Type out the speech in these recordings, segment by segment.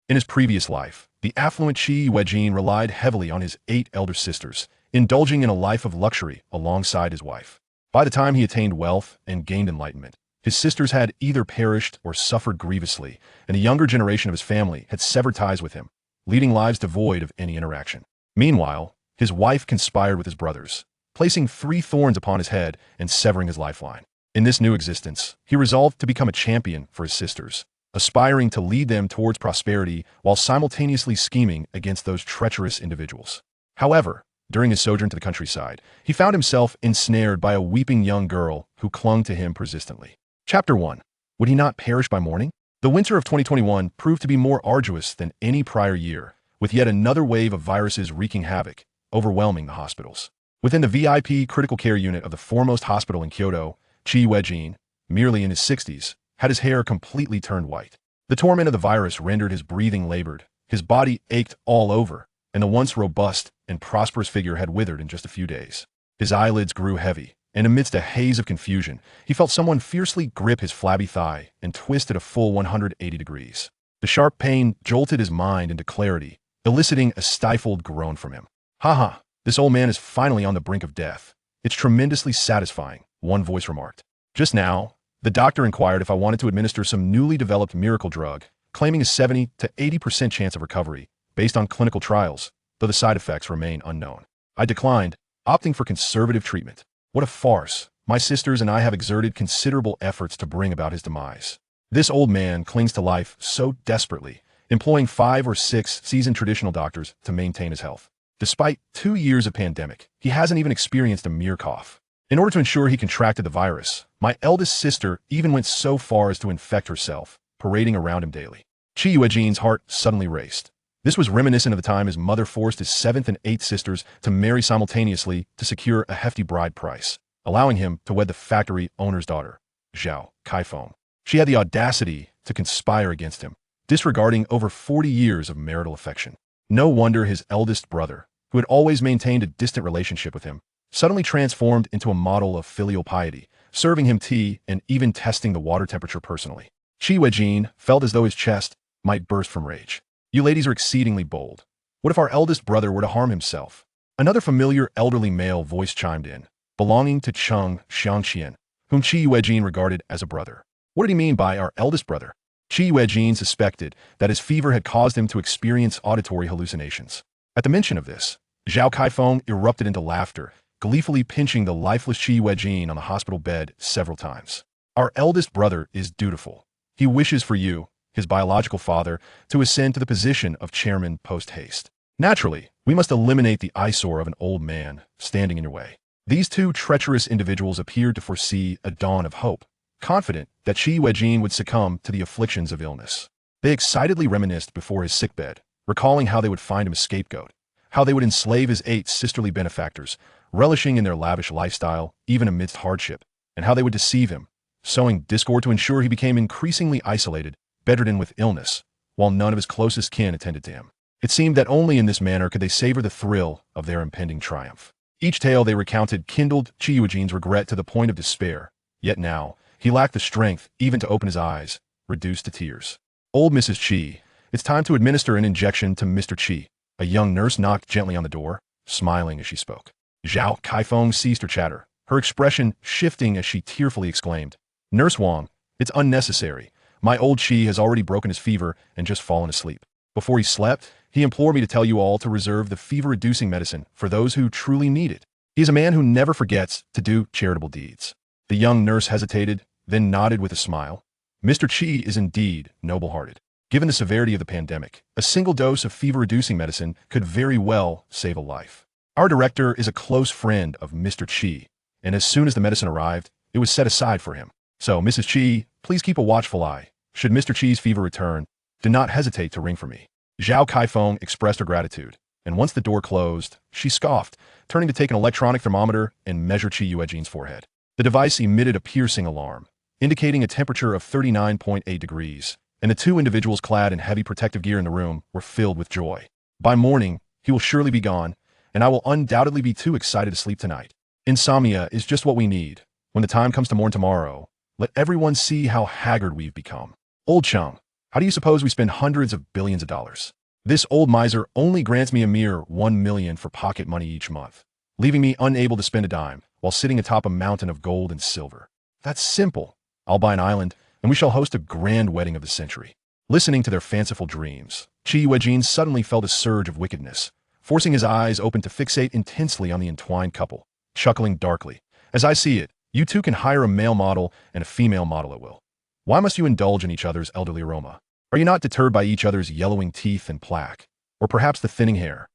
In his previous life, the affluent Yuejin relied heavily on his 8 elder sisters, indulging in a life of luxury alongside his wife. By the time he attained wealth and gained enlightenment, his sisters had either perished or suffered grievously, and a younger generation of his family had severed ties with him, leading lives devoid of any interaction. Meanwhile, his wife conspired with his brothers, placing 3 thorns upon his head and severing his lifeline. In this new existence, he resolved to become a champion for his sisters, aspiring to lead them towards prosperity while simultaneously scheming against those treacherous individuals. However, during his sojourn to the countryside, he found himself ensnared by a weeping young girl who clung to him persistently. Chapter 1. Would he not perish by morning? The winter of 2021 proved to be more arduous than any prior year, with yet another wave of viruses wreaking havoc, overwhelming the hospitals. Within the VIP critical care unit of the foremost hospital in Kyoto, Yuejin, merely in his 60s, had his hair completely turned white. The torment of the virus rendered his breathing labored, his body ached all over, and the once robust and prosperous figure had withered in just a few days. His eyelids grew heavy, and amidst a haze of confusion, he felt someone fiercely grip his flabby thigh and twist it a full 180 degrees. The sharp pain jolted his mind into clarity, eliciting a stifled groan from him. "Ha, this old man is finally on the brink of death. It's tremendously satisfying," one voice remarked. "Just now, the doctor inquired if I wanted to administer some newly developed miracle drug, claiming a 70 to 80% chance of recovery, based on clinical trials, though the side effects remain unknown. I declined, opting for conservative treatment. What a farce. My sisters and I have exerted considerable efforts to bring about his demise." This old man clings to life so desperately, employing 5 or 6 seasoned traditional doctors to maintain his health. Despite 2 years of pandemic, he hasn't even experienced a mere cough. In order to ensure he contracted the virus, my eldest sister even went so far as to infect herself, parading around him daily. Yuejin's heart suddenly raced. This was reminiscent of the time his mother forced his 7th and 8th sisters to marry simultaneously to secure a hefty bride price, allowing him to wed the factory owner's daughter, Zhao Kaifeng. She had the audacity to conspire against him, disregarding over 40 years of marital affection. No wonder his eldest brother, who had always maintained a distant relationship with him, suddenly transformed into a model of filial piety, serving him tea and even testing the water temperature personally. Yuejin felt as though his chest might burst from rage. "You ladies are exceedingly bold. What if our eldest brother were to harm himself?" Another familiar elderly male voice chimed in, belonging to Chung Xiangxian, whom Yuejin regarded as a brother. What did he mean by our eldest brother? Yuejin suspected that his fever had caused him to experience auditory hallucinations. At the mention of this, Zhao Kaifeng erupted into laughter, gleefully pinching the lifeless Yuejin on the hospital bed several times. "Our eldest brother is dutiful. He wishes for you, his biological father, to ascend to the position of chairman post-haste. Naturally, we must eliminate the eyesore of an old man standing in your way." These 2 treacherous individuals appeared to foresee a dawn of hope, confident that Yuejin would succumb to the afflictions of illness. They excitedly reminisced before his sickbed, recalling how they would find him a scapegoat, how they would enslave his 8 sisterly benefactors, relishing in their lavish lifestyle even amidst hardship, and how they would deceive him, sowing discord to ensure he became increasingly isolated, bedridden with illness, while none of his closest kin attended to him. It seemed that only in this manner could they savor the thrill of their impending triumph. Each tale they recounted kindled Yuejin's regret to the point of despair, yet now, he lacked the strength even to open his eyes, reduced to tears. "Old Mrs. Qi, it's time to administer an injection to Mr. Qi." A young nurse knocked gently on the door, smiling as she spoke. Zhao Kaifeng ceased her chatter, her expression shifting as she tearfully exclaimed, "Nurse Wang, it's unnecessary. My old Qi has already broken his fever and just fallen asleep. Before he slept, he implored me to tell you all to reserve the fever-reducing medicine for those who truly need it. He is a man who never forgets to do charitable deeds." The young nurse hesitated, then nodded with a smile. "Mr. Qi is indeed noble-hearted. Given the severity of the pandemic, a single dose of fever-reducing medicine could very well save a life. Our director is a close friend of Mr. Qi, and as soon as the medicine arrived, it was set aside for him. So, Mrs. Qi, please keep a watchful eye. Should Mr. Qi's fever return, do not hesitate to ring for me." Zhao Kaifeng expressed her gratitude, and once the door closed, she scoffed, turning to take an electronic thermometer and measure Yuejin's forehead. The device emitted a piercing alarm, indicating a temperature of 39.8 degrees, and the 2 individuals clad in heavy protective gear in the room were filled with joy. "By morning, he will surely be gone, and I will undoubtedly be too excited to sleep tonight. Insomnia is just what we need. When the time comes to mourn tomorrow, let everyone see how haggard we've become." "Old Chung, How do you suppose we spend hundreds of billions of dollars? This old miser only grants me a mere 1 million for pocket money each month, leaving me unable to spend a dime while sitting atop a mountain of gold and silver. That's simple. I'll buy an island, and we shall host a grand wedding of the century. Listening to their fanciful dreams, Yuejin suddenly felt a surge of wickedness, forcing his eyes open to fixate intensely on the entwined couple, chuckling darkly. As I see it, you two can hire a male model and a female model at will. Why must you indulge in each other's elderly aroma? Are you not deterred by each other's yellowing teeth and plaque? Or perhaps the thinning hair?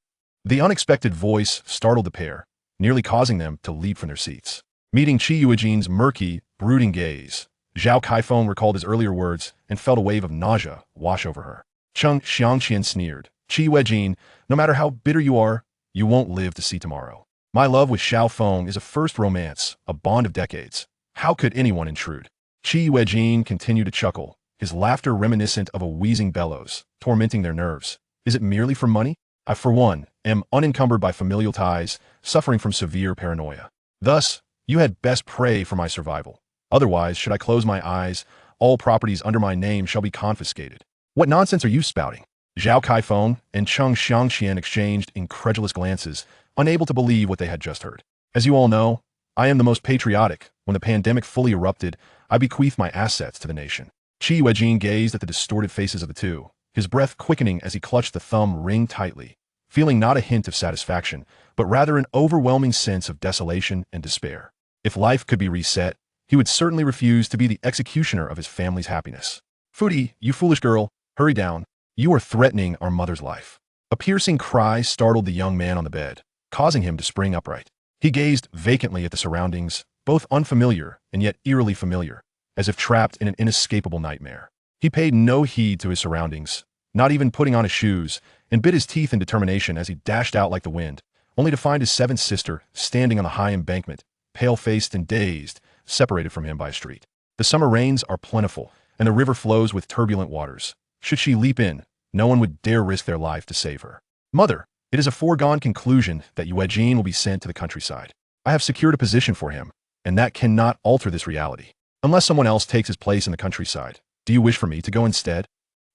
The unexpected voice startled the pair, nearly causing them to leap from their seats. Meeting Yuejin's murky, brooding gaze, Zhao Kaifeng recalled his earlier words and felt a wave of nausea wash over her. Cheng Xiangqian sneered. Yuejin, no matter how bitter you are, you won't live to see tomorrow. My love with Xiao Feng is a first romance, a bond of decades. How could anyone intrude? Yuejin continued to chuckle, his laughter reminiscent of a wheezing bellows, tormenting their nerves. Is it merely for money? I, for one, am unencumbered by familial ties, suffering from severe paranoia. Thus, you had best pray for my survival. Otherwise, should I close my eyes, all properties under my name shall be confiscated. What nonsense are you spouting? Zhao Kaifeng and Cheng Xiangqian exchanged incredulous glances, unable to believe what they had just heard. As you all know, I am the most patriotic. When the pandemic fully erupted, I bequeathed my assets to the nation. Yuejin gazed at the distorted faces of the two, his breath quickening as he clutched the thumb ring tightly, feeling not a hint of satisfaction, but rather an overwhelming sense of desolation and despair. If life could be reset, he would certainly refuse to be the executioner of his family's happiness. Fudi, you foolish girl, hurry down. You are threatening our mother's life. A piercing cry startled the young man on the bed, causing him to spring upright. He gazed vacantly at the surroundings, both unfamiliar and yet eerily familiar, as if trapped in an inescapable nightmare. He paid no heed to his surroundings, not even putting on his shoes, and bit his teeth in determination as he dashed out like the wind, only to find his seventh sister standing on the high embankment, pale-faced and dazed, separated from him by a street. The summer rains are plentiful, and the river flows with turbulent waters. Should she leap in, no one would dare risk their life to save her. Mother, it is a foregone conclusion that Yuejin will be sent to the countryside. I have secured a position for him, and that cannot alter this reality. Unless someone else takes his place in the countryside, do you wish for me to go instead?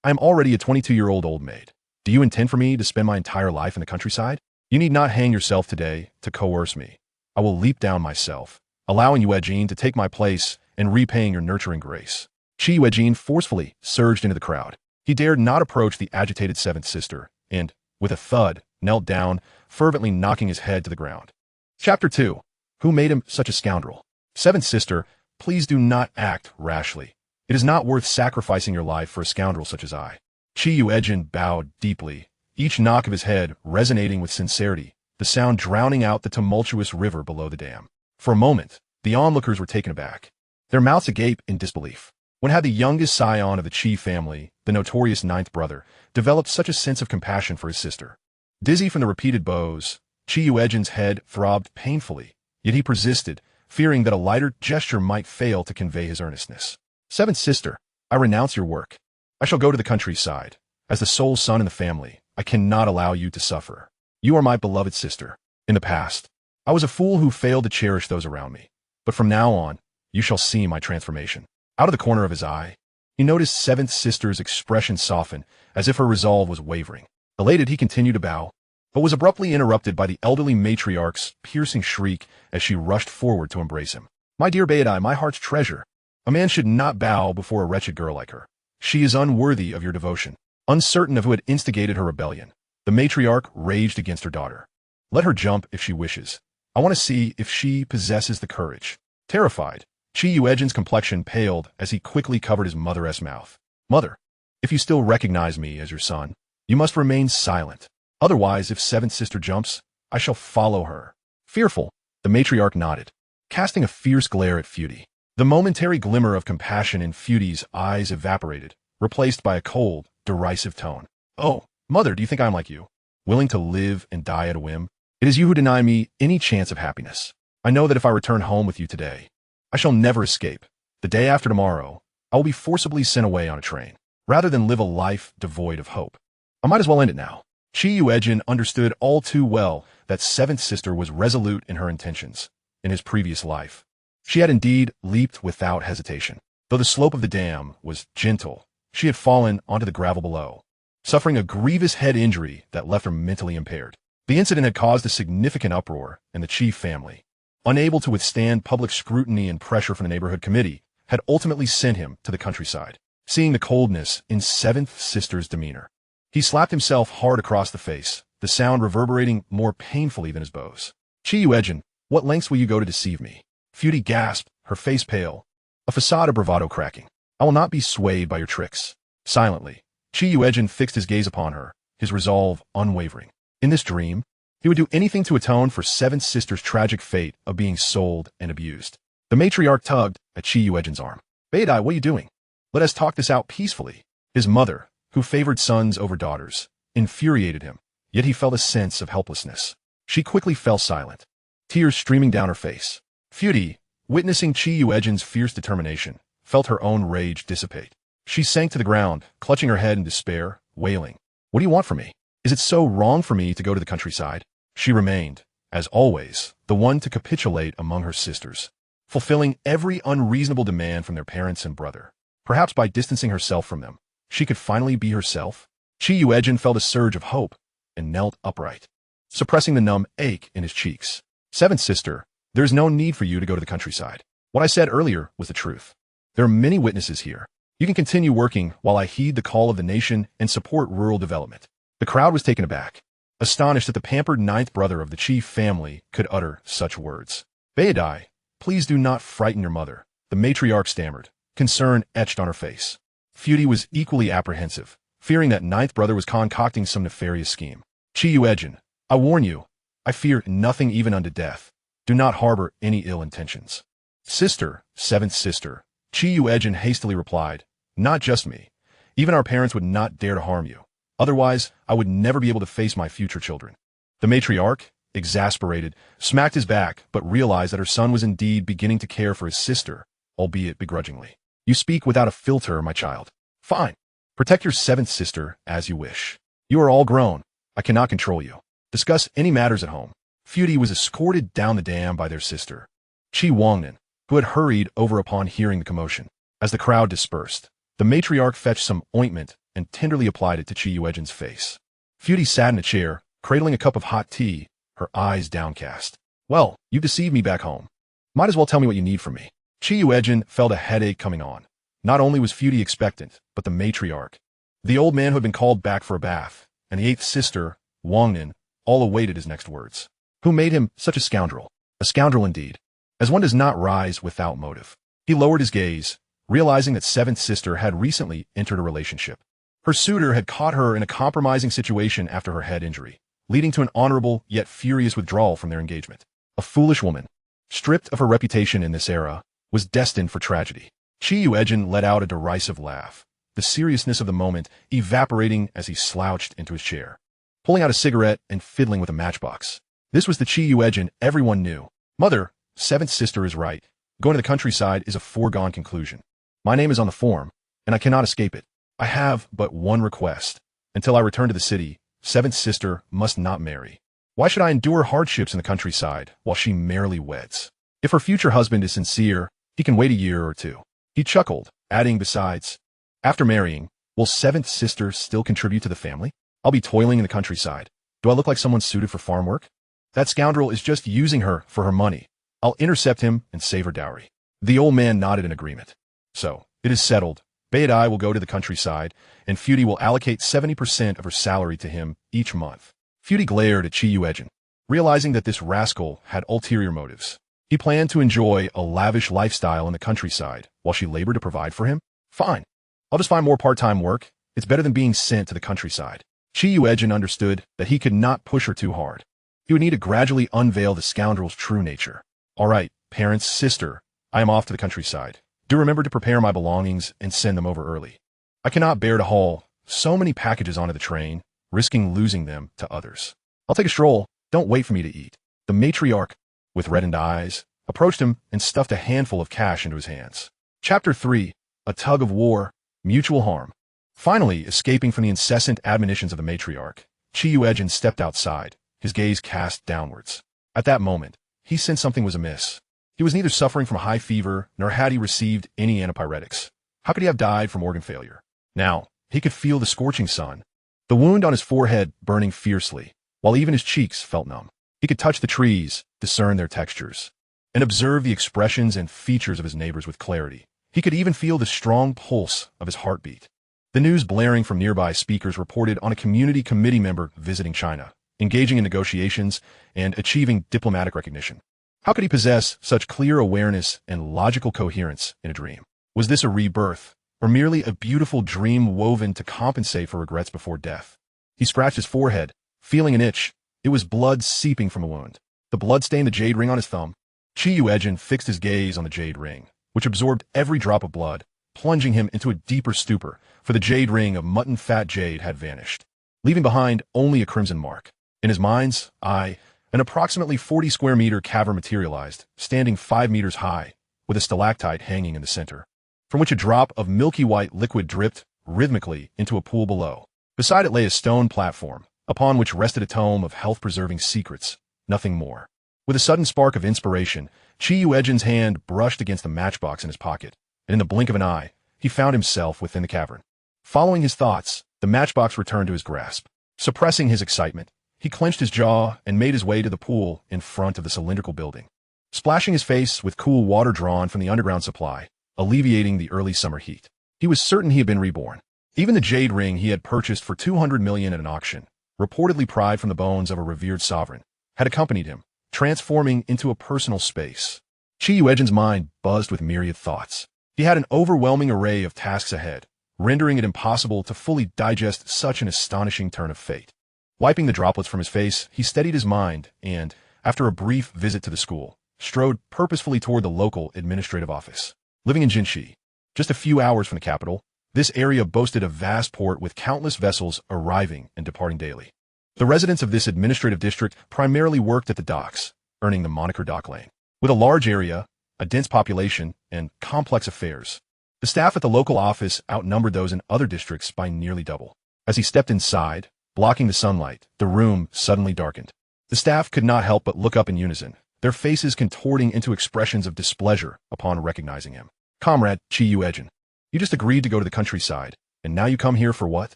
I am already a 22-year-old old maid. Do you intend for me to spend my entire life in the countryside? You need not hang yourself today to coerce me. I will leap down myself, allowing Yuejin to take my place and repaying your nurturing grace. Yuejin forcefully surged into the crowd. He dared not approach the agitated seventh sister, and, with a thud, knelt down, fervently knocking his head to the ground. Chapter 2. Who made him such a scoundrel? Seventh sister, please do not act rashly. It is not worth sacrificing your life for a scoundrel such as I. Yuejin bowed deeply, each knock of his head resonating with sincerity, the sound drowning out the tumultuous river below the dam. For a moment, the onlookers were taken aback, their mouths agape in disbelief. When had the youngest scion of the Qi family, the notorious ninth brother, developed such a sense of compassion for his sister? Dizzy from the repeated bows, Yuejin's head throbbed painfully, yet he persisted, fearing that a lighter gesture might fail to convey his earnestness. Seventh sister, I renounce your work. I shall go to the countryside. As the sole son in the family, I cannot allow you to suffer. You are my beloved sister. In the past, I was a fool who failed to cherish those around me. But from now on, you shall see my transformation. Out of the corner of his eye, he noticed seventh sister's expression soften, as if her resolve was wavering. Elated, he continued to bow, but was abruptly interrupted by the elderly matriarch's piercing shriek as she rushed forward to embrace him. My dear Baidai, my heart's treasure. A man should not bow before a wretched girl like her. She is unworthy of your devotion. Uncertain of who had instigated her rebellion, the matriarch raged against her daughter. Let her jump if she wishes. I want to see if she possesses the courage. Terrified, Yuejin's complexion paled as he quickly covered his mother-esque mouth. Mother, if you still recognize me as your son, you must remain silent. Otherwise, if seventh sister jumps, I shall follow her. Fearful, the matriarch nodded, casting a fierce glare at Fudi. The momentary glimmer of compassion in Fudi's eyes evaporated, replaced by a cold, derisive tone. Oh, mother, do you think I am like you, willing to live and die at a whim? It is you who deny me any chance of happiness. I know that if I return home with you today, I shall never escape. The day after tomorrow, I will be forcibly sent away on a train, rather than live a life devoid of hope. I might as well end it now. Yuejin understood all too well that seventh sister was resolute in her intentions. In his previous life, she had indeed leaped without hesitation. Though the slope of the dam was gentle, she had fallen onto the gravel below, suffering a grievous head injury that left her mentally impaired. The incident had caused a significant uproar, and the Chi family, unable to withstand public scrutiny and pressure from the neighborhood committee, had ultimately sent him to the countryside. Seeing the coldness in seventh sister's demeanor, he slapped himself hard across the face, the sound reverberating more painfully than his blows. Chi Yuejin, what lengths will you go to deceive me? Futy gasped, her face pale, a facade of bravado cracking. I will not be swayed by your tricks. Silently, Chi Yuejin fixed his gaze upon her, his resolve unwavering. In this dream, he would do anything to atone for seventh sister's tragic fate of being sold and abused. The matriarch tugged at Chi Yuejin's arm. Beidai, what are you doing? Let us talk this out peacefully. His mother, who favored sons over daughters, infuriated him, yet he felt a sense of helplessness. She quickly fell silent, tears streaming down her face. Futy, witnessing Chi Yuejin's fierce determination, felt her own rage dissipate. She sank to the ground, clutching her head in despair, wailing. What do you want from me? Is it so wrong for me to go to the countryside? She remained, as always, the one to capitulate among her sisters, fulfilling every unreasonable demand from their parents and brother. Perhaps by distancing herself from them, she could finally be herself. Chi Yuejin felt a surge of hope and knelt upright, suppressing the numb ache in his cheeks. Seventh sister, there is no need for you to go to the countryside. What I said earlier was the truth. There are many witnesses here. You can continue working while I heed the call of the nation and support rural development. The crowd was taken aback, astonished that the pampered ninth brother of the chief family could utter such words. Beidai, please do not frighten your mother, the matriarch stammered, concern etched on her face. Futy was equally apprehensive, fearing that ninth brother was concocting some nefarious scheme. Chi Yuejin, I warn you, I fear nothing even unto death. Do not harbor any ill intentions. Sister, seventh sister, Chi Yuejin hastily replied, not just me. Even our parents would not dare to harm you. Otherwise, I would never be able to face my future children. The matriarch, exasperated, smacked his back, but realized that her son was indeed beginning to care for his sister, albeit begrudgingly. You speak without a filter, my child. Fine. Protect your seventh sister as you wish. You are all grown. I cannot control you. Discuss any matters at home. Futy was escorted down the dam by their sister, Chi Wangnan, who had hurried over upon hearing the commotion. As the crowd dispersed, the matriarch fetched some ointment and tenderly applied it to Chi Yuejin's face. Futy sat in a chair, cradling a cup of hot tea, her eyes downcast. Well, you deceived me back home. Might as well tell me what you need from me. Chi Yuejin felt a headache coming on. Not only was Futy expectant, but the matriarch, the old man who had been called back for a bath, and the eighth sister, Wangnan, all awaited his next words. Who made him such a scoundrel? A scoundrel indeed, as one does not rise without motive. He lowered his gaze, realizing that seventh sister had recently entered a relationship. Her suitor had caught her in a compromising situation after her head injury, leading to an honorable yet furious withdrawal from their engagement. A foolish woman, stripped of her reputation in this era, was destined for tragedy. Chi Yuejin let out a derisive laugh, the seriousness of the moment evaporating as he slouched into his chair, pulling out a cigarette and fiddling with a matchbox. This was the Chi Yuejin everyone knew. Mother, seventh sister is right. Going to the countryside is a foregone conclusion. My name is on the form, and I cannot escape it. I have but one request. Until I return to the city, seventh sister must not marry. Why should I endure hardships in the countryside while she merrily weds? If her future husband is sincere, he can wait a year or two. He chuckled, adding besides, after marrying, will seventh sister still contribute to the family? I'll be toiling in the countryside. Do I look like someone suited for farm work? That scoundrel is just using her for her money. I'll intercept him and save her dowry. The old man nodded in agreement. So, it is settled. Beidai will go to the countryside, and Futy will allocate 70% of her salary to him each month. Futy glared at Chi Yuejin, realizing that this rascal had ulterior motives. He planned to enjoy a lavish lifestyle in the countryside while she labored to provide for him? Fine. I'll just find more part-time work. It's better than being sent to the countryside. Chi Yuejin understood that he could not push her too hard. He would need to gradually unveil the scoundrel's true nature. All right, parents, sister, I am off to the countryside. Do remember to prepare my belongings and send them over early. I cannot bear to haul so many packages onto the train, risking losing them to others. I'll take a stroll. Don't wait for me to eat. The matriarch, with reddened eyes, approached him and stuffed a handful of cash into his hands. Chapter 3. A tug of war, mutual harm. Finally, escaping from the incessant admonitions of the matriarch, Chi Yuejin stepped outside, his gaze cast downwards. At that moment, he sensed something was amiss. He was neither suffering from high fever, nor had he received any antipyretics. How could he have died from organ failure? Now, he could feel the scorching sun, the wound on his forehead burning fiercely, while even his cheeks felt numb. He could touch the trees, discern their textures, and observe the expressions and features of his neighbors with clarity. He could even feel the strong pulse of his heartbeat. The news blaring from nearby speakers reported on a community committee member visiting China, engaging in negotiations, and achieving diplomatic recognition. How could he possess such clear awareness and logical coherence in a dream? Was this a rebirth, or merely a beautiful dream woven to compensate for regrets before death? He scratched his forehead, feeling an itch. It was blood seeping from a wound. The blood stained the jade ring on his thumb. Yuejin fixed his gaze on the jade ring, which absorbed every drop of blood, plunging him into a deeper stupor, for the jade ring of mutton-fat jade had vanished, leaving behind only a crimson mark. In his mind's eye, an approximately 40-square-meter cavern materialized, standing 5 meters high, with a stalactite hanging in the center, from which a drop of milky white liquid dripped rhythmically into a pool below. Beside it lay a stone platform, upon which rested a tome of health-preserving secrets, nothing more. With a sudden spark of inspiration, Yuejin's hand brushed against the matchbox in his pocket, and in the blink of an eye, he found himself within the cavern. Following his thoughts, the matchbox returned to his grasp. Suppressing his excitement, he clenched his jaw and made his way to the pool in front of the cylindrical building, splashing his face with cool water drawn from the underground supply, alleviating the early summer heat. He was certain he had been reborn. Even the jade ring he had purchased for 200 million at an auction, reportedly pried from the bones of a revered sovereign, had accompanied him, transforming into a personal space. Yuejin's mind buzzed with myriad thoughts. He had an overwhelming array of tasks ahead, rendering it impossible to fully digest such an astonishing turn of fate. Wiping the droplets from his face, he steadied his mind and, after a brief visit to the school, strode purposefully toward the local administrative office. Living in Jinshi, just a few hours from the capital, this area boasted a vast port with countless vessels arriving and departing daily. The residents of this administrative district primarily worked at the docks, earning the moniker Dock Lane. With a large area, a dense population, and complex affairs, the staff at the local office outnumbered those in other districts by nearly double. As he stepped inside, blocking the sunlight, the room suddenly darkened. The staff could not help but look up in unison, their faces contorting into expressions of displeasure upon recognizing him. Comrade Yuejin, you just agreed to go to the countryside, and now you come here for what?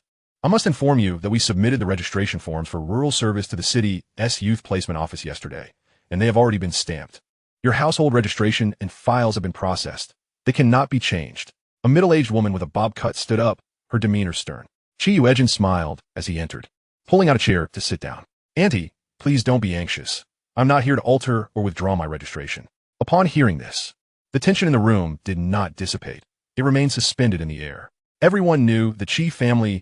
I must inform you that we submitted the registration forms for rural service to the city's youth placement office yesterday, and they have already been stamped. Your household registration and files have been processed. They cannot be changed. A middle-aged woman with a bob cut stood up, her demeanor stern. Yuejin smiled as he entered, pulling out a chair to sit down. Auntie, please don't be anxious. I'm not here to alter or withdraw my registration. Upon hearing this, the tension in the room did not dissipate. It remained suspended in the air. Everyone knew the Chi family's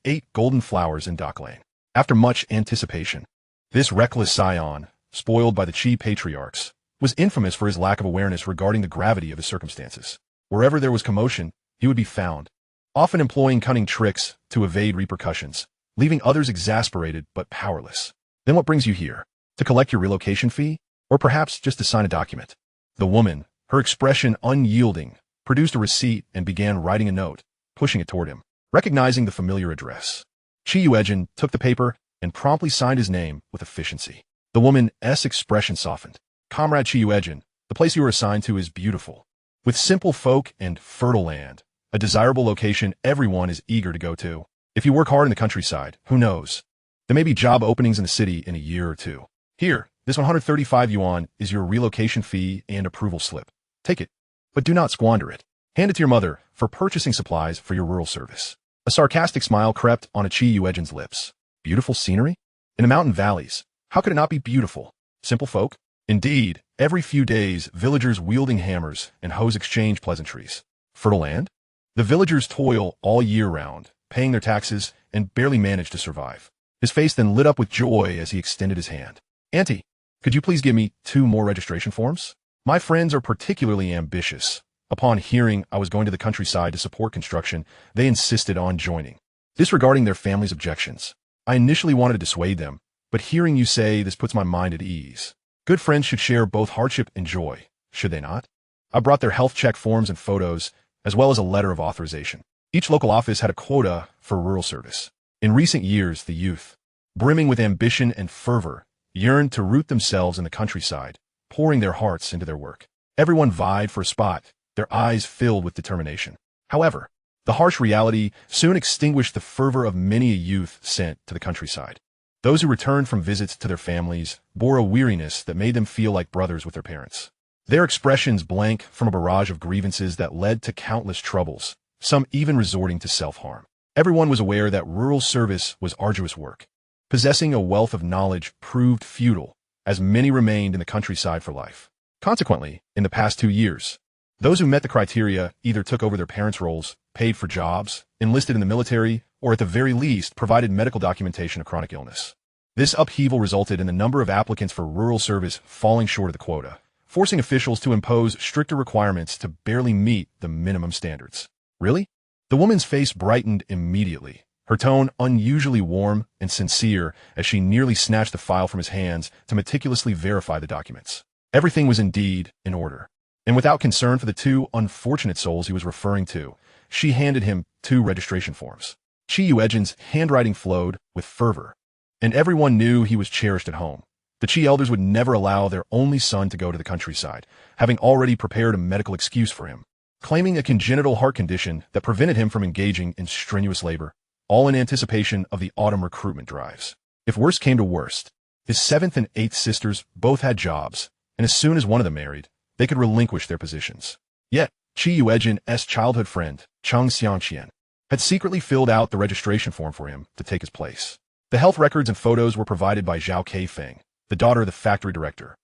8 golden flowers in Dock Lane. After much anticipation, this reckless scion, spoiled by the Chi patriarchs, was infamous for his lack of awareness regarding the gravity of his circumstances. Wherever there was commotion, he would be found, often employing cunning tricks to evade repercussions, leaving others exasperated but powerless. Then what brings you here? To collect your relocation fee? Or perhaps just to sign a document? The woman, her expression unyielding, produced a receipt and began writing a note, pushing it toward him. Recognizing the familiar address, Yuejin took the paper and promptly signed his name with efficiency. The woman's expression softened. Comrade Yuejin, the place you are assigned to is beautiful. With simple folk and fertile land, a desirable location everyone is eager to go to. If you work hard in the countryside, who knows? There may be job openings in the city in a year or two. Here, this 135 yuan is your relocation fee and approval slip. Take it, but do not squander it. Hand it to your mother for purchasing supplies for your rural service. A sarcastic smile crept on Yuejin's lips. Beautiful scenery? In the mountain valleys, how could it not be beautiful? Simple folk? Indeed, every few days, villagers wielding hammers and hoes exchange pleasantries. Fertile land? The villagers toil all year round, paying their taxes, and barely manage to survive. His face then lit up with joy as he extended his hand. Auntie, could you please give me 2 more registration forms? My friends are particularly ambitious. Upon hearing I was going to the countryside to support construction, they insisted on joining, disregarding their family's objections. I initially wanted to dissuade them, but hearing you say this puts my mind at ease. Good friends should share both hardship and joy, should they not? I brought their health check forms and photos, as well as a letter of authorization. Each local office had a quota for rural service. In recent years, the youth, brimming with ambition and fervor, yearned to root themselves in the countryside, pouring their hearts into their work. Everyone vied for a spot, their eyes filled with determination. However, The harsh reality soon extinguished the fervor of many a youth sent to the countryside. Those who returned from visits to their families bore a weariness that made them feel like brothers with their parents. Their expressions blank from a barrage of grievances that led to countless troubles, some even resorting to self-harm. Everyone was aware that rural service was arduous work. Possessing a wealth of knowledge proved futile, as many remained in the countryside for life. Consequently, in the past 2 years, those who met the criteria either took over their parents' roles, paid for jobs, enlisted in the military, or at the very least provided medical documentation of chronic illness. This upheaval resulted in the number of applicants for rural service falling short of the quota, forcing officials to impose stricter requirements to barely meet the minimum standards. Really? The woman's face brightened immediately, her tone unusually warm and sincere as she nearly snatched the file from his hands to meticulously verify the documents. Everything was indeed in order. And without concern for the 2 unfortunate souls he was referring to, she handed him 2 registration forms. Yuejin's handwriting flowed with fervor, and everyone knew he was cherished at home. The Chi elders would never allow their only son to go to the countryside, having already prepared a medical excuse for him, claiming a congenital heart condition that prevented him from engaging in strenuous labor, all in anticipation of the autumn recruitment drives. If worst came to worst, his 7th and 8th sisters both had jobs, and as soon as one of them married, they could relinquish their positions. Yet, Yuejin's childhood friend, Cheng Xiangqian, had secretly filled out the registration form for him to take his place. The health records and photos were provided by Zhao Keifeng, the daughter of the factory director,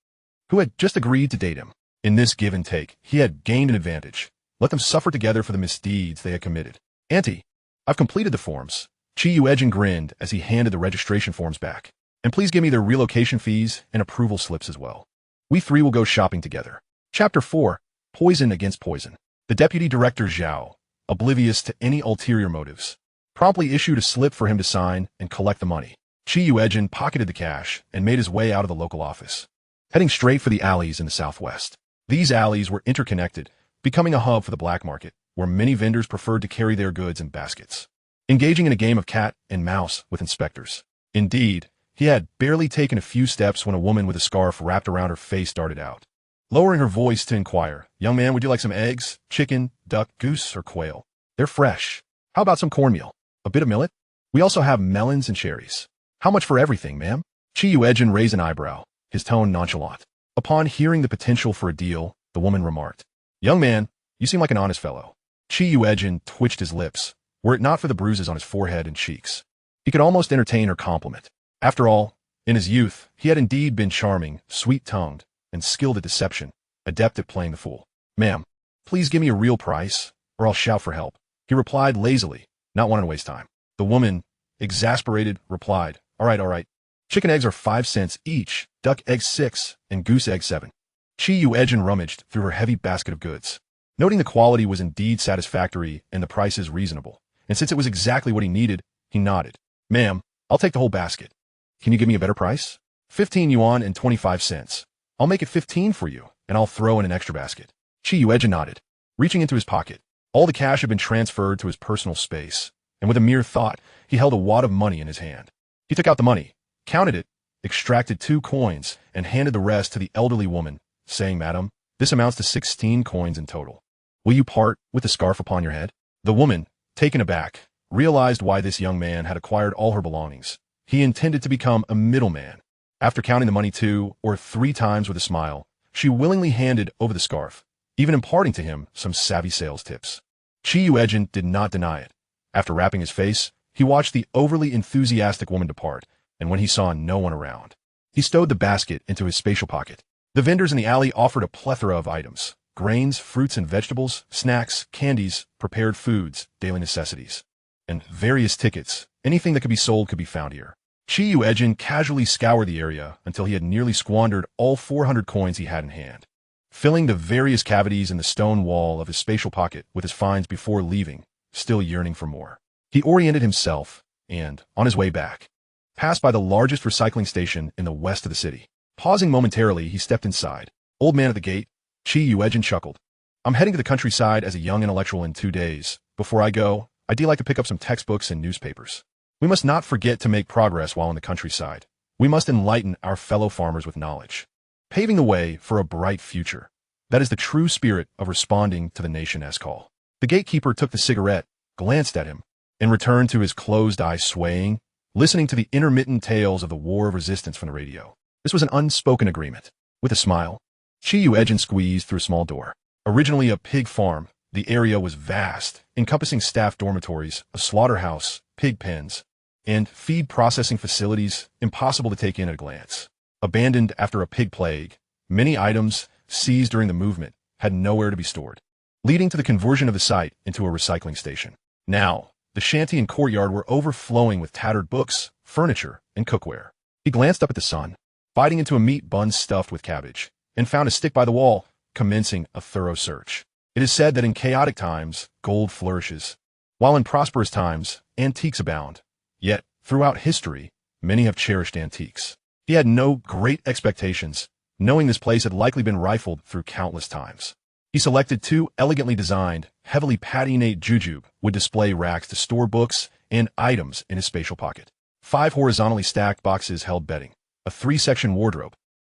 who had just agreed to date him. In this give and take, he had gained an advantage. Let them suffer together for the misdeeds they had committed. Auntie, I've completed the forms. Yuejin grinned as he handed the registration forms back. And please give me their relocation fees and approval slips as well. We 3 will go shopping together. Chapter 4. Poison against poison. The deputy director Zhao, oblivious to any ulterior motives, promptly issued a slip for him to sign and collect the money. Yuejin pocketed the cash and made his way out of the local office, heading straight for the alleys in the southwest. These alleys were interconnected, becoming a hub for the black market, where many vendors preferred to carry their goods in baskets, engaging in a game of cat and mouse with inspectors. Indeed, he had barely taken a few steps when a woman with a scarf wrapped around her face darted out, lowering her voice to inquire, "Young man, would you like some eggs, chicken, duck, goose, or quail? They're fresh. How about some cornmeal? A bit of millet? We also have melons and cherries. How much for everything, ma'am?" Yuejin raised an eyebrow, his tone nonchalant. Upon hearing the potential for a deal, the woman remarked, "Young man, you seem like an honest fellow." Yuejin twitched his lips, were it not for the bruises on his forehead and cheeks. He could almost entertain her compliment. After all, in his youth, he had indeed been charming, sweet-tongued, and skilled at deception, adept at playing the fool. "Ma'am, please give me a real price, or I'll shout for help," he replied lazily, not wanting to waste time. The woman, exasperated, replied, all right. Chicken eggs are 5 cents each, duck eggs 6, and goose eggs 7. Yuejin rummaged through her heavy basket of goods, noting the quality was indeed satisfactory and the prices reasonable, and since it was exactly what he needed, he nodded. "Ma'am, I'll take the whole basket. Can you give me a better price?" 15 yuan and 25 cents. "I'll make it 15 for you, and I'll throw in an extra basket." Yuejin nodded, reaching into his pocket. All the cash had been transferred to his personal space, and with a mere thought, he held a wad of money in his hand. He took out the money, counted it, extracted 2 coins, and handed the rest to the elderly woman, saying, "Madam, this amounts to 16 coins in total. Will you part with the scarf upon your head?" The woman, taken aback, realized why this young man had acquired all her belongings. He intended to become a middleman. After counting the money 2 or 3 times with a smile, she willingly handed over the scarf, even imparting to him some savvy sales tips. Yuejin did not deny it. After wrapping his face, he watched the overly enthusiastic woman depart, and when he saw no one around, he stowed the basket into his spatial pocket. The vendors in the alley offered a plethora of items: grains, fruits and vegetables, snacks, candies, prepared foods, daily necessities, and various tickets. Anything that could be sold could be found here. Yuejin casually scoured the area until he had nearly squandered all 400 coins he had in hand, filling the various cavities in the stone wall of his spatial pocket with his finds before leaving, still yearning for more. He oriented himself and, on his way back, passed by the largest recycling station in the west of the city. Pausing momentarily, he stepped inside. "Old man at the gate," Yuejin chuckled. "I'm heading to the countryside as a young intellectual in 2 days. Before I go, I'd like to pick up some textbooks and newspapers. We must not forget to make progress while in the countryside. We must enlighten our fellow farmers with knowledge, paving the way for a bright future. That is the true spirit of responding to the nation's call." The gatekeeper took the cigarette, glanced at him, and returned to his closed eyes swaying, listening to the intermittent tales of the war of resistance from the radio. This was an unspoken agreement. With a smile, Yuejin squeezed through a small door. Originally a pig farm, the area was vast, encompassing staff dormitories, a slaughterhouse, pig pens, and feed processing facilities impossible to take in at a glance. Abandoned after a pig plague, many items seized during the movement had nowhere to be stored, leading to the conversion of the site into a recycling station. Now, the shanty and courtyard were overflowing with tattered books, furniture, and cookware. He glanced up at the sun, biting into a meat bun stuffed with cabbage, and found a stick by the wall, commencing a thorough search. It is said that in chaotic times, gold flourishes, while in prosperous times, antiques abound. Yet, throughout history, many have cherished antiques. He had no great expectations, knowing this place had likely been rifled through countless times. He selected 2 elegantly designed, heavily patinate jujube would display racks to store books and items in his spatial pocket. 5 horizontally stacked boxes held bedding, a 3-section wardrobe,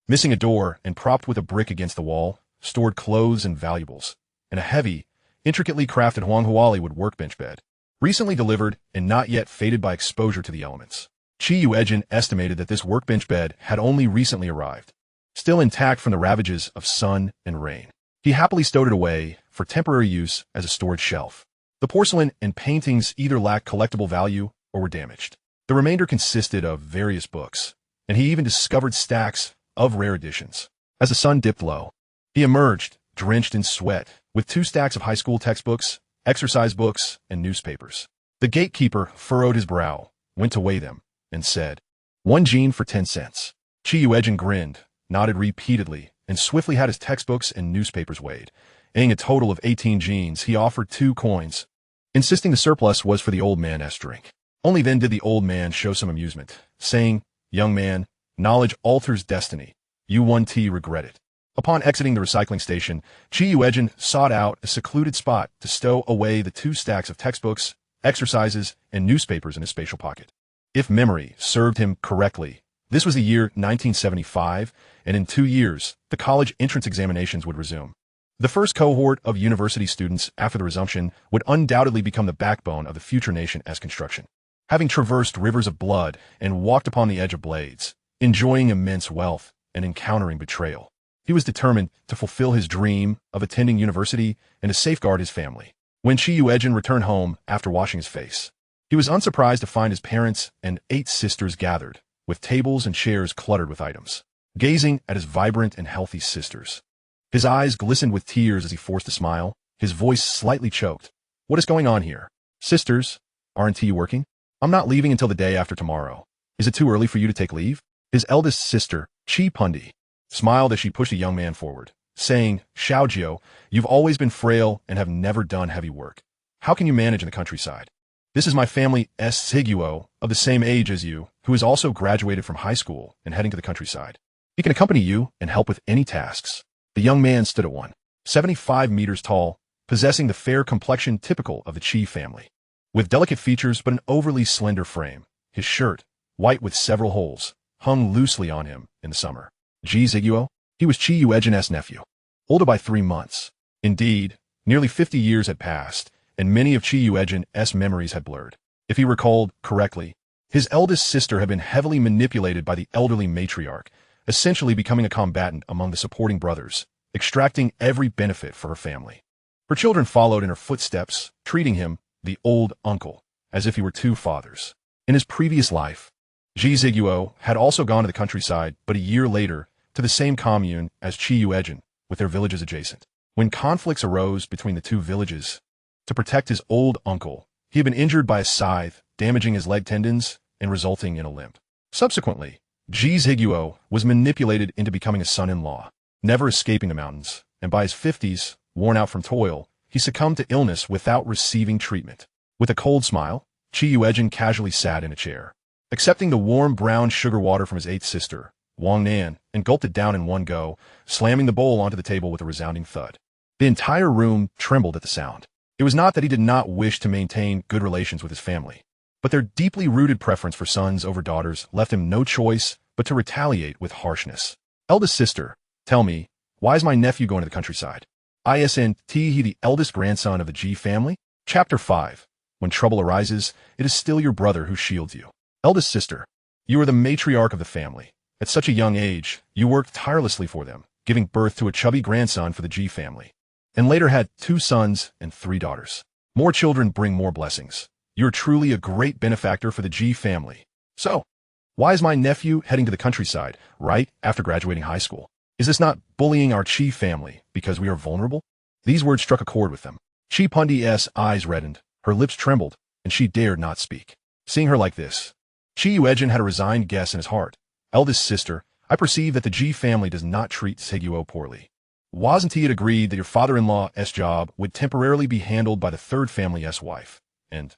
missing a door and propped with a brick against the wall, stored clothes and valuables, and a heavy, intricately crafted Huanghuali wood workbench bed, recently delivered and not yet faded by exposure to the elements. Yuejin estimated that this workbench bed had only recently arrived, still intact from the ravages of sun and rain. He happily stowed it away for temporary use as a storage shelf. The porcelain and paintings either lacked collectible value or were damaged. The remainder consisted of various books, and he even discovered stacks of rare editions. As the sun dipped low, he emerged, drenched in sweat, with 2 stacks of high school textbooks, exercise books, and newspapers. The gatekeeper furrowed his brow, went to weigh them, and said, 1 jean for 10 cents. Yuejin grinned, nodded repeatedly, and swiftly had his textbooks and newspapers weighed. Adding a total of 18 jeans, he offered 2 coins, insisting the surplus was for the old man's drink. Only then did the old man show some amusement, saying, "Young man, knowledge alters destiny. You won't regret it." Upon exiting the recycling station, Yuejin sought out a secluded spot to stow away the 2 stacks of textbooks, exercises, and newspapers in his spatial pocket. If memory served him correctly, this was the year 1975, and in 2 years, the college entrance examinations would resume. The first cohort of university students after the resumption would undoubtedly become the backbone of the future nation as construction. Having traversed rivers of blood and walked upon the edge of blades, enjoying immense wealth and encountering betrayal, he was determined to fulfill his dream of attending university and to safeguard his family. When Yuejin returned home after washing his face, he was unsurprised to find his parents and 8 sisters gathered, with tables and chairs cluttered with items. Gazing at his vibrant and healthy sisters, his eyes glistened with tears as he forced a smile, his voice slightly choked. "What is going on here? Sisters, aren't you working? I'm not leaving until the day after tomorrow. Is it too early for you to take leave?" His eldest sister, Chi Pundi, smiled as she pushed the young man forward, saying, "Xiaojiu, you've always been frail and have never done heavy work. How can you manage in the countryside? This is my family Siguo, of the same age as you, who has also graduated from high school and heading to the countryside. He can accompany you and help with any tasks." The young man stood at 1.75 meters tall, possessing the fair complexion typical of the Chi family. With delicate features but an overly slender frame, his shirt, white with several holes, hung loosely on him in the summer. Ji Ziguo, he was Yuejin's nephew, older by 3 months. Indeed, nearly 50 years had passed, and many of Yuejin's memories had blurred. If he recalled correctly, his eldest sister had been heavily manipulated by the elderly matriarch, essentially becoming a combatant among the supporting brothers, extracting every benefit for her family. Her children followed in her footsteps, treating him, the old uncle, as if he were 2 fathers. In his previous life, Ji Ziguo had also gone to the countryside, but a year later, to the same commune as Yuejin, with their villages adjacent. When conflicts arose between the 2 villages, to protect his old uncle, he had been injured by a scythe, damaging his leg tendons and resulting in a limp. Subsequently, Ji Ziguo was manipulated into becoming a son-in-law, never escaping the mountains, and by his 50s, worn out from toil, he succumbed to illness without receiving treatment. With a cold smile, Yuejin casually sat in a chair, accepting the warm brown sugar water from his 8th sister, Wang Nan, and gulped it down in one go, slamming the bowl onto the table with a resounding thud. The entire room trembled at the sound. It was not that he did not wish to maintain good relations with his family, but their deeply rooted preference for sons over daughters left him no choice but to retaliate with harshness. "Eldest sister, tell me, why is my nephew going to the countryside? Isn't he the eldest grandson of the G family?" Chapter 5. When trouble arises, it is still your brother who shields you. Eldest sister, you are the matriarch of the family. At such a young age, you worked tirelessly for them, giving birth to a chubby grandson for the G family, and later had 2 sons and 3 daughters. More children bring more blessings. You're truly a great benefactor for the G family. So, why is my nephew heading to the countryside right after graduating high school? Is this not bullying our Chi family because we are vulnerable? These words struck a chord with them. Chi Pundi's eyes reddened, her lips trembled, and she dared not speak. Seeing her like this, Chi Yuejin had a resigned guess in his heart. Eldest sister, I perceive that the G family does not treat Seguo poorly. Wasn't he agreed that your father-in-law's job would temporarily be handled by the third family's wife, and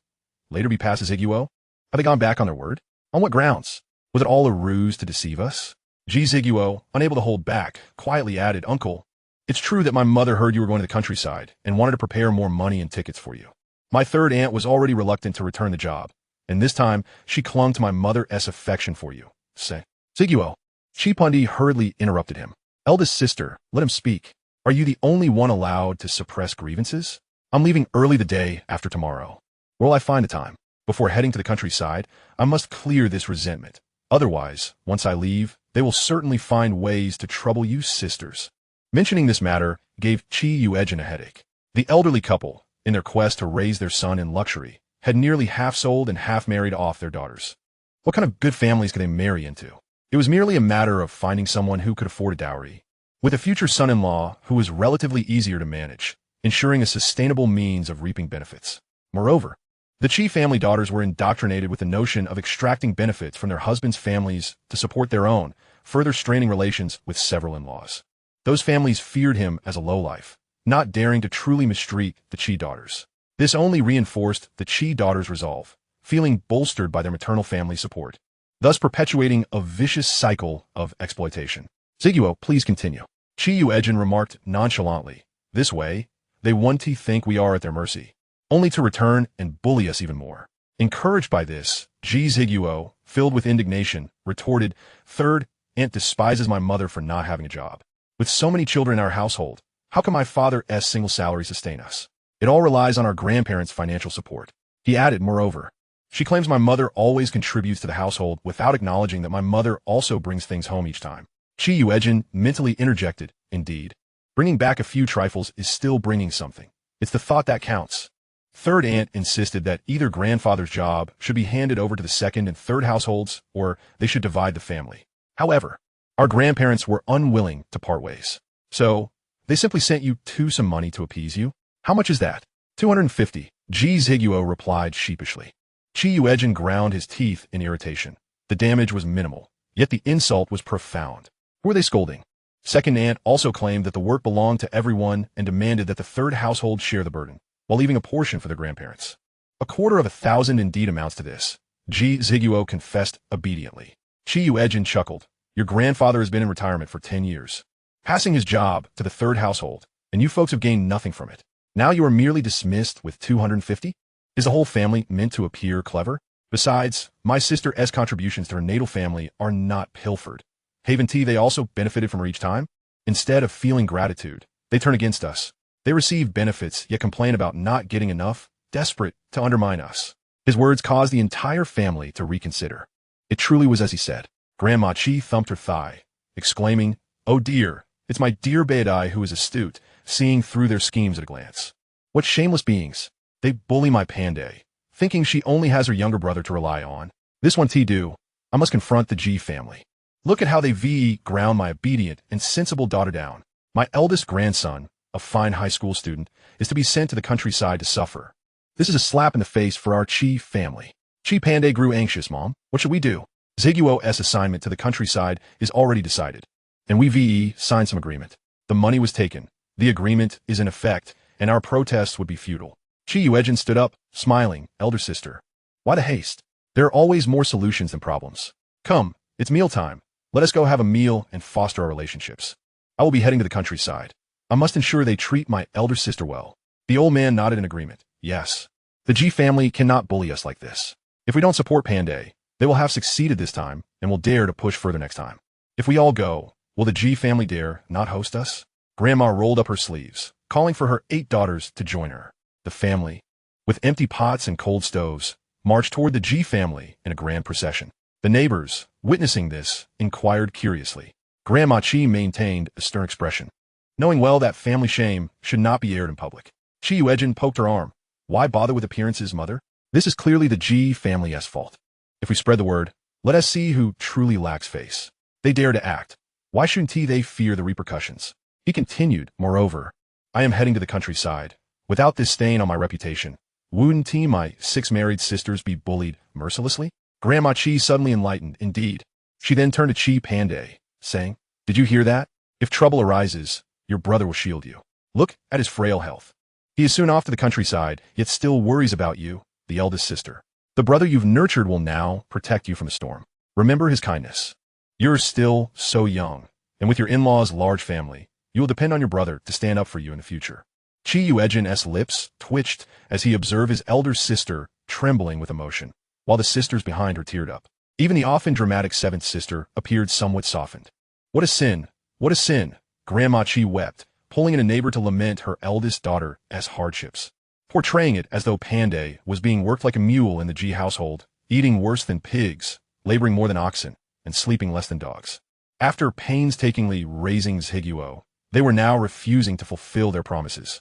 later be passed to Seguo? Have they gone back on their word? On what grounds? Was it all a ruse to deceive us? G Seguo, unable to hold back, quietly added, Uncle, it's true that my mother heard you were going to the countryside and wanted to prepare more money and tickets for you. My third aunt was already reluctant to return the job, and this time she clung to my mother's affection for you. Seguo. Chi Pundi hurriedly interrupted him. Eldest sister, let him speak. Are you the only one allowed to suppress grievances? I'm leaving early the day after tomorrow. Where will I find the time? Before heading to the countryside, I must clear this resentment. Otherwise, once I leave, they will certainly find ways to trouble you sisters. Mentioning this matter gave Chi Yuejin a headache. The elderly couple, in their quest to raise their son in luxury, had nearly half-sold and half-married off their daughters. What kind of good families could they marry into? It was merely a matter of finding someone who could afford a dowry, with a future son-in-law who was relatively easier to manage, ensuring a sustainable means of reaping benefits. Moreover, the Chi family daughters were indoctrinated with the notion of extracting benefits from their husbands' families to support their own, further straining relations with several in-laws. Those families feared him as a lowlife, not daring to truly mistreat the Chi daughters. This only reinforced the Chi daughters' resolve, feeling bolstered by their maternal family support, thus perpetuating a vicious cycle of exploitation. Seguo, please continue. Chi Yuejin remarked nonchalantly. This way, they want to think we are at their mercy, only to return and bully us even more. Encouraged by this, Ji Ziguo, filled with indignation, retorted, Third, Aunt despises my mother for not having a job. With so many children in our household, how can my father's single salary sustain us? It all relies on our grandparents' financial support. He added, moreover, she claims my mother always contributes to the household without acknowledging that my mother also brings things home each time. Chi Yuejin mentally interjected, indeed. Bringing back a few trifles is still bringing something. It's the thought that counts. Third aunt insisted that either grandfather's job should be handed over to the second and third households, or they should divide the family. However, our grandparents were unwilling to part ways. So, they simply sent you some money to appease you. How much is that? 250. Ji Ziguo replied sheepishly. Chi Yuejin ground his teeth in irritation. The damage was minimal, yet the insult was profound. Who were they scolding? Second aunt also claimed that the work belonged to everyone and demanded that the third household share the burden, while leaving a portion for their grandparents. 250 indeed amounts to this. Ji Ziguo confessed obediently. Chi Yuejin chuckled. Your grandfather has been in retirement for 10 years, passing his job to the third household, and you folks have gained nothing from it. Now you are merely dismissed with 250? Is the whole family meant to appear clever? Besides, my sister's contributions to her natal family are not pilfered. Haven't they also benefited from her each time? Instead of feeling gratitude, they turn against us. They receive benefits, yet complain about not getting enough, desperate to undermine us. His words caused the entire family to reconsider. It truly was as he said. Grandma Chi thumped her thigh, exclaiming, Oh dear, it's my dear Beidai who is astute, seeing through their schemes at a glance. What shameless beings. They bully my Panday, thinking she only has her younger brother to rely on. This one do. I must confront the G family. Look at how they ground my obedient and sensible daughter down. My eldest grandson, a fine high school student, is to be sent to the countryside to suffer. This is a slap in the face for our Chi family. Chi Panday grew anxious, Mom. What should we do? Ziguo's assignment to the countryside is already decided, and we signed some agreement. The money was taken, the agreement is in effect, and our protests would be futile. Chi Yuejin stood up, smiling. Elder sister, why the haste? There are always more solutions than problems. Come, it's mealtime. Let us go have a meal and foster our relationships. I will be heading to the countryside. I must ensure they treat my elder sister well. The old man nodded in agreement. Yes. The G family cannot bully us like this. If we don't support Panday, they will have succeeded this time and will dare to push further next time. If we all go, will the G family dare not host us? Grandma rolled up her sleeves, calling for her 8 daughters to join her. The family, with empty pots and cold stoves, marched toward the G family in a grand procession. The neighbors, witnessing this, inquired curiously. Grandma Chi maintained a stern expression, knowing well that family shame should not be aired in public. Chi Yuejin poked her arm. Why bother with appearances, mother? This is clearly the G family's fault. If we spread the word, let us see who truly lacks face. They dare to act. Why shouldn't they fear the repercussions? He continued, moreover, I am heading to the countryside. Without this stain on my reputation, wouldn't my 6 married sisters be bullied mercilessly? Grandma Chi suddenly enlightened, indeed. She then turned to Chi Panday, saying, Did you hear that? If trouble arises, your brother will shield you. Look at his frail health. He is soon off to the countryside, yet still worries about you, the eldest sister. The brother you've nurtured will now protect you from a storm. Remember his kindness. You're still so young, and with your in-laws' large family, you will depend on your brother to stand up for you in the future. Chi Yuejin's lips twitched as he observed his elder sister trembling with emotion, while the sisters behind her teared up. Even the often dramatic 7th sister appeared somewhat softened. What a sin! What a sin! Grandma Chi wept, pulling in a neighbor to lament her eldest daughter's hardships, portraying it as though Panday was being worked like a mule in the G household, eating worse than pigs, laboring more than oxen, and sleeping less than dogs. After painstakingly raising Zhiguo, they were now refusing to fulfill their promises.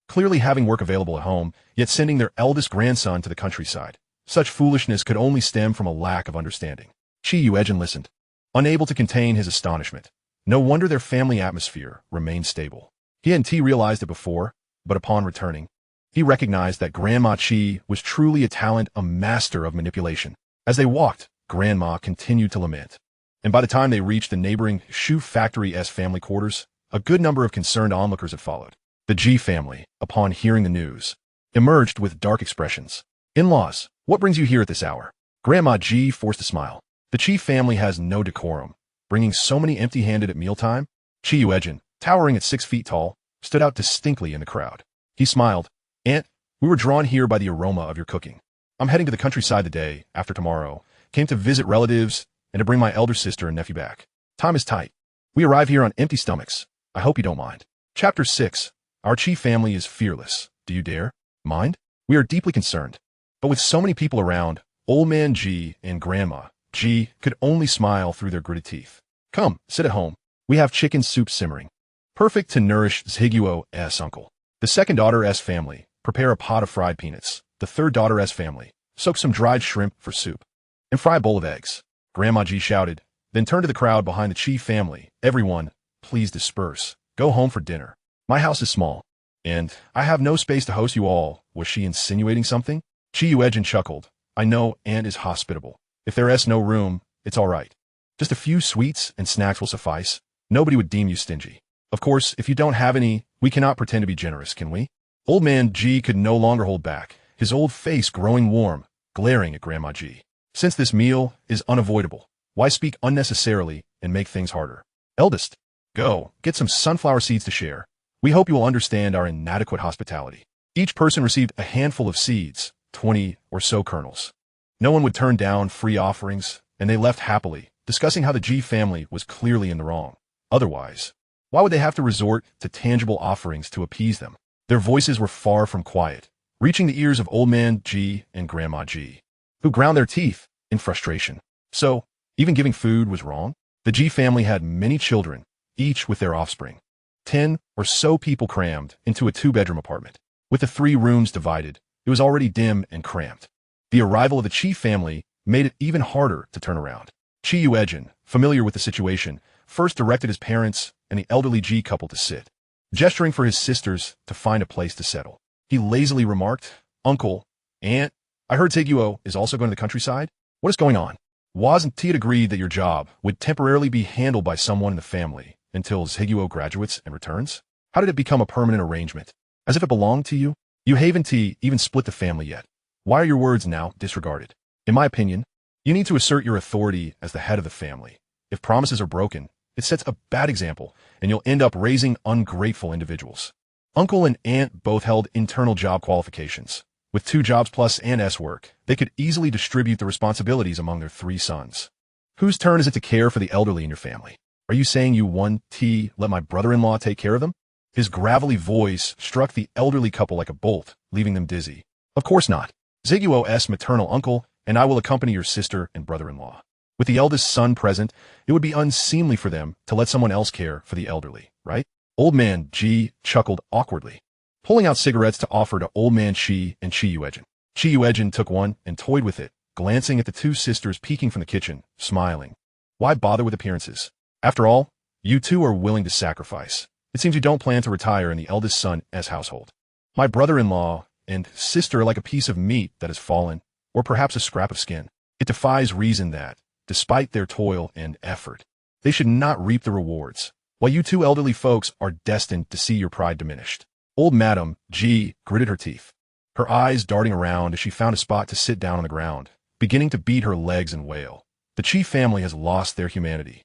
Clearly having work available at home, yet sending their eldest grandson to the countryside. Such foolishness could only stem from a lack of understanding. Chi Yuejin listened, unable to contain his astonishment. No wonder their family atmosphere remained stable. He hadn't realized it before, but upon returning, he recognized that Grandma Chi was truly a talent, a master of manipulation. As they walked, Grandma continued to lament. And by the time they reached the neighboring shoe factory's family quarters, a good number of concerned onlookers had followed. The G family, upon hearing the news, emerged with dark expressions. In-laws, what brings you here at this hour? Grandma G forced a smile. The Chi family has no decorum, bringing so many empty-handed at mealtime. Chi Yuejin, towering at 6 feet tall, stood out distinctly in the crowd. He smiled. Aunt, we were drawn here by the aroma of your cooking. I'm heading to the countryside the day after tomorrow. Came to visit relatives and to bring my elder sister and nephew back. Time is tight. We arrive here on empty stomachs. I hope you don't mind. Chapter 6. Our Chi family is fearless. Do you dare? Mind? We are deeply concerned. But with so many people around, Old Man G and Grandma G could only smile through their gritted teeth. Come, sit at home. We have chicken soup simmering, perfect to nourish Zhiguo's uncle. The second daughter's family, prepare a pot of fried peanuts. The third daughter's family, soak some dried shrimp for soup, and fry a bowl of eggs. Grandma G shouted, then turned to the crowd behind the Chi family. Everyone, please disperse. Go home for dinner. My house is small, and I have no space to host you all. Was she insinuating something? Chi Yuejin chuckled. I know Aunt is hospitable. If there's no room, it's all right. Just a few sweets and snacks will suffice. Nobody would deem you stingy. Of course, if you don't have any, we cannot pretend to be generous, can we? Old Man G could no longer hold back, his old face growing warm, glaring at Grandma G. Since this meal is unavoidable, why speak unnecessarily and make things harder? Eldest, go, get some sunflower seeds to share. We hope you will understand our inadequate hospitality. Each person received a handful of seeds, 20 or so kernels. No one would turn down free offerings, and they left happily, discussing how the G family was clearly in the wrong. Otherwise, why would they have to resort to tangible offerings to appease them? Their voices were far from quiet, reaching the ears of Old Man G and Grandma G, who ground their teeth in frustration. So, even giving food was wrong? The G family had many children, each with their offspring. 10 or so people crammed into a 2-bedroom apartment. With the 3 rooms divided, it was already dim and cramped. The arrival of the Chi family made it even harder to turn around. Chi Yuejin, familiar with the situation, first directed his parents and the elderly G couple to sit, gesturing for his sisters to find a place to settle. He lazily remarked, Uncle, Aunt, I heard Zhiguo is also going to the countryside. What is going on? Wasn't it agreed that your job would temporarily be handled by someone in the family until Zhiguo graduates and returns? How did it become a permanent arrangement? As if it belonged to you? You haven't even split the family yet. Why are your words now disregarded? In my opinion, you need to assert your authority as the head of the family. If promises are broken, it sets a bad example, and you'll end up raising ungrateful individuals. Uncle and Aunt both held internal job qualifications. With 2 jobs plus Aunt's work, they could easily distribute the responsibilities among their 3 sons. Whose turn is it to care for the elderly in your family? Are you saying you let my brother-in-law take care of them? His gravelly voice struck the elderly couple like a bolt, leaving them dizzy. Of course not. Ziguo's maternal uncle and I will accompany your sister and brother-in-law. With the eldest son present, it would be unseemly for them to let someone else care for the elderly, right? Old man Ji chuckled awkwardly, pulling out cigarettes to offer to old man Chi and Chi Yuejin. Chi Yuejin took one and toyed with it, glancing at the two sisters peeking from the kitchen, smiling. Why bother with appearances? After all, you two are willing to sacrifice. It seems you don't plan to retire in the eldest son's household. My brother-in-law and sister are like a piece of meat that has fallen, or perhaps a scrap of skin. It defies reason that, despite their toil and effort, they should not reap the rewards, while you two elderly folks are destined to see your pride diminished. Old Madame G gritted her teeth, her eyes darting around as she found a spot to sit down on the ground, beginning to beat her legs and wail. The Chi family has lost their humanity.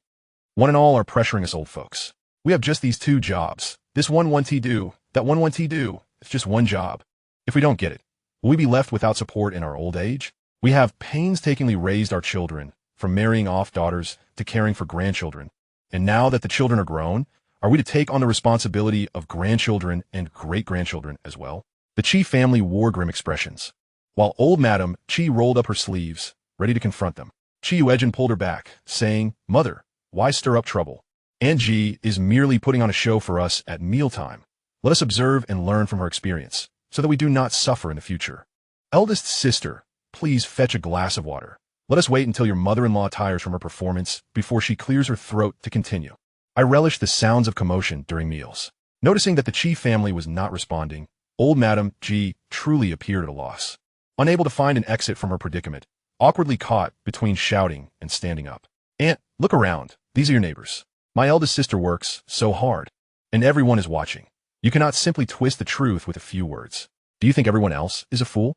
One and all are pressuring us old folks. We have just these two jobs. This one T do, that one T do. It's just one job. If we don't get it, will we be left without support in our old age? We have painstakingly raised our children, from marrying off daughters to caring for grandchildren. And now that the children are grown, are we to take on the responsibility of grandchildren and great-grandchildren as well? The Chi family wore grim expressions, while old Madame Chi rolled up her sleeves, ready to confront them. Chi Yuejin pulled her back, saying, Mother, why stir up trouble? Aunt Ji is merely putting on a show for us at mealtime. Let us observe and learn from her experience, so that we do not suffer in the future. Eldest sister, please fetch a glass of water. Let us wait until your mother-in-law tires from her performance before she clears her throat to continue. I relished the sounds of commotion during meals. Noticing that the Chi family was not responding, old Madame Ji truly appeared at a loss, unable to find an exit from her predicament, awkwardly caught between shouting and standing up. Aunt, look around. These are your neighbors. My eldest sister works so hard, and everyone is watching. You cannot simply twist the truth with a few words. Do you think everyone else is a fool?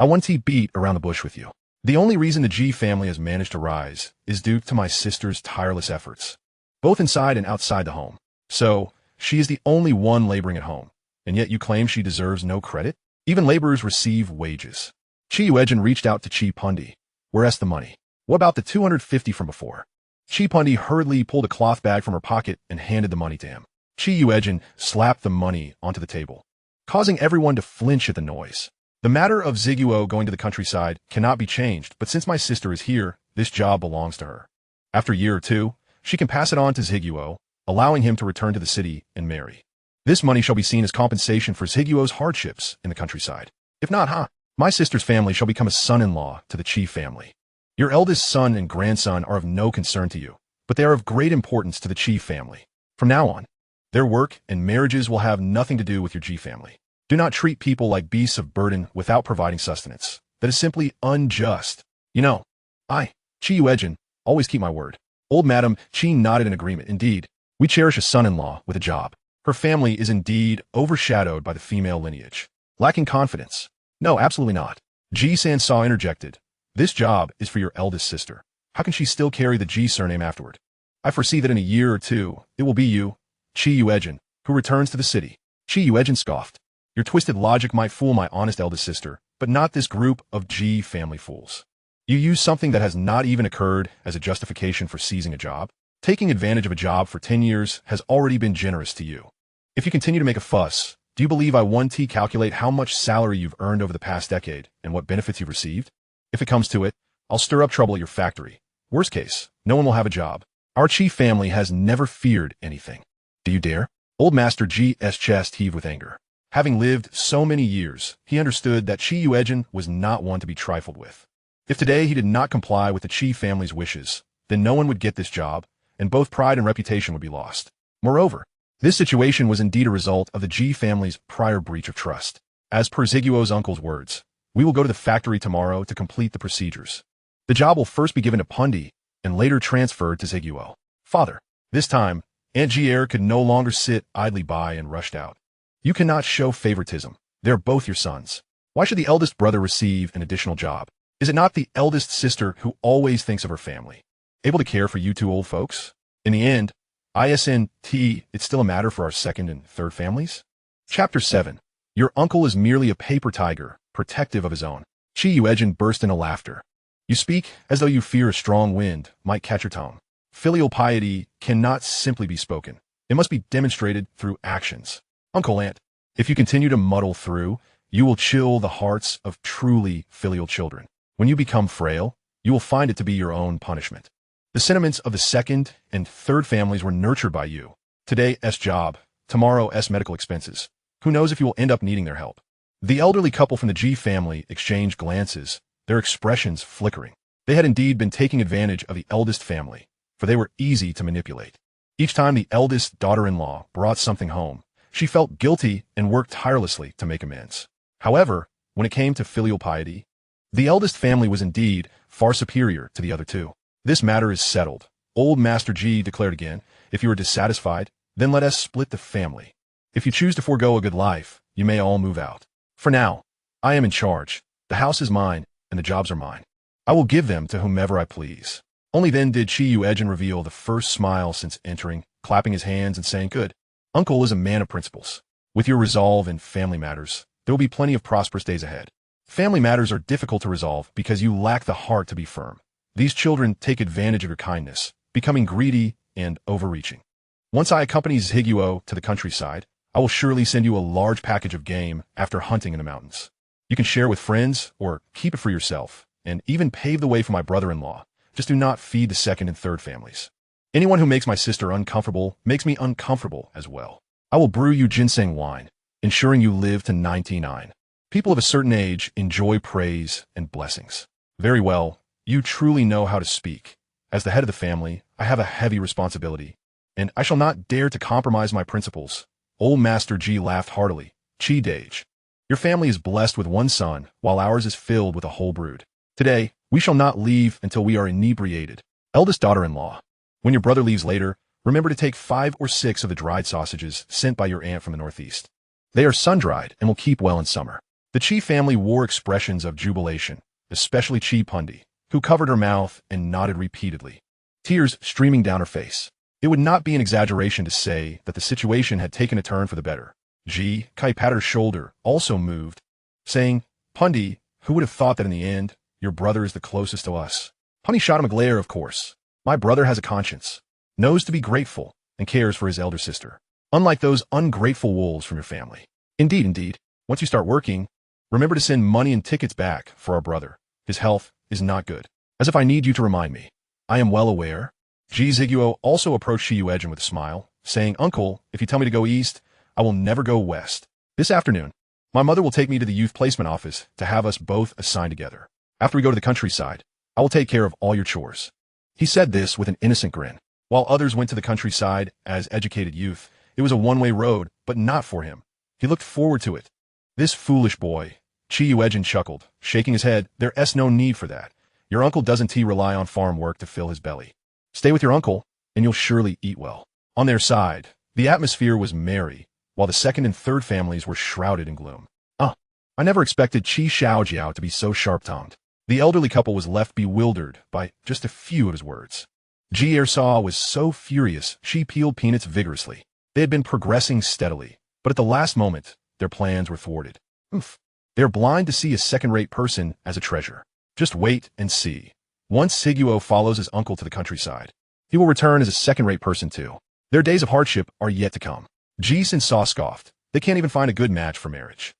I want to beat around the bush with you. The only reason the G family has managed to rise is due to my sister's tireless efforts, both inside and outside the home. So, she is the only one laboring at home, and yet you claim she deserves no credit? Even laborers receive wages. Chi Yuejin reached out to Chi Pundi. Where's the money? What about the 250 from before? Chi Pundi hurriedly pulled a cloth bag from her pocket and handed the money to him. Chi Yuejin slapped the money onto the table, causing everyone to flinch at the noise. The matter of Ziguo going to the countryside cannot be changed, but since my sister is here, this job belongs to her. After a year or two, she can pass it on to Ziguo, allowing him to return to the city and marry. This money shall be seen as compensation for Ziguo's hardships in the countryside. If not, my sister's family shall become a son-in-law to the Chi family. Your eldest son and grandson are of no concern to you, but they are of great importance to the Chi family. From now on, their work and marriages will have nothing to do with your G family. Do not treat people like beasts of burden without providing sustenance. That is simply unjust. You know, I, Chi Yuejin, always keep my word. Old Madame Chi nodded in agreement. Indeed, we cherish a son-in-law with a job. Her family is indeed overshadowed by the female lineage. Lacking confidence. No, absolutely not. Ji Sansa interjected. This job is for your eldest sister. How can she still carry the Ji surname afterward? I foresee that in a year or two, it will be you, Chi Yuejin, who returns to the city. Chi Yuejin scoffed. Your twisted logic might fool my honest eldest sister, but not this group of G family fools. You use something that has not even occurred as a justification for seizing a job. Taking advantage of a job for 10 years has already been generous to you. If you continue to make a fuss, do you believe I want to calculate how much salary you've earned over the past decade and what benefits you've received? If it comes to it, I'll stir up trouble at your factory. Worst case, no one will have a job. Our Chi family has never feared anything. Do you dare? Old Master G's chest heaved with anger. Having lived so many years, he understood that Chi Yuejin was not one to be trifled with. If today he did not comply with the Chi family's wishes, then no one would get this job, and both pride and reputation would be lost. Moreover, this situation was indeed a result of the G family's prior breach of trust. As per Ziguo's uncle's words, we will go to the factory tomorrow to complete the procedures. The job will first be given to Pundi, and later transferred to Ziguo. Father, this time, Aunt Gier could no longer sit idly by and rushed out. You cannot show favoritism. They are both your sons. Why should the eldest brother receive an additional job? Is it not the eldest sister who always thinks of her family, able to care for you two old folks? In the end, ISNT, it's still a matter for our second and third families? Chapter 7. Your uncle is merely a paper tiger, protective of his own. Chi Yuejin burst into laughter. You speak as though you fear a strong wind might catch your tongue. Filial piety cannot simply be spoken. It must be demonstrated through actions. Uncle Aunt, if you continue to muddle through, You will chill the hearts of truly filial children. When you become frail, you will find it to be your own punishment. The sentiments of the second and third families were nurtured by you. Today's job, tomorrow's medical expenses. Who knows if you will end up needing their help? The elderly couple from the G family exchanged glances, their expressions flickering. They had indeed been taking advantage of the eldest family, for they were easy to manipulate. Each time the eldest daughter-in-law brought something home, she felt guilty and worked tirelessly to make amends. However, when it came to filial piety, the eldest family was indeed far superior to the other two. This matter is settled. Old Master G declared again, if you are dissatisfied, then let us split the family. If you choose to forego a good life, you may all move out. For now, I am in charge. The house is mine, and the jobs are mine. I will give them to whomever I please. Only then did Yuejin reveal the first smile since entering, clapping his hands and saying, good. Uncle is a man of principles. With your resolve in family matters, there will be plenty of prosperous days ahead. Family matters are difficult to resolve because you lack the heart to be firm. These children take advantage of your kindness, becoming greedy and overreaching. Once I accompany Zhiguo to the countryside, I will surely send you a large package of game after hunting in the mountains. You can share with friends or keep it for yourself, and even pave the way for my brother-in-law. Just do not feed the second and third families. Anyone who makes my sister uncomfortable makes me uncomfortable as well. I will brew you ginseng wine, ensuring you live to 99. People of a certain age enjoy praise and blessings. Very well, you truly know how to speak. As the head of the family, I have a heavy responsibility, and I shall not dare to compromise my principles. Old Master G laughed heartily. Chi Dage. Your family is blessed with one son, while ours is filled with a whole brood. Today, we shall not leave until we are inebriated. Eldest daughter-in-law. When your brother leaves later, remember to take 5 or 6 of the dried sausages sent by your aunt from the northeast. They are sun-dried and will keep well in summer. The Chi family wore expressions of jubilation, especially Chi Pundi, who covered her mouth and nodded repeatedly, tears streaming down her face. It would not be an exaggeration to say that the situation had taken a turn for the better. Ji Kai patted her shoulder, also moved, saying, Pundi, who would have thought that in the end, your brother is the closest to us? Pundi shot him a glare, of course. My brother has a conscience, knows to be grateful, and cares for his elder sister. Unlike those ungrateful wolves from your family. Indeed, once you start working, remember to send money and tickets back for our brother. His health is not good. As if I need you to remind me. I am well aware. Ji Zhiguo also approached Yuejin with a smile, saying, Uncle, if you tell me to go east, I will never go west. This afternoon, my mother will take me to the youth placement office to have us both assigned together. After we go to the countryside, I will take care of all your chores. He said this with an innocent grin. While others went to the countryside as educated youth, it was a one-way road, but not for him. He looked forward to it. This foolish boy. Yuejin chuckled, shaking his head. There's no need for that. Your uncle doesn't rely on farm work to fill his belly. Stay with your uncle, and you'll surely eat well. On their side, the atmosphere was merry, while the second and third families were shrouded in gloom. I never expected Qi Shaojiao to be so sharp-tongued. The elderly couple was left bewildered by just a few of his words. Ji Ersaw was so furious, she peeled peanuts vigorously. They had been progressing steadily, but at the last moment, their plans were thwarted. They're blind to see a second-rate person as a treasure. Just wait and see. Once Zhiguo follows his uncle to the countryside, he will return as a second-rate person too. Their days of hardship are yet to come. Ji Sin Saw scoffed. They can't even find a good match for marriage.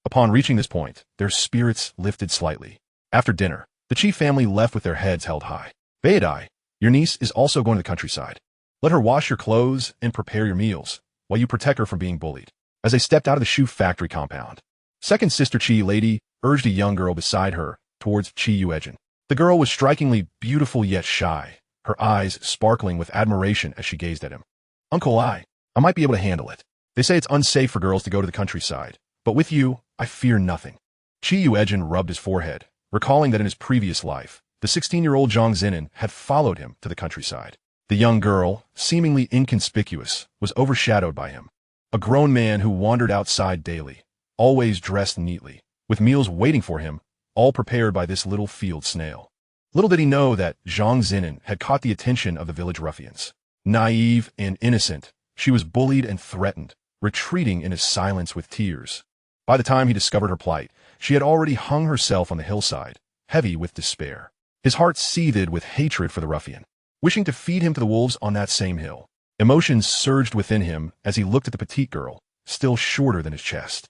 Upon reaching this point, their spirits lifted slightly. After dinner, the Chi family left with their heads held high. Baidai, your niece is also going to the countryside. Let her wash your clothes and prepare your meals, while you protect her from being bullied. As they stepped out of the shoe factory compound, second sister Chi Lady urged a young girl beside her towards Yuejin. The girl was strikingly beautiful yet shy, her eyes sparkling with admiration as she gazed at him. Uncle, I might be able to handle it. They say it's unsafe for girls to go to the countryside, but with you, I fear nothing. Yuejin rubbed his forehead, recalling that in his previous life, the 16-year-old Zhang Zinin had followed him to the countryside. The young girl, seemingly inconspicuous, was overshadowed by him. A grown man who wandered outside daily, always dressed neatly, with meals waiting for him, all prepared by this little field snail. Little did he know that Zhang Zinin had caught the attention of the village ruffians. Naive and innocent, she was bullied and threatened, retreating in his silence with tears. By the time he discovered her plight, she had already hung herself on the hillside, heavy with despair. His heart seethed with hatred for the ruffian, wishing to feed him to the wolves on that same hill. Emotions surged within him as he looked at the petite girl, still shorter than his chest.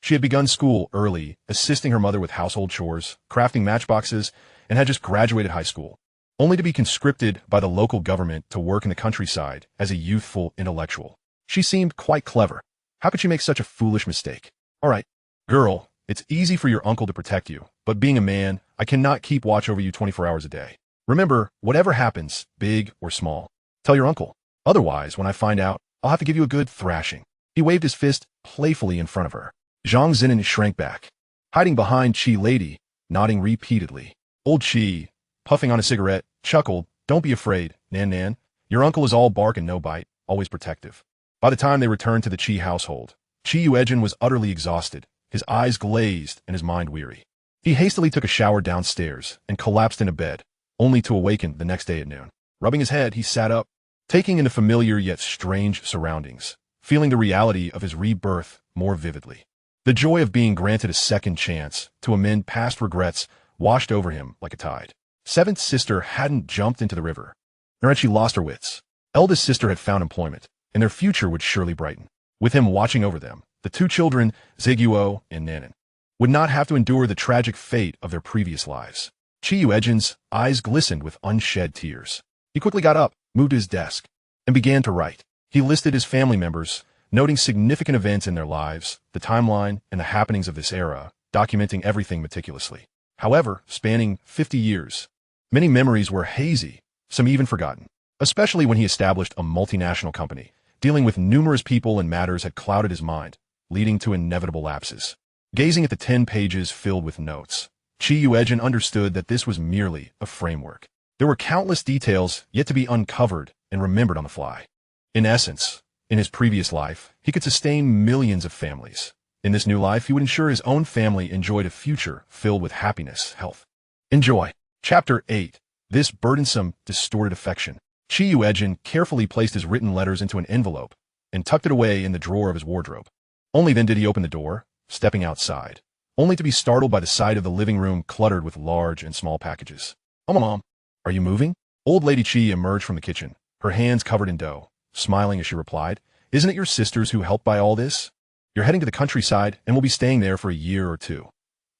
She had begun school early, assisting her mother with household chores, crafting matchboxes, and had just graduated high school, only to be conscripted by the local government to work in the countryside as a youthful intellectual. She seemed quite clever. How could she make such a foolish mistake? All right, girl, it's easy for your uncle to protect you, but being a man, I cannot keep watch over you 24 hours a day. Remember, whatever happens, big or small, tell your uncle. Otherwise, when I find out, I'll have to give you a good thrashing. He waved his fist playfully in front of her. Zhang Zinan shrank back, hiding behind Qi Lady, nodding repeatedly. Old Qi, puffing on a cigarette, chuckled, "Don't be afraid, Nan Nan. Your uncle is all bark and no bite, always protective." By the time they returned to the Qi household, Qi Yuejin was utterly exhausted, his eyes glazed and his mind weary. He hastily took a shower downstairs and collapsed in a bed, only to awaken the next day at noon. Rubbing his head, he sat up, taking in the familiar yet strange surroundings, feeling the reality of his rebirth more vividly. The joy of being granted a second chance to amend past regrets washed over him like a tide. Seventh sister hadn't jumped into the river, nor had she lost her wits. Eldest sister had found employment, and their future would surely brighten. With him watching over them, the two children, Ziguo and Nanan, would not have to endure the tragic fate of their previous lives. Qi Yuejin's eyes glistened with unshed tears. He quickly got up, moved to his desk, and began to write. He listed his family members, noting significant events in their lives, the timeline, and the happenings of this era, documenting everything meticulously. However, spanning 50 years, many memories were hazy, some even forgotten. Especially when he established a multinational company, dealing with numerous people and matters had clouded his mind, leading to inevitable lapses. Gazing at the 10 pages filled with notes, Qi Yuejin understood that this was merely a framework. There were countless details yet to be uncovered and remembered on the fly. In essence, in his previous life, he could sustain millions of families. In this new life, he would ensure his own family enjoyed a future filled with happiness, health, and joy. Chapter 8. This burdensome, distorted affection. Qi Yuejin carefully placed his written letters into an envelope and tucked it away in the drawer of his wardrobe. Only then did he open the door, stepping outside, only to be startled by the sight of the living room cluttered with large and small packages. "Oh, Mom, are you moving?" Old Lady Qi emerged from the kitchen, her hands covered in dough, smiling as she replied, "Isn't it your sisters who helped buy all this? You're heading to the countryside and will be staying there for a year or two.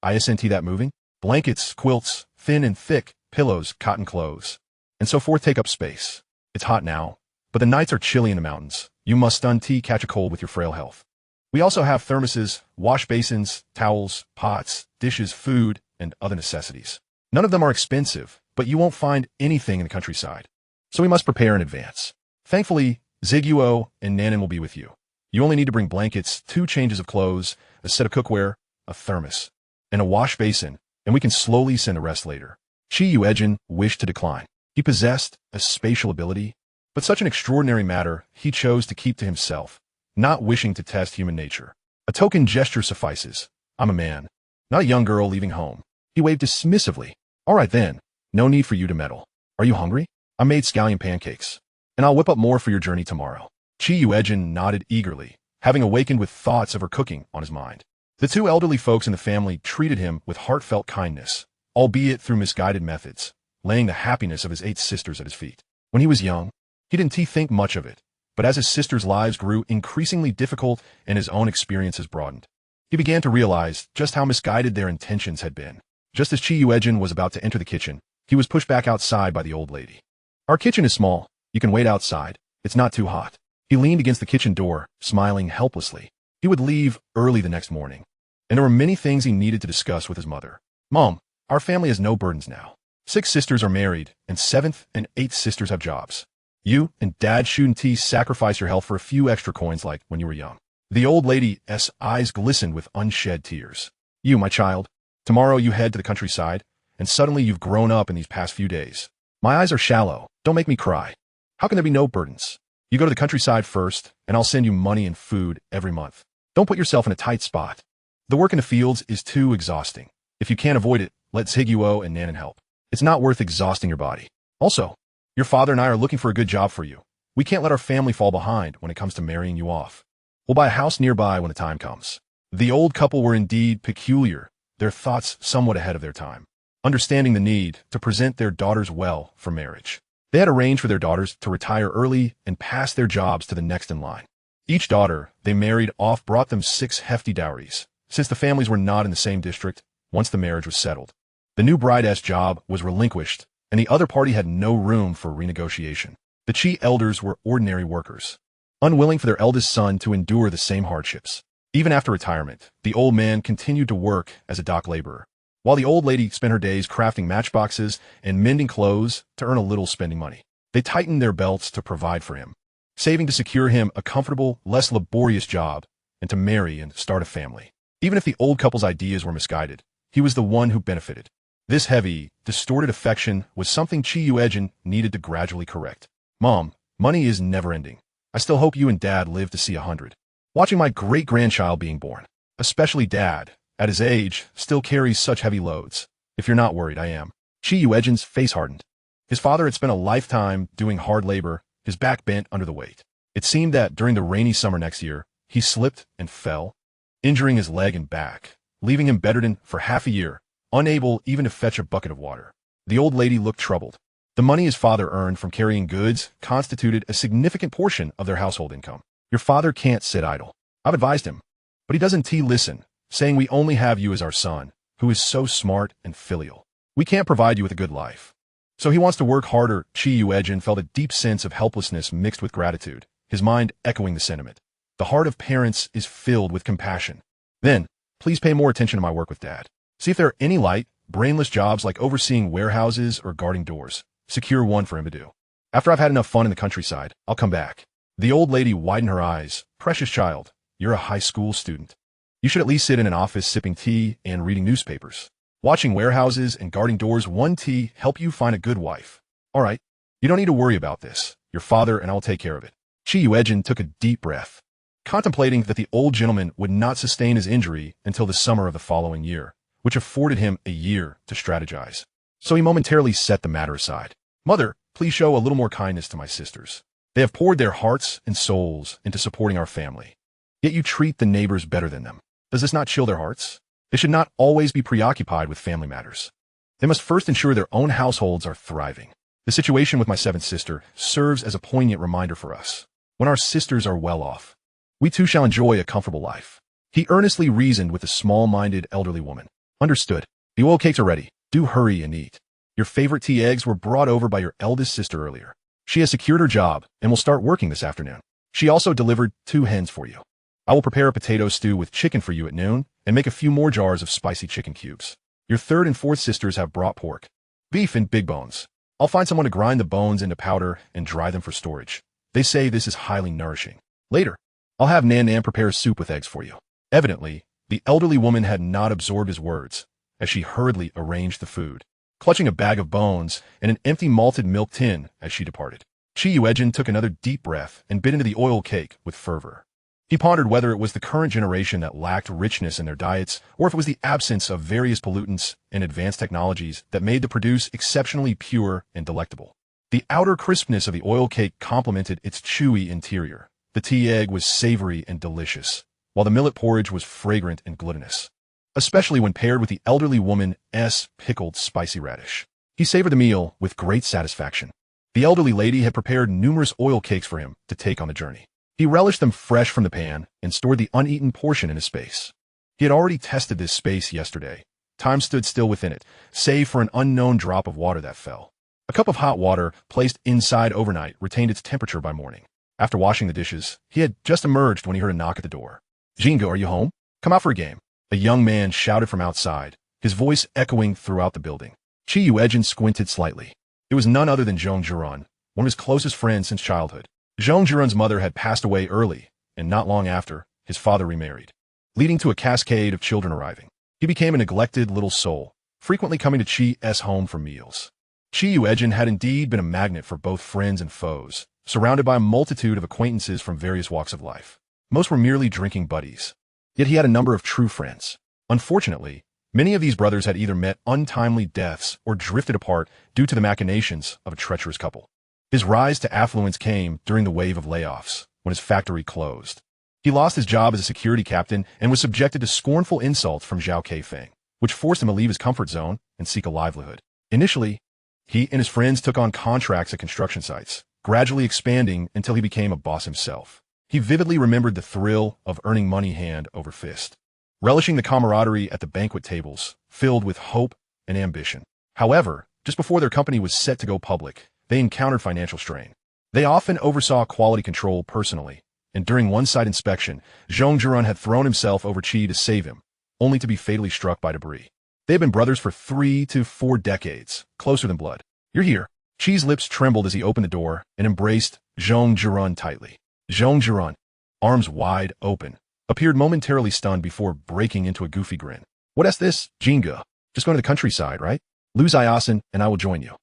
ISNT that moving? Blankets, quilts, thin and thick, pillows, cotton clothes, and so forth take up space. It's hot now, but the nights are chilly in the mountains. You must catch a cold with your frail health. We also have thermoses, wash basins, towels, pots, dishes, food, and other necessities. None of them are expensive, but you won't find anything in the countryside. So we must prepare in advance. Thankfully, Ziguo and Nanan will be with you. You only need to bring blankets, 2 changes of clothes, a set of cookware, a thermos, and a wash basin, and we can slowly send the rest later." Qi Yuejin wished to decline. He possessed a spatial ability, but such an extraordinary matter he chose to keep to himself, not wishing to test human nature. A token gesture suffices. "I'm a man, not a young girl leaving home." He waved dismissively. "All right then, no need for you to meddle. Are you hungry? I made scallion pancakes, and I'll whip up more for your journey tomorrow." Qi Yuejin nodded eagerly, having awakened with thoughts of her cooking on his mind. The 2 elderly folks in the family treated him with heartfelt kindness, albeit through misguided methods, laying the happiness of his 8 sisters at his feet. When he was young, he didn't think much of it, but as his sisters' lives grew increasingly difficult and his own experiences broadened, he began to realize just how misguided their intentions had been. Just as Qi Yuejin was about to enter the kitchen, he was pushed back outside by the old lady. "Our kitchen is small. You can wait outside. It's not too hot." He leaned against the kitchen door, smiling helplessly. He would leave early the next morning, and there were many things he needed to discuss with his mother. "Mom, our family has no burdens now. 6 sisters are married, and 7th and 8th sisters have jobs. You and Dad shouldn't sacrifice your health for a few extra coins like when you were young." The old lady's eyes glistened with unshed tears. "You, my child, tomorrow you head to the countryside, and suddenly you've grown up in these past few days. My eyes are shallow. Don't make me cry. How can there be no burdens? You go to the countryside first, and I'll send you money and food every month. Don't put yourself in a tight spot. The work in the fields is too exhausting. If you can't avoid it, let Ziguo and Nanan help. It's not worth exhausting your body. Also, your father and I are looking for a good job for you. We can't let our family fall behind when it comes to marrying you off. We'll buy a house nearby when the time comes." The old couple were indeed peculiar, their thoughts somewhat ahead of their time, understanding the need to present their daughters well for marriage. They had arranged for their daughters to retire early and pass their jobs to the next in line. Each daughter they married off brought them 6 hefty dowries, since the families were not in the same district once the marriage was settled. The new bride's job was relinquished, and the other party had no room for renegotiation. The Chi elders were ordinary workers, unwilling for their eldest son to endure the same hardships. Even after retirement, the old man continued to work as a dock laborer, while the old lady spent her days crafting matchboxes and mending clothes to earn a little spending money. They tightened their belts to provide for him, saving to secure him a comfortable, less laborious job and to marry and start a family. Even if the old couple's ideas were misguided, he was the one who benefited. This heavy, distorted affection was something Yuejin needed to gradually correct. Mom, money is never-ending. I still hope you and Dad live to see 100. Watching my great-grandchild being born, especially Dad, at his age, still carries such heavy loads. If you're not worried, I am. Yuejin's face hardened. His father had spent a lifetime doing hard labor, his back bent under the weight. It seemed that during the rainy summer next year, he slipped and fell, injuring his leg and back, leaving him bedridden for half a year, unable even to fetch a bucket of water. The old lady looked troubled. The money his father earned from carrying goods constituted a significant portion of their household income. Your father can't sit idle. I've advised him, but he doesn't listen, saying we only have you as our son, who is so smart and filial. We can't provide you with a good life. So he wants to work harder. Yuejin felt a deep sense of helplessness mixed with gratitude, his mind echoing the sentiment. The heart of parents is filled with compassion. Then, please pay more attention to my work with Dad. See if there are any light, brainless jobs like overseeing warehouses or guarding doors. Secure one for him to do. After I've had enough fun in the countryside, I'll come back. The old lady widened her eyes. Precious child, you're a high school student. You should at least sit in an office sipping tea and reading newspapers. Watching warehouses and guarding doors one tea help you find a good wife. All right, you don't need to worry about this. Your father and I'll take care of it. Yuejin took a deep breath, contemplating that the old gentleman would not sustain his injury until the summer of the following year, which afforded him a year to strategize. So he momentarily set the matter aside. Mother, please show a little more kindness to my sisters. They have poured their hearts and souls into supporting our family. Yet you treat the neighbors better than them. Does this not chill their hearts? They should not always be preoccupied with family matters. They must first ensure their own households are thriving. The situation with my seventh sister serves as a poignant reminder for us. When our sisters are well off, we too shall enjoy a comfortable life. He earnestly reasoned with the small-minded elderly woman. Understood. The oil cakes are ready. Do hurry and eat. Your favorite tea eggs were brought over by your eldest sister earlier. She has secured her job and will start working this afternoon. She also delivered 2 hens for you. I will prepare a potato stew with chicken for you at noon and make a few more jars of spicy chicken cubes. Your third and fourth sisters have brought pork, beef, and big bones. I'll find someone to grind the bones into powder and dry them for storage. They say this is highly nourishing. Later, I'll have Nan prepare soup with eggs for you. Evidently, the elderly woman had not absorbed his words as she hurriedly arranged the food, clutching a bag of bones and an empty malted milk tin as she departed. Yuejin took another deep breath and bit into the oil cake with fervor. He pondered whether it was the current generation that lacked richness in their diets, or if it was the absence of various pollutants and advanced technologies that made the produce exceptionally pure and delectable. The outer crispness of the oil cake complemented its chewy interior. The tea egg was savory and delicious, while the millet porridge was fragrant and glutinous, especially when paired with the elderly woman's pickled spicy radish. He savored the meal with great satisfaction. The elderly lady had prepared numerous oil cakes for him to take on the journey. He relished them fresh from the pan and stored the uneaten portion in a space. He had already tested this space yesterday. Time stood still within it, save for an unknown drop of water that fell. A cup of hot water placed inside overnight retained its temperature by morning. After washing the dishes, he had just emerged when he heard a knock at the door. Jingo, are you home? Come out for a game. A young man shouted from outside, his voice echoing throughout the building. Yuejin squinted slightly. It was none other than Zhong Jiran, one of his closest friends since childhood. Zhong Jiran's mother had passed away early, and not long after, his father remarried, leading to a cascade of children arriving. He became a neglected little soul, frequently coming to Chi's home for meals. Yuejin had indeed been a magnet for both friends and foes, surrounded by a multitude of acquaintances from various walks of life. Most were merely drinking buddies. Yet he had a number of true friends. Unfortunately, many of these brothers had either met untimely deaths or drifted apart due to the machinations of a treacherous couple. His rise to affluence came during the wave of layoffs, when his factory closed. He lost his job as a security captain and was subjected to scornful insults from Zhao Keifeng, which forced him to leave his comfort zone and seek a livelihood. Initially, he and his friends took on contracts at construction sites, gradually expanding until he became a boss himself. He vividly remembered the thrill of earning money hand over fist. relishing the camaraderie at the banquet tables, filled with hope and ambition. However, just before their company was set to go public, they encountered financial strain. They often oversaw quality control personally, and during one site inspection, Zhong Zhirun had thrown himself over Qi to save him, only to be fatally struck by debris. They had been brothers for 3 to 4 decades, closer than blood. "You're here." Qi's lips trembled as he opened the door and embraced Zhong Zhirun tightly. Zhong Zhirun, arms wide open, appeared momentarily stunned before breaking into a goofy grin. "What is this, Jinge? Just going to the countryside, right? Lu Ziasen and I will join you.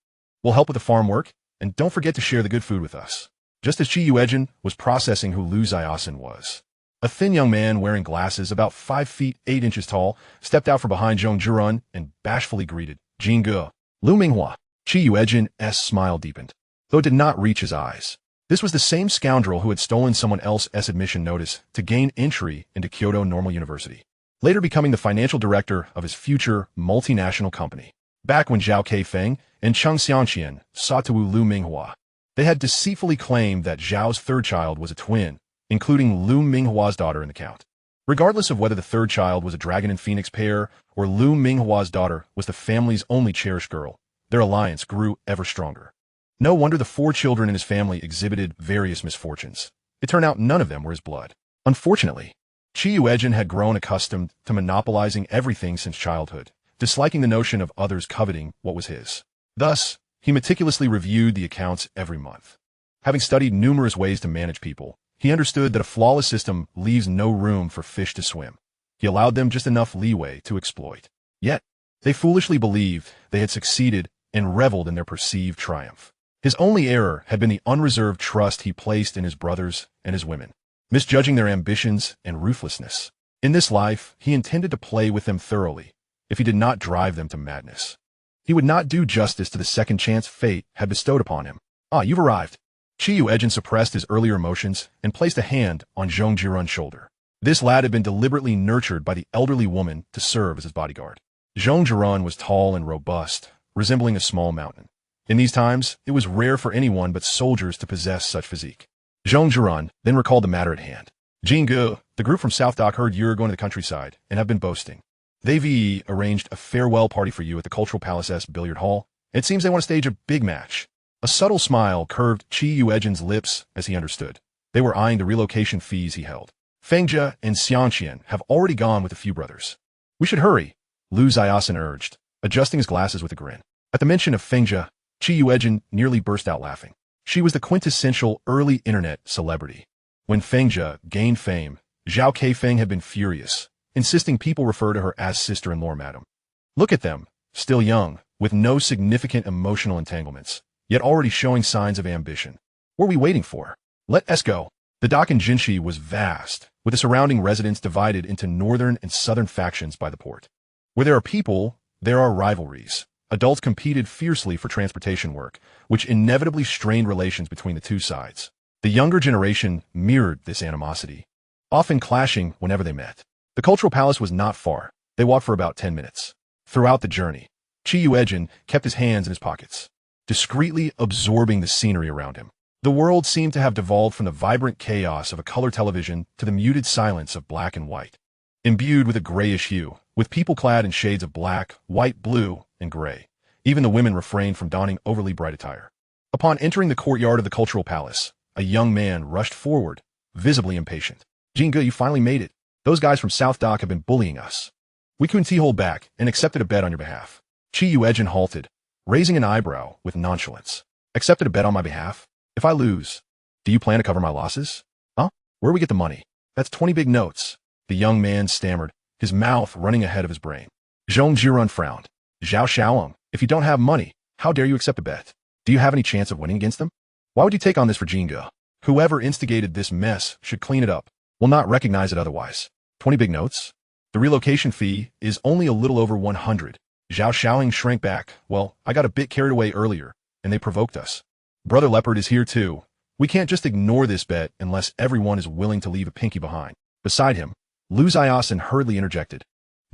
We'll help with the farm work, and don't forget to share the good food with us." Just as Qi Yuejin was processing who Lu Ziasen was, a thin young man wearing glasses about 5 feet 8 inches tall stepped out from behind Zhong Zhirun and bashfully greeted, "Jinge, Lu Minghua." Qi Yuejin's smile deepened, though it did not reach his eyes. This was the same scoundrel who had stolen someone else's admission notice to gain entry into Kyoto Normal University, later becoming the financial director of his future multinational company. Back when Zhao Keifeng and Cheng Xianqian sought to woo Lu Minghua, they had deceitfully claimed that Zhao's third child was a twin, including Lu Minghua's daughter in the count. Regardless of whether the third child was a dragon and phoenix pair or Lu Minghua's daughter was the family's only cherished girl, their alliance grew ever stronger. No wonder the 4 children in his family exhibited various misfortunes. It turned out none of them were his blood. Unfortunately, Qi Yuejin had grown accustomed to monopolizing everything since childhood, disliking the notion of others coveting what was his. Thus, he meticulously reviewed the accounts every month. Having studied numerous ways to manage people, he understood that a flawless system leaves no room for fish to swim. He allowed them just enough leeway to exploit. Yet, they foolishly believed they had succeeded and reveled in their perceived triumph. His only error had been the unreserved trust he placed in his brothers and his women, misjudging their ambitions and ruthlessness. In this life, he intended to play with them thoroughly, if he did not drive them to madness. He would not do justice to the second chance fate had bestowed upon him. "Ah, you've arrived." Qi Yuejin suppressed his earlier emotions and placed a hand on Zhong Zhirun's shoulder. This lad had been deliberately nurtured by the elderly woman to serve as his bodyguard. Zhong Zhirun was tall and robust, resembling a small mountain. In these times, it was rare for anyone but soldiers to possess such physique. Zhong Zhirun then recalled the matter at hand. "Jinge, the group from South Dock heard you're going to the countryside and have been boasting. They've arranged a farewell party for you at the Cultural Palace's billiard hall. It seems they want to stage a big match." A subtle smile curved Qi Yuejin's lips as he understood. They were eyeing the relocation fees he held. "Fengjia and Xianqian have already gone with a few brothers. We should hurry," Lu Ziasen urged, adjusting his glasses with a grin. At the mention of Fengjia, Qi Yuejin nearly burst out laughing. She was the quintessential early internet celebrity. When Fengjia gained fame, Zhao Keifeng had been furious, insisting people refer to her as sister-in-law madam. Look at them, still young, with no significant emotional entanglements, yet already showing signs of ambition. What are we waiting for? Let us go. The dock in Jinshi was vast, with the surrounding residents divided into northern and southern factions by the port. Where there are people, there are rivalries. Adults competed fiercely for transportation work, which inevitably strained relations between the two sides. The younger generation mirrored this animosity, often clashing whenever they met. The cultural palace was not far. They walked for about 10 minutes. Throughout the journey, Qi Yuejin kept his hands in his pockets, discreetly absorbing the scenery around him. The world seemed to have devolved from the vibrant chaos of a color television to the muted silence of black and white, imbued with a grayish hue, with people clad in shades of black, white, blue, and gray. Even the women refrained from donning overly bright attire. Upon entering the courtyard of the cultural palace, a young man rushed forward, visibly impatient. "Jinge, you finally made it. Those guys from South Dock have been bullying us. We couldn't hold back and accepted a bet on your behalf." Qi Yuejin halted, raising an eyebrow with nonchalance. "Accepted a bet on my behalf? If I lose, do you plan to cover my losses? Huh? Where do we get the money?" "That's 20 big notes," the young man stammered, his mouth running ahead of his brain. Zhong Zhirun frowned. "Zhao Xiaolong, if you don't have money, how dare you accept a bet? Do you have any chance of winning against them? Why would you take on this for Jinge? Whoever instigated this mess should clean it up. Will not recognize it otherwise. 20 big notes? The relocation fee is only a little over 100. Zhao Xiaoling shrank back. "Well, I got a bit carried away earlier, and they provoked us. Brother Leopard is here too. We can't just ignore this bet unless everyone is willing to leave a pinky behind." Beside him, Lu Ziasen hurriedly interjected.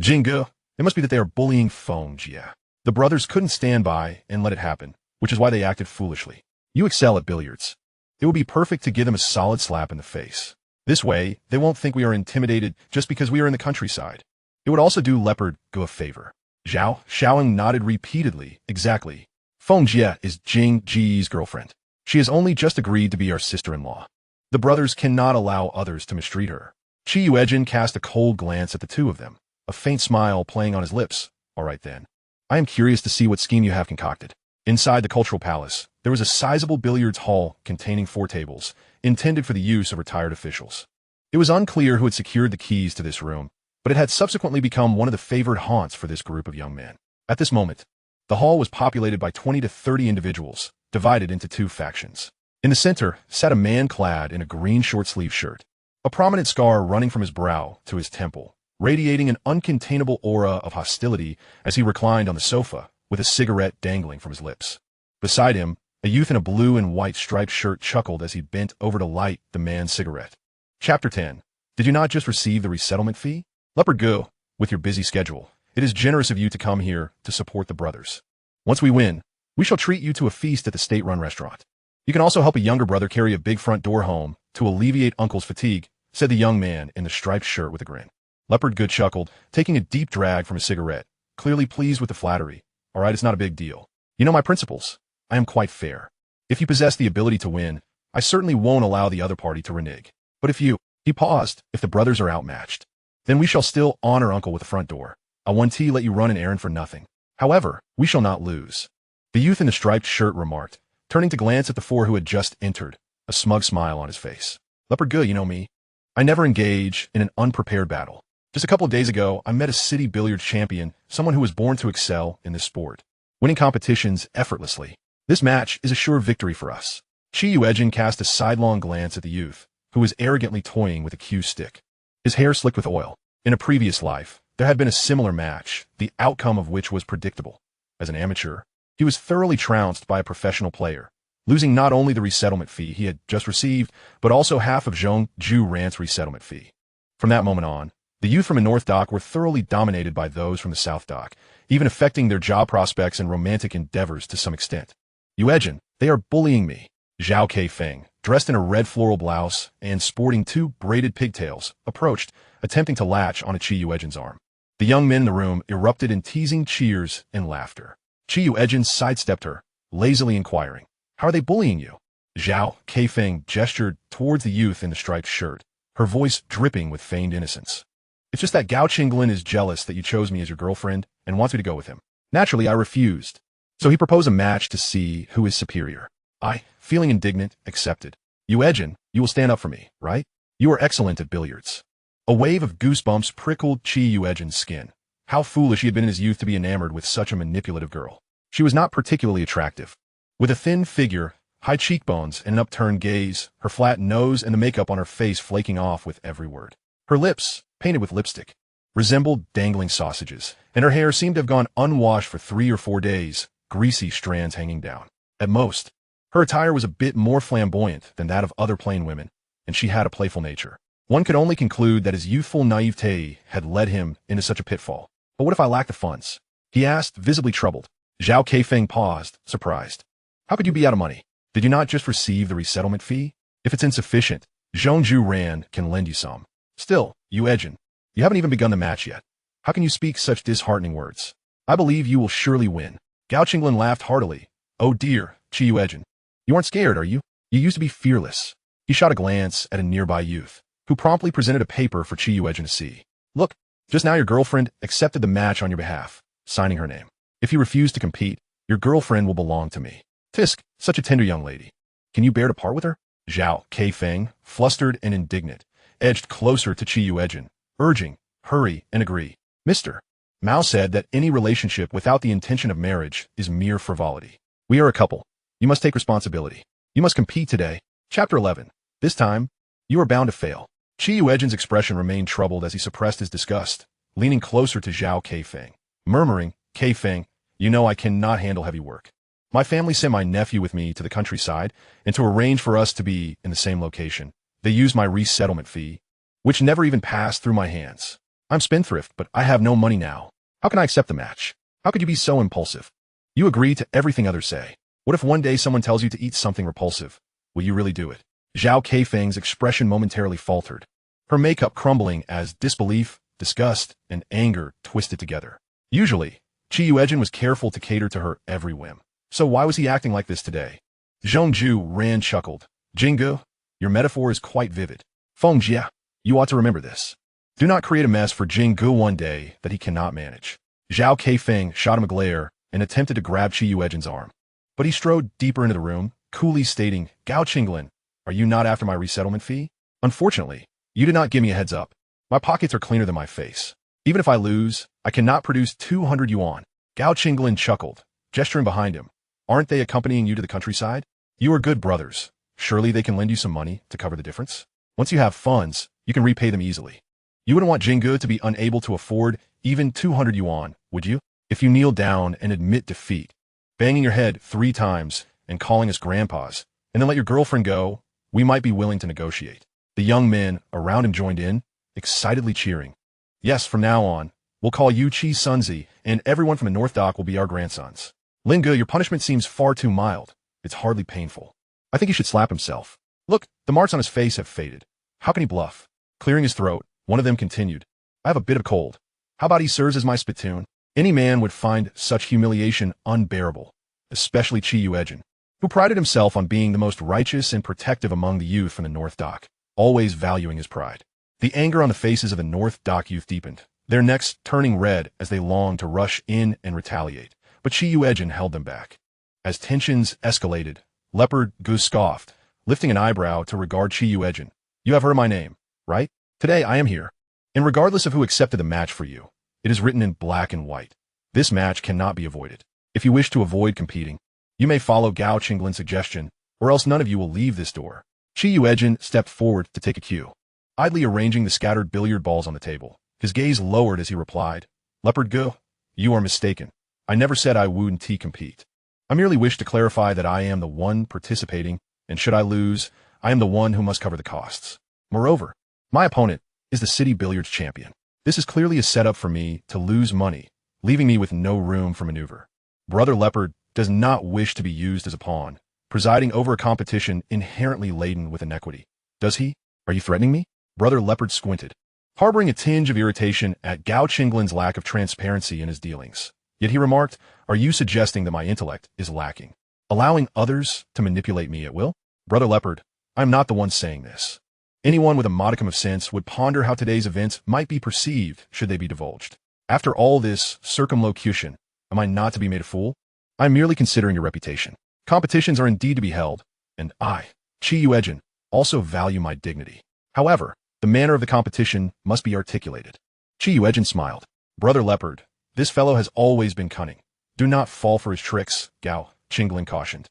"Jinge, it must be that they are bullying Fengjia." The brothers couldn't stand by and let it happen, which is why they acted foolishly. "You excel at billiards. It would be perfect to give them a solid slap in the face. This way, they won't think we are intimidated just because we are in the countryside." It would also do Leopard Gu a favor. Zhao Xiaoing nodded repeatedly. Exactly. Feng Jie is Jing Ji's girlfriend. She has only just agreed to be our sister-in-law. The brothers cannot allow others to mistreat her. Qi Yuejin cast a cold glance at the two of them, a faint smile playing on his lips. All right then. I am curious to see what scheme you have concocted. Inside the cultural palace, there was a sizable billiards hall containing 4 tables, intended for the use of retired officials. It was unclear who had secured the keys to this room, but it had subsequently become one of the favored haunts for this group of young men. At this moment, the hall was populated by 20 to 30 individuals, divided into 2 factions. In the center sat a man clad in a green short-sleeve shirt, a prominent scar running from his brow to his temple, radiating an uncontainable aura of hostility as he reclined on the sofa, with a cigarette dangling from his lips. Beside him, a youth in a blue and white striped shirt chuckled as he bent over to light the man's cigarette. Chapter 10. Did you not just receive the resettlement fee? Leopard Gu, with your busy schedule, it is generous of you to come here to support the brothers. Once we win, we shall treat you to a feast at the state-run restaurant. You can also help a younger brother carry a big front door home to alleviate uncle's fatigue, said the young man in the striped shirt with a grin. Leopard Gu chuckled, taking a deep drag from his cigarette, clearly pleased with the flattery. All right, it's not a big deal. You know my principles. I am quite fair. If you possess the ability to win, I certainly won't allow the other party to renege. But if you, he paused, if the brothers are outmatched, then we shall still honor uncle with the front door. I want to let you run an errand for nothing. However, we shall not lose. The youth in the striped shirt remarked, turning to glance at the 4 who had just entered, a smug smile on his face. Leopard Gu, you know me. I never engage in an unprepared battle. Just a couple of days ago, I met a city billiards champion, someone who was born to excel in this sport, winning competitions effortlessly. This match is a sure victory for us. Qi Yuejin cast a sidelong glance at the youth, who was arrogantly toying with a cue stick, his hair slicked with oil. In a previous life, there had been a similar match, the outcome of which was predictable. As an amateur, he was thoroughly trounced by a professional player, losing not only the resettlement fee he had just received, but also half of Zhong Ju Ran's resettlement fee. From that moment on, the youth from the North Dock were thoroughly dominated by those from the South Dock, even affecting their job prospects and romantic endeavors to some extent. Yuejin, they are bullying me. Zhao Keifeng, dressed in a red floral blouse and sporting 2 braided pigtails, approached, attempting to latch onto Qi Yuejin's arm. The young men in the room erupted in teasing cheers and laughter. Qi Yuejin sidestepped her, lazily inquiring, "How are they bullying you?" Zhao Keifeng gestured towards the youth in the striped shirt, her voice dripping with feigned innocence. "It's just that Gao Qinglin is jealous that you chose me as your girlfriend and wants me to go with him. Naturally, I refused. So he proposed a match to see who is superior. I, feeling indignant, accepted. Yuejin, you will stand up for me, right? You are excellent at billiards." A wave of goosebumps prickled Qi Yuejin's skin. How foolish he had been in his youth to be enamored with such a manipulative girl. She was not particularly attractive. With a thin figure, high cheekbones, and an upturned gaze, her flat nose and the makeup on her face flaking off with every word. Her lips, painted with lipstick, resembled dangling sausages, and her hair seemed to have gone unwashed for 3 or 4 days, greasy strands hanging down. At most, her attire was a bit more flamboyant than that of other plain women, and she had a playful nature. One could only conclude that his youthful naivete had led him into such a pitfall. But what if I lack the funds? He asked, visibly troubled. Zhao Keifeng paused, surprised. How could you be out of money? Did you not just receive the resettlement fee? If it's insufficient, Zhong Ju Ran can lend you some. Still, Yuejin, you haven't even begun the match yet. How can you speak such disheartening words? I believe you will surely win. Gao Qinglin laughed heartily. Oh dear, Qi Yuejin. You aren't scared, are you? You used to be fearless. He shot a glance at a nearby youth, who promptly presented a paper for Qi Yuejin to see. Look, just now your girlfriend accepted the match on your behalf, signing her name. If you refuse to compete, your girlfriend will belong to me. Tisk, such a tender young lady. Can you bear to part with her? Zhao Keifeng, flustered and indignant, edged closer to Qi Yuejin, urging, hurry and agree. Mister, Mao said that any relationship without the intention of marriage is mere frivolity. We are a couple. You must take responsibility. You must compete today. Chapter 11. This time, you are bound to fail. Qi Yuejin's expression remained troubled as he suppressed his disgust, leaning closer to Zhao Keifeng, murmuring, Keifeng, you know I cannot handle heavy work. My family sent my nephew with me to the countryside, and to arrange for us to be in the same location, they used my resettlement fee, which never even passed through my hands. I'm spendthrift, but I have no money now. How can I accept the match? How could you be so impulsive? You agree to everything others say. What if one day someone tells you to eat something repulsive? Will you really do it? Zhao Keifeng's expression momentarily faltered, her makeup crumbling as disbelief, disgust, and anger twisted together. Usually, Chi Yuejin was careful to cater to her every whim. So why was he acting like this today? Zhongju Ran chuckled. Jinggu, your metaphor is quite vivid. Fengjia, you ought to remember this. Do not create a mess for Jinggu one day that he cannot manage. Zhao Keifeng shot him a glare and attempted to grab Chi Yuejin's arm. But he strode deeper into the room, coolly stating, Gao Qinglin, are you not after my resettlement fee? Unfortunately, you did not give me a heads up. My pockets are cleaner than my face. Even if I lose, I cannot produce 200 yuan. Gao Qinglin chuckled, gesturing behind him. Aren't they accompanying you to the countryside? You are good brothers. Surely they can lend you some money to cover the difference? Once you have funds, you can repay them easily. You wouldn't want Jinggu to be unable to afford even 200 yuan, would you? If you kneel down and admit defeat, banging your head 3 times and calling us grandpas, and then let your girlfriend go, we might be willing to negotiate. The young men around him joined in, excitedly cheering. Yes, from now on, we'll call you Chi Sunzi, and everyone from the North Dock will be our grandsons. Lingu, your punishment seems far too mild. It's hardly painful. I think he should slap himself. Look, the marks on his face have faded. How can he bluff? Clearing his throat, one of them continued. I have a bit of cold. How about he serves as my spittoon? Any man would find such humiliation unbearable, especially Chi Yuejin, who prided himself on being the most righteous and protective among the youth from the North Dock, always valuing his pride. The anger on the faces of the North Dock youth deepened, their necks turning red as they longed to rush in and retaliate, but Chi Yuejin held them back. As tensions escalated, Leopard Goose scoffed, lifting an eyebrow to regard Chi Yuejin. You have heard my name, right? Today I am here. And regardless of who accepted the match for you, it is written in black and white. This match cannot be avoided. If you wish to avoid competing, you may follow Gao Qinglin's suggestion, or else none of you will leave this door. Chi Yuejin stepped forward to take a cue, idly arranging the scattered billiard balls on the table. His gaze lowered as he replied, Leopard Go, you are mistaken. I never said I wouldn't compete. I merely wish to clarify that I am the one participating, and should I lose, I am the one who must cover the costs. Moreover, my opponent is the city billiards champion. This is clearly a setup for me to lose money, leaving me with no room for maneuver. Brother Leopard does not wish to be used as a pawn, presiding over a competition inherently laden with inequity. Does he? Are you threatening me? Brother Leopard squinted, harboring a tinge of irritation at Gao Qinglin's lack of transparency in his dealings. Yet he remarked, are you suggesting that my intellect is lacking, allowing others to manipulate me at will? Brother Leopard, I am not the one saying this. Anyone with a modicum of sense would ponder how today's events might be perceived should they be divulged. After all this circumlocution, am I not to be made a fool? I am merely considering your reputation. Competitions are indeed to be held, and I, Chi Yuejin, also value my dignity. However, the manner of the competition must be articulated. Chi Yuejin smiled. Brother Leopard, this fellow has always been cunning. Do not fall for his tricks, Gao Qinglin cautioned,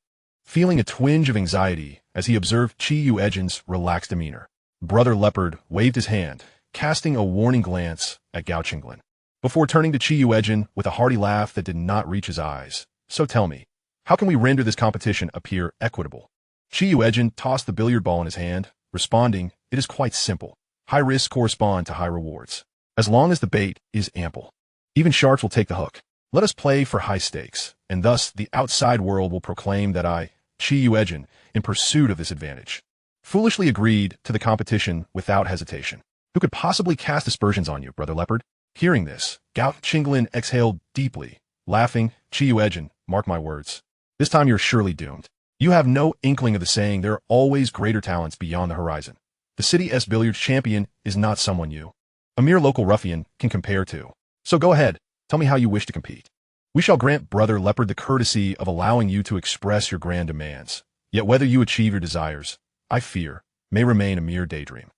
feeling a twinge of anxiety as he observed Chi Yuejin's relaxed demeanor. Brother Leopard waved his hand, casting a warning glance at Gao Qinglin, before turning to Chi Yuejin with a hearty laugh that did not reach his eyes. So tell me, how can we render this competition appear equitable? Chi Yuejin tossed the billiard ball in his hand, responding, it is quite simple. High risks correspond to high rewards. As long as the bait is ample, even sharks will take the hook. Let us play for high stakes, and thus the outside world will proclaim that I, Chi Yuejin, in pursuit of this advantage, foolishly agreed to the competition without hesitation. Who could possibly cast aspersions on you, Brother Leopard? Hearing this, Gao Qinglin exhaled deeply, laughing. Chi Yuejin, mark my words. This time you're surely doomed. You have no inkling of the saying there are always greater talents beyond the horizon. The City S billiards champion is not someone you, a mere local ruffian, can compare to. So go ahead, tell me how you wish to compete. We shall grant Brother Leopard the courtesy of allowing you to express your grand demands. Yet whether you achieve your desires, I fear, may remain a mere daydream.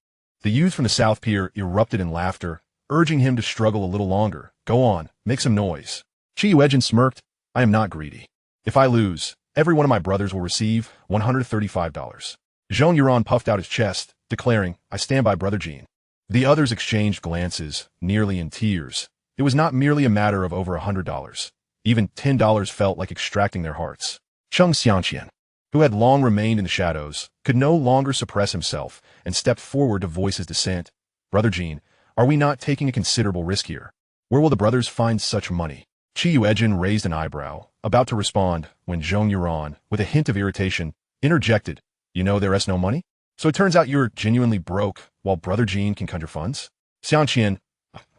The youth from the South Pier erupted in laughter, urging him to struggle a little longer. Go on, make some noise. Chi Yuejin smirked, I am not greedy. If I lose, every one of my brothers will receive $135. Zhong Yuran puffed out his chest, declaring, I stand by Brother Jean. The others exchanged glances, nearly in tears. It was not merely a matter of over $100. Even $10 felt like extracting their hearts. Cheng Xianqian, who had long remained in the shadows, could no longer suppress himself and stepped forward to voice his dissent. Brother Jean, are we not taking a considerable risk here? Where will the brothers find such money? Chi Yuejin raised an eyebrow, about to respond, when Zhong Yuran, with a hint of irritation, interjected, you know there is no money? So it turns out you're genuinely broke, while Brother Jean can conjure funds? Xianqian,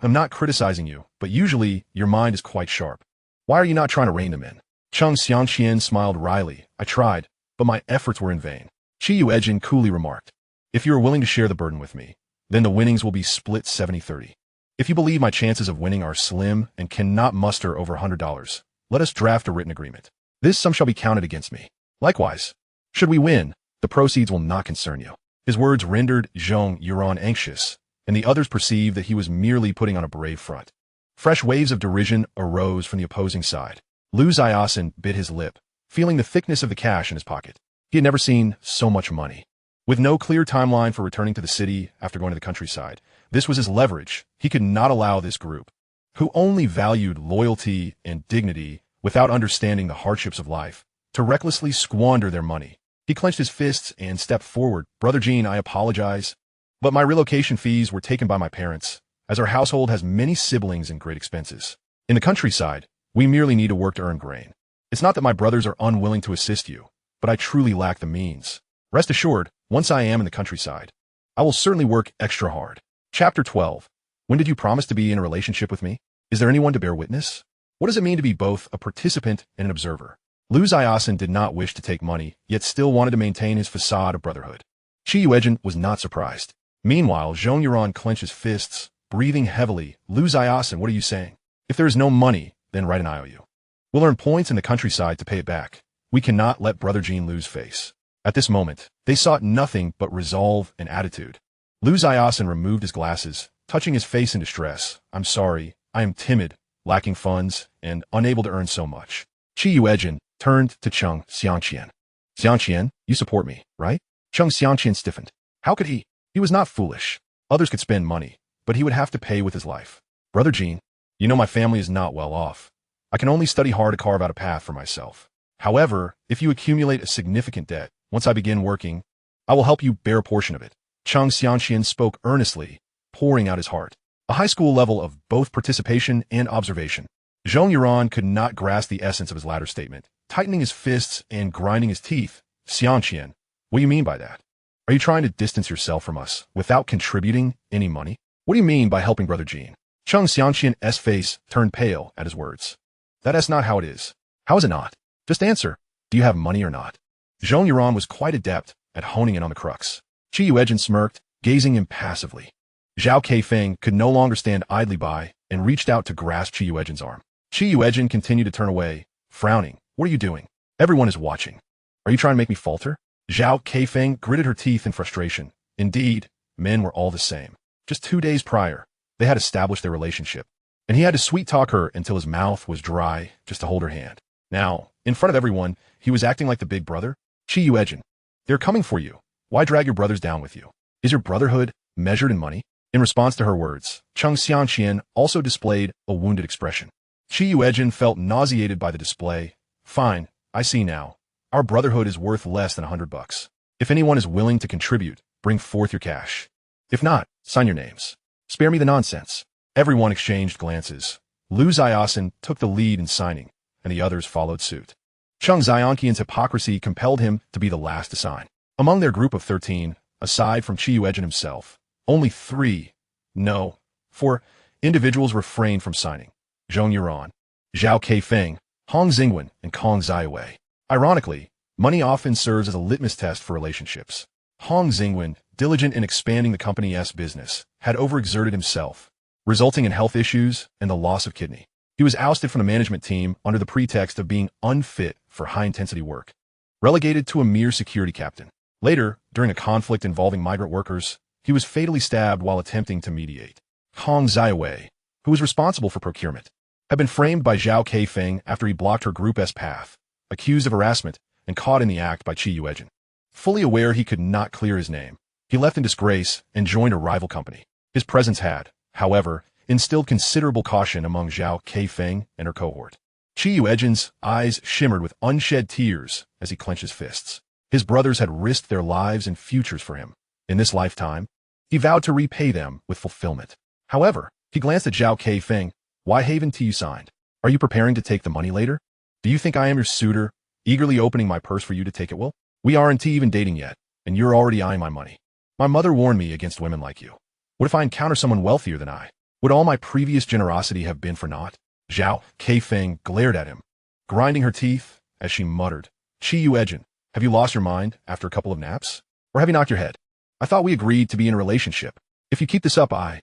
I'm not criticizing you, but usually your mind is quite sharp. Why are you not trying to rein them in? Chung Xiangqian smiled wryly. I tried, but my efforts were in vain. Yuejin coolly remarked. If you are willing to share the burden with me, then the winnings will be split 70-30. If you believe my chances of winning are slim and cannot muster over $100, let us draft a written agreement. This sum shall be counted against me. Likewise, should we win, the proceeds will not concern you. His words rendered Zhong Yuran anxious, and the others perceived that he was merely putting on a brave front. Fresh waves of derision arose from the opposing side. Lu Ziasen bit his lip, feeling the thickness of the cash in his pocket. He had never seen so much money. With no clear timeline for returning to the city after going to the countryside, this was his leverage. He could not allow this group, who only valued loyalty and dignity without understanding the hardships of life, to recklessly squander their money. He clenched his fists and stepped forward. Brother Jean, I apologize, but my relocation fees were taken by my parents, as our household has many siblings and great expenses. In the countryside, we merely need to work to earn grain. It's not that my brothers are unwilling to assist you, but I truly lack the means. Rest assured, once I am in the countryside, I will certainly work extra hard. Chapter 12. When did you promise to be in a relationship with me? Is there anyone to bear witness? What does it mean to be both a participant and an observer? Lu Ziasen did not wish to take money, yet still wanted to maintain his facade of brotherhood. Yuejin was not surprised. Meanwhile, Zhong Yuran clenched his fists, breathing heavily. Lu Ziasen, what are you saying? If there is no money, then write an IOU. We'll earn points in the countryside to pay it back. We cannot let Brother Jean lose face. At this moment, they sought nothing but resolve and attitude. Lu Ziasen removed his glasses, touching his face in distress. I'm sorry, I am timid, lacking funds, and unable to earn so much. Yuejin turned to Chung Xiangqian. Xiangqian, you support me, right? Chung Xiangqian stiffened. How could he? He was not foolish. Others could spend money, but he would have to pay with his life. Brother Jean, you know my family is not well off. I can only study hard to carve out a path for myself. However, if you accumulate a significant debt, once I begin working, I will help you bear a portion of it. Chung Xiangqian spoke earnestly, pouring out his heart. A high school level of both participation and observation. Zhong Yuran could not grasp the essence of his latter statement, tightening his fists and grinding his teeth. Xiangqian, what do you mean by that? Are you trying to distance yourself from us without contributing any money? What do you mean by helping Brother Jean? Chung Xiangqian's face turned pale at his words. That's not how it is. How is it not? Just answer. Do you have money or not? Zhong Yuran was quite adept at honing in on the crux. Yuejin smirked, gazing impassively. Zhao Keifeng could no longer stand idly by and reached out to grasp Yuejin's arm. Yuejin continued to turn away, frowning. What are you doing? Everyone is watching. Are you trying to make me falter? Zhao Keifeng gritted her teeth in frustration. Indeed, men were all the same. Just 2 days prior, they had established their relationship, and he had to sweet-talk her until his mouth was dry just to hold her hand. Now, in front of everyone, he was acting like the big brother. Yuejin, they're coming for you. Why drag your brothers down with you? Is your brotherhood measured in money? In response to her words, Chung Xiangqian also displayed a wounded expression. Yuejin felt nauseated by the display. Fine, I see now. Our brotherhood is worth less than $100. If anyone is willing to contribute, bring forth your cash. If not, sign your names. Spare me the nonsense. Everyone exchanged glances. Lu Ziasen took the lead in signing, and the others followed suit. Chung Xiangqian's hypocrisy compelled him to be the last to sign. Among their group of 13, aside from Yuejin himself, only 4 individuals refrained from signing. Zhong Yuran, Zhao Keifeng, Hong Xingwen, and Kong Zaiwei. Ironically, money often serves as a litmus test for relationships. Hong Xingwen, diligent in expanding the company's business, had overexerted himself, resulting in health issues and the loss of kidney. He was ousted from the management team under the pretext of being unfit for high-intensity work, relegated to a mere security captain. Later, during a conflict involving migrant workers, he was fatally stabbed while attempting to mediate. Kong Zaiwei, who was responsible for procurement, had been framed by Zhao Keifeng after he blocked her group's path, accused of harassment and caught in the act by Yuejin. Fully aware he could not clear his name, he left in disgrace and joined a rival company. His presence had, however, instilled considerable caution among Zhao Keifeng and her cohort. Yuejin's eyes shimmered with unshed tears as he clenched his fists. His brothers had risked their lives and futures for him. In this lifetime, he vowed to repay them with fulfillment. However, he glanced at Zhao Keifeng. Why haven't you signed? Are you preparing to take the money later? Do you think I am your suitor, eagerly opening my purse for you to take it? Well, we aren't even dating yet, and you're already eyeing my money. My mother warned me against women like you. What if I encounter someone wealthier than I? Would all my previous generosity have been for naught? Zhao Keifeng glared at him, grinding her teeth as she muttered, Qi Yuejin, have you lost your mind after a couple of naps? Or have you knocked your head? I thought we agreed to be in a relationship. If you keep this up, I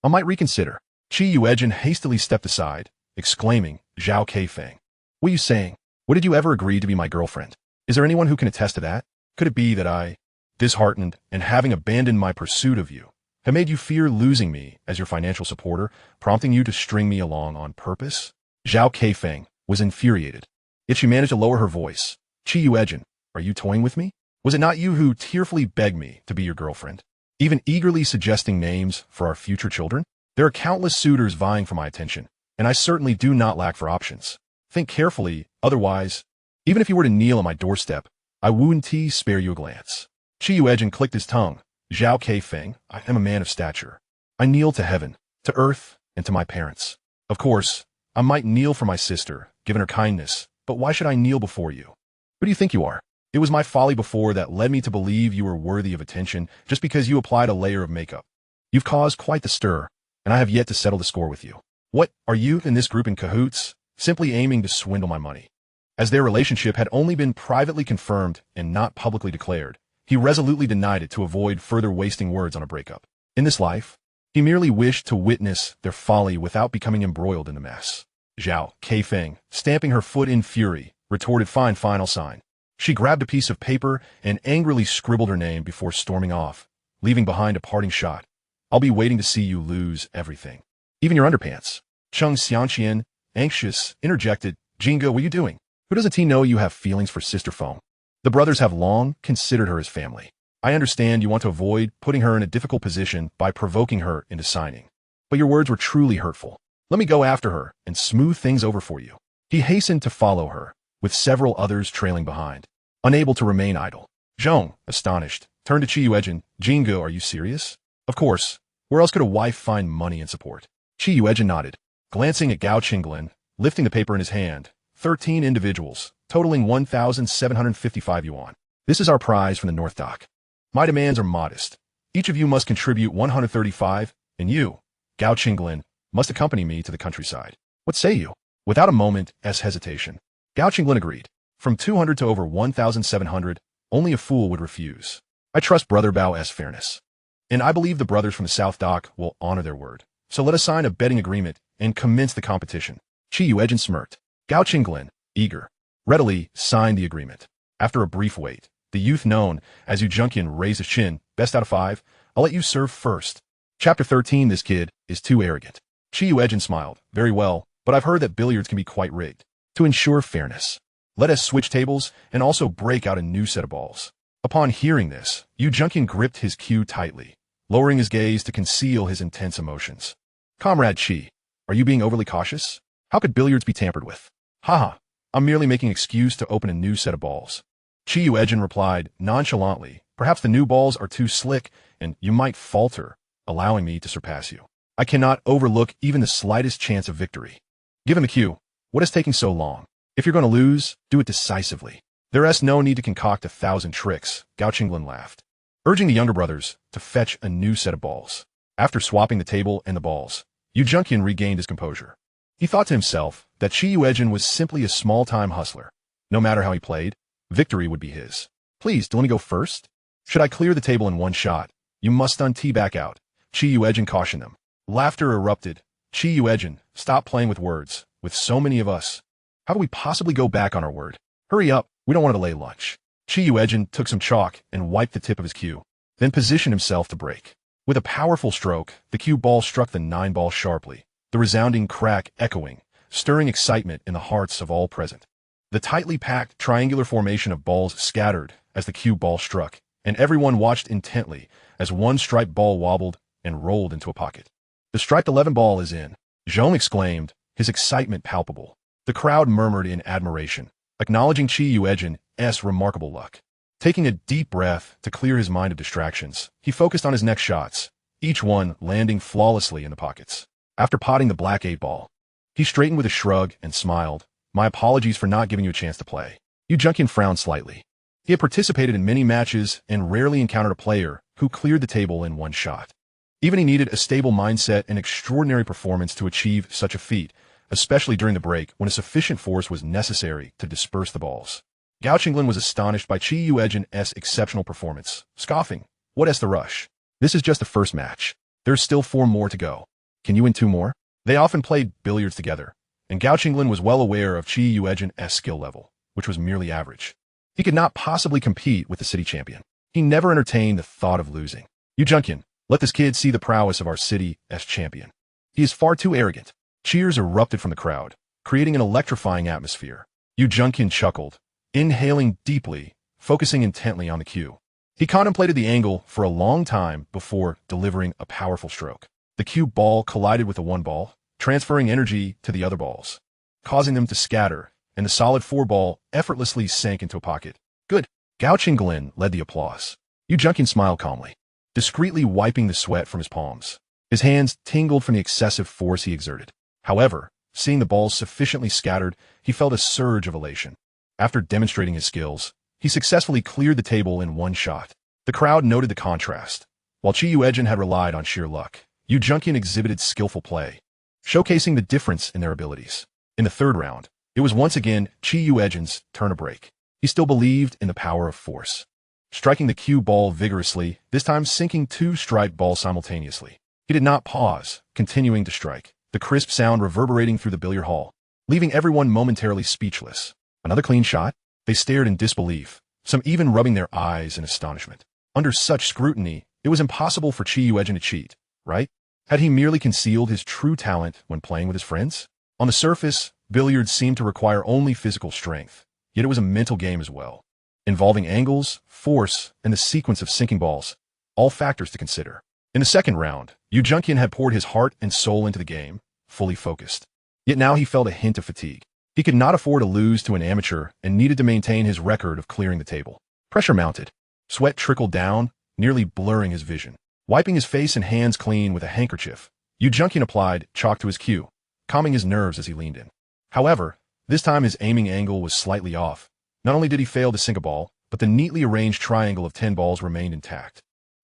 might reconsider. Qi Yuejin hastily stepped aside, exclaiming, Zhao Keifeng, what are you saying? What did you ever agree to be my girlfriend? Is there anyone who can attest to that? Could it be that I, disheartened and having abandoned my pursuit of you, have made you fear losing me as your financial supporter, prompting you to string me along on purpose? Zhao Keifeng was infuriated, yet she managed to lower her voice. Qi Yuejin, are you toying with me? Was it not you who tearfully begged me to be your girlfriend, even eagerly suggesting names for our future children? There are countless suitors vying for my attention, and I certainly do not lack for options. Think carefully, otherwise, even if you were to kneel on my doorstep, I wouldn't spare you a glance. Qi Yuejin clicked his tongue. Zhao Keifeng, I am a man of stature. I kneel to heaven, to earth, and to my parents. Of course, I might kneel for my sister, given her kindness, but why should I kneel before you? Who do you think you are? It was my folly before that led me to believe you were worthy of attention just because you applied a layer of makeup. You've caused quite the stir, and I have yet to settle the score with you. What, are you and this group in cahoots, simply aiming to swindle my money? As their relationship had only been privately confirmed and not publicly declared, he resolutely denied it to avoid further wasting words on a breakup. In this life, he merely wished to witness their folly without becoming embroiled in the mess. Zhao Keifeng, stamping her foot in fury, retorted, fine, I'll sign. She grabbed a piece of paper and angrily scribbled her name before storming off, leaving behind a parting shot. I'll be waiting to see you lose everything. Even your underpants. Cheng Xianqian, anxious, interjected, Jinga, what are you doing? Who doesn't he know you have feelings for Sister Feng? The brothers have long considered her as family. I understand you want to avoid putting her in a difficult position by provoking her into signing. But your words were truly hurtful. Let me go after her and smooth things over for you. He hastened to follow her, with several others trailing behind. Unable to remain idle, Zhong, astonished, turned to Qi Yuejin. Jinga, are you serious? Of course. Where else could a wife find money and support? Qi Yuejin nodded, glancing at Gao Qinglin, lifting the paper in his hand. 13 individuals, totaling 1,755 yuan. This is our prize from the North Dock. My demands are modest. Each of you must contribute 135, and you, Gao Qinglin, must accompany me to the countryside. What say you? Without a moment's hesitation, Gao Qinglin agreed. From 200 to over 1,700, only a fool would refuse. I trust Brother Bao's fairness. And I believe the brothers from the South Dock will honor their word. So let us sign a betting agreement and commence the competition. Qi Yuejin smirked. Gao Qinglin, eager, readily signed the agreement. After a brief wait, the youth known as Yu Junqian raised his chin. Best out of 5, I'll let you serve first. Chapter 13. This kid is too arrogant. Qi Yuejin smiled. Very well, but I've heard that billiards can be quite rigged. To ensure fairness, let us switch tables and also break out a new set of balls. Upon hearing this, Yu Junqian gripped his cue tightly, lowering his gaze to conceal his intense emotions. Comrade Qi, are you being overly cautious? How could billiards be tampered with? Haha, I'm merely making an excuse to open a new set of balls. Qi Yuejin replied nonchalantly, perhaps the new balls are too slick and you might falter, allowing me to surpass you. I cannot overlook even the slightest chance of victory. Give him the cue. What is taking so long? If you're going to lose, do it decisively. There is no need to concoct 1,000 tricks, Gao Qinglin laughed, urging the younger brothers to fetch a new set of balls. After swapping the table and the balls, Yu Junqian regained his composure. He thought to himself that Qi Yuejin was simply a small-time hustler. No matter how he played, victory would be his. Please, do let me go first? Should I clear the table in one shot? You must untee back out. Qi Yuejin cautioned them. Laughter erupted. Qi Yuejin, stop playing with words. With so many of us, how do we possibly go back on our word? Hurry up, we don't want to delay lunch. Qi Yuejin took some chalk and wiped the tip of his cue, then positioned himself to break. With a powerful stroke, the cue ball struck the 9-ball sharply, the resounding crack echoing, stirring excitement in the hearts of all present. The tightly packed triangular formation of balls scattered as the cue ball struck, and everyone watched intently as one striped ball wobbled and rolled into a pocket. The striped 11 ball is in, Zhong exclaimed, his excitement palpable. The crowd murmured in admiration, acknowledging Qi Yuejin's remarkable luck. Taking a deep breath to clear his mind of distractions, he focused on his next shots, each one landing flawlessly in the pockets. After potting the black 8-ball, he straightened with a shrug and smiled. My apologies for not giving you a chance to play. Yu Junqian frowned slightly. He had participated in many matches and rarely encountered a player who cleared the table in one shot. Even he needed a stable mindset and extraordinary performance to achieve such a feat, especially during the break when a sufficient force was necessary to disperse the balls. Gao Qinglin was astonished by Qi Yuejin's exceptional performance, scoffing, "What is the rush? This is just the first match. There's still 4 more to go. Can you win 2 more?" They often played billiards together, and Gao Qinglin was well aware of Qi Yuejin's skill level, which was merely average. He could not possibly compete with the city champion. He never entertained the thought of losing. "Yu Junqian, let this kid see the prowess of our city's champion. He is far too arrogant." Cheers erupted from the crowd, creating an electrifying atmosphere. Yu Junqian chuckled, inhaling deeply, focusing intently on the cue. He contemplated the angle for a long time before delivering a powerful stroke. The cue ball collided with the 1 ball, transferring energy to the other balls, causing them to scatter, and the solid 4 ball effortlessly sank into a pocket. "Good." Gao Qinglin led the applause. Yu Junqian smiled calmly, discreetly wiping the sweat from his palms. His hands tingled from the excessive force he exerted. However, seeing the balls sufficiently scattered, he felt a surge of elation. After demonstrating his skills, he successfully cleared the table in 1 shot. The crowd noted the contrast. While Qi Yuejin had relied on sheer luck, Yu Junqian exhibited skillful play, showcasing the difference in their abilities. In the 3rd round, it was once again Qi Yuejin's turn to break. He still believed in the power of force, striking the cue ball vigorously, this time sinking 2 striped balls simultaneously. He did not pause, continuing to strike, the crisp sound reverberating through the billiard hall, leaving everyone momentarily speechless. Another clean shot? They stared in disbelief, some even rubbing their eyes in astonishment. Under such scrutiny, it was impossible for Qi Yuejin to cheat, right? Had he merely concealed his true talent when playing with his friends? On the surface, billiards seemed to require only physical strength, yet it was a mental game as well, involving angles, force, and the sequence of sinking balls, all factors to consider. In the 2nd round, Yu Junqian had poured his heart and soul into the game, fully focused. Yet now he felt a hint of fatigue. He could not afford to lose to an amateur and needed to maintain his record of clearing the table. Pressure mounted. Sweat trickled down, nearly blurring his vision. Wiping his face and hands clean with a handkerchief, Yu Junqian applied chalk to his cue, calming his nerves as he leaned in. However, this time his aiming angle was slightly off. Not only did he fail to sink a ball, but the neatly arranged triangle of 10 balls remained intact.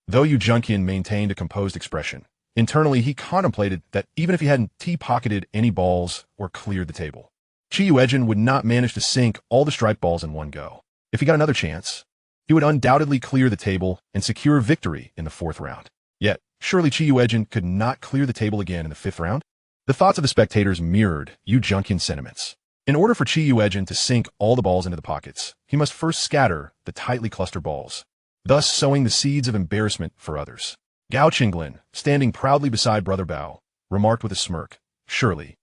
Though Yu Junqian maintained a composed expression, internally he contemplated that even if he hadn't T-pocketed any balls or cleared the table, Qi Yuejin would not manage to sink all the striped balls in one go. If he got another chance, he would undoubtedly clear the table and secure victory in the 4th round. Yet, surely Qi Yuejin could not clear the table again in the 5th round? The thoughts of the spectators mirrored Yu Junqian's sentiments. In order for Qi Yuejin to sink all the balls into the pockets, he must first scatter the tightly clustered balls, thus sowing the seeds of embarrassment for others. Gao Qinglin, standing proudly beside Brother Bao, remarked with a smirk, "Surely,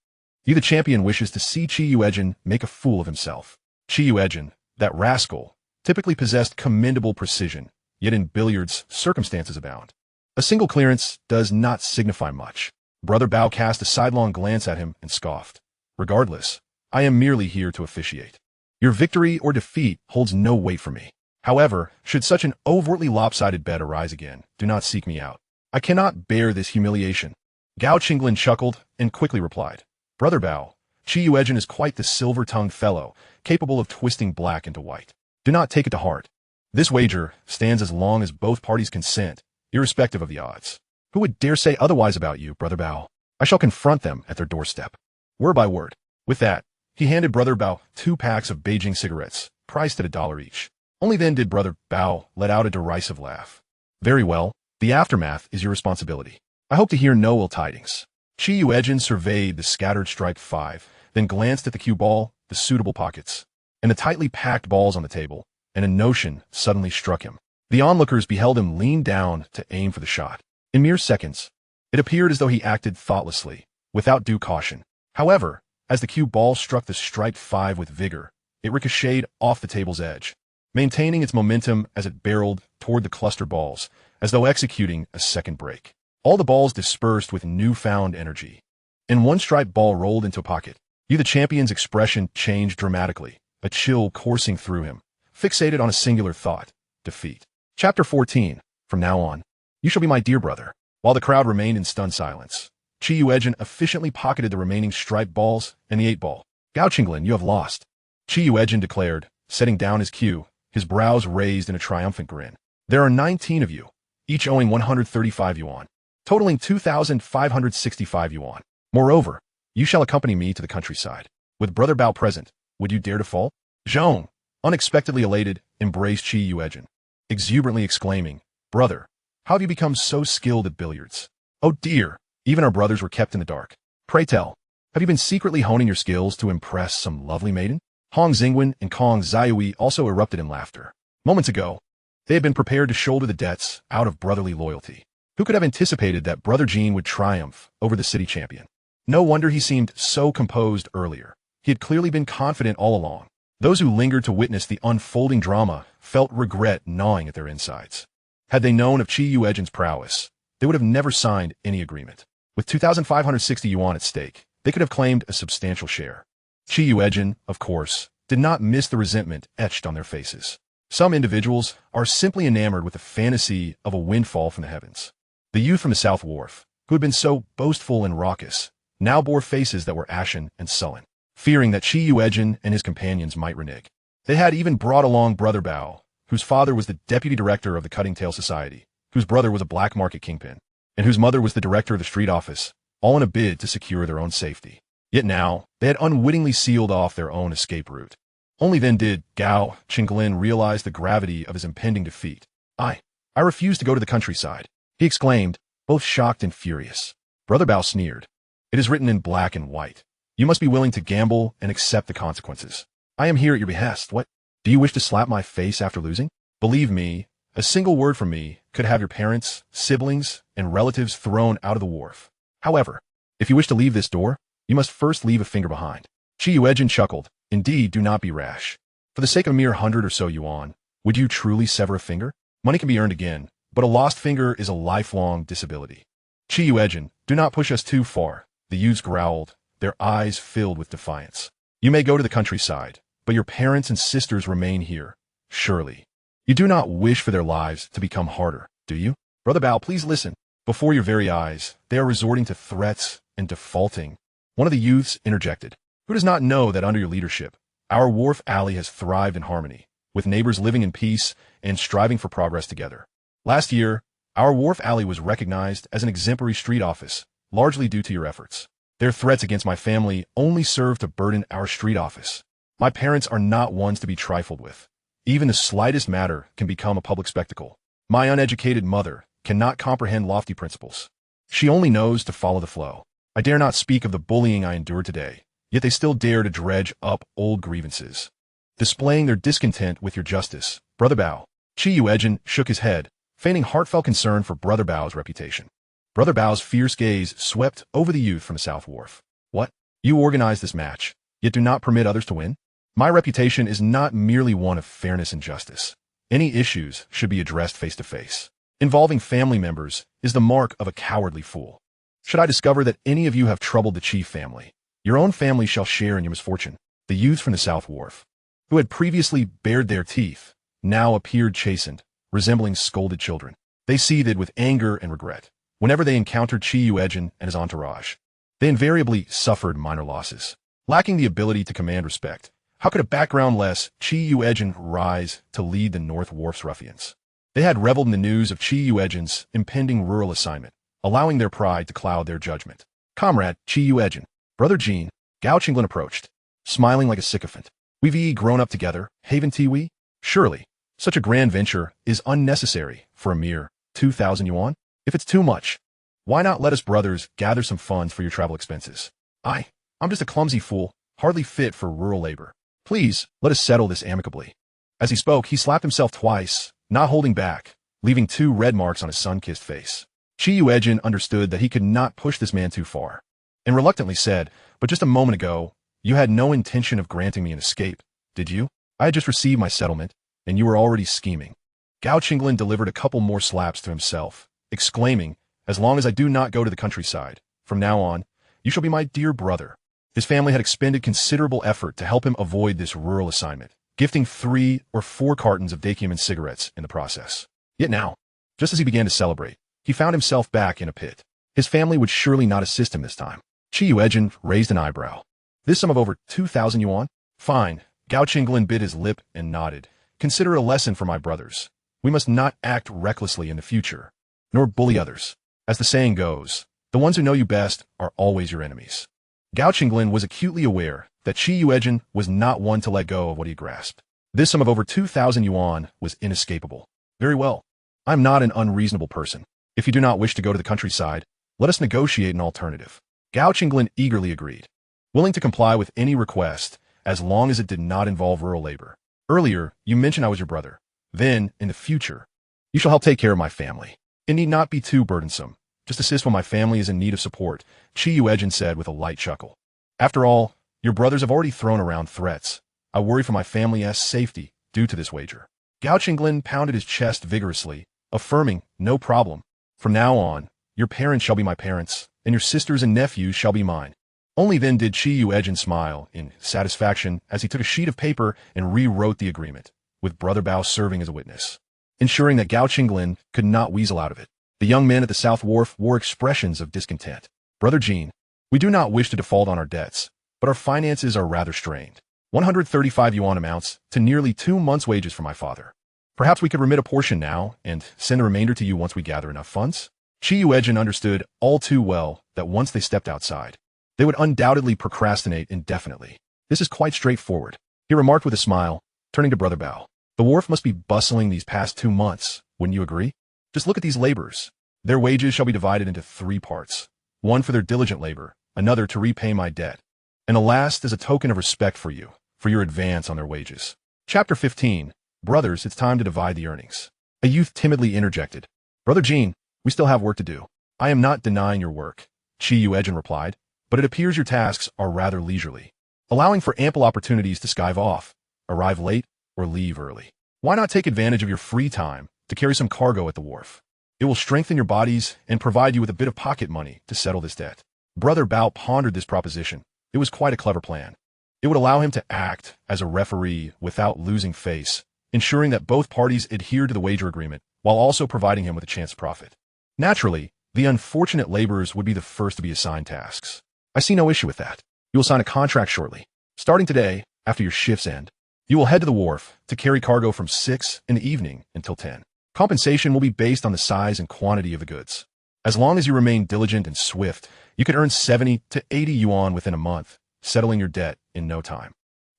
you the champion wishes to see Qi Yuejin make a fool of himself." Qi Yuejin, that rascal, typically possessed commendable precision, yet in billiards, circumstances abound. A single clearance does not signify much. Brother Bao cast a sidelong glance at him and scoffed. "Regardless, I am merely here to officiate. Your victory or defeat holds no weight for me. However, should such an overtly lopsided bet arise again, do not seek me out. I cannot bear this humiliation." Gao Qinglin chuckled and quickly replied, "Brother Bao, Qi Yuejin is quite the silver-tongued fellow, capable of twisting black into white. Do not take it to heart. This wager stands as long as both parties consent, irrespective of the odds. Who would dare say otherwise about you, Brother Bao? I shall confront them at their doorstep, word by word." With that, he handed Brother Bao 2 packs of Beijing cigarettes, priced at $1 each. Only then did Brother Bao let out a derisive laugh. "Very well, the aftermath is your responsibility. I hope to hear no ill tidings." Qi Yuejin surveyed the scattered striped 5, then glanced at the cue ball, the suitable pockets, and the tightly packed balls on the table, and a notion suddenly struck him. The onlookers beheld him lean down to aim for the shot. In mere seconds, it appeared as though he acted thoughtlessly, without due caution. However, as the cue ball struck the striped 5 with vigor, it ricocheted off the table's edge, maintaining its momentum as it barreled toward the clustered balls, as though executing a second break. All the balls dispersed with newfound energy, and one striped ball rolled into a pocket. Yu the champion's expression changed dramatically, a chill coursing through him, fixated on a singular thought: defeat. Chapter 14. From now on, you shall be my dear brother. While the crowd remained in stunned silence, Qi Yuejin efficiently pocketed the remaining striped balls and the 8-ball. "Gao Qinglin, you have lost," Qi Yuejin declared, setting down his cue, his brows raised in a triumphant grin. "There are 19 of you, each owing 135 yuan. totaling 2,565 yuan. Moreover, you shall accompany me to the countryside. With Brother Bao present, would you dare to fall? Zhong, unexpectedly elated, embraced Qi Yuejin, exuberantly exclaiming, Brother, how have you become so skilled at billiards? Oh dear, even our brothers were kept in the dark. Pray tell, have you been secretly honing your skills to impress some lovely maiden? Hong Xingwen and Kong Ziyui also erupted in laughter. Moments ago, they had been prepared to shoulder the debts out of brotherly loyalty. Who could have anticipated that Brother Jean would triumph over the city champion? No wonder he seemed so composed earlier. He had clearly been confident all along. Those who lingered to witness the unfolding drama felt regret gnawing at their insides. Had they known of Qi Yuejin's prowess, they would have never signed any agreement. With 2,560 yuan at stake, they could have claimed a substantial share. Qi Yuejin, of course, did not miss the resentment etched on their faces. Some individuals are simply enamored with the fantasy of a windfall from the heavens. The youth from the South Wharf, who had been so boastful and raucous, now bore faces that were ashen and sullen, fearing that Qi Yuejin and his companions might renege. They had even brought along Brother Bao, whose father was the deputy director of the Cutting Tail Society, whose brother was a black market kingpin, and whose mother was the director of the street office, all in a bid to secure their own safety. Yet now, they had unwittingly sealed off their own escape route. Only then did Gao Qinglin realize the gravity of his impending defeat. I refuse to go to the countryside, he exclaimed, both shocked and furious. Brother Bao sneered. It is written in black and white. You must be willing to gamble and accept the consequences. I am here at your behest. What? Do you wish to slap my face after losing? Believe me, a single word from me could have your parents, siblings, and relatives thrown out of the wharf. However, if you wish to leave this door, you must first leave a finger behind. Qi Yuejin chuckled. Indeed, do not be rash. For the sake of a mere 100 or so yuan, would you truly sever a finger? Money can be earned again, but a lost finger is a lifelong disability. Qi Yuejin, do not push us too far. The youths growled, their eyes filled with defiance. You may go to the countryside, but your parents and sisters remain here, surely. You do not wish for their lives to become harder, do you? Brother Bao, please listen. Before your very eyes, they are resorting to threats and defaulting. One of the youths interjected. Who does not know that under your leadership, our wharf alley has thrived in harmony, with neighbors living in peace and striving for progress together? Last year, our wharf alley was recognized as an exemplary street office, largely due to your efforts. Their threats against my family only serve to burden our street office. My parents are not ones to be trifled with. Even the slightest matter can become a public spectacle. My uneducated mother cannot comprehend lofty principles. She only knows to follow the flow. I dare not speak of the bullying I endured today, yet they still dare to dredge up old grievances, displaying their discontent with your justice. Brother Bao. Qi Yuejin shook his head, feigning heartfelt concern for Brother Bao's reputation. Brother Bao's fierce gaze swept over the youth from the South Wharf. What? You organize this match, yet do not permit others to win? My reputation is not merely one of fairness and justice. Any issues should be addressed face to face. Involving family members is the mark of a cowardly fool. Should I discover that any of you have troubled the chief family, your own family shall share in your misfortune. The youths from the South Wharf, who had previously bared their teeth, now appeared chastened, resembling scolded children. They seethed with anger and regret. Whenever they encountered Qi Yuejin and his entourage, they invariably suffered minor losses. Lacking the ability to command respect, how could a background-less Qi Yuejin rise to lead the North Wharf's ruffians? They had reveled in the news of Qi Yuejin's impending rural assignment, allowing their pride to cloud their judgment. Comrade Qi Yuejin, Brother Jean, Gao Qinglin approached, smiling like a sycophant. We've grown up together, haven't we? Surely, such a grand venture is unnecessary for a mere 2,000 yuan. If it's too much, why not let us brothers gather some funds for your travel expenses? I'm just a clumsy fool, hardly fit for rural labor. Please, let us settle this amicably. As he spoke, he slapped himself twice, not holding back, leaving 2 red marks on his sun-kissed face. Qi Yuejin understood that he could not push this man too far, and reluctantly said, but just a moment ago, you had no intention of granting me an escape, did you? I had just received my settlement, and you were already scheming. Gao Qinglin delivered a couple more slaps to himself, exclaiming, as long as I do not go to the countryside, from now on, you shall be my dear brother. His family had expended considerable effort to help him avoid this rural assignment, gifting 3 or 4 cartons of Dakium and cigarettes in the process. Yet now, just as he began to celebrate, he found himself back in a pit. His family would surely not assist him this time. Qi Yuejin raised an eyebrow. This sum of over 2,000 yuan? Fine. Gao Qinglin bit his lip and nodded. Consider it a lesson for my brothers. We must not act recklessly in the future, nor bully others. As the saying goes, the ones who know you best are always your enemies. Gao Qinglin was acutely aware that Qi Yuejin was not one to let go of what he grasped. This sum of over 2,000 yuan was inescapable. Very well. I'm not an unreasonable person. If you do not wish to go to the countryside, let us negotiate an alternative. Gao Qinglin eagerly agreed, willing to comply with any request as long as it did not involve rural labor. Earlier, you mentioned I was your brother. Then, in the future, you shall help take care of my family. It need not be too burdensome. Just assist when my family is in need of support, Qi Yuejin said with a light chuckle. After all, your brothers have already thrown around threats. I worry for my family's safety due to this wager. Gao Qinglin pounded his chest vigorously, affirming, no problem. From now on, your parents shall be my parents, and your sisters and nephews shall be mine. Only then did Qi Yuejin smile in satisfaction as he took a sheet of paper and rewrote the agreement, with Brother Bao serving as a witness, ensuring that Gao Qinglin could not weasel out of it. The young men at the South Wharf wore expressions of discontent. Brother Jean, we do not wish to default on our debts, but our finances are rather strained. 135 yuan amounts to nearly 2 months' wages for my father. Perhaps we could remit a portion now and send the remainder to you once we gather enough funds? Qi Yuejin understood all too well that once they stepped outside, they would undoubtedly procrastinate indefinitely. This is quite straightforward, he remarked with a smile, turning to Brother Bao. The wharf must be bustling these past 2 months, wouldn't you agree? Just look at these laborers. Their wages shall be divided into 3 parts. One for their diligent labor, another to repay my debt, and the last as a token of respect for you, for your advance on their wages. Chapter 15. Brothers, it's time to divide the earnings. A youth timidly interjected. Brother Jean, we still have work to do. I am not denying your work, Qi Yuejin replied, but it appears your tasks are rather leisurely, allowing for ample opportunities to skive off, arrive late, or leave early. Why not take advantage of your free time to carry some cargo at the wharf? It will strengthen your bodies and provide you with a bit of pocket money to settle this debt. Brother Bao pondered this proposition. It was quite a clever plan. It would allow him to act as a referee without losing face, ensuring that both parties adhered to the wager agreement while also providing him with a chance to profit. Naturally, the unfortunate laborers would be the first to be assigned tasks. I see no issue with that. You will sign a contract shortly. Starting today, after your shifts end, you will head to the wharf to carry cargo from 6 in the evening until 10. Compensation will be based on the size and quantity of the goods. As long as you remain diligent and swift, you can earn 70 to 80 yuan within a month, settling your debt in no time.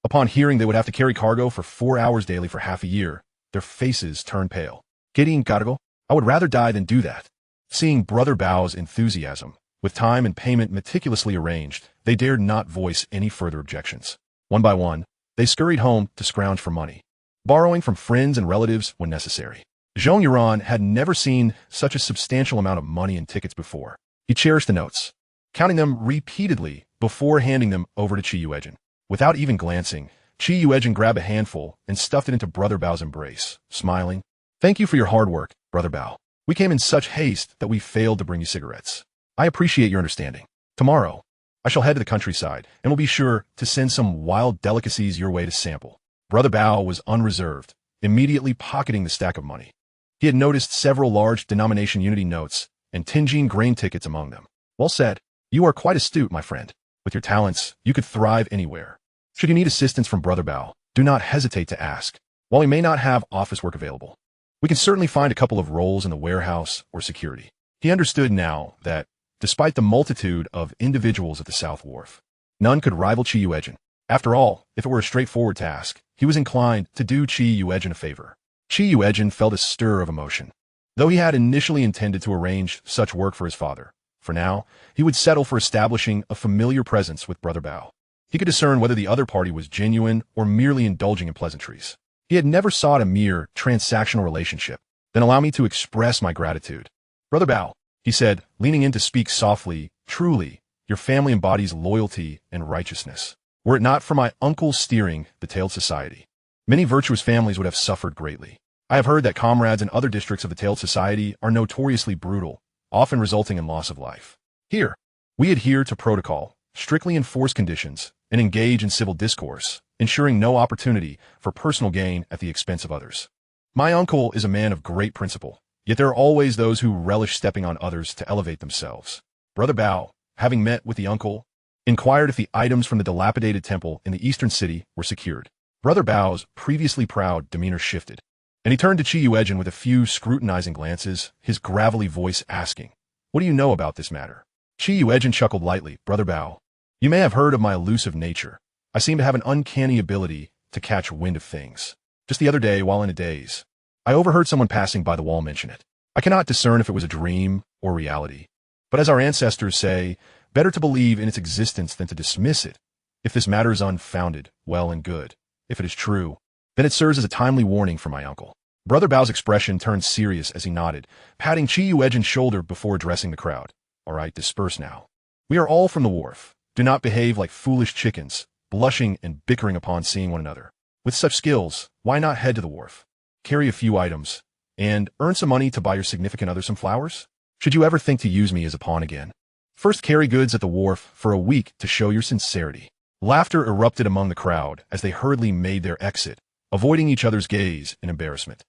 Upon hearing they would have to carry cargo for 4 hours daily for half a year, their faces turned pale. Getting cargo? I would rather die than do that. Seeing Brother Bao's enthusiasm, with time and payment meticulously arranged, they dared not voice any further objections. One by one, they scurried home to scrounge for money, borrowing from friends and relatives when necessary. Zhong Yuran had never seen such a substantial amount of money in tickets before. He cherished the notes, counting them repeatedly before handing them over to Qi Yuejin. Without even glancing, Qi Yuejin grabbed a handful and stuffed it into Brother Bao's embrace, smiling. Thank you for your hard work, Brother Bao. We came in such haste that we failed to bring you cigarettes. I appreciate your understanding. Tomorrow, I shall head to the countryside and will be sure to send some wild delicacies your way to sample. Brother Bao was unreserved, immediately pocketing the stack of money. He had noticed several large denomination unity notes and Tianjin grain tickets among them. Well said. You are quite astute, my friend. With your talents, you could thrive anywhere. Should you need assistance from Brother Bao, do not hesitate to ask. While he may not have office work available, we can certainly find a couple of roles in the warehouse or security. He understood now that, despite the multitude of individuals at the South Wharf, none could rival Qi Yuejin. After all, if it were a straightforward task, he was inclined to do Qi Yuejin a favor. Qi Yuejin felt a stir of emotion. Though he had initially intended to arrange such work for his father, for now, he would settle for establishing a familiar presence with Brother Bao. He could discern whether the other party was genuine or merely indulging in pleasantries. He had never sought a mere transactional relationship. Then allow me to express my gratitude. Brother Bao, he said, leaning in to speak softly, truly, your family embodies loyalty and righteousness. Were it not for my uncle steering the tailed society, many virtuous families would have suffered greatly. I have heard that comrades in other districts of the tailed society are notoriously brutal, often resulting in loss of life. Here, we adhere to protocol, strictly enforce conditions, and engage in civil discourse, ensuring no opportunity for personal gain at the expense of others. My uncle is a man of great principle, yet there are always those who relish stepping on others to elevate themselves. Brother Bao, having met with the uncle, inquired if the items from the dilapidated temple in the eastern city were secured. Brother Bao's previously proud demeanor shifted, and he turned to Qi Yuejin with a few scrutinizing glances, his gravelly voice asking, What do you know about this matter? Yuejin chuckled lightly. Brother Bao, you may have heard of my elusive nature. I seem to have an uncanny ability to catch wind of things. Just the other day, while in a daze, I overheard someone passing by the wall mention it. I cannot discern if it was a dream or reality. But as our ancestors say, better to believe in its existence than to dismiss it. If this matter is unfounded, well and good. If it is true, then it serves as a timely warning for my uncle. Brother Bao's expression turned serious as he nodded, patting Yuejin's shoulder before addressing the crowd. All right, disperse now. We are all from the wharf. Do not behave like foolish chickens, blushing and bickering upon seeing one another. With such skills, why not head to the wharf? Carry a few items, and earn some money to buy your significant other some flowers? Should you ever think to use me as a pawn again? First carry goods at the wharf for a week to show your sincerity. Laughter erupted among the crowd as they hurriedly made their exit, avoiding each other's gaze in embarrassment.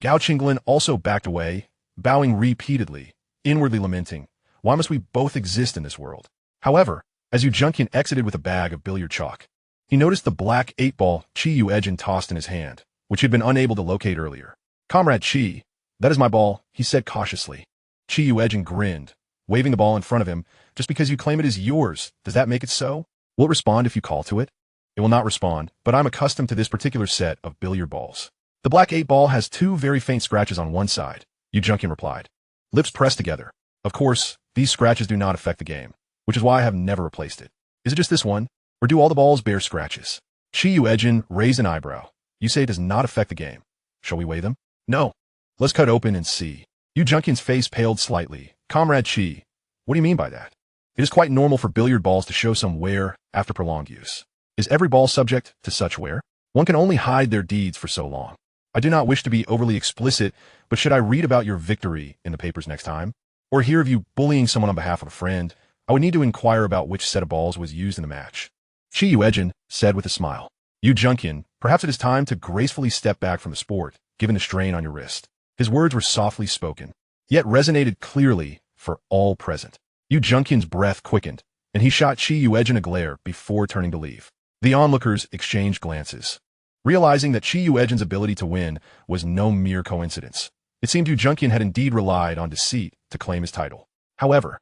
Gao Qinglin also backed away, bowing repeatedly, inwardly lamenting, why must we both exist in this world? However, as Yuejin exited with a bag of billiard chalk, he noticed the black 8-ball Yuejin tossed in his hand, which he had been unable to locate earlier. Comrade Qi, that is my ball, he said cautiously. Yuejin grinned, waving the ball in front of him. Just because you claim it is yours, does that make it so? Will it respond if you call to it? It will not respond, but I'm accustomed to this particular set of billiard balls. The black 8-ball has 2 very faint scratches on one side, Yuejin replied. Lips pressed together. Of course, these scratches do not affect the game, which is why I have never replaced it. Is it just this one, or do all the balls bear scratches? Yuejin raised an eyebrow. You say it does not affect the game. Shall we weigh them? No. Let's cut open and see. Yuejin's face paled slightly. Comrade Qi, what do you mean by that? It is quite normal for billiard balls to show some wear after prolonged use. Is every ball subject to such wear? One can only hide their deeds for so long. I do not wish to be overly explicit, but should I read about your victory in the papers next time, or hear of you bullying someone on behalf of a friend, I would need to inquire about which set of balls was used in the match. Yuejin said with a smile. Yuejin, perhaps it is time to gracefully step back from the sport, given the strain on your wrist. His words were softly spoken, yet resonated clearly for all present. Yuejin's breath quickened, and he shot Yuejin a glare before turning to leave. The onlookers exchanged glances, realizing that Yuejin's ability to win was no mere coincidence. It seemed Yuejin had indeed relied on deceit to claim his title. However,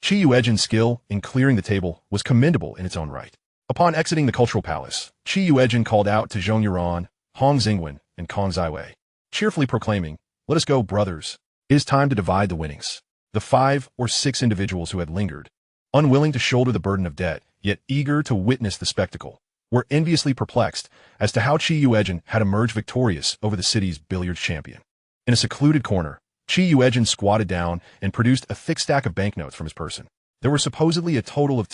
Yuejin's skill in clearing the table was commendable in its own right. Upon exiting the cultural palace, Yuejin called out to Zhong Yuran, Hong Xingwen, and Kong Zaiwei, cheerfully proclaiming, "Let us go, brothers. It is time to divide the winnings." The 5 or 6 individuals who had lingered, unwilling to shoulder the burden of debt, yet eager to witness the spectacle, were enviously perplexed as to how Yuejin had emerged victorious over the city's billiards champion. In a secluded corner, Yuejin squatted down and produced a thick stack of banknotes from his person. There were supposedly a total of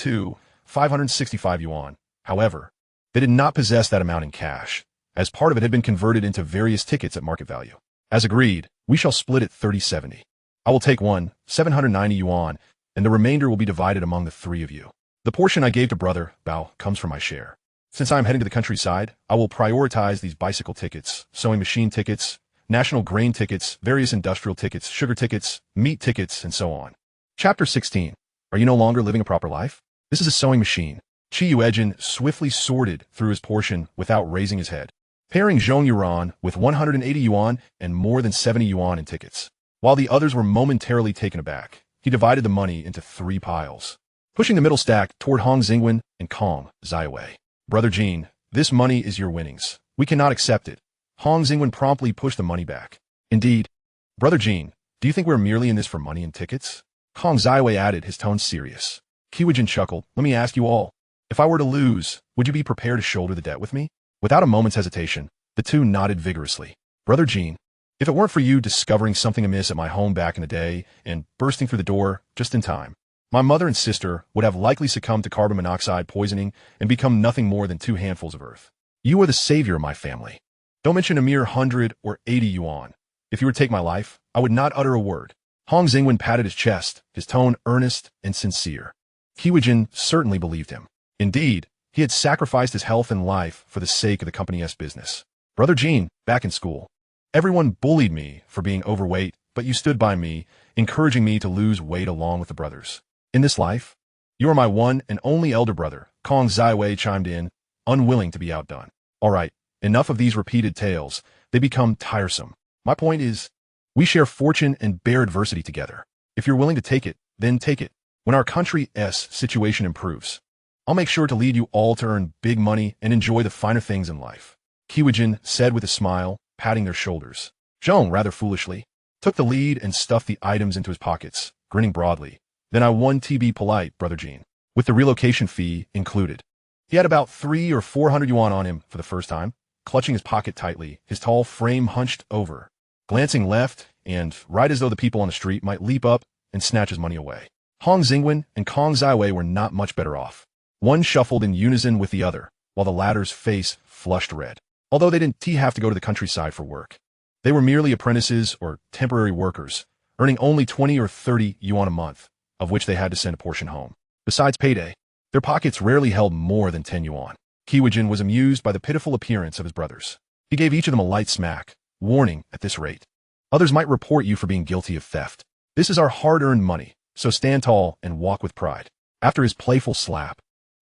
565 yuan. However, they did not possess that amount in cash, as part of it had been converted into various tickets at market value. As agreed, we shall split it 30-70. I will take 790 yuan, and the remainder will be divided among the 3 of you. The portion I gave to Brother Bao comes from my share. Since I am heading to the countryside, I will prioritize these bicycle tickets, sewing machine tickets, national grain tickets, various industrial tickets, sugar tickets, meat tickets, and so on. Chapter 16. Are you no longer living a proper life? This is a sewing machine. Yuejin swiftly sorted through his portion without raising his head, pairing Zhong Yuran with 180 yuan and more than 70 yuan in tickets. While the others were momentarily taken aback, he divided the money into 3 piles, pushing the middle stack toward Hong Xingwen and Kong Zaiwei. Brother Jin, this money is your winnings. We cannot accept it. Hong Xingwen promptly pushed the money back. Indeed. Brother Jin, do you think we're merely in this for money and tickets? Kong Zaiwei added, his tone serious. Yuejin chuckled. Let me ask you all. If I were to lose, would you be prepared to shoulder the debt with me? Without a moment's hesitation, the 2 nodded vigorously. Brother Jin, if it weren't for you discovering something amiss at my home back in the day and bursting through the door just in time, my mother and sister would have likely succumbed to carbon monoxide poisoning and become nothing more than 2 handfuls of earth. You are the savior of my family. Don't mention a mere 100 or 80 yuan. If you were to take my life, I would not utter a word. Hong Xingwen patted his chest, his tone earnest and sincere. Yuejin certainly believed him. Indeed, he had sacrificed his health and life for the sake of the company's business. Brother Jin, back in school, everyone bullied me for being overweight, but you stood by me, encouraging me to lose weight along with the brothers. In this life, you are my one and only elder brother, Kong Zaiwei chimed in, unwilling to be outdone. All right, enough of these repeated tales. They become tiresome. My point is, we share fortune and bear adversity together. If you're willing to take it, Then take it. When our country's situation improves, I'll make sure to lead you all to earn big money and enjoy the finer things in life. Yuejin said with a smile, patting their shoulders. Zhong, rather foolishly, took the lead and stuffed the items into his pockets, grinning broadly. Then I won to be polite, Brother Jean, with the relocation fee included. He had about 300 or 400 yuan on him for the first time, clutching his pocket tightly, his tall frame hunched over, glancing left and right as though the people on the street might leap up and snatch his money away. Hong Xingwen and Kong Zaiwei were not much better off. One shuffled in unison with the other, while the latter's face flushed red. Although they didn't have to go to the countryside for work. They were merely apprentices or temporary workers, earning only 20 or 30 yuan a month, of which they had to send a portion home. Besides payday, their pockets rarely held more than 10 yuan. Yuejin was amused by the pitiful appearance of his brothers. He gave each of them a light smack, warning, at this rate, others might report you for being guilty of theft. This is our hard-earned money, so stand tall and walk with pride. After his playful slap,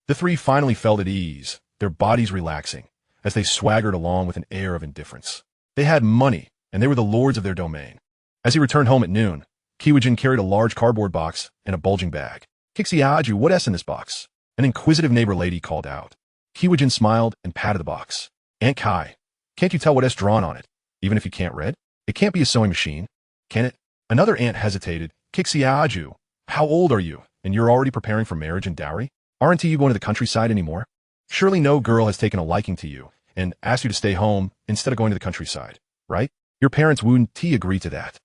the three finally felt at ease, their bodies relaxing, as they swaggered along with an air of indifference. They had money, and they were the lords of their domain. As he returned home at noon, Yuejin carried a large cardboard box and a bulging bag. Kixiaju, what's in this box? An inquisitive neighbor lady called out. Yuejin smiled and patted the box. Aunt Kai, can't you tell what's drawn on it, even if you can't read? It can't be a sewing machine, can it? Another aunt hesitated. Kixiaju, how old are you, and you're already preparing for marriage and dowry? Aren't you going to the countryside anymore? Surely no girl has taken a liking to you and asked you to stay home instead of going to the countryside, right? Your parents wouldn't agree to that.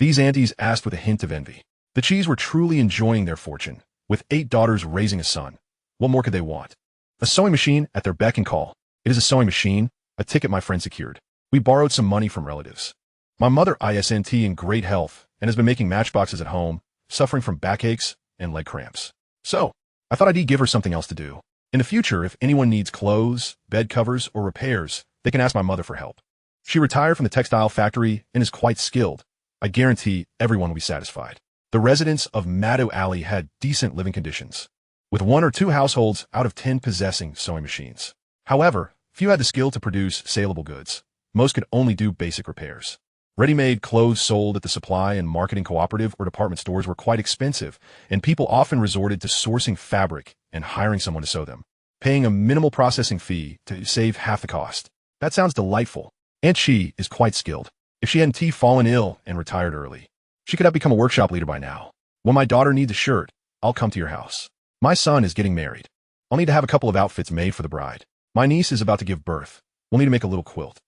These aunties asked with a hint of envy. The Chis were truly enjoying their fortune, with 8 daughters raising a son. What more could they want? A sewing machine at their beck and call. It is a sewing machine, a ticket my friend secured. We borrowed some money from relatives. My mother isn't in great health and has been making matchboxes at home, suffering from backaches and leg cramps. So, I thought I'd give her something else to do. In the future, if anyone needs clothes, bed covers, or repairs, they can ask my mother for help. She retired from the textile factory and is quite skilled. I guarantee everyone will be satisfied. The residents of Mado Alley had decent living conditions, with 1 or 2 households out of 10 possessing sewing machines. However, few had the skill to produce saleable goods. Most could only do basic repairs. Ready-made clothes sold at the supply and marketing cooperative or department stores were quite expensive, and people often resorted to sourcing fabric and hiring someone to sew them, paying a minimal processing fee to save half the cost. That sounds delightful. Aunt Chi is quite skilled. If she hadn't fallen ill and retired early, she could have become a workshop leader by now. When my daughter needs a shirt, I'll come to your house. My son is getting married. I'll need to have a couple of outfits made for the bride. My niece is about to give birth. We'll need to make a little quilt.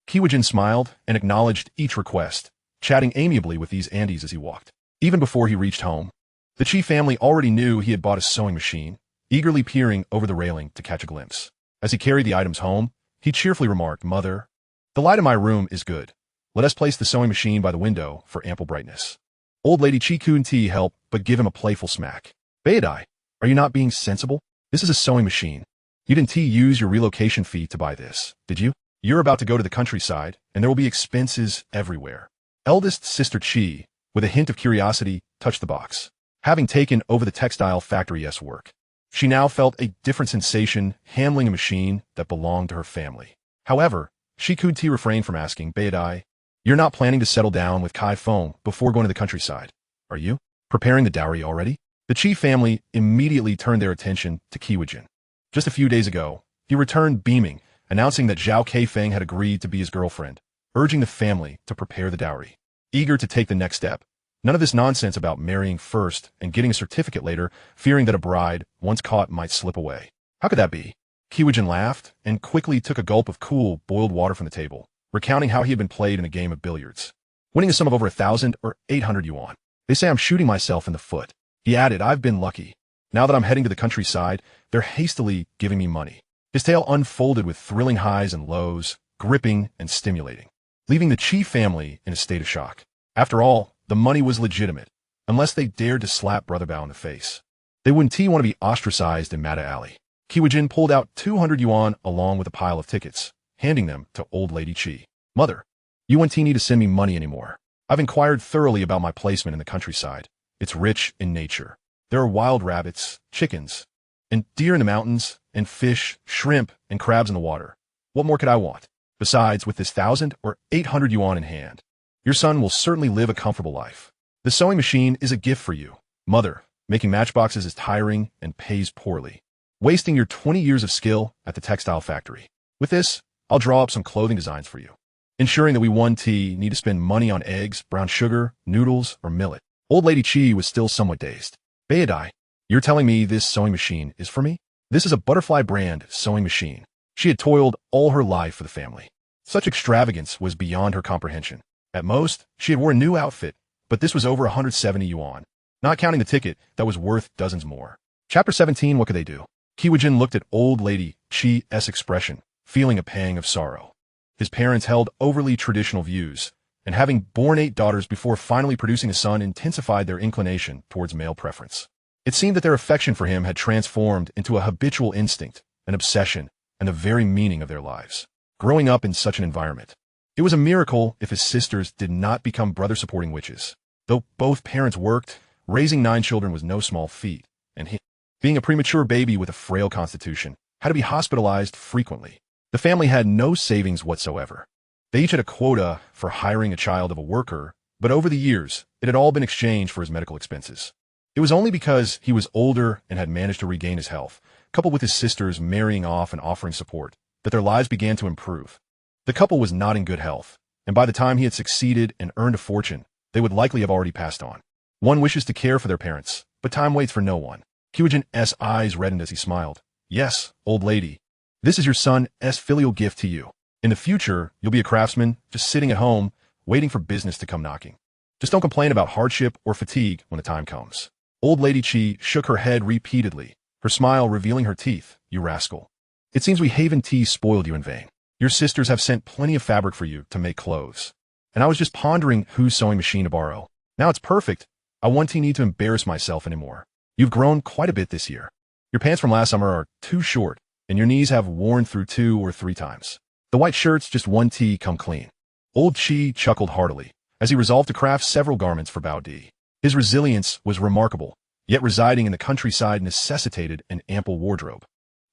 Yuejin smiled and acknowledged each request, chatting amiably with these aunties as he walked. Even before he reached home, the Chi family already knew he had bought a sewing machine, eagerly peering over the railing to catch a glimpse. As he carried the items home, he cheerfully remarked, Mother, the light in my room is good. Let us place the sewing machine by the window for ample brightness. Old lady Chi couldn't help but give him a playful smack. Baidai, are you not being sensible? This is a sewing machine. You didn't use your relocation fee to buy this, did you? You're about to go to the countryside, and there will be expenses everywhere. Eldest sister Chi, with a hint of curiosity, touched the box. Having taken over the textile factory's work, she now felt a different sensation handling a machine that belonged to her family. However, she couldn't refrain from asking, Baidai, you're not planning to settle down with Kai Feng before going to the countryside, are you? Preparing the dowry already? The Chi family immediately turned their attention to Yuejin. Just a few days ago, he returned beaming, announcing that Zhao Keifeng had agreed to be his girlfriend, urging the family to prepare the dowry. Eager to take the next step, none of this nonsense about marrying first and getting a certificate later, fearing that a bride, once caught, might slip away. How could that be? Yuejin laughed and quickly took a gulp of cool, boiled water from the table, recounting how he had been played in a game of billiards, winning a sum of over 1,000 or 800 yuan. They say I'm shooting myself in the foot. He added, I've been lucky. Now that I'm heading to the countryside, they're hastily giving me money. His tale unfolded with thrilling highs and lows, gripping and stimulating, leaving the Chi family in a state of shock. After all, the money was legitimate, unless they dared to slap Brother Bao in the face. They wouldn't want to be ostracized in Mata Alley. Yuejin pulled out 200 yuan along with a pile of tickets, handing them to old lady Chi. Mother, you wouldn't need to send me money anymore. I've inquired thoroughly about my placement in the countryside. It's rich in nature. There are wild rabbits, chickens, and deer in the mountains, and fish, shrimp, and crabs in the water. What more could I want? Besides, with this 1,000 or 800 yuan in hand, your son will certainly live a comfortable life. The sewing machine is a gift for you. Mother, making matchboxes is tiring and pays poorly. Wasting your 20 years of skill at the textile factory. With this, I'll draw up some clothing designs for you. Ensuring that we need to spend money on eggs, brown sugar, noodles, or millet. Old Lady Chi was still somewhat dazed. Bayadai, you're telling me this sewing machine is for me? This is a butterfly brand sewing machine. She had toiled all her life for the family. Such extravagance was beyond her comprehension. At most, she had worn a new outfit, but this was over 170 yuan. Not counting the ticket, that was worth dozens more. Chapter 17, what could they do? Yuejin looked at Old Lady Chi's expression, feeling a pang of sorrow. His parents held overly traditional views, and having borne 8 daughters before finally producing a son intensified their inclination towards male preference. It seemed that their affection for him had transformed into a habitual instinct, an obsession, and the very meaning of their lives. Growing up in such an environment, it was a miracle if his sisters did not become brother-supporting witches. Though both parents worked, raising 9 children was no small feat, and he, being a premature baby with a frail constitution, had to be hospitalized frequently. The family had no savings whatsoever. They each had a quota for hiring a child of a worker, but over the years, it had all been exchanged for his medical expenses. It was only because he was older and had managed to regain his health, coupled with his sisters marrying off and offering support, that their lives began to improve. The couple was not in good health, and by the time he had succeeded and earned a fortune, they would likely have already passed on. One wishes to care for their parents, but time waits for no one. Yuejin's eyes reddened as he smiled. Yes, old lady. This is your son's filial gift to you. In the future, you'll be a craftsman, just sitting at home, waiting for business to come knocking. Just don't complain about hardship or fatigue when the time comes. Old Lady Chi shook her head repeatedly, her smile revealing her teeth. You rascal. It seems we Haven Tea spoiled you in vain. Your sisters have sent plenty of fabric for you to make clothes. And I was just pondering whose sewing machine to borrow. Now it's perfect. I won't need to embarrass myself anymore. You've grown quite a bit this year. Your pants from last summer are too short, and your knees have worn through 2 or 3 times. The white shirt's just 1 tee come clean. Old Chi chuckled heartily, as he resolved to craft several garments for Bao Di. His resilience was remarkable, yet residing in the countryside necessitated an ample wardrobe.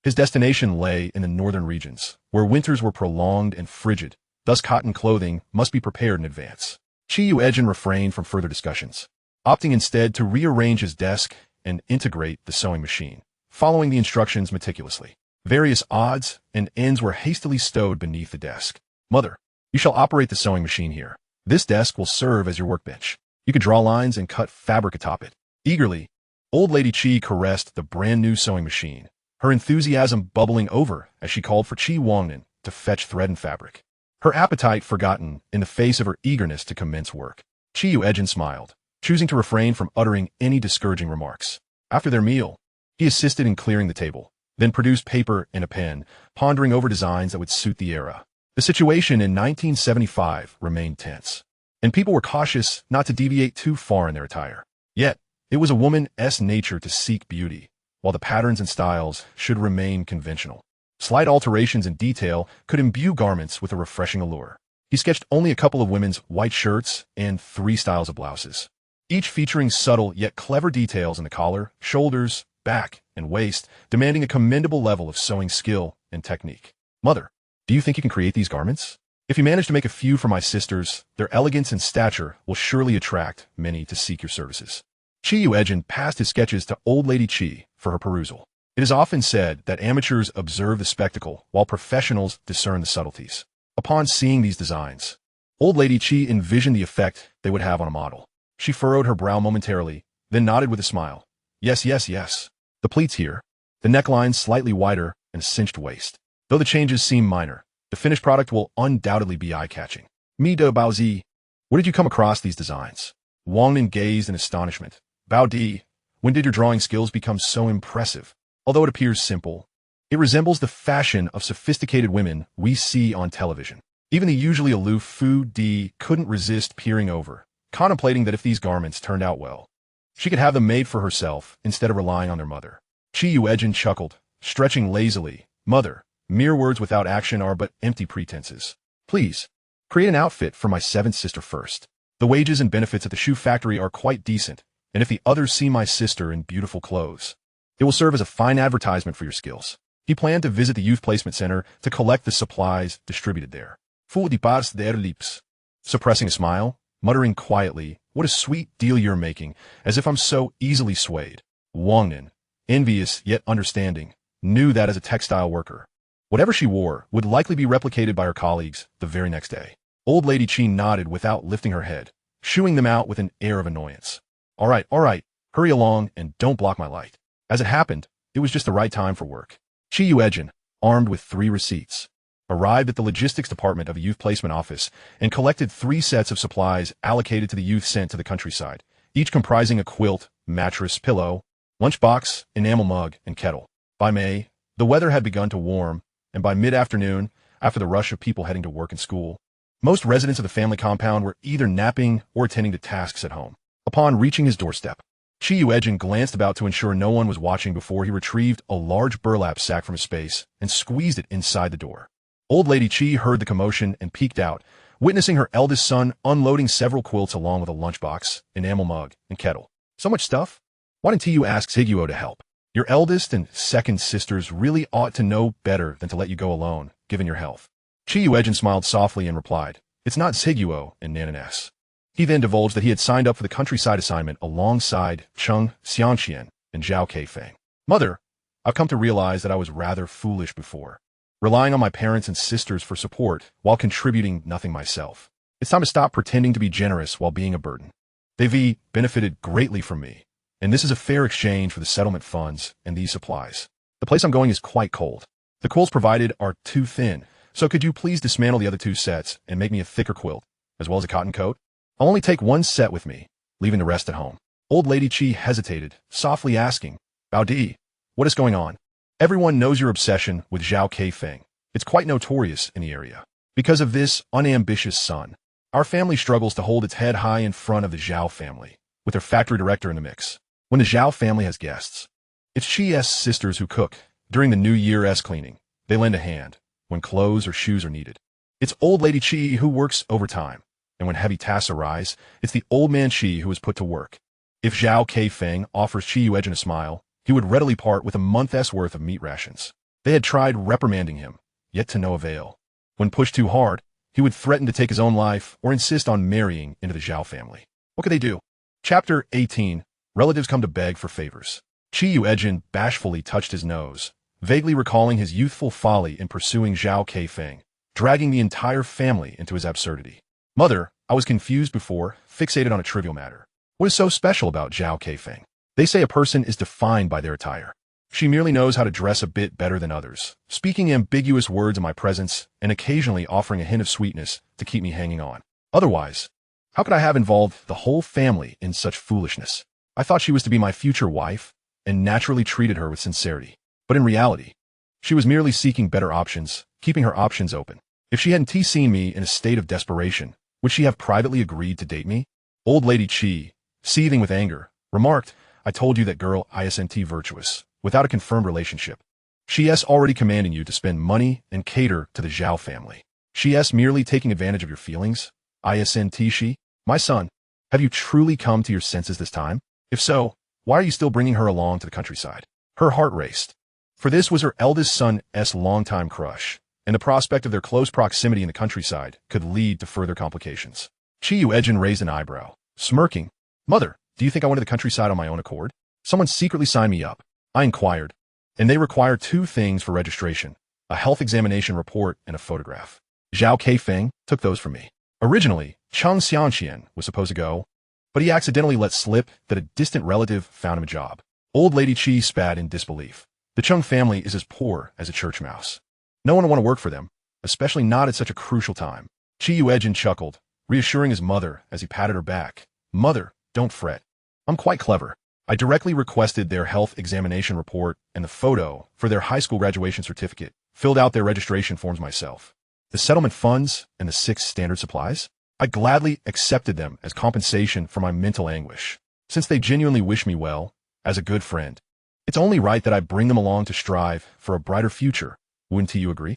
His destination lay in the northern regions, where winters were prolonged and frigid, thus cotton clothing must be prepared in advance. Yuejin refrained from further discussions, opting instead to rearrange his desk and integrate the sewing machine, following the instructions meticulously. Various odds and ends were hastily stowed beneath the desk. Mother, you shall operate the sewing machine here. This desk will serve as your workbench. You can draw lines and cut fabric atop it. Eagerly, Old Lady Chi caressed the brand new sewing machine, her enthusiasm bubbling over as she called for Chi Wangnan to fetch thread and fabric. Her appetite forgotten in the face of her eagerness to commence work. Yuejin smiled, choosing to refrain from uttering any discouraging remarks. After their meal, he assisted in clearing the table, then produced paper and a pen, pondering over designs that would suit the era. The situation in 1975 remained tense, and people were cautious not to deviate too far in their attire. Yet, it was a woman's nature to seek beauty, while the patterns and styles should remain conventional. Slight alterations in detail could imbue garments with a refreshing allure. He sketched only a couple of women's white shirts and 3 styles of blouses, each featuring subtle yet clever details in the collar, shoulders, back, and waist, demanding a commendable level of sewing skill and technique. Mother, do you think you can create these garments? If you manage to make a few for my sisters, their elegance and stature will surely attract many to seek your services. Yuejin passed his sketches to Old Lady Chi for her perusal. It is often said that amateurs observe the spectacle while professionals discern the subtleties. Upon seeing these designs, Old Lady Chi envisioned the effect they would have on a model. She furrowed her brow momentarily, then nodded with a smile. Yes, yes, yes. The pleats here, the neckline slightly wider and a cinched waist. Though the changes seem minor, the finished product will undoubtedly be eye-catching. Mi de Baozi, where did you come across these designs? Wangnan gazed in astonishment. Bao Di, when did your drawing skills become so impressive? Although it appears simple, it resembles the fashion of sophisticated women we see on television. Even the usually aloof Fu Di couldn't resist peering over, contemplating that if these garments turned out well, she could have them made for herself instead of relying on their mother. Yuejin chuckled, stretching lazily. Mother, mere words without action are but empty pretenses. Please, create an outfit for my 7th sister first. The wages and benefits at the shoe factory are quite decent, and if the others see my sister in beautiful clothes, it will serve as a fine advertisement for your skills. He planned to visit the youth placement center to collect the supplies distributed there. Full de pas der lips. Suppressing a smile, muttering quietly, What a sweet deal you're making, as if I'm so easily swayed. Wangnan, envious yet understanding, knew that as a textile worker, whatever she wore would likely be replicated by her colleagues the very next day. Old Lady Chi nodded without lifting her head, shooing them out with an air of annoyance. All right, hurry along and don't block my light. As it happened, it was just the right time for work. Yuejin, armed with 3 receipts, arrived at the logistics department of a youth placement office and collected 3 sets of supplies allocated to the youth sent to the countryside, each comprising a quilt, mattress, pillow, lunchbox, enamel mug, and kettle. By May, the weather had begun to warm, and by mid-afternoon, after the rush of people heading to work and school, most residents of the family compound were either napping or attending to tasks at home. Upon reaching his doorstep, Yuejin glanced about to ensure no one was watching before he retrieved a large burlap sack from his space and squeezed it inside the door. Old Lady Chi heard the commotion and peeked out, witnessing her eldest son unloading several quilts along with a lunchbox, enamel mug, and kettle. So much stuff? Why didn't you ask Siguo to help? Your eldest and second sisters really ought to know better than to let you go alone, given your health. Yuejin smiled softly and replied, It's not Siguo and Nanan. He then divulged that he had signed up for the countryside assignment alongside Chung Xianxian and Zhao Keifeng. Mother, I've come to realize that I was rather foolish before, relying on my parents and sisters for support while contributing nothing myself. It's time to stop pretending to be generous while being a burden. They've benefited greatly from me, and this is a fair exchange for the settlement funds and these supplies. The place I'm going is quite cold. The quilts provided are too thin, so could you please dismantle the other 2 sets and make me a thicker quilt, as well as a cotton coat? I'll only take 1 set with me, leaving the rest at home. Old Lady Chi hesitated, softly asking, Bao Di, what is going on? Everyone knows your obsession with Zhao Keifeng. It's quite notorious in the area. Because of this unambitious son, our family struggles to hold its head high in front of the Zhao family, with their factory director in the mix. When the Zhao family has guests, it's Chi's sisters who cook. During the New Year's cleaning, they lend a hand when clothes or shoes are needed. It's Old Lady Chi who works overtime, and when heavy tasks arise, it's the old man Chi who is put to work. If Zhao Keifeng offers Yuejin a smile, he would readily part with a month's worth of meat rations. They had tried reprimanding him, yet to no avail. When pushed too hard, he would threaten to take his own life or insist on marrying into the Zhao family. What could they do? Chapter 18. Relatives come to beg for favors. Yuejin bashfully touched his nose, vaguely recalling his youthful folly in pursuing Zhao Keifeng, dragging the entire family into his absurdity. Mother, I was confused before, fixated on a trivial matter. What is so special about Zhao Keifeng? They say a person is defined by their attire. She merely knows how to dress a bit better than others, speaking ambiguous words in my presence and occasionally offering a hint of sweetness to keep me hanging on. Otherwise, how could I have involved the whole family in such foolishness? I thought she was to be my future wife and naturally treated her with sincerity. But in reality, she was merely seeking better options, keeping her options open. If she hadn't seen me in a state of desperation, would she have privately agreed to date me? Old Lady Chi, seething with anger, remarked, I told you that girl isn't virtuous, without a confirmed relationship. She's already commanding you to spend money and cater to the Zhao family. She's merely taking advantage of your feelings. Isn't she? My son, have you truly come to your senses this time? If so, why are you still bringing her along to the countryside? Her heart raced. For this was her eldest son's longtime crush, and the prospect of their close proximity in the countryside could lead to further complications. Yuejin raised an eyebrow, smirking. Mother, do you think I went to the countryside on my own accord? Someone secretly signed me up. I inquired, and they require 2 things for registration, a health examination report and a photograph. Zhao Keifeng took those from me. Originally, Chung Xianxian was supposed to go, but he accidentally let slip that a distant relative found him a job. Old Lady Chi spat in disbelief. The Chung family is as poor as a church mouse. No one will want to work for them, especially not at such a crucial time. Yuejin chuckled, reassuring his mother as he patted her back. Mother, don't fret. I'm quite clever. I directly requested their health examination report and the photo for their high school graduation certificate, filled out their registration forms myself. The settlement funds and the 6 standard supplies? I gladly accepted them as compensation for my mental anguish. Since they genuinely wish me well, as a good friend, it's only right that I bring them along to strive for a brighter future. Wouldn't you agree?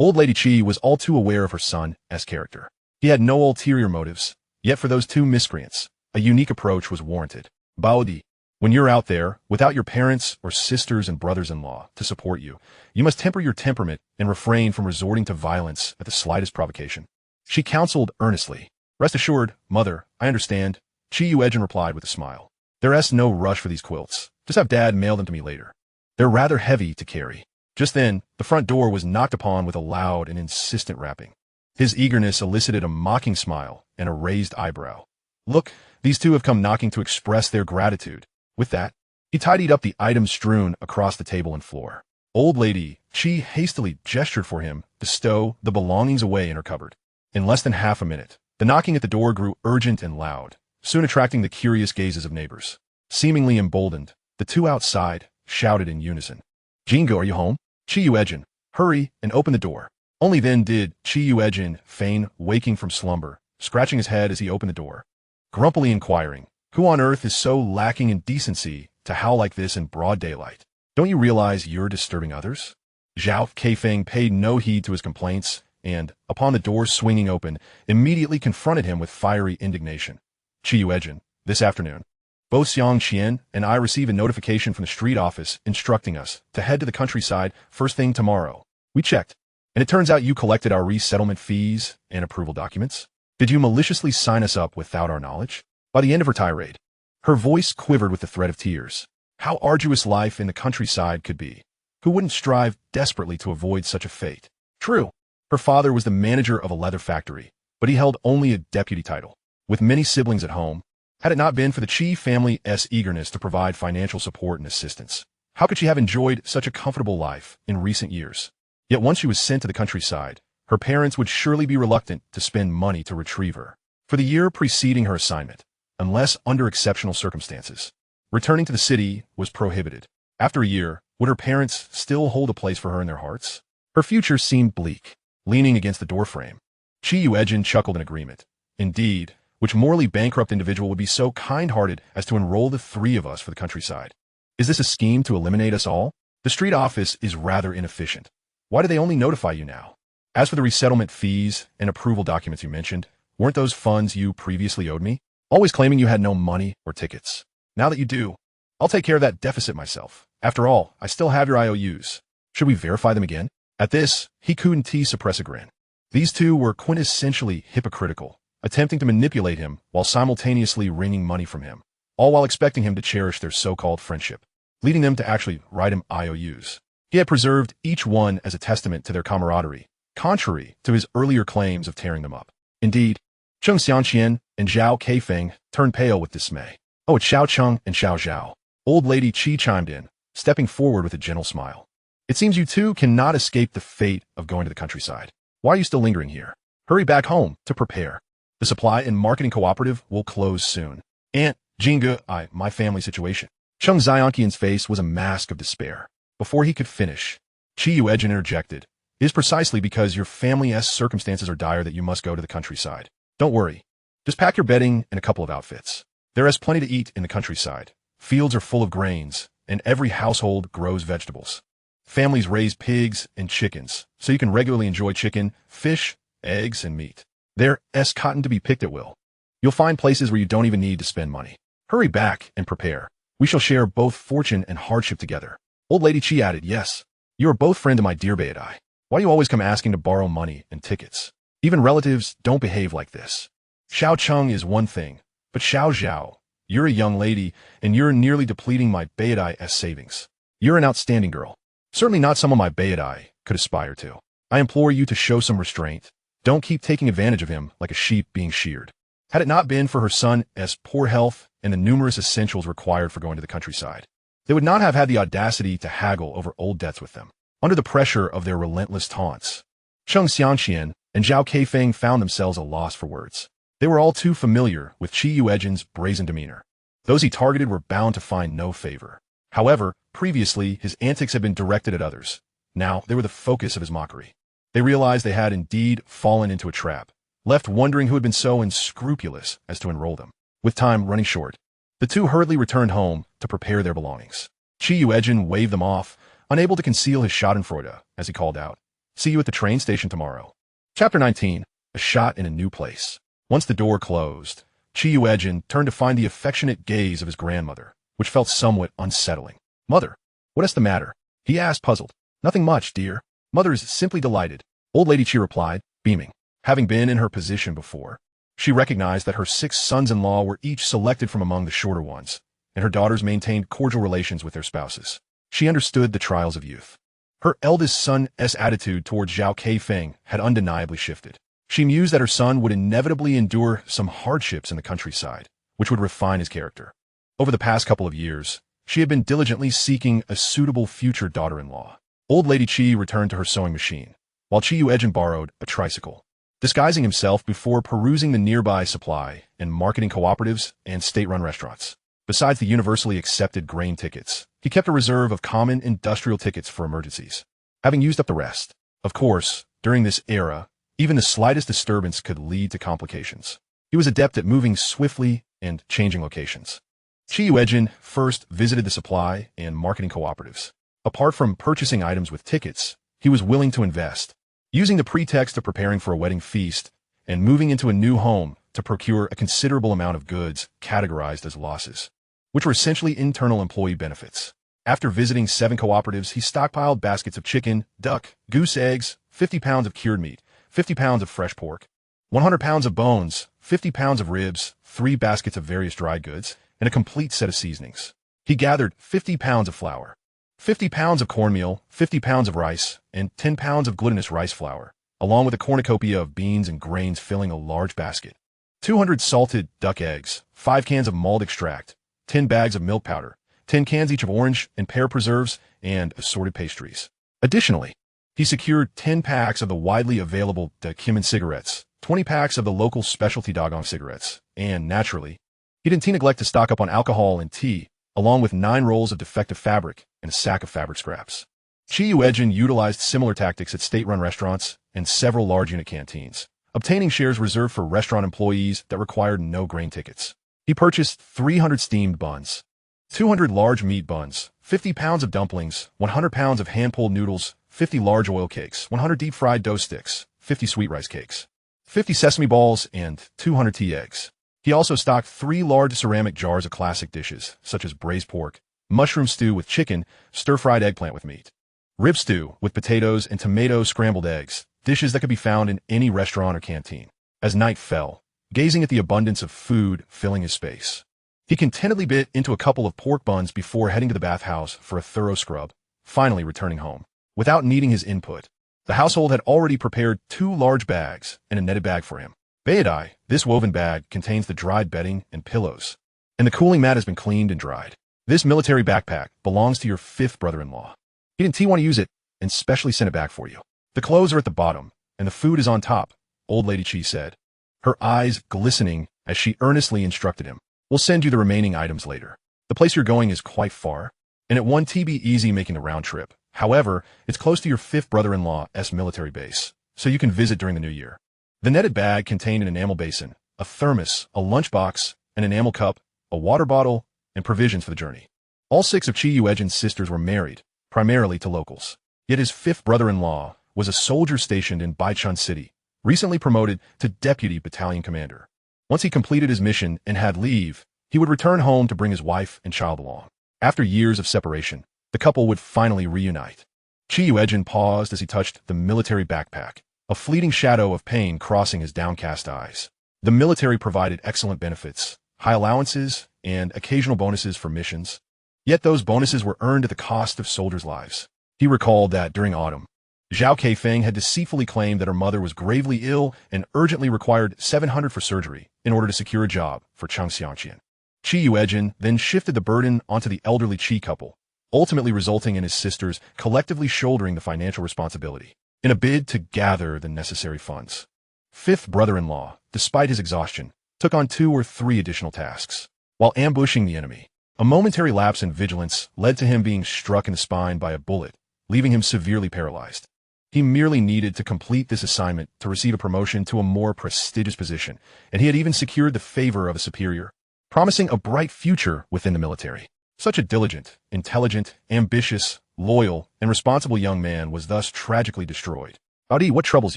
Old Lady Chi was all too aware of her son's character. He had no ulterior motives, yet for those 2 miscreants, a unique approach was warranted. Baodi, when you're out there, without your parents or sisters and brothers-in-law to support you, you must temper your temperament and refrain from resorting to violence at the slightest provocation. She counseled earnestly. Rest assured, Mother, I understand. Chi Yuejin replied with a smile. There's no rush for these quilts. Just have Dad mail them to me later. They're rather heavy to carry. Just then, the front door was knocked upon with a loud and insistent rapping. His eagerness elicited a mocking smile and a raised eyebrow. Look, these two have come knocking to express their gratitude. With that, he tidied up the items strewn across the table and floor. Old lady Chi hastily gestured for him to stow the belongings away in her cupboard. In less than half a minute, the knocking at the door grew urgent and loud, soon attracting the curious gazes of neighbors. Seemingly emboldened, the two outside shouted in unison. Jingo, are you home? Chi Yuejin, hurry and open the door. Only then did Chi Yuejin feign waking from slumber, scratching his head as he opened the door, grumpily inquiring, who on earth is so lacking in decency to howl like this in broad daylight? Don't you realize you're disturbing others? Zhao Keifeng paid no heed to his complaints and, upon the door swinging open, immediately confronted him with fiery indignation. Chi Yuejin, this afternoon, both Xiang Qian and I receive a notification from the street office instructing us to head to the countryside first thing tomorrow. We checked, and it turns out you collected our resettlement fees and approval documents. Did you maliciously sign us up without our knowledge? By the end of her tirade, her voice quivered with the threat of tears. How arduous life in the countryside could be. Who wouldn't strive desperately to avoid such a fate? True, her father was the manager of a leather factory, but he held only a deputy title. With many siblings at home, had it not been for the Chi family's eagerness to provide financial support and assistance, how could she have enjoyed such a comfortable life in recent years? Yet once she was sent to the countryside, her parents would surely be reluctant to spend money to retrieve her. For the year preceding her assignment, unless under exceptional circumstances, returning to the city was prohibited. After a year, would her parents still hold a place for her in their hearts? Her future seemed bleak. Leaning against the doorframe, Chi Yuejin chuckled in agreement. Indeed, which morally bankrupt individual would be so kind-hearted as to enroll the three of us for the countryside? Is this a scheme to eliminate us all? The street office is rather inefficient. Why do they only notify you now? As for the resettlement fees and approval documents you mentioned, weren't those funds you previously owed me? Always claiming you had no money or tickets. Now that you do, I'll take care of that deficit myself. After all, I still have your IOUs. Should we verify them again? At this, he couldn't suppress a grin. These two were quintessentially hypocritical, attempting to manipulate him while simultaneously wringing money from him, all while expecting him to cherish their so-called friendship, leading them to actually write him IOUs. He had preserved each one as a testament to their camaraderie, contrary to his earlier claims of tearing them up. Indeed, Cheng Xianqian and Zhao Keifeng turned pale with dismay. Oh, it's Xiao Cheng and Xiao Zhao. Old lady Qi chimed in, stepping forward with a gentle smile. It seems you two cannot escape the fate of going to the countryside. Why are you still lingering here? Hurry back home to prepare. The supply and marketing cooperative will close soon. Aunt Jinga, my family situation. Cheng Xianqian's face was a mask of despair. Before he could finish, Chi Yuejin interjected. It is precisely because your family's circumstances are dire that you must go to the countryside. Don't worry. Just pack your bedding and a couple of outfits. There is plenty to eat in the countryside. Fields are full of grains, and every household grows vegetables. Families raise pigs and chickens, so you can regularly enjoy chicken, fish, eggs, and meat. There's cotton to be picked at will. You'll find places where you don't even need to spend money. Hurry back and prepare. We shall share both fortune and hardship together. Old Lady Chi added, yes, you are both friend of my dear Beidai. Why do you always come asking to borrow money and tickets? Even relatives don't behave like this. Xiao Cheng is one thing, but Xiao Zhao, you're a young lady, and you're nearly depleting my Beidai's savings. You're an outstanding girl. Certainly not someone my Beidai could aspire to. I implore you to show some restraint. Don't keep taking advantage of him like a sheep being sheared. Had it not been for her son's poor health and the numerous essentials required for going to the countryside, they would not have had the audacity to haggle over old debts with them. Under the pressure of their relentless taunts, Cheng Xianqian and Zhao Keifeng found themselves at a loss for words. They were all too familiar with Chi Yuejin's brazen demeanor. Those he targeted were bound to find no favor. However, previously his antics had been directed at others. Now they were the focus of his mockery. They realized they had indeed fallen into a trap, left wondering who had been so unscrupulous as to enroll them. With time running short, the two hurriedly returned home to prepare their belongings. Chi Yuejin waved them off, unable to conceal his schadenfreude, as he called out, "See you at the train station tomorrow." Chapter 19, A Shot in a New Place. Once the door closed, Chi Yuejin turned to find the affectionate gaze of his grandmother, which felt somewhat unsettling. "Mother, what is the matter?" he asked, puzzled. "Nothing much, dear. Mother is simply delighted," Old Lady Chi replied, beaming. Having been in her position before, She recognized that her 6 sons-in-law were each selected from among the shorter ones, and her daughters maintained cordial relations with their spouses. She understood the trials of youth. Her eldest son's attitude towards Zhao Keifeng had undeniably shifted. She mused that her son would inevitably endure some hardships in the countryside, which would refine his character. Over the past couple of years, she had been diligently seeking a suitable future daughter-in-law. Old Lady Qi returned to her sewing machine, while Yuejin borrowed a tricycle. Disguising himself before perusing the nearby supply and marketing cooperatives and state-run restaurants. Besides the universally accepted grain tickets, he kept a reserve of common industrial tickets for emergencies, having used up the rest. Of course, during this era, even the slightest disturbance could lead to complications. He was adept at moving swiftly and changing locations. Yuejin first visited the supply and marketing cooperatives. Apart from purchasing items with tickets, he was willing to invest, using the pretext of preparing for a wedding feast and moving into a new home to procure a considerable amount of goods categorized as losses, which were essentially internal employee benefits. After visiting 7 cooperatives, he stockpiled baskets of chicken, duck, goose eggs, 50 pounds of cured meat, 50 pounds of fresh pork, 100 pounds of bones, 50 pounds of ribs, 3 baskets of various dried goods, and a complete set of seasonings. He gathered 50 pounds of flour, 50 pounds of cornmeal, 50 pounds of rice, and 10 pounds of glutinous rice flour, along with a cornucopia of beans and grains filling a large basket. 200 salted duck eggs, 5 cans of malt extract, 10 bags of milk powder, 10 cans each of orange and pear preserves, and assorted pastries. Additionally, he secured 10 packs of the widely available Kimin cigarettes, 20 packs of the local specialty Dagong cigarettes, and, naturally, he didn't neglect to stock up on alcohol and tea, along with 9 rolls of defective fabric and a sack of fabric scraps. Yuejin utilized similar tactics at state-run restaurants and several large unit canteens, obtaining shares reserved for restaurant employees that required no grain tickets. He purchased 300 steamed buns, 200 large meat buns, 50 pounds of dumplings, 100 pounds of hand-pulled noodles, 50 large oil cakes, 100 deep-fried dough sticks, 50 sweet rice cakes, 50 sesame balls, and 200 tea eggs. He also stocked 3 large ceramic jars of classic dishes, such as braised pork, mushroom stew with chicken, stir-fried eggplant with meat, rib stew with potatoes and tomato scrambled eggs, dishes that could be found in any restaurant or canteen. As night fell, gazing at the abundance of food filling his space, he contentedly bit into a couple of pork buns before heading to the bathhouse for a thorough scrub, finally returning home. Without needing his input, the household had already prepared 2 large bags and a netted bag for him. Bayadai, this woven bag contains the dried bedding and pillows, and the cooling mat has been cleaned and dried. This military backpack belongs to your 5th brother-in-law. He didn't want to use it and specially sent it back for you. The clothes are at the bottom, and the food is on top, Old Lady Qi said, her eyes glistening as she earnestly instructed him. We'll send you the remaining items later. The place you're going is quite far, and it won't be easy making the round trip. However, it's close to your 5th brother-in-law's military base, so you can visit during the new year. The netted bag contained an enamel basin, a thermos, a lunchbox, an enamel cup, a water bottle, and provisions for the journey. All 6 of Yuejin's sisters were married, primarily to locals. Yet his 5th brother-in-law was a soldier stationed in Baichun City, recently promoted to deputy battalion commander. Once he completed his mission and had leave, he would return home to bring his wife and child along. After years of separation, the couple would finally reunite. Yuejin paused as he touched the military backpack, a fleeting shadow of pain crossing his downcast eyes. The military provided excellent benefits, high allowances, and occasional bonuses for missions. Yet those bonuses were earned at the cost of soldiers' lives. He recalled that during autumn, Zhao Keifeng had deceitfully claimed that her mother was gravely ill and urgently required 700 for surgery in order to secure a job for Cheng Xiangqian. Yuejin then shifted the burden onto the elderly Qi couple, ultimately resulting in his sisters collectively shouldering the financial responsibility in a bid to gather the necessary funds. 5th brother-in-law, despite his exhaustion, took on 2 or 3 additional tasks. While ambushing the enemy, a momentary lapse in vigilance led to him being struck in the spine by a bullet, leaving him severely paralyzed. He merely needed to complete this assignment to receive a promotion to a more prestigious position, and he had even secured the favor of a superior, promising a bright future within the military. Such a diligent, intelligent, ambitious, loyal, and responsible young man was thus tragically destroyed. Adi, what troubles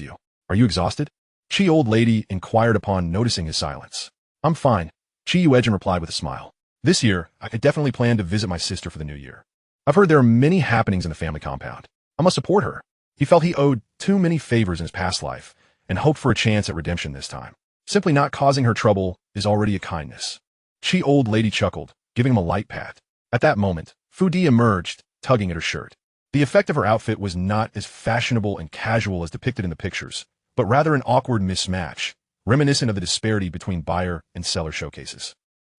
you? Are you exhausted? Qi old lady inquired upon noticing his silence. I'm fine, Yuejin replied with a smile. This year, I definitely plan to visit my sister for the new year. I've heard there are many happenings in the family compound. I must support her. He felt he owed too many favors in his past life and hoped for a chance at redemption this time. Simply not causing her trouble is already a kindness. Chi old lady chuckled, giving him a light pat. At that moment, Fu Di emerged, tugging at her shirt. The effect of her outfit was not as fashionable and casual as depicted in the pictures, but rather an awkward mismatch, reminiscent of the disparity between buyer and seller showcases.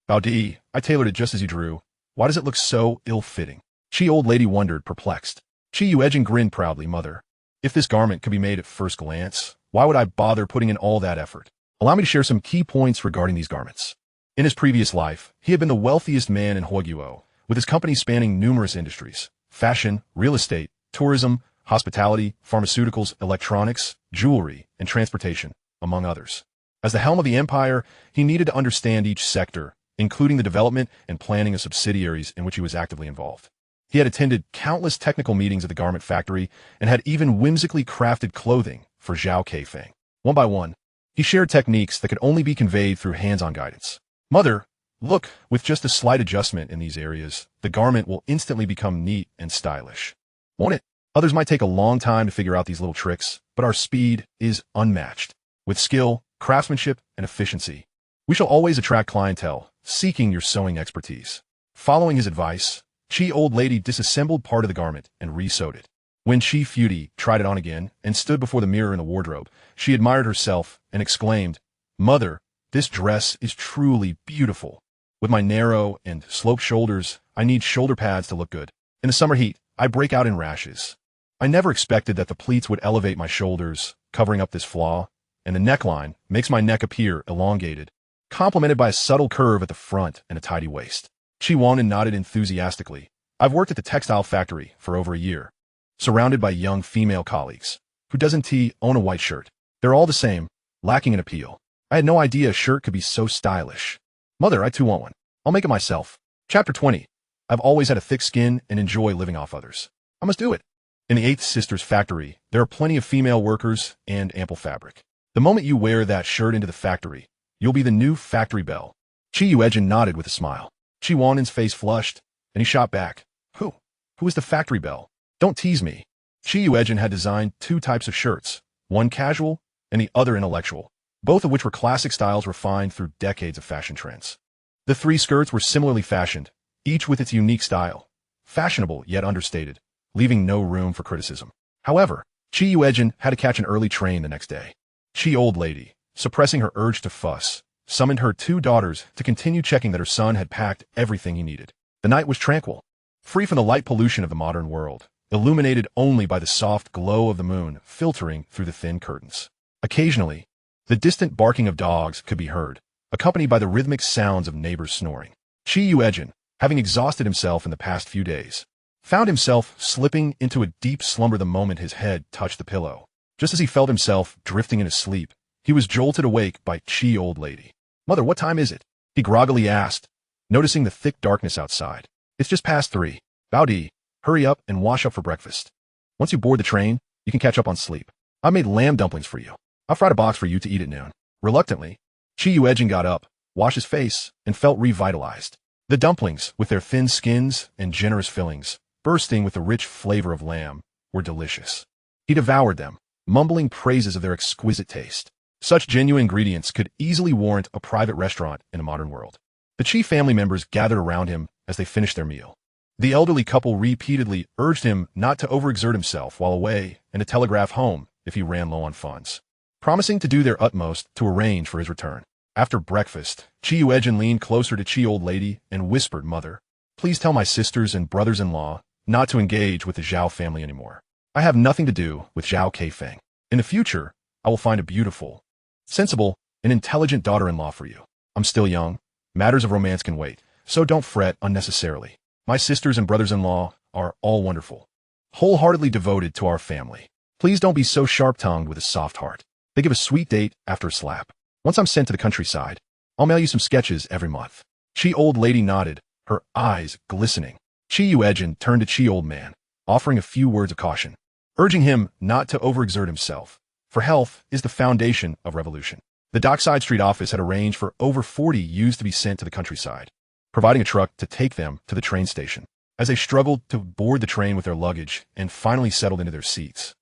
Baudi, I tailored it just as you drew. Why does it look so ill-fitting? Chi old lady wondered, perplexed. Chi Yuejin grinned proudly, mother. If this garment could be made at first glance, why would I bother putting in all that effort? Allow me to share some key points regarding these garments. In his previous life, he had been the wealthiest man in Huoguo, with his company spanning numerous industries: fashion, real estate, tourism, hospitality, pharmaceuticals, electronics, jewelry, and transportation, among others. As the helm of the empire, he needed to understand each sector, including the development and planning of subsidiaries in which he was actively involved. He had attended countless technical meetings at the garment factory and had even whimsically crafted clothing for Zhao Keifeng. One by one, he shared techniques that could only be conveyed through hands-on guidance. Mother, look, with just a slight adjustment in these areas, the garment will instantly become neat and stylish. Won't it? Others might take a long time to figure out these little tricks, but our speed is unmatched. With skill, craftsmanship, and efficiency, we shall always attract clientele seeking your sewing expertise. Following his advice, Chi old lady disassembled part of the garment and re-sewed it. When Chi Fudi tried it on again and stood before the mirror in the wardrobe, she admired herself and exclaimed, Mother, this dress is truly beautiful. With my narrow and sloped shoulders, I need shoulder pads to look good. In the summer heat, I break out in rashes. I never expected that the pleats would elevate my shoulders, covering up this flaw, and the neckline makes my neck appear elongated, complemented by a subtle curve at the front and a tidy waist. Chi Wanan nodded enthusiastically. I've worked at the textile factory for over a year, surrounded by young female colleagues. Who doesn't own a white shirt? They're all the same, lacking in appeal. I had no idea a shirt could be so stylish. Mother, I too want one. I'll make it myself. Chapter 20. I've always had a thick skin and enjoy living off others. I must do it. In the Eighth Sister's factory, there are plenty of female workers and ample fabric. The moment you wear that shirt into the factory, you'll be the new factory belle. Chi Yuejin nodded with a smile. Chi Wanan's face flushed, and he shot back. Who? Who is the factory belle? Don't tease me. Chi Yuejin had designed two types of shirts, one casual and the other intellectual, both of which were classic styles refined through decades of fashion trends. The three skirts were similarly fashioned, each with its unique style, fashionable yet understated, leaving no room for criticism. However, Chi Yuejin had to catch an early train the next day. Chi old lady, suppressing her urge to fuss, summoned her two daughters to continue checking that her son had packed everything he needed. The night was tranquil, free from the light pollution of the modern world, illuminated only by the soft glow of the moon filtering through the thin curtains. Occasionally, the distant barking of dogs could be heard, accompanied by the rhythmic sounds of neighbors snoring. Chi Yuejin, having exhausted himself in the past few days, found himself slipping into a deep slumber the moment his head touched the pillow. Just as he felt himself drifting in his sleep, he was jolted awake by Chi old lady. Mother, what time is it? He groggily asked, noticing the thick darkness outside. It's just past 3. Baudi, hurry up and wash up for breakfast. Once you board the train, you can catch up on sleep. I made lamb dumplings for you. I'll fry a box for you to eat at noon. Reluctantly, Chi Yuejin got up, washed his face, and felt revitalized. The dumplings, with their thin skins and generous fillings, bursting with the rich flavor of lamb, were delicious. He devoured them, mumbling praises of their exquisite taste. Such genuine ingredients could easily warrant a private restaurant in a modern world. The Chi family members gathered around him as they finished their meal. The elderly couple repeatedly urged him not to overexert himself while away and to telegraph home if he ran low on funds, promising to do their utmost to arrange for his return. After breakfast, Chi Yuejin leaned closer to Chi old lady and whispered, Mother, please tell my sisters and brothers-in-law not to engage with the Zhao family anymore. I have nothing to do with Zhao Keifeng. In the future, I will find a beautiful, sensible, and intelligent daughter-in-law for you. I'm still young. Matters of romance can wait, so don't fret unnecessarily. My sisters and brothers-in-law are all wonderful, wholeheartedly devoted to our family. Please don't be so sharp-tongued with a soft heart. They give a sweet date after a slap. Once I'm sent to the countryside, I'll mail you some sketches every month. Chi old lady nodded, her eyes glistening. Chi Yuejin turned to Chi old man, offering a few words of caution, urging him not to overexert himself, for health is the foundation of revolution. The Dockside Street office had arranged for over 40 youths to be sent to the countryside, providing a truck to take them to the train station. As they struggled to board the train with their luggage and finally settled into their seats,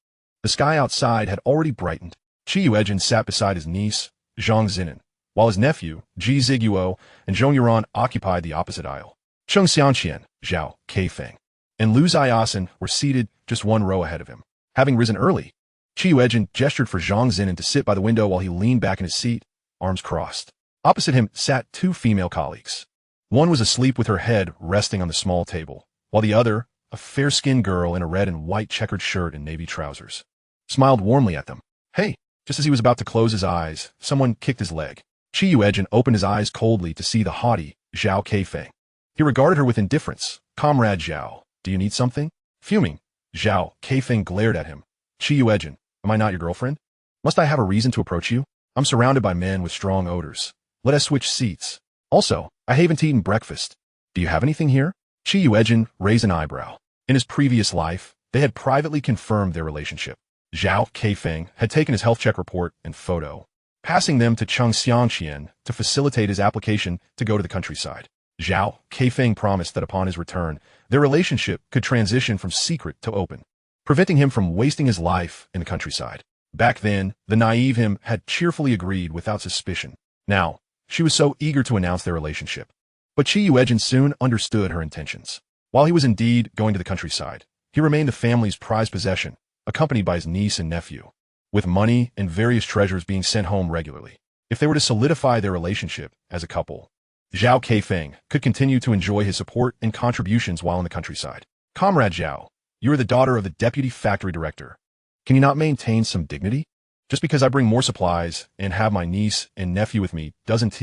the sky outside had already brightened. Chi Yuejin sat beside his niece, Zhang Zinan, while his nephew, Ji Ziguo, and Zhong Yuran occupied the opposite aisle. Cheng Xianqian, Zhao Keifeng, and Lu Ziasen were seated just one row ahead of him. Having risen early, Qi Yuejin gestured for Zhang Zinan to sit by the window while he leaned back in his seat, arms crossed. Opposite him sat two female colleagues. One was asleep with her head resting on the small table, while the other, a fair-skinned girl in a red and white checkered shirt and navy trousers, smiled warmly at them. Hey! Just as he was about to close his eyes, someone kicked his leg. Qi Yuejin opened his eyes coldly to see the haughty Zhao Keifeng. He regarded her with indifference. Comrade Zhao, do you need something? Fuming, Zhao Keifeng glared at him. Qi Yuejin, am I not your girlfriend? Must I have a reason to approach you? I'm surrounded by men with strong odors. Let us switch seats. Also, I haven't eaten breakfast. Do you have anything here? Qi Yuejin raised an eyebrow. In his previous life, they had privately confirmed their relationship. Zhao Keifeng had taken his health check report and photo, passing them to Cheng Xianqian to facilitate his application to go to the countryside. Zhao Keifeng promised that upon his return, their relationship could transition from secret to open, preventing him from wasting his life in the countryside. Back then, the naive him had cheerfully agreed without suspicion. Now, she was so eager to announce their relationship. But Qi Yuejin soon understood her intentions. While he was indeed going to the countryside, he remained the family's prized possession, accompanied by his niece and nephew, with money and various treasures being sent home regularly. If they were to solidify their relationship as a couple, Zhao Keifeng could continue to enjoy his support and contributions while in the countryside. Comrade Zhao, you are the daughter of the deputy factory director. Can you not maintain some dignity? Just because I bring more supplies and have my niece and nephew with me doesn't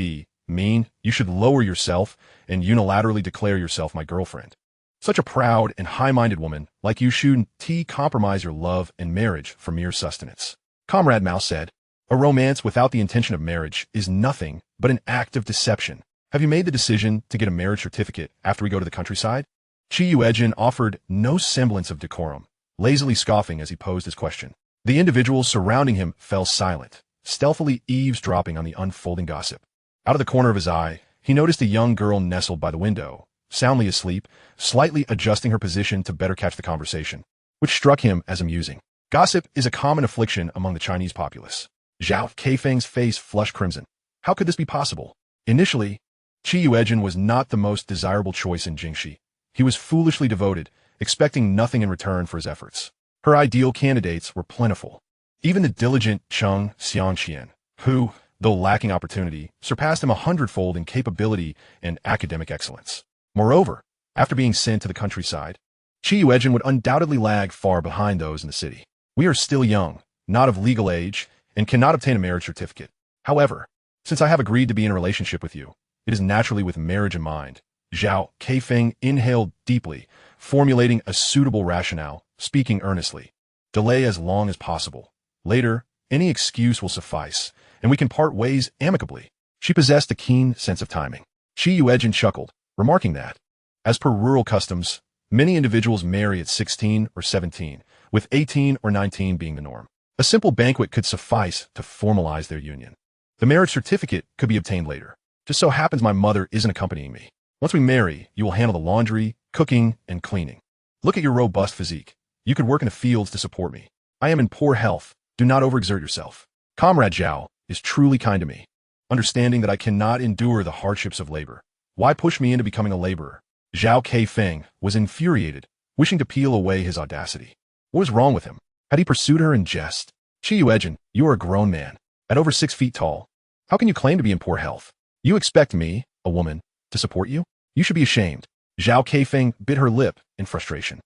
mean you should lower yourself and unilaterally declare yourself my girlfriend. Such a proud and high-minded woman like you shouldn't compromise your love and marriage for mere sustenance. Comrade Mao said, a romance without the intention of marriage is nothing but an act of deception. Have you made the decision to get a marriage certificate after we go to the countryside? Qi Yuejin offered no semblance of decorum, lazily scoffing as he posed his question. The individuals surrounding him fell silent, stealthily eavesdropping on the unfolding gossip. Out of the corner of his eye, he noticed a young girl nestled by the window, soundly asleep, slightly adjusting her position to better catch the conversation, which struck him as amusing. Gossip is a common affliction among the Chinese populace. Zhao Keifeng's face flushed crimson. How could this be possible? Initially, Qi Yuejin was not the most desirable choice in Jingxi. He was foolishly devoted, expecting nothing in return for his efforts. Her ideal candidates were plentiful. Even the diligent Cheng Xianqian, who, though lacking opportunity, surpassed him 100-fold in capability and academic excellence. Moreover, after being sent to the countryside, Qi Yuejin would undoubtedly lag far behind those in the city. We are still young, not of legal age, and cannot obtain a marriage certificate. However, since I have agreed to be in a relationship with you, it is naturally with marriage in mind. Zhao Keifeng inhaled deeply, formulating a suitable rationale, speaking earnestly. Delay as long as possible. Later, any excuse will suffice, and we can part ways amicably. She possessed a keen sense of timing. Qi Yuejin chuckled, remarking that, as per rural customs, many individuals marry at 16 or 17, with 18 or 19 being the norm. A simple banquet could suffice to formalize their union. The marriage certificate could be obtained later. Just so happens my mother isn't accompanying me. Once we marry, you will handle the laundry, cooking, and cleaning. Look at your robust physique. You could work in the fields to support me. I am in poor health. Do not overexert yourself. Comrade Zhao is truly kind to me, understanding that I cannot endure the hardships of labor. Why push me into becoming a laborer? Zhao Keifeng was infuriated, wishing to peel away his audacity. What was wrong with him? Had he pursued her in jest? Qi Yuejin, you are a grown man, at over 6 feet tall. How can you claim to be in poor health? You expect me, a woman, to support you? You should be ashamed. Zhao Keifeng bit her lip in frustration.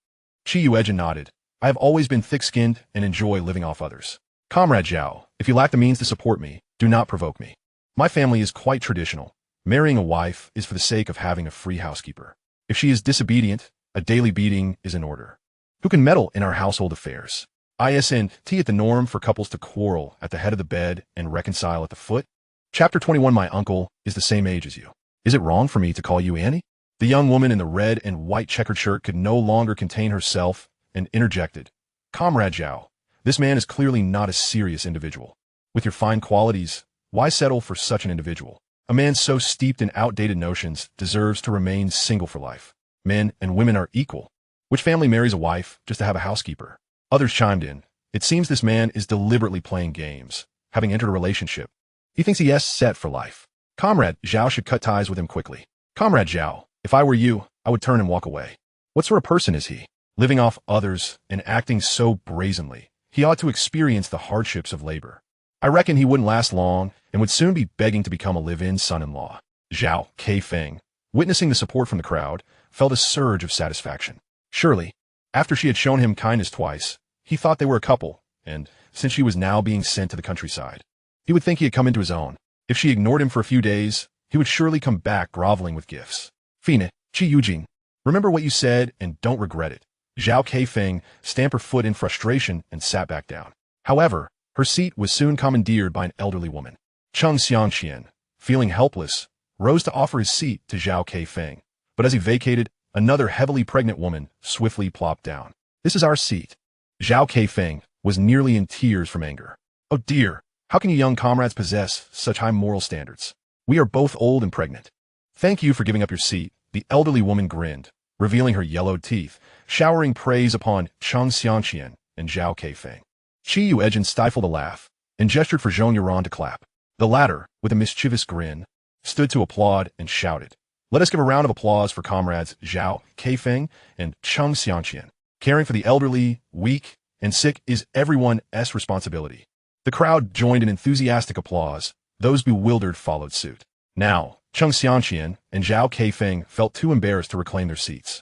Qi Yuejin nodded. I have always been thick-skinned and enjoy living off others. Comrade Zhao, if you lack the means to support me, do not provoke me. My family is quite traditional. Marrying a wife is for the sake of having a free housekeeper. If she is disobedient, a daily beating is in order. Who can meddle in our household affairs? Isn't it the norm for couples to quarrel at the head of the bed and reconcile at the foot? Chapter 21. My uncle is the same age as you. Is it wrong for me to call you Annie? The young woman in the red and white checkered shirt could no longer contain herself and interjected. Comrade Zhao, this man is clearly not a serious individual. With your fine qualities, why settle for such an individual? A man so steeped in outdated notions deserves to remain single for life. Men and women are equal. Which family marries a wife just to have a housekeeper? Others chimed in. It seems this man is deliberately playing games, having entered a relationship. He thinks he is set for life. Comrade Zhao should cut ties with him quickly. Comrade Zhao, if I were you, I would turn and walk away. What sort of person is he? Living off others and acting so brazenly. He ought to experience the hardships of labor. I reckon he wouldn't last long and would soon be begging to become a live-in son-in-law. Zhao Keifeng, witnessing the support from the crowd, felt a surge of satisfaction. Surely, after she had shown him kindness twice, he thought they were a couple, and since she was now being sent to the countryside, he would think he had come into his own. If she ignored him for a few days, he would surely come back groveling with gifts. Fine, Chi Yuejin, remember what you said and don't regret it. Zhao Keifeng stamped her foot in frustration and sat back down. However, her seat was soon commandeered by an elderly woman. Cheng Xiangqian, feeling helpless, rose to offer his seat to Zhao Keifeng, but as he vacated, another heavily pregnant woman swiftly plopped down. This is our seat. Zhao Keifeng was nearly in tears from anger. Oh dear, how can you young comrades possess such high moral standards? We are both old and pregnant. Thank you for giving up your seat, the elderly woman grinned, revealing her yellowed teeth, showering praise upon Cheng Xiangqian and Zhao Keifeng. Chi Yuejin stifled a laugh and gestured for Zhong Yuran to clap. The latter, with a mischievous grin, stood to applaud and shouted, "Let us give a round of applause for comrades Zhao Keifeng and Cheng Xiangqian. Caring for the elderly, weak, and sick is everyone's responsibility." The crowd joined in enthusiastic applause. Those bewildered followed suit. Now, Cheng Xiangqian and Zhao Keifeng felt too embarrassed to reclaim their seats.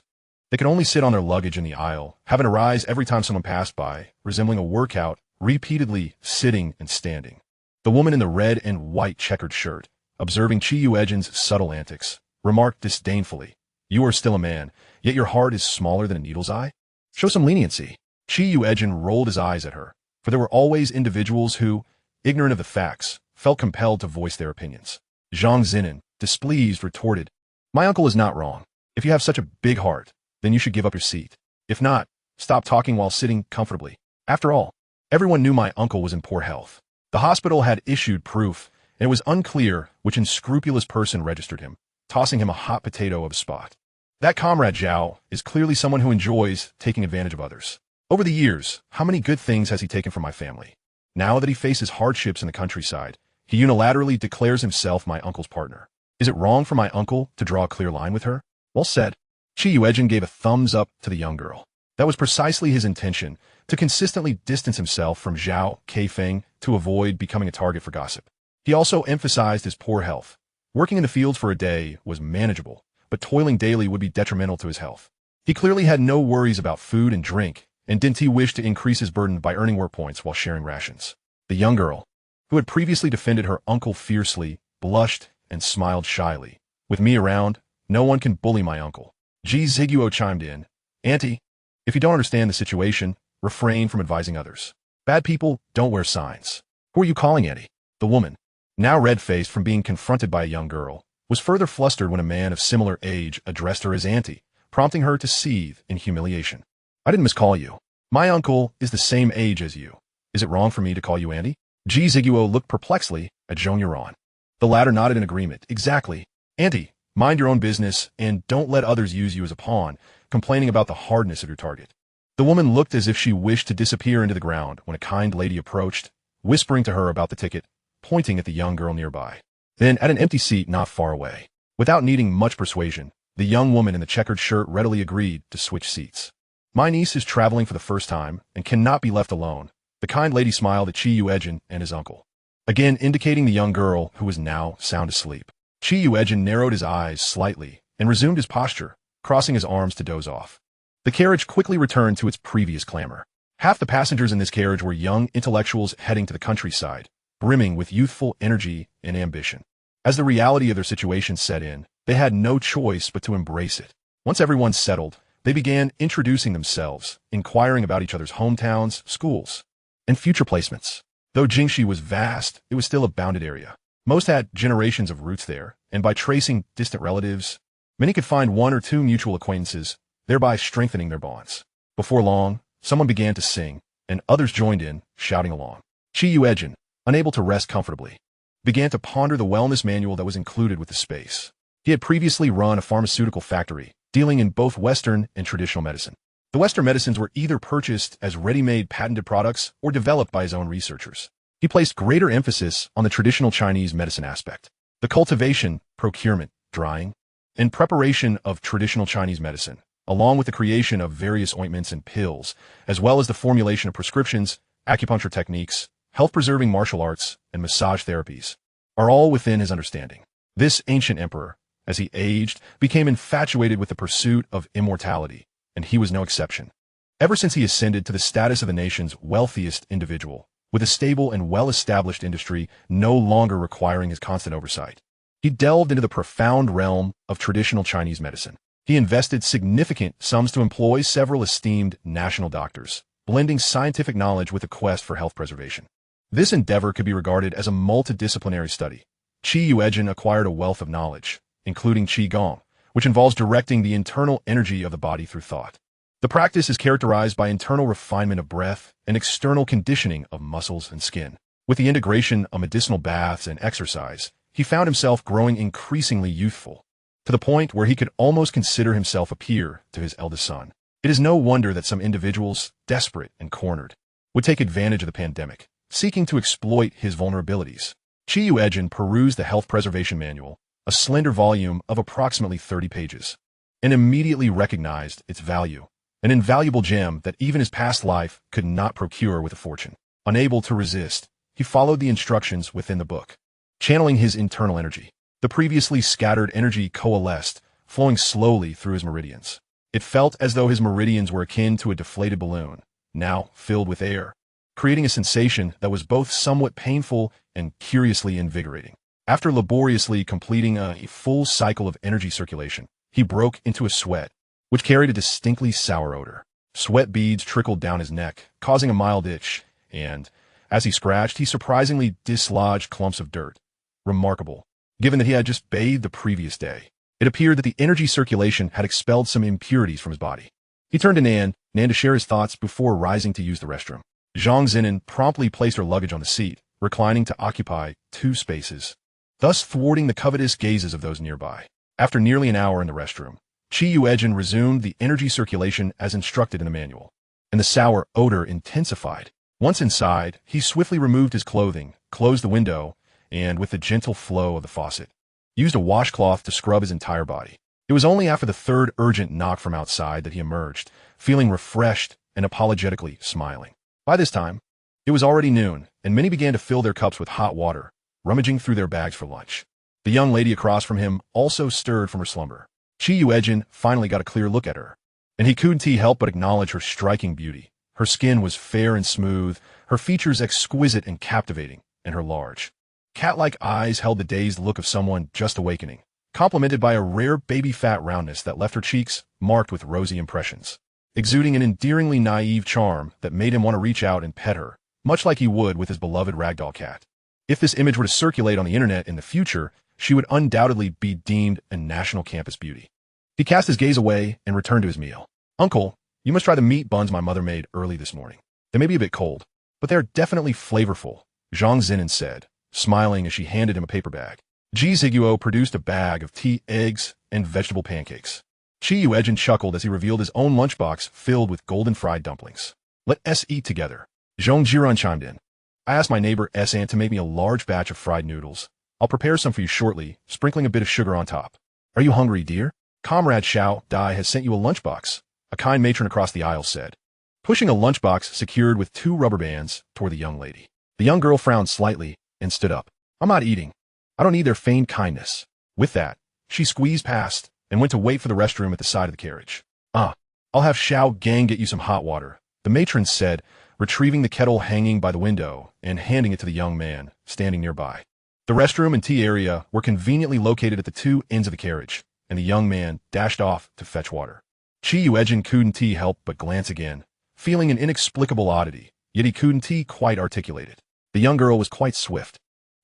They could only sit on their luggage in the aisle, having to rise every time someone passed by, resembling a workout, repeatedly sitting and standing. The woman in the red and white checkered shirt, observing Chi Yuejin's subtle antics, remarked disdainfully, "You are still a man, yet your heart is smaller than a needle's eye? Show some leniency." Chi Yuejin rolled his eyes at her, for there were always individuals who, ignorant of the facts, felt compelled to voice their opinions. Zhang Zinan, displeased, retorted, "My uncle is not wrong. If you have such a big heart, then you should give up your seat. If not, stop talking while sitting comfortably. After all, everyone knew my uncle was in poor health. The hospital had issued proof, and it was unclear which unscrupulous person registered him, tossing him a hot potato of a spot. That comrade Zhao is clearly someone who enjoys taking advantage of others. Over the years, how many good things has he taken from my family? Now that he faces hardships in the countryside, he unilaterally declares himself my uncle's partner. Is it wrong for my uncle to draw a clear line with her? Well said." Chi Yuejin gave a thumbs up to the young girl. That was precisely his intention, to consistently distance himself from Zhao Keifeng to avoid becoming a target for gossip. He also emphasized his poor health. Working in the fields for a day was manageable, but toiling daily would be detrimental to his health. He clearly had no worries about food and drink, and didn't he wish to increase his burden by earning work points while sharing rations. The young girl, who had previously defended her uncle fiercely, blushed and smiled shyly. "With me around, no one can bully my uncle." Ji Ziguo chimed in, "Auntie, if you don't understand the situation, refrain from advising others. Bad people don't wear signs." "Who are you calling Auntie?" The woman, now red-faced from being confronted by a young girl, was further flustered when a man of similar age addressed her as Auntie, prompting her to seethe in humiliation. "I didn't miscall you. My uncle is the same age as you. Is it wrong for me to call you Auntie?" Ji Ziguo looked perplexedly at Zhong Yuran. The latter nodded in agreement. "Exactly. Auntie, mind your own business and don't let others use you as a pawn, complaining about the hardness of your target." The woman looked as if she wished to disappear into the ground when a kind lady approached, whispering to her about the ticket, pointing at the young girl nearby. Then, at an empty seat not far away, without needing much persuasion, the young woman in the checkered shirt readily agreed to switch seats. "My niece is traveling for the first time and cannot be left alone." The kind lady smiled at Chi Yuejin and his uncle, again indicating the young girl who was now sound asleep. Chi Yuejin narrowed his eyes slightly and resumed his posture, crossing his arms to doze off. The carriage quickly returned to its previous clamor. Half the passengers in this carriage were young intellectuals heading to the countryside, brimming with youthful energy and ambition. As the reality of their situation set in, they had no choice but to embrace it. Once everyone settled, they began introducing themselves, inquiring about each other's hometowns, schools, and future placements. Though Jingxi was vast, it was still a bounded area. Most had generations of roots there, and by tracing distant relatives, many could find one or two mutual acquaintances, thereby strengthening their bonds. Before long, someone began to sing, and others joined in, shouting along. Chi Yuejin, unable to rest comfortably, began to ponder the wellness manual that was included with the space. He had previously run a pharmaceutical factory, dealing in both Western and traditional medicine. The Western medicines were either purchased as ready-made patented products or developed by his own researchers. He placed greater emphasis on the traditional Chinese medicine aspect. The cultivation, procurement, drying, and preparation of traditional Chinese medicine, along with the creation of various ointments and pills, as well as the formulation of prescriptions, acupuncture techniques, health-preserving martial arts, and massage therapies, are all within his understanding. This ancient emperor, as he aged, became infatuated with the pursuit of immortality, and he was no exception. Ever since he ascended to the status of the nation's wealthiest individual, with a stable and well-established industry no longer requiring his constant oversight, he delved into the profound realm of traditional Chinese medicine. He invested significant sums to employ several esteemed national doctors, blending scientific knowledge with a quest for health preservation. This endeavor could be regarded as a multidisciplinary study. Yuejin acquired a wealth of knowledge, including Qigong, which involves directing the internal energy of the body through thought. The practice is characterized by internal refinement of breath and external conditioning of muscles and skin. With the integration of medicinal baths and exercise, he found himself growing increasingly youthful, to the point where he could almost consider himself a peer to his eldest son. It is no wonder that some individuals, desperate and cornered, would take advantage of the pandemic, seeking to exploit his vulnerabilities. Yuejin perused the Health Preservation Manual, a slender volume of approximately 30 pages, and immediately recognized its value, an invaluable gem that even his past life could not procure with a fortune. Unable to resist, he followed the instructions within the book. Channeling his internal energy, the previously scattered energy coalesced, flowing slowly through his meridians. It felt as though his meridians were akin to a deflated balloon, now filled with air, creating a sensation that was both somewhat painful and curiously invigorating. After laboriously completing a full cycle of energy circulation, he broke into a sweat, which carried a distinctly sour odor. Sweat beads trickled down his neck, causing a mild itch, and, as he scratched, he surprisingly dislodged clumps of dirt. Remarkable, given that he had just bathed the previous day. It appeared that the energy circulation had expelled some impurities from his body. He turned to Nan to share his thoughts before rising to use the restroom. Zhang Zinan promptly placed her luggage on the seat, reclining to occupy 2 spaces, thus thwarting the covetous gazes of those nearby. After nearly an hour in the restroom, Yuejin resumed the energy circulation as instructed in the manual, and the sour odor intensified. Once inside, he swiftly removed his clothing, closed the window, and, with the gentle flow of the faucet, used a washcloth to scrub his entire body. It was only after the third urgent knock from outside that he emerged, feeling refreshed and apologetically smiling. By this time, it was already noon, and many began to fill their cups with hot water, rummaging through their bags for lunch. The young lady across from him also stirred from her slumber. Yuejin finally got a clear look at her, and he couldn't help but acknowledge her striking beauty. Her skin was fair and smooth, her features exquisite and captivating, and her large, cat-like eyes held the dazed look of someone just awakening, complemented by a rare baby-fat roundness that left her cheeks marked with rosy impressions, exuding an endearingly naive charm that made him want to reach out and pet her, much like he would with his beloved ragdoll cat. If this image were to circulate on the internet in the future, she would undoubtedly be deemed a national campus beauty. He cast his gaze away and returned to his meal. "Uncle, you must try the meat buns my mother made early this morning. They may be a bit cold, but they are definitely flavorful," Zhang Zinan said, smiling as she handed him a paper bag. Ji Ziguo produced a bag of tea, eggs, and vegetable pancakes. Yuejin chuckled as he revealed his own lunchbox filled with golden fried dumplings. "Let us eat together." Zhong Jiran chimed in. "I asked my neighbor S-Aunt to make me a large batch of fried noodles. I'll prepare some for you shortly, sprinkling a bit of sugar on top. Are you hungry, dear? Comrade Xiao Dai has sent you a lunchbox," a kind matron across the aisle said, pushing a lunchbox secured with 2 rubber bands toward the young lady. The young girl frowned slightly and stood up. "I'm not eating. I don't need their feigned kindness." With that, she squeezed past and went to wait for the restroom at the side of the carriage. I'll have Xiao Gang get you some hot water," the matron said, retrieving the kettle hanging by the window and handing it to the young man standing nearby. The restroom and tea area were conveniently located at the 2 ends of the carriage, and the young man dashed off to fetch water. Yuejin couldn't help but glance again, feeling an inexplicable oddity, yet he couldn't quite articulate it. The young girl was quite swift.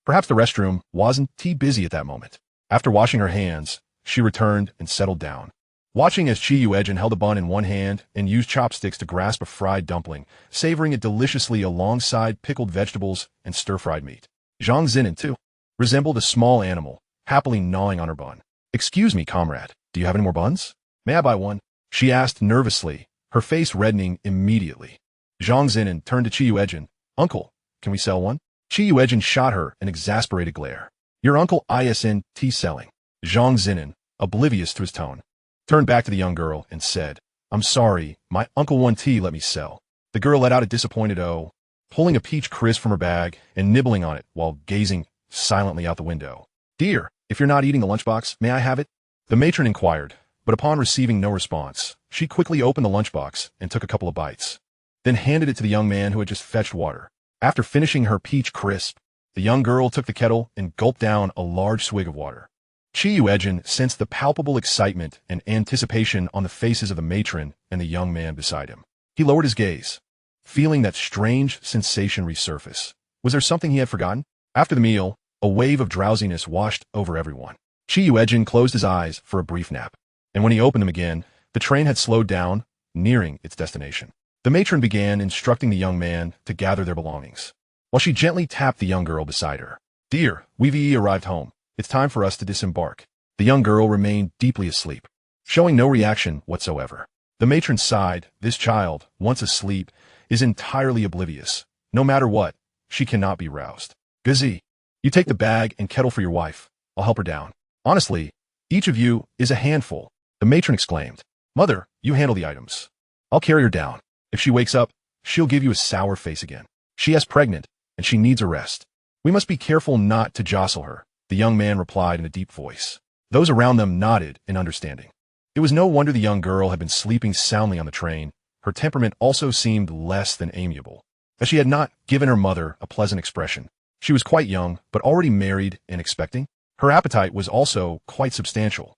Perhaps the restroom wasn't busy at that moment. After washing her hands, she returned and settled down, watching as Yuejin held a bun in one hand and used chopsticks to grasp a fried dumpling, savoring it deliciously alongside pickled vegetables and stir-fried meat. Zhang Zinan, too, resembled a small animal, happily gnawing on her bun. "Excuse me, comrade, do you have any more buns? May I buy one?" she asked nervously, her face reddening immediately. Zhang Zinan turned to Yuejin. "Uncle, can we sell one?" Yuejin shot her an exasperated glare. Your uncle isn't selling. Zhang Zinan, oblivious to his tone, turned back to the young girl and said, I'm sorry, my uncle won tea let me sell. The girl let out a disappointed oh, pulling a peach crisp from her bag and nibbling on it while gazing silently out the window. Dear, if you're not eating the lunchbox, may I have it? The matron inquired, but upon receiving no response, she quickly opened the lunchbox and took a couple of bites, then handed it to the young man who had just fetched water. After finishing her peach crisp, the young girl took the kettle and gulped down a large swig of water. Yuejin sensed the palpable excitement and anticipation on the faces of the matron and the young man beside him. He lowered his gaze, feeling that strange sensation resurface. Was there something he had forgotten? After the meal, a wave of drowsiness washed over everyone. Yuejin closed his eyes for a brief nap, and when he opened them again, the train had slowed down, nearing its destination. The matron began instructing the young man to gather their belongings, while she gently tapped the young girl beside her. Dear, we've arrived home. It's time for us to disembark. The young girl remained deeply asleep, showing no reaction whatsoever. The matron sighed. This child, once asleep, is entirely oblivious. No matter what, she cannot be roused. Gazi, you take the bag and kettle for your wife. I'll help her down. Honestly, each of you is a handful, the matron exclaimed. Mother, you handle the items. I'll carry her down. If she wakes up, she'll give you a sour face again. She is pregnant, and she needs a rest. We must be careful not to jostle her, the young man replied in a deep voice. Those around them nodded in understanding. It was no wonder the young girl had been sleeping soundly on the train. Her temperament also seemed less than amiable, as she had not given her mother a pleasant expression. She was quite young, but already married and expecting. Her appetite was also quite substantial,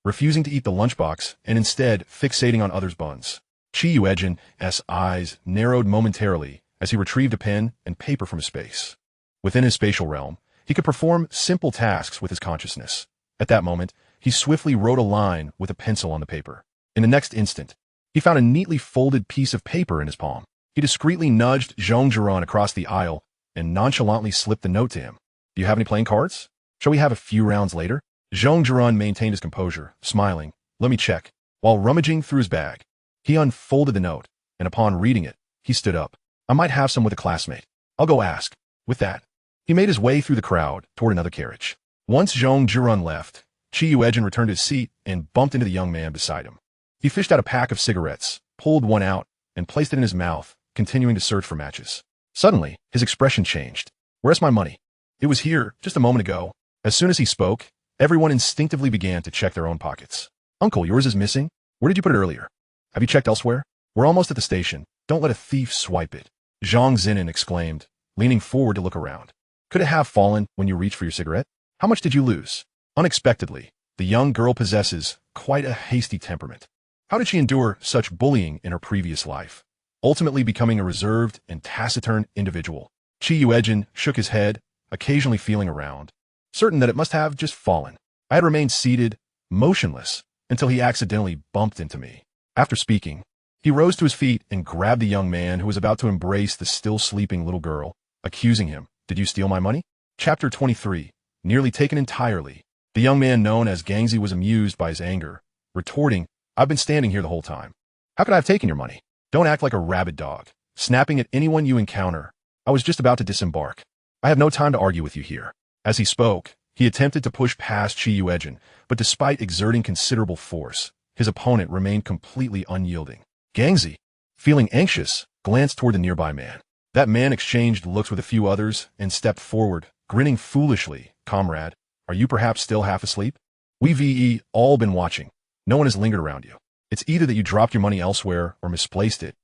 refusing to eat the lunchbox and instead fixating on others' buns. Yuejin's eyes narrowed momentarily as he retrieved a pen and paper from his space. Within his spatial realm, he could perform simple tasks with his consciousness. At that moment, he swiftly wrote a line with a pencil on the paper. In the next instant, he found a neatly folded piece of paper in his palm. He discreetly nudged Zhong Jiran across the aisle and nonchalantly slipped the note to him. Do you have any playing cards? Shall we have a few rounds later? Zhong Jiran maintained his composure, smiling. Let me check. While rummaging through his bag, he unfolded the note, and upon reading it, he stood up. I might have some with a classmate. I'll go ask. With that, he made his way through the crowd toward another carriage. Once Zhong Jiran left, Yuejin returned to his seat and bumped into the young man beside him. He fished out a pack of cigarettes, pulled one out, and placed it in his mouth, continuing to search for matches. Suddenly, his expression changed. Where's my money? It was here, just a moment ago. As soon as he spoke, everyone instinctively began to check their own pockets. Uncle, yours is missing? Where did you put it earlier? Have you checked elsewhere? We're almost at the station. Don't let a thief swipe it. Zhang Zinan exclaimed, leaning forward to look around. Could it have fallen when you reached for your cigarette? How much did you lose? Unexpectedly, the young girl possesses quite a hasty temperament. How did she endure such bullying in her previous life, ultimately becoming a reserved and taciturn individual? Yuejin shook his head, occasionally feeling around, certain that it must have just fallen. I had remained seated, motionless, until he accidentally bumped into me. After speaking, he rose to his feet and grabbed the young man who was about to embrace the still sleeping little girl, accusing him. Did you steal my money? Chapter 23. Nearly taken entirely. The young man known as Gangzi was amused by his anger, retorting, I've been standing here the whole time. How could I have taken your money? Don't act like a rabid dog, snapping at anyone you encounter. I was just about to disembark. I have no time to argue with you here. As he spoke, he attempted to push past Yuejin, but despite exerting considerable force, his opponent remained completely unyielding. Gangzi, feeling anxious, glanced toward the nearby man. That man exchanged looks with a few others and stepped forward, grinning foolishly. Comrade, are you perhaps still half asleep? We've all been watching. No one has lingered around you. It's either that you dropped your money elsewhere or misplaced it,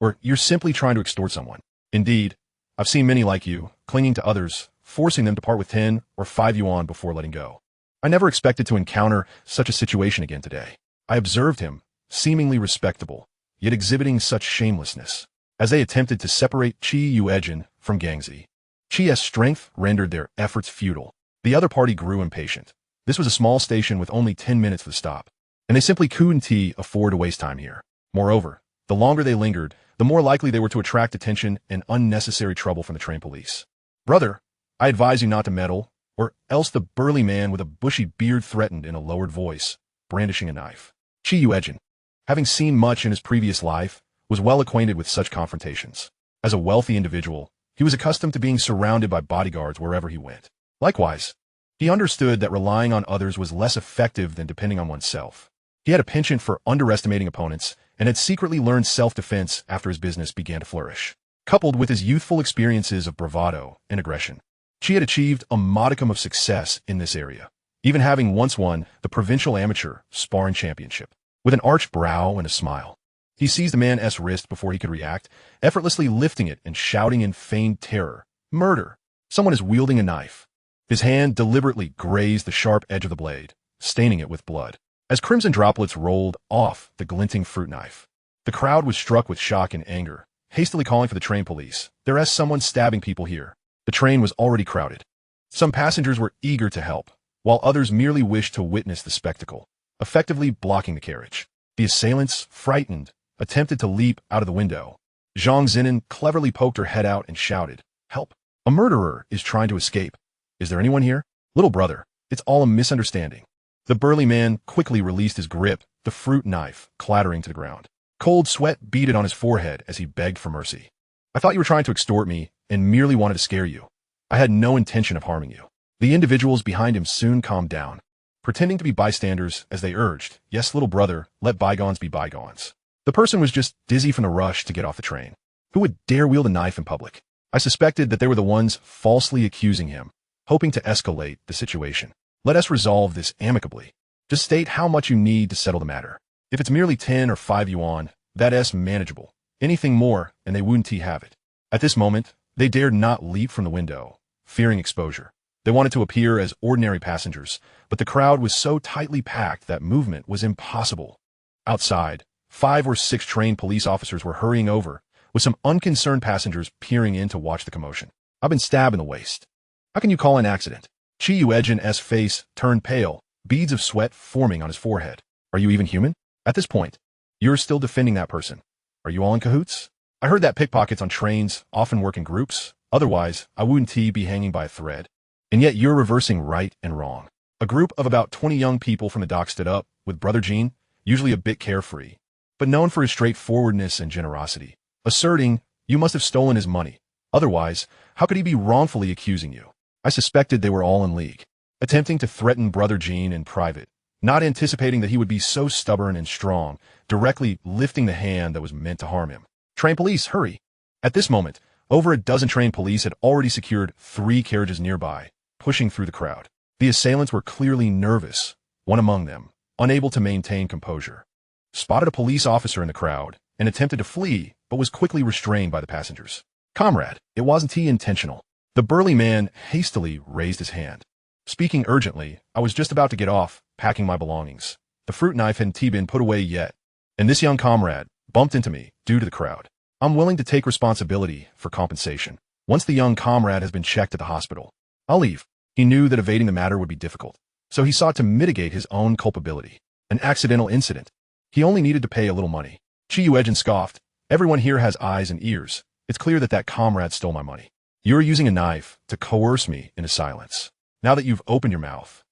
or you're simply trying to extort someone. Indeed, I've seen many like you, clinging to others, forcing them to part with 10 or 5 yuan before letting go. I never expected to encounter such a situation again today. I observed him, seemingly respectable, yet exhibiting such shamelessness. As they attempted to separate Yuejin from Gangzi, Chi's strength rendered their efforts futile. The other party grew impatient. This was a small station with only 10 minutes to stop, and they simply couldn't afford to waste time here. Moreover, the longer they lingered, the more likely they were to attract attention and unnecessary trouble from the train police. Brother, I advise you not to meddle, or else the burly man with a bushy beard threatened in a lowered voice, brandishing a knife. Yuejin, having seen much in his previous life, was well acquainted with such confrontations. As a wealthy individual, He was accustomed to being surrounded by bodyguards wherever he went. Likewise, he understood that relying on others was less effective than depending on oneself. He had a penchant for underestimating opponents and had secretly learned self-defense after his business began to flourish. Coupled with his youthful experiences of bravado and aggression, Chi had achieved a modicum of success in this area, even having once won the provincial amateur sparring championship. With an arched brow and a smile, he seized the man's wrist before he could react, effortlessly lifting it and shouting in feigned terror, "Murder! Someone is wielding a knife." His hand deliberately grazed the sharp edge of the blade, staining it with blood. As crimson droplets rolled off the glinting fruit knife, the crowd was struck with shock and anger, hastily calling for the train police. "There's someone stabbing people here." The train was already crowded. Some passengers were eager to help, while others merely wished to witness the spectacle, effectively blocking the carriage. The assailants, frightened, attempted to leap out of the window. Zhang Zinan cleverly poked her head out and shouted, "Help! A murderer is trying to escape. Is there anyone here? Little brother, it's all a misunderstanding." The burly man quickly released his grip, the fruit knife clattering to the ground. Cold sweat beaded on his forehead as he begged for mercy. "I thought you were trying to extort me and merely wanted to scare you. I had no intention of harming you." The individuals behind him soon calmed down, pretending to be bystanders as they urged, "Yes, little brother, let bygones be bygones. The person was just dizzy from the rush to get off the train. Who would dare wield a knife in public?" I suspected that they were the ones falsely accusing him, hoping to escalate the situation. "Let us resolve this amicably. Just state how much you need to settle the matter. If it's merely 10 or 5 yuan, that's manageable. Anything more, and they wouldn't have it." At this moment, they dared not leap from the window, fearing exposure. They wanted to appear as ordinary passengers, but the crowd was so tightly packed that movement was impossible. Outside, 5 or 6 trained police officers were hurrying over, with some unconcerned passengers peering in to watch the commotion. "I've been stabbed in the waist. How can you call an accident?" Chi Yuejin's face turned pale, beads of sweat forming on his forehead. "Are you even human? At this point, you're still defending that person. Are you all in cahoots? I heard that pickpockets on trains often work in groups. Otherwise, I wouldn't be hanging by a thread. And yet you're reversing right and wrong." A group of about 20 young people from the dock stood up, with Brother Jean, usually a bit carefree, but known for his straightforwardness and generosity, asserting, "You must have stolen his money. Otherwise, how could he be wrongfully accusing you?" I suspected they were all in league, attempting to threaten Brother Jean in private, not anticipating that he would be so stubborn and strong, directly lifting the hand that was meant to harm him. "Train police, hurry!" At this moment, over a dozen trained police had already secured 3 carriages nearby, pushing through the crowd. The assailants were clearly nervous, one among them, unable to maintain composure, spotted a police officer in the crowd and attempted to flee, but was quickly restrained by the passengers. "Comrade, it wasn't intentional." The burly man hastily raised his hand. Speaking urgently, "I was just about to get off, packing my belongings. The fruit knife hadn't been put away yet, and this young comrade bumped into me due to the crowd. I'm willing to take responsibility for compensation. Once the young comrade has been checked at the hospital, I'll leave." He knew that evading the matter would be difficult, so he sought to mitigate his own culpability. An accidental incident. He only needed to pay a little money. Chi Yuejin scoffed. "Everyone here has eyes and ears. It's clear that comrade stole my money. You're using a knife to coerce me into silence. Now that you've opened your mouth,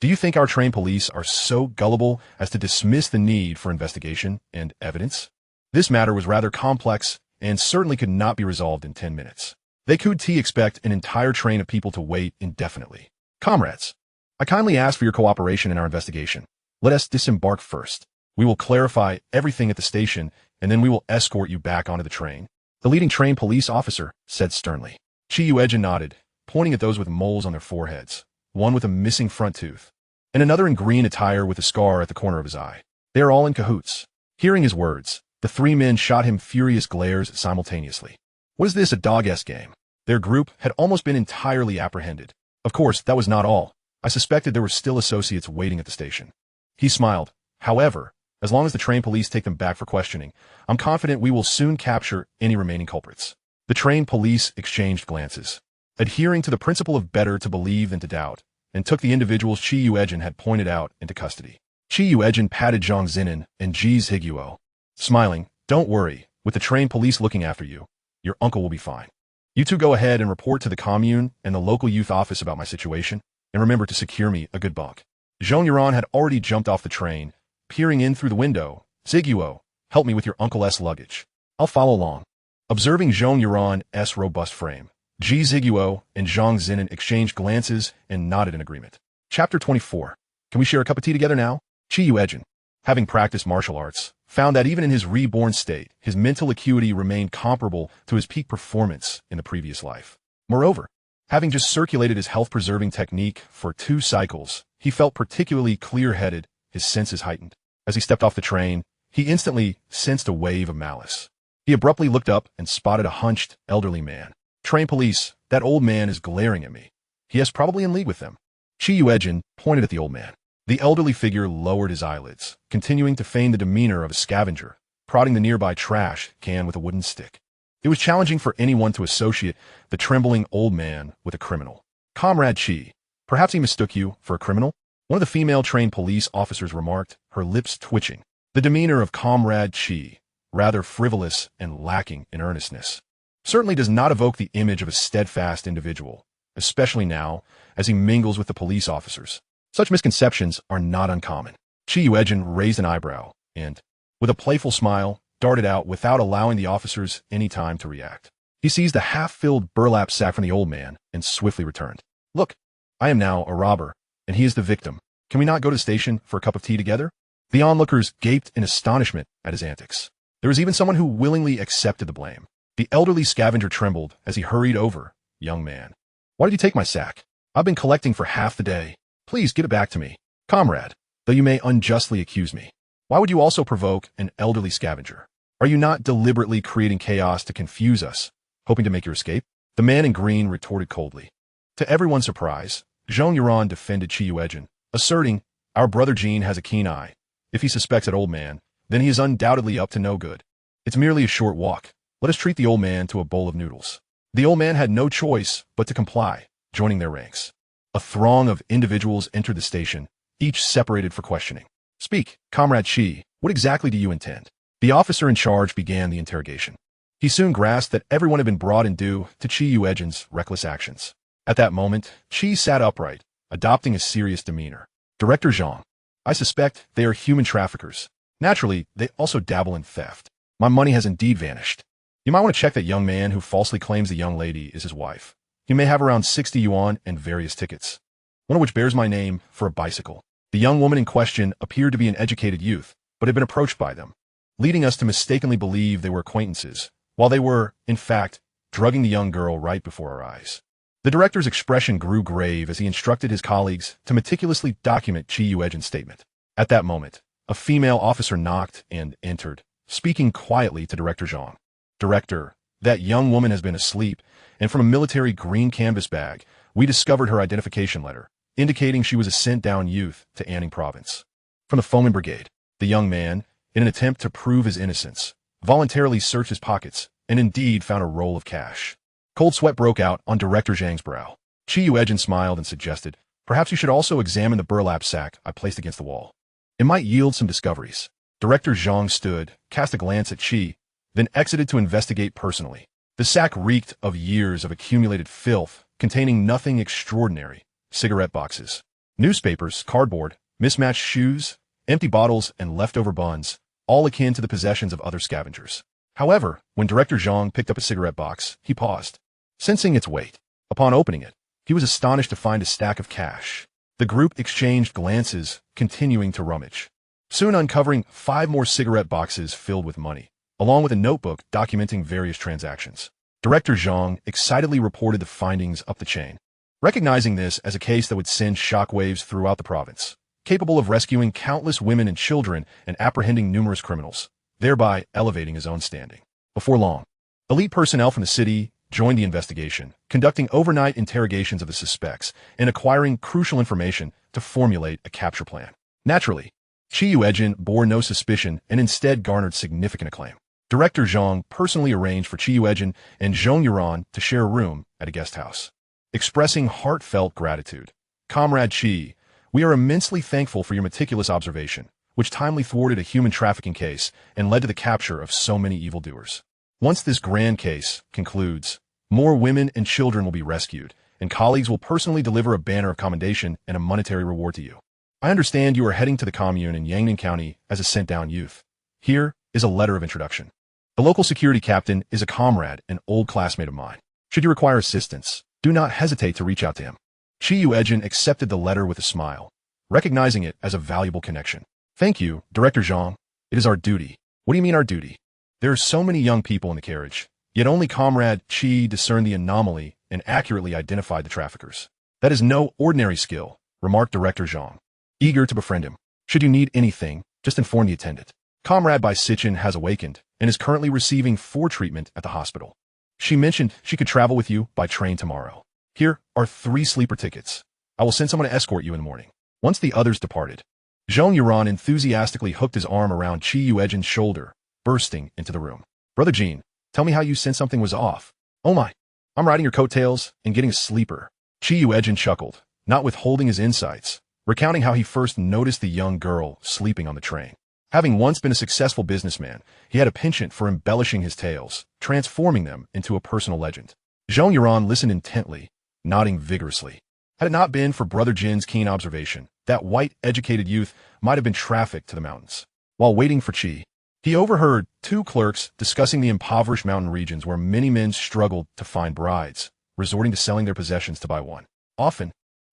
do you think our trained police are so gullible as to dismiss the need for investigation and evidence?" This matter was rather complex and certainly could not be resolved in 10 minutes. They could expect an entire train of people to wait indefinitely. "Comrades, I kindly ask for your cooperation in our investigation. Let us disembark first. We will clarify everything at the station, and then we will escort you back onto the train," the leading trained police officer said sternly. Chi Yuejin nodded, pointing at those with moles on their foreheads, one with a missing front tooth, and another in green attire with a scar at the corner of his eye. "They are all in cahoots." Hearing his words, the 3 men shot him furious glares simultaneously. "What is this, a dog-s game?" Their group had almost been entirely apprehended. Of course, that was not all. I suspected there were still associates waiting at the station. He smiled. "However, as long as the train police take them back for questioning, I'm confident we will soon capture any remaining culprits." The train police exchanged glances, adhering to the principle of better to believe than to doubt, and took the individuals Chi Yuejin had pointed out into custody. Chi Yuejin patted Zhang Zinan and Ji Zhiguo, smiling. "Don't worry, with the train police looking after you, your uncle will be fine. You 2 go ahead and report to the commune and the local youth office about my situation, and remember to secure me a good bunk." Zhong Yuran had already jumped off the train, peering in through the window. "Zhiguo, help me with your uncle's luggage. I'll follow along." Observing Zhong Yuran's robust frame, Ji Ziguo and Zhang Zinan exchanged glances and nodded in agreement. Chapter 24. Can we share a cup of tea together now? Yuejin, having practiced martial arts, found that even in his reborn state, his mental acuity remained comparable to his peak performance in the previous life. Moreover, having just circulated his health-preserving technique for 2 cycles, he felt particularly clear-headed, his senses heightened. As he stepped off the train, he instantly sensed a wave of malice. He abruptly looked up and spotted a hunched, elderly man. Train police, that old man is glaring at me. He is probably in league with them. Yuejin pointed at the old man. The elderly figure lowered his eyelids, continuing to feign the demeanor of a scavenger, prodding the nearby trash can with a wooden stick. It was challenging for anyone to associate the trembling old man with a criminal. Comrade Chi, perhaps he mistook you for a criminal? One of the female trained police officers remarked, her lips twitching. The demeanor of Comrade Chi, rather frivolous and lacking in earnestness, certainly does not evoke the image of a steadfast individual, especially now as he mingles with the police officers. Such misconceptions are not uncommon. Yuejin raised an eyebrow and, with a playful smile, darted out without allowing the officers any time to react. He seized the half-filled burlap sack from the old man and swiftly returned. Look, I am now a robber, and he is the victim. Can we not go to the station for a cup of tea together? The onlookers gaped in astonishment at his antics. There was even someone who willingly accepted the blame. The elderly scavenger trembled as he hurried over. Young man, why did you take my sack? I've been collecting for half the day. Please give it back to me. Comrade, though you may unjustly accuse me, why would you also provoke an elderly scavenger? Are you not deliberately creating chaos to confuse us, hoping to make your escape? The man in green retorted coldly. To everyone's surprise, Zhong Yuran defended Yuejin, asserting, our brother Jean has a keen eye. If he suspects that old man, then he is undoubtedly up to no good. It's merely a short walk. Let us treat the old man to a bowl of noodles. The old man had no choice but to comply, joining their ranks. A throng of individuals entered the station, each separated for questioning. Speak, Comrade Chi, what exactly do you intend? The officer in charge began the interrogation. He soon grasped that everyone had been brought in due to Yuejin's reckless actions. At that moment, Chi sat upright, adopting a serious demeanor. Director Zhang, I suspect they are human traffickers. Naturally, they also dabble in theft. My money has indeed vanished. You might want to check that young man who falsely claims the young lady is his wife. He may have around 60 yuan and various tickets, one of which bears my name for a bicycle. The young woman in question appeared to be an educated youth, but had been approached by them, leading us to mistakenly believe they were acquaintances, while they were, in fact, drugging the young girl right before our eyes. The director's expression grew grave as he instructed his colleagues to meticulously document Yuejin's statement. At that moment, a female officer knocked and entered, speaking quietly to Director Zhang. Director, that young woman has been asleep, and from a military green canvas bag, we discovered her identification letter, indicating she was a sent-down youth to Anning Province. From the Foeman Brigade, the young man, in an attempt to prove his innocence, voluntarily searched his pockets and indeed found a roll of cash. Cold sweat broke out on Director Zhang's brow. Yuejin smiled and suggested, perhaps you should also examine the burlap sack I placed against the wall. It might yield some discoveries. Director Zhang stood, cast a glance at Chi, then exited to investigate personally. The sack reeked of years of accumulated filth, containing nothing extraordinary. Cigarette boxes, newspapers, cardboard, mismatched shoes, empty bottles, and leftover buns, all akin to the possessions of other scavengers. However, when Director Zhang picked up a cigarette box, he paused, sensing its weight. Upon opening it, he was astonished to find a stack of cash. The group exchanged glances, continuing to rummage, soon uncovering 5 more cigarette boxes filled with money, along with a notebook documenting various transactions. Director Zhang excitedly reported the findings up the chain, recognizing this as a case that would send shockwaves throughout the province, capable of rescuing countless women and children and apprehending numerous criminals, thereby elevating his own standing. Before long, elite personnel from the city joined the investigation, conducting overnight interrogations of the suspects and acquiring crucial information to formulate a capture plan. Naturally, Yuejin bore no suspicion and instead garnered significant acclaim. Director Zhang personally arranged for Yuejin and Zhong Yuran to share a room at a guest house. Expressing heartfelt gratitude, Comrade Chi, we are immensely thankful for your meticulous observation, which timely thwarted a human trafficking case and led to the capture of so many evildoers. Once this grand case concludes, more women and children will be rescued, and colleagues will personally deliver a banner of commendation and a monetary reward to you. I understand you are heading to the commune in Yangning County as a sent-down youth. Here is a letter of introduction. The local security captain is a comrade and old classmate of mine. Should you require assistance, do not hesitate to reach out to him. Yuejin accepted the letter with a smile, recognizing it as a valuable connection. Thank you, Director Zhang. It is our duty. What do you mean our duty? There are so many young people in the carriage, yet only Comrade Chi discerned the anomaly and accurately identified the traffickers. That is no ordinary skill, remarked Director Zhang, eager to befriend him. Should you need anything, just inform the attendant. Comrade Bai Sichin has awakened and is currently receiving treatment at the hospital. She mentioned she could travel with you by train tomorrow. Here are 3 sleeper tickets. I will send someone to escort you in the morning. Once the others departed, Zhong Yuran enthusiastically hooked his arm around Yuejin's shoulder, bursting into the room. Brother Jean, tell me how you sensed something was off. Oh my, I'm riding your coattails and getting a sleeper. Yuejin chuckled, not withholding his insights, recounting how he first noticed the young girl sleeping on the train. Having once been a successful businessman, he had a penchant for embellishing his tales, transforming them into a personal legend. Zhong Yuran listened intently, nodding vigorously. Had it not been for Brother Jin's keen observation, that white, educated youth might have been trafficked to the mountains. While waiting for Chi, he overheard 2 clerks discussing the impoverished mountain regions where many men struggled to find brides, resorting to selling their possessions to buy one. Often,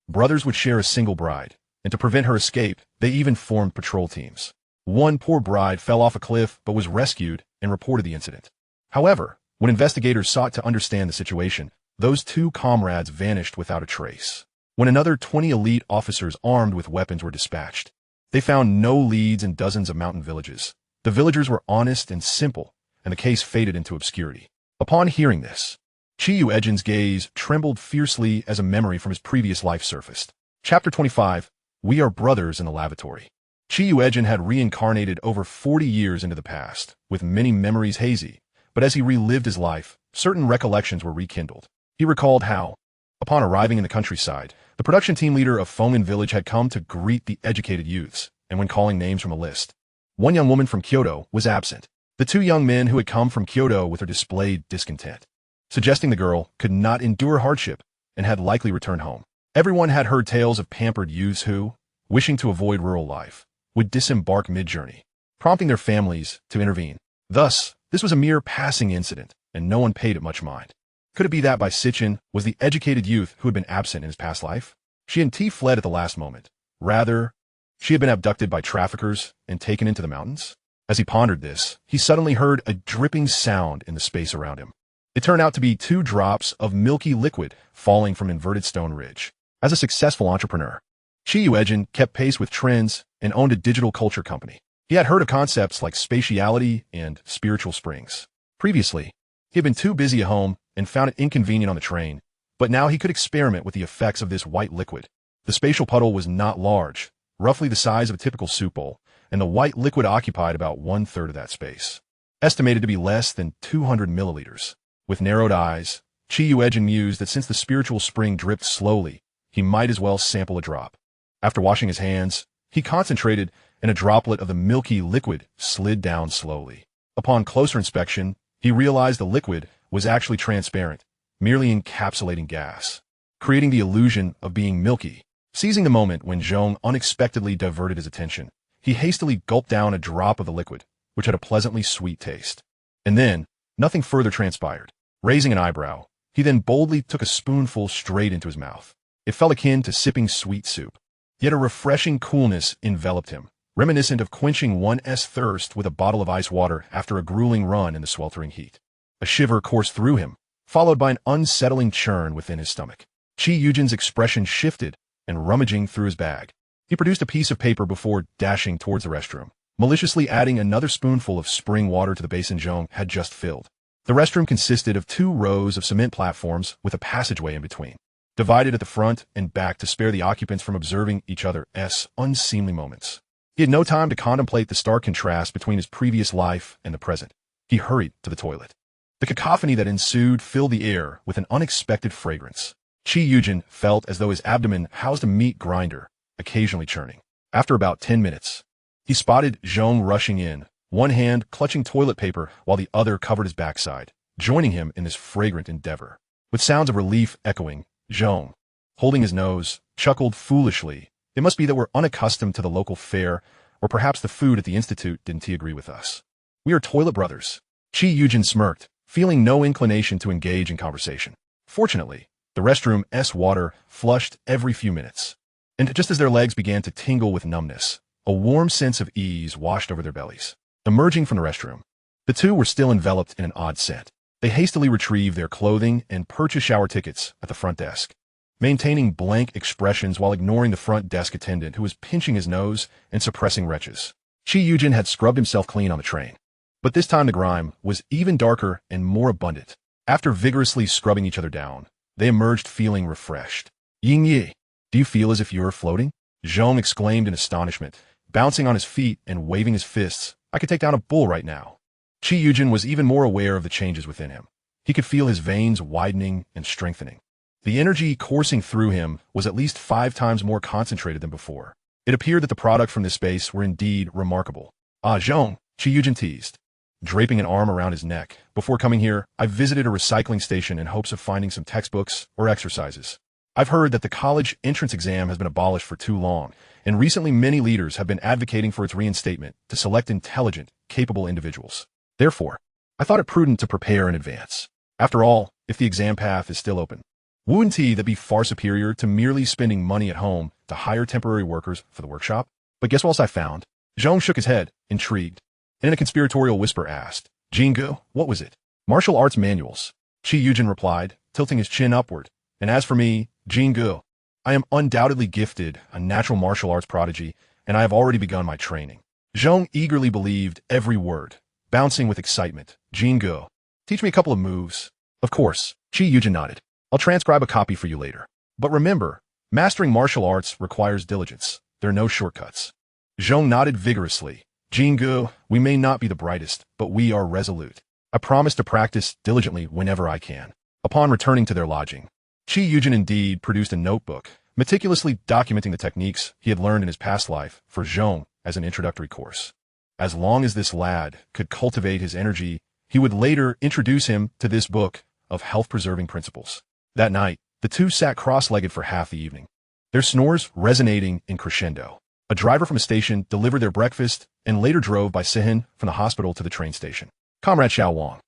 brothers would share a single bride, and to prevent her escape, they even formed patrol teams. One poor bride fell off a cliff but was rescued and reported the incident. However, when investigators sought to understand the situation, those 2 comrades vanished without a trace. When another 20 elite officers armed with weapons were dispatched, they found no leads in dozens of mountain villages. The villagers were honest and simple, and the case faded into obscurity. Upon hearing this, Yuejin's gaze trembled fiercely as a memory from his previous life surfaced. Chapter 25, We Are Brothers in the Lavatory. Yuejin had reincarnated over 40 years into the past, with many memories hazy, but as he relived his life, certain recollections were rekindled. He recalled how, upon arriving in the countryside, the production team leader of Fongin Village had come to greet the educated youths, and when calling names from a list, one young woman from Kyoto was absent. The 2 young men who had come from Kyoto with her displayed discontent, suggesting the girl could not endure hardship and had likely returned home. Everyone had heard tales of pampered youths who, wishing to avoid rural life, would disembark mid-journey, prompting their families to intervene. Thus, this was a mere passing incident, and no one paid it much mind. Could it be that Bai Sichin was the educated youth who had been absent in his past life? She and T fled at the last moment. Rather, she had been abducted by traffickers and taken into the mountains? As he pondered this, he suddenly heard a dripping sound in the space around him. It turned out to be 2 drops of milky liquid falling from inverted stone ridge. As a successful entrepreneur, Yuejin kept pace with trends and owned a digital culture company. He had heard of concepts like spatiality and spiritual springs. Previously, he had been too busy at home and found it inconvenient on the train, but now he could experiment with the effects of this white liquid. The spatial puddle was not large, roughly the size of a typical soup bowl, and the white liquid occupied about 1/3 of that space, estimated to be less than 200 milliliters. With narrowed eyes, Yuejin mused that since the spiritual spring dripped slowly, he might as well sample a drop. After washing his hands, he concentrated, and a droplet of the milky liquid slid down slowly. Upon closer inspection, he realized the liquid was actually transparent, merely encapsulating gas, creating the illusion of being milky. Seizing the moment when Zhong unexpectedly diverted his attention, he hastily gulped down a drop of the liquid, which had a pleasantly sweet taste. And then, nothing further transpired. Raising an eyebrow, he then boldly took a spoonful straight into his mouth. It felt akin to sipping sweet soup. Yet a refreshing coolness enveloped him, reminiscent of quenching one's thirst with a bottle of ice water after a grueling run in the sweltering heat. A shiver coursed through him, followed by an unsettling churn within his stomach. Yuejin's expression shifted, and rummaging through his bag, he produced a piece of paper before dashing towards the restroom, maliciously adding another spoonful of spring water to the basin Zhong had just filled. The restroom consisted of 2 rows of cement platforms with a passageway in between, divided at the front and back to spare the occupants from observing each other's unseemly moments. He had no time to contemplate the stark contrast between his previous life and the present. He hurried to the toilet. The cacophony that ensued filled the air with an unexpected fragrance. Yuejin felt as though his abdomen housed a meat grinder, occasionally churning. After about 10 minutes, he spotted Zhong rushing in, one hand clutching toilet paper while the other covered his backside, joining him in this fragrant endeavor. With sounds of relief echoing, Zhong, holding his nose, chuckled foolishly. It must be that we're unaccustomed to the local fare, or perhaps the food at the institute didn't agree with us. We are toilet brothers. Yuejin smirked, feeling no inclination to engage in conversation. Fortunately, the restroom's water flushed every few minutes. And just as their legs began to tingle with numbness, a warm sense of ease washed over their bellies. Emerging from the restroom, the two were still enveloped in an odd scent. They hastily retrieved their clothing and purchased shower tickets at the front desk, maintaining blank expressions while ignoring the front desk attendant who was pinching his nose and suppressing retches. Yuejin had scrubbed himself clean on the train, but this time the grime was even darker and more abundant. After vigorously scrubbing each other down, they emerged feeling refreshed. Ying, do you feel as if you were floating? Zhong exclaimed in astonishment, bouncing on his feet and waving his fists. I could take down a bull right now. Yuejin was even more aware of the changes within him. He could feel his veins widening and strengthening. The energy coursing through him was at least 5 times more concentrated than before. It appeared that the product from this space were indeed remarkable. Ah, Zhong, Yuejin teased, draping an arm around his neck. Before coming here, I visited a recycling station in hopes of finding some textbooks or exercises. I've heard that the college entrance exam has been abolished for too long, and recently many leaders have been advocating for its reinstatement to select intelligent, capable individuals. Therefore, I thought it prudent to prepare in advance. After all, if the exam path is still open, wouldn't that be far superior to merely spending money at home to hire temporary workers for the workshop? But guess what else I found? Zhong shook his head, intrigued, and in a conspiratorial whisper asked, Jingu, what was it? Martial arts manuals. Yuejin replied, tilting his chin upward. And as for me, Jingu, I am undoubtedly gifted, a natural martial arts prodigy, and I have already begun my training. Zhong eagerly believed every word, bouncing with excitement. Jingu, teach me a couple of moves. Of course, Yuejin nodded. I'll transcribe a copy for you later. But remember, mastering martial arts requires diligence. There are no shortcuts. Zhong nodded vigorously. Jingu, we may not be the brightest, but we are resolute. I promise to practice diligently whenever I can. Upon returning to their lodging, Yuejin indeed produced a notebook, meticulously documenting the techniques he had learned in his past life for Zhong as an introductory course. As long as this lad could cultivate his energy, he would later introduce him to this book of health-preserving principles. That night, the two sat cross-legged for half the evening, their snores resonating in crescendo. A driver from a station delivered their breakfast and later drove by Sihin from the hospital to the train station. Comrade Xiao Wang,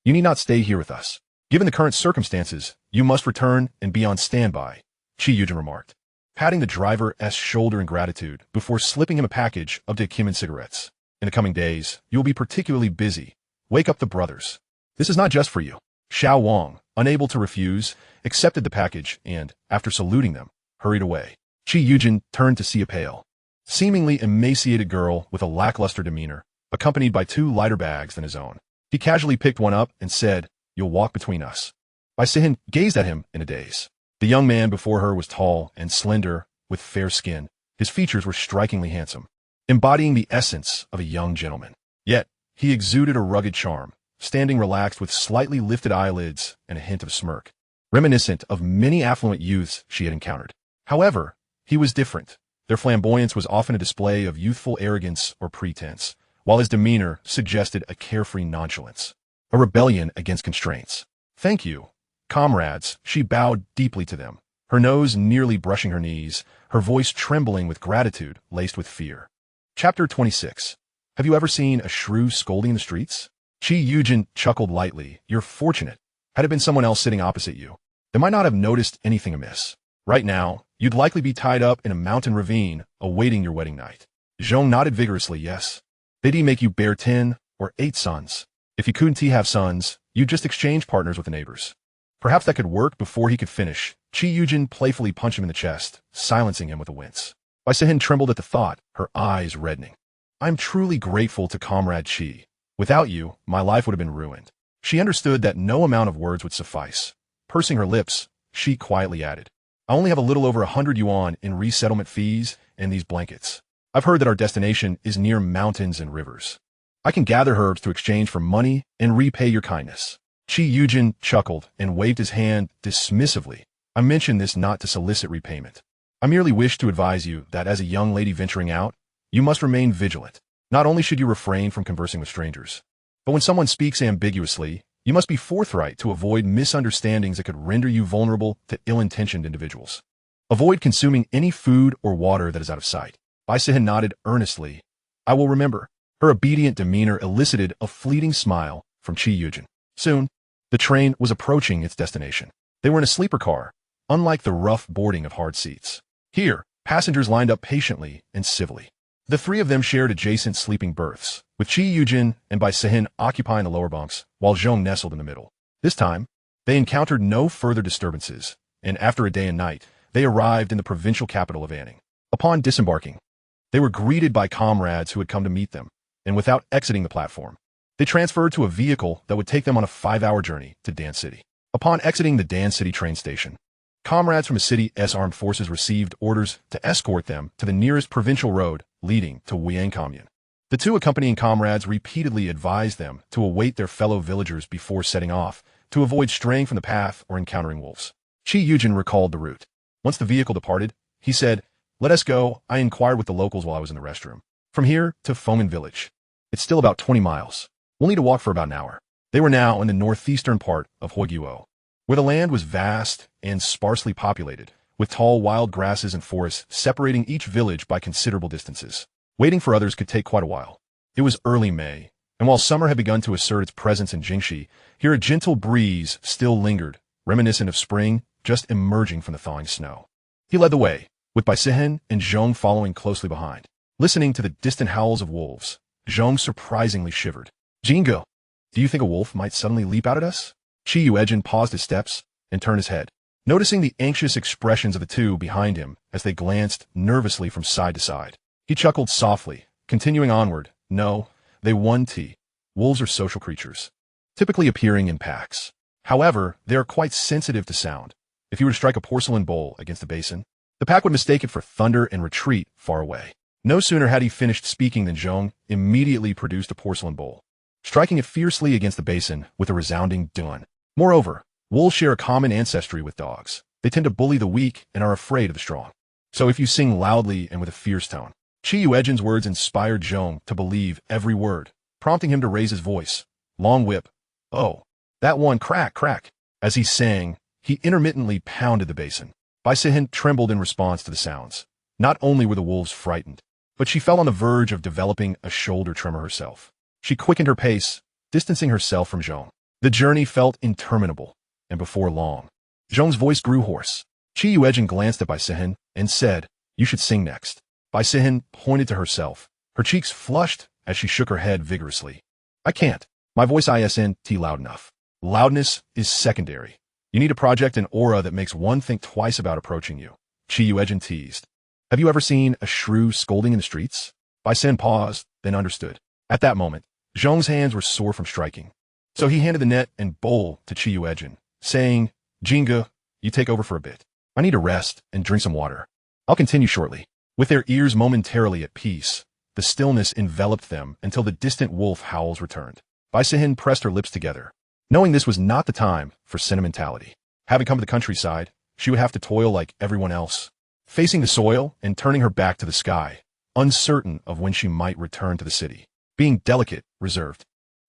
you need not stay here with us. Given the current circumstances, you must return and be on standby, Yuejin remarked, patting the driver's shoulder in gratitude before slipping him a package of Dekimen cigarettes. In the coming days, you will be particularly busy. Wake up the brothers. This is not just for you. Xiao Wang, unable to refuse, accepted the package and, after saluting them, hurried away. Yuejin turned to see a pale, seemingly emaciated girl with a lackluster demeanor, accompanied by 2 lighter bags than his own. He casually picked one up and said, You'll walk between us. Bai Sihin gazed at him in a daze. The young man before her was tall and slender, with fair skin. His features were strikingly handsome, embodying the essence of a young gentleman. Yet, he exuded a rugged charm, standing relaxed with slightly lifted eyelids and a hint of smirk, reminiscent of many affluent youths she had encountered. However, he was different. Their flamboyance was often a display of youthful arrogance or pretense, while his demeanor suggested a carefree nonchalance, a rebellion against constraints. Thank you, comrades. She bowed deeply to them, her nose nearly brushing her knees, her voice trembling with gratitude laced with fear. Chapter 26. Have you ever seen a shrew scolding in the streets? Yuejin chuckled lightly. You're fortunate. Had it been someone else sitting opposite you, they might not have noticed anything amiss. Right now, you'd likely be tied up in a mountain ravine awaiting your wedding night. Zhong nodded vigorously. Yes. They'd make you bear 10 or 8 sons. If you couldn't have sons, you'd just exchange partners with the neighbors. Perhaps that could work. Before he could finish, Yuejin playfully punched him in the chest, silencing him with a wince. Bai Sihin trembled at the thought, her eyes reddening. I'm truly grateful to Comrade Qi. Without you, my life would have been ruined. She understood that no amount of words would suffice. Pursing her lips, she quietly added, I only have a little over 100 yuan in resettlement fees and these blankets. I've heard that our destination is near mountains and rivers. I can gather herbs to exchange for money and repay your kindness. Yuejin chuckled and waved his hand dismissively. I mention this not to solicit repayment. I merely wish to advise you that as a young lady venturing out, you must remain vigilant. Not only should you refrain from conversing with strangers, but when someone speaks ambiguously, you must be forthright to avoid misunderstandings that could render you vulnerable to ill-intentioned individuals. Avoid consuming any food or water that is out of sight. Bai Sihin nodded earnestly. I will remember. Her obedient demeanor elicited a fleeting smile from Yuejin. Soon, the train was approaching its destination. They were in a sleeper car, unlike the rough boarding of hard seats. Here, passengers lined up patiently and civilly. The three of them shared adjacent sleeping berths, with Yuejin and Bai Sehin occupying the lower bunks, while Zhong nestled in the middle. This time, they encountered no further disturbances, and after a day and night, they arrived in the provincial capital of Anning. Upon disembarking, they were greeted by comrades who had come to meet them, and without exiting the platform, they transferred to a vehicle that would take them on a 5-hour journey to Dan City. Upon exiting the Dan City train station, comrades from the city's armed forces received orders to escort them to the nearest provincial road leading to Yuejin commune. The two accompanying comrades repeatedly advised them to await their fellow villagers before setting off, to avoid straying from the path or encountering wolves. Yuejin recalled the route. Once the vehicle departed, he said, "Let us go. I inquired with the locals while I was in the restroom. From here to Fomen village. It's still about 20 miles. We'll need to walk for about an hour." They were now in the northeastern part of Huiguo, where the land was vast and sparsely populated, with tall wild grasses and forests separating each village by considerable distances. Waiting for others could take quite a while. It was early May, and while summer had begun to assert its presence in Jingxi, here a gentle breeze still lingered, reminiscent of spring just emerging from the thawing snow. He led the way, with Bai Sehin and Zhong following closely behind. Listening to the distant howls of wolves, Zhong surprisingly shivered. "Jingo, do you think a wolf might suddenly leap out at us?" Yuejin paused his steps and turned his head, noticing the anxious expressions of the two behind him as they glanced nervously from side to side. He chuckled softly, continuing onward. "No, they won't. Wolves are social creatures, typically appearing in packs. However, they are quite sensitive to sound. If you were to strike a porcelain bowl against a basin, the pack would mistake it for thunder and retreat far away." No sooner had he finished speaking than Zhong immediately produced a porcelain bowl, striking it fiercely against the basin with a resounding dun. Moreover, wolves share a common ancestry with dogs. They tend to bully the weak and are afraid of the strong. So if you sing loudly and with a fierce tone. Yuejin's words inspired Zhong to believe every word, prompting him to raise his voice. "Long whip. Oh, that one, crack, crack." As he sang, he intermittently pounded the basin. Bai Sehin trembled in response to the sounds. Not only were the wolves frightened, but she fell on the verge of developing a shoulder tremor herself. She quickened her pace, distancing herself from Zhong. The journey felt interminable, and before long, Zhong's voice grew hoarse. Yuejin glanced at Bai Sehin and said, "You should sing next." Bai Sehin pointed to herself. Her cheeks flushed as she shook her head vigorously. "I can't. My voice isn't loud enough. Loudness is secondary. You need to project an aura that makes one think twice about approaching you." Yuejin teased. "Have you ever seen a shrew scolding in the streets?" Bai Sehin paused, then understood. At that moment, Zhong's hands were sore from striking. So he handed the net and bowl to Yuejin, saying, "Jinga, you take over for a bit. I need to rest and drink some water. I'll continue shortly." With their ears momentarily at peace, the stillness enveloped them until the distant wolf howls returned. Bai Sehin pressed her lips together, knowing this was not the time for sentimentality. Having come to the countryside, she would have to toil like everyone else, facing the soil and turning her back to the sky, uncertain of when she might return to the city. Being delicate, reserved,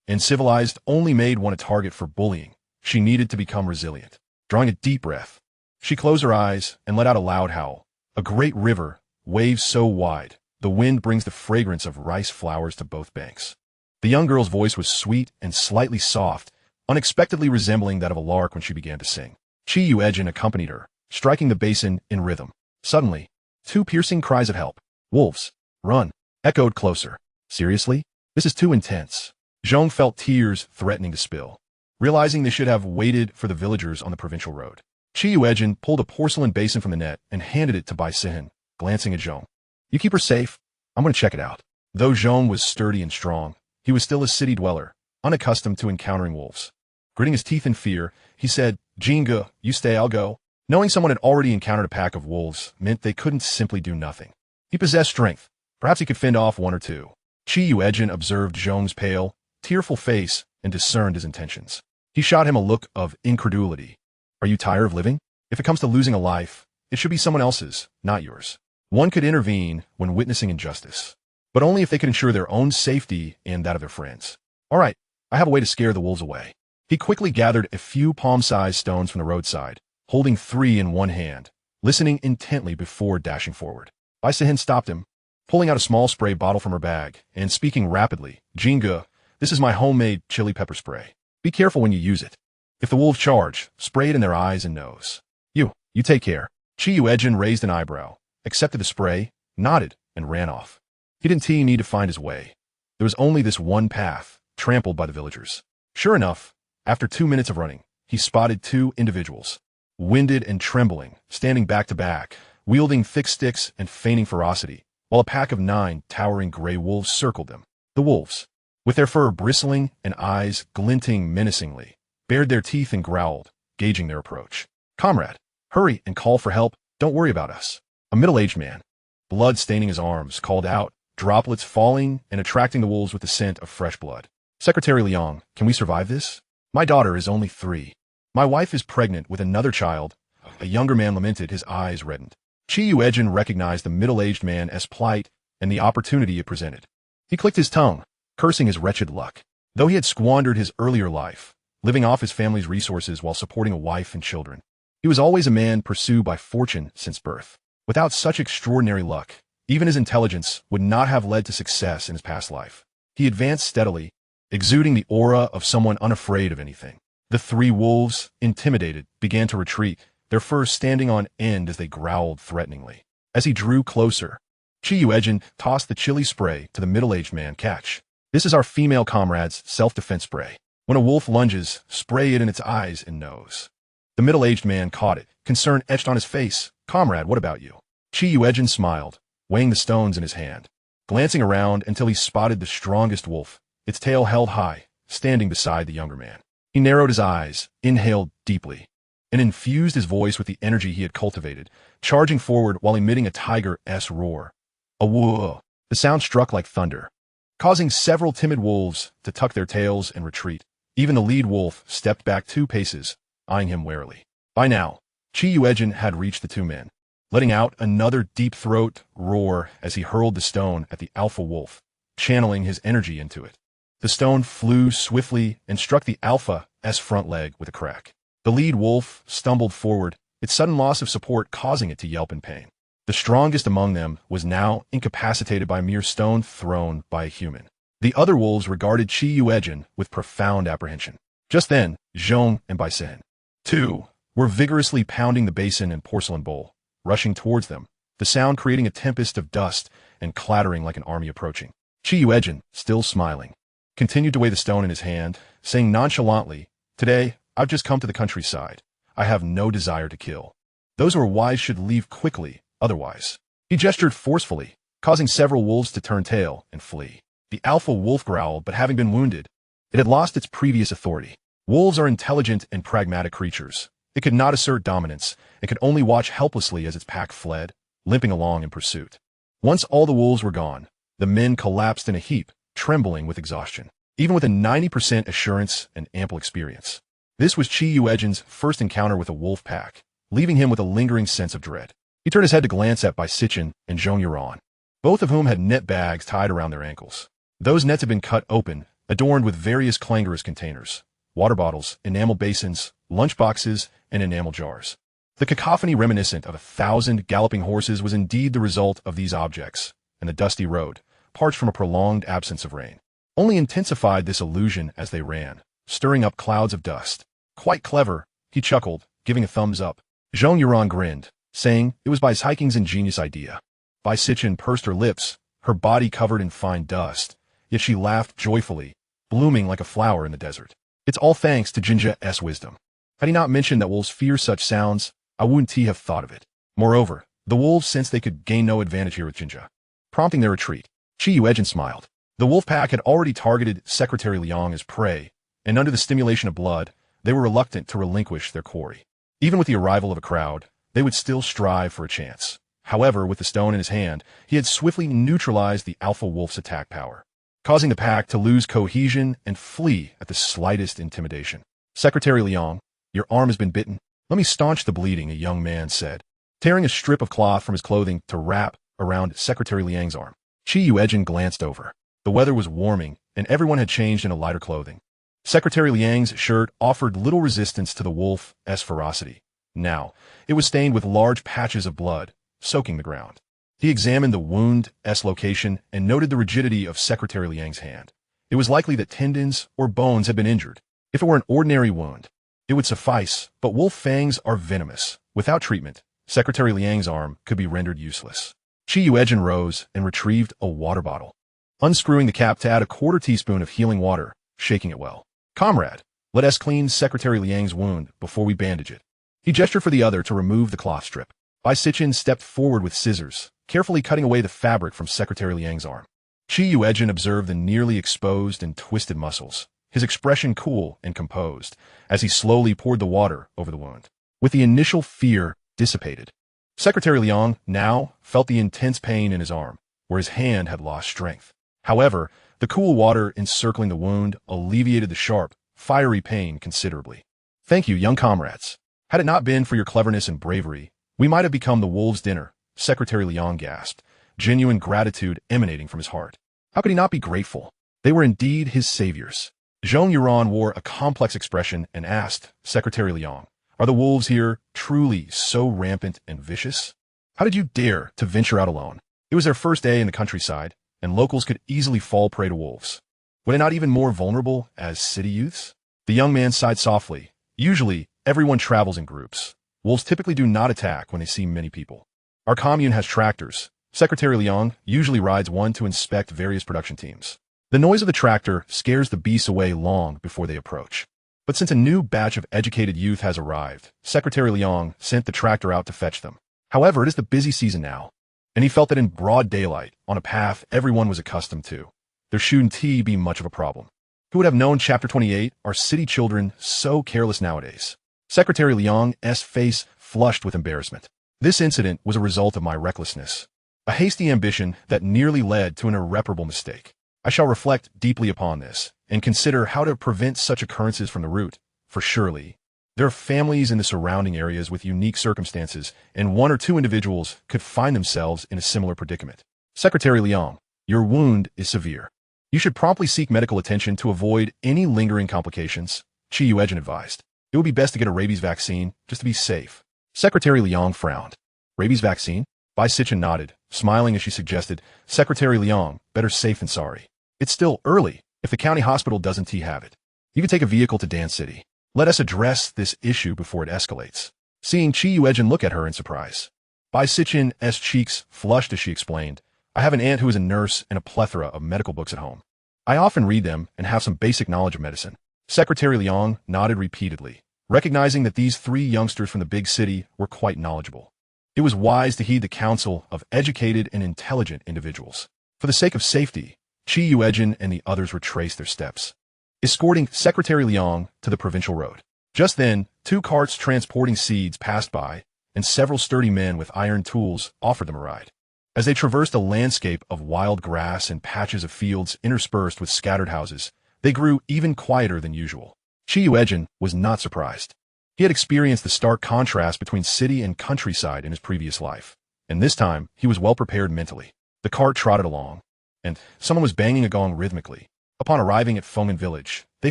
and civilized only made one a target for bullying. She needed to become resilient. Drawing a deep breath, she closed her eyes and let out a loud howl. A great river, waves so wide, the wind brings the fragrance of rice flowers to both banks. The young girl's voice was sweet and slightly soft, unexpectedly resembling that of a lark when she began to sing. Yuejin accompanied her, striking the basin in rhythm. Suddenly, two piercing cries of help, "Wolves! Run!" echoed closer. "Seriously? This is too intense." Zhong felt tears threatening to spill, realizing they should have waited for the villagers on the provincial road. Yuejin pulled a porcelain basin from the net and handed it to Bai Sehin, glancing at Zhong. "You keep her safe. I'm going to check it out." Though Zhong was sturdy and strong, he was still a city dweller, unaccustomed to encountering wolves. Gritting his teeth in fear, he said, "Jinga, you stay, I'll go." Knowing someone had already encountered a pack of wolves meant they couldn't simply do nothing. He possessed strength. Perhaps he could fend off one or two. Yuejin observed Zhong's pale, tearful face and discerned his intentions. He shot him a look of incredulity. "Are you tired of living? If it comes to losing a life, it should be someone else's, not yours. One could intervene when witnessing injustice, but only if they could ensure their own safety and that of their friends. All right, I have a way to scare the wolves away." He quickly gathered a few palm-sized stones from the roadside, holding 3 in one hand, listening intently before dashing forward. Bai Sehin stopped him, pulling out a small spray bottle from her bag and speaking rapidly. "Jinga, This is my homemade chili pepper spray. Be careful when you use it. If the wolves charge, spray it in their eyes and nose. You take care. Yuejin raised an eyebrow, accepted the spray, nodded, and ran off. He didn't need to find his way. There was only this one path, trampled by the villagers. Sure enough, after 2 minutes of running, he spotted 2 individuals, winded and trembling, standing back to back, wielding thick sticks and feigning ferocity, while a pack of 9 towering gray wolves circled them. The wolves, with their fur bristling and eyes glinting menacingly, bared their teeth and growled, gauging their approach. "Comrade, hurry and call for help. Don't worry about us." A middle-aged man, blood staining his arms, called out, droplets falling and attracting the wolves with the scent of fresh blood. "Secretary Liang, can we survive this? My daughter is only 3. My wife is pregnant with another child." A younger man lamented, his eyes reddened. Yuejin recognized the middle-aged man as plight and the opportunity it presented. He clicked his tongue, cursing his wretched luck. Though he had squandered his earlier life, living off his family's resources while supporting a wife and children, he was always a man pursued by fortune since birth. Without such extraordinary luck, even his intelligence would not have led to success in his past life. He advanced steadily, exuding the aura of someone unafraid of anything. The 3 wolves, intimidated, began to retreat, their fur standing on end as they growled threateningly. As he drew closer, Yuejin tossed the chili spray to the middle-aged man. "Catch. This is our female comrade's self-defense spray. When a wolf lunges, spray it in its eyes and nose." The middle-aged man caught it, concern etched on his face. "Comrade, what about you?" Yuejin smiled, weighing the stones in his hand, glancing around until he spotted the strongest wolf, its tail held high, standing beside the younger man. He narrowed his eyes, inhaled deeply, and infused his voice with the energy he had cultivated, charging forward while emitting a tiger-esque roar. A whoa! The sound struck like thunder, causing several timid wolves to tuck their tails and retreat. Even the lead wolf stepped back 2 paces, eyeing him warily. By now, Yuejin had reached the 2 men, letting out another deep throat roar as he hurled the stone at the alpha wolf, channeling his energy into it. The stone flew swiftly and struck the alpha's front leg with a crack. The lead wolf stumbled forward, its sudden loss of support causing it to yelp in pain. The strongest among them was now incapacitated by a mere stone thrown by a human. The other wolves regarded Yuejin with profound apprehension. Just then, Zhong and Baisen, too, were vigorously pounding the basin and porcelain bowl, rushing towards them, the sound creating a tempest of dust and clattering like an army approaching. Yuejin, still smiling, continued to weigh the stone in his hand, saying nonchalantly, "Today, I've just come to the countryside. I have no desire to kill. Those who are wise should leave quickly, otherwise." He gestured forcefully, causing several wolves to turn tail and flee. The alpha wolf growled, but having been wounded, it had lost its previous authority. Wolves are intelligent and pragmatic creatures. It could not assert dominance, and could only watch helplessly as its pack fled, limping along in pursuit. Once all the wolves were gone, the men collapsed in a heap, trembling with exhaustion, even with a 90% assurance and ample experience. This was Yuejin's first encounter with a wolf pack, leaving him with a lingering sense of dread. He turned his head to glance at Baisen and Zhong, both of whom had net bags tied around their ankles. Those nets had been cut open, adorned with various clangorous containers, water bottles, enamel basins, lunch boxes, and enamel jars. The cacophony reminiscent of 1,000 galloping horses was indeed the result of these objects, and the dusty road, parched from a prolonged absence of rain, only intensified this illusion as they ran, stirring up clouds of dust. "Quite clever," he chuckled, giving a thumbs up. Zhong grinned, saying it was Baishiking's ingenious idea. Baisen pursed her lips, her body covered in fine dust, yet she laughed joyfully, blooming like a flower in the desert. "It's all thanks to Jinja's wisdom. Had he not mentioned that wolves fear such sounds, I wouldn't have thought of it." Moreover, the wolves sensed they could gain no advantage here with Jinja, prompting their retreat. Yuejin smiled. The wolf pack had already targeted Secretary Liang as prey, and under the stimulation of blood, they were reluctant to relinquish their quarry. Even with the arrival of a crowd, they would still strive for a chance. However, with the stone in his hand, he had swiftly neutralized the alpha wolf's attack power, causing the pack to lose cohesion and flee at the slightest intimidation. "Secretary Liang, your arm has been bitten. Let me staunch the bleeding," a young man said, tearing a strip of cloth from his clothing to wrap around Secretary Liang's arm. Yuejin glanced over. The weather was warming, and everyone had changed into lighter clothing. Secretary Liang's shirt offered little resistance to the wolf's ferocity. Now, it was stained with large patches of blood, soaking the ground. He examined the wound's location and noted the rigidity of Secretary Liang's hand. It was likely that tendons or bones had been injured. If it were an ordinary wound, it would suffice, but wolf fangs are venomous. Without treatment, Secretary Liang's arm could be rendered useless. Yuejin rose and retrieved a water bottle, unscrewing the cap to add a quarter teaspoon of healing water, shaking it well. Comrade, let us clean Secretary Liang's wound before we bandage it. He gestured for the other to remove the cloth strip. Bai Sichin stepped forward with scissors, carefully cutting away the fabric from Secretary Liang's arm. Yuejin observed the nearly exposed and twisted muscles, his expression cool and composed, as he slowly poured the water over the wound. With the initial fear dissipated, Secretary Liang now felt the intense pain in his arm, where his hand had lost strength. However, the cool water encircling the wound alleviated the sharp, fiery pain considerably. Thank you, young comrades. Had it not been for your cleverness and bravery, we might have become the wolves' dinner, Secretary Liang gasped, genuine gratitude emanating from his heart. How could he not be grateful? They were indeed his saviors. Zhong Yuran wore a complex expression and asked Secretary Liang, are the wolves here truly so rampant and vicious? How did you dare to venture out alone? It was their first day in the countryside, and locals could easily fall prey to wolves. Were they not even more vulnerable as city youths? The young man sighed softly. Usually, everyone travels in groups. Wolves typically do not attack when they see many people. Our commune has tractors. Secretary Liang usually rides one to inspect various production teams. The noise of the tractor scares the beasts away long before they approach. But since a new batch of educated youth has arrived, Secretary Liang sent the tractor out to fetch them. However, it is the busy season now, and he felt that in broad daylight, on a path everyone was accustomed to, there shouldn't be much of a problem. Who would have known Chapter 28, are city children so careless nowadays? Secretary Liang's face flushed with embarrassment. This incident was a result of my recklessness, a hasty ambition that nearly led to an irreparable mistake. I shall reflect deeply upon this and consider how to prevent such occurrences from the root, for surely there are families in the surrounding areas with unique circumstances, and one or two individuals could find themselves in a similar predicament. Secretary Liang, your wound is severe. You should promptly seek medical attention to avoid any lingering complications, Yuejin advised. It would be best to get a rabies vaccine, just to be safe. Secretary Liang frowned. Rabies vaccine? Bai Sichin nodded, smiling as she suggested, Secretary Liang, better safe than sorry. It's still early. If the county hospital doesn't have it, you can take a vehicle to Dan City. Let us address this issue before it escalates. Seeing Yuejin look at her in surprise, Bai Sichin's cheeks flushed as she explained, I have an aunt who is a nurse and a plethora of medical books at home. I often read them and have some basic knowledge of medicine. Secretary Liang nodded repeatedly, recognizing that these three youngsters from the big city were quite knowledgeable. It was wise to heed the counsel of educated and intelligent individuals. For the sake of safety, Yuejin and the others retraced their steps, escorting Secretary Liang to the provincial road. Just then, 2 carts transporting seeds passed by, and several sturdy men with iron tools offered them a ride. As they traversed a landscape of wild grass and patches of fields interspersed with scattered houses, they grew even quieter than usual. Yuejin was not surprised. He had experienced the stark contrast between city and countryside in his previous life, and this time he was well prepared mentally. The cart trotted along, and someone was banging a gong rhythmically. Upon arriving at Feng'an village, they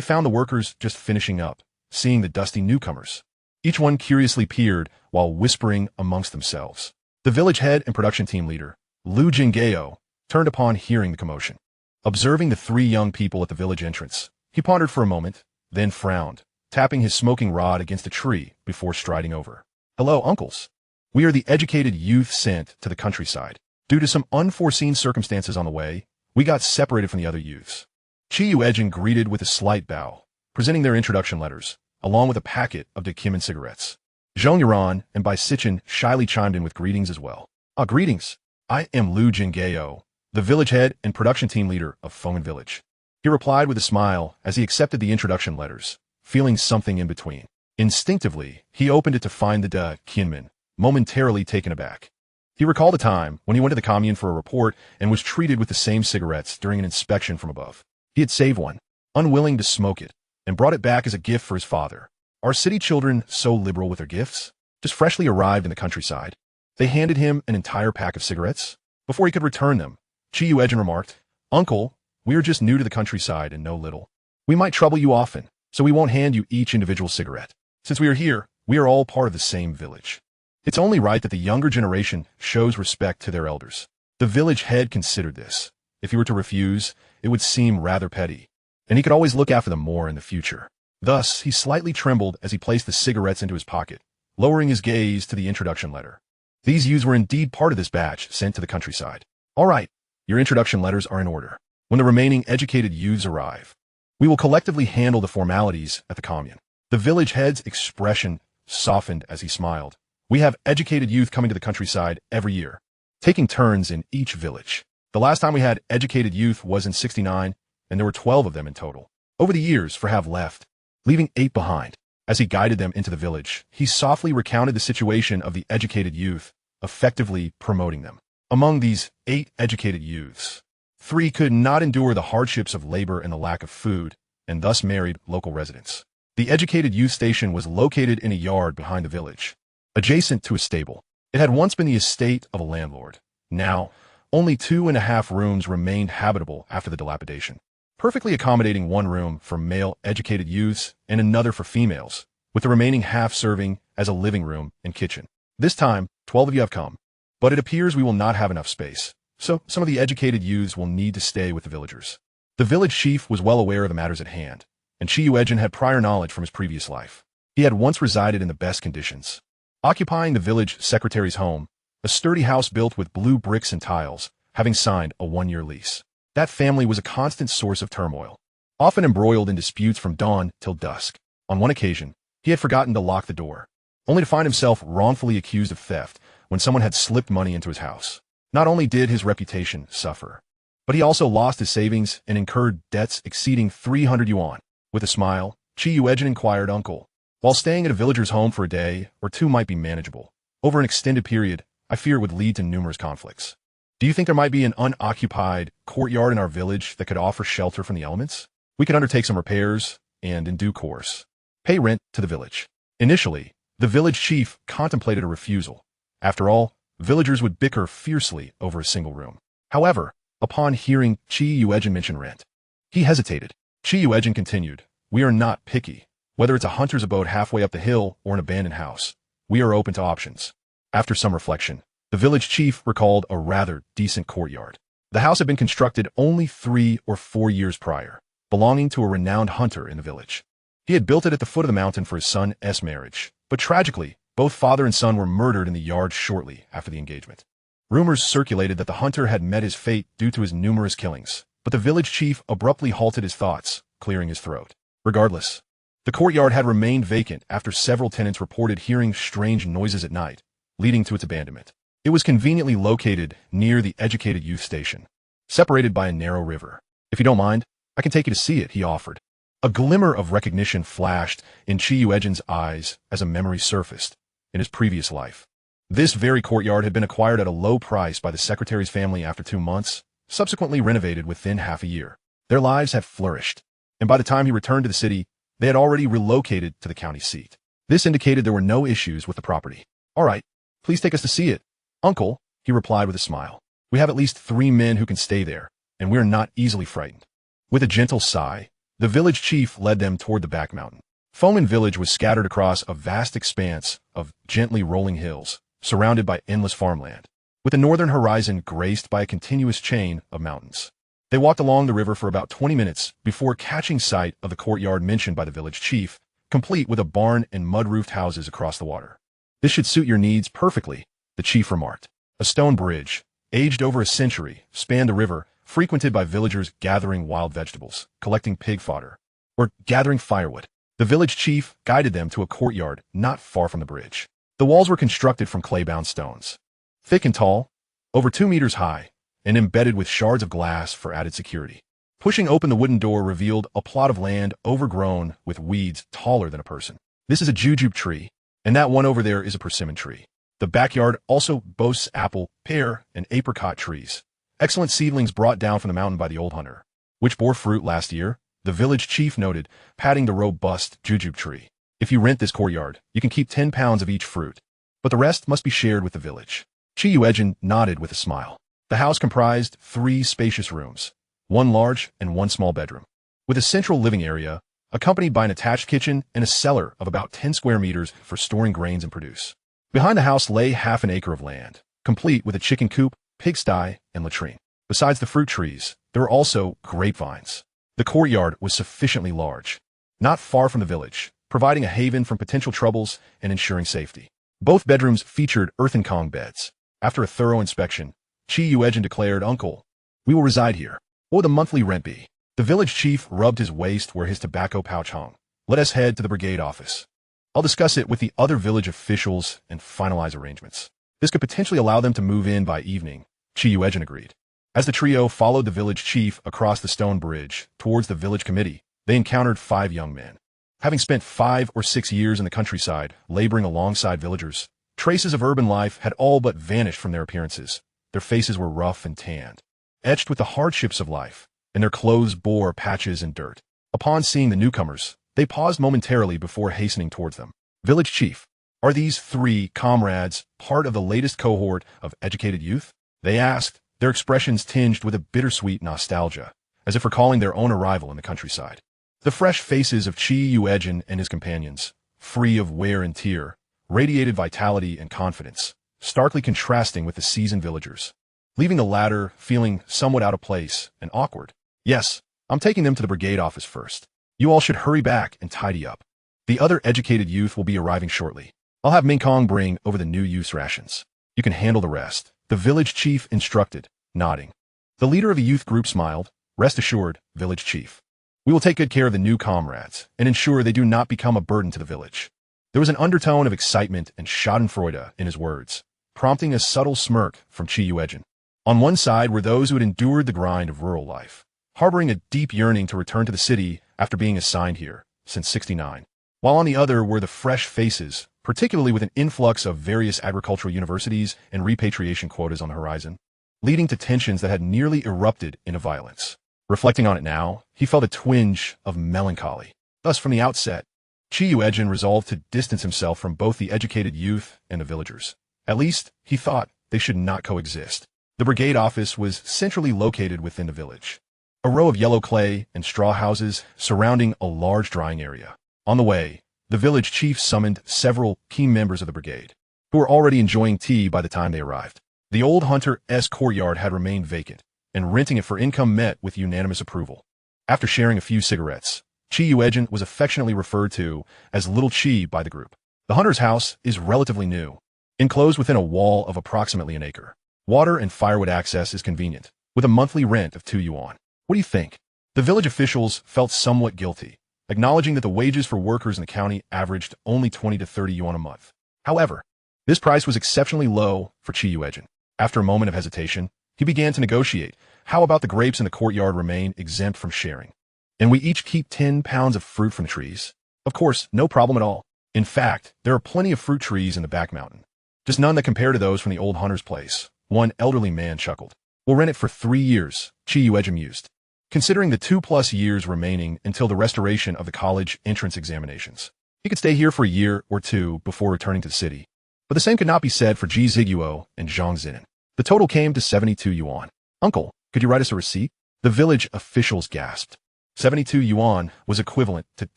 found the workers just finishing up, seeing the dusty newcomers. Each one curiously peered while whispering amongst themselves. The village head and production team leader, Lu Jinggao, turned upon hearing the commotion. Observing the 3 young people at the village entrance, he pondered for a moment, then frowned, tapping his smoking rod against a tree before striding over. Hello, uncles. We are the educated youth sent to the countryside. Due to some unforeseen circumstances on the way, we got separated from the other youths. Yuejin greeted with a slight bow, presenting their introduction letters, along with a packet of Dekimen cigarettes. Zhong Yuran and Bai Sichin shyly chimed in with greetings as well. Greetings. I am Lu Jinggao, the village head and production team leader of Feng'an village. He replied with a smile as he accepted the introduction letters, feeling something in between. Instinctively, he opened it to find the Dekimen, momentarily taken aback. He recalled a time when he went to the commune for a report and was treated with the same cigarettes during an inspection from above. He had saved one, unwilling to smoke it, and brought it back as a gift for his father. Are city children so liberal with their gifts? Just freshly arrived in the countryside, they handed him an entire pack of cigarettes. Before he could return them, Yuejin remarked, Uncle, we are just new to the countryside and know little. We might trouble you often, so we won't hand you each individual cigarette. Since we are here, we are all part of the same village. It's only right that the younger generation shows respect to their elders. The village head considered this. If he were to refuse, it would seem rather petty. and he could always look after them more in the future. Thus, he slightly trembled as he placed the cigarettes into his pocket, lowering his gaze to the introduction letter. These youths were indeed part of this batch sent to the countryside. All right, your introduction letters are in order. When the remaining educated youths arrive, we will collectively handle the formalities at the commune. The village head's expression softened as he smiled. We have educated youth coming to the countryside every year, taking turns in each village. The last time we had educated youth was in '69, and there were 12 of them in total. Over the years, 4 have left, leaving 8 behind. As he guided them into the village, he softly recounted the situation of the educated youth, effectively promoting them. Among these 8 educated youths, 3 could not endure the hardships of labor and the lack of food, and thus married local residents. The educated youth station was located in a yard behind the village, adjacent to a stable. It had once been the estate of a landlord. Now, only 2.5 rooms remained habitable after the dilapidation, perfectly accommodating 1 room for male educated youths and another for females, with the remaining half serving as a living room and kitchen. This time, 12 of you have come, but it appears we will not have enough space, so some of the educated youths will need to stay with the villagers. The village chief was well aware of the matters at hand, and Yuejin had prior knowledge from his previous life. He had once resided in the best conditions, occupying the village secretary's home, a sturdy house built with blue bricks and tiles, having signed a 1-year lease. That family was a constant source of turmoil, often embroiled in disputes from dawn till dusk. On one occasion, he had forgotten to lock the door, only to find himself wrongfully accused of theft when someone had slipped money into his house. Not only did his reputation suffer, but he also lost his savings and incurred debts exceeding 300 yuan. With a smile, Yuejin inquired, "Uncle, while staying at a villager's home for a day or 2 might be manageable, over an extended period, I fear it would lead to numerous conflicts. Do you think there might be an unoccupied courtyard in our village that could offer shelter from the elements? We could undertake some repairs and, in due course, pay rent to the village." Initially, the village chief contemplated a refusal. After all, villagers would bicker fiercely over a single room. However, upon hearing Yuejin mention rent, he hesitated. Yuejin continued, "We are not picky. Whether it's a hunter's abode halfway up the hill or an abandoned house, we are open to options." After some reflection, the village chief recalled a rather decent courtyard. The house had been constructed only 3 or 4 years prior, belonging to a renowned hunter in the village. He had built it at the foot of the mountain for his son's marriage, but tragically, both father and son were murdered in the yard shortly after the engagement. Rumors circulated that the hunter had met his fate due to his numerous killings, but the village chief abruptly halted his thoughts, clearing his throat. Regardless, the courtyard had remained vacant after several tenants reported hearing strange noises at night, leading to its abandonment. It was conveniently located near the educated youth station, separated by a narrow river. "If you don't mind, I can take you to see it," he offered. A glimmer of recognition flashed in Yuejin's eyes as a memory surfaced in his previous life. This very courtyard had been acquired at a low price by the secretary's family after 2 months, subsequently renovated within half a year. Their lives had flourished, and by the time he returned to the city, they had already relocated to the county seat. This indicated there were no issues with the property. "All right, please take us to see it, Uncle," he replied with a smile. "We have at least 3 men who can stay there, and we are not easily frightened." With a gentle sigh, the village chief led them toward the back mountain. Fomen village was scattered across a vast expanse of gently rolling hills, surrounded by endless farmland, with the northern horizon graced by a continuous chain of mountains. They walked along the river for about 20 minutes before catching sight of the courtyard mentioned by the village chief, complete with a barn and mud-roofed houses across the water. "This should suit your needs perfectly," the chief remarked. A stone bridge, aged over a century, spanned the river, frequented by villagers gathering wild vegetables, collecting pig fodder, or gathering firewood. The village chief guided them to a courtyard not far from the bridge. The walls were constructed from clay-bound stones, thick and tall, over 2 meters high, and embedded with shards of glass for added security. Pushing open the wooden door revealed a plot of land overgrown with weeds taller than a person. "This is a jujube tree, and that one over there is a persimmon tree. The backyard also boasts apple, pear, and apricot trees, excellent seedlings brought down from the mountain by the old hunter, which bore fruit last year," the village chief noted, patting the robust jujube tree. "If you rent this courtyard, you can keep 10 pounds of each fruit, but the rest must be shared with the village." Yuejin nodded with a smile. The house comprised 3 spacious rooms, 1 large and 1 small bedroom, with a central living area, accompanied by an attached kitchen and a cellar of about 10 square meters for storing grains and produce. Behind the house lay half an acre of land, complete with a chicken coop, pigsty, and latrine. Besides the fruit trees, there were also grapevines, The courtyard was sufficiently large, not far from the village, providing a haven from potential troubles and ensuring safety. Both bedrooms featured earthen Kong beds. After a thorough inspection, Yuejin declared, "Uncle, we will reside here. What would the monthly rent be?" The village chief rubbed his waist where his tobacco pouch hung. "Let us head to the brigade office. I'll discuss it with the other village officials and finalize arrangements. This could potentially allow them to move in by evening." Yuejin agreed. As the trio followed the village chief across the stone bridge towards the village committee, they encountered 5 young men. Having spent 5 or 6 years in the countryside, laboring alongside villagers, traces of urban life had all but vanished from their appearances. Their faces were rough and tanned, etched with the hardships of life, and their clothes bore patches and dirt. Upon seeing the newcomers, they paused momentarily before hastening towards them. "Village chief, are these 3 comrades part of the latest cohort of educated youth?" they asked, their expressions tinged with a bittersweet nostalgia, as if recalling their own arrival in the countryside. The fresh faces of Yuejin and his companions, free of wear and tear, radiated vitality and confidence, starkly contrasting with the seasoned villagers, leaving the latter feeling somewhat out of place and awkward. "Yes, I'm taking them to the brigade office first. You all should hurry back and tidy up. The other educated youth will be arriving shortly. I'll have Kong bring over the new youth's rations. You can handle the rest," the village chief instructed, nodding. The leader of the youth group smiled. "Rest assured, village chief. We will take good care of the new comrades and ensure they do not become a burden to the village." There was an undertone of excitement and schadenfreude in his words, prompting a subtle smirk from Yuejin. On one side were those who had endured the grind of rural life, harboring a deep yearning to return to the city after being assigned here since '69, while on the other were the fresh faces, particularly with an influx of various agricultural universities and repatriation quotas on the horizon, leading to tensions that had nearly erupted into violence. Reflecting on it now, he felt a twinge of melancholy. Thus, from the outset, Yuejin resolved to distance himself from both the educated youth and the villagers. At least, he thought they should not coexist. The brigade office was centrally located within the village, a row of yellow clay and straw houses surrounding a large drying area. On the way, the village chief summoned several key members of the brigade, who were already enjoying tea by the time they arrived. The old hunter's courtyard had remained vacant, and renting it for income met with unanimous approval. After sharing a few cigarettes, Yuejin was affectionately referred to as Little Chi by the group. The hunter's house is relatively new, enclosed within a wall of approximately an acre. Water and firewood access is convenient, with a monthly rent of 2 yuan. What do you think? The village officials felt somewhat guilty, acknowledging that the wages for workers in the county averaged only 20 to 30 yuan a month. However, this price was exceptionally low for Yuejin. After a moment of hesitation, he began to negotiate. "How about the grapes in the courtyard remain exempt from sharing? And we each keep 10 pounds of fruit from the trees?" "Of course, no problem at all. In fact, there are plenty of fruit trees in the back mountain. Just none that compare to those from the old hunter's place," one elderly man chuckled. "We'll rent it for 3 years, Yuejin mused, considering the 2+ years remaining until the restoration of the college entrance examinations. He could stay here for a year or 2 before returning to the city. But the same could not be said for Ji Ziguo and Zhang Zinan. The total came to 72 yuan. "Uncle, could you write us a receipt?" The village officials gasped. 72 yuan was equivalent to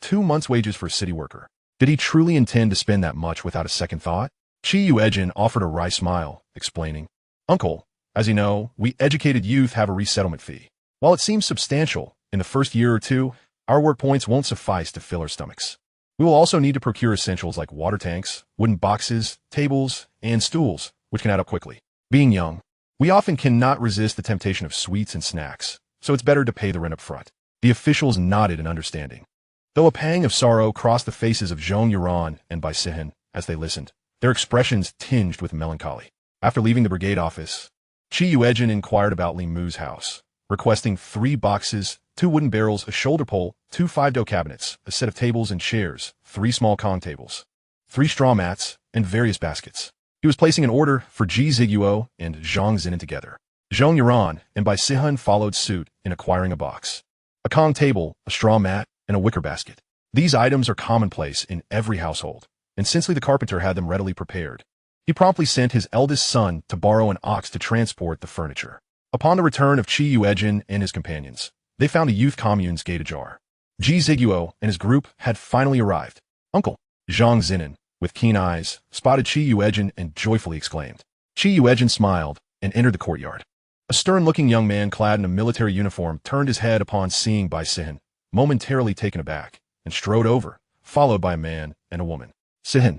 2 months' wages for a city worker. Did he truly intend to spend that much without a second thought? Yuejin offered a wry smile, explaining, "Uncle, as you know, we educated youth have a resettlement fee. While it seems substantial, in the first year or 2, our work points won't suffice to fill our stomachs. We will also need to procure essentials like water tanks, wooden boxes, tables, and stools, which can add up quickly. Being young, we often cannot resist the temptation of sweets and snacks, so it's better to pay the rent up front." The officials nodded in understanding, though a pang of sorrow crossed the faces of Zhong Yuran and Bai Sihan as they listened, their expressions tinged with melancholy. After leaving the brigade office, Yuejin inquired about Li Mu's house, requesting 3 boxes, 2 wooden barrels, a shoulder pole, 2 5-do cabinets, a set of tables and chairs, 3 small Kong tables, 3 straw mats, and various baskets. He was placing an order for Ji Ziguo and Zhang Zinan together. Zhong Yuran and Bai Sihan followed suit in acquiring a box, a Kong table, a straw mat, and a wicker basket. These items are commonplace in every household, and since Lee the carpenter had them readily prepared, he promptly sent his eldest son to borrow an ox to transport the furniture. Upon the return of Yuejin and his companions, they found a youth commune's gate ajar. Ji Ziguo and his group had finally arrived. "Uncle," Zhang Zinan, with keen eyes, spotted Yuejin and joyfully exclaimed. Yuejin smiled and entered the courtyard. A stern-looking young man clad in a military uniform turned his head upon seeing Bai Sihin, momentarily taken aback, and strode over, followed by a man and a woman. Sihin,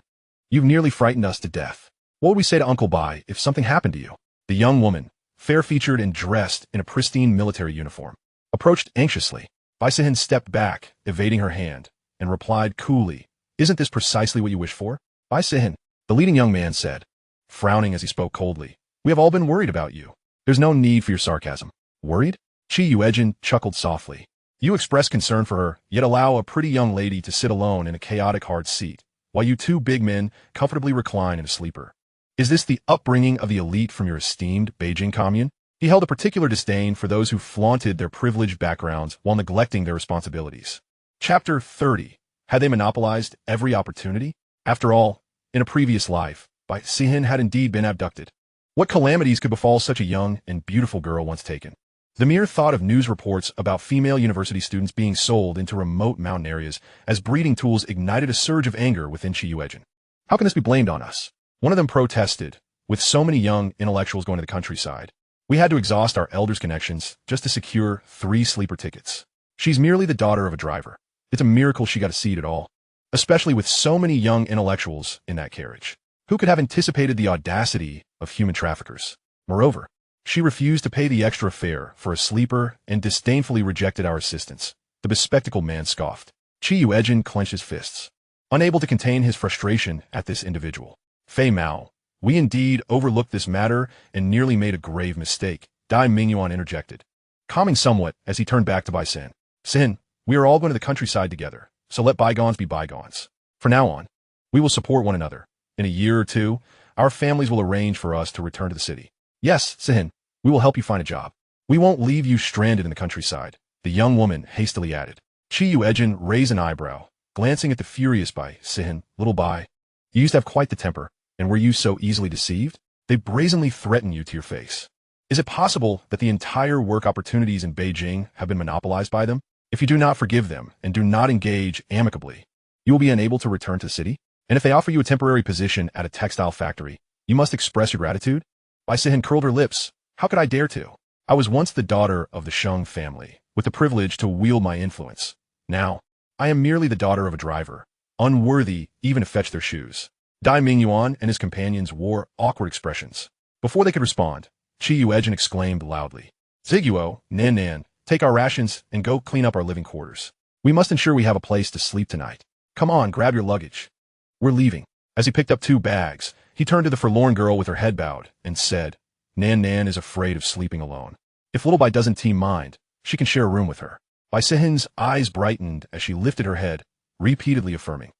you've nearly frightened us to death. What would we say to Uncle Bai if something happened to you? The young woman, fair-featured and dressed in a pristine military uniform, approached anxiously. Bai Sihin stepped back, evading her hand, and replied coolly, "Isn't this precisely what you wish for?" Bai Sihin, the leading young man said, frowning as he spoke coldly, "We have all been worried about you. There's no need for your sarcasm." Worried? Yuejin chuckled softly. You express concern for her, yet allow a pretty young lady to sit alone in a chaotic hard seat, while you two big men comfortably recline in a sleeper. Is this the upbringing of the elite from your esteemed Beijing commune? He held a particular disdain for those who flaunted their privileged backgrounds while neglecting their responsibilities. Chapter 30. Had they monopolized every opportunity? After all, in a previous life, Bai Sihin had indeed been abducted. What calamities could befall such a young and beautiful girl once taken? The mere thought of news reports about female university students being sold into remote mountain areas as breeding tools ignited a surge of anger within Yuejin. How can this be blamed on us? One of them protested, with so many young intellectuals going to the countryside. We had to exhaust our elders' connections just to secure 3 sleeper tickets. She's merely the daughter of a driver. It's a miracle she got a seat at all, especially with so many young intellectuals in that carriage. Who could have anticipated the audacity of human traffickers? Moreover, she refused to pay the extra fare for a sleeper and disdainfully rejected our assistance. The bespectacled man scoffed. Yuejin clenched his fists, unable to contain his frustration at this individual. Fei Mao, we indeed overlooked this matter and nearly made a grave mistake, Dai Mingyuan interjected, calming somewhat as he turned back to Bai Sin. Sin, we are all going to the countryside together, so let bygones be bygones. From now on, we will support one another. In a year or two, our families will arrange for us to return to the city. Yes, Sihin, we will help you find a job. We won't leave you stranded in the countryside, the young woman hastily added. Yuejin raised an eyebrow, glancing at the furious Bai Sihin. Little Bai, you used to have quite the temper, and were you so easily deceived? They brazenly threaten you to your face. Is it possible that the entire work opportunities in Beijing have been monopolized by them? If you do not forgive them and do not engage amicably, you will be unable to return to the city? And if they offer you a temporary position at a textile factory, you must express your gratitude? Bai Sihin curled her lips. How could I dare to? I was once the daughter of the Sheng family, with the privilege to wield my influence. Now, I am merely the daughter of a driver, unworthy even to fetch their shoes. Dai Mingyuan and his companions wore awkward expressions. Before they could respond, Yuejin exclaimed loudly, Ziguo, Nan, take our rations and go clean up our living quarters. We must ensure we have a place to sleep tonight. Come on, grab your luggage. We're leaving. As he picked up 2 bags, he turned to the forlorn girl with her head bowed and said, Nan is afraid of sleeping alone. If little Bai doesn't mind, she can share a room with her. Bai Sihin's eyes brightened as she lifted her head, repeatedly affirming,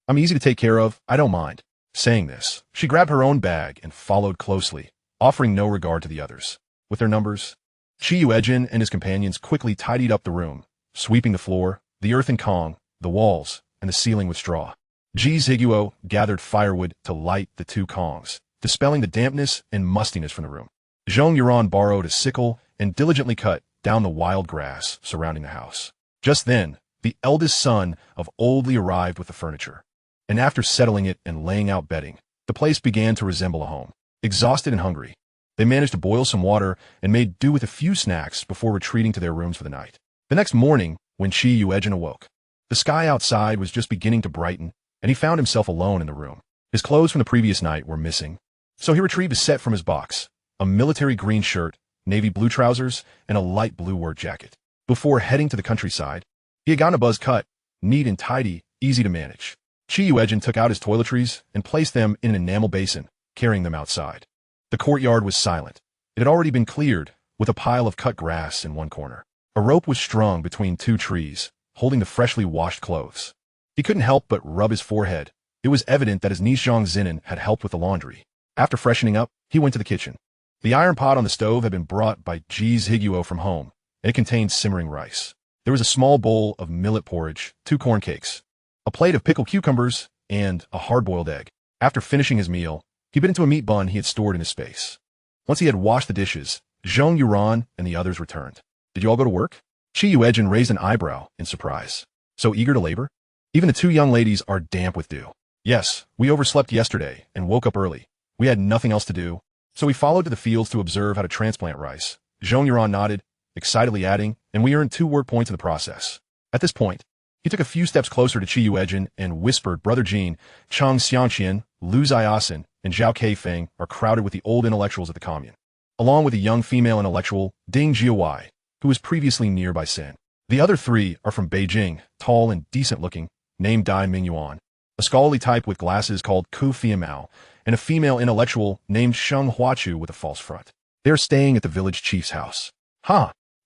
I'm easy to take care of, I don't mind. Saying this, she grabbed her own bag and followed closely, offering no regard to the others. With their numbers, Yuejin and his companions quickly tidied up the room, sweeping the floor, the earthen kong, the walls, and the ceiling with straw. Ziguo gathered firewood to light the 2 kongs, dispelling the dampness and mustiness from the room. Zhong Yuran borrowed a sickle and diligently cut down the wild grass surrounding the house. Just then, the eldest son of Oldly arrived with the furniture, and after settling it and laying out bedding, the place began to resemble a home. Exhausted and hungry, they managed to boil some water and made do with a few snacks before retreating to their rooms for the night. The next morning, when Yuejin awoke, the sky outside was just beginning to brighten, and he found himself alone in the room. His clothes from the previous night were missing, so he retrieved a set from his box, a military green shirt, navy blue trousers, and a light blue work jacket. Before heading to the countryside, he had gotten a buzz cut, neat and tidy, easy to manage. Yuejin took out his toiletries and placed them in an enamel basin, carrying them outside. The courtyard was silent. It had already been cleared, with a pile of cut grass in one corner. A rope was strung between 2 trees, holding the freshly washed clothes. He couldn't help but rub his forehead. It was evident that his niece Zhang Zinan had helped with the laundry. After freshening up, he went to the kitchen. The iron pot on the stove had been brought by Ziguo from home, and it contained simmering rice. There was a small bowl of millet porridge, 2 corn cakes, a plate of pickled cucumbers, and a hard-boiled egg. After finishing his meal, he bit into a meat bun he had stored in his space. Once he had washed the dishes, Zhong Yuran and the others returned. Did you all go to work? Yuejin raised an eyebrow in surprise. So eager to labor? Even the 2 young ladies are damp with dew. Yes, we overslept yesterday and woke up early. We had nothing else to do, so we followed to the fields to observe how to transplant rice, Zhong Yuan nodded, excitedly adding, and we earned 2 work points in the process. At this point, he took a few steps closer to Qi Yuejin and whispered, Brother Jin, Chang Xiangqian, Lu Ziaosin, and Zhao Keifeng are crowded with the old intellectuals at the commune, along with a young female intellectual, Ding Jiawai, who was previously nearby Sen. The other 3 are from Beijing, tall and decent-looking, named Dai Mingyuan, a scholarly type with glasses called Ku Fiamao, and a female intellectual named Sheng Huachu with a false front. They are staying at the village chief's house.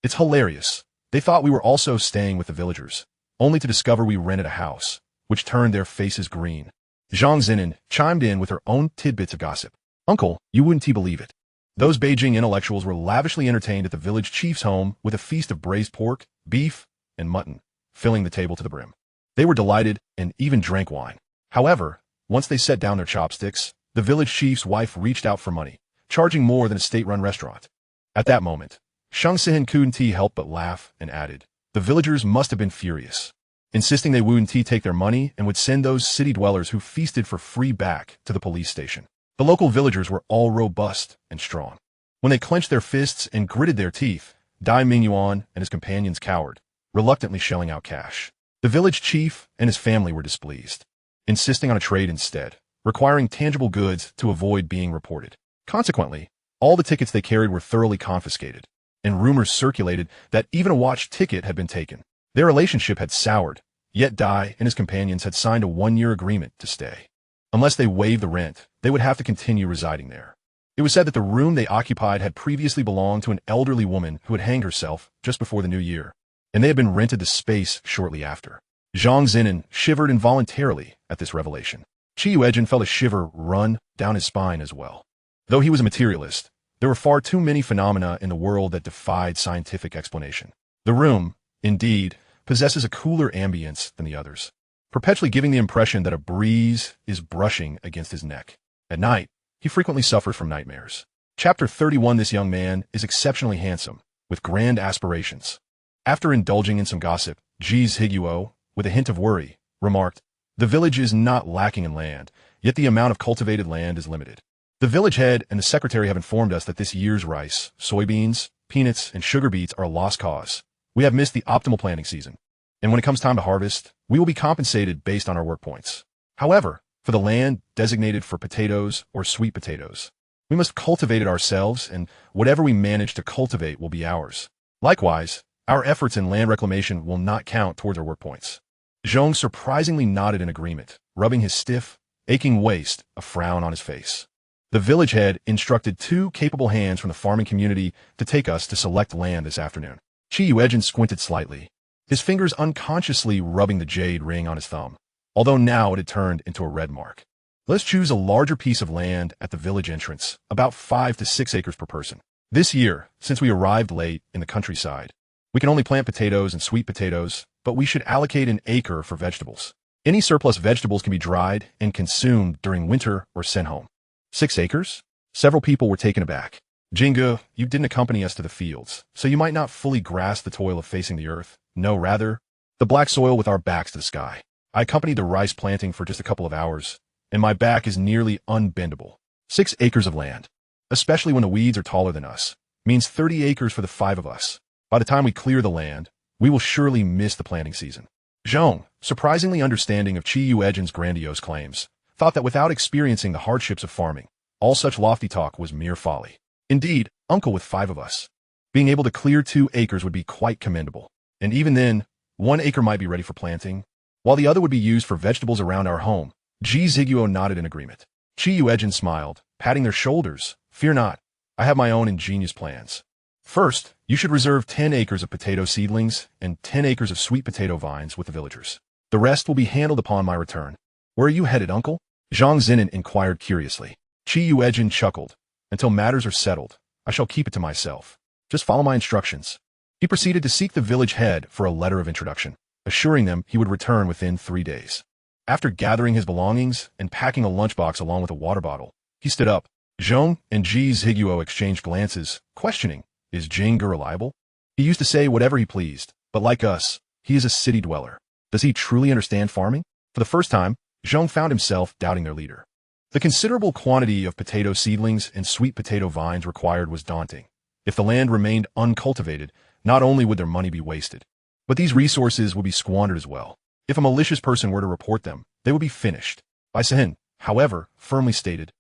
It's hilarious. They thought we were also staying with the villagers, only to discover we rented a house, which turned their faces green. Zhang Zinan chimed in with her own tidbits of gossip. Uncle, you wouldn't believe it. Those Beijing intellectuals were lavishly entertained at the village chief's home with a feast of braised pork, beef, and mutton, filling the table to the brim. They were delighted and even drank wine. However, once they set down their chopsticks, the village chief's wife reached out for money, charging more than a state-run restaurant. At that moment, Shang Sihin couldn't help but laugh and added, the villagers must have been furious, insisting they wouldn't take their money and would send those city dwellers who feasted for free back to the police station. The local villagers were all robust and strong. When they clenched their fists and gritted their teeth, Dai Mingyuan and his companions cowered, reluctantly shelling out cash. The village chief and his family were displeased, insisting on a trade instead, requiring tangible goods to avoid being reported. Consequently, all the tickets they carried were thoroughly confiscated, and rumors circulated that even a watch ticket had been taken. Their relationship had soured, yet Dai and his companions had signed a 1-year agreement to stay. Unless they waived the rent, they would have to continue residing there. It was said that the room they occupied had previously belonged to an elderly woman who had hanged herself just before the new year, and they had been rented the space shortly after. Zhang Zinan shivered involuntarily at this revelation. Qi Yuejin felt a shiver run down his spine as well. Though he was a materialist, there were far too many phenomena in the world that defied scientific explanation. The room, indeed, possesses a cooler ambience than the others, perpetually giving the impression that a breeze is brushing against his neck. At night, he frequently suffers from nightmares. Chapter 31. This young man is exceptionally handsome, with grand aspirations. After indulging in some gossip, Ji's Higuo, with a hint of worry, remarked, the village is not lacking in land, yet the amount of cultivated land is limited. The village head and the secretary have informed us that this year's rice, soybeans, peanuts, and sugar beets are a lost cause. We have missed the optimal planting season, and when it comes time to harvest, we will be compensated based on our work points. However, for the land designated for potatoes or sweet potatoes, we must cultivate it ourselves, and whatever we manage to cultivate will be ours. Likewise, our efforts in land reclamation will not count towards our work points. Zhong surprisingly nodded in agreement, rubbing his stiff, aching waist, a frown on his face. The village head instructed 2 capable hands from the farming community to take us to select land this afternoon. Qi Yuejin squinted slightly, his fingers unconsciously rubbing the jade ring on his thumb, although now it had turned into a red mark. Let's choose a larger piece of land at the village entrance, about 5 to 6 acres per person. This year, since we arrived late in the countryside, we can only plant potatoes and sweet potatoes, but we should allocate an acre for vegetables. Any surplus vegetables can be dried and consumed during winter or sent home. 6 acres? Several people were taken aback. Jingu, you didn't accompany us to the fields, so you might not fully grasp the toil of facing the earth. No, rather, the black soil with our backs to the sky. I accompanied the rice planting for just a couple of hours, and my back is nearly unbendable. 6 acres of land, especially when the weeds are taller than us, means 30 acres for the 5 of us. By the time we clear the land, we will surely miss the planting season. Zhong, surprisingly understanding of Qi Yuejin's grandiose claims, thought that without experiencing the hardships of farming, all such lofty talk was mere folly. Indeed, uncle, with 5 of us, being able to clear 2 acres would be quite commendable. And even then, 1 acre might be ready for planting, while the other would be used for vegetables around our home. Ji Ziguo nodded in agreement. Qi Yuejin smiled, patting their shoulders. Fear not, I have my own ingenious plans. First, you should reserve 10 acres of potato seedlings and 10 acres of sweet potato vines with the villagers. The rest will be handled upon my return. Where are you headed, uncle? Zhang Zinan inquired curiously. Qi Yuejin chuckled. Until matters are settled, I shall keep it to myself. Just follow my instructions. He proceeded to seek the village head for a letter of introduction, assuring them he would return within 3 days. After gathering his belongings and packing a lunchbox along with a water bottle, he stood up. Zhong and Ji Ziguo exchanged glances, questioning, is Jingu reliable? He used to say whatever he pleased, but like us, he is a city dweller. Does he truly understand farming? For the first time, Zhong found himself doubting their leader. The considerable quantity of potato seedlings and sweet potato vines required was daunting, If the land remained uncultivated, not only would their money be wasted, but these resources would be squandered as well. If a malicious person were to report them, they would be finished. By Sehin, however, firmly stated,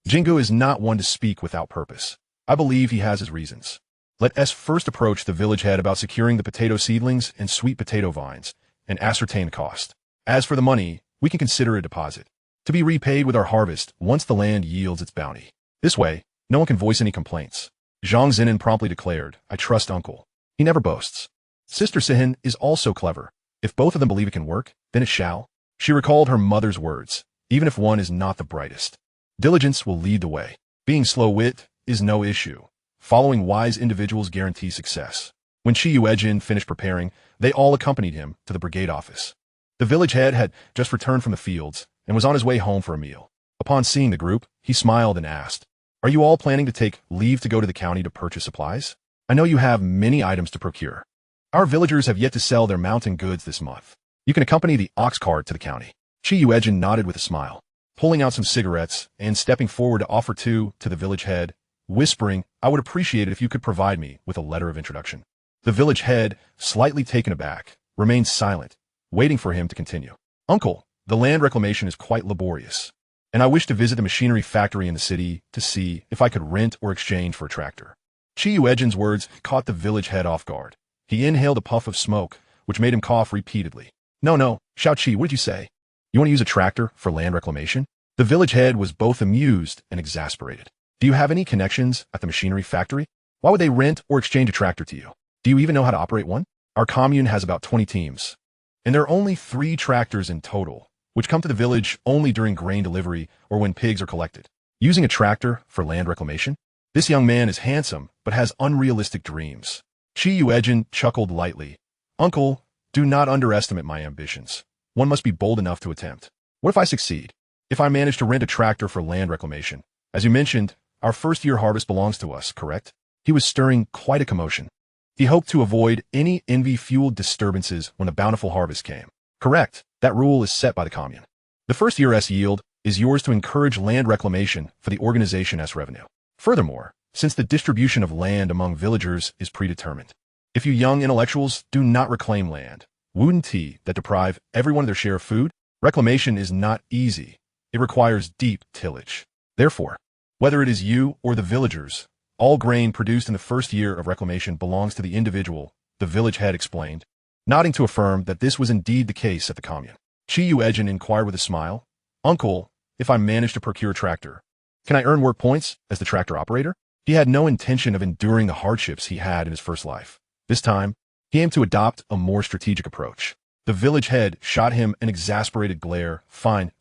Jingu is not one to speak without purpose. I believe he has his reasons. Let us first approach the village head about securing the potato seedlings and sweet potato vines, and ascertain the cost. As for the money, we can consider a deposit, to be repaid with our harvest once the land yields its bounty. This way, no one can voice any complaints. Zhang Zinan promptly declared, I trust uncle. He never boasts. Sister Sehin is also clever. If both of them believe it can work, then it shall. She recalled her mother's words, even if one is not the brightest. Diligence will lead the way. Being slow-wit is no issue. Following wise individuals guarantees success. When Yuejin finished preparing, they all accompanied him to the brigade office. The village head had just returned from the fields and was on his way home for a meal. Upon seeing the group, he smiled and asked, Are you all planning to take leave to go to the county to purchase supplies? I know you have many items to procure. Our villagers have yet to sell their mountain goods this month. You can accompany the ox cart to the county. Yuejin nodded with a smile, pulling out some cigarettes and stepping forward to offer two to the village head, whispering, I would appreciate it if you could provide me with a letter of introduction. The village head, slightly taken aback, remained silent, waiting for him to continue. Uncle, the land reclamation is quite laborious, and I wish to visit the machinery factory in the city to see if I could rent or exchange for a tractor. Yuejin's words caught the village head off guard. He inhaled a puff of smoke, which made him cough repeatedly. No, Xiao Qi, what did you say? You want to use a tractor for land reclamation? The village head was both amused and exasperated. Do you have any connections at the machinery factory? Why would they rent or exchange a tractor to you? Do you even know how to operate one? Our commune has about 20 teams, and there are only 3 tractors in total, which come to the village only during grain delivery or when pigs are collected. Using a tractor for land reclamation? This young man is handsome, but has unrealistic dreams. Yuejin chuckled lightly. Uncle, do not underestimate my ambitions. One must be bold enough to attempt. What if I succeed? If I manage to rent a tractor for land reclamation? As you mentioned, our first-year harvest belongs to us, correct? He was stirring quite a commotion. He hoped to avoid any envy-fueled disturbances when a bountiful harvest came. Correct, that rule is set by the commune. The first year's yield is yours to encourage land reclamation for the organization's revenue. Furthermore, since the distribution of land among villagers is predetermined, if you young intellectuals do not reclaim land, wouldn't that deprive everyone of their share of food? Reclamation is not easy. It requires deep tillage. Therefore, whether it is you or the villagers, all grain produced in the first year of reclamation belongs to the individual, the village head explained, nodding to affirm that this was indeed the case at the commune. Yuejin inquired with a smile, Uncle, if I manage to procure a tractor, can I earn work points as the tractor operator? He had no intention of enduring the hardships he had in his first life. This time, he aimed to adopt a more strategic approach. The village head shot him an exasperated glare. Fine,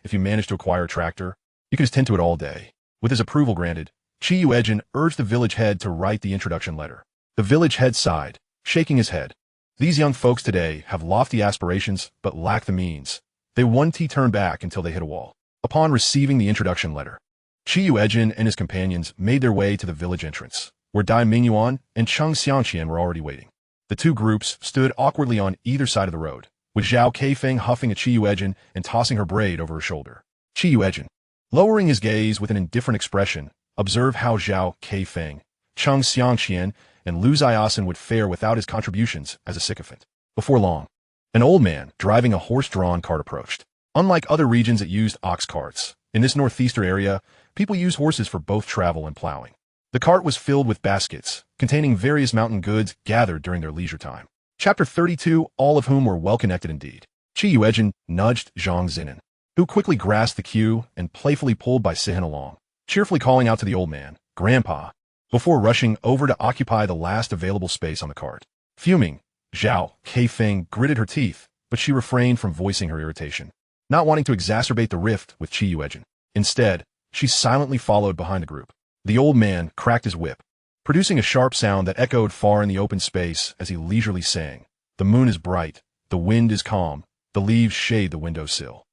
if you manage to acquire a tractor, you can just tend to it all day. With his approval granted, Yuejin urged the village head to write the introduction letter. The village head sighed, shaking his head. These young folks today have lofty aspirations, but lack the means. They wouldn't turn back until they hit a wall. Upon receiving the introduction letter, Yuejin and his companions made their way to the village entrance, where Dai Mingyuan and Cheng Xiangqian were already waiting. The two groups stood awkwardly on either side of the road, with Zhao Keifeng huffing at Yuejin and tossing her braid over her shoulder. Yuejin, lowering his gaze with an indifferent expression, observed how Zhao Keifeng, Cheng Xiangqian, and Lu Ziasen would fare without his contributions as a sycophant. Before long, an old man driving a horse-drawn cart approached. Unlike other regions that used ox carts, in this northeastern area, people use horses for both travel and plowing. The cart was filled with baskets, containing various mountain goods gathered during their leisure time. Chapter 32, all of whom were well-connected indeed. Yuejin nudged Zhang Zinan, who quickly grasped the cue and playfully pulled by Sehin along, cheerfully calling out to the old man, Grandpa, before rushing over to occupy the last available space on the cart. Fuming, Zhao Keifeng gritted her teeth, but she refrained from voicing her irritation, not wanting to exacerbate the rift with Yuejin. Instead, she silently followed behind the group. The old man cracked his whip, producing a sharp sound that echoed far in the open space as he leisurely sang, The moon is bright, the wind is calm, the leaves shade the windowsill.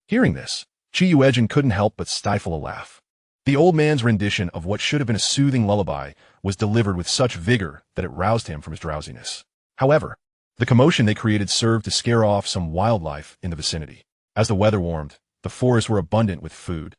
Hearing this, Yuejin couldn't help but stifle a laugh. The old man's rendition of what should have been a soothing lullaby was delivered with such vigor that it roused him from his drowsiness. However, the commotion they created served to scare off some wildlife in the vicinity. As the weather warmed, the forests were abundant with food,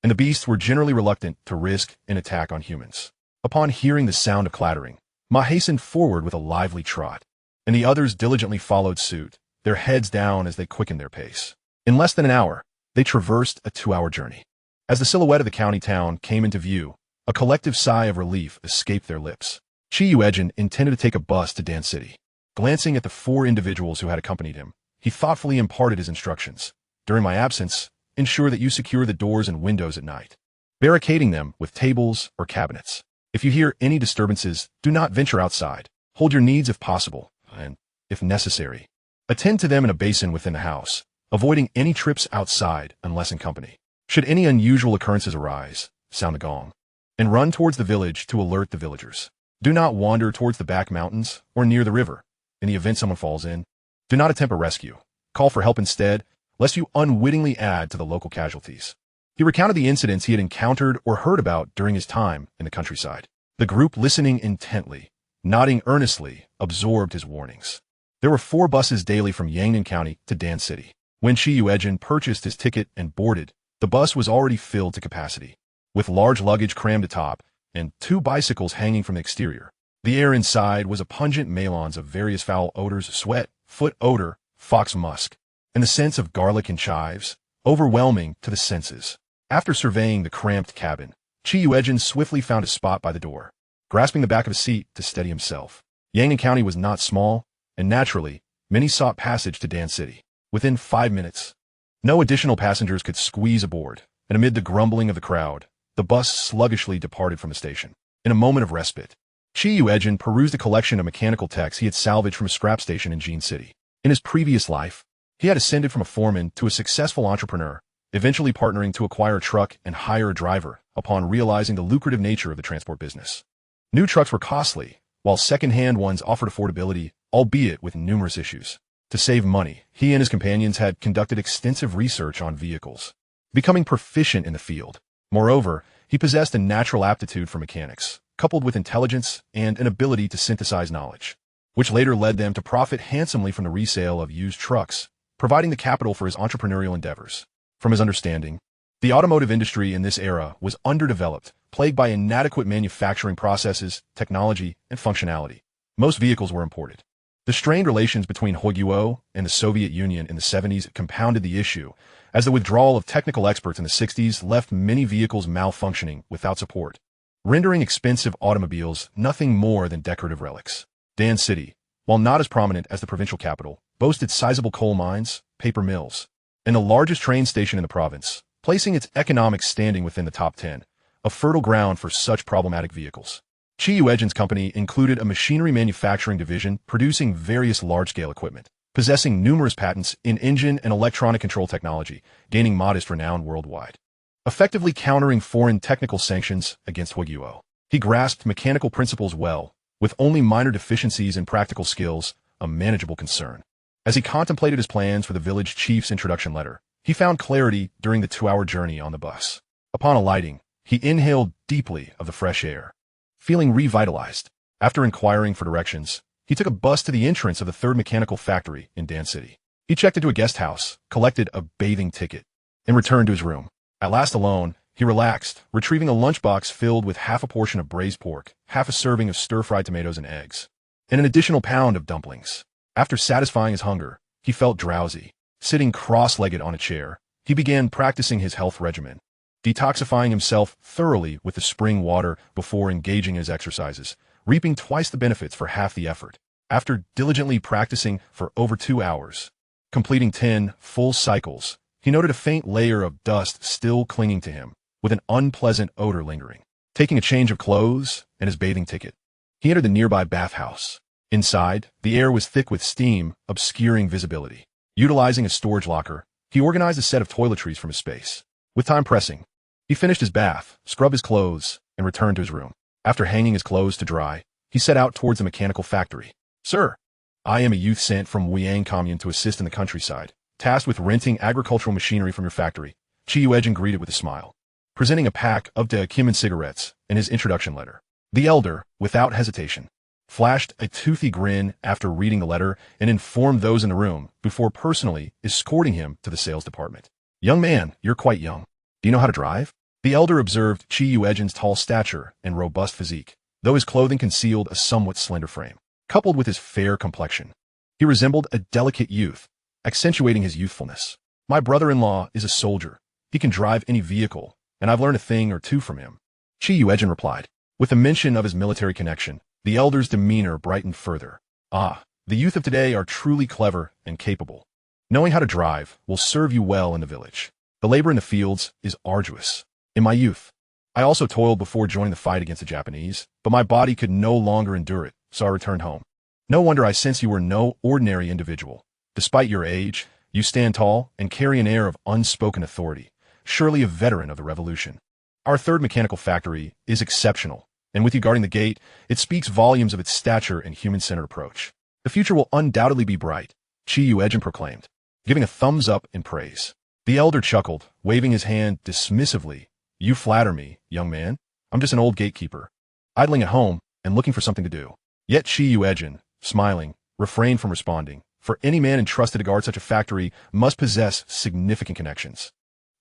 and the beasts were generally reluctant to risk an attack on humans. Upon hearing the sound of clattering, Ma hastened forward with a lively trot, and the others diligently followed suit, their heads down as they quickened their pace. In less than an hour, they traversed a 2-hour journey. As the silhouette of the county town came into view, a collective sigh of relief escaped their lips. Yuejin intended to take a bus to Dan City. Glancing at the 4 individuals who had accompanied him, he thoughtfully imparted his instructions. During my absence, ensure that you secure the doors and windows at night, barricading them with tables or cabinets. If you hear any disturbances, do not venture outside. Hold your needs if possible, and, if necessary, attend to them in a basin within the house, avoiding any trips outside unless in company. Should any unusual occurrences arise, sound the gong, and run towards the village to alert the villagers. Do not wander towards the back mountains or near the river. In the event someone falls in, do not attempt a rescue. Call for help instead, lest you unwittingly add to the local casualties. He recounted the incidents he had encountered or heard about during his time in the countryside. The group, listening intently, nodding earnestly, absorbed his warnings. There were 4 buses daily from Yangnan County to Dan City. When Yuejin purchased his ticket and boarded, the bus was already filled to capacity, with large luggage crammed atop and 2 bicycles hanging from the exterior. The air inside was a pungent melange of various foul odors: sweat, foot odor, fox musk, and the sense of garlic and chives, overwhelming to the senses. After surveying the cramped cabin, Yuejin swiftly found a spot by the door, grasping the back of a seat to steady himself. Yangnan County was not small, and naturally, many sought passage to Dan City. Within 5 minutes, no additional passengers could squeeze aboard, and amid the grumbling of the crowd, the bus sluggishly departed from the station. In a moment of respite, Yuejin perused a collection of mechanical techs he had salvaged from a scrap station in Jean City. In his previous life, he had ascended from a foreman to a successful entrepreneur, eventually partnering to acquire a truck and hire a driver upon realizing the lucrative nature of the transport business. New trucks were costly, while second-hand ones offered affordability, albeit with numerous issues. To save money, he and his companions had conducted extensive research on vehicles, becoming proficient in the field. Moreover, he possessed a natural aptitude for mechanics, coupled with intelligence and an ability to synthesize knowledge, which later led them to profit handsomely from the resale of used trucks, providing the capital for his entrepreneurial endeavors. From his understanding, the automotive industry in this era was underdeveloped, plagued by inadequate manufacturing processes, technology, and functionality. Most vehicles were imported. The strained relations between Hoiguo and the Soviet Union in the 70s compounded the issue, as the withdrawal of technical experts in the 60s left many vehicles malfunctioning without support, rendering expensive automobiles nothing more than decorative relics. Dan City, while not as prominent as the provincial capital, boasted sizable coal mines, paper mills, and the largest train station in the province, placing its economic standing within the top 10, a fertile ground for such problematic vehicles. Yuejin's company included a machinery manufacturing division producing various large-scale equipment, possessing numerous patents in engine and electronic control technology, gaining modest renown worldwide. Effectively countering foreign technical sanctions against Hoiguo, he grasped mechanical principles well, with only minor deficiencies in practical skills a manageable concern. As he contemplated his plans for the village chief's introduction letter, he found clarity during the 2-hour journey on the bus. Upon alighting, he inhaled deeply of the fresh air, feeling revitalized. After inquiring for directions, he took a bus to the entrance of the 3rd mechanical factory in Dan City. He checked into a guest house, collected a bathing ticket, and returned to his room. At last alone, he relaxed, retrieving a lunchbox filled with half a portion of braised pork, half a serving of stir-fried tomatoes and eggs, and an additional pound of dumplings. After satisfying his hunger, he felt drowsy. Sitting cross-legged on a chair, he began practicing his health regimen, detoxifying himself thoroughly with the spring water before engaging in his exercises, reaping twice the benefits for half the effort. After diligently practicing for over 2 hours, completing 10 full cycles, he noted a faint layer of dust still clinging to him, with an unpleasant odor lingering. Taking a change of clothes and his bathing ticket, he entered the nearby bathhouse. Inside, the air was thick with steam, obscuring visibility. Utilizing a storage locker, he organized a set of toiletries from his space. With time pressing, he finished his bath, scrubbed his clothes, and returned to his room. After hanging his clothes to dry, he set out towards the mechanical factory. "Sir, I am a youth sent from Yuejin Commune to assist in the countryside, tasked with renting agricultural machinery from your factory," Yuejin greeted with a smile, presenting a pack of De Kimon cigarettes and his introduction letter. The elder, without hesitation, flashed a toothy grin after reading the letter and informed those in the room before personally escorting him to the sales department. "Young man, you're quite young. Do you know how to drive?" The elder observed Yuejin's tall stature and robust physique, though his clothing concealed a somewhat slender frame, coupled with his fair complexion. He resembled a delicate youth, accentuating his youthfulness. My brother-in-law is a soldier. He can drive any vehicle, and I've learned a thing or two from him. Yuejin replied. With a mention of his military connection, the elder's demeanor brightened further. Ah, the youth of today are truly clever and capable. Knowing how to drive will serve you well in the village. The labor in the fields is arduous. In my youth, I also toiled before joining the fight against the Japanese, but my body could no longer endure it, so I returned home. No wonder I sense you were no ordinary individual. Despite your age, you stand tall and carry an air of unspoken authority, surely a veteran of the revolution. Our third mechanical factory is exceptional, and with you guarding the gate, it speaks volumes of its stature and human-centered approach. The future will undoubtedly be bright, Yuejin proclaimed, giving a thumbs up in praise. The elder chuckled, waving his hand dismissively. You flatter me, young man. I'm just an old gatekeeper, idling at home and looking for something to do. Yet Yuejin, smiling, refrained from responding, for any man entrusted to guard such a factory must possess significant connections.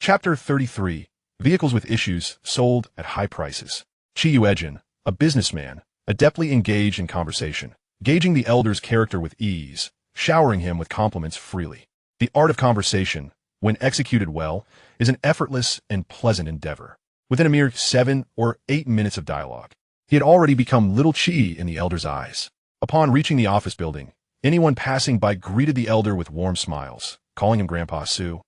Chapter 33. Vehicles with issues sold at high prices. Yuejin, a businessman, adeptly engaged in conversation, gauging the elder's character with ease, showering him with compliments freely. The art of conversation, when executed well, is an effortless and pleasant endeavor. Within a mere 7 or 8 minutes of dialogue, he had already become little Chi in the elder's eyes. Upon reaching the office building, anyone passing by greeted the elder with warm smiles, calling him Grandpa Sue,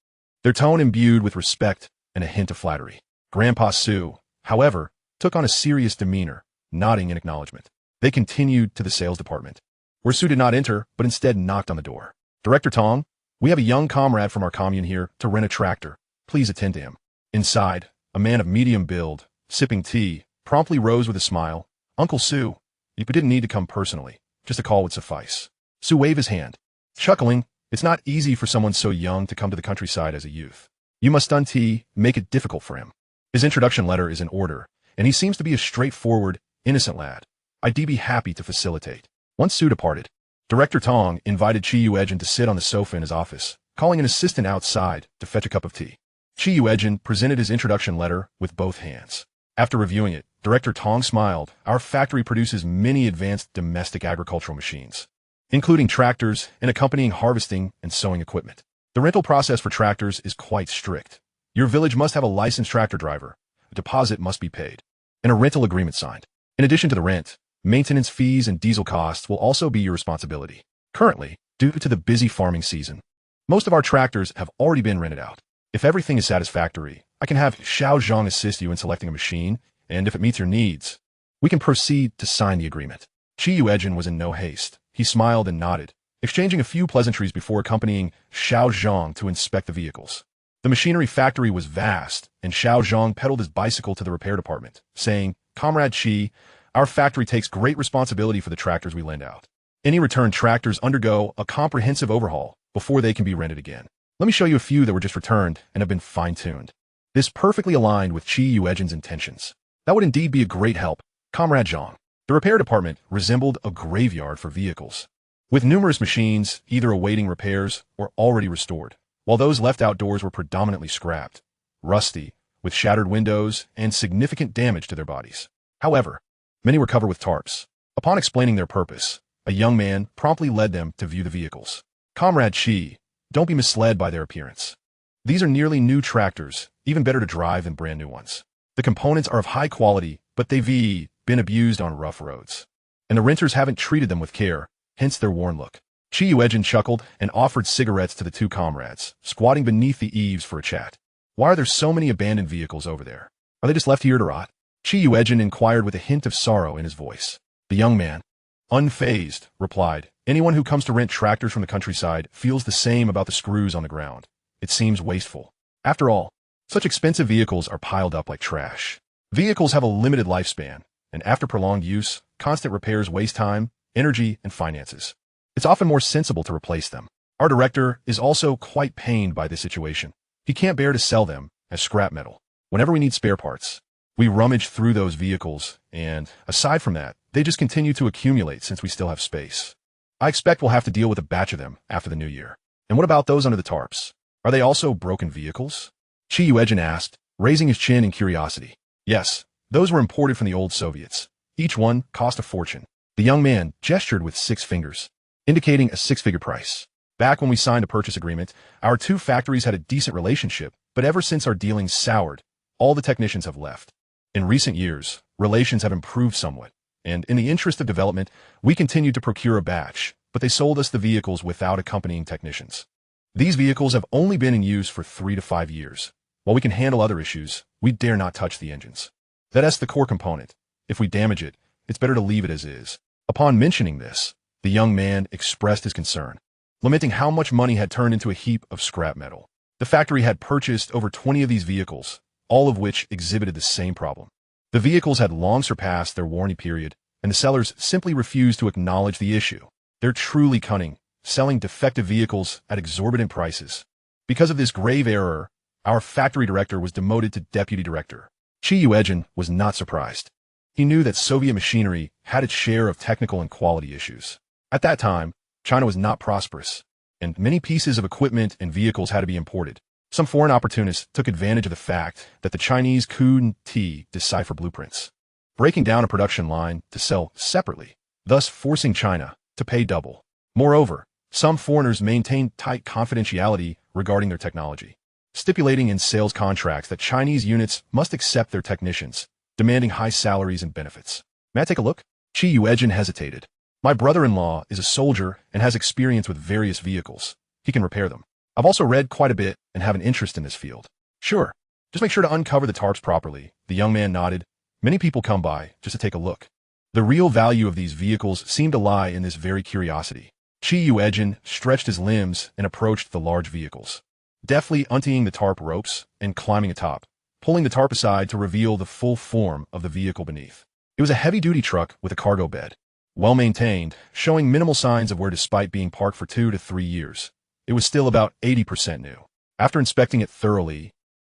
their tone imbued with respect and a hint of flattery. Grandpa Sue, however, took on a serious demeanor, nodding in acknowledgement. They continued to the sales department, where Sue did not enter, but instead knocked on the door. Director Tong, we have a young comrade from our commune here to rent a tractor. Please attend to him. Inside, a man of medium build, sipping tea, promptly rose with a smile. Uncle Sue, you didn't need to come personally. Just a call would suffice. Sue waved his hand, chuckling. It's not easy for someone so young to come to the countryside as a youth. You must stun T, make it difficult for him. His introduction letter is in order, and he seems to be a straightforward, innocent lad. I'd be happy to facilitate. Once Sue departed, Director Tong invited Yuejin to sit on the sofa in his office, calling an assistant outside to fetch a cup of tea. Yuejin presented his introduction letter with both hands. After reviewing it, Director Tong smiled. Our factory produces many advanced domestic agricultural machines, including tractors and accompanying harvesting and sowing equipment. The rental process for tractors is quite strict. Your village must have a licensed tractor driver, a deposit must be paid, and a rental agreement signed. In addition to the rent, maintenance fees and diesel costs will also be your responsibility. Currently, due to the busy farming season, most of our tractors have already been rented out. If everything is satisfactory, I can have Xiao Zhang assist you in selecting a machine, and if it meets your needs, we can proceed to sign the agreement. Yuejin was in no haste. He smiled and nodded, exchanging a few pleasantries before accompanying Xiao Zhang to inspect the vehicles. The machinery factory was vast, and Xiao Zhang pedaled his bicycle to the repair department, saying, Comrade Qi, our factory takes great responsibility for the tractors we lend out. Any returned tractors undergo a comprehensive overhaul before they can be rented again. Let me show you a few that were just returned and have been fine-tuned. This perfectly aligned with Yuejin's intentions. That would indeed be a great help, Comrade Zhang. The repair department resembled a graveyard for vehicles, with numerous machines either awaiting repairs or already restored, while those left outdoors were predominantly scrapped, rusty, with shattered windows and significant damage to their bodies. However, many were covered with tarps. Upon explaining their purpose, a young man promptly led them to view the vehicles. Comrade Qi, don't be misled by their appearance. These are nearly new tractors, even better to drive than brand new ones. The components are of high quality, but they've been abused on rough roads, and the renters haven't treated them with care, hence their worn look. Yuejin chuckled and offered cigarettes to the two comrades, squatting beneath the eaves for a chat. Why are there so many abandoned vehicles over there? Are they just left here to rot? Yuejin inquired with a hint of sorrow in his voice. The young man, unfazed, replied, anyone who comes to rent tractors from the countryside feels the same about the screws on the ground. It seems wasteful. After all, such expensive vehicles are piled up like trash. Vehicles have a limited lifespan, and after prolonged use, constant repairs waste time, energy, and finances. It's often more sensible to replace them. Our director is also quite pained by this situation. He can't bear to sell them as scrap metal. Whenever we need spare parts, we rummage through those vehicles, and aside from that, they just continue to accumulate since we still have space. I expect we'll have to deal with a batch of them after the new year. And what about those under the tarps? Are they also broken vehicles? Yuejin asked, raising his chin in curiosity. Yes, those were imported from the old Soviets. Each one cost a fortune. The young man gestured with 6 fingers, indicating a 6-figure price. Back when we signed a purchase agreement, our 2 factories had a decent relationship, but ever since our dealings soured, all the technicians have left. In recent years, relations have improved somewhat, and in the interest of development, we continued to procure a batch, but they sold us the vehicles without accompanying technicians. These vehicles have only been in use for 3 to 5 years. While we can handle other issues, we dare not touch the engines. That's the core component. If we damage it, it's better to leave it as is. Upon mentioning this, the young man expressed his concern, lamenting how much money had turned into a heap of scrap metal. The factory had purchased over 20 of these vehicles, all of which exhibited the same problem. The vehicles had long surpassed their warranty period, and the sellers simply refused to acknowledge the issue. They're truly cunning, selling defective vehicles at exorbitant prices. Because of this grave error, our factory director was demoted to deputy director. Yuejin was not surprised. He knew that Soviet machinery had its share of technical and quality issues. At that time, China was not prosperous, and many pieces of equipment and vehicles had to be imported. Some foreign opportunists took advantage of the fact that the Chinese couldn't decipher blueprints, breaking down a production line to sell separately, thus forcing China to pay double. Moreover, some foreigners maintained tight confidentiality regarding their technology, stipulating in sales contracts that Chinese units must accept their technicians, demanding high salaries and benefits. May I take a look? Yuejin hesitated. My brother-in-law is a soldier and has experience with various vehicles. He can repair them. I've also read quite a bit and have an interest in this field. Sure. Just make sure to uncover the tarps properly. The young man nodded. Many people come by just to take a look. The real value of these vehicles seemed to lie in this very curiosity. Yuejin stretched his limbs and approached the large vehicles, deftly untying the tarp ropes and climbing atop, pulling the tarp aside to reveal the full form of the vehicle beneath. It was a heavy-duty truck with a cargo bed, well-maintained, showing minimal signs of wear despite being parked for 2 to 3 years. It was still about 80% new. After inspecting it thoroughly,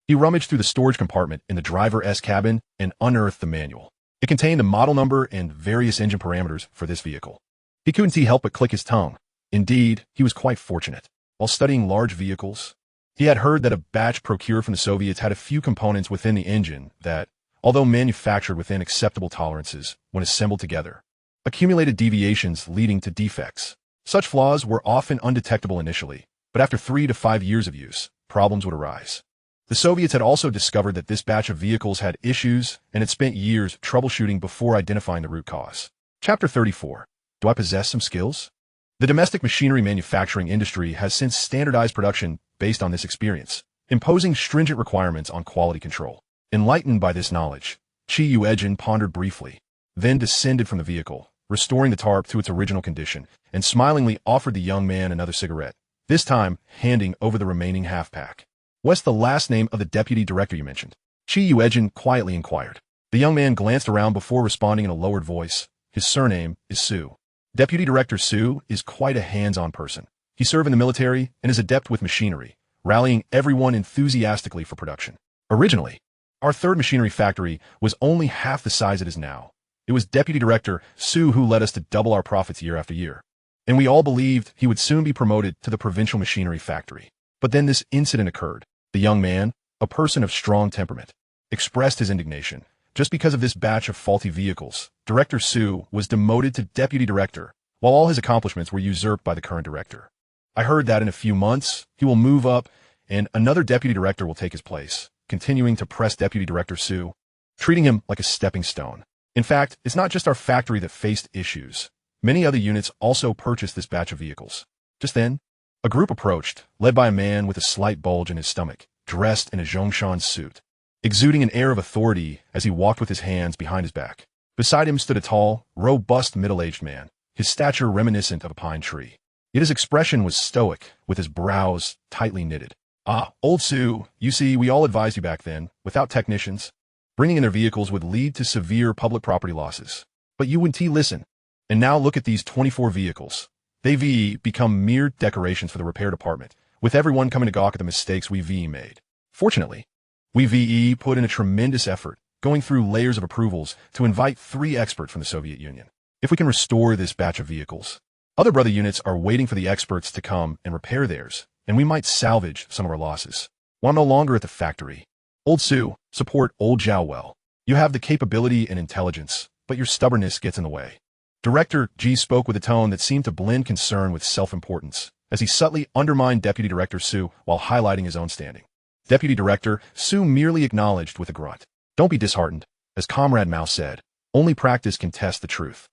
he rummaged through the storage compartment in the driver's cabin and unearthed the manual. It contained the model number and various engine parameters for this vehicle. He couldn't help but click his tongue. Indeed, he was quite fortunate. While studying large vehicles, he had heard that a batch procured from the Soviets had a few components within the engine that, although manufactured within acceptable tolerances, when assembled together, accumulated deviations leading to defects. Such flaws were often undetectable initially, but after 3 to 5 years of use, problems would arise. The Soviets had also discovered that this batch of vehicles had issues and had spent years troubleshooting before identifying the root cause. Chapter 34. Do I possess some skills? The domestic machinery manufacturing industry has since standardized production based on this experience, imposing stringent requirements on quality control. Enlightened by this knowledge, Yuejin pondered briefly, then descended from the vehicle, restoring the tarp to its original condition, and smilingly offered the young man another cigarette, this time handing over the remaining half-pack. What's the last name of the deputy director you mentioned? Yuejin quietly inquired. The young man glanced around before responding in a lowered voice. His surname is Su. Deputy Director Su is quite a hands-on person. He served in the military and is adept with machinery, rallying everyone enthusiastically for production. Originally, our third machinery factory was only half the size it is now. It was Deputy Director Su who led us to double our profits year after year, and we all believed he would soon be promoted to the provincial machinery factory. But then this incident occurred. The young man, a person of strong temperament, expressed his indignation. Just because of this batch of faulty vehicles, Director Su was demoted to Deputy Director, while all his accomplishments were usurped by the current director. I heard that in a few months, he will move up and another Deputy Director will take his place, continuing to press Deputy Director Su, treating him like a stepping stone. In fact, it's not just our factory that faced issues. Many other units also purchased this batch of vehicles. Just then, a group approached, led by a man with a slight bulge in his stomach, dressed in a Zhongshan suit, exuding an air of authority as he walked with his hands behind his back. Beside him stood a tall, robust middle-aged man, his stature reminiscent of a pine tree. Yet his expression was stoic, with his brows tightly knitted. Ah, old Su, you see, we all advised you back then, without technicians, bringing in their vehicles would lead to severe public property losses. But you wouldn't listen. And now look at these 24 vehicles. They've become mere decorations for the repair department, with everyone coming to gawk at the mistakes we've made. Fortunately, we've put in a tremendous effort, going through layers of approvals to invite 3 experts from the Soviet Union. If we can restore this batch of vehicles, other brother units are waiting for the experts to come and repair theirs, and we might salvage some of our losses. While no longer at the factory, Old Sue, support old Zhao well. You have the capability and intelligence, but your stubbornness gets in the way. Director G spoke with a tone that seemed to blend concern with self-importance, as he subtly undermined Deputy Director Sue while highlighting his own standing. Deputy Director Sue merely acknowledged with a grunt. Don't be disheartened. As Comrade Mao said, only practice can test the truth.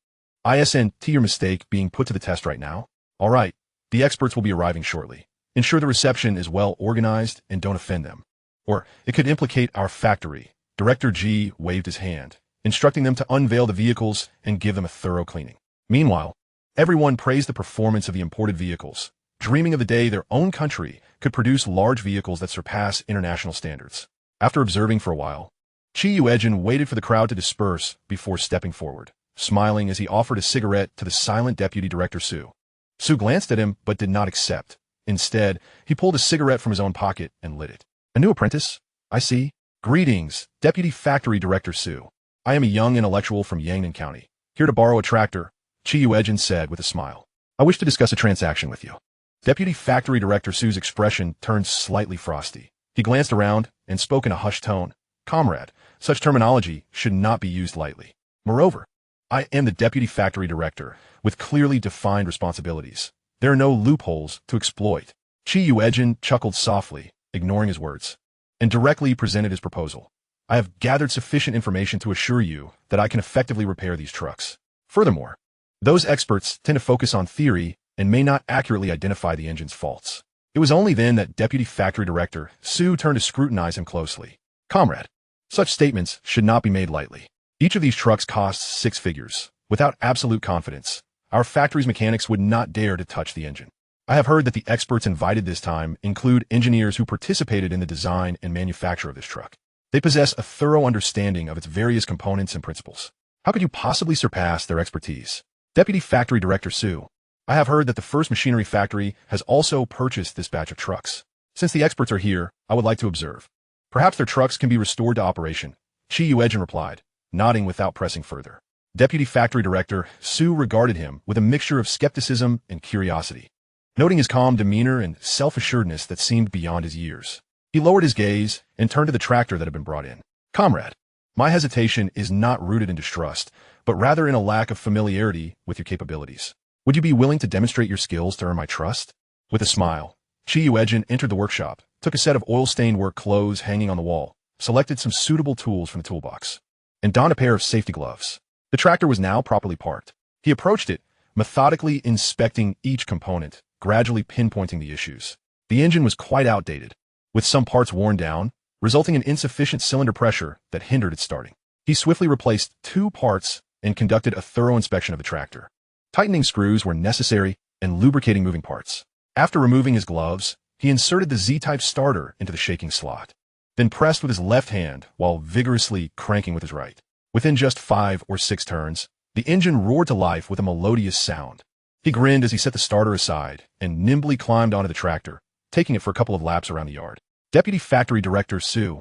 ISNT your mistake being put to the test right now? All right, the experts will be arriving shortly. Ensure the reception is well organized and don't offend them. Or it could implicate our factory. Director G waved his hand, instructing them to unveil the vehicles and give them a thorough cleaning. Meanwhile, everyone praised the performance of the imported vehicles, dreaming of the day their own country could produce large vehicles that surpass international standards. After observing for a while, Yuejin waited for the crowd to disperse before stepping forward, smiling as he offered a cigarette to the silent Deputy Director Sue. Sue glanced at him but did not accept. Instead, he pulled a cigarette from his own pocket and lit it. A new apprentice? I see. Greetings, Deputy Factory Director Sue. I am a young intellectual from Yangnan County, here to borrow a tractor, Yuejin said with a smile. I wish to discuss a transaction with you. Deputy Factory Director Sue's expression turned slightly frosty. He glanced around and spoke in a hushed tone. Comrade, such terminology should not be used lightly. Moreover, I am the Deputy Factory Director, with clearly defined responsibilities. There are no loopholes to exploit. Yuejin chuckled softly, ignoring his words, and directly presented his proposal. I have gathered sufficient information to assure you that I can effectively repair these trucks. Furthermore, those experts tend to focus on theory and may not accurately identify the engine's faults. It was only then that Deputy Factory Director Sue turned to scrutinize him closely. Comrade, such statements should not be made lightly. Each of these trucks costs 6 figures. Without absolute confidence, our factory's mechanics would not dare to touch the engine. I have heard that the experts invited this time include engineers who participated in the design and manufacture of this truck. They possess a thorough understanding of its various components and principles. How could you possibly surpass their expertise? Deputy Factory Director Sue, I have heard that the First Machinery Factory has also purchased this batch of trucks. Since the experts are here, I would like to observe. Perhaps their trucks can be restored to operation, Yuejin replied, nodding without pressing further. Deputy Factory Director Sue regarded him with a mixture of skepticism and curiosity. Noting his calm demeanor and self-assuredness that seemed beyond his years, he lowered his gaze and turned to the tractor that had been brought in. Comrade, my hesitation is not rooted in distrust, but rather in a lack of familiarity with your capabilities. Would you be willing to demonstrate your skills to earn my trust? With a smile, Yuejin entered the workshop, took a set of oil-stained work clothes hanging on the wall, selected some suitable tools from the toolbox, and donned a pair of safety gloves. The tractor was now properly parked. He approached it, methodically inspecting each component, gradually pinpointing the issues. The engine was quite outdated, with some parts worn down, resulting in insufficient cylinder pressure that hindered its starting. He swiftly replaced 2 parts and conducted a thorough inspection of the tractor. Tightening screws were necessary and lubricating moving parts. After removing his gloves, he inserted the Z-type starter into the shaking slot, then pressed with his left hand while vigorously cranking with his right. Within just 5 or 6 turns, the engine roared to life with a melodious sound. He grinned as he set the starter aside and nimbly climbed onto the tractor, taking it for a couple of laps around the yard. Deputy Factory Director Sue,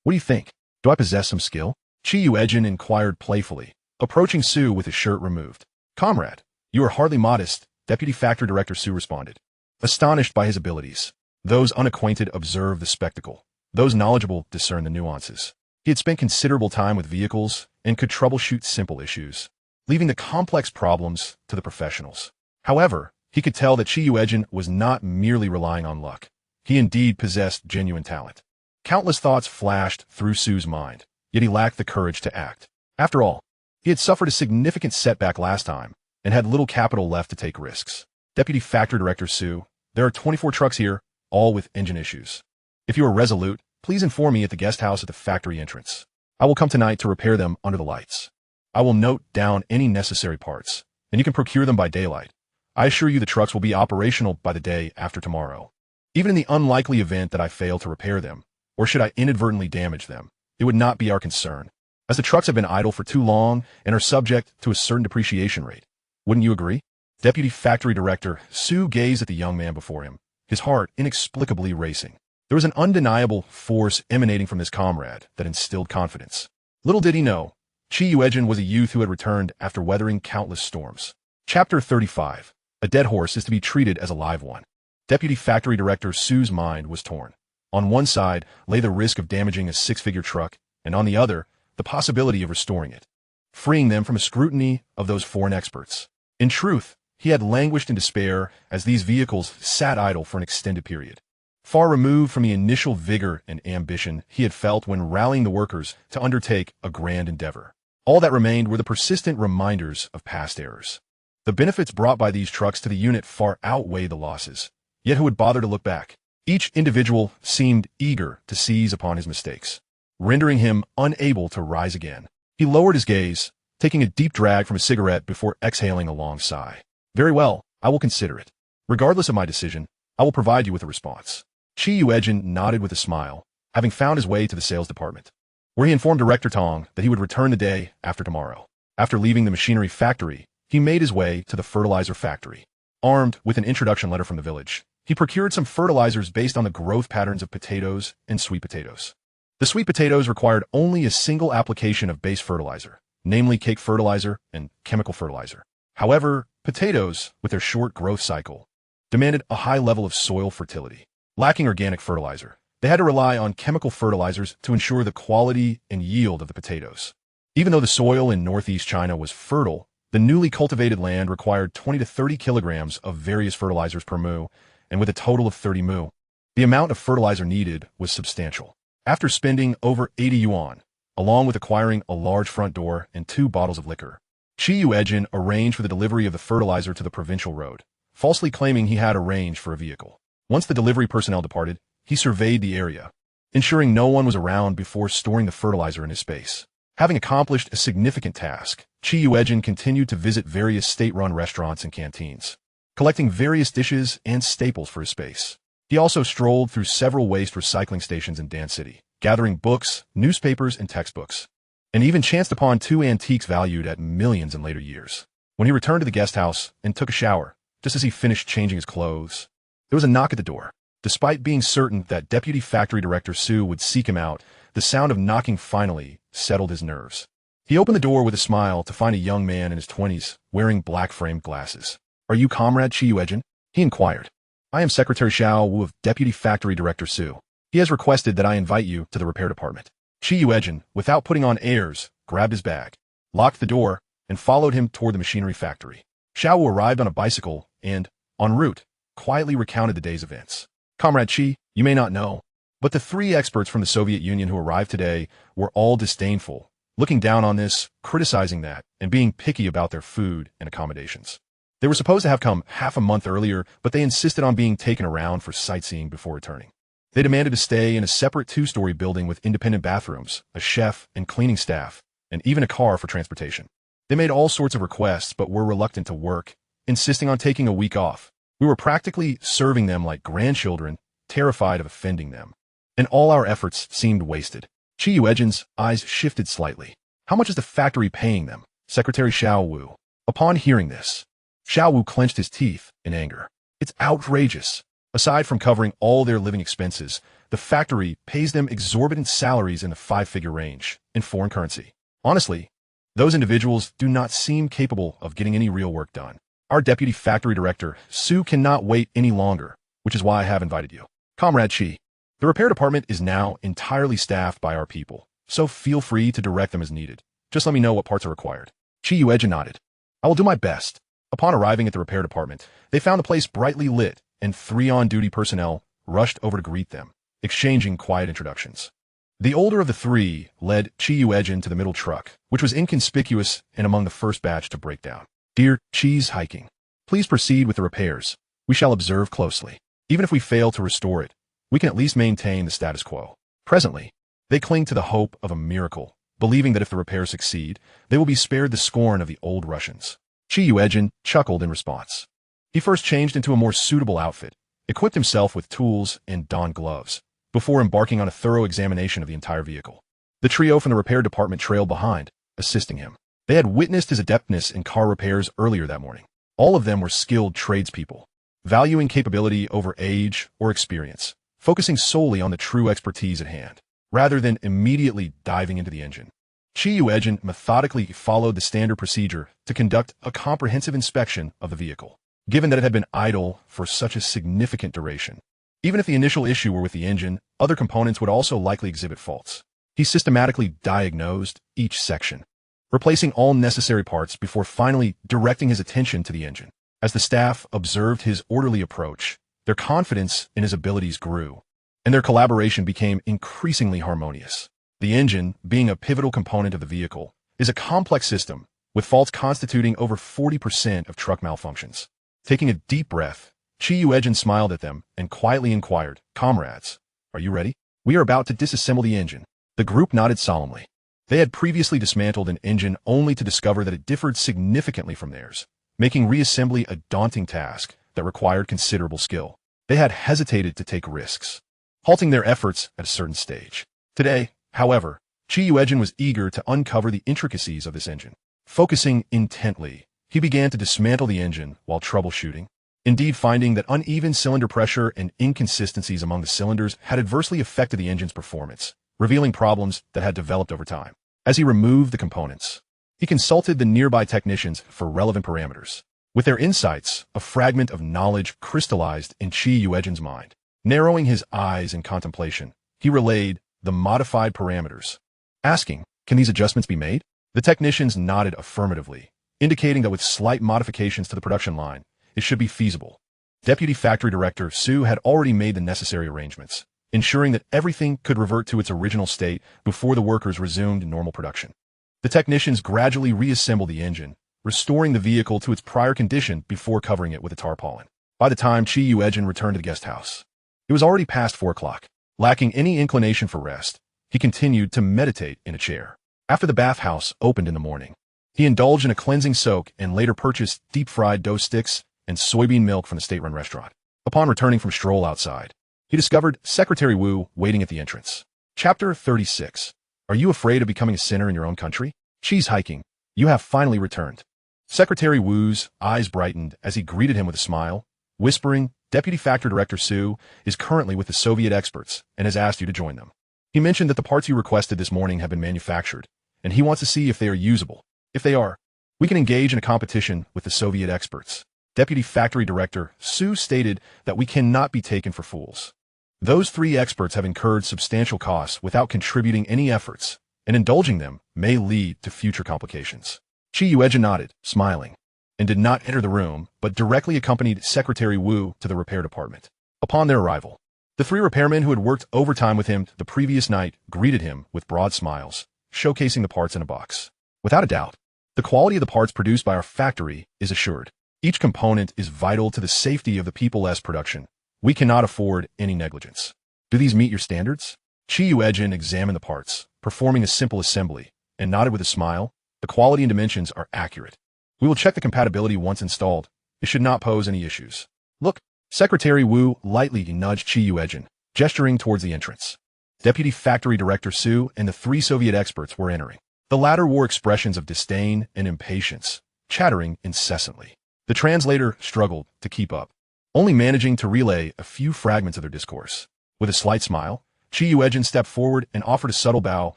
what do you think? Do I possess some skill? Yuejin inquired playfully, approaching Sue with his shirt removed. Comrade, you are hardly modest, Deputy Factory Director Sue responded, astonished by his abilities. Those unacquainted observe the spectacle. Those knowledgeable discern the nuances. He had spent considerable time with vehicles and could troubleshoot simple issues, leaving the complex problems to the professionals. However, he could tell that Yuejin was not merely relying on luck. He indeed possessed genuine talent. Countless thoughts flashed through Sue's mind, yet he lacked the courage to act. After all, he had suffered a significant setback last time and had little capital left to take risks. Deputy Factory Director Sue, there are 24 trucks here, all with engine issues. If you are resolute, please inform me at the guest house at the factory entrance. I will come tonight to repair them under the lights. I will note down any necessary parts, and you can procure them by daylight. I assure you the trucks will be operational by the day after tomorrow. Even in the unlikely event that I fail to repair them, or should I inadvertently damage them, it would not be our concern, as the trucks have been idle for too long and are subject to a certain depreciation rate. Wouldn't you agree? Deputy Factory Director Sue gazed at the young man before him, his heart inexplicably racing. There was an undeniable force emanating from this comrade that instilled confidence. Little did he know, Yuejin was a youth who had returned after weathering countless storms. Chapter 35. A dead horse is to be treated as a live one. Deputy Factory Director Sue's mind was torn. On one side lay the risk of damaging a six-figure truck, and on the other, the possibility of restoring it, freeing them from a scrutiny of those foreign experts. In truth, he had languished in despair as these vehicles sat idle for an extended period, far removed from the initial vigor and ambition he had felt when rallying the workers to undertake a grand endeavor. All that remained were the persistent reminders of past errors. The benefits brought by these trucks to the unit far outweighed the losses, yet who would bother to look back? Each individual seemed eager to seize upon his mistakes, rendering him unable to rise again. He lowered his gaze, taking a deep drag from a cigarette before exhaling a long sigh. Very well, I will consider it. Regardless of my decision, I will provide you with a response. Yuejin nodded with a smile, having found his way to the sales department, where he informed Director Tong that he would return the day after tomorrow. After leaving the machinery factory, he made his way to the fertilizer factory. Armed with an introduction letter from the village, he procured some fertilizers based on the growth patterns of potatoes and sweet potatoes. The sweet potatoes required only a single application of base fertilizer, namely cake fertilizer and chemical fertilizer. However, potatoes, with their short growth cycle, demanded a high level of soil fertility. Lacking organic fertilizer, they had to rely on chemical fertilizers to ensure the quality and yield of the potatoes. Even though the soil in northeast China was fertile, the newly cultivated land required 20 to 30 kilograms of various fertilizers per mu, and with a total of 30 mu, the amount of fertilizer needed was substantial. After spending over 80 yuan, along with acquiring a large front door and 2 bottles of liquor, Yuejin arranged for the delivery of the fertilizer to the provincial road, falsely claiming he had arranged for a vehicle. Once the delivery personnel departed, he surveyed the area, ensuring no one was around before storing the fertilizer in his space. Having accomplished a significant task, Yuejin continued to visit various state-run restaurants and canteens, collecting various dishes and staples for his space. He also strolled through several waste recycling stations in Dan City, gathering books, newspapers, and textbooks, and even chanced upon 2 antiques valued at millions in later years. When he returned to the guest house and took a shower, just as he finished changing his clothes, there was a knock at the door. Despite being certain that Deputy Factory Director Su would seek him out, the sound of knocking finally settled his nerves. He opened the door with a smile to find a young man in his 20s, wearing black-framed glasses. "Are you Comrade Yuejin?" he inquired. "I am Secretary Xiao Wu of Deputy Factory Director Su. He has requested that I invite you to the repair department." Yuejin, without putting on airs, grabbed his bag, locked the door, and followed him toward the machinery factory. Xiao Wu arrived on a bicycle and, en route, quietly recounted the day's events. "Comrade Qi, you may not know, but the 3 experts from the Soviet Union who arrived today were all disdainful, looking down on this, criticizing that, and being picky about their food and accommodations. They were supposed to have come half a month earlier, but they insisted on being taken around for sightseeing before returning. They demanded to stay in a separate 2-story building with independent bathrooms, a chef and cleaning staff, and even a car for transportation. They made all sorts of requests but were reluctant to work, insisting on taking a week off. We were practically serving them like grandchildren, terrified of offending them. And all our efforts seemed wasted." Yuejin's eyes shifted slightly. "How much is the factory paying them?" Secretary Xiao Wu. Upon hearing this, Xiao Wu clenched his teeth in anger. "It's outrageous. Aside from covering all their living expenses, the factory pays them exorbitant salaries in the 5-figure range, in foreign currency. Honestly, those individuals do not seem capable of getting any real work done. Our Deputy Factory Director, Su, cannot wait any longer, which is why I have invited you. Comrade Qi, the repair department is now entirely staffed by our people, so feel free to direct them as needed. Just let me know what parts are required." Yuejin nodded. "I will do my best." Upon arriving at the repair department, they found the place brightly lit, and 3 on-duty personnel rushed over to greet them, exchanging quiet introductions. The older of the 3 led Yuejin to the middle truck, which was inconspicuous and among the first batch to break down. "Dear Cheese Hiking, please proceed with the repairs. We shall observe closely. Even if we fail to restore it, we can at least maintain the status quo." Presently, they cling to the hope of a miracle, believing that if the repairs succeed, they will be spared the scorn of the old Russians. Yuejin chuckled in response. He first changed into a more suitable outfit, equipped himself with tools and donned gloves, before embarking on a thorough examination of the entire vehicle. The trio from the repair department trailed behind, assisting him. They had witnessed his adeptness in car repairs earlier that morning. All of them were skilled tradespeople, valuing capability over age or experience, focusing solely on the true expertise at hand, rather than immediately diving into the engine. Yuejin methodically followed the standard procedure to conduct a comprehensive inspection of the vehicle, given that it had been idle for such a significant duration. Even if the initial issue were with the engine, other components would also likely exhibit faults. He systematically diagnosed each section, replacing all necessary parts before finally directing his attention to the engine. As the staff observed his orderly approach, their confidence in his abilities grew, and their collaboration became increasingly harmonious. The engine, being a pivotal component of the vehicle, is a complex system, with faults constituting over 40% of truck malfunctions. Taking a deep breath, Yuejin smiled at them and quietly inquired, "Comrades, are you ready? We are about to disassemble the engine." The group nodded solemnly. They had previously dismantled an engine only to discover that it differed significantly from theirs, making reassembly a daunting task that required considerable skill. They had hesitated to take risks, halting their efforts at a certain stage. Today, however, Yuejin was eager to uncover the intricacies of this engine. Focusing intently, he began to dismantle the engine while troubleshooting, indeed finding that uneven cylinder pressure and inconsistencies among the cylinders had adversely affected the engine's performance, revealing problems that had developed over time. As he removed the components, he consulted the nearby technicians for relevant parameters. With their insights, a fragment of knowledge crystallized in Yuejin's mind. Narrowing his eyes in contemplation, he relayed the modified parameters, asking, "Can these adjustments be made?" The technicians nodded affirmatively, indicating that with slight modifications to the production line, it should be feasible. Deputy Factory Director Su had already made the necessary arrangements, ensuring that everything could revert to its original state before the workers resumed normal production. The technicians gradually reassembled the engine, restoring the vehicle to its prior condition before covering it with a tarpaulin. By the time Yuejin returned to the guest house, it was already past 4 o'clock. Lacking any inclination for rest, he continued to meditate in a chair. After the bathhouse opened in the morning, he indulged in a cleansing soak and later purchased deep-fried dough sticks and soybean milk from the state-run restaurant. Upon returning from a stroll outside, he discovered Secretary Wu waiting at the entrance. Chapter 36. Are you afraid of becoming a sinner in your own country? Cheese hiking. You have finally returned. Secretary Wu's eyes brightened as he greeted him with a smile, whispering, "Deputy Factory Director Su is currently with the Soviet experts and has asked you to join them. He mentioned that the parts you requested this morning have been manufactured, and he wants to see if they are usable. If they are, we can engage in a competition with the Soviet experts." Deputy Factory Director Su stated that we cannot be taken for fools. Those 3 experts have incurred substantial costs without contributing any efforts, and indulging them may lead to future complications. Yuejin nodded, smiling, and did not enter the room, but directly accompanied Secretary Wu to the repair department. Upon their arrival, the 3 repairmen who had worked overtime with him the previous night greeted him with broad smiles, showcasing the parts in a box. Without a doubt, the quality of the parts produced by our factory is assured. Each component is vital to the safety of the People's production. We cannot afford any negligence. Do these meet your standards? Yuejin examined the parts, performing a simple assembly, and nodded with a smile. The quality and dimensions are accurate. We will check the compatibility once installed. It should not pose any issues. Look, Secretary Wu lightly nudged Yuejin, gesturing towards the entrance. Deputy Factory Director Su and the 3 Soviet experts were entering. The latter wore expressions of disdain and impatience, chattering incessantly. The translator struggled to keep up, only managing to relay a few fragments of their discourse. With a slight smile, Yuejin stepped forward and offered a subtle bow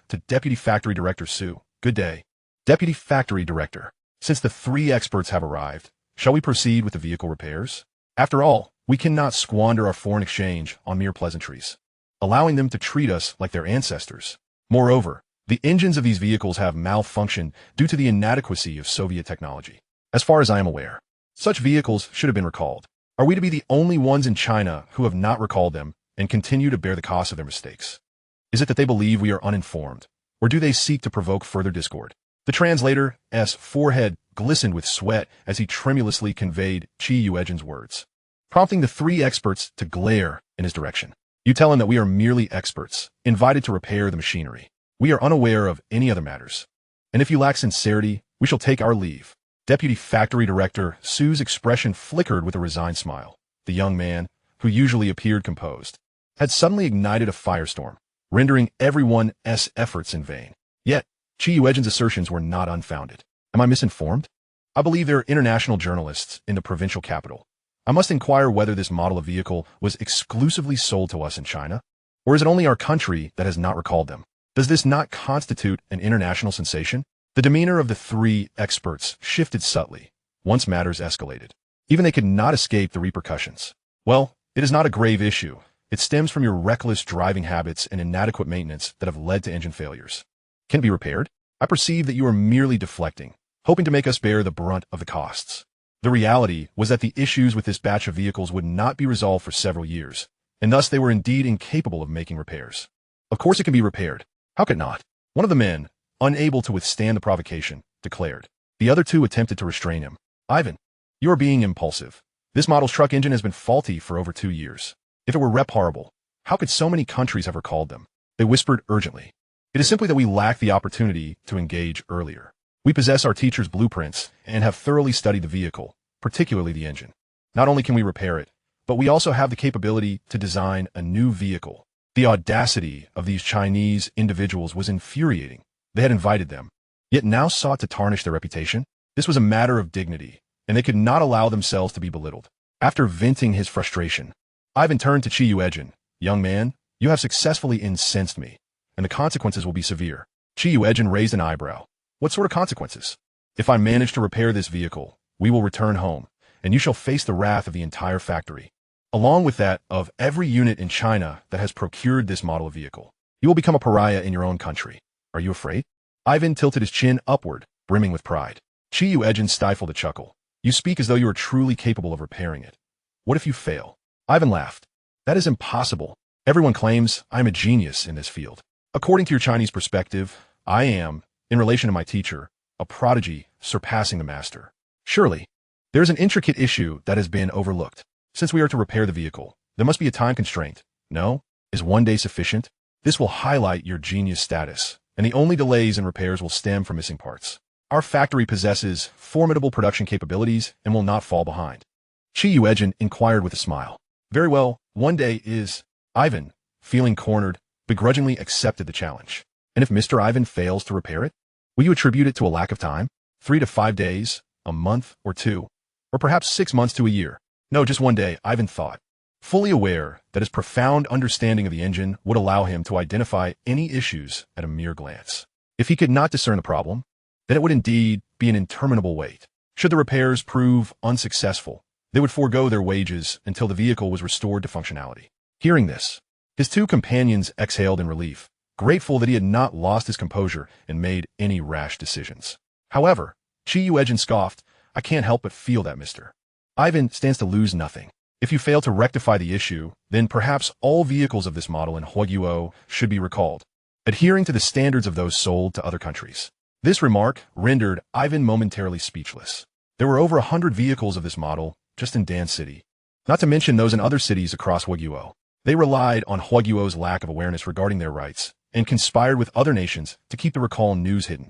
to Deputy Factory Director Su. "Good day, Deputy Factory Director. Since the 3 experts have arrived, shall we proceed with the vehicle repairs? After all, we cannot squander our foreign exchange on mere pleasantries, allowing them to treat us like their ancestors. Moreover, the engines of these vehicles have malfunctioned due to the inadequacy of Soviet technology. As far as I am aware, such vehicles should have been recalled. Are we to be the only ones in China who have not recalled them and continue to bear the cost of their mistakes? Is it that they believe we are uninformed, or do they seek to provoke further discord?" The translator's forehead glistened with sweat as he tremulously conveyed Yuejin's words, prompting the 3 experts to glare in his direction. "You tell him that we are merely experts, invited to repair the machinery. We are unaware of any other matters. And if you lack sincerity, we shall take our leave." Deputy Factory Director Su's expression flickered with a resigned smile. The young man, who usually appeared composed, had suddenly ignited a firestorm, rendering everyone's efforts in vain. Yet, Yuejin's assertions were not unfounded. Am I misinformed? I believe there are international journalists in the provincial capital. I must inquire whether this model of vehicle was exclusively sold to us in China, or is it only our country that has not recalled them? Does this not constitute an international sensation? The demeanor of the 3 experts shifted subtly once matters escalated. Even they could not escape the repercussions. "Well, it is not a grave issue. It stems from your reckless driving habits and inadequate maintenance that have led to engine failures. Can it be repaired? I perceive that you are merely deflecting, hoping to make us bear the brunt of the costs. The reality was that the issues with this batch of vehicles would not be resolved for several years, and thus they were indeed incapable of making repairs. Of course it can be repaired. How could it not? One of the men, unable to withstand the provocation, declared. The other two attempted to restrain him. Ivan, you are being impulsive. This model's truck engine has been faulty for over 2 years. If it were reparable, how could so many countries have recalled them? They whispered urgently. It is simply that we lack the opportunity to engage earlier. We possess our teacher's blueprints and have thoroughly studied the vehicle, particularly the engine. Not only can we repair it, but we also have the capability to design a new vehicle. The audacity of these Chinese individuals was infuriating. They had invited them, yet now sought to tarnish their reputation. This was a matter of dignity, and they could not allow themselves to be belittled. After venting his frustration, Ivan turned to Yuejin. Young man, you have successfully incensed me, and the consequences will be severe. Yuejin raised an eyebrow. What sort of consequences? If I manage to repair this vehicle, we will return home, and you shall face the wrath of the entire factory, along with that of every unit in China that has procured this model of vehicle. You will become a pariah in your own country. Are you afraid? Ivan tilted his chin upward, brimming with pride. Yuejin stifled a chuckle. You speak as though you are truly capable of repairing it. What if you fail? Ivan laughed. That is impossible. Everyone claims I am a genius in this field. According to your Chinese perspective, I am, in relation to my teacher, a prodigy surpassing the master. Surely, there is an intricate issue that has been overlooked. Since we are to repair the vehicle, there must be a time constraint. No? Is 1 day sufficient? This will highlight your genius status, and the only delays in repairs will stem from missing parts. Our factory possesses formidable production capabilities and will not fall behind. Yuejin inquired with a smile. Very well, 1 day is... Ivan, feeling cornered, begrudgingly accepted the challenge. And if Mr. Ivan fails to repair it, will you attribute it to a lack of time? 3 to 5 days, a month or 2, or perhaps 6 months to a year? No, just 1 day, Ivan thought, fully aware that his profound understanding of the engine would allow him to identify any issues at a mere glance. If he could not discern the problem, then it would indeed be an interminable wait. Should the repairs prove unsuccessful, they would forego their wages until the vehicle was restored to functionality. Hearing this, his two companions exhaled in relief, grateful that he had not lost his composure and made any rash decisions. However, Yuejin scoffed, I can't help but feel that, Mr. Ivan stands to lose nothing. If you fail to rectify the issue, then perhaps all vehicles of this model in Huoguo should be recalled, adhering to the standards of those sold to other countries. This remark rendered Ivan momentarily speechless. There were over 100 vehicles of this model just in Dan City, not to mention those in other cities across Huoguo. They relied on Huoguo's lack of awareness regarding their rights and conspired with other nations to keep the recall news hidden.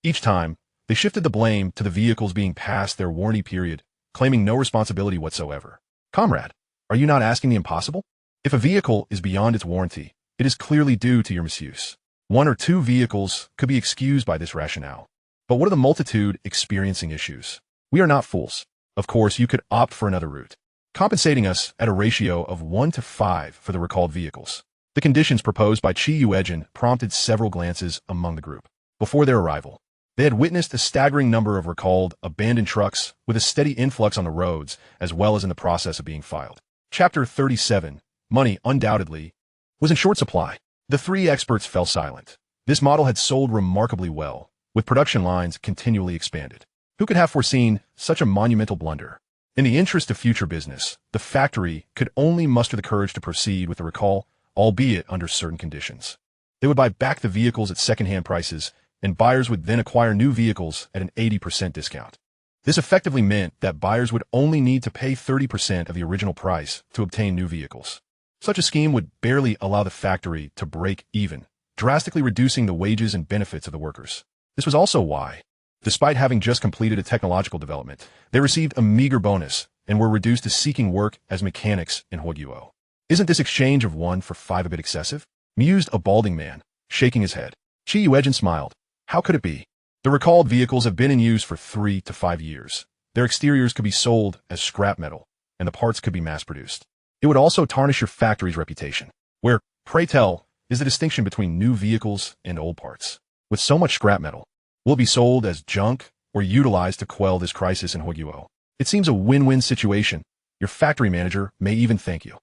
Each time, they shifted the blame to the vehicles being past their warranty period, claiming no responsibility whatsoever. Comrade, are you not asking the impossible? If a vehicle is beyond its warranty, it is clearly due to your misuse. 1 or 2 vehicles could be excused by this rationale. But what of the multitude experiencing issues? We are not fools. Of course, you could opt for another route, compensating us at a ratio of 1 to 5 for the recalled vehicles. The conditions proposed by Yuejin prompted several glances among the group. Before their arrival, they had witnessed a staggering number of recalled, abandoned trucks with a steady influx on the roads, as well as in the process of being filed. Chapter 37, Money, undoubtedly, was in short supply. The 3 experts fell silent. This model had sold remarkably well, with production lines continually expanded. Who could have foreseen such a monumental blunder? In the interest of future business, the factory could only muster the courage to proceed with the recall, albeit under certain conditions. They would buy back the vehicles at second-hand prices, and buyers would then acquire new vehicles at an 80% discount. This effectively meant that buyers would only need to pay 30% of the original price to obtain new vehicles. Such a scheme would barely allow the factory to break even, drastically reducing the wages and benefits of the workers. This was also why, despite having just completed a technological development, they received a meager bonus and were reduced to seeking work as mechanics in Huoguo. Isn't this exchange of 1 for 5 a bit excessive? Mused a balding man, shaking his head. Yuejin smiled. How could it be? The recalled vehicles have been in use for 3 to 5 years. Their exteriors could be sold as scrap metal, and the parts could be mass-produced. It would also tarnish your factory's reputation. Where, pray tell, is the distinction between new vehicles and old parts? With so much scrap metal, will it be sold as junk or utilized to quell this crisis in Huoguo? It seems a win-win situation. Your factory manager may even thank you.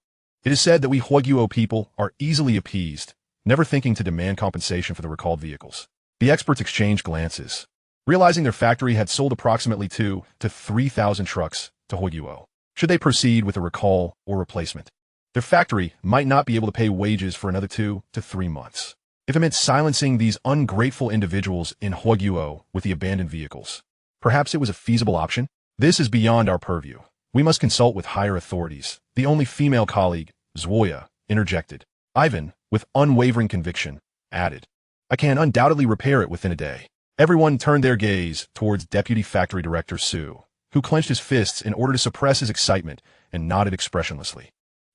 It is said that we Huoguo people are easily appeased, never thinking to demand compensation for the recalled vehicles. The experts exchanged glances, realizing their factory had sold approximately 2 to 3,000 trucks to Huoguo. Should they proceed with a recall or replacement, their factory might not be able to pay wages for another 2 to 3 months. If it meant silencing these ungrateful individuals in Huoguo with the abandoned vehicles, perhaps it was a feasible option. This is beyond our purview. We must consult with higher authorities. The only female colleague, Zwoya, interjected. Ivan, with unwavering conviction, added, I can undoubtedly repair it within a day. Everyone turned their gaze towards Deputy Factory Director Su, who clenched his fists in order to suppress his excitement and nodded expressionlessly.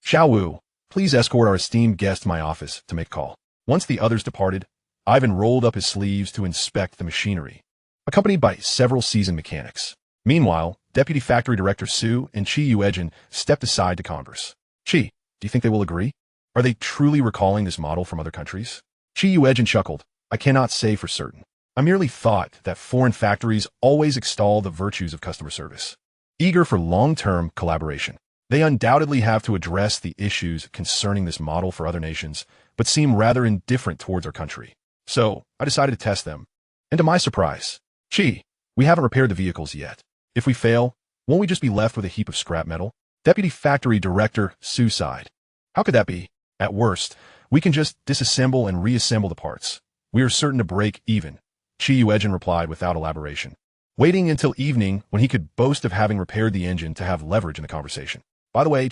Xiao Wu, please escort our esteemed guest to my office to make a call. Once the others departed, Ivan rolled up his sleeves to inspect the machinery, accompanied by several seasoned mechanics. Meanwhile, Deputy Factory Director Su and Yuejin stepped aside to converse. Do you think they will agree? Are they truly recalling this model from other countries? Yuejin chuckled. I cannot say for certain. I merely thought that foreign factories always extol the virtues of customer service. Eager for long-term collaboration, they undoubtedly have to address the issues concerning this model for other nations, but seem rather indifferent towards our country. So, I decided to test them. And to my surprise, we haven't repaired the vehicles yet. If we fail, won't we just be left with a heap of scrap metal? Deputy Factory Director Su sighed. How could that be? At worst, we can just disassemble and reassemble the parts. We are certain to break even, Yuejin replied without elaboration, waiting until evening when he could boast of having repaired the engine to have leverage in the conversation. By the way,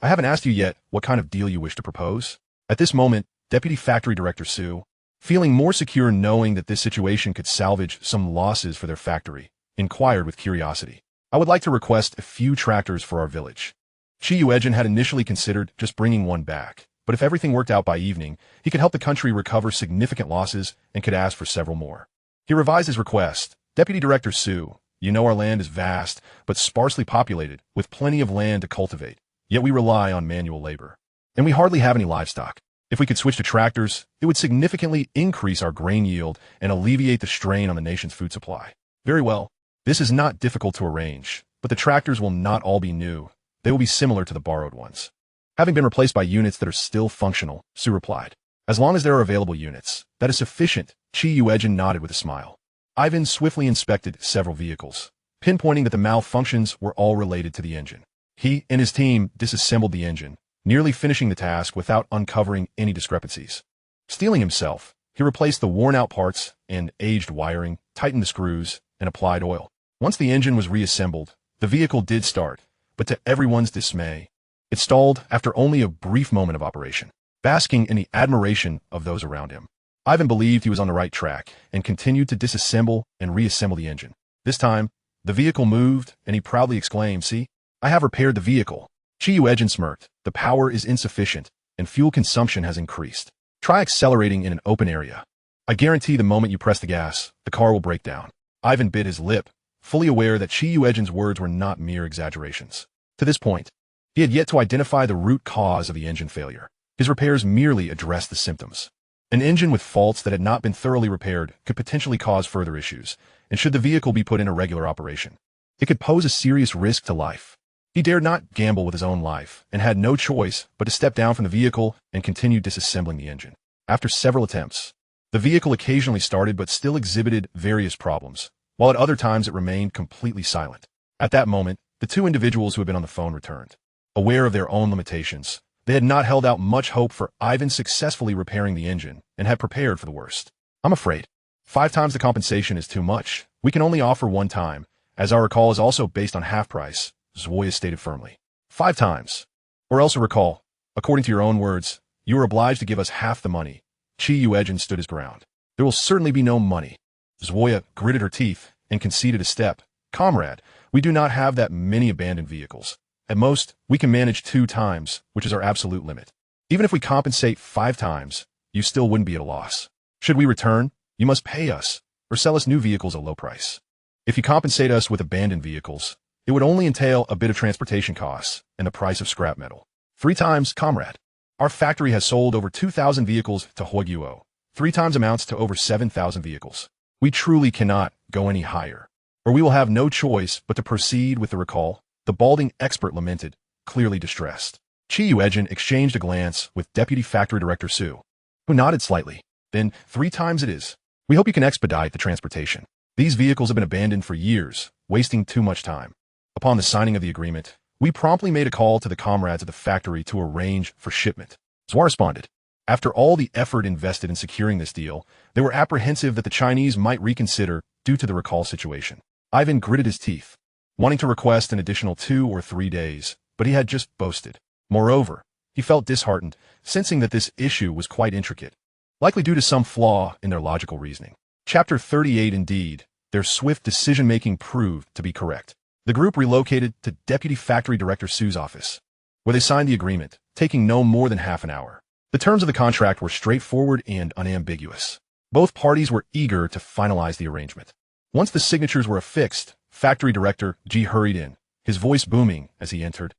I haven't asked you yet what kind of deal you wish to propose. At this moment, Deputy Factory Director Su, feeling more secure knowing that this situation could salvage some losses for their factory, inquired with curiosity. I would like to request a few tractors for our village. Yuejin had initially considered just bringing one back, but if everything worked out by evening, he could help the country recover significant losses and could ask for several more. He revised his request. Deputy Director Su, you know our land is vast, but sparsely populated, with plenty of land to cultivate, yet we rely on manual labor. And we hardly have any livestock. If we could switch to tractors, it would significantly increase our grain yield and alleviate the strain on the nation's food supply. Very well. This is not difficult to arrange, but the tractors will not all be new. They will be similar to the borrowed ones, having been replaced by units that are still functional, Su replied. As long as there are available units, that is sufficient, Yuejin nodded with a smile. Ivan swiftly inspected several vehicles, pinpointing that the malfunctions were all related to the engine. He and his team disassembled the engine, nearly finishing the task without uncovering any discrepancies. Steeling himself, he replaced the worn-out parts and aged wiring, tightened the screws, and applied oil. Once the engine was reassembled, the vehicle did start, but to everyone's dismay, it stalled after only a brief moment of operation. Basking in the admiration of those around him, Ivan believed he was on the right track and continued to disassemble and reassemble the engine. This time, the vehicle moved, and he proudly exclaimed, See, I have repaired the vehicle. Yuejin smirked. The power is insufficient, and fuel consumption has increased. Try accelerating in an open area. I guarantee the moment you press the gas, the car will break down. Ivan bit his lip, fully aware that Yuejin's words were not mere exaggerations. To this point, he had yet to identify the root cause of the engine failure. His repairs merely addressed the symptoms. An engine with faults that had not been thoroughly repaired could potentially cause further issues, and should the vehicle be put in irregular operation, it could pose a serious risk to life. He dared not gamble with his own life, and had no choice but to step down from the vehicle and continue disassembling the engine. After several attempts, the vehicle occasionally started but still exhibited various problems, while at other times it remained completely silent. At that moment, the two individuals who had been on the phone returned. Aware of their own limitations, they had not held out much hope for Ivan successfully repairing the engine and had prepared for the worst. I'm afraid 5 times the compensation is too much. We can only offer 1 time, as our recall is also based on half price, Zwoya stated firmly. 5 times. Or else a recall. According to your own words, you are obliged to give us half the money. Yuejin stood his ground. There will certainly be no money. Zwoya gritted her teeth and conceded a step. Comrade, we do not have that many abandoned vehicles. At most, we can manage 2 times, which is our absolute limit. Even if we compensate 5 times, you still wouldn't be at a loss. Should we return, you must pay us, or sell us new vehicles at a low price. If you compensate us with abandoned vehicles, it would only entail a bit of transportation costs and the price of scrap metal. 3 times, comrade. Our factory has sold over 2,000 vehicles to Huoguo. 3 times amounts to over 7,000 vehicles. We truly cannot go any higher, or we will have no choice but to proceed with the recall. The balding expert lamented, clearly distressed. Yuejin exchanged a glance with Deputy Factory Director Su, who nodded slightly. Then, 3 times it is. We hope you can expedite the transportation. These vehicles have been abandoned for years, wasting too much time. Upon the signing of the agreement, we promptly made a call to the comrades at the factory to arrange for shipment. Zhua responded. After all the effort invested in securing this deal, they were apprehensive that the Chinese might reconsider due to the recall situation. Ivan gritted his teeth, wanting to request an additional 2 or 3 days, but he had just boasted. Moreover, he felt disheartened, sensing that this issue was quite intricate, likely due to some flaw in their logical reasoning. Chapter 38. Indeed, their swift decision-making proved to be correct. The group relocated to Deputy Factory Director Su's office, where they signed the agreement, taking no more than half an hour. The terms of the contract were straightforward and unambiguous. Both parties were eager to finalize the arrangement. Once the signatures were affixed, Factory Director Ji hurried in, his voice booming as he entered.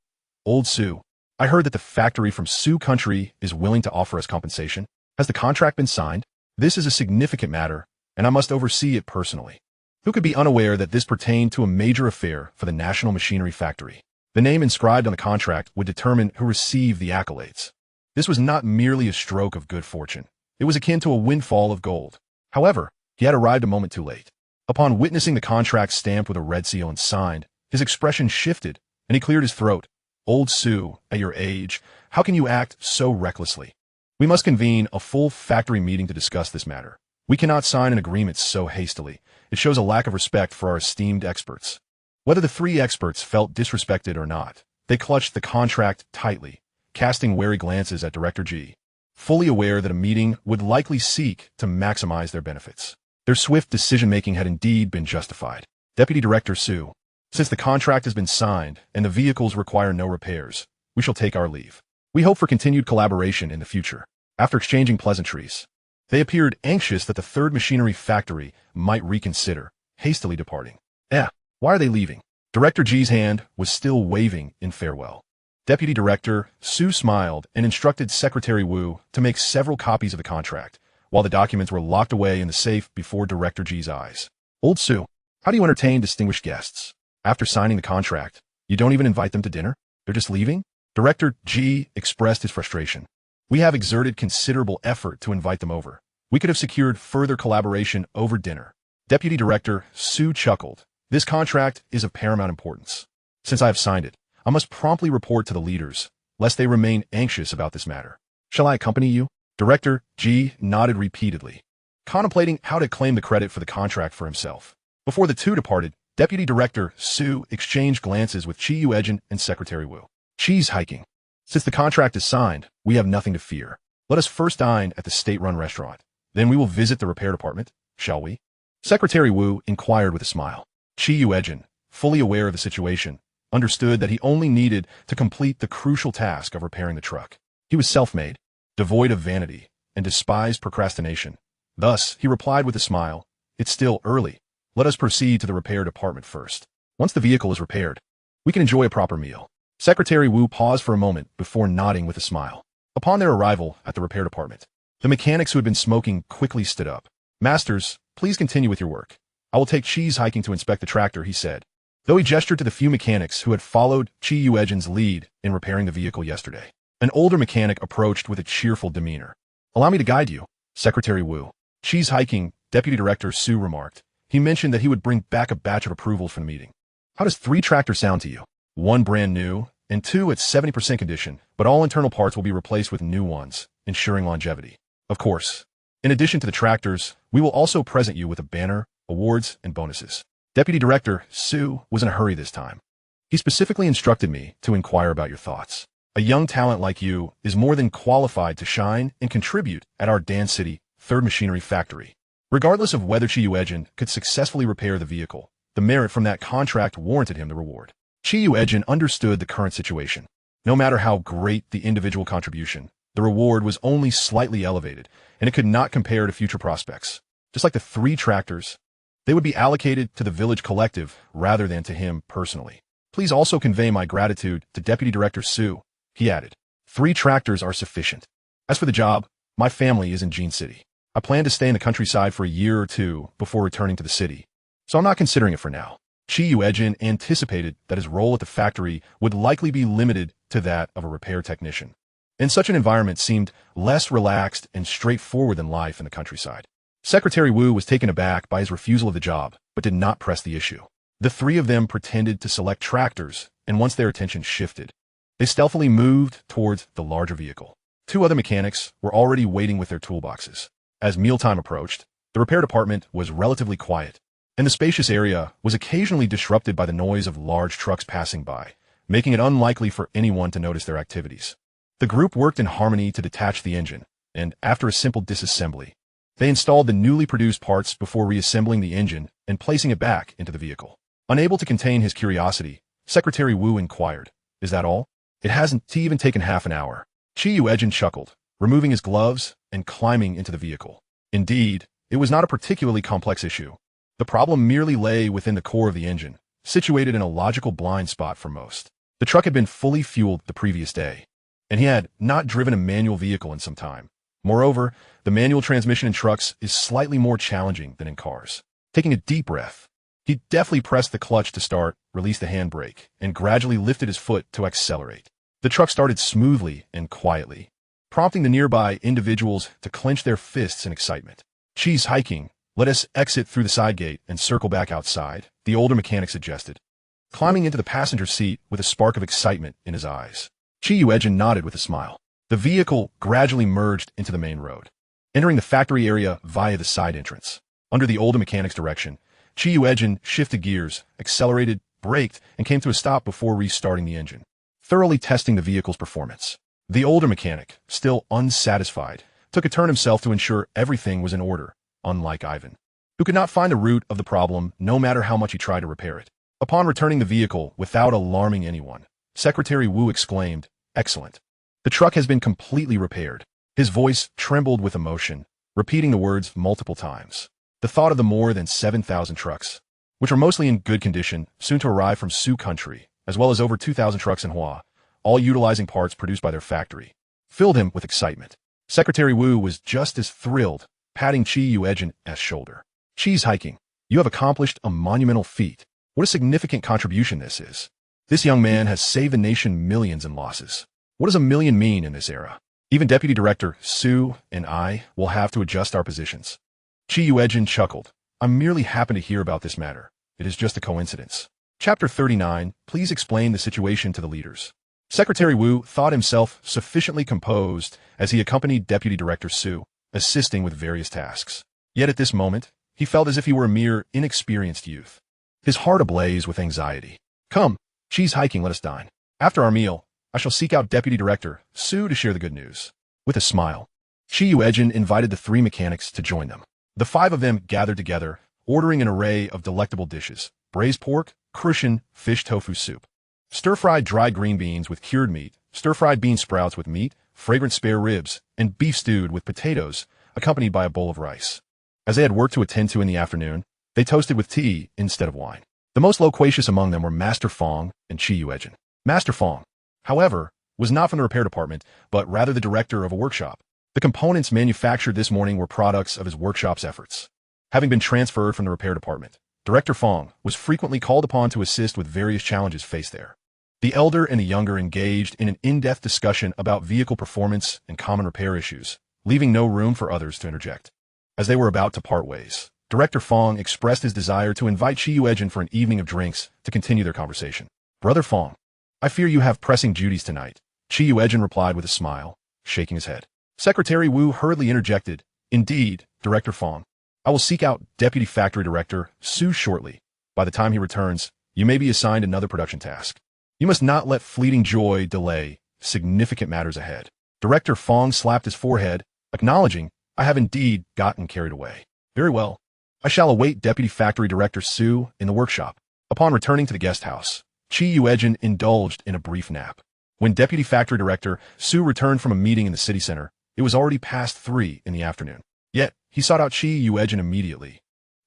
Old Su, I heard that the factory from Su country is willing to offer us compensation. Has the contract been signed? This is a significant matter, and I must oversee it personally. Who could be unaware that this pertained to a major affair for the National Machinery Factory? The name inscribed on the contract would determine who received the accolades. This was not merely a stroke of good fortune. It was akin to a windfall of gold. However, he had arrived a moment too late. Upon witnessing the contract stamped with a red seal and signed, his expression shifted, and he cleared his throat. Old Su, at your age, how can you act so recklessly? We must convene a full factory meeting to discuss this matter. We cannot sign an agreement so hastily. It shows a lack of respect for our esteemed experts. Whether the 3 experts felt disrespected or not, they clutched the contract tightly, casting wary glances at Director Ji, fully aware that a meeting would likely seek to maximize their benefits. Their swift decision-making had indeed been justified. Deputy Director Su, since the contract has been signed and the vehicles require no repairs, we shall take our leave. We hope for continued collaboration in the future. After exchanging pleasantries, they appeared anxious that the 3rd machinery factory might reconsider, hastily departing. Why are they leaving? Director Ji's hand was still waving in farewell. Deputy Director Su smiled and instructed Secretary Wu to make several copies of the contract, while the documents were locked away in the safe before Director Ji's eyes. Old Su, how do you entertain distinguished guests? After signing the contract, you don't even invite them to dinner? They're just leaving? Director Ji expressed his frustration. We have exerted considerable effort to invite them over. We could have secured further collaboration over dinner. Deputy Director Su chuckled. This contract is of paramount importance. Since I have signed it, I must promptly report to the leaders, lest they remain anxious about this matter. Shall I accompany you? Director Ji nodded repeatedly, contemplating how to claim the credit for the contract for himself. Before the 2 departed, Deputy Director Su exchanged glances with Yuejin and Secretary Wu. Cheese hiking. Since the contract is signed, we have nothing to fear. Let us first dine at the state-run restaurant. Then we will visit the repair department, shall we? Secretary Wu inquired with a smile. Yuejin, fully aware of the situation, understood that he only needed to complete the crucial task of repairing the truck. He was self-made, devoid of vanity, and despised procrastination. Thus, he replied with a smile, It's still early. Let us proceed to the repair department first. Once the vehicle is repaired, we can enjoy a proper meal. Secretary Wu paused for a moment before nodding with a smile. Upon their arrival at the repair department, the mechanics who had been smoking quickly stood up. Masters, please continue with your work. I will take Cheese hiking to inspect the tractor, he said, though he gestured to the few mechanics who had followed Yuejin's lead in repairing the vehicle yesterday. An older mechanic approached with a cheerful demeanor. Allow me to guide you, Secretary Wu. Cheese hiking, Deputy Director Su remarked. He mentioned that he would bring back a batch of approvals for the meeting. How does 3 tractors sound to you? 1 brand new, and 2 at 70% condition, but all internal parts will be replaced with new ones, ensuring longevity. Of course, in addition to the tractors, we will also present you with a banner, awards, and bonuses. Deputy Director Su was in a hurry this time. He specifically instructed me to inquire about your thoughts. A young talent like you is more than qualified to shine and contribute at our Dan City 3rd Machinery Factory. Regardless of whether Yuejin could successfully repair the vehicle, the merit from that contract warranted him the reward. Yuejin understood the current situation. No matter how great the individual contribution, the reward was only slightly elevated, and it could not compare to future prospects. Just like the 3 tractors, they would be allocated to the village collective rather than to him personally. Please also convey my gratitude to Deputy Director Su, he added. 3 tractors are sufficient. As for the job, my family is in Jean City. I plan to stay in the countryside for a year or 2 before returning to the city, so I'm not considering it for now. Yuejin anticipated that his role at the factory would likely be limited to that of a repair technician. And such an environment seemed less relaxed and straightforward than life in the countryside. Secretary Wu was taken aback by his refusal of the job, but did not press the issue. The three of them pretended to select tractors, and once their attention shifted, they stealthily moved towards the larger vehicle. Two other mechanics were already waiting with their toolboxes. As mealtime approached, the repair department was relatively quiet, and the spacious area was occasionally disrupted by the noise of large trucks passing by, making it unlikely for anyone to notice their activities. The group worked in harmony to detach the engine, and after a simple disassembly, they installed the newly produced parts before reassembling the engine and placing it back into the vehicle. Unable to contain his curiosity, Secretary Wu inquired, "Is that all? It hasn't even taken half an hour." Yuejin chuckled, removing his gloves and climbing into the vehicle. Indeed, it was not a particularly complex issue. The problem merely lay within the core of the engine, situated in a logical blind spot for most. The truck had been fully fueled the previous day, and he had not driven a manual vehicle in some time. Moreover, the manual transmission in trucks is slightly more challenging than in cars. Taking a deep breath, he deftly pressed the clutch to start, released the handbrake, and gradually lifted his foot to accelerate. The truck started smoothly and quietly, prompting the nearby individuals to clench their fists in excitement. "She's hiking. Let us exit through the side gate and circle back outside," the older mechanic suggested, climbing into the passenger seat with a spark of excitement in his eyes. Yuejin nodded with a smile. The vehicle gradually merged into the main road, entering the factory area via the side entrance. Under the older mechanic's direction, Yuejin shifted gears, accelerated, braked, and came to a stop before restarting the engine, thoroughly testing the vehicle's performance. The older mechanic, still unsatisfied, took a turn himself to ensure everything was in order, unlike Ivan, who could not find the root of the problem no matter how much he tried to repair it. Upon returning the vehicle without alarming anyone, Secretary Wu exclaimed, "Excellent. The truck has been completely repaired." His voice trembled with emotion, repeating the words multiple times. The thought of the more than 7,000 trucks, which are mostly in good condition, soon to arrive from Sioux country, as well as over 2,000 trucks in Hua, all utilizing parts produced by their factory, filled him with excitement. Secretary Wu was just as thrilled, patting Yuejin's shoulder. "She's hiking. You have accomplished a monumental feat. What a significant contribution this is. This young man has saved the nation millions in losses. What does a million mean in this era? Even Deputy Director Sue and I will have to adjust our positions." Yuejin chuckled. "I'm merely happy to hear about this matter. It is just a coincidence." Chapter 39, please explain the situation to the leaders. Secretary Wu thought himself sufficiently composed as he accompanied Deputy Director Sue, assisting with various tasks. Yet at this moment, he felt as if he were a mere inexperienced youth, his heart ablaze with anxiety. "Come, she's hiking, let us dine. After our meal, I shall seek out Deputy Director Sue to share the good news." With a smile, Yuejin invited the three mechanics to join them. The five of them gathered together, ordering an array of delectable dishes: braised pork, crucian fish tofu soup, stir-fried dried green beans with cured meat, stir-fried bean sprouts with meat, fragrant spare ribs, and beef stewed with potatoes, accompanied by a bowl of rice. As they had work to attend to in the afternoon, they toasted with tea instead of wine. The most loquacious among them were Master Fong and Yuejin. Master Fong, however, was not from the repair department, but rather the director of a workshop. The components manufactured this morning were products of his workshop's efforts. Having been transferred from the repair department, Director Fong was frequently called upon to assist with various challenges faced there. The elder and the younger engaged in an in-depth discussion about vehicle performance and common repair issues, leaving no room for others to interject. As they were about to part ways, Director Fong expressed his desire to invite Yuejin for an evening of drinks to continue their conversation. "Brother Fong, I fear you have pressing duties tonight," Yuejin replied with a smile, shaking his head. Secretary Wu hurriedly interjected, "Indeed, Director Fong. I will seek out Deputy Factory Director Sue shortly. By the time he returns, you may be assigned another production task. You must not let fleeting joy delay significant matters ahead." Director Fong slapped his forehead, acknowledging, "I have indeed gotten carried away. Very well. I shall await Deputy Factory Director Sue in the workshop." Upon returning to the guest house, Yuejin indulged in a brief nap. When Deputy Factory Director Sue returned from a meeting in the city center, it was already past 3 in the afternoon. Yet, he sought out Yuejin immediately.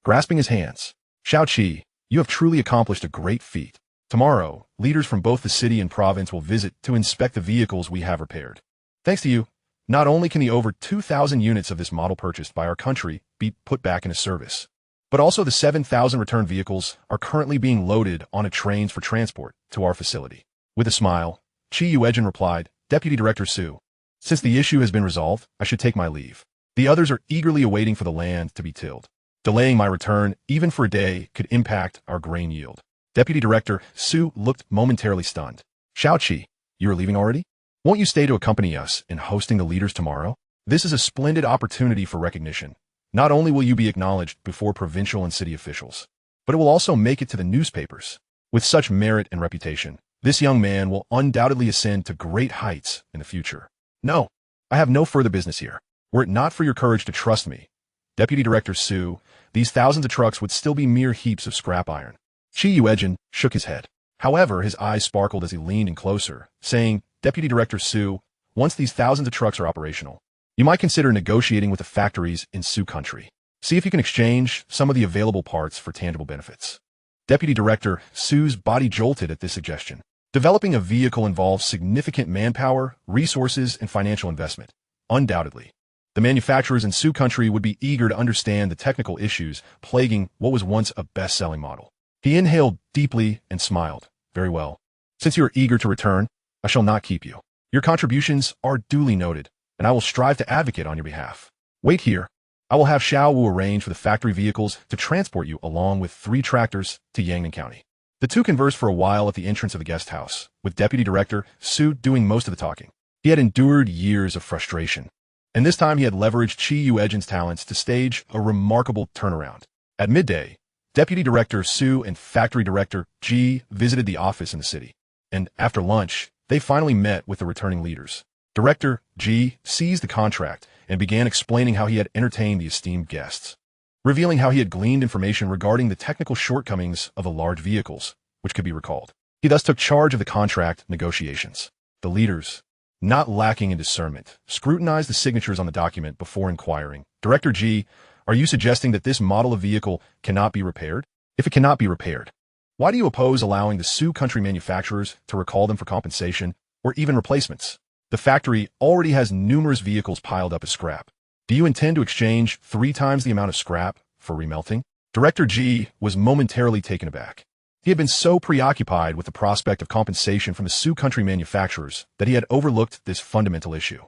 Grasping his hands, "Xiao Qi, you have truly accomplished a great feat. Tomorrow, leaders from both the city and province will visit to inspect the vehicles we have repaired. Thanks to you, not only can the over 2,000 units of this model purchased by our country be put back into service, but also the 7,000 return vehicles are currently being loaded onto trains for transport to our facility. With a smile, Yuejin replied, Deputy Director Su, since the issue has been resolved, I should take my leave. The others are eagerly awaiting for the land to be tilled. Delaying my return, even for a day, could impact our grain yield. Deputy Director Su looked momentarily stunned. Xiaoqi, you are leaving already? Won't you stay to accompany us in hosting the leaders tomorrow? This is a splendid opportunity for recognition. Not only will you be acknowledged before provincial and city officials, but it will also make it to the newspapers. With such merit and reputation, this young man will undoubtedly ascend to great heights in the future. No, I have no further business here. Were it not for your courage to trust me, Deputy Director Su, these thousands of trucks would still be mere heaps of scrap iron. Yuejin shook his head. However, his eyes sparkled as he leaned in closer, saying, Deputy Director Su, once these thousands of trucks are operational, you might consider negotiating with the factories in Su country. See if you can exchange some of the available parts for tangible benefits. Deputy Director Su's body jolted at this suggestion. Developing a vehicle involves significant manpower, resources, and financial investment. Undoubtedly, the manufacturers in Su country would be eager to understand the technical issues plaguing what was once a best-selling model. He inhaled deeply and smiled. Very well. Since you are eager to return, I shall not keep you. Your contributions are duly noted, and I will strive to advocate on your behalf. Wait here. I will have Xiao Wu arrange for the factory vehicles to transport you along with 3 tractors to Yangnan County. The two conversed for a while at the entrance of the guest house, with Deputy Director Su doing most of the talking. He had endured years of frustration, and this time he had leveraged Yuejin's talents to stage a remarkable turnaround. At midday, Deputy Director Su and Factory Director Ji visited the office in the city, and after lunch, they finally met with the returning leaders. Director Ji seized the contract and began explaining how he had entertained the esteemed guests, revealing how he had gleaned information regarding the technical shortcomings of the large vehicles, which could be recalled. He thus took charge of the contract negotiations. The leaders, not lacking in discernment, scrutinized the signatures on the document before inquiring, Director Ji, are you suggesting that this model of vehicle cannot be repaired? If it cannot be repaired, why do you oppose allowing the Su country manufacturers to recall them for compensation or even replacements? The factory already has numerous vehicles piled up as scrap. Do you intend to exchange 3 times the amount of scrap for remelting? Director Ji was momentarily taken aback. He had been so preoccupied with the prospect of compensation from the Su country manufacturers that he had overlooked this fundamental issue.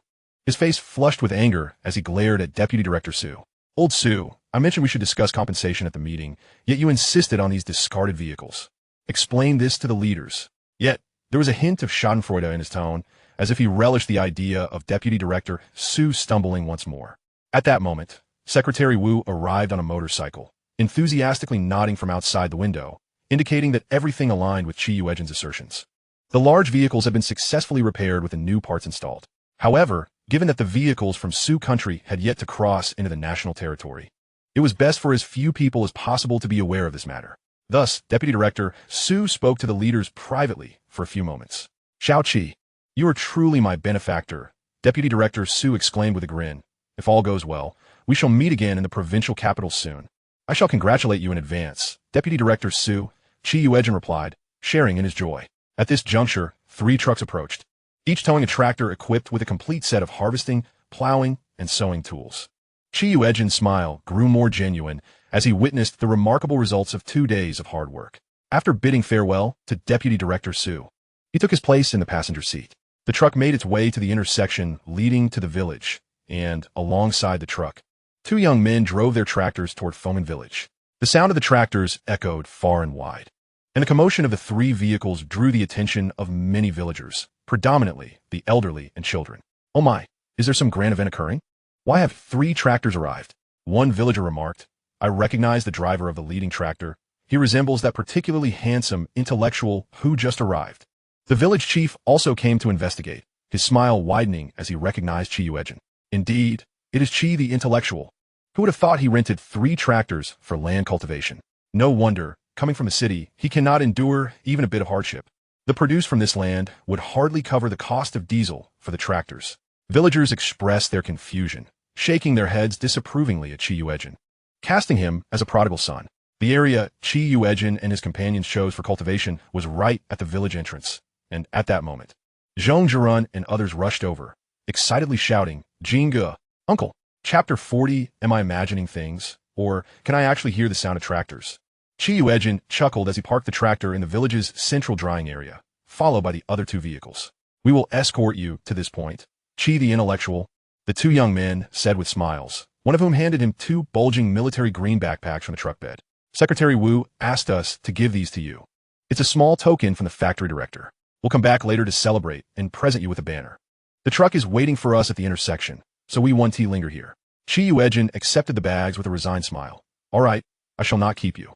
His face flushed with anger as he glared at Deputy Director Su. Old Su, I mentioned we should discuss compensation at the meeting, yet you insisted on these discarded vehicles. Explain this to the leaders. Yet, there was a hint of schadenfreude in his tone, as if he relished the idea of Deputy Director Su stumbling once more. At that moment, Secretary Wu arrived on a motorcycle, enthusiastically nodding from outside the window, indicating that everything aligned with Yuejin's assertions. The large vehicles had been successfully repaired with the new parts installed. However, given that the vehicles from Su country had yet to cross into the national territory, it was best for as few people as possible to be aware of this matter. Thus, Deputy Director Su spoke to the leaders privately for a few moments. Xiaoqi, you are truly my benefactor, Deputy Director Su exclaimed with a grin. If all goes well, we shall meet again in the provincial capital soon. I shall congratulate you in advance, Deputy Director Su, Yuejin replied, sharing in his joy. At this juncture, 3 trucks approached, each towing a tractor equipped with a complete set of harvesting, plowing, and sowing tools. Yuejin's smile grew more genuine as he witnessed the remarkable results of 2 days of hard work. After bidding farewell to Deputy Director Su, he took his place in the passenger seat. The truck made its way to the intersection leading to the village, and, alongside the truck, 2 young men drove their tractors toward Fomen village. The sound of the tractors echoed far and wide, and the commotion of the 3 vehicles drew the attention of many villagers, predominantly the elderly and children. Oh my, is there some grand event occurring? Why have 3 tractors arrived? One villager remarked. I recognize the driver of the leading tractor. He resembles that particularly handsome intellectual who just arrived. The village chief also came to investigate, his smile widening as he recognized Yuejin. Indeed, it is Chi the intellectual. Who would have thought he rented 3 tractors for land cultivation? No wonder, coming from a city, he cannot endure even a bit of hardship. The produce from this land would hardly cover the cost of diesel for the tractors. Villagers expressed their confusion, shaking their heads disapprovingly at Yuejin, casting him as a prodigal son. The area Yuejin and his companions chose for cultivation was right at the village entrance, and at that moment, Zhong Zhirun and others rushed over, excitedly shouting, Jinge, Uncle! Chapter 40, Am I Imagining Things? Or, can I actually hear the sound of tractors? Yuejin chuckled as he parked the tractor in the village's central drying area, followed by the other two vehicles. We will escort you to this point. Chi the intellectual, the two young men said with smiles, one of whom handed him two bulging military green backpacks from the truck bed. Secretary Wu asked us to give these to you. It's a small token from the factory director. We'll come back later to celebrate and present you with a banner. The truck is waiting for us at the intersection, so we want to linger here. Yuejin accepted the bags with a resigned smile. All right, I shall not keep you.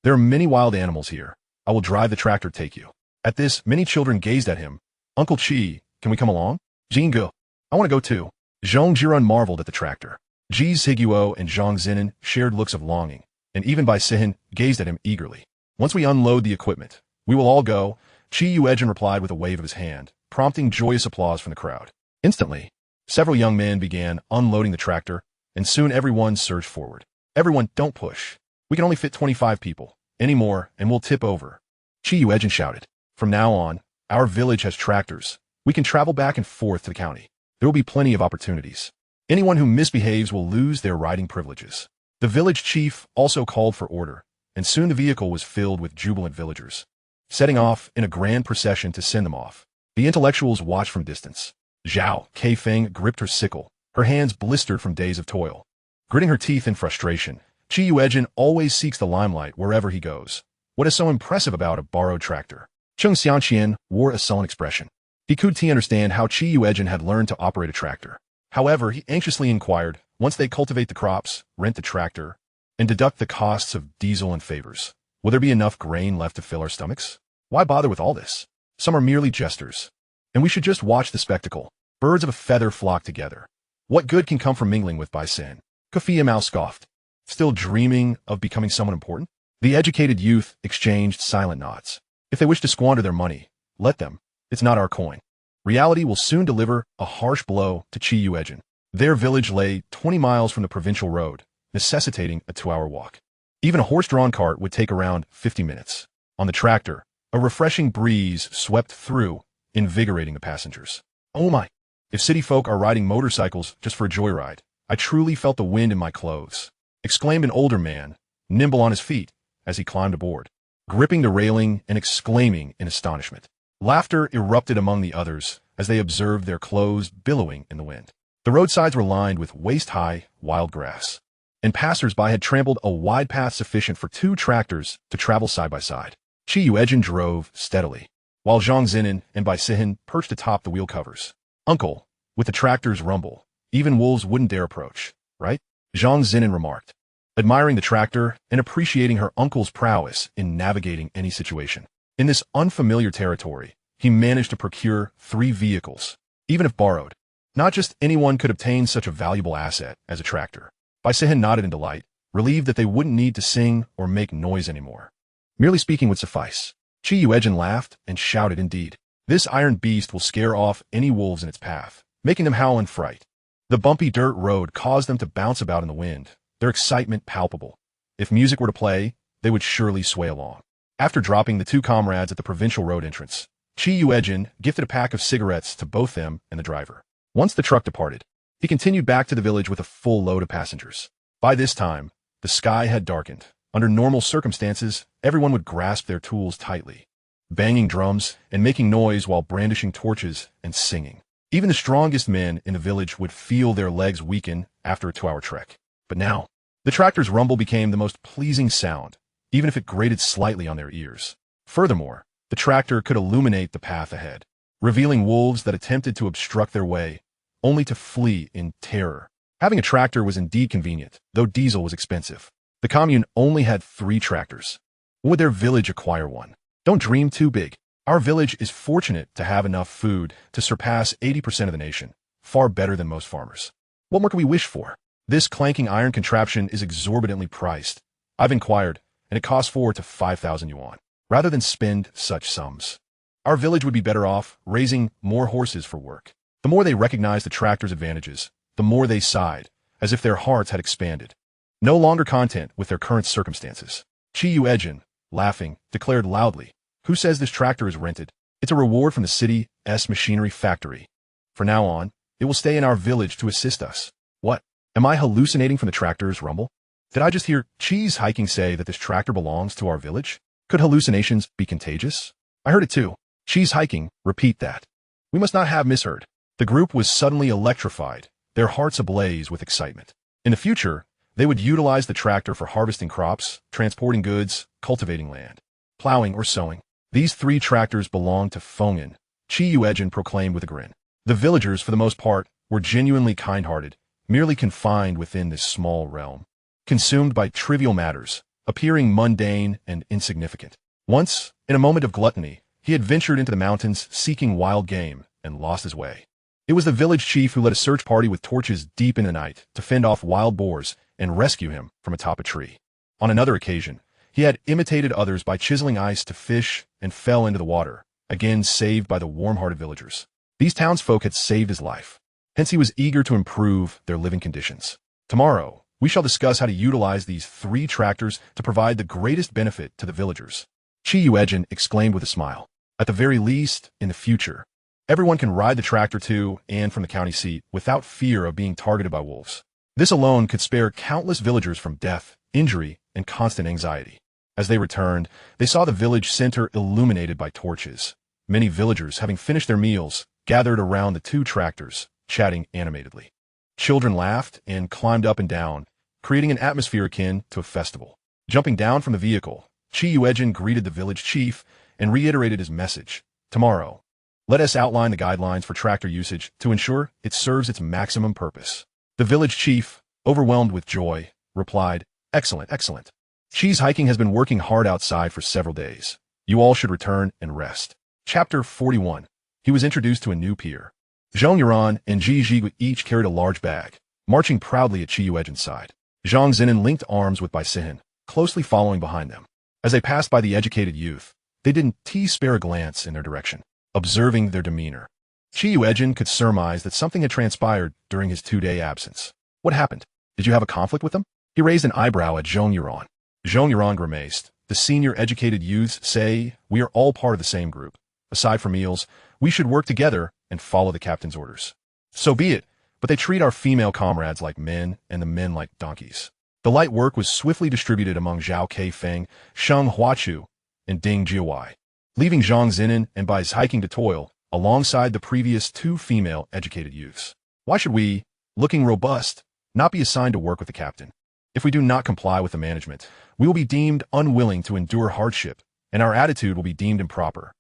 There are many wild animals here. I will drive the tractor take you. At this, many children gazed at him. Uncle Chi, can we come along? Jingo, I want to go too. Zhong Jiren marveled at the tractor. Ji Zhiguo and Zhang Zinan shared looks of longing, and even Bai Sihan gazed at him eagerly. Once we unload the equipment, we will all go, Yuejin replied with a wave of his hand, prompting joyous applause from the crowd. Instantly, several young men began unloading the tractor, and soon everyone surged forward. Everyone, don't push. We can only fit 25 people. Any more, and we'll tip over. Yuejin shouted. From now on, our village has tractors. We can travel back and forth to the county. There will be plenty of opportunities. Anyone who misbehaves will lose their riding privileges. The village chief also called for order, and soon the vehicle was filled with jubilant villagers, setting off in a grand procession to send them off. The intellectuals watched from distance. Zhao Keifeng gripped her sickle, her hands blistered from days of toil. Gritting her teeth in frustration, Yuejin always seeks the limelight wherever he goes. What is so impressive about a borrowed tractor? Chung Xianqian wore a sullen expression. He couldn't understand how Yuejin had learned to operate a tractor. However, he anxiously inquired, once they cultivate the crops, rent the tractor, and deduct the costs of diesel and favors, will there be enough grain left to fill our stomachs? Why bother with all this? Some are merely jesters, and we should just watch the spectacle. Birds of a feather flock together. What good can come from mingling with Baisan? Kofi Mao scoffed. Still dreaming of becoming someone important? The educated youth exchanged silent nods. If they wish to squander their money, let them. It's not our coin. Reality will soon deliver a harsh blow to Yuejin. Their village lay 20 miles from the provincial road, necessitating a 2-hour walk. Even a horse-drawn cart would take around 50 minutes. On the tractor, a refreshing breeze swept through, invigorating the passengers. Oh my! If city folk are riding motorcycles just for a joyride, I truly felt the wind in my clothes, exclaimed an older man, nimble on his feet, as he climbed aboard, gripping the railing and exclaiming in astonishment. Laughter erupted among the others as they observed their clothes billowing in the wind. The roadsides were lined with waist-high, wild grass, and passers-by had trampled a wide path sufficient for 2 tractors to travel side by side. Yuejin drove steadily, while Zhang Zinan and Bai Sihan perched atop the wheel covers. Uncle, with the tractor's rumble, even wolves wouldn't dare approach, right? Zhang Zinan remarked, admiring the tractor and appreciating her uncle's prowess in navigating any situation. In this unfamiliar territory, he managed to procure 3 vehicles, even if borrowed. Not just anyone could obtain such a valuable asset as a tractor. Bai Sihan nodded in delight, relieved that they wouldn't need to sing or make noise anymore. Merely speaking would suffice. Yuejin laughed and shouted, indeed. This iron beast will scare off any wolves in its path, making them howl in fright. The bumpy dirt road caused them to bounce about in the wind, their excitement palpable. If music were to play, they would surely sway along. After dropping the 2 comrades at the provincial road entrance, Yuejin gifted a pack of cigarettes to both them and the driver. Once the truck departed, he continued back to the village with a full load of passengers. By this time, the sky had darkened. Under normal circumstances, everyone would grasp their tools tightly, banging drums and making noise while brandishing torches and singing. Even the strongest men in the village would feel their legs weaken after a 2-hour trek. But now, the tractor's rumble became the most pleasing sound, even if it grated slightly on their ears. Furthermore, the tractor could illuminate the path ahead, revealing wolves that attempted to obstruct their way, only to flee in terror. Having a tractor was indeed convenient, though diesel was expensive. The commune only had 3 tractors. Would their village acquire one? Don't dream too big. Our village is fortunate to have enough food to surpass 80% of the nation, far better than most farmers. What more can we wish for? This clanking iron contraption is exorbitantly priced. I've inquired, and it costs 4,000 to 5,000 yuan. Rather than spend such sums, our village would be better off raising more horses for work. The more they recognized the tractor's advantages, the more they sighed, as if their hearts had expanded. No longer content with their current circumstances, Yuejin, laughing, declared loudly, "Who says this tractor is rented? It's a reward from the city's machinery factory. From now on, it will stay in our village to assist us." What? Am I hallucinating from the tractor's rumble? Did I just hear Cheese Hiking say that this tractor belongs to our village? Could hallucinations be contagious? I heard it too. Cheese Hiking, repeat that. We must not have misheard. The group was suddenly electrified, their hearts ablaze with excitement. In the future, they would utilize the tractor for harvesting crops, transporting goods, cultivating land, plowing or sowing. These 3 tractors belonged to Fengin, Yuejin proclaimed with a grin. The villagers, for the most part, were genuinely kind-hearted, merely confined within this small realm, consumed by trivial matters, appearing mundane and insignificant. Once, in a moment of gluttony, he had ventured into the mountains seeking wild game and lost his way. It was the village chief who led a search party with torches deep in the night to fend off wild boars and rescue him from atop a tree. On another occasion, he had imitated others by chiseling ice to fish and fell into the water, again saved by the warm-hearted villagers. These townsfolk had saved his life. Hence he was eager to improve their living conditions. Tomorrow, we shall discuss how to utilize these 3 tractors to provide the greatest benefit to the villagers. Yuejin exclaimed with a smile. At the very least, in the future, everyone can ride the tractor to and from the county seat without fear of being targeted by wolves. This alone could spare countless villagers from death, injury, and constant anxiety. As they returned, they saw the village center illuminated by torches. Many villagers, having finished their meals, gathered around the 2 tractors, chatting animatedly. Children laughed and climbed up and down, creating an atmosphere akin to a festival. Jumping down from the vehicle, Yuejin greeted the village chief and reiterated his message. Tomorrow, let us outline the guidelines for tractor usage to ensure it serves its maximum purpose. The village chief, overwhelmed with joy, replied, "Excellent, excellent. Cheese Hiking has been working hard outside for several days. You all should return and rest." Chapter 41. He was introduced to a new peer. Zhang Yuran and Ji Ji each carried a large bag, marching proudly at Yuejin's side. Zhang Zinan linked arms with Bai Sihin, closely following behind them. As they passed by the educated youth, they didn't spare a glance in their direction, observing their demeanor. Yuejin could surmise that something had transpired during his 2-day absence. What happened? Did you have a conflict with them? He raised an eyebrow at Zhang Yuran. Zhang Yuran grimaced. The senior educated youths say we are all part of the same group. Aside from meals, we should work together and follow the captain's orders. So be it, but they treat our female comrades like men and the men like donkeys. The light work was swiftly distributed among Zhao Keifeng, Sheng Huachu, and Ding Jiawai, leaving Zhang Zinan and Bai Hiking to toil alongside the previous 2 female educated youths. Why should we, looking robust, not be assigned to work with the captain? If we do not comply with the management, we will be deemed unwilling to endure hardship, and our attitude will be deemed improper,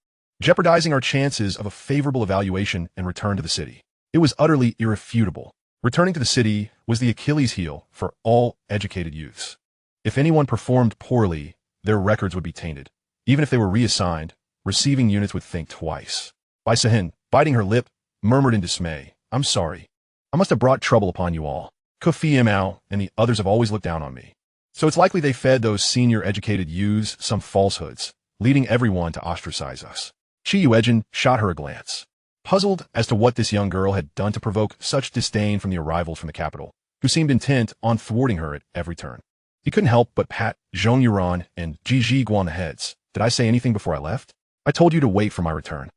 jeopardizing our chances of a favorable evaluation and return to the city. It was utterly irrefutable. Returning to the city was the Achilles heel for all educated youths. If anyone performed poorly, their records would be tainted. Even if they were reassigned, receiving units would think twice. Bai Sihin, biting her lip, murmured in dismay, "I'm sorry. I must have brought trouble upon you all. Kofi Mao and the others have always looked down on me." So it's likely they fed those senior educated youths some falsehoods, leading everyone to ostracize us. Yuejin shot her a glance, puzzled as to what this young girl had done to provoke such disdain from the arrivals from the capital, who seemed intent on thwarting her at every turn. He couldn't help but pat Zhong Yuran and Ji Jiguan on the heads. "Did I say anything before I left? I told you to wait for my return.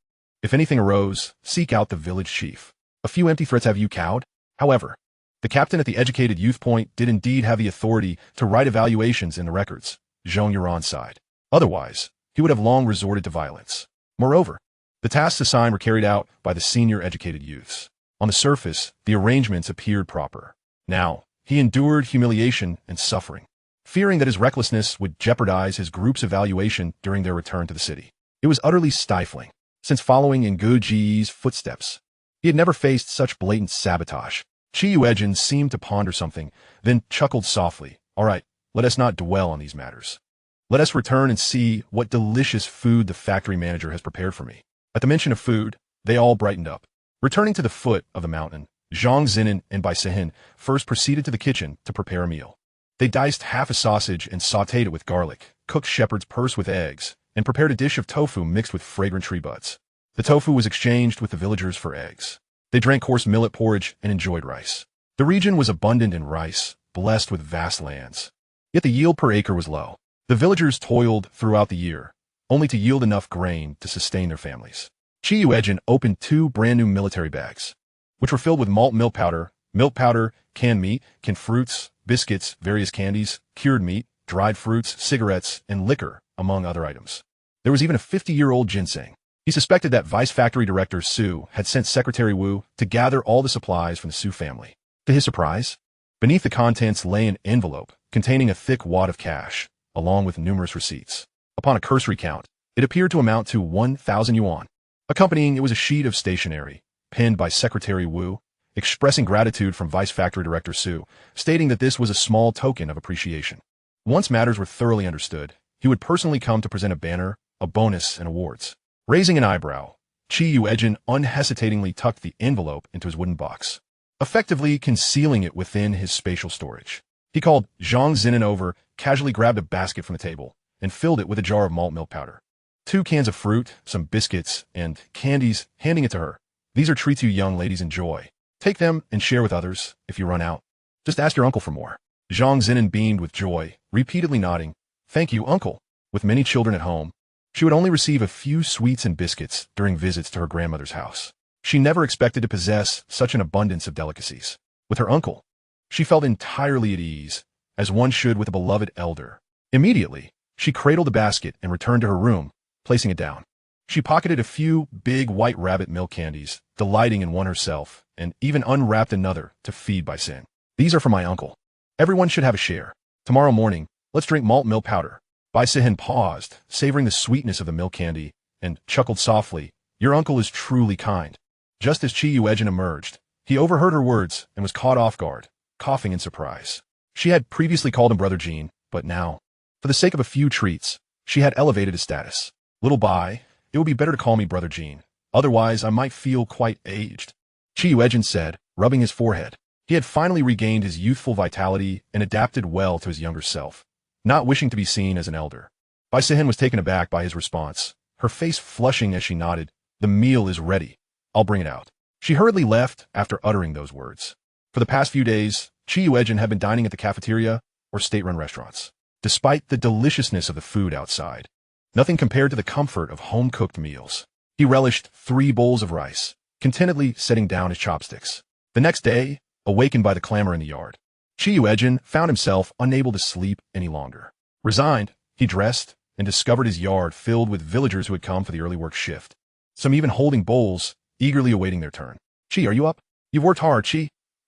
If anything arose, seek out the village chief. A few empty threats have you cowed?" However, the captain at the educated youth point did indeed have the authority to write evaluations in the records, Zhong Yuran sighed. Otherwise, he would have long resorted to violence. Moreover, the tasks assigned were carried out by the senior educated youths. On the surface, the arrangements appeared proper. Now, he endured humiliation and suffering, fearing that his recklessness would jeopardize his group's evaluation during their return to the city. It was utterly stifling, since following in Gu Ji's footsteps, he had never faced such blatant sabotage. Yuejin seemed to ponder something, then chuckled softly. "All right, let us not dwell on these matters. Let us return and see what delicious food the factory manager has prepared for me." At the mention of food, they all brightened up. Returning to the foot of the mountain, Zhang Zinan and Bai Sihin first proceeded to the kitchen to prepare a meal. They diced half a sausage and sautéed it with garlic, cooked shepherd's purse with eggs, and prepared a dish of tofu mixed with fragrant tree buds. The tofu was exchanged with the villagers for eggs. They drank coarse millet porridge and enjoyed rice. The region was abundant in rice, blessed with vast lands. Yet the yield per acre was low. The villagers toiled throughout the year, only to yield enough grain to sustain their families. Yuejin opened 2 brand-new military bags, which were filled with malt milk powder, canned meat, canned fruits, biscuits, various candies, cured meat, dried fruits, cigarettes, and liquor, among other items. There was even a 50-year-old ginseng. He suspected that Vice Factory Director Su had sent Secretary Wu to gather all the supplies from the Su family. To his surprise, beneath the contents lay an envelope containing a thick wad of cash, along with numerous receipts. Upon a cursory count, it appeared to amount to 1,000 yuan. Accompanying it was a sheet of stationery, penned by Secretary Wu, expressing gratitude from Vice Factory Director Su, stating that this was a small token of appreciation. Once matters were thoroughly understood, he would personally come to present a banner, a bonus, and awards. Raising an eyebrow, Yuejin unhesitatingly tucked the envelope into his wooden box, effectively concealing it within his spatial storage. He called Zhang Zinan over, casually grabbed a basket from the table, and filled it with a jar of malt milk powder. 2 cans of fruit, some biscuits, and candies, handing it to her. These are treats you young ladies enjoy. Take them and share with others if you run out. Just ask your uncle for more. Zhang Zinan beamed with joy, repeatedly nodding. Thank you, uncle. With many children at home, she would only receive a few sweets and biscuits during visits to her grandmother's house. She never expected to possess such an abundance of delicacies. With her uncle, she felt entirely at ease, as one should with a beloved elder. Immediately, she cradled the basket and returned to her room, placing it down. She pocketed a few big white rabbit milk candies, delighting in one herself, and even unwrapped another to feed Bai Sin. These are for my uncle. Everyone should have a share. Tomorrow morning, let's drink malt milk powder. Bai Sin paused, savoring the sweetness of the milk candy, and chuckled softly. Your uncle is truly kind. Just as Yuejin emerged, he overheard her words and was caught off guard, coughing in surprise. She had previously called him Brother Jean, but now, for the sake of a few treats, she had elevated his status. Little Bai, it would be better to call me Brother Jean. Otherwise, I might feel quite aged. Yuejin said, rubbing his forehead. He had finally regained his youthful vitality and adapted well to his younger self, not wishing to be seen as an elder. Bai Sin was taken aback by his response, her face flushing as she nodded. The meal is ready. I'll bring it out. She hurriedly left after uttering those words. For the past few days, Yuejin had been dining at the cafeteria or state-run restaurants. Despite the deliciousness of the food outside, nothing compared to the comfort of home-cooked meals. He relished 3 bowls of rice, contentedly setting down his chopsticks. The next day, awakened by the clamor in the yard, Yuejin found himself unable to sleep any longer. Resigned, he dressed and discovered his yard filled with villagers who had come for the early work shift, some even holding bowls, eagerly awaiting their turn. Are you up? You've worked hard,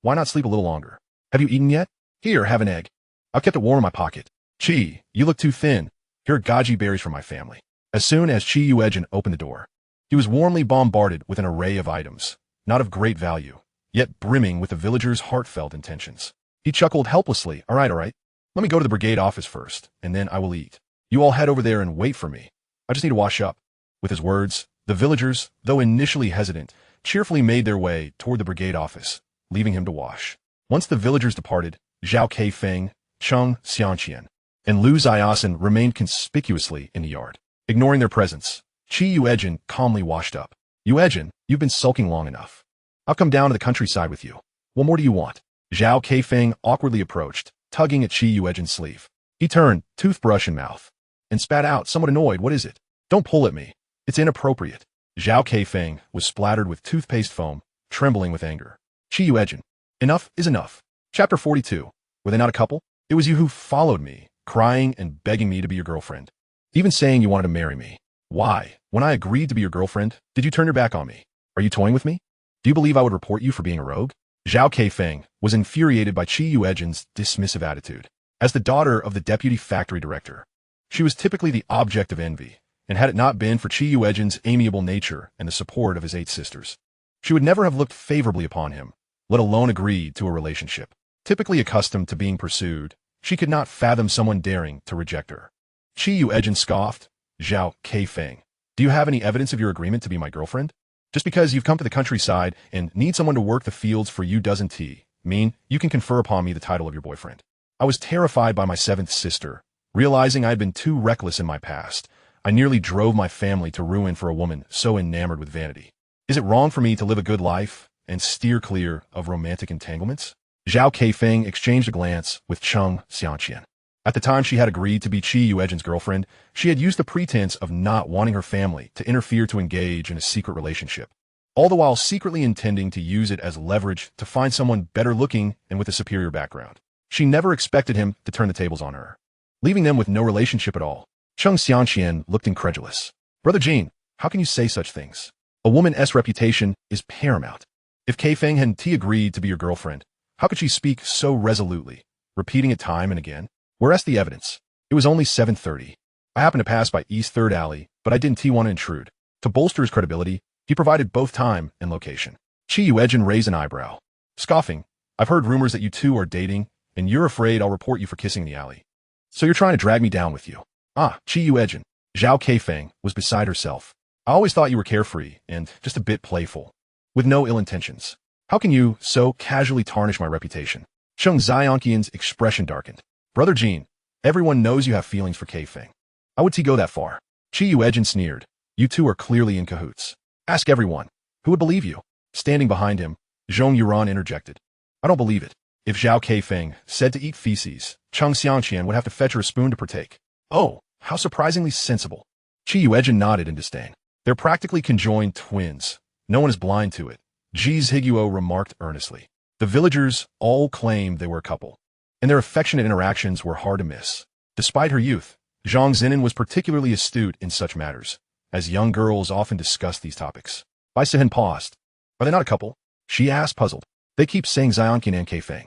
Why not sleep a little longer? Have you eaten yet? Here, have an egg. I've kept it warm in my pocket. You look too thin. Here are goji berries from my family. As soon as Yuejin opened the door, he was warmly bombarded with an array of items, not of great value, yet brimming with the villagers' heartfelt intentions. He chuckled helplessly. All right. Let me go to the brigade office first, and then I will eat. You all head over there and wait for me. I just need to wash up. With his words, the villagers, though initially hesitant, cheerfully made their way toward the brigade office, leaving him to wash. Once the villagers departed, Zhao Keifeng, Cheng Xianqian, and Lu Ziasen remained conspicuously in the yard. Ignoring their presence, Yuejin calmly washed up. Yuejin, you've been sulking long enough. I've come down to the countryside with you. What more do you want? Zhao Keifeng awkwardly approached, tugging at Yuejin's sleeve. He turned, toothbrush in mouth, and spat out, somewhat annoyed. What is it? Don't pull at me. It's inappropriate. Zhao Keifeng was splattered with toothpaste foam, trembling with anger. Yuejin, enough is enough. Chapter 42. Were they not a couple? It was you who followed me, crying and begging me to be your girlfriend, even saying you wanted to marry me. Why, when I agreed to be your girlfriend, did you turn your back on me? Are you toying with me? Do you believe I would report you for being a rogue? Zhao Keifeng was infuriated by Yuejin's dismissive attitude. As the daughter of the deputy factory director, she was typically the object of envy, and had it not been for Yuejin's amiable nature and the support of his 8 sisters, she would never have looked favorably upon him, let alone agreed to a relationship. Typically accustomed to being pursued, she could not fathom someone daring to reject her. Yuejin scoffed. Zhao Keifeng, do you have any evidence of your agreement to be my girlfriend? Just because you've come to the countryside and need someone to work the fields for you doesn't mean you can confer upon me the title of your boyfriend. I was terrified by my 7th sister. Realizing I had been too reckless in my past, I nearly drove my family to ruin for a woman so enamored with vanity. Is it wrong for me to live a good life and steer clear of romantic entanglements? Zhao Keifeng exchanged a glance with Cheng Xianqian. At the time she had agreed to be Yuejin's girlfriend, she had used the pretense of not wanting her family to interfere to engage in a secret relationship, all the while secretly intending to use it as leverage to find someone better looking and with a superior background. She never expected him to turn the tables on her, leaving them with no relationship at all. Cheng Xiangqian looked incredulous. Brother Jean, how can you say such things? A woman's reputation is paramount. If Kei Feng hadn't agreed to be your girlfriend, how could she speak so resolutely, repeating it time and again? Where's the evidence? It was only 7:30. I happened to pass by East 3rd Alley, but I didn't want to intrude. To bolster his credibility, he provided both time and location. Qi Yuejin raised an eyebrow. Scoffing, I've heard rumors that you two are dating, and you're afraid I'll report you for kissing in the alley. So you're trying to drag me down with you. Ah, Qi Yuejin. Zhao Keifeng was beside herself. I always thought you were carefree and just a bit playful, with no ill intentions. How can you so casually tarnish my reputation? Cheng Xiangqian's expression darkened. Brother Jean, everyone knows you have feelings for Keifeng. How would he go that far? Qi Yuejin sneered. You two are clearly in cahoots. Ask everyone. Who would believe you? Standing behind him, Zhong Yuran interjected. I don't believe it. If Zhao Keifeng said to eat feces, Cheng Xiangqian would have to fetch her a spoon to partake. Oh, how surprisingly sensible. Qi Yuejin nodded in disdain. They're practically conjoined twins. No one is blind to it. Ji Zhiguo remarked earnestly. The villagers all claimed they were a couple, and their affectionate interactions were hard to miss. Despite her youth, Zhang Zinan was particularly astute in such matters, as young girls often discussed these topics. Bai Sihen paused. Are they not a couple? She asked, puzzled. They keep saying Xiangqian and Keifeng.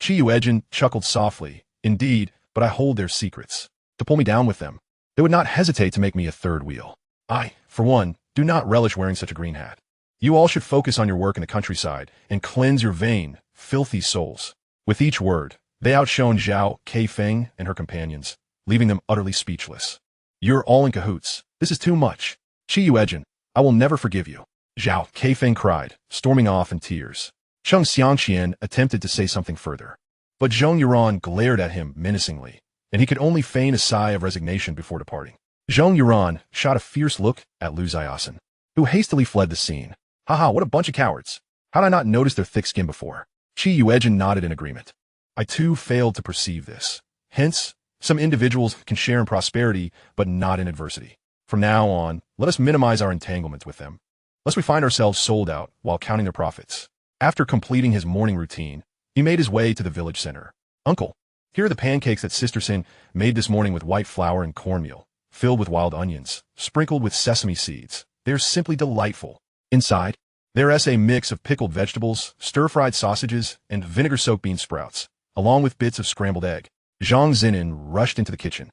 Qi Yuejin chuckled softly. Indeed, but I hold their secrets. To pull me down with them, they would not hesitate to make me a third wheel. I, for one, do not relish wearing such a green hat. You all should focus on your work in the countryside and cleanse your vain, filthy souls. With each word, they outshone Zhao Keifeng and her companions, leaving them utterly speechless. You're all in cahoots. This is too much. Qi Yuejin, I will never forgive you. Zhao Keifeng cried, storming off in tears. Cheng Xiangqian attempted to say something further, but Zhong Yuran glared at him menacingly, and he could only feign a sigh of resignation before departing. Zhong Yuran shot a fierce look at Lu Ziasen, who hastily fled the scene. Haha, what a bunch of cowards. How'd I not notice their thick skin before? Qi Yuejin nodded in agreement. I too failed to perceive this. Hence, some individuals can share in prosperity, but not in adversity. From now on, let us minimize our entanglement with them, lest we find ourselves sold out while counting their profits. After completing his morning routine, he made his way to the village center. Uncle, here are the pancakes that Sister Sin made this morning with white flour and cornmeal, filled with wild onions, sprinkled with sesame seeds. They're simply delightful. Inside, there's a mix of pickled vegetables, stir-fried sausages, and vinegar-soaked bean sprouts, along with bits of scrambled egg. Zhang Zinan rushed into the kitchen,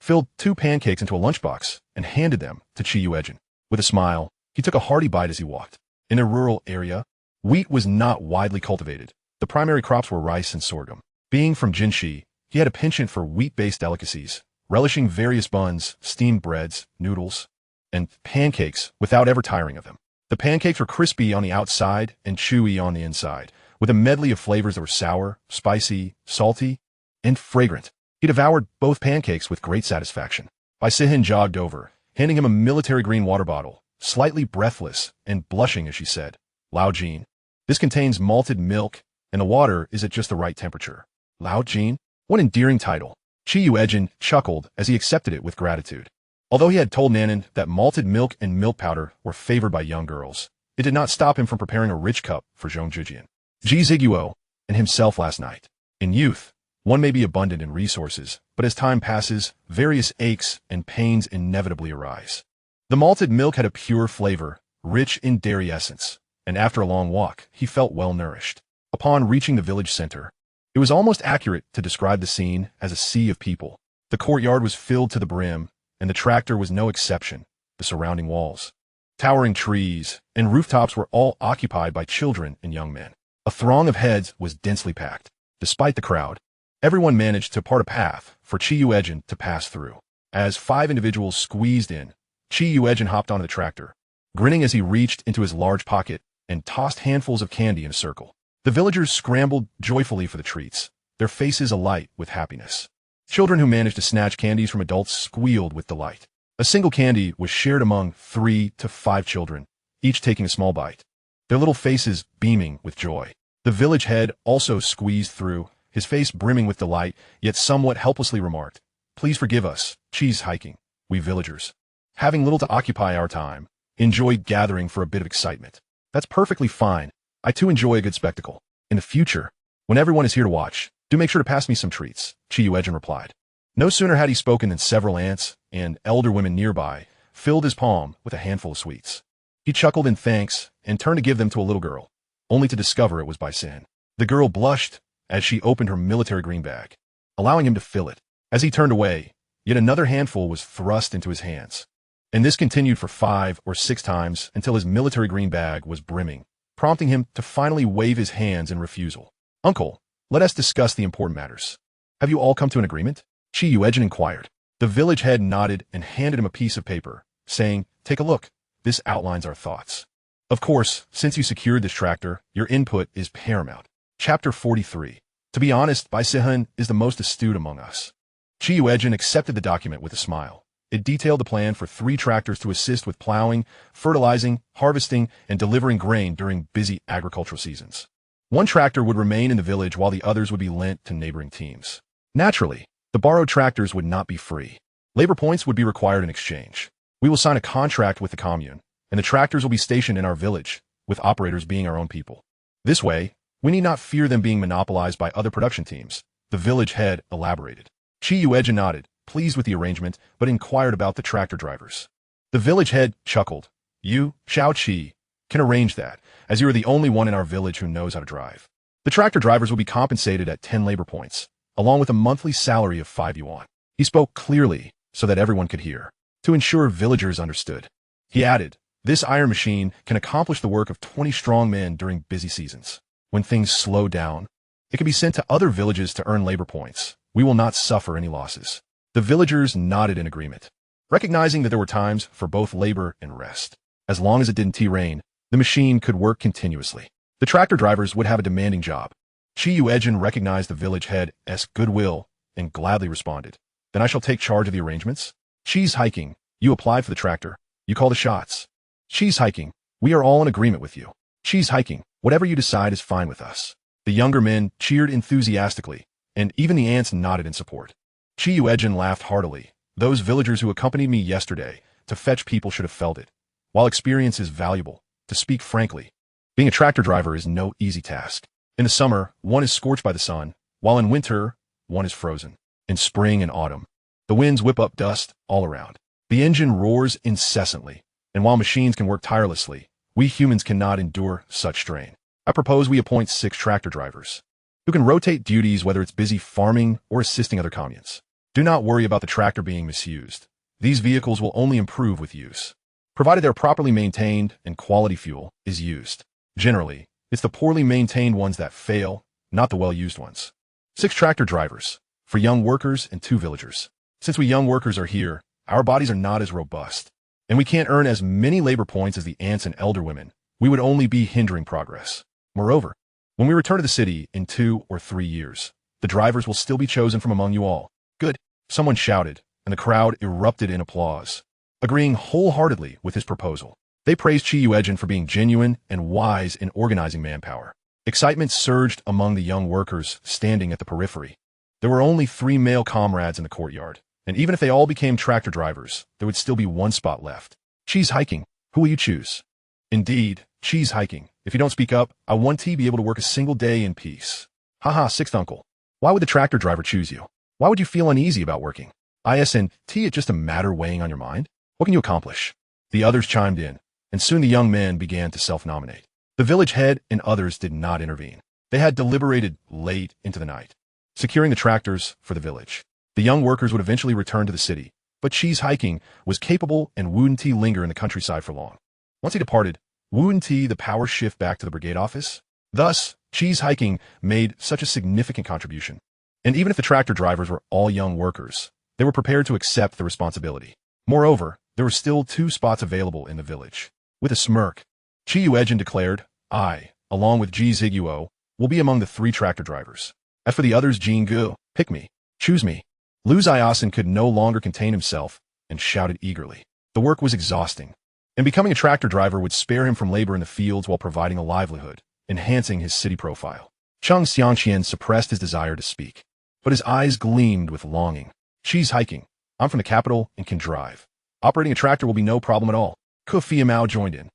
filled 2 pancakes into a lunchbox, and handed them to Qi Yuejin. With a smile, he took a hearty bite as he walked. In a rural area, wheat was not widely cultivated. The primary crops were rice and sorghum. Being from Jinshi, he had a penchant for wheat-based delicacies, relishing various buns, steamed breads, noodles, and pancakes without ever tiring of them. The pancakes were crispy on the outside and chewy on the inside, with a medley of flavors that were sour, spicy, salty, and fragrant. He devoured both pancakes with great satisfaction. Bai Sihen jogged over, handing him a military green water bottle, slightly breathless and blushing as she said, Lao Jean, this contains malted milk, and the water is at just the right temperature. Lao Jean? What endearing title. Qi Yuejin chuckled as he accepted it with gratitude. Although he had told Nanan that malted milk and milk powder were favored by young girls, it did not stop him from preparing a rich cup for Zhong Zhijian, Ji Zhiguo, and himself last night. In youth, one may be abundant in resources, but as time passes, various aches and pains inevitably arise. The malted milk had a pure flavor, rich in dairy essence, and after a long walk, he felt well nourished. Upon reaching the village center, it was almost accurate to describe the scene as a sea of people. The courtyard was filled to the brim, and the tractor was no exception. The surrounding walls, towering trees, and rooftops were all occupied by children and young men. A throng of heads was densely packed. Despite the crowd, everyone managed to part a path for Qi Yuejin to pass through. As 5 individuals squeezed in, Qi Yuejin hopped onto the tractor, grinning as he reached into his large pocket and tossed handfuls of candy in a circle. The villagers scrambled joyfully for the treats, their faces alight with happiness. Children who managed to snatch candies from adults squealed with delight. A single candy was shared among 3 to 5 children, each taking a small bite, their little faces beaming with joy. The village head also squeezed through, his face brimming with delight, yet somewhat helplessly remarked, Please forgive us, cheese hiking, we villagers. Having little to occupy our time, enjoy gathering for a bit of excitement. That's perfectly fine. I too enjoy a good spectacle. In the future, when everyone is here to watch, Do make sure to pass me some treats, Yuejin replied. No sooner had he spoken than several aunts and elder women nearby filled his palm with a handful of sweets. He chuckled in thanks and turned to give them to a little girl, only to discover it was by Sin. The girl blushed as she opened her military green bag, allowing him to fill it. As he turned away, yet another handful was thrust into his hands. And this continued for 5 or 6 times until his military green bag was brimming, prompting him to finally wave his hands in refusal. Uncle, let us discuss the important matters. Have you all come to an agreement? Yuejin inquired. The village head nodded and handed him a piece of paper, saying, take a look. This outlines our thoughts. Of course, since you secured this tractor, your input is paramount. Chapter 43. To be honest, Bai Sihan is the most astute among us. Yuejin accepted the document with a smile. It detailed the plan for 3 tractors to assist with plowing, fertilizing, harvesting, and delivering grain during busy agricultural seasons. 1 tractor would remain in the village while the others would be lent to neighboring teams. Naturally, the borrowed tractors would not be free. Labor points would be required in exchange. We will sign a contract with the commune, and the tractors will be stationed in our village, with operators being our own people. This way, we need not fear them being monopolized by other production teams, the village head elaborated. Yuejin nodded, pleased with the arrangement, but inquired about the tractor drivers. The village head chuckled. You, Xiao Qi, can arrange that, as you are the only one in our village who knows how to drive. The tractor drivers will be compensated at 10 labor points, along with a monthly salary of 5 yuan. He spoke clearly so that everyone could hear, to ensure villagers understood. He added, this iron machine can accomplish the work of 20 strong men during busy seasons. When things slow down, it can be sent to other villages to earn labor points. We will not suffer any losses. The villagers nodded in agreement, recognizing that there were times for both labor and rest. As long as it didn't rain, the machine could work continuously. The tractor drivers would have a demanding job. Yuejin recognized the village head's goodwill and gladly responded. Then I shall take charge of the arrangements. She's hiking. You applied for the tractor. You call the shots. She's hiking. We are all in agreement with you. She's hiking. Whatever you decide is fine with us. The younger men cheered enthusiastically, and even the aunts nodded in support. Yuejin laughed heartily. Those villagers who accompanied me yesterday to fetch people should have felt it. While experience is valuable, to speak frankly, being a tractor driver is no easy task. In the summer, one is scorched by the sun, while in winter, one is frozen. In spring and autumn, the winds whip up dust all around. The engine roars incessantly, and while machines can work tirelessly, we humans cannot endure such strain. I propose we appoint 6 tractor drivers who can rotate duties whether it's busy farming or assisting other communes. Do not worry about the tractor being misused. These vehicles will only improve with use, provided they're properly maintained and quality fuel is used. Generally, it's the poorly maintained ones that fail, not the well-used ones. 6 tractor drivers, for young workers and 2 villagers. Since we young workers are here, our bodies are not as robust, and we can't earn as many labor points as the aunts and elder women. We would only be hindering progress. Moreover, when we return to the city in 2 or 3 years, the drivers will still be chosen from among you all. Good, someone shouted, and the crowd erupted in applause, agreeing wholeheartedly with his proposal. They praised Yuejin for being genuine and wise in organizing manpower. Excitement surged among the young workers standing at the periphery. There were only 3 male comrades in the courtyard, and even if they all became tractor drivers, there would still be 1 spot left. She's hiking. Who will you choose? Indeed, she's hiking. If you don't speak up, I want to be able to work a single day in peace. Haha, 6th uncle. Why would the tractor driver choose you? Why would you feel uneasy about working? Isn't it just a matter weighing on your mind? What can you accomplish? The others chimed in, and soon the young men began to self-nominate. The village head and others did not intervene. They had deliberated late into the night, securing the tractors for the village. The young workers would eventually return to the city, but Chi's hiking was capable and wouldn't he linger in the countryside for long. Once he departed, wouldn't he the power shift back to the brigade office? Thus, Chi's hiking made such a significant contribution. And even if the tractor drivers were all young workers, they were prepared to accept the responsibility. Moreover, there were still 2 spots available in the village. With a smirk, Yuejin declared, I, along with Ji Ziguo, will be among the 3 tractor drivers. As for the others, Jin Gu, pick me, choose me. Lu Ziasen could no longer contain himself and shouted eagerly. The work was exhausting, and becoming a tractor driver would spare him from labor in the fields while providing a livelihood, enhancing his city profile. Cheng Xiangqian suppressed his desire to speak, but his eyes gleamed with longing. She's hiking. I'm from the capital and can drive. Operating a tractor will be no problem at all. Ku Fiamao joined in,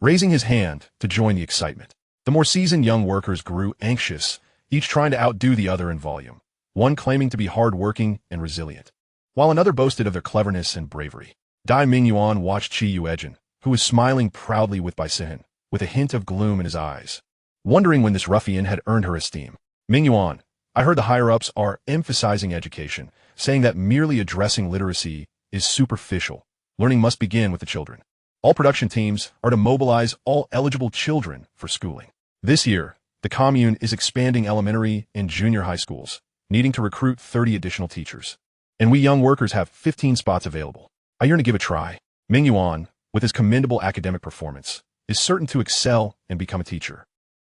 raising his hand to join the excitement. The more seasoned young workers grew anxious each trying to outdo the other in volume, one claiming to be hard-working and resilient, while another boasted of their cleverness and bravery. Dai Mingyuan watched Qi Yuejin, who was smiling proudly with Bai Sihen, with a hint of gloom in his eyes, wondering when this ruffian had earned her esteem. Mingyuan, I heard the higher-ups are emphasizing education, saying that merely addressing literacy is superficial. Learning must begin with the children. All production teams are to mobilize all eligible children for schooling. This year, the commune is expanding elementary and junior high schools, needing to recruit 30 additional teachers. And we young workers have 15 spots available. I yearn to give a try. Mingyuan, with his commendable academic performance, is certain to excel and become a teacher.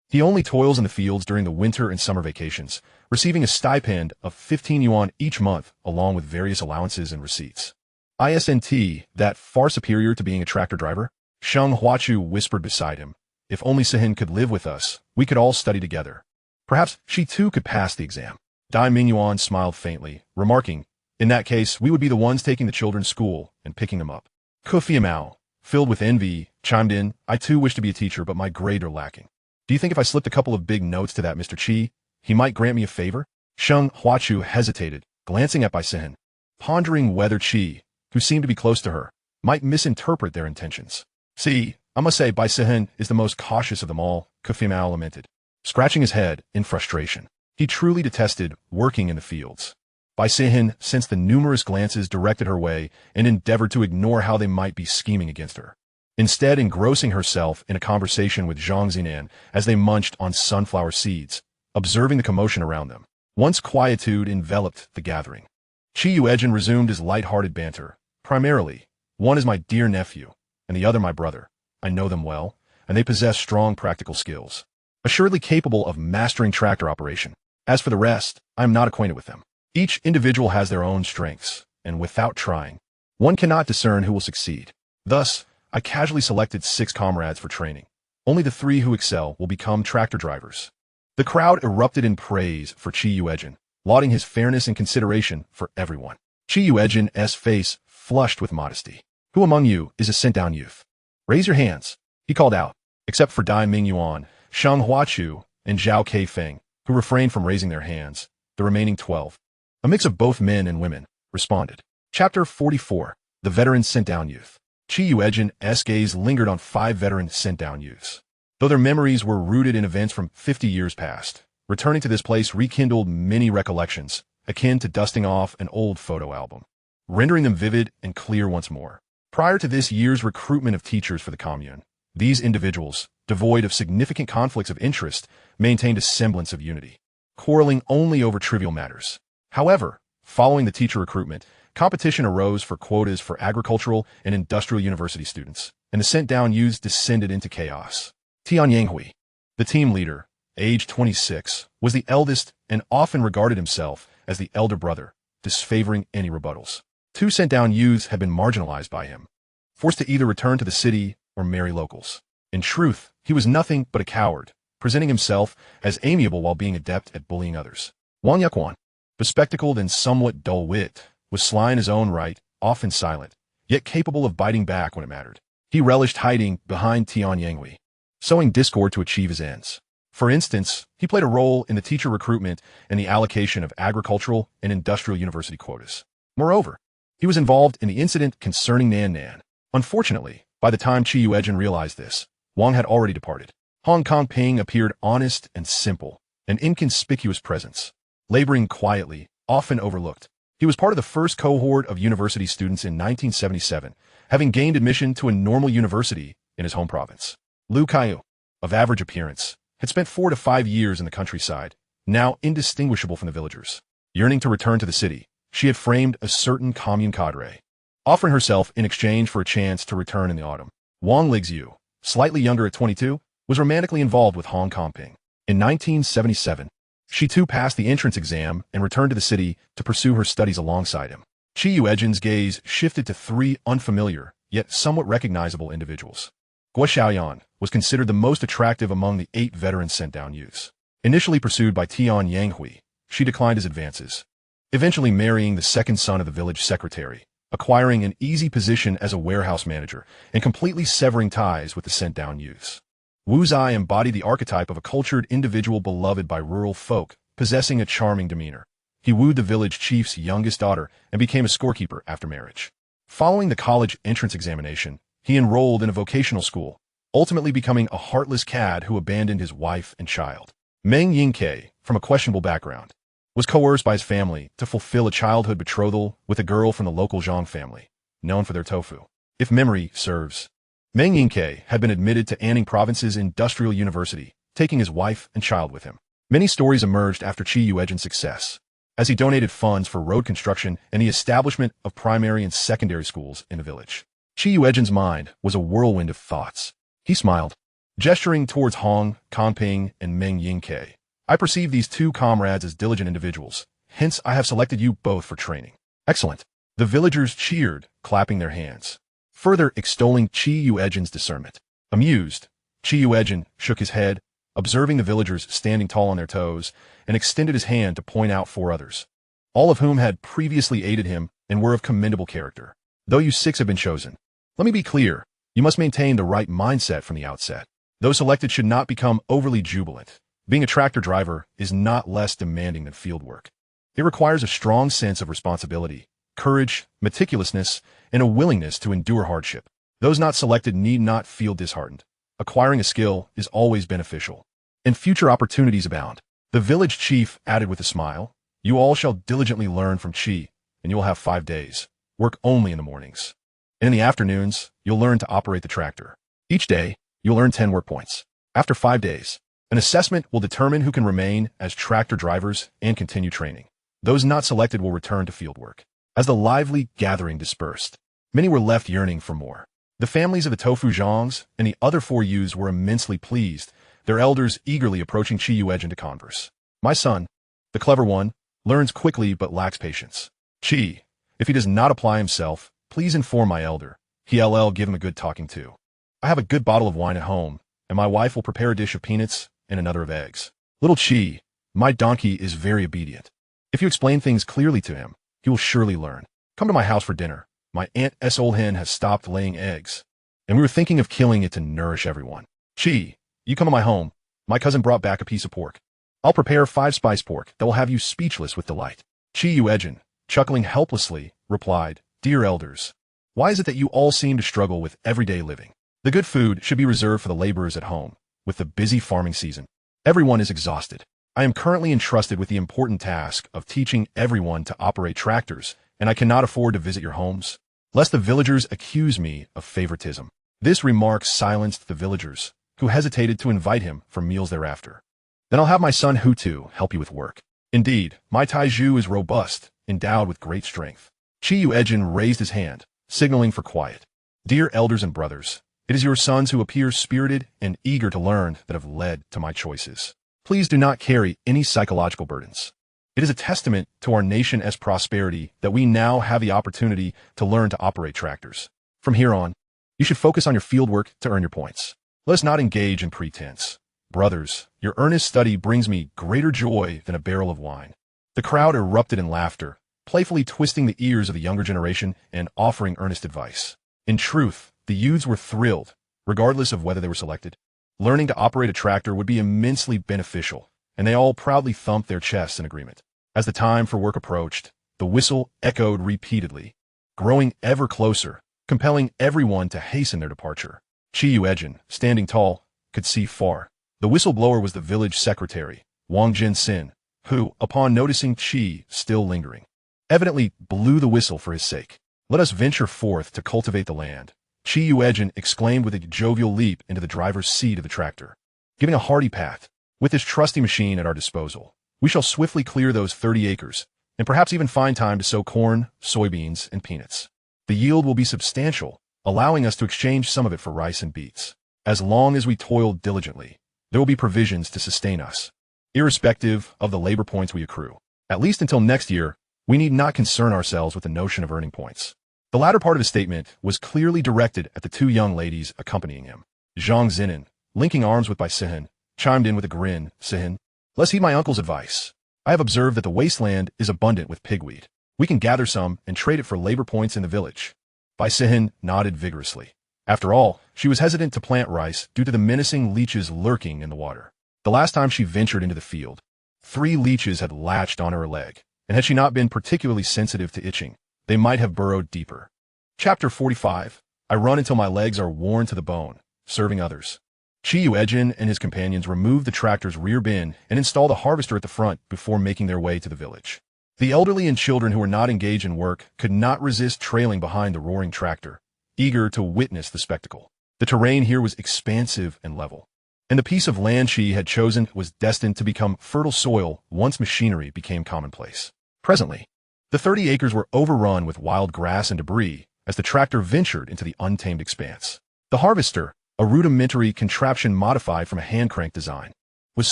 He only toils in the fields during the winter and summer vacations, receiving a stipend of 15 yuan each month along with various allowances and receipts. Isn't that far superior to being a tractor driver? Sheng Huachu whispered beside him. If only Sihen could live with us, we could all study together. Perhaps she too could pass the exam. Dai Mingyuan smiled faintly, remarking, in that case, we would be the ones taking the children to school and picking them up. Kufi Mao, filled with envy, chimed in, I too wish to be a teacher, but my grades are lacking. Do you think if I slipped a couple of big notes to that Mr. Qi, he might grant me a favor? Sheng Huachu hesitated, glancing at Bai Sihen, pondering whether Qi, who seemed to be close to her, might misinterpret their intentions. See, I must say Bai Sihen is the most cautious of them all, Kufi Mao lamented, scratching his head in frustration. He truly detested working in the fields. Bai Sihen sensed the numerous glances directed her way and endeavored to ignore how they might be scheming against her, instead engrossing herself in a conversation with Zhang Zinan as they munched on sunflower seeds, observing the commotion around them. Once quietude enveloped the gathering, Qi Yuejin resumed his light-hearted banter. Primarily, one is my dear nephew, and the other my brother. I know them well, and they possess strong practical skills, assuredly capable of mastering tractor operation. As for the rest, I am not acquainted with them. Each individual has their own strengths, and without trying, one cannot discern who will succeed. Thus, I casually selected 6 comrades for training. Only the 3 who excel will become tractor drivers. The crowd erupted in praise for Qi Yuejin, lauding his fairness and consideration for everyone. Qi Yuejin's face flushed with modesty. Who among you is a sent-down youth? Raise your hands, he called out, except for Dai Mingyuan, Sheng Huachu, and Zhao Keifeng, who refrained from raising their hands. The remaining 12, a mix of both men and women, responded. Chapter 44. The Veteran Sent-Down Youth. Qi Yuejin's gaze lingered on 5 veteran sent-down youths. Though their memories were rooted in events from 50 years past, returning to this place rekindled many recollections, akin to dusting off an old photo album, rendering them vivid and clear once more. Prior to this year's recruitment of teachers for the commune, these individuals, devoid of significant conflicts of interest, maintained a semblance of unity, quarreling only over trivial matters. However, following the teacher recruitment, competition arose for quotas for agricultural and industrial university students, and the sent-down youths descended into chaos. Tian Yanghui, the team leader, aged 26, was the eldest and often regarded himself as the elder brother, disfavoring any rebuttals. 2 sent-down youths had been marginalized by him, forced to either return to the city or marry locals. In truth, he was nothing but a coward, presenting himself as amiable while being adept at bullying others. Wang Yaquan, bespectacled and somewhat dull-wit, was sly in his own right, often silent, yet capable of biting back when it mattered. He relished hiding behind Tian Yanghui, sowing discord to achieve his ends. For instance, he played a role in the teacher recruitment and the allocation of agricultural and industrial university quotas. Moreover, he was involved in the incident concerning Nan Nan. Unfortunately, by the time Qi Yuejin realized this, Wang had already departed. Hong Kong Ping appeared honest and simple, an inconspicuous presence, laboring quietly, often overlooked. He was part of the first cohort of university students in 1977, having gained admission to a normal university in his home province. Liu Kaiyu, of average appearance, had spent 4 to 5 years in the countryside, now indistinguishable from the villagers. Yearning to return to the city, she had framed a certain commune cadre, offering herself in exchange for a chance to return in the autumn. Wang Lixiu, slightly younger at 22, was romantically involved with Hong Kong Ping. In 1977, she too passed the entrance exam and returned to the city to pursue her studies alongside him. Qi Yuejin's gaze shifted to 3 unfamiliar, yet somewhat recognizable individuals. Guo Xiaoyan was considered the most attractive among the 8 veteran sent-down youths. Initially pursued by Tian Yanghui, she declined his advances, eventually marrying the second son of the village secretary, acquiring an easy position as a warehouse manager, and completely severing ties with the sent-down youths. Wu Zai embodied the archetype of a cultured individual beloved by rural folk, possessing a charming demeanor. He wooed the village chief's youngest daughter and became a scorekeeper after marriage. Following the college entrance examination, he enrolled in a vocational school, ultimately becoming a heartless cad who abandoned his wife and child. Meng Yingke, from a questionable background, was coerced by his family to fulfill a childhood betrothal with a girl from the local Zhang family, known for their tofu. If memory serves, Meng Yingke had been admitted to Anning Province's Industrial University, taking his wife and child with him. Many stories emerged after Qi Yuejin's success, as he donated funds for road construction and the establishment of primary and secondary schools in the village. Qi Yuejin's mind was a whirlwind of thoughts. He smiled, gesturing towards Hong, Kanping, and Meng Yingke. I perceive these two comrades as diligent individuals, hence I have selected you both for training. Excellent. The villagers cheered, clapping their hands, further extolling Qi Yuejin's discernment. Amused, Qi Yuejin shook his head, observing the villagers standing tall on their toes, and extended his hand to point out 4 others, all of whom had previously aided him and were of commendable character. Though you 6 have been chosen, let me be clear, you must maintain the right mindset from the outset. Those selected should not become overly jubilant. Being a tractor driver is not less demanding than field work. It requires a strong sense of responsibility, courage, meticulousness, and a willingness to endure hardship. Those not selected need not feel disheartened. Acquiring a skill is always beneficial, and future opportunities abound. The village chief added with a smile, you all shall diligently learn from Qi, and you will have 5 days. Work only in the mornings. And in the afternoons, you'll learn to operate the tractor. Each day, you'll earn 10 work points. After 5 days, an assessment will determine who can remain as tractor drivers and continue training. Those not selected will return to field work. As the lively gathering dispersed, many were left yearning for more. The families of the Tofu Zhangs and the other 4 youths were immensely pleased, their elders eagerly approaching Qi Yuejin to converse. My son, the clever one, learns quickly but lacks patience. Qi, if he does not apply himself, please inform my elder. He'll give him a good talking to. I have a good bottle of wine at home, and my wife will prepare a dish of peanuts and another of eggs. Little Qi, my donkey is very obedient. If you explain things clearly to him, he will surely learn. Come to my house for dinner. My aunt's old hen has stopped laying eggs, and we were thinking of killing it to nourish everyone. Qi, you come to my home. My cousin brought back a piece of pork. I'll prepare 5 spice pork that will have you speechless with delight. Qi Yuejin, chuckling helplessly, replied, Dear elders, why is it that you all seem to struggle with everyday living? The good food should be reserved for the laborers at home. With the busy farming season, everyone is exhausted. I am currently entrusted with the important task of teaching everyone to operate tractors, and I cannot afford to visit your homes, lest the villagers accuse me of favoritism. This remark silenced the villagers, who hesitated to invite him for meals thereafter. Then I'll have my son Hutu help you with work. Indeed, my Taiju is robust, endowed with great strength. Qi Yuejin raised his hand, signaling for quiet. Dear elders and brothers, it is your sons who appear spirited and eager to learn that have led to my choices. Please do not carry any psychological burdens. It is a testament to our nation's prosperity that we now have the opportunity to learn to operate tractors. From here on, you should focus on your fieldwork to earn your points. Let us not engage in pretense. Brothers, your earnest study brings me greater joy than a barrel of wine. The crowd erupted in laughter, playfully twisting the ears of the younger generation and offering earnest advice. In truth, the youths were thrilled, regardless of whether they were selected. Learning to operate a tractor would be immensely beneficial, and they all proudly thumped their chests in agreement. As the time for work approached, the whistle echoed repeatedly, growing ever closer, compelling everyone to hasten their departure. Qi Yuejin, standing tall, could see far. The whistleblower was the village secretary, Wang Jinxin, who, upon noticing Qi still lingering, evidently blew the whistle for his sake. Let us venture forth to cultivate the land, Qi Yuejin exclaimed with a jovial leap into the driver's seat of the tractor, giving a hearty pat. With this trusty machine at our disposal, we shall swiftly clear those 30 acres, and perhaps even find time to sow corn, soybeans, and peanuts. The yield will be substantial, allowing us to exchange some of it for rice and beets. As long as we toil diligently, there will be provisions to sustain us, irrespective of the labor points we accrue. At least until next year, we need not concern ourselves with the notion of earning points. The latter part of his statement was clearly directed at the 2 young ladies accompanying him. Zhang Zinan, linking arms with Bai Sihan, chimed in with a grin. Sihan, let's heed my uncle's advice. I have observed that the wasteland is abundant with pigweed. We can gather some and trade it for labor points in the village. Bai Sihan nodded vigorously. After all, she was hesitant to plant rice due to the menacing leeches lurking in the water. The last time she ventured into the field, 3 leeches had latched onto her leg, and had she not been particularly sensitive to itching, they might have burrowed deeper. Chapter 45. I run until my legs are worn to the bone, serving others. Yuejin and his companions removed the tractor's rear bin and installed a harvester at the front before making their way to the village. The elderly and children who were not engaged in work could not resist trailing behind the roaring tractor, eager to witness the spectacle. The terrain here was expansive and level, and the piece of land she had chosen was destined to become fertile soil once machinery became commonplace. Presently, the 30 acres were overrun with wild grass and debris as the tractor ventured into the untamed expanse. The harvester, a rudimentary contraption modified from a hand-crank design, was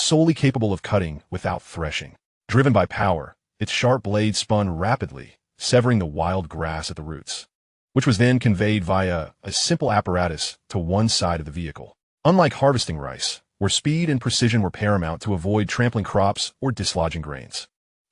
solely capable of cutting without threshing. Driven by power, its sharp blade spun rapidly, severing the wild grass at the roots, which was then conveyed via a simple apparatus to one side of the vehicle. Unlike harvesting rice, where speed and precision were paramount to avoid trampling crops or dislodging grains,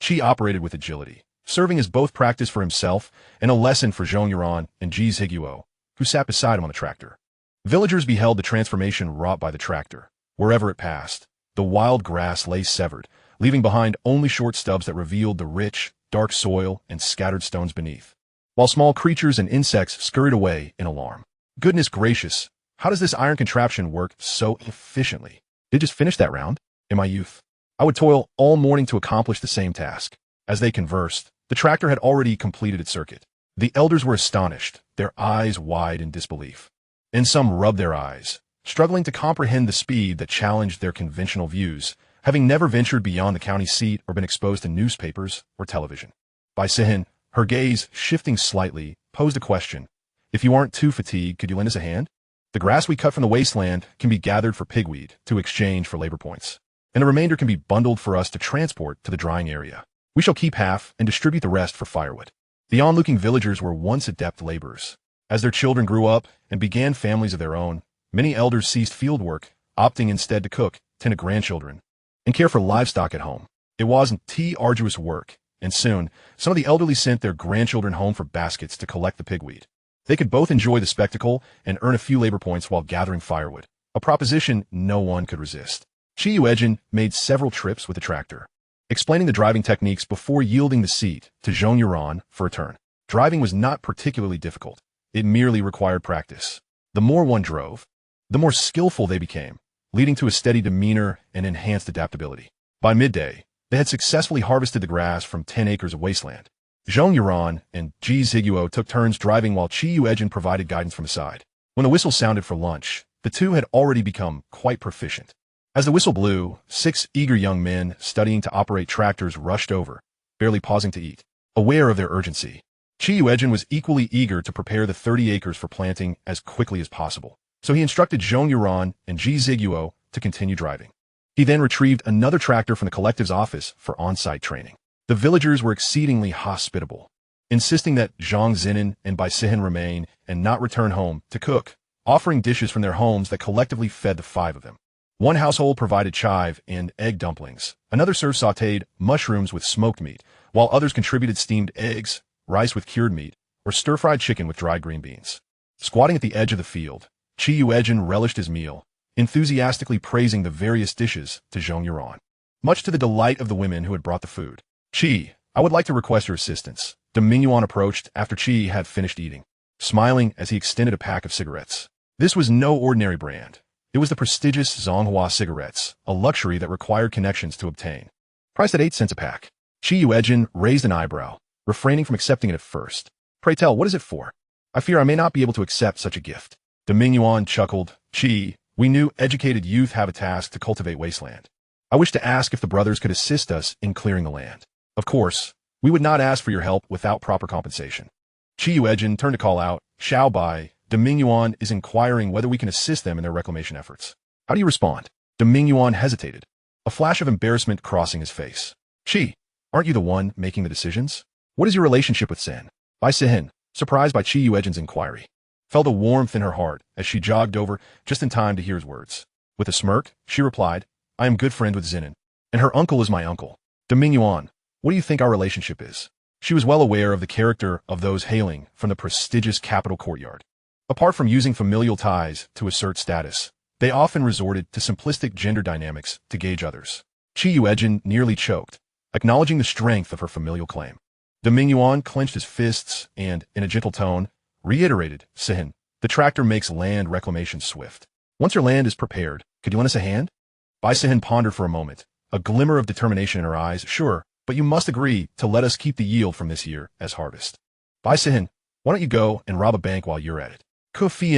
Chi operated with agility, serving as both practice for himself and a lesson for Yuejin and Higuo, who sat beside him on the tractor. Villagers beheld the transformation wrought by the tractor. Wherever it passed, the wild grass lay severed, leaving behind only short stubs that revealed the rich, dark soil and scattered stones beneath, while small creatures and insects scurried away in alarm. Goodness gracious, how does this iron contraption work so efficiently? Did it just finish that round? In my youth, I would toil all morning to accomplish the same task. As they conversed, the tractor had already completed its circuit. The elders were astonished, their eyes wide in disbelief. And some rubbed their eyes, struggling to comprehend the speed that challenged their conventional views, having never ventured beyond the county seat or been exposed to newspapers or television. Bai Sihin, her gaze shifting slightly, posed a question. If you aren't too fatigued, could you lend us a hand? The grass we cut from the wasteland can be gathered for pigweed to exchange for labor points, and the remainder can be bundled for us to transport to the drying area. We shall keep half and distribute the rest for firewood. The onlooking villagers were once adept laborers. As their children grew up and began families of their own, many elders ceased field work, opting instead to cook, tend to grandchildren, and care for livestock at home. It wasn't arduous work, and soon, some of the elderly sent their grandchildren home for baskets to collect the pigweed. They could both enjoy the spectacle and earn a few labor points while gathering firewood, a proposition no one could resist. Yuejin made several trips with the tractor, explaining the driving techniques before yielding the seat to Yuejin for a turn. Driving was not particularly difficult. It merely required practice. The more one drove, the more skillful they became, leading to a steady demeanor and enhanced adaptability. By midday, they had successfully harvested the grass from 10 acres of wasteland. Yuejin and Higuo took turns driving while Yuejin provided guidance from the side. When the whistle sounded for lunch, the two had already become quite proficient. As the whistle blew, 6 eager young men studying to operate tractors rushed over, barely pausing to eat, aware of their urgency. Yuejin was equally eager to prepare the 30 acres for planting as quickly as possible, so he instructed Yuejin and Higuo to continue driving. He then retrieved another tractor from the collective's office for on-site training. The villagers were exceedingly hospitable, insisting that Zhang Zinan and Bai Sihin remain and not return home to cook, offering dishes from their homes that collectively fed the 5 of them. One household provided chive and egg dumplings, another served sautéed mushrooms with smoked meat, while others contributed steamed eggs, rice with cured meat, or stir-fried chicken with dried green beans. Squatting at the edge of the field, Yuejin relished his meal, enthusiastically praising the various dishes to Yuejin, much to the delight of the women who had brought the food. Chi, I would like to request your assistance. Yuejin approached after Chi had finished eating, smiling as he extended a pack of cigarettes. This was no ordinary brand. It was the prestigious Zonghua cigarettes, a luxury that required connections to obtain. Priced at 8 cents a pack. Yuejin raised an eyebrow, refraining from accepting it at first. Pray tell, what is it for? I fear I may not be able to accept such a gift. Yuejin chuckled. Chi, we new educated youth have a task to cultivate wasteland. I wish to ask if the brothers could assist us in clearing the land. Of course, we would not ask for your help without proper compensation. Yuejin turned to call out, Xiao Bai, Yuejin is inquiring whether we can assist them in their reclamation efforts. How do you respond? Yuejin hesitated, a flash of embarrassment crossing his face. Chi, aren't you the one making the decisions? What is your relationship with Sen? Bai Sihin, surprised by Yuejin's inquiry, felt a warmth in her heart as she jogged over just in time to hear his words. With a smirk, she replied, I am good friend with Zinan, and her uncle is my uncle. Yuejin, what do you think our relationship is? She was well aware of the character of those hailing from the prestigious capital courtyard. Apart from using familial ties to assert status, they often resorted to simplistic gender dynamics to gauge others. Yuejin nearly choked, acknowledging the strength of her familial claim. Yuan clenched his fists and, in a gentle tone, reiterated, "Sihin, the tractor makes land reclamation swift. Once your land is prepared, could you lend us a hand?" Sihin pondered for a moment, a glimmer of determination in her eyes. "Sure, but you must agree to let us keep the yield from this year as harvest." Sihin, why don't you go and rob a bank while you're at it?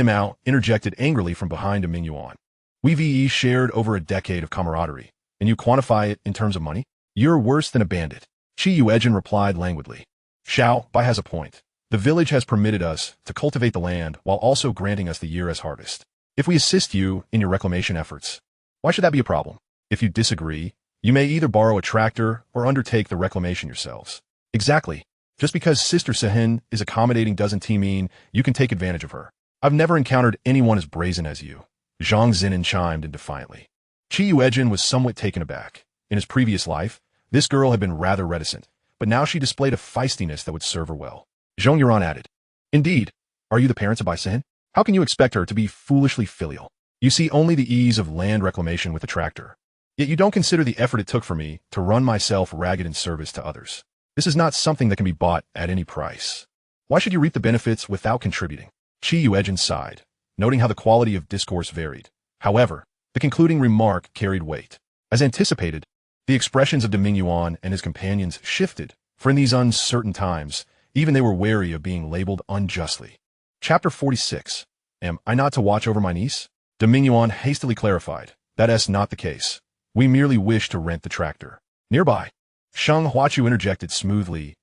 Mao interjected angrily from behind Yuan. "We've shared over a decade of camaraderie, and you quantify it in terms of money? You're worse than a bandit." Yuejin replied languidly. "Bai has a point. The village has permitted us to cultivate the land while also granting us the year as harvest. If we assist you in your reclamation efforts, why should that be a problem? If you disagree, you may either borrow a tractor or undertake the reclamation yourselves." "Exactly. Just because Sister Sihin is accommodating doesn't mean you can take advantage of her. I've never encountered anyone as brazen as you." Zhang Zinin chimed in defiantly. Yuejin was somewhat taken aback. In his previous life, this girl had been rather reticent, but now she displayed a feistiness that would serve her well. Zhong Yuan added, "Indeed, are you the parents of Sihin? How can you expect her to be foolishly filial? You see only the ease of land reclamation with a tractor. Yet you don't consider the effort it took for me to run myself ragged in service to others. This is not something that can be bought at any price. Why should you reap the benefits without contributing?" Yuejin sighed, noting how the quality of discourse varied. However, the concluding remark carried weight. As anticipated, the expressions of Yuan and his companions shifted, for in these uncertain times, even they were wary of being labeled unjustly. Chapter 46. Am I not to watch over my niece? Yuan hastily clarified, "That's not the case. We merely wish to rent the tractor." Nearby, Sheng Huachu interjected smoothly,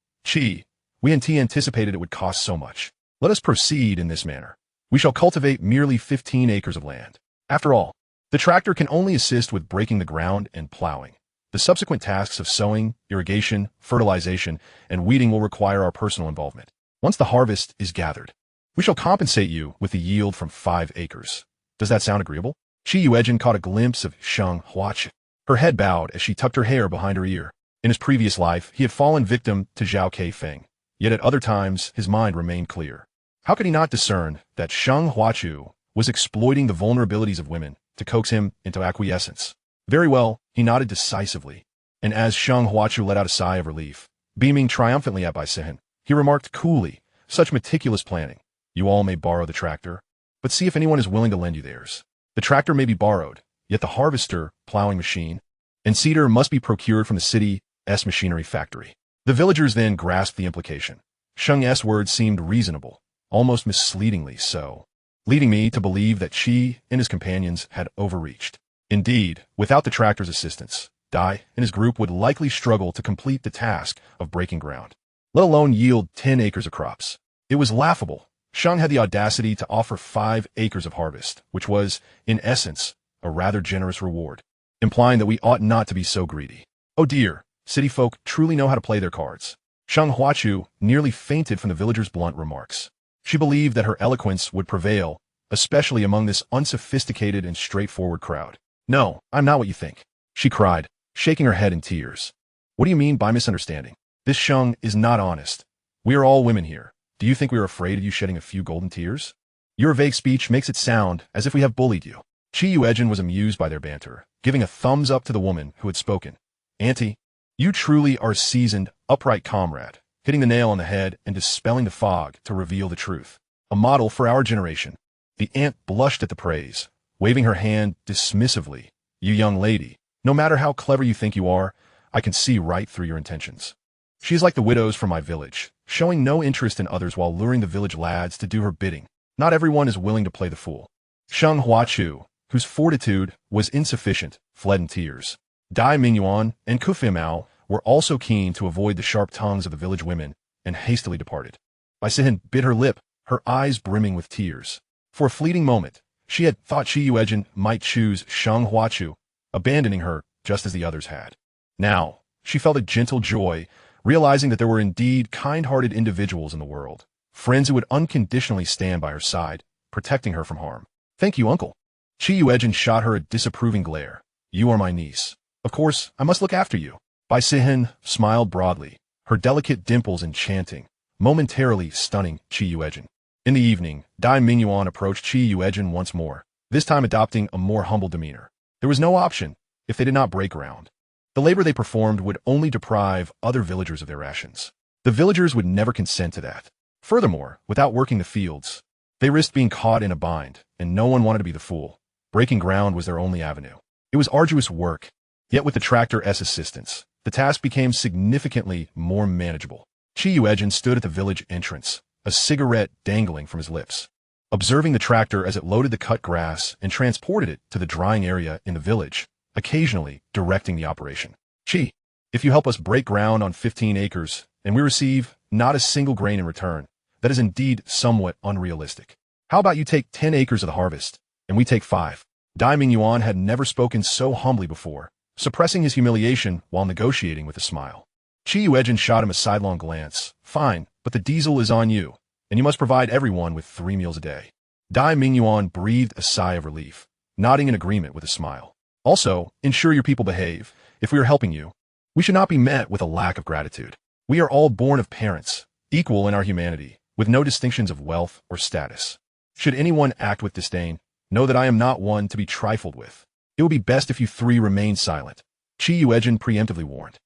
we anticipated it would cost so much. Let us proceed in this manner. We shall cultivate merely 15 acres of land. After all, the tractor can only assist with breaking the ground and plowing. The subsequent tasks of sowing, irrigation, fertilization, and weeding will require our personal involvement. Once the harvest is gathered, we shall compensate you with the yield from 5 acres. Does that sound agreeable? Yuejin caught a glimpse of Sheng Huachu. Her head bowed as she tucked her hair behind her ear. In his previous life, he had fallen victim to Zhao Keifeng, yet at other times his mind remained clear. How could he not discern that Sheng Huachu was exploiting the vulnerabilities of women to coax him into acquiescence? Very well, he nodded decisively, and as Sheng Huachu let out a sigh of relief, beaming triumphantly at Sihin, he remarked coolly, "Such meticulous planning. You all may borrow the tractor, but see if anyone is willing to lend you theirs. The tractor may be borrowed, yet the harvester, plowing machine, and seeder must be procured from the city's machinery factory." The villagers then grasped the implication. Sheng's words seemed reasonable, almost misleadingly so, leading me to believe that she and his companions had overreached. Indeed, without the tractor's assistance, Dai and his group would likely struggle to complete the task of breaking ground, let alone yield 10 acres of crops. It was laughable. Sheng had the audacity to offer 5 acres of harvest, which was, in essence, a rather generous reward, implying that we ought not to be so greedy. Oh dear, city folk truly know how to play their cards. Sheng Huachu nearly fainted from the villagers' blunt remarks. She believed that her eloquence would prevail, especially among this unsophisticated and straightforward crowd. "No, I'm not what you think," she cried, shaking her head in tears. "What do you mean by misunderstanding? This Sheng is not honest. We are all women here. Do you think we are afraid of you shedding a few golden tears? Your vague speech makes it sound as if we have bullied you." Yuejin was amused by their banter, giving a thumbs up to the woman who had spoken. "Auntie, you truly are a seasoned, upright comrade, hitting the nail on the head and dispelling the fog to reveal the truth. A model for our generation." The aunt blushed at the praise, waving her hand dismissively. "You young lady, no matter how clever you think you are, I can see right through your intentions. She is like the widows from my village, showing no interest in others while luring the village lads to do her bidding. Not everyone is willing to play the fool." Sheng Huachu, whose fortitude was insufficient, fled in tears. Dai Mingyuan and Mao were also keen to avoid the sharp tongues of the village women and hastily departed. Sihin bit her lip, her eyes brimming with tears. For a fleeting moment, she had thought Yuejin might choose Sheng Huachu, abandoning her just as the others had. Now, she felt a gentle joy, realizing that there were indeed kind-hearted individuals in the world, friends who would unconditionally stand by her side, protecting her from harm. "Thank you, uncle." Yuejin shot her a disapproving glare. "You are my niece. Of course, I must look after you." Sihin smiled broadly, her delicate dimples enchanting, momentarily stunning Yuejin. In the evening, Dai Mingyuan approached Qi Yuejin once more, this time adopting a more humble demeanor. There was no option if they did not break ground. The labor they performed would only deprive other villagers of their rations. The villagers would never consent to that. Furthermore, without working the fields, they risked being caught in a bind, and no one wanted to be the fool. Breaking ground was their only avenue. It was arduous work, yet with the tractor's assistance, the task became significantly more manageable. Qi Yuejin stood at the village entrance, a cigarette dangling from his lips, observing the tractor as it loaded the cut grass and transported it to the drying area in the village, occasionally directing the operation. Qi, if you help us break ground on 15 acres, and we receive not a single grain in return, that is indeed somewhat unrealistic. How about you take 10 acres of the harvest, and we take 5? Dai Mingyuan had never spoken so humbly before, suppressing his humiliation while negotiating with a smile. Qi Yuejin shot him a sidelong glance. Fine, but the diesel is on you, and you must provide everyone with 3 meals a day. Dai Mingyuan breathed a sigh of relief, nodding in agreement with a smile. Also, ensure your people behave. If we are helping you, we should not be met with a lack of gratitude. We are all born of parents, equal in our humanity, with no distinctions of wealth or status. Should anyone act with disdain, know that I am not one to be trifled with. It will be best if you 3 remain silent. Qi Yuejin preemptively warned.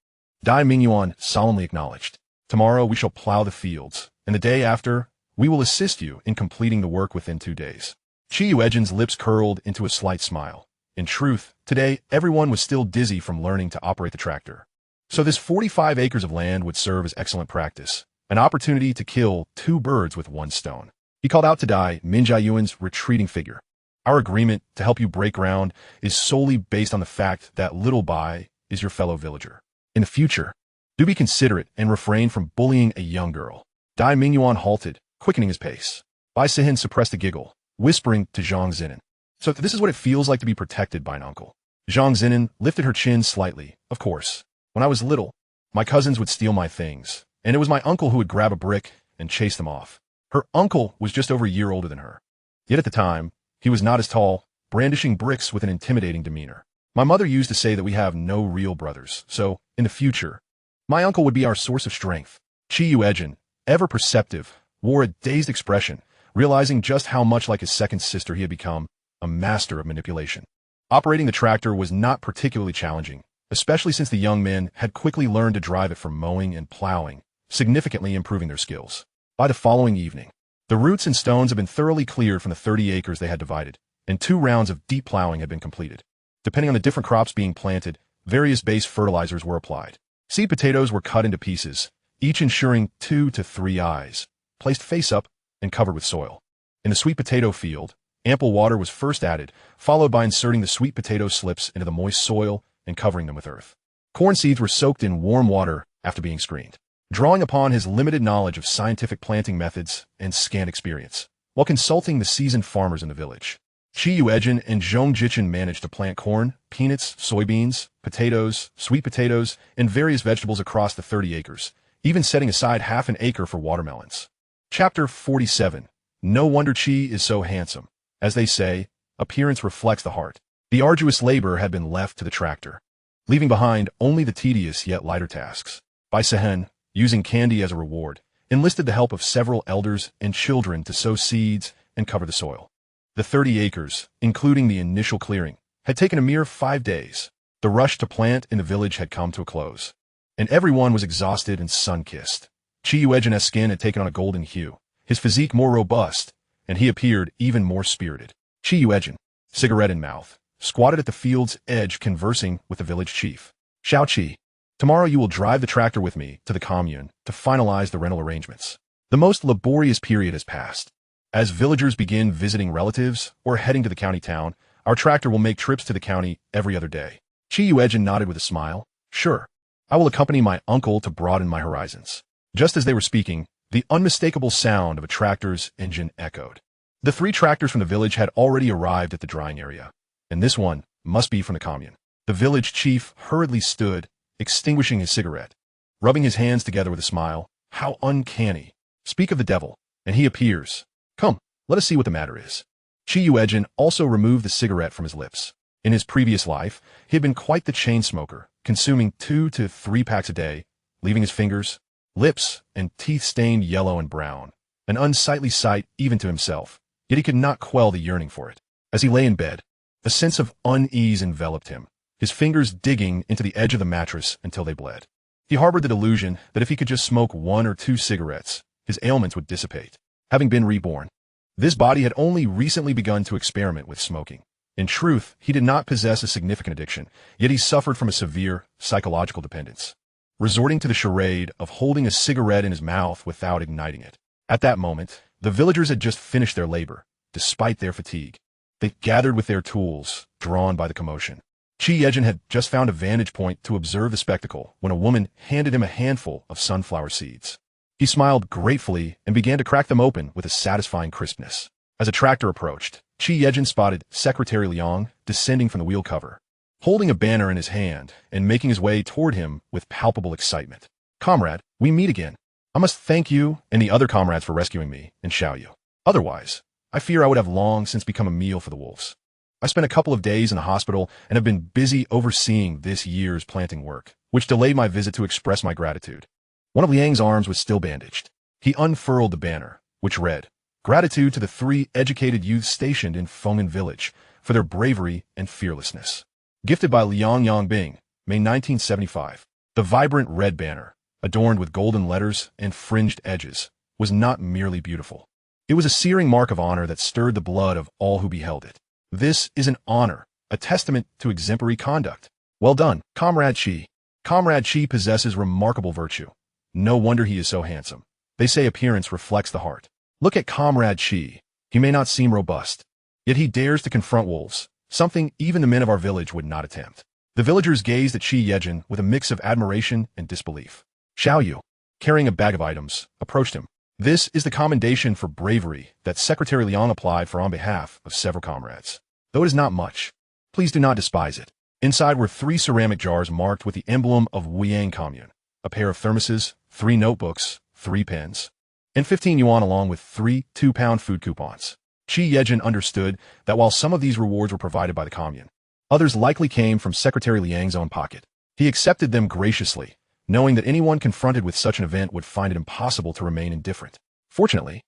Dai Mingyuan solemnly acknowledged. Tomorrow we shall plow the fields, and the day after, we will assist you in completing the work within 2 days. Qi Yuejin's lips curled into a slight smile. In truth, today everyone was still dizzy from learning to operate the tractor. So this 45 acres of land would serve as excellent practice, an opportunity to kill 2 birds with 1 stone. He called out to Dai Mingyuan's retreating figure. Our agreement to help you break ground is solely based on the fact that little Bai is your fellow villager. In the future, do be considerate and refrain from bullying a young girl. Dai Mingyuan halted, quickening his pace. Bai Sihin suppressed a giggle, whispering to Zhang Zinan. So this is what it feels like to be protected by an uncle. Zhang Zinan lifted her chin slightly. Of course, when I was little, my cousins would steal my things, and it was my uncle who would grab a brick and chase them off. Her uncle was just over a year older than her. Yet at the time, he was not as tall, brandishing bricks with an intimidating demeanor. My mother used to say that we have no real brothers, so, in the future, my uncle would be our source of strength. Qi Yuejin, ever perceptive, wore a dazed expression, realizing just how much like his second sister he had become, a master of manipulation. Operating the tractor was not particularly challenging, especially since the young men had quickly learned to drive it for mowing and plowing, significantly improving their skills. By the following evening, the roots and stones had been thoroughly cleared from the 30 acres they had divided, and 2 rounds of deep plowing had been completed. Depending on the different crops being planted, various base fertilizers were applied. Seed potatoes were cut into pieces, each ensuring 2 to 3 eyes, placed face up and covered with soil. In the sweet potato field, ample water was first added, followed by inserting the sweet potato slips into the moist soil and covering them with earth. Corn seeds were soaked in warm water after being screened. Drawing upon his limited knowledge of scientific planting methods and scant experience, while consulting the seasoned farmers in the village, Qi Yuejin and Zhong Jichin managed to plant corn, peanuts, soybeans, potatoes, sweet potatoes, and various vegetables across the 30 acres, even setting aside half an acre for watermelons. Chapter 47. No wonder Qi is so handsome. As they say, appearance reflects the heart. The arduous labor had been left to the tractor, leaving behind only the tedious yet lighter tasks. Bai Sihen, using candy as a reward, enlisted the help of several elders and children to sow seeds and cover the soil. The 30 acres, including the initial clearing, had taken a mere 5 days. The rush to plant in the village had come to a close, and everyone was exhausted and sun-kissed. Qi Yuejin's skin had taken on a golden hue, his physique more robust, and he appeared even more spirited. Qi Yuejin, cigarette in mouth, squatted at the field's edge conversing with the village chief. Xiao Qi, tomorrow you will drive the tractor with me to the commune to finalize the rental arrangements. The most laborious period has passed. As villagers begin visiting relatives or heading to the county town, our tractor will make trips to the county every other day. Qi Yuejin nodded with a smile. Sure, I will accompany my uncle to broaden my horizons. Just as they were speaking, the unmistakable sound of a tractor's engine echoed. The 3 tractors from the village had already arrived at the drying area, and this one must be from the commune. The village chief hurriedly stood, extinguishing his cigarette, rubbing his hands together with a smile. How uncanny. Speak of the devil, and he appears. Come, let us see what the matter is. Qi Yuejin also removed the cigarette from his lips. In his previous life, he had been quite the chain smoker, consuming 2 to 3 packs a day, leaving his fingers, lips, and teeth stained yellow and brown, an unsightly sight even to himself, yet he could not quell the yearning for it. As he lay in bed, a sense of unease enveloped him, his fingers digging into the edge of the mattress until they bled. He harbored the delusion that if he could just smoke 1 or 2 cigarettes, his ailments would dissipate. Having been reborn, this body had only recently begun to experiment with smoking. In truth, he did not possess a significant addiction, yet he suffered from a severe psychological dependence, resorting to the charade of holding a cigarette in his mouth without igniting it. At that moment, the villagers had just finished their labor, despite their fatigue. They gathered with their tools, drawn by the commotion. Yuejin had just found a vantage point to observe the spectacle when a woman handed him a handful of sunflower seeds. He smiled gratefully and began to crack them open with a satisfying crispness. As a tractor approached, Yuejin spotted Secretary Liang descending from the wheel cover, holding a banner in his hand and making his way toward him with palpable excitement. "Comrade, we meet again. I must thank you and the other comrades for rescuing me in Xiaoyu. Otherwise, I fear I would have long since become a meal for the wolves. I spent a couple of days in the hospital and have been busy overseeing this year's planting work, which delayed my visit to express my gratitude." One of Liang's arms was still bandaged. He unfurled the banner, which read, "Gratitude to the 3 educated youths stationed in Fenghan Village for their bravery and fearlessness. Gifted by Liang Yangbing, May 1975. The vibrant red banner, adorned with golden letters and fringed edges, was not merely beautiful. It was a searing mark of honor that stirred the blood of all who beheld it. This is an honor, a testament to exemplary conduct. Well done, Comrade Qi. Comrade Qi possesses remarkable virtue. No wonder he is so handsome. They say appearance reflects the heart. Look at Comrade Qi. He may not seem robust, yet he dares to confront wolves, something even the men of our village would not attempt." The villagers gazed at Yuejin with a mix of admiration and disbelief. Xiaoyu, carrying a bag of items, approached him. "This is the commendation for bravery that Secretary Liang applied for on behalf of several comrades. Though it is not much, please do not despise it." Inside were 3 ceramic jars marked with the emblem of Weiyang Commune, a pair of thermoses, 3 notebooks, 3 pens, and 15 yuan along with 3 2-pound food coupons. Yuejin understood that while some of these rewards were provided by the commune, others likely came from Secretary Liang's own pocket. He accepted them graciously, knowing that anyone confronted with such an event would find it impossible to remain indifferent. Fortunately,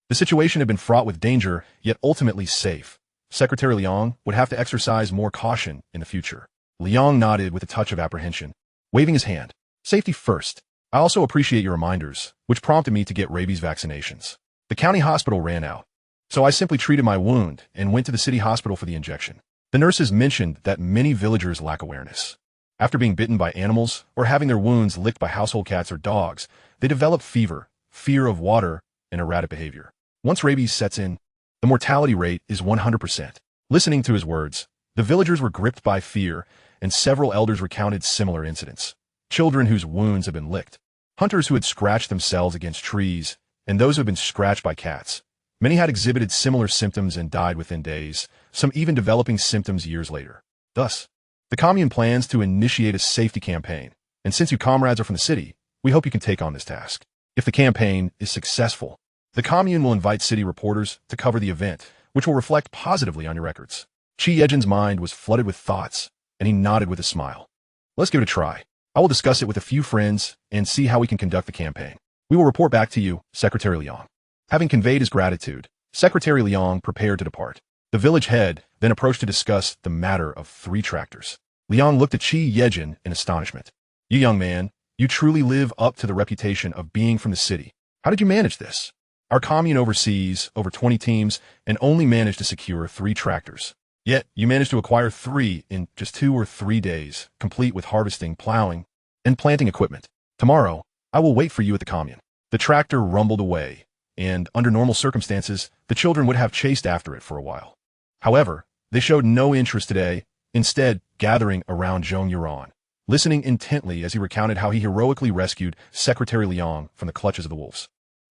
the situation had been fraught with danger, yet ultimately safe. Secretary Liang would have to exercise more caution in the future. Liang nodded with a touch of apprehension, waving his hand. "Safety first. I also appreciate your reminders, which prompted me to get rabies vaccinations. The county hospital ran out, so I simply treated my wound and went to the city hospital for the injection." The nurses mentioned that many villagers lack awareness. After being bitten by animals or having their wounds licked by household cats or dogs, they develop fever, fear of water, and erratic behavior. Once rabies sets in, the mortality rate is 100%. Listening to his words, the villagers were gripped by fear, and several elders recounted similar incidents. Children whose wounds had been licked, hunters who had scratched themselves against trees, and those who had been scratched by cats. Many had exhibited similar symptoms and died within days, some even developing symptoms years later. Thus, the commune plans to initiate a safety campaign, and since you comrades are from the city, we hope you can take on this task. If the campaign is successful, the commune will invite city reporters to cover the event, which will reflect positively on your records. Yuejin's mind was flooded with thoughts, and he nodded with a smile. "Let's give it a try. I will discuss it with a few friends and see how we can conduct the campaign. We will report back to you, Secretary Liang." Having conveyed his gratitude, Secretary Liang prepared to depart. The village head then approached to discuss the matter of 3 tractors. Liang looked at Yuejin in astonishment. "You young man, you truly live up to the reputation of being from the city. How did you manage this? Our commune oversees over 20 teams and only managed to secure 3 tractors. Yet, you managed to acquire 3 in just 2 or 3 days, complete with harvesting, plowing, and planting equipment. Tomorrow, I will wait for you at the commune." The tractor rumbled away, and under normal circumstances, the children would have chased after it for a while. However, they showed no interest today, instead gathering around Zhong Yuran, listening intently as he recounted how he heroically rescued Secretary Liang from the clutches of the wolves.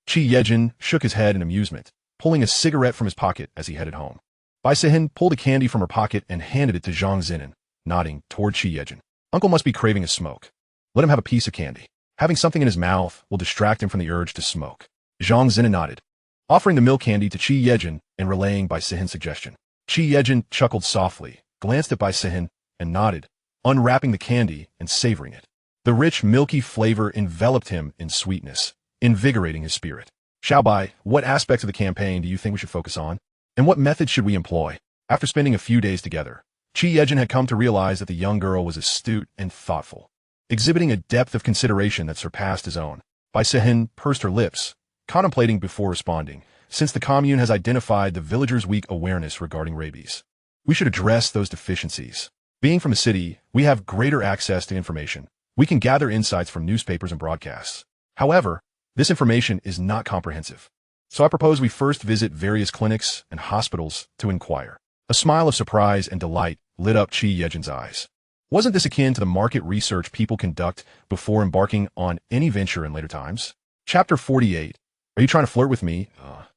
Yuejin shook his head in amusement, pulling a cigarette from his pocket as he headed home. Bai Sihin pulled a candy from her pocket and handed it to Zhang Zinan, nodding toward Yuejin. "Uncle must be craving a smoke. Let him have a piece of candy. Having something in his mouth will distract him from the urge to smoke." Zhang Zinan nodded, offering the milk candy to Yuejin and relaying Bai Sihin's suggestion. Yuejin chuckled softly, glanced at Bai Sihin, and nodded, unwrapping the candy and savoring it. The rich, milky flavor enveloped him in sweetness, invigorating his spirit. Xiaobai, what aspects of the campaign do you think we should focus on? And what methods should we employ? After spending a few days together, Yuejin had come to realize that the young girl was astute and thoughtful, exhibiting a depth of consideration that surpassed his own. Bai Sihin pursed her lips, contemplating before responding, since the commune has identified the villagers' weak awareness regarding rabies. We should address those deficiencies. Being from a city, we have greater access to information. We can gather insights from newspapers and broadcasts. However, this information is not comprehensive. So I propose we first visit various clinics and hospitals to inquire. A smile of surprise and delight lit up Yuejin's eyes. Wasn't this akin to the market research people conduct before embarking on any venture in later times? Chapter 48. Are you trying to flirt with me,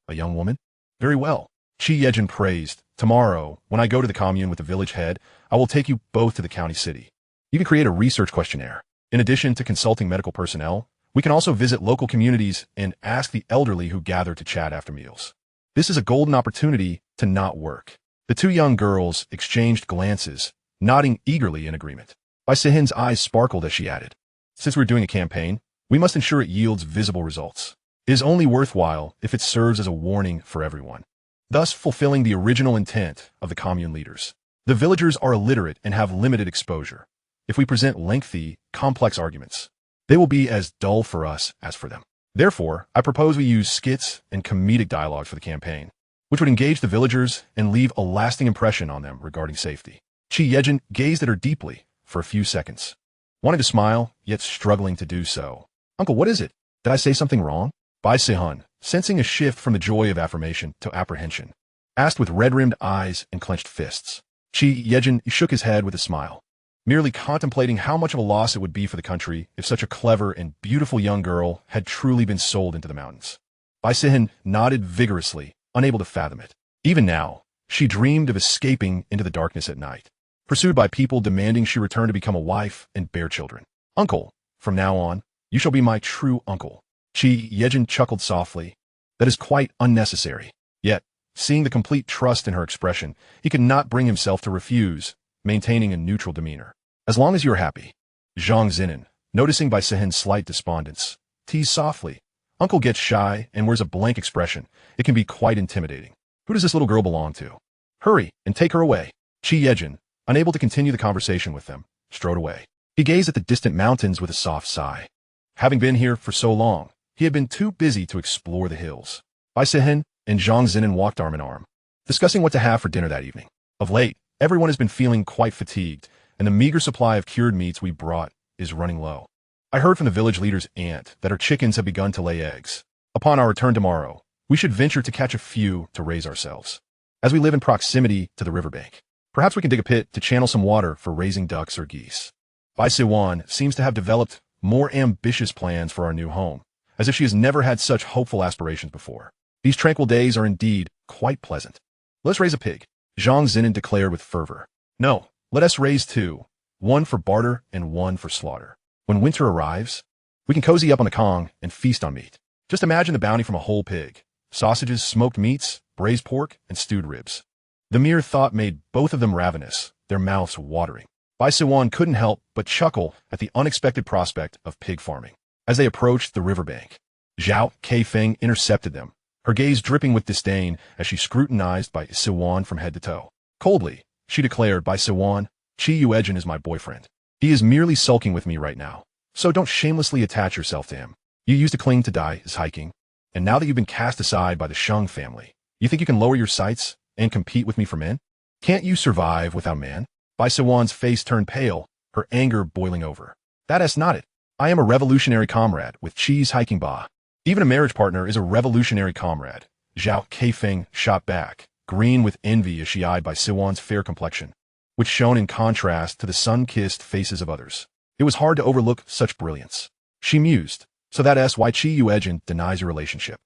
a young woman? Very well. Yuejin praised. Tomorrow, when I go to the commune with the village head, I will take you both to the county city. You can create a research questionnaire. In addition to consulting medical personnel, we can also visit local communities and ask the elderly who gather to chat after meals. This is a golden opportunity to not work. The two young girls exchanged glances, nodding eagerly in agreement. Bai Sihin's eyes sparkled as she added, "Since we're doing a campaign, we must ensure it yields visible results. It is only worthwhile if it serves as a warning for everyone, thus fulfilling the original intent of the commune leaders. The villagers are illiterate and have limited exposure. If we present lengthy, complex arguments, they will be as dull for us as for them. Therefore, I propose we use skits and comedic dialogues for the campaign, which would engage the villagers and leave a lasting impression on them regarding safety." Yuejin gazed at her deeply for a few seconds, wanting to smile, yet struggling to do so. "Uncle, what is it? Did I say something wrong?" Bai Sihin, sensing a shift from the joy of affirmation to apprehension, asked with red-rimmed eyes and clenched fists. Yuejin shook his head with a smile, merely contemplating how much of a loss it would be for the country if such a clever and beautiful young girl had truly been sold into the mountains. Bai Sihin nodded vigorously, unable to fathom it. Even now, she dreamed of escaping into the darkness at night, pursued by people demanding she return to become a wife and bear children. "Uncle, from now on, you shall be my true uncle." Yuejin chuckled softly. "That is quite unnecessary." Yet, seeing the complete trust in her expression, he could not bring himself to refuse, maintaining a neutral demeanor. "As long as you are happy." Zhang Zinan, noticing Bai Sihin's slight despondence, teased softly. "Uncle gets shy and wears a blank expression. It can be quite intimidating. Who does this little girl belong to? Hurry and take her away." Yuejin, unable to continue the conversation with them, strode away. He gazed at the distant mountains with a soft sigh. Having been here for so long, he had been too busy to explore the hills. Bai Sihin and Zhang Zinan walked arm in arm, discussing what to have for dinner that evening. Of late, everyone has been feeling quite fatigued, and the meager supply of cured meats we brought is running low. I heard from the village leader's aunt that our chickens have begun to lay eggs. Upon our return tomorrow, we should venture to catch a few to raise ourselves. As we live in proximity to the riverbank, perhaps we can dig a pit to channel some water for raising ducks or geese. Bai Siwan seems to have developed more ambitious plans for our new home, as if she has never had such hopeful aspirations before. These tranquil days are indeed quite pleasant. "Let's raise a pig," Zhang Zinan declared with fervor. "No, let us raise two, one for barter and one for slaughter. When winter arrives, we can cozy up on the Kong and feast on meat. Just imagine the bounty from a whole pig. Sausages, smoked meats, braised pork, and stewed ribs." The mere thought made both of them ravenous, their mouths watering. Bai Siwan couldn't help but chuckle at the unexpected prospect of pig farming. As they approached the riverbank, Zhao Keifeng intercepted them, her gaze dripping with disdain as she scrutinized Bai Siwan from head to toe. Coldly, she declared, "Bai Siwan, Yuejin is my boyfriend. He is merely sulking with me right now, so don't shamelessly attach yourself to him. You used to cling to Dai's hiking, and now that you've been cast aside by the Sheng family, you think you can lower your sights and compete with me for men? Can't you survive without man?" Bai Siwan's face turned pale, her anger boiling over. "That is not it. I am a revolutionary comrade with Chi's hiking ba. Even a marriage partner is a revolutionary comrade." Zhao Keifeng shot back, green with envy as she eyed Bai Siwan's fair complexion, which shone in contrast to the sun-kissed faces of others. It was hard to overlook such brilliance. She mused, "So that is why Yuejin denies your relationship.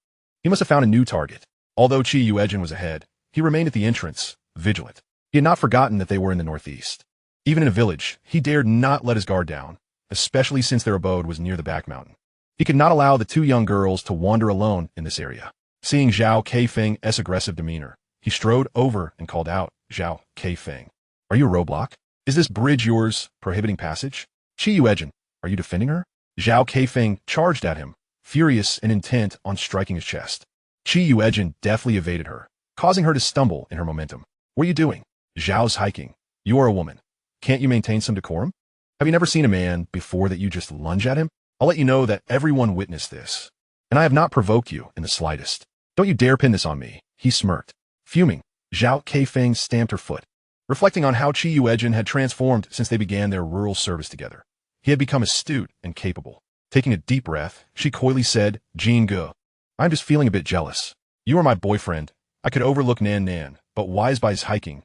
He must have found a new target." Although Yuejin was ahead, he remained at the entrance, vigilant. He had not forgotten that they were in the northeast. Even in a village, he dared not let his guard down, especially since their abode was near the back mountain. He could not allow the two young girls to wander alone in this area. Seeing Zhao Keifeng's aggressive demeanor, he strode over and called out, "Zhao Keifeng, are you a roadblock? Is this bridge yours, prohibiting passage? Yuejin, are you defending her?" Zhao Keifeng charged at him, furious and intent on striking his chest. Yuejin deftly evaded her, causing her to stumble in her momentum. What are you doing? Zhao's hiking. You are a woman. Can't you maintain some decorum? Have you never seen a man before that you just lunge at him? I'll let you know that everyone witnessed this. And I have not provoked you in the slightest. Don't you dare pin this on me, he smirked. Fuming, Zhao Keifeng stamped her foot, reflecting on how Yuejin had transformed since they began their rural service together. He had become astute and capable. Taking a deep breath, she coyly said, Jin Ge, I'm just feeling a bit jealous. You are my boyfriend. I could overlook Nan Nan, but wise by his hiking.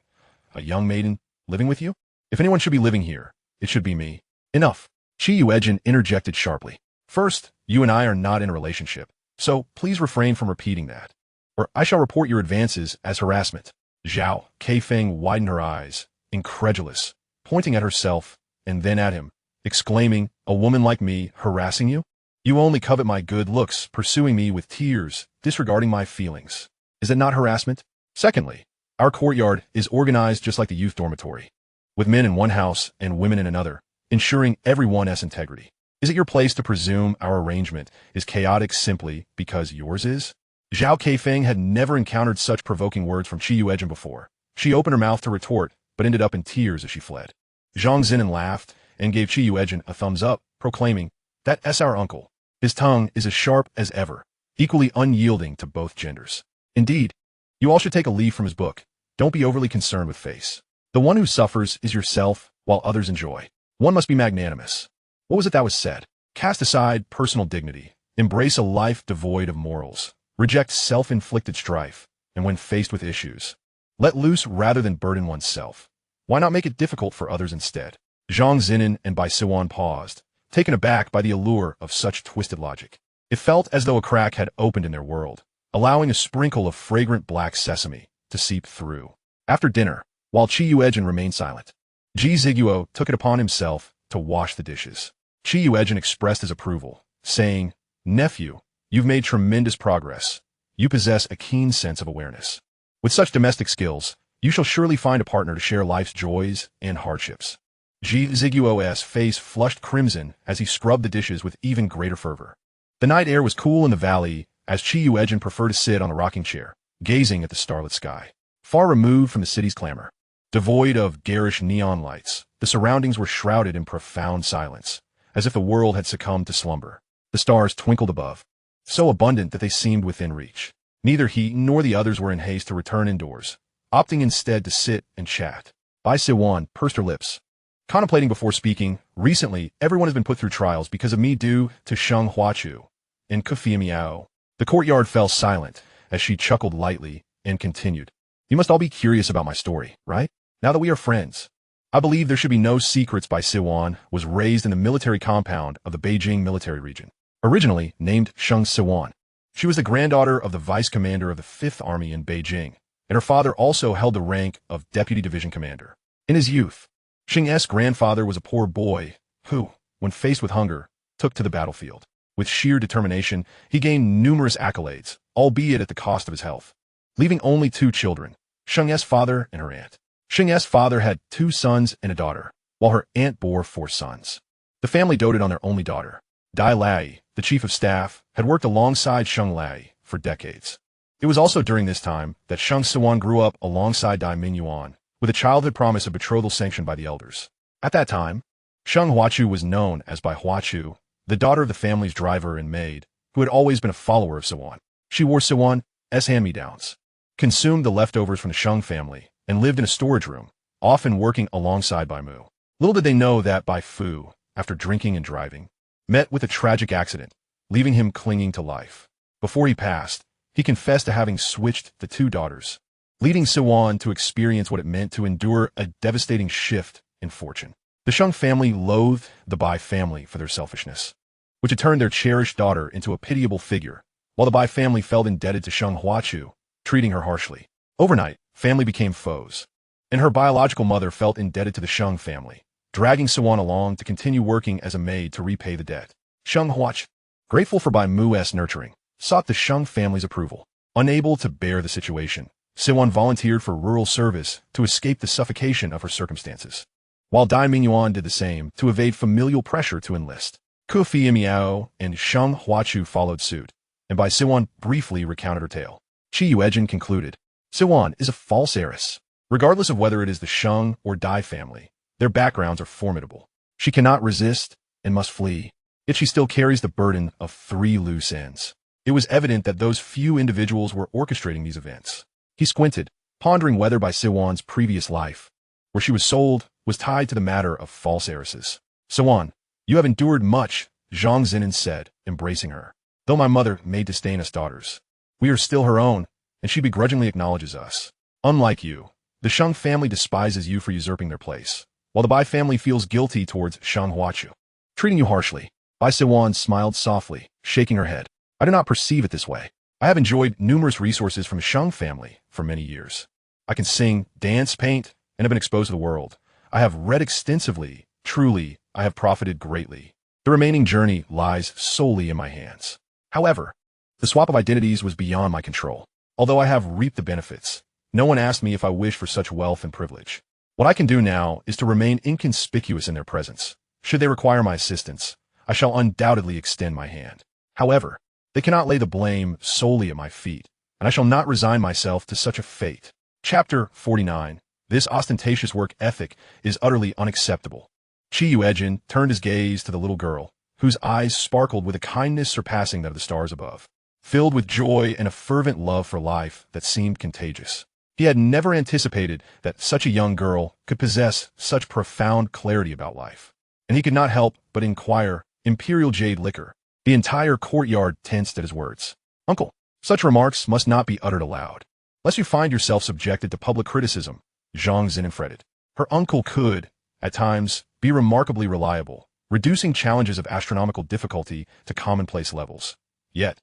A young maiden living with you? If anyone should be living here, it should be me. Enough. Yuejin interjected sharply. First, you and I are not in a relationship, so please refrain from repeating that, or I shall report your advances as harassment. Zhao Keifeng widened her eyes, incredulous, pointing at herself and then at him, exclaiming, a woman like me harassing you? You only covet my good looks, pursuing me with tears, disregarding my feelings. Is it not harassment? Secondly, our courtyard is organized just like the youth dormitory, with men in one house and women in another, ensuring everyone has integrity. Is it your place to presume our arrangement is chaotic simply because yours is? Zhao Keifeng had never encountered such provoking words from Yuejin before. She opened her mouth to retort, but ended up in tears as she fled. Zhang Zinan laughed and gave Yuejin a thumbs up, proclaiming, That's our uncle. His tongue is as sharp as ever, equally unyielding to both genders. Indeed, you all should take a leaf from his book. Don't be overly concerned with face. The one who suffers is yourself, while others enjoy. One must be magnanimous. What was it that was said? Cast aside personal dignity. Embrace a life devoid of morals. Reject self-inflicted strife. And when faced with issues, let loose rather than burden oneself. Why not make it difficult for others instead? Zhang Zinan and Bai Siwan paused, taken aback by the allure of such twisted logic. It felt as though a crack had opened in their world, allowing a sprinkle of fragrant black sesame to seep through. After dinner, while Yuejin remained silent, Ji Ziguo took it upon himself to wash the dishes. Yuejin expressed his approval, saying, Nephew, you've made tremendous progress. You possess a keen sense of awareness. With such domestic skills, you shall surely find a partner to share life's joys and hardships. Ji Ziguo's face flushed crimson as he scrubbed the dishes with even greater fervor. The night air was cool in the valley as Yuejin preferred to sit on a rocking chair, gazing at the starlit sky. Far removed from the city's clamor, devoid of garish neon lights, the surroundings were shrouded in profound silence, as if the world had succumbed to slumber. The stars twinkled above, so abundant that they seemed within reach. Neither he nor the others were in haste to return indoors, opting instead to sit and chat. Bai Siwan pursed her lips, contemplating before speaking. Recently, everyone has been put through trials because of me due to Sheng Huachu and Kufia Miao. The courtyard fell silent as she chuckled lightly and continued. You must all be curious about my story, right? Now that we are friends, I believe there should be no secrets. Bai Siwan was raised in the military compound of the Beijing military region, originally named Sheng Siwan. She was the granddaughter of the vice commander of the 5th Army in Beijing, and her father also held the rank of deputy division commander. In his youth, Sheng's grandfather was a poor boy who, when faced with hunger, took to the battlefield. With sheer determination, he gained numerous accolades, albeit at the cost of his health, leaving only 2 children, Sheng's father and her aunt. Sheng's father had 2 sons and a daughter, while her aunt bore 4 sons. The family doted on their only daughter. Dai Lai, the chief of staff, had worked alongside Sheng Lai for decades. It was also during this time that Sheng Siwan grew up alongside Dai Mingyuan, with a childhood promise of betrothal sanctioned by the elders. At that time, Sheng Huachu was known as Bai Huachu, the daughter of the family's driver and maid, who had always been a follower of Siwan. She wore Siwan's hand-me-downs, consumed the leftovers from the Sheng family, and lived in a storage room, often working alongside Bai Mu. Little did they know that Bai Fu, after drinking and driving, met with a tragic accident, leaving him clinging to life. Before he passed, he confessed to having switched the 2 daughters, leading Siwan to experience what it meant to endure a devastating shift in fortune. The Sheng family loathed the Bai family for their selfishness, which had turned their cherished daughter into a pitiable figure, while the Bai family felt indebted to Sheng Huachu, treating her harshly. Overnight, family became foes, and her biological mother felt indebted to the Sheng family, dragging Siwan along to continue working as a maid to repay the debt. Sheng Huachu, grateful for Bai Mu's nurturing, sought the Sheng family's approval. Unable to bear the situation, Siwan volunteered for rural service to escape the suffocation of her circumstances, while Dai Mingyuan did the same to evade familial pressure to enlist. Kufi Miao and Sheng Huachu followed suit, and Bai Siwan briefly recounted her tale. Qi Yuejin concluded, Siwan is a false heiress. Regardless of whether it is the Sheng or Dai family, their backgrounds are formidable. She cannot resist and must flee, yet she still carries the burden of 3 loose ends. It was evident that those few individuals were orchestrating these events. He squinted, pondering whether Bai Siwan's previous life, where she was sold, was tied to the matter of false heiresses. Siwan, you have endured much, Zhang Zinan said, embracing her. Though my mother may disdain us daughters, we are still her own, and she begrudgingly acknowledges us. Unlike you, the Sheng family despises you for usurping their place, while the Bai family feels guilty towards Sheng Huachu, treating you harshly. Bai Siwan smiled softly, shaking her head. I do not perceive it this way. I have enjoyed numerous resources from the Sheng family for many years. I can sing, dance, paint, and have been exposed to the world. I have read extensively. Truly, I have profited greatly. The remaining journey lies solely in my hands. However, the swap of identities was beyond my control. Although I have reaped the benefits, no one asked me if I wish for such wealth and privilege. What I can do now is to remain inconspicuous in their presence. Should they require my assistance, I shall undoubtedly extend my hand. However, they cannot lay the blame solely at my feet, and I shall not resign myself to such a fate. Chapter 49. This ostentatious work ethic is utterly unacceptable. Qi Yuejin turned his gaze to the little girl, whose eyes sparkled with a kindness surpassing that of the stars above, filled with joy and a fervent love for life that seemed contagious. He had never anticipated that such a young girl could possess such profound clarity about life, and he could not help but inquire, Imperial Jade Liquor. The entire courtyard tensed at his words. Uncle, such remarks must not be uttered aloud, lest you find yourself subjected to public criticism, Zhang Zinan fretted. Her uncle could, at times, be remarkably reliable, reducing challenges of astronomical difficulty to commonplace levels. Yet,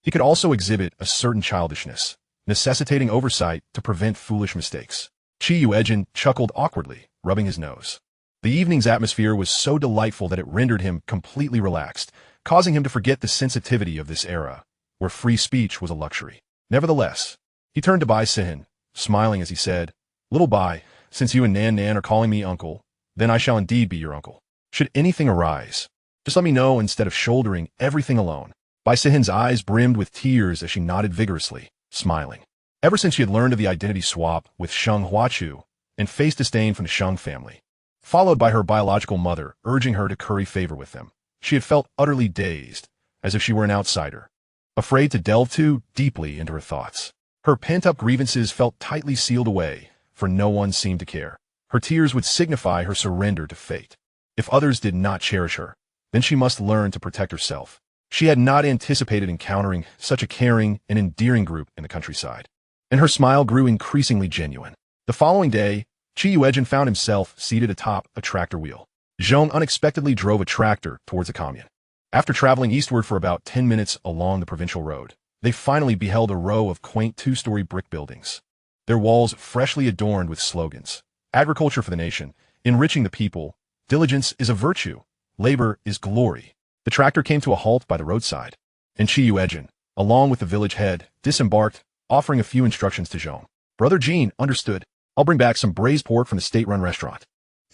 he could also exhibit a certain childishness, necessitating oversight to prevent foolish mistakes. Qi Yuejin chuckled awkwardly, rubbing his nose. The evening's atmosphere was so delightful that it rendered him completely relaxed, causing him to forget the sensitivity of this era, where free speech was a luxury. Nevertheless, he turned to Bai Sihan, smiling as he said, Little Bai, since you and Nan Nan are calling me uncle, then I shall indeed be your uncle. Should anything arise, just let me know instead of shouldering everything alone. Bai Sihan's eyes brimmed with tears as she nodded vigorously, smiling. Ever since she had learned of the identity swap with Sheng Huachu and faced disdain from the Sheng family, followed by her biological mother urging her to curry favor with them, she had felt utterly dazed, as if she were an outsider, afraid to delve too deeply into her thoughts. Her pent-up grievances felt tightly sealed away, for no one seemed to care. Her tears would signify her surrender to fate. If others did not cherish her, then she must learn to protect herself. She had not anticipated encountering such a caring and endearing group in the countryside, and her smile grew increasingly genuine. The following day, Qi Yuejin found himself seated atop a tractor wheel. Zhong unexpectedly drove a tractor towards the commune. After traveling eastward for about 10 minutes along the provincial road, they finally beheld a row of quaint 2-story brick buildings, their walls freshly adorned with slogans. Agriculture for the nation, enriching the people, diligence is a virtue, labor is glory. The tractor came to a halt by the roadside, and Qi Yuejin, along with the village head, disembarked, offering a few instructions to Zhong. Brother Jean understood. I'll bring back some braised pork from the state-run restaurant.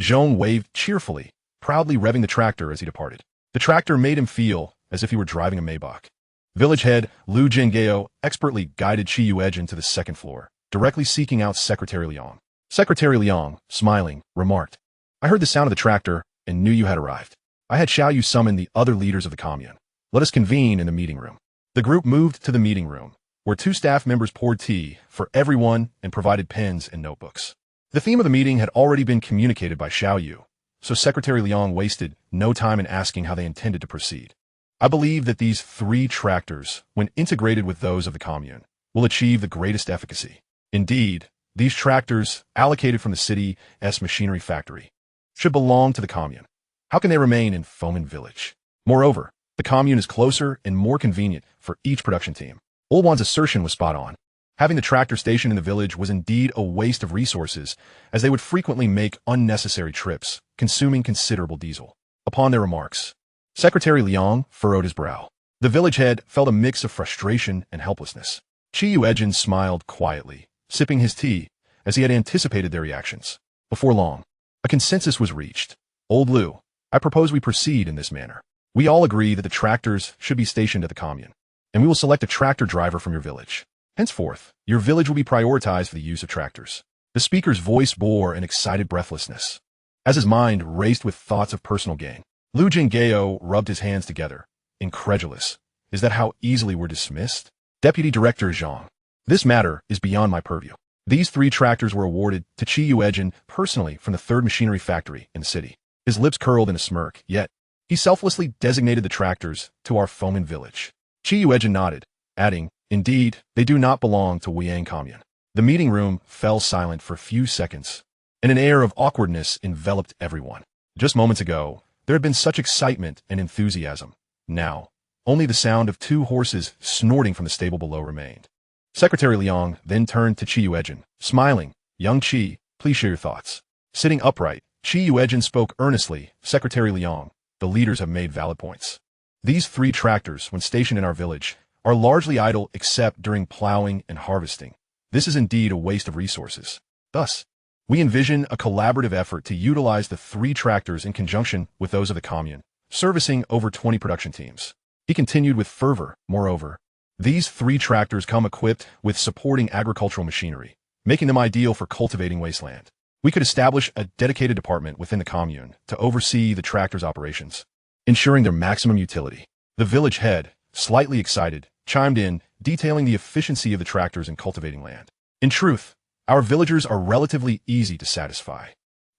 Zhong waved cheerfully, proudly revving the tractor as he departed. The tractor made him feel as if he were driving a Maybach. Village head Lu Jinggao expertly guided Qi Yuejin to the second floor, directly seeking out Secretary Liang. Secretary Liang, smiling, remarked, I heard the sound of the tractor and knew you had arrived. I had Xiao Yu summon the other leaders of the commune. Let us convene in the meeting room. The group moved to the meeting room, where 2 staff members poured tea for everyone and provided pens and notebooks. The theme of the meeting had already been communicated by Xiao Yu, so Secretary Liang wasted no time in asking how they intended to proceed. I believe that these 3 tractors, when integrated with those of the commune, will achieve the greatest efficacy. Indeed, these tractors, allocated from the city's machinery factory, should belong to the commune. How can they remain in Fomin Village? Moreover, the commune is closer and more convenient for each production team. Olwan's assertion was spot on. Having the tractor station in the village was indeed a waste of resources, as they would frequently make unnecessary trips, consuming considerable diesel. Upon their remarks, Secretary Liang furrowed his brow. The village head felt a mix of frustration and helplessness. Qi Yuejin smiled quietly, sipping his tea, as he had anticipated their reactions. Before long, a consensus was reached. Old Lu, I propose we proceed in this manner. We all agree that the tractors should be stationed at the commune, and we will select a tractor driver from your village. Henceforth, your village will be prioritized for the use of tractors. The speaker's voice bore an excited breathlessness, as his mind raced with thoughts of personal gain. Lu Jingao rubbed his hands together, incredulous. Is that how easily we're dismissed? Deputy Director Zhang. This matter is beyond my purview. These 3 tractors were awarded to Yuejin personally from the 3rd machinery factory in the city. His lips curled in a smirk, yet he selflessly designated the tractors to our foeman village. Yuejin nodded, adding, indeed, they do not belong to Weiyang commune. The meeting room fell silent for a few seconds, and an air of awkwardness enveloped everyone. Just moments ago, there had been such excitement and enthusiasm. Now, only the sound of 2 horses snorting from the stable below remained. Secretary Liang then turned to Yuejin, smiling. Young Qi, please share your thoughts. Sitting upright, Yuejin spoke earnestly. Secretary Liang, the leaders have made valid points. These 3 tractors, when stationed in our village, are largely idle except during plowing and harvesting. This is indeed a waste of resources. Thus, we envision a collaborative effort to utilize the 3 tractors in conjunction with those of the commune, servicing over 20 production teams. He continued with fervor. Moreover, these 3 tractors come equipped with supporting agricultural machinery, making them ideal for cultivating wasteland. We could establish a dedicated department within the commune to oversee the tractors' operations, ensuring their maximum utility. The village head, slightly excited, chimed in, detailing the efficiency of the tractors in cultivating land. In truth, our villagers are relatively easy to satisfy.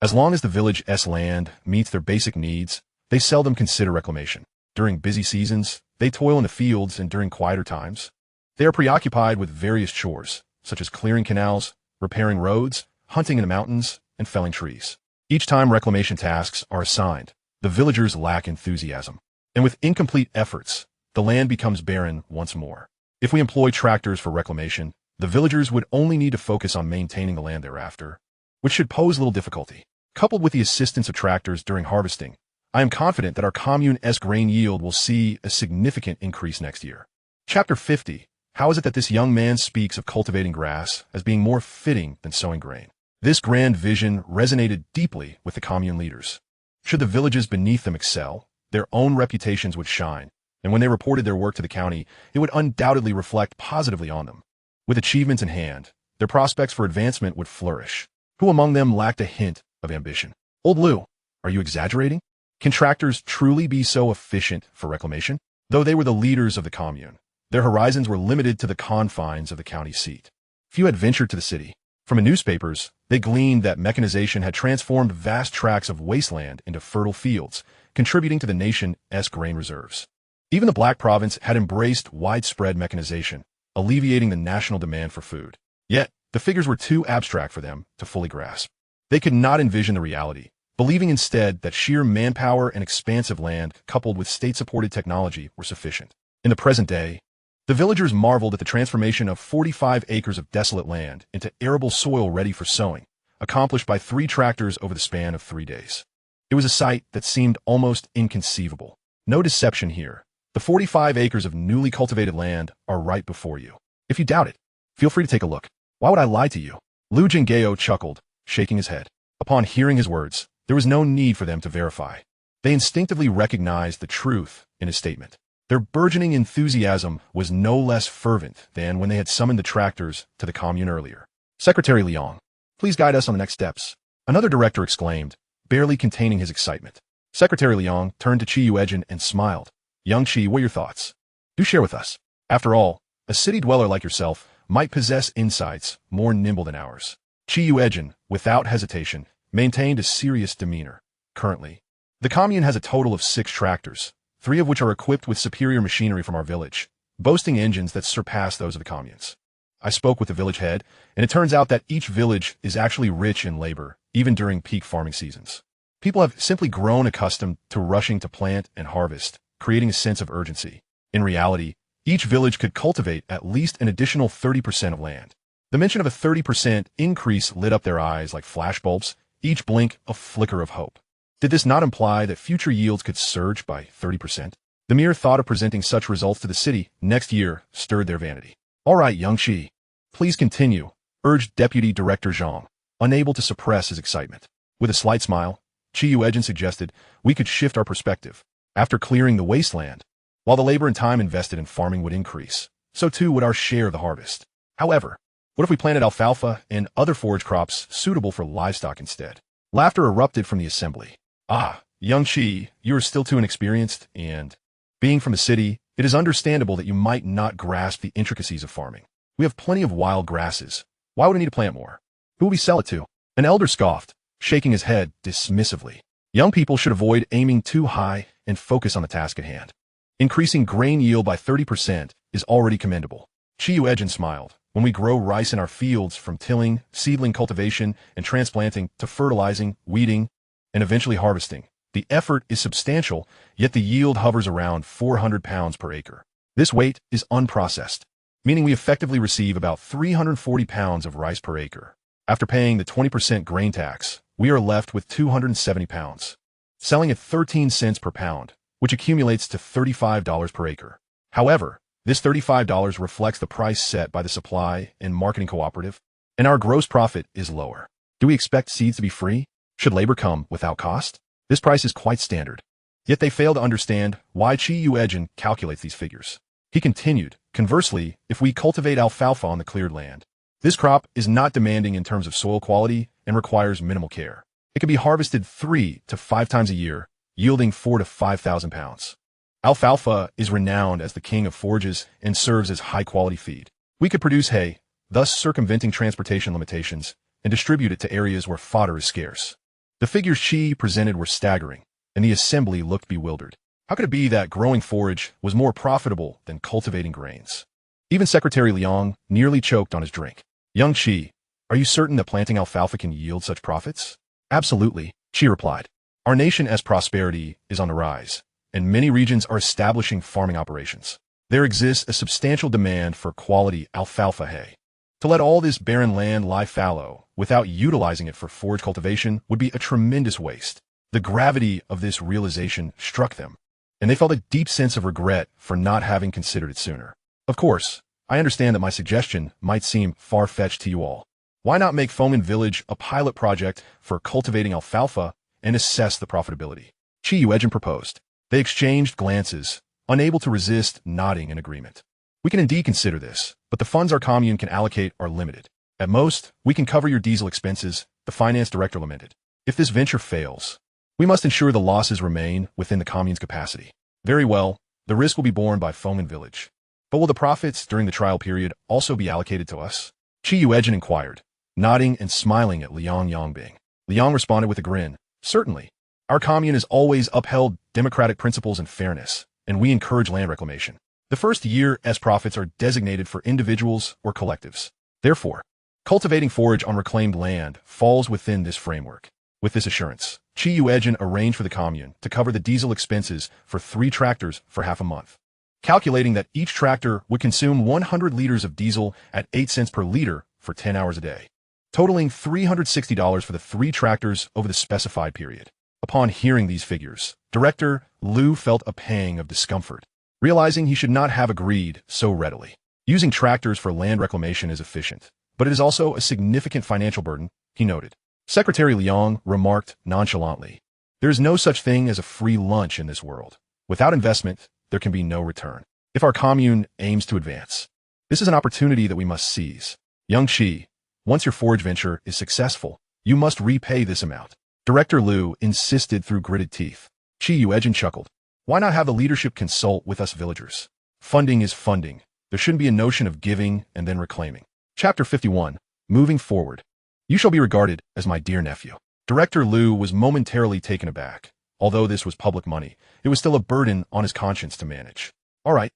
As long as the village's land meets their basic needs, they seldom consider reclamation. During busy seasons, they toil in the fields, and during quieter times, they are preoccupied with various chores, such as clearing canals, repairing roads, hunting in the mountains, and felling trees. Each time reclamation tasks are assigned, the villagers lack enthusiasm, and with incomplete efforts, the land becomes barren once more. If we employ tractors for reclamation, the villagers would only need to focus on maintaining the land thereafter, which should pose little difficulty. Coupled with the assistance of tractors during harvesting, I am confident that our commune's grain yield will see a significant increase next year. Chapter 50. How is it that this young man speaks of cultivating grass as being more fitting than sowing grain? This grand vision resonated deeply with the commune leaders. Should the villages beneath them excel, their own reputations would shine, and when they reported their work to the county, it would undoubtedly reflect positively on them. With achievements in hand, their prospects for advancement would flourish. Who among them lacked a hint of ambition? Old Lu, are you exaggerating? Can tractors truly be so efficient for reclamation? Though they were the leaders of the commune, their horizons were limited to the confines of the county seat. Few had ventured to the city. From the newspapers, they gleaned that mechanization had transformed vast tracts of wasteland into fertile fields, contributing to the nation's grain reserves. Even the Black Province had embraced widespread mechanization, alleviating the national demand for food. Yet, the figures were too abstract for them to fully grasp. They could not envision the reality, believing instead that sheer manpower and expansive land coupled with state-supported technology were sufficient. In the present day, the villagers marveled at the transformation of 45 acres of desolate land into arable soil ready for sowing, accomplished by 3 tractors over the span of 3 days. It was a sight that seemed almost inconceivable. No deception here. The 45 acres of newly cultivated land are right before you. If you doubt it, feel free to take a look. Why would I lie to you? Lu Jingao chuckled, shaking his head. Upon hearing his words, there was no need for them to verify. They instinctively recognized the truth in his statement. Their burgeoning enthusiasm was no less fervent than when they had summoned the tractors to the commune earlier. Secretary Liang, please guide us on the next steps. Another director exclaimed, barely containing his excitement. Secretary Liang turned to Yuejin and smiled. Young Qi, what are your thoughts? Do share with us. After all, a city dweller like yourself might possess insights more nimble than ours. Yuejin, without hesitation, maintained a serious demeanor. Currently, the commune has a total of 6 tractors, 3 of which are equipped with superior machinery from our village, boasting engines that surpass those of the communes. I spoke with the village head, and it turns out that each village is actually rich in labor, even during peak farming seasons. People have simply grown accustomed to rushing to plant and harvest, creating a sense of urgency. In reality, each village could cultivate at least an additional 30% of land. The mention of a 30% increase lit up their eyes like flashbulbs, each blink a flicker of hope. Did this not imply that future yields could surge by 30%? The mere thought of presenting such results to the city next year stirred their vanity. All right, young Qi, please continue, urged Deputy Director Zhang, unable to suppress his excitement. With a slight smile, Yuejin suggested we could shift our perspective. After clearing the wasteland, while the labor and time invested in farming would increase, so too would our share of the harvest. However, what if we planted alfalfa and other forage crops suitable for livestock instead? Laughter erupted from the assembly. Ah, young Chi, you are still too inexperienced, and being from the city, it is understandable that you might not grasp the intricacies of farming. We have plenty of wild grasses. Why would we need to plant more? Who will we sell it to? An elder scoffed, shaking his head dismissively. Young people should avoid aiming too high and focus on the task at hand. Increasing grain yield by 30% is already commendable. Yuejin smiled. When we grow rice in our fields, from tilling, seedling cultivation, and transplanting to fertilizing, weeding, and eventually harvesting, the effort is substantial, yet the yield hovers around 400 pounds per acre. This weight is unprocessed, meaning we effectively receive about 340 pounds of rice per acre. After paying the 20% grain tax, we are left with 270 pounds, selling at 13 cents per pound, which accumulates to $35 per acre. However, this $35 reflects the price set by the supply and marketing cooperative, and our gross profit is lower. Do we expect seeds to be free? Should labor come without cost? This price is quite standard. Yet they fail to understand why Yuejin calculates these figures. He continued, conversely, if we cultivate alfalfa on the cleared land, this crop is not demanding in terms of soil quality and requires minimal care. It can be harvested 3 to 5 times a year, yielding 4 to 5,000 pounds. Alfalfa is renowned as the king of forages and serves as high-quality feed. We could produce hay, thus circumventing transportation limitations, and distribute it to areas where fodder is scarce. The figures Chi presented were staggering, and the assembly looked bewildered. How could it be that growing forage was more profitable than cultivating grains? Even Secretary Liang nearly choked on his drink. Young Chi, are you certain that planting alfalfa can yield such profits? Absolutely, Chi replied. Our nation's prosperity is on the rise, and many regions are establishing farming operations. There exists a substantial demand for quality alfalfa hay. To let all this barren land lie fallow without utilizing it for forage cultivation would be a tremendous waste. The gravity of this realization struck them, and they felt a deep sense of regret for not having considered it sooner. Of course, I understand that my suggestion might seem far-fetched to you all. Why not make Fomen Village a pilot project for cultivating alfalfa and assess the profitability? Yuejin proposed. They exchanged glances, unable to resist nodding in agreement. We can indeed consider this, but the funds our commune can allocate are limited. At most, we can cover your diesel expenses, the finance director lamented. If this venture fails, we must ensure the losses remain within the commune's capacity. Very well, the risk will be borne by Fomen Village. But will the profits during the trial period also be allocated to us? Yuejin inquired, nodding and smiling at Liang Yongbing. Liang responded with a grin. Certainly. Our commune has always upheld democratic principles and fairness, and we encourage land reclamation. The first year's profits are designated for individuals or collectives. Therefore, cultivating forage on reclaimed land falls within this framework. With this assurance, Yuejin arranged for the commune to cover the diesel expenses for 3 tractors for half a month, calculating that each tractor would consume 100 liters of diesel at 8 cents per liter for 10 hours a day, totaling $360 for the 3 tractors over the specified period. Upon hearing these figures, Director Liu felt a pang of discomfort, realizing he should not have agreed so readily. Using tractors for land reclamation is efficient, but it is also a significant financial burden, he noted. Secretary Liang remarked nonchalantly, there is no such thing as a free lunch in this world. Without investment, there can be no return. If our commune aims to advance, this is an opportunity that we must seize. Young Chi, once your forage venture is successful, you must repay this amount. Director Liu insisted through gritted teeth. Yuejin chuckled. Why not have the leadership consult with us villagers? Funding is funding. There shouldn't be a notion of giving and then reclaiming. Chapter 51. Moving forward. You shall be regarded as my dear nephew. Director Liu was momentarily taken aback. Although this was public money, it was still a burden on his conscience to manage. All right.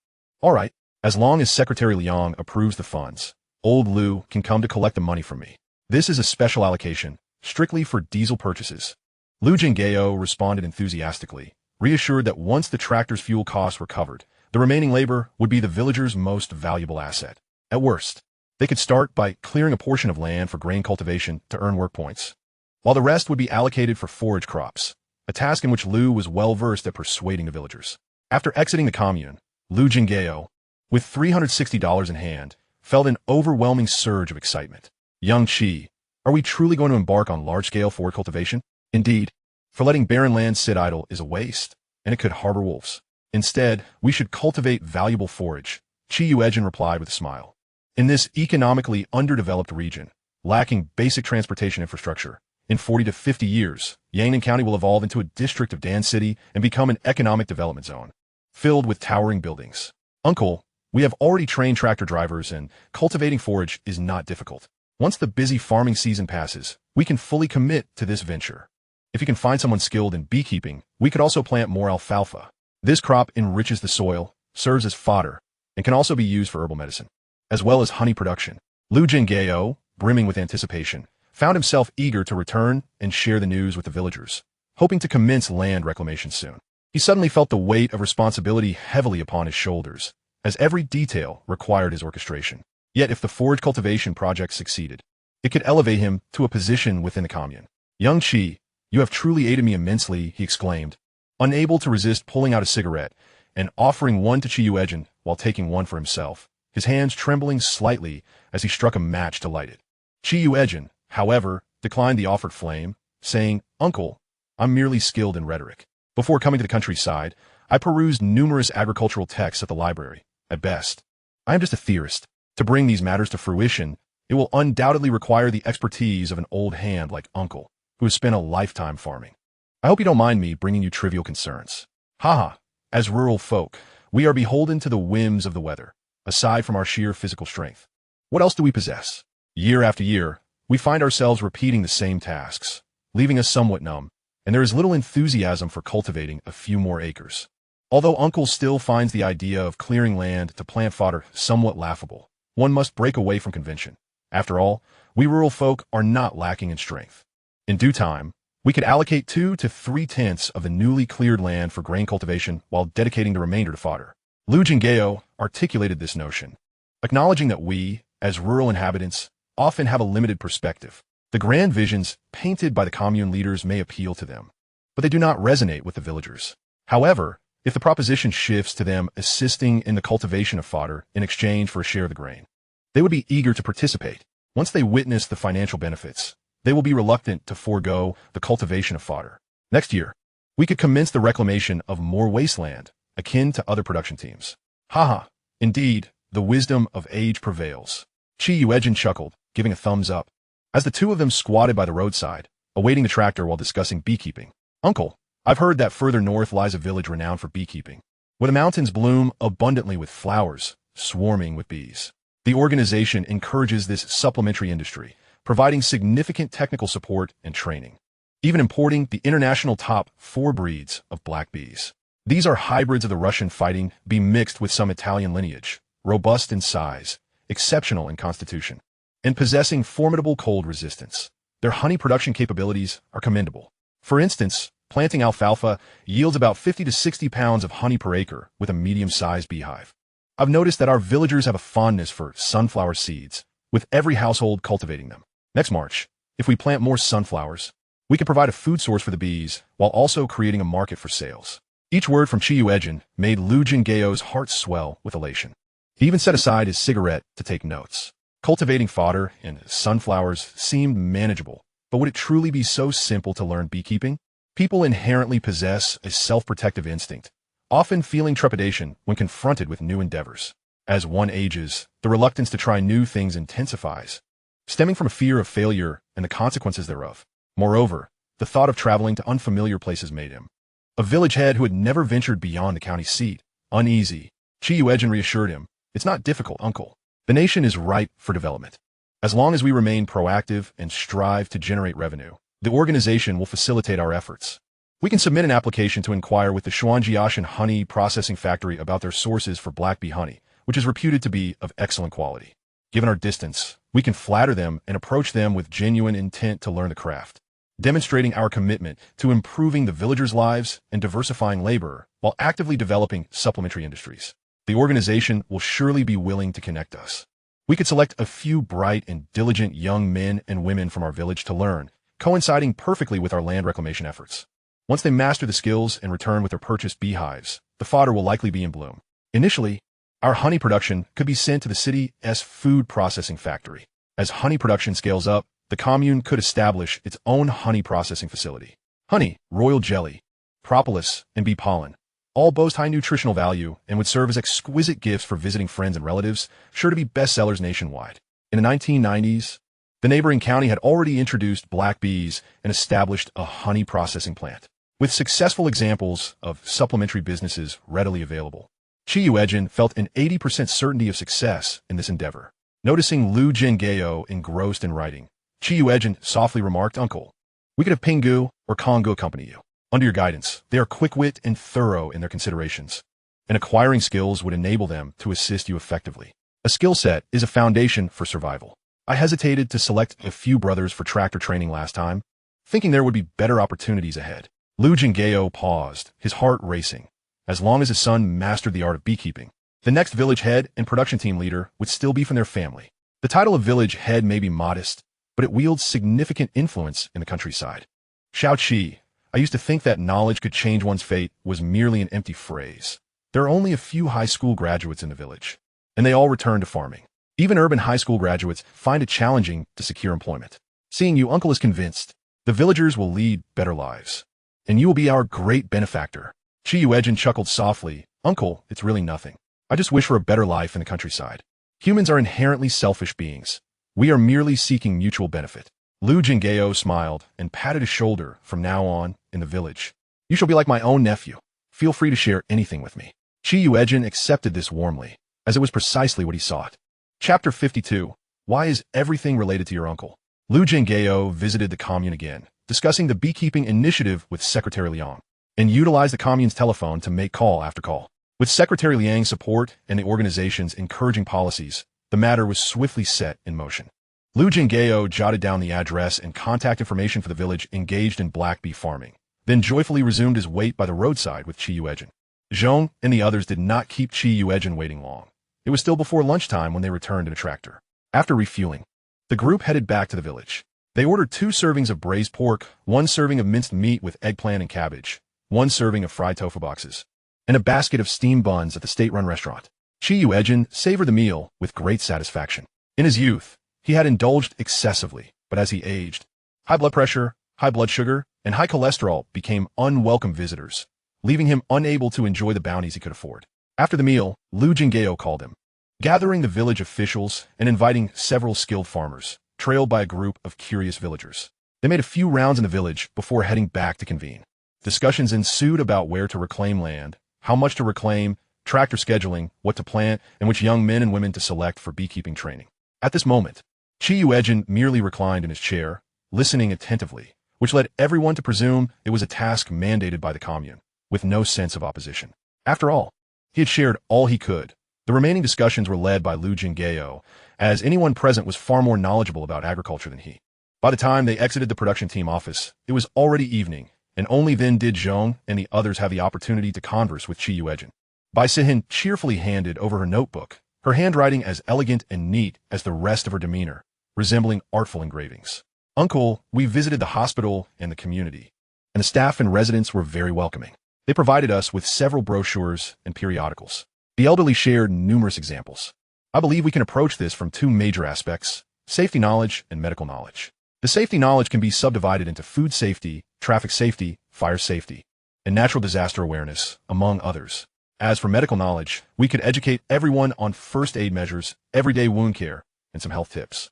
As long as Secretary Liang approves the funds, old Liu can come to collect the money from me. This is a special allocation, strictly for diesel purchases. Liu Jinggao responded enthusiastically, reassured that once the tractor's fuel costs were covered, the remaining labor would be the villagers' most valuable asset. At worst, they could start by clearing a portion of land for grain cultivation to earn work points, while the rest would be allocated for forage crops, a task in which Liu was well versed at persuading the villagers. After exiting the commune, Liu Jinggao, with $360 in hand, felt an overwhelming surge of excitement. Young Chi, are we truly going to embark on large-scale forward cultivation? Indeed, for letting barren land sit idle is a waste. and it could harbor wolves. Instead, we should cultivate valuable forage, Yuejin replied with a smile. In this economically underdeveloped region, lacking basic transportation infrastructure, in 40 to 50 years, Yangnan County will evolve into a district of Dan City and become an economic development zone, filled with towering buildings. Uncle, we have already trained tractor drivers and cultivating forage is not difficult. Once the busy farming season passes, we can fully commit to this venture. If you can find someone skilled in beekeeping, we could also plant more alfalfa. This crop enriches the soil, serves as fodder, and can also be used for herbal medicine, as well as honey production. Lu Jinggao, brimming with anticipation, found himself eager to return and share the news with the villagers, hoping to commence land reclamation soon. He suddenly felt the weight of responsibility heavily upon his shoulders, as every detail required his orchestration. Yet if the forage cultivation project succeeded, it could elevate him to a position within the commune. Young Qi, you have truly aided me immensely, he exclaimed, unable to resist pulling out a cigarette and offering one to Yuejin while taking one for himself, his hands trembling slightly as he struck a match to light it. Yuejin, however, declined the offered flame, saying, Uncle, I'm merely skilled in rhetoric. Before coming to the countryside, I perused numerous agricultural texts at the library. At best, I am just a theorist. To bring these matters to fruition, it will undoubtedly require the expertise of an old hand like Uncle, who has spent a lifetime farming. I hope you don't mind me bringing you trivial concerns. Haha, as rural folk, we are beholden to the whims of the weather, aside from our sheer physical strength. What else do we possess? Year after year, we find ourselves repeating the same tasks, leaving us somewhat numb, and there is little enthusiasm for cultivating a few more acres. Although Uncle still finds the idea of clearing land to plant fodder somewhat laughable, one must break away from convention. After all, we rural folk are not lacking in strength. In due time, we could allocate 2 to 3/10 of the newly cleared land for grain cultivation while dedicating the remainder to fodder. Lu Jinggao articulated this notion, acknowledging that we, as rural inhabitants, often have a limited perspective. The grand visions painted by the commune leaders may appeal to them, but they do not resonate with the villagers. However, if the proposition shifts to them assisting in the cultivation of fodder in exchange for a share of the grain, they would be eager to participate. Once they witness the financial benefits, they will be reluctant to forego the cultivation of fodder. Next year, we could commence the reclamation of more wasteland, akin to other production teams. Haha, indeed, the wisdom of age prevails. Yuejin chuckled, giving a thumbs up, as the two of them squatted by the roadside, awaiting the tractor while discussing beekeeping. Uncle, I've heard that further north lies a village renowned for beekeeping, where the mountains bloom abundantly with flowers, swarming with bees. The organization encourages this supplementary industry, providing significant technical support and training, even importing the international top 4 breeds of black bees. These are hybrids of the Russian fighting bee mixed with some Italian lineage, robust in size, exceptional in constitution, and possessing formidable cold resistance. Their honey production capabilities are commendable. For instance, planting alfalfa yields about 50 to 60 pounds of honey per acre with a medium-sized beehive. I've noticed that our villagers have a fondness for sunflower seeds, with every household cultivating them. Next March, if we plant more sunflowers, we can provide a food source for the bees while also creating a market for sales. Each word from Yuejin made Lu Jinggao's heart swell with elation. He even set aside his cigarette to take notes. Cultivating fodder and sunflowers seemed manageable, but would it truly be so simple to learn beekeeping? People inherently possess a self-protective instinct, often feeling trepidation when confronted with new endeavors. As one ages, the reluctance to try new things intensifies, stemming from a fear of failure and the consequences thereof. Moreover, the thought of traveling to unfamiliar places made him, a village head who had never ventured beyond the county seat, uneasy. Yuejin reassured him, "It's not difficult, Uncle. The nation is ripe for development. As long as we remain proactive and strive to generate revenue, the organization will facilitate our efforts. We can submit an application to inquire with the Shuanjiashan Honey Processing Factory about their sources for black bee honey, which is reputed to be of excellent quality. Given our distance, we can flatter them and approach them with genuine intent to learn the craft, demonstrating our commitment to improving the villagers' lives and diversifying labor while actively developing supplementary industries. The organization will surely be willing to connect us. We could select a few bright and diligent young men and women from our village to learn, coinciding perfectly with our land reclamation efforts. Once they master the skills and return with their purchased beehives, the fodder will likely be in bloom. Initially, our honey production could be sent to the city's food processing factory. As honey production scales up, the commune could establish its own honey processing facility. Honey, royal jelly, propolis, and bee pollen. All boast high nutritional value and would serve as exquisite gifts for visiting friends and relatives, sure to be bestsellers nationwide. In the 1990s, the neighboring county had already introduced black bees and established a honey processing plant, with successful examples of supplementary businesses readily available. Yuejin felt an 80% certainty of success in this endeavor. Noticing Lu Jingao engrossed in writing, Yuejin softly remarked, "Uncle, we could have Pingu or Kongo accompany you. Under your guidance, they are quick-wit and thorough in their considerations, and acquiring skills would enable them to assist you effectively. A skill set is a foundation for survival." I hesitated to select a few brothers for tractor training last time, thinking there would be better opportunities ahead. Lu Jingao paused, his heart racing. As long as his son mastered the art of beekeeping, the next village head and production team leader would still be from their family. The title of village head may be modest, but it wields significant influence in the countryside. Xiao Qi, I used to think that knowledge could change one's fate was merely an empty phrase. There are only a few high school graduates in the village, and they all return to farming. Even urban high school graduates find it challenging to secure employment. Seeing you, Uncle is convinced the villagers will lead better lives, and you will be our great benefactor. Yuejin chuckled softly. Uncle, it's really nothing. I just wish for a better life in the countryside. Humans are inherently selfish beings. We are merely seeking mutual benefit. Lu Jingao smiled and patted his shoulder. From now on, in the village, you shall be like my own nephew. Feel free to share anything with me. Yuejin accepted this warmly, as it was precisely what he sought. Chapter 52. Why is everything related to your uncle? Lu Jingao visited the commune again, discussing the beekeeping initiative with Secretary Liang, and utilized the commune's telephone to make call after call. With Secretary Liang's support and the organization's encouraging policies, the matter was swiftly set in motion. Lu Jingao jotted down the address and contact information for the village engaged in black bee farming, then joyfully resumed his wait by the roadside with Yuejin. Zhong and the others did not keep Yuejin waiting long. It was still before lunchtime when they returned in a tractor. After refueling, the group headed back to the village. They ordered 2 servings of braised pork, 1 serving of minced meat with eggplant and cabbage, 1 serving of fried tofu boxes, and a basket of steamed buns at the state-run restaurant. Yuejin savored the meal with great satisfaction. In his youth, he had indulged excessively, but as he aged, high blood pressure, high blood sugar, and high cholesterol became unwelcome visitors, leaving him unable to enjoy the bounties he could afford. After the meal, Lu Jingao called him, gathering the village officials and inviting several skilled farmers, trailed by a group of curious villagers. They made a few rounds in the village before heading back to convene. Discussions ensued about where to reclaim land, how much to reclaim, tractor scheduling, what to plant, and which young men and women to select for beekeeping training. At this moment, Yuejin merely reclined in his chair, listening attentively, which led everyone to presume it was a task mandated by the commune, with no sense of opposition. After all, he had shared all he could. The remaining discussions were led by Lu Jingao, as anyone present was far more knowledgeable about agriculture than he. By the time they exited the production team office, it was already evening, and only then did Zhong and the others have the opportunity to converse with Yuejin. Bai Sihin cheerfully handed over her notebook, her handwriting as elegant and neat as the rest of her demeanor, resembling artful engravings. Uncle, we visited the hospital and the community, and the staff and residents were very welcoming. They provided us with several brochures and periodicals. The elderly shared numerous examples. I believe we can approach this from 2 major aspects: safety knowledge and medical knowledge. The safety knowledge can be subdivided into food safety, traffic safety, fire safety, and natural disaster awareness, among others. As for medical knowledge, we could educate everyone on first aid measures, everyday wound care, and some health tips.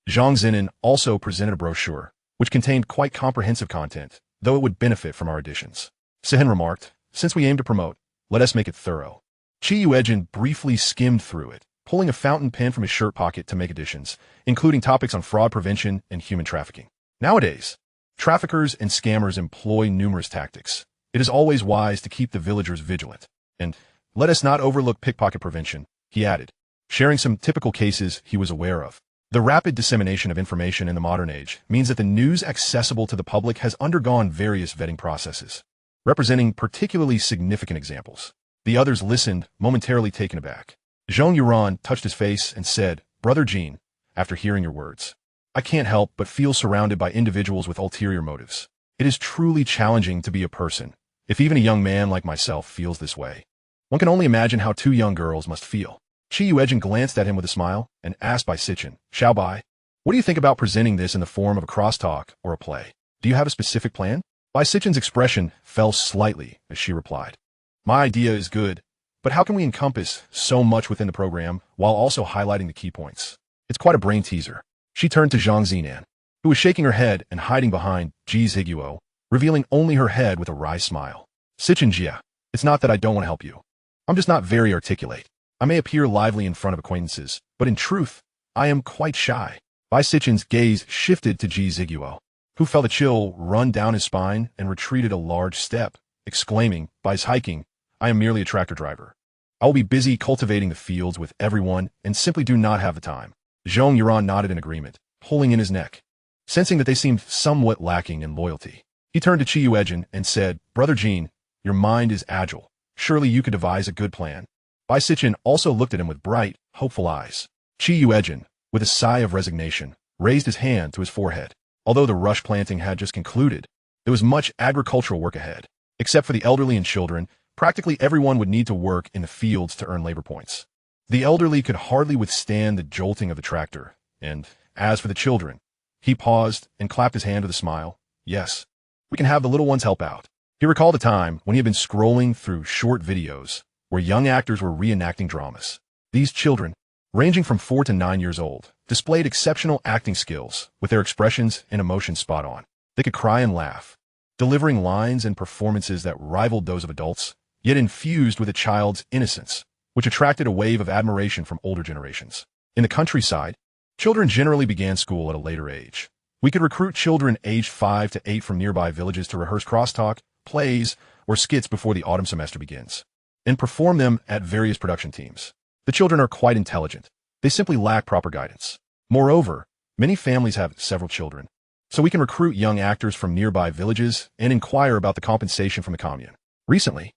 Zhang Zinan also presented a brochure, which contained quite comprehensive content, though it would benefit from our additions. Sihin remarked, since we aim to promote, let us make it thorough. Yuejin briefly skimmed through it, pulling a fountain pen from his shirt pocket to make additions, including topics on fraud prevention and human trafficking. Nowadays, traffickers and scammers employ numerous tactics. It is always wise to keep the villagers vigilant. And let us not overlook pickpocket prevention, he added, sharing some typical cases he was aware of. The rapid dissemination of information in the modern age means that the news accessible to the public has undergone various vetting processes, representing particularly significant examples. The others listened, momentarily taken aback. Zhong Yuran touched his face and said, Brother Jean, after hearing your words, I can't help but feel surrounded by individuals with ulterior motives. It is truly challenging to be a person, if even a young man like myself feels this way. One can only imagine how 2 young girls must feel. Yuejin glanced at him with a smile and asked Bai Sichin, Xiao Bai, what do you think about presenting this in the form of a crosstalk or a play? Do you have a specific plan? Bai Sichen's expression fell slightly as she replied, "My idea is good, but how can we encompass so much within the program while also highlighting the key points? It's quite a brain teaser." She turned to Zhang Zinan, who was shaking her head and hiding behind Ji Ziguo, revealing only her head with a wry smile. "Sichen Jia, it's not that I don't want to help you. I'm just not very articulate. I may appear lively in front of acquaintances, but in truth, I am quite shy." Bai Sichen's gaze shifted to Ji Ziguo, who felt a chill run down his spine and retreated a large step, exclaiming, "Bai's hiking, I am merely a tractor driver. I will be busy cultivating the fields with everyone and simply do not have the time." Zhong Yuran nodded in agreement, pulling in his neck, sensing that they seemed somewhat lacking in loyalty. He turned to Chi Yuejin and said, "Brother Jean, your mind is agile. Surely you could devise a good plan." Bai Sichen also looked at him with bright, hopeful eyes. Chi Yuejin, with a sigh of resignation, raised his hand to his forehead. Although the rush planting had just concluded, there was much agricultural work ahead. Except for the elderly and children, practically everyone would need to work in the fields to earn labor points. The elderly could hardly withstand the jolting of the tractor, and as for the children, he paused and clapped his hand with a smile. "Yes, we can have the little ones help out." He recalled a time when he had been scrolling through short videos where young actors were reenacting dramas. These children, ranging from 4 to 9 years old, displayed exceptional acting skills with their expressions and emotions spot on. They could cry and laugh, delivering lines and performances that rivaled those of adults, yet infused with a child's innocence, which attracted a wave of admiration from older generations. In the countryside, children generally began school at a later age. We could recruit children aged 5 to 8 from nearby villages to rehearse crosstalk, plays, or skits before the autumn semester begins, and perform them at various production teams. The children are quite intelligent. They simply lack proper guidance. Moreover, many families have several children, so we can recruit young actors from nearby villages and inquire about the compensation from the commune. Recently,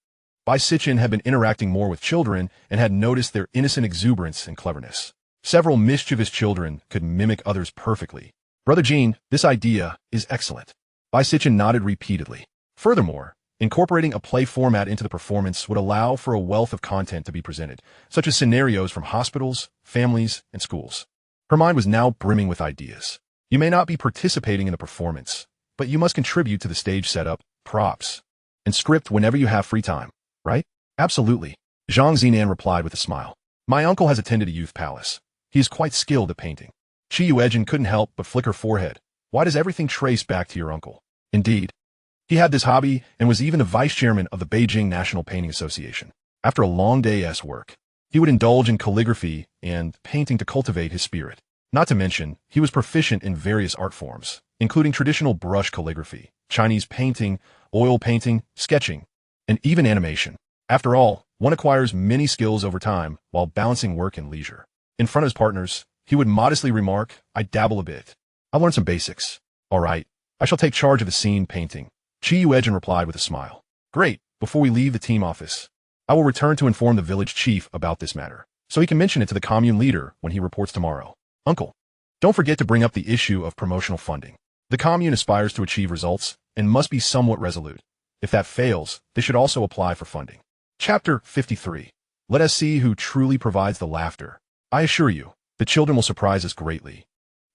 Bai Sichin had been interacting more with children and had noticed their innocent exuberance and cleverness. Several mischievous children could mimic others perfectly. "Brother Jean, this idea is excellent." Bai Sichin nodded repeatedly. Furthermore, incorporating a play format into the performance would allow for a wealth of content to be presented, such as scenarios from hospitals, families, and schools. Her mind was now brimming with ideas. You may not be participating in the performance, but you must contribute to the stage setup, props, and script whenever you have free time, right? "Absolutely," Zhang Zinan replied with a smile. "My uncle has attended a youth palace. He is quite skilled at painting." Chi Yuejin couldn't help but flick her forehead. "Why does everything trace back to your uncle?" Indeed, he had this hobby and was even the vice chairman of the Beijing National Painting Association. After a long day's work, he would indulge in calligraphy and painting to cultivate his spirit. Not to mention, he was proficient in various art forms, including traditional brush calligraphy, Chinese painting, oil painting, sketching, and even animation. After all, one acquires many skills over time while balancing work and leisure. In front of his partners, he would modestly remark, "I dabble a bit. I'll learn some basics." "All right, I shall take charge of the scene painting," Chi Yuejin replied with a smile. "Great, before we leave the team office, I will return to inform the village chief about this matter, so he can mention it to the commune leader when he reports tomorrow. Uncle, don't forget to bring up the issue of promotional funding. The commune aspires to achieve results and must be somewhat resolute. If that fails, they should also apply for funding." Chapter 53. Let us see who truly provides the laughter. I assure you, the children will surprise us greatly,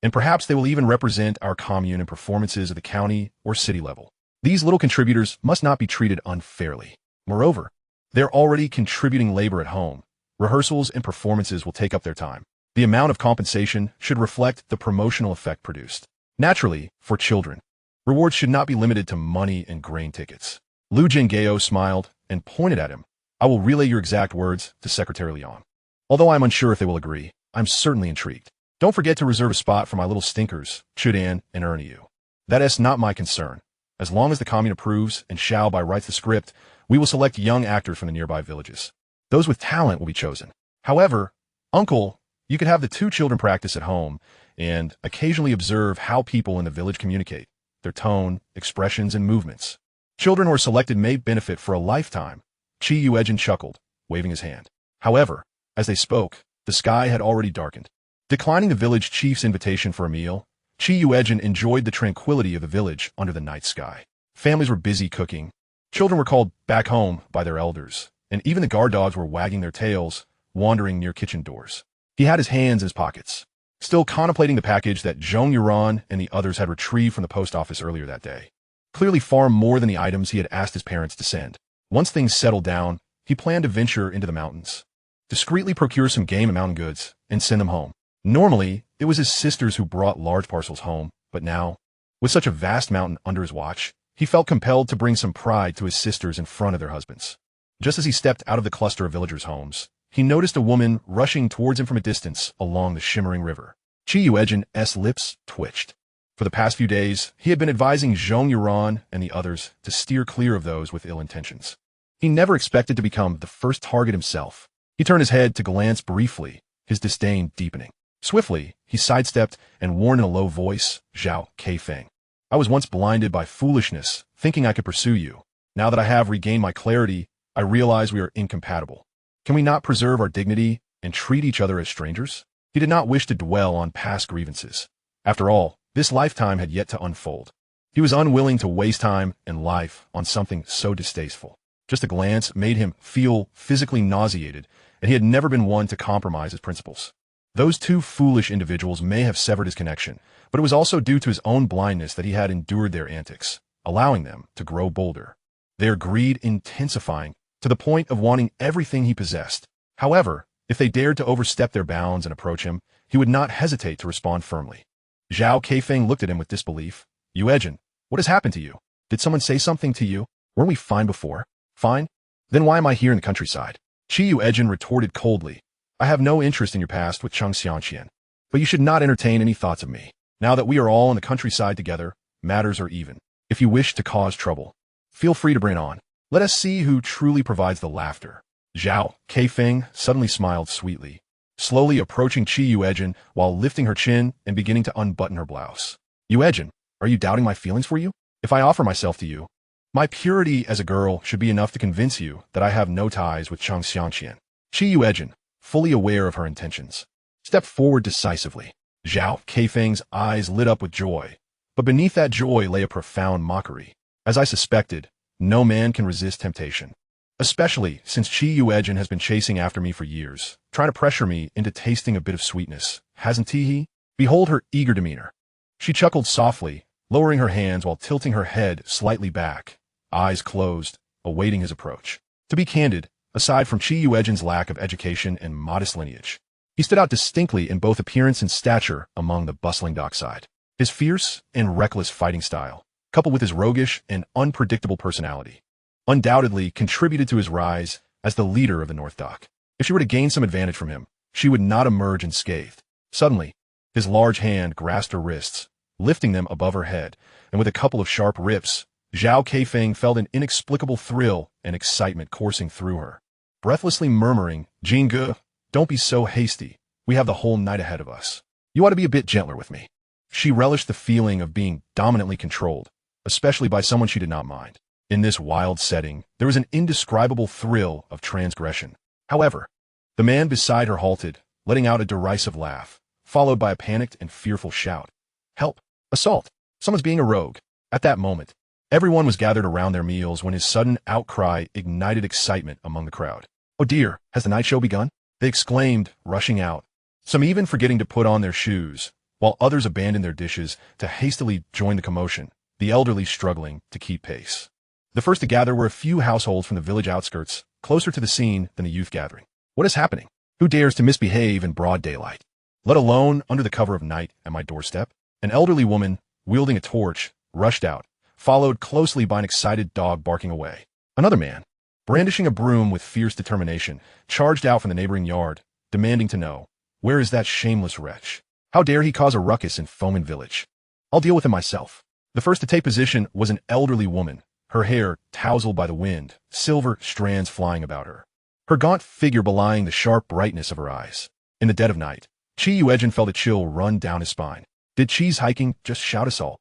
and perhaps they will even represent our commune in performances at the county or city level. These little contributors must not be treated unfairly. Moreover, they're already contributing labor at home. Rehearsals and performances will take up their time. The amount of compensation should reflect the promotional effect produced. Naturally, for children, rewards should not be limited to money and grain tickets. Lu Jinggao smiled and pointed at him. "I will relay your exact words to Secretary Liang. Although I'm unsure if they will agree, I'm certainly intrigued. Don't forget to reserve a spot for my little stinkers, Chudan and Erniu. That is not my concern. As long as the commune approves and Xiao Bai writes the script, we will select young actors from the nearby villages. Those with talent will be chosen. However, Uncle, you could have the 2 children practice at home and occasionally observe how people in the village communicate, their tone, expressions, and movements. Children who are selected may benefit for a lifetime." Chi Yuejin chuckled, waving his hand. However, as they spoke, the sky had already darkened. Declining the village chief's invitation for a meal, Chi Yuejin enjoyed the tranquility of the village under the night sky. Families were busy cooking. Children were called back home by their elders, and even the guard dogs were wagging their tails, wandering near kitchen doors. He had his hands in his pockets, still contemplating the package that Zhong Yuran and the others had retrieved from the post office earlier that day. clearly far more than the items he had asked his parents to send. Once things settled down, he planned to venture into the mountains, discreetly procure some game and mountain goods, and send them home. Normally, it was his sisters who brought large parcels home, but now, with such a vast mountain under his watch, he felt compelled to bring some pride to his sisters in front of their husbands. Just as he stepped out of the cluster of villagers' homes, he noticed a woman rushing towards him from a distance along the shimmering river. Yuejin's lips twitched. For the past few days, he had been advising Yuran and the others to steer clear of those with ill intentions. He never expected to become the first target himself. He turned his head to glance briefly, his disdain deepening. Swiftly, he sidestepped and warned in a low voice, "Zhao Keifeng. I was once blinded by foolishness, thinking I could pursue you. Now that I have regained my clarity, I realize we are incompatible. Can we not preserve our dignity and treat each other as strangers?" He did not wish to dwell on past grievances. After all, this lifetime had yet to unfold. He was unwilling to waste time and life on something so distasteful. Just a glance made him feel physically nauseated, and he had never been one to compromise his principles. Those two foolish individuals may have severed his connection, but it was also due to his own blindness that he had endured their antics, allowing them to grow bolder, their greed intensifying to the point of wanting everything he possessed. However, if they dared to overstep their bounds and approach him, he would not hesitate to respond firmly. Zhao Keifeng looked at him with disbelief. "Yuejin, what has happened to you? Did someone say something to you? Weren't we fine before?" "Fine? Then why am I here in the countryside?" Yuejin retorted coldly. "I have no interest in your past with Cheng Xianqian, but you should not entertain any thoughts of me. Now that we are all in the countryside together, matters are even. If you wish to cause trouble, feel free to bring it on. Let us see who truly provides the laughter." Zhao Keifeng suddenly smiled sweetly, slowly approaching Yuejin while lifting her chin and beginning to unbutton her blouse. "Yuejin, are you doubting my feelings for you? If I offer myself to you, my purity as a girl should be enough to convince you that I have no ties with Cheng Xianqian." Yuejin, fully aware of her intentions, stepped forward decisively. Zhao Keifeng's eyes lit up with joy, but beneath that joy lay a profound mockery. "As I suspected, no man can resist temptation. Especially since Yuejin has been chasing after me for years, trying to pressure me into tasting a bit of sweetness, hasn't he? Behold her eager demeanor." She chuckled softly, lowering her hands while tilting her head slightly back, eyes closed, awaiting his approach. To be candid, aside from Yuejin's lack of education and modest lineage, he stood out distinctly in both appearance and stature among the bustling dockside. His fierce and reckless fighting style, coupled with his roguish and unpredictable personality, undoubtedly contributed to his rise as the leader of the North Dock. If she were to gain some advantage from him, she would not emerge unscathed. Suddenly, his large hand grasped her wrists, lifting them above her head, and with a couple of sharp rips, Zhao Keifeng felt an inexplicable thrill and excitement coursing through her. Breathlessly murmuring, "Jinge, don't be so hasty. We have the whole night ahead of us. You ought to be a bit gentler with me." She relished the feeling of being dominantly controlled, especially by someone she did not mind. In this wild setting, there was an indescribable thrill of transgression. However, the man beside her halted, letting out a derisive laugh, followed by a panicked and fearful shout. "Help! Assault! Someone's being a rogue!" At that moment, everyone was gathered around their meals when his sudden outcry ignited excitement among the crowd. "Oh dear, has the night show begun?" they exclaimed, rushing out, some even forgetting to put on their shoes, while others abandoned their dishes to hastily join the commotion, the elderly struggling to keep pace. The first to gather were a few households from the village outskirts, closer to the scene than the youth gathering. "What is happening? Who dares to misbehave in broad daylight, let alone under the cover of night at my doorstep?" An elderly woman, wielding a torch, rushed out, followed closely by an excited dog barking away. Another man, brandishing a broom with fierce determination, charged out from the neighboring yard, demanding to know, "Where is that shameless wretch? How dare he cause a ruckus in Fomin village? I'll deal with him myself." The first to take position was an elderly woman, her hair tousled by the wind, silver strands flying about her, her gaunt figure belying the sharp brightness of her eyes. In the dead of night, Yuejin felt a chill run down his spine. Did cheese hiking just shout assault?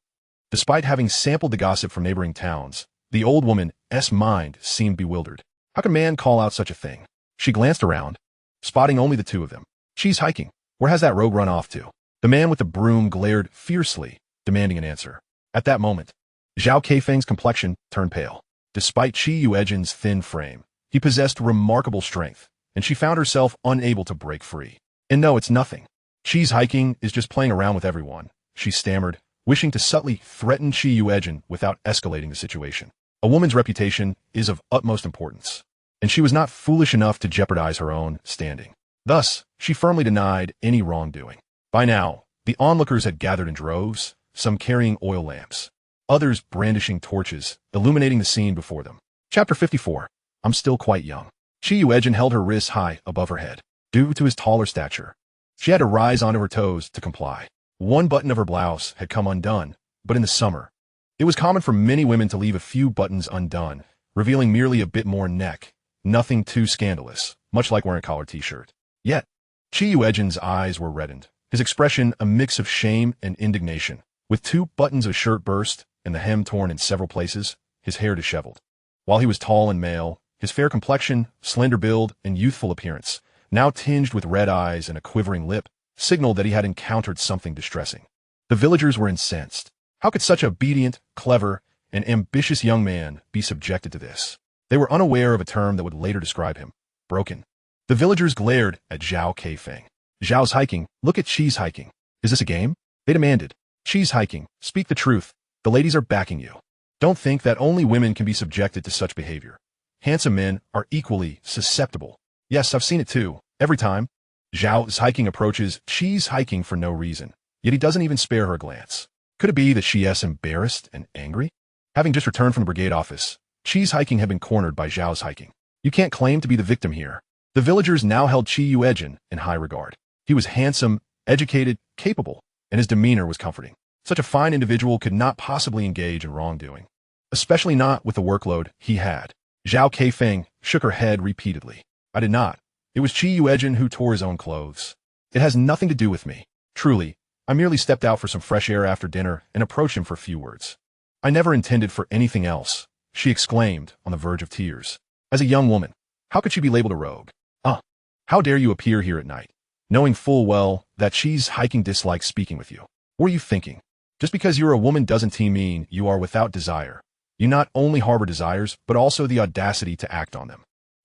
Despite having sampled the gossip from neighboring towns, the old woman's mind seemed bewildered. How could man call out such a thing? She glanced around, spotting only the two of them. "Cheese hiking? Where has that rogue run off to?" The man with the broom glared fiercely, demanding an answer. At that moment, Zhao Keifeng's complexion turned pale. Despite Yuejin's thin frame, he possessed remarkable strength, and she found herself unable to break free. "And no, it's nothing. Cheese hiking is just playing around with everyone," she stammered, wishing to subtly threaten Yuejin without escalating the situation. A woman's reputation is of utmost importance, and she was not foolish enough to jeopardize her own standing. Thus, she firmly denied any wrongdoing. By now, the onlookers had gathered in droves, some carrying oil lamps, others brandishing torches, illuminating the scene before them. Chapter 54. I'm still quite young. Yuejin held her wrists high above her head. Due to his taller stature, she had to rise onto her toes to comply. One button of her blouse had come undone, but in the summer, it was common for many women to leave a few buttons undone, revealing merely a bit more neck, nothing too scandalous, much like wearing a collared t-shirt. Yet, Yuejin's eyes were reddened, his expression a mix of shame and indignation. With 2 buttons of shirt burst and the hem torn in several places, his hair disheveled. While he was tall and male, his fair complexion, slender build, and youthful appearance, now tinged with red eyes and a quivering lip, signaled that he had encountered something distressing. The villagers were incensed. How could such obedient, clever, and ambitious young man be subjected to this? They were unaware of a term that would later describe him: broken. The villagers glared at Zhao Keifeng. Zhao's hiking, look at Qi's hiking. Is this a game? They demanded. Qi's hiking, speak the truth. The ladies are backing you. Don't think that only women can be subjected to such behavior. Handsome men are equally susceptible. Yes, I've seen it too. Every time. Zhao's hiking approaches Qi's hiking for no reason, yet he doesn't even spare her a glance. Could it be that she is embarrassed and angry? Having just returned from the brigade office, Qi's hiking had been cornered by Zhao's hiking. You can't claim to be the victim here. The villagers now held Yuejin in high regard. He was handsome, educated, capable, and his demeanor was comforting. Such a fine individual could not possibly engage in wrongdoing, especially not with the workload he had. Zhao Keifeng shook her head repeatedly. I did not. It was Yuejin who tore his own clothes. It has nothing to do with me. Truly, I merely stepped out for some fresh air after dinner and approached him for a few words. I never intended for anything else, she exclaimed on the verge of tears. As a young woman, how could she be labeled a rogue? How dare you appear here at night, knowing full well that Qi's hiking dislikes speaking with you? What are you thinking? Just because you're a woman doesn't mean you are without desire. You not only harbor desires, but also the audacity to act on them.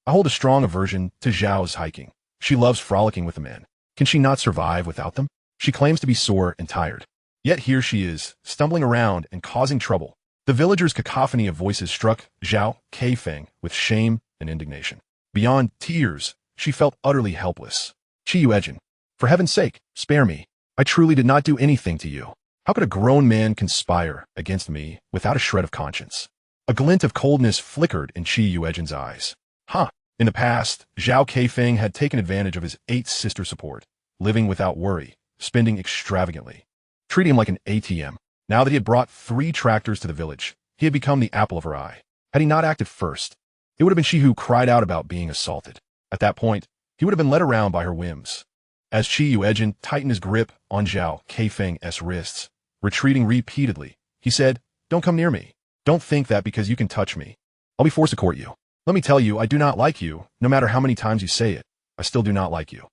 I hold a strong aversion to Zhao's hiking. She loves frolicking with the men. Can she not survive without them? She claims to be sore and tired. Yet here she is, stumbling around and causing trouble. The villagers' cacophony of voices struck Zhao Keifeng with shame and indignation. Beyond tears, she felt utterly helpless. Yuejin, for heaven's sake, spare me. I truly did not do anything to you. How could a grown man conspire against me without a shred of conscience? A glint of coldness flickered in Yuejin's eyes. In the past, Zhao Keifeng had taken advantage of his 8 sister support, living without worry, spending extravagantly, treating him like an ATM. Now that he had brought 3 tractors to the village, he had become the apple of her eye. Had he not acted first, it would have been she who cried out about being assaulted. At that point, he would have been led around by her whims. As Yuejin tightened his grip on Zhao Keifeng's wrists, retreating repeatedly, he said, Don't come near me. Don't think that because you can touch me, I'll be forced to court you. Let me tell you, I do not like you, no matter how many times you say it. I still do not like you.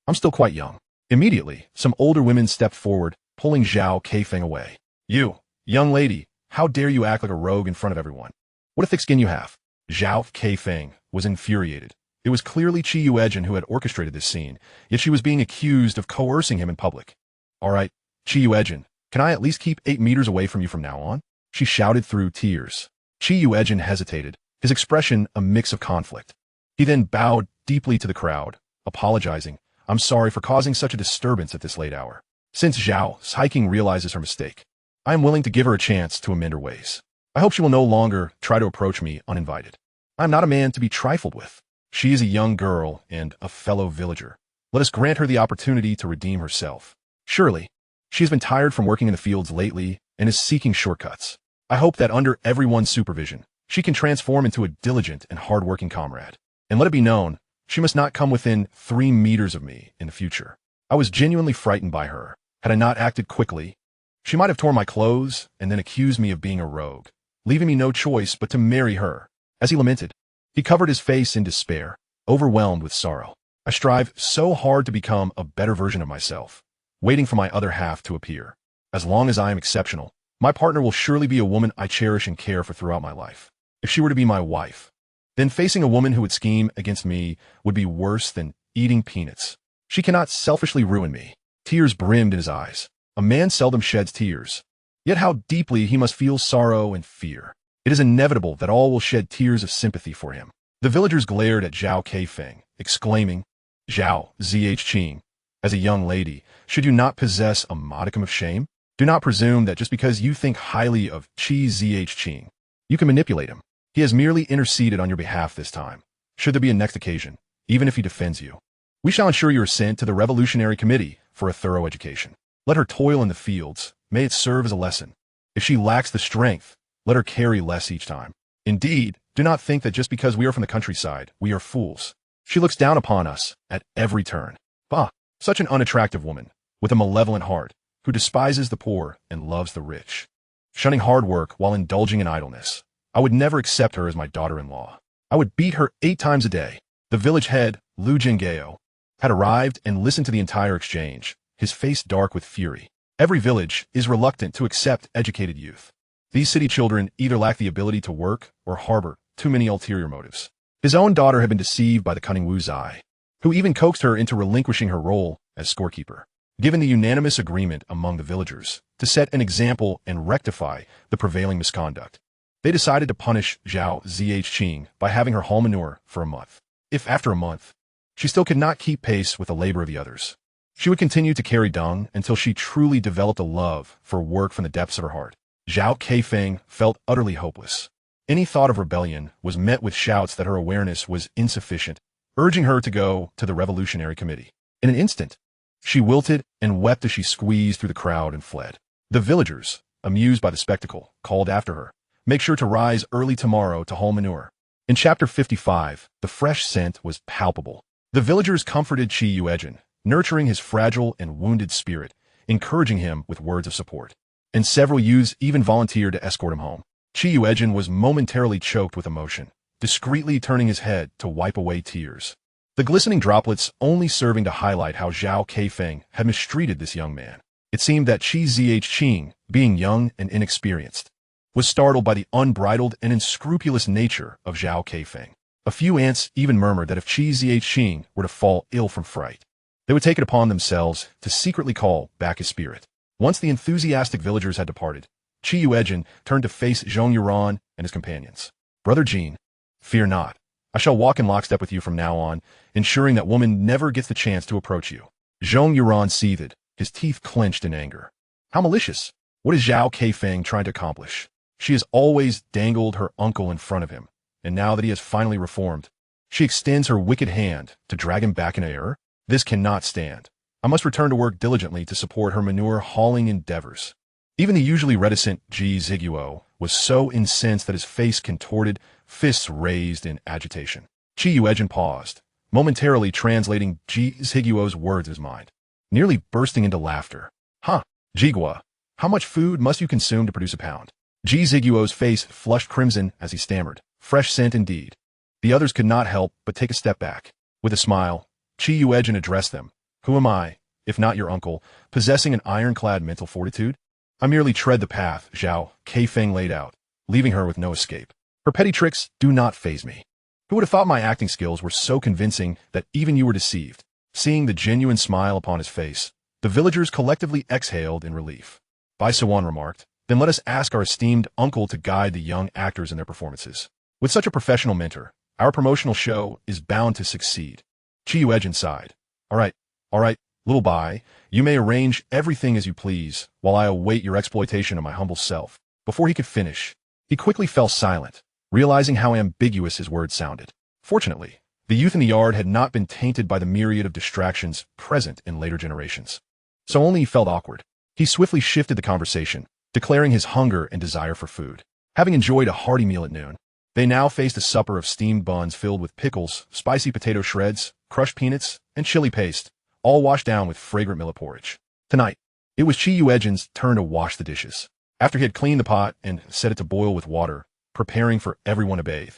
I'm still quite young. Immediately, some older women stepped forward, pulling Zhao Keifeng away. You, young lady, how dare you act like a rogue in front of everyone? What a thick skin you have. Zhao Keifeng was infuriated. It was clearly Yuejin who had orchestrated this scene, yet she was being accused of coercing him in public. All right, Yuejin, can I at least keep 8 meters away from you from now on? She shouted through tears. Yuejin hesitated, his expression a mix of conflict. He then bowed deeply to the crowd, apologizing. I'm sorry for causing such a disturbance at this late hour. Since Zhao's hiking realizes her mistake, I am willing to give her a chance to amend her ways. I hope she will no longer try to approach me uninvited. I am not a man to be trifled with. She is a young girl and a fellow villager. Let us grant her the opportunity to redeem herself. Surely, she has been tired from working in the fields lately and is seeking shortcuts. I hope that under everyone's supervision, she can transform into a diligent and hard-working comrade. And let it be known, she must not come within 3 meters of me in the future. I was genuinely frightened by her. Had I not acted quickly, she might have torn my clothes and then accused me of being a rogue, leaving me no choice but to marry her. As he lamented, he covered his face in despair, overwhelmed with sorrow. I strive so hard to become a better version of myself, waiting for my other half to appear. As long as I am exceptional, my partner will surely be a woman I cherish and care for throughout my life. If she were to be my wife, then facing a woman who would scheme against me would be worse than eating peanuts. She cannot selfishly ruin me. Tears brimmed in his eyes. A man seldom sheds tears. Yet how deeply he must feel sorrow and fear. It is inevitable that all will shed tears of sympathy for him. The villagers glared at Zhao Keifeng, exclaiming, Zhao Zhqing, as a young lady, should you not possess a modicum of shame? Do not presume that just because you think highly of Qi Zhqing, you can manipulate him. He has merely interceded on your behalf this time. Should there be a next occasion, even if he defends you, we shall ensure you are sent to the Revolutionary Committee for a thorough education. Let her toil in the fields. May it serve as a lesson. If she lacks the strength, let her carry less each time. Indeed, do not think that just because we are from the countryside, we are fools. She looks down upon us at every turn. Bah, such an unattractive woman, with a malevolent heart, who despises the poor and loves the rich. Shunning hard work while indulging in idleness. I would never accept her as my daughter-in-law. I would beat her 8 times a day. The village head, Lu Jinggao, had arrived and listened to the entire exchange, his face dark with fury. Every village is reluctant to accept educated youth. These city children either lack the ability to work or harbor too many ulterior motives. His own daughter had been deceived by the cunning Wu Zai, who even coaxed her into relinquishing her role as scorekeeper. Given the unanimous agreement among the villagers to set an example and rectify the prevailing misconduct, they decided to punish Zhao Zhqing by having her haul manure for a month. If after a month, she still could not keep pace with the labor of the others, she would continue to carry dung until she truly developed a love for work from the depths of her heart. Zhao Keifeng felt utterly hopeless. Any thought of rebellion was met with shouts that her awareness was insufficient, urging her to go to the Revolutionary Committee. In an instant, she wilted and wept as she squeezed through the crowd and fled. The villagers, amused by the spectacle, called after her, "Make sure to rise early tomorrow to haul manure." In chapter 55, the fresh scent was palpable. The villagers comforted Qi Yuejin, nurturing his fragile and wounded spirit, encouraging him with words of support. And several youths even volunteered to escort him home. Qi Yuejin was momentarily choked with emotion, discreetly turning his head to wipe away tears. The glistening droplets only serving to highlight how Zhao Keifeng had mistreated this young man. It seemed that Qi Zhqing, being young and inexperienced, was startled by the unbridled and unscrupulous nature of Zhao Keifeng. A few ants even murmured that if Qi Zhqing were to fall ill from fright, they would take it upon themselves to secretly call back his spirit. Once the enthusiastic villagers had departed, Qi Yuejin turned to face Zhong Yuran and his companions. "Brother Jin, fear not. I shall walk in lockstep with you from now on, ensuring that woman never gets the chance to approach you." Zhong Yuran seethed, his teeth clenched in anger. How malicious! What is Zhao Keifeng trying to accomplish? She has always dangled her uncle in front of him, and now that he has finally reformed, she extends her wicked hand to drag him back into error? This cannot stand. I must return to work diligently to support her manure-hauling endeavors. Even the usually reticent Ji Ziguo was so incensed that his face contorted, fists raised in agitation. Qi Yuejin paused, momentarily translating Ji Ziguo's words in his mind, nearly bursting into laughter. "Huh, Jigua, how much food must you consume to produce a pound?" Ji Ziguo's face flushed crimson as he stammered. Fresh scent indeed. The others could not help but take a step back. With a smile, Qi Yuejin addressed them. "Who am I, if not your uncle, possessing an ironclad mental fortitude? I merely tread the path Zhao Keifeng laid out, leaving her with no escape. Her petty tricks do not faze me. Who would have thought my acting skills were so convincing that even you were deceived?" Seeing the genuine smile upon his face, the villagers collectively exhaled in relief. Bai Siwan remarked, "Then let us ask our esteemed uncle to guide the young actors in their performances. With such a professional mentor, our promotional show is bound to succeed." Qi Yuejin sighed. All right, little Bai, you may arrange everything as you please, while I await your exploitation of my humble self." Before he could finish, he quickly fell silent, realizing how ambiguous his words sounded. Fortunately, the youth in the yard had not been tainted by the myriad of distractions present in later generations. So only he felt awkward. He swiftly shifted the conversation, declaring his hunger and desire for food. Having enjoyed a hearty meal at noon, they now faced a supper of steamed buns filled with pickles, spicy potato shreds, crushed peanuts, and chili paste, all washed down with fragrant millet porridge. Tonight, it was Qi Yuejin's turn to wash the dishes. After he had cleaned the pot and set it to boil with water, preparing for everyone to bathe,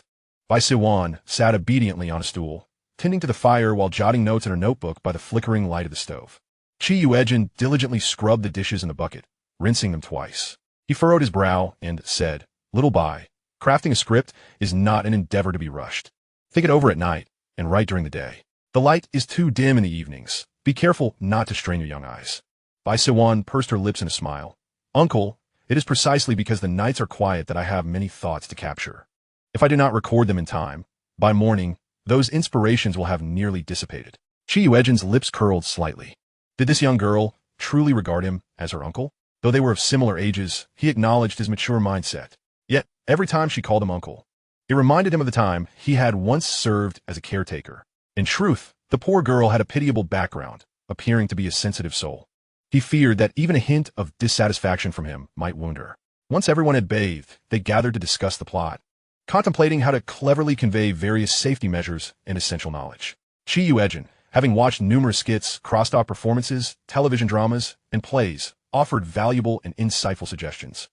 Bai Siwan sat obediently on a stool, tending to the fire while jotting notes in her notebook by the flickering light of the stove. Qi Yuejin diligently scrubbed the dishes in the bucket, rinsing them twice. He furrowed his brow and said, "Little Bai, crafting a script is not an endeavor to be rushed. Think it over at night and write during the day. The light is too dim in the evenings. Be careful not to strain your young eyes." Bai Siwan pursed her lips in a smile. "Uncle, It is precisely because the nights are quiet that I have many thoughts to capture. If I do not record them in time, by morning, those inspirations will have nearly dissipated. Yuejin's lips curled slightly. Did this young girl truly regard him as her uncle? Though they were of similar ages, he acknowledged his mature mindset. Yet, every time she called him uncle, it reminded him of the time he had once served as a caretaker. In truth, the poor girl had a pitiable background, appearing to be a sensitive soul. He feared that even a hint of dissatisfaction from him might wound her. Once everyone had bathed, they gathered to discuss the plot, contemplating how to cleverly convey various safety measures and essential knowledge. Yuejin, having watched numerous skits, crosstalk performances, television dramas, and plays, offered valuable and insightful suggestions,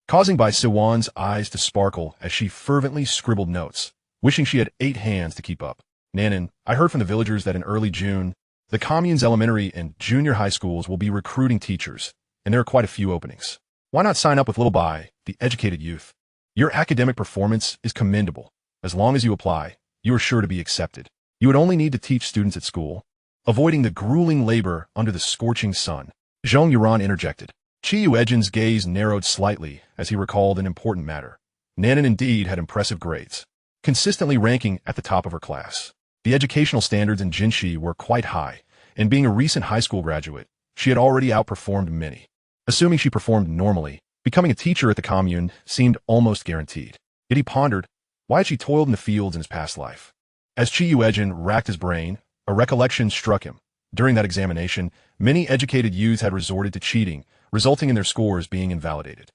causing Bai Siwan's eyes to sparkle as she fervently scribbled notes, wishing she had 8 hands to keep up. Nanan, I heard from the villagers that in early June, the commune's elementary and junior high schools will be recruiting teachers, and there are quite a few openings. Why not sign up with Little Bai, the educated youth? Your academic performance is commendable. As long as you apply, you are sure to be accepted. You would only need to teach students at school, avoiding the grueling labor under the scorching sun. Zhong Yuran interjected. Yuejin's gaze narrowed slightly as he recalled an important matter. Nanan indeed had impressive grades, consistently ranking at the top of her class. The educational standards in Jinshi were quite high, and being a recent high school graduate, she had already outperformed many. Assuming she performed normally, becoming a teacher at the commune seemed almost guaranteed. Yet he pondered, why had she toiled in the fields in his past life? As Yuejin racked his brain, a recollection struck him. During that examination, many educated youths had resorted to cheating, resulting in their scores being invalidated.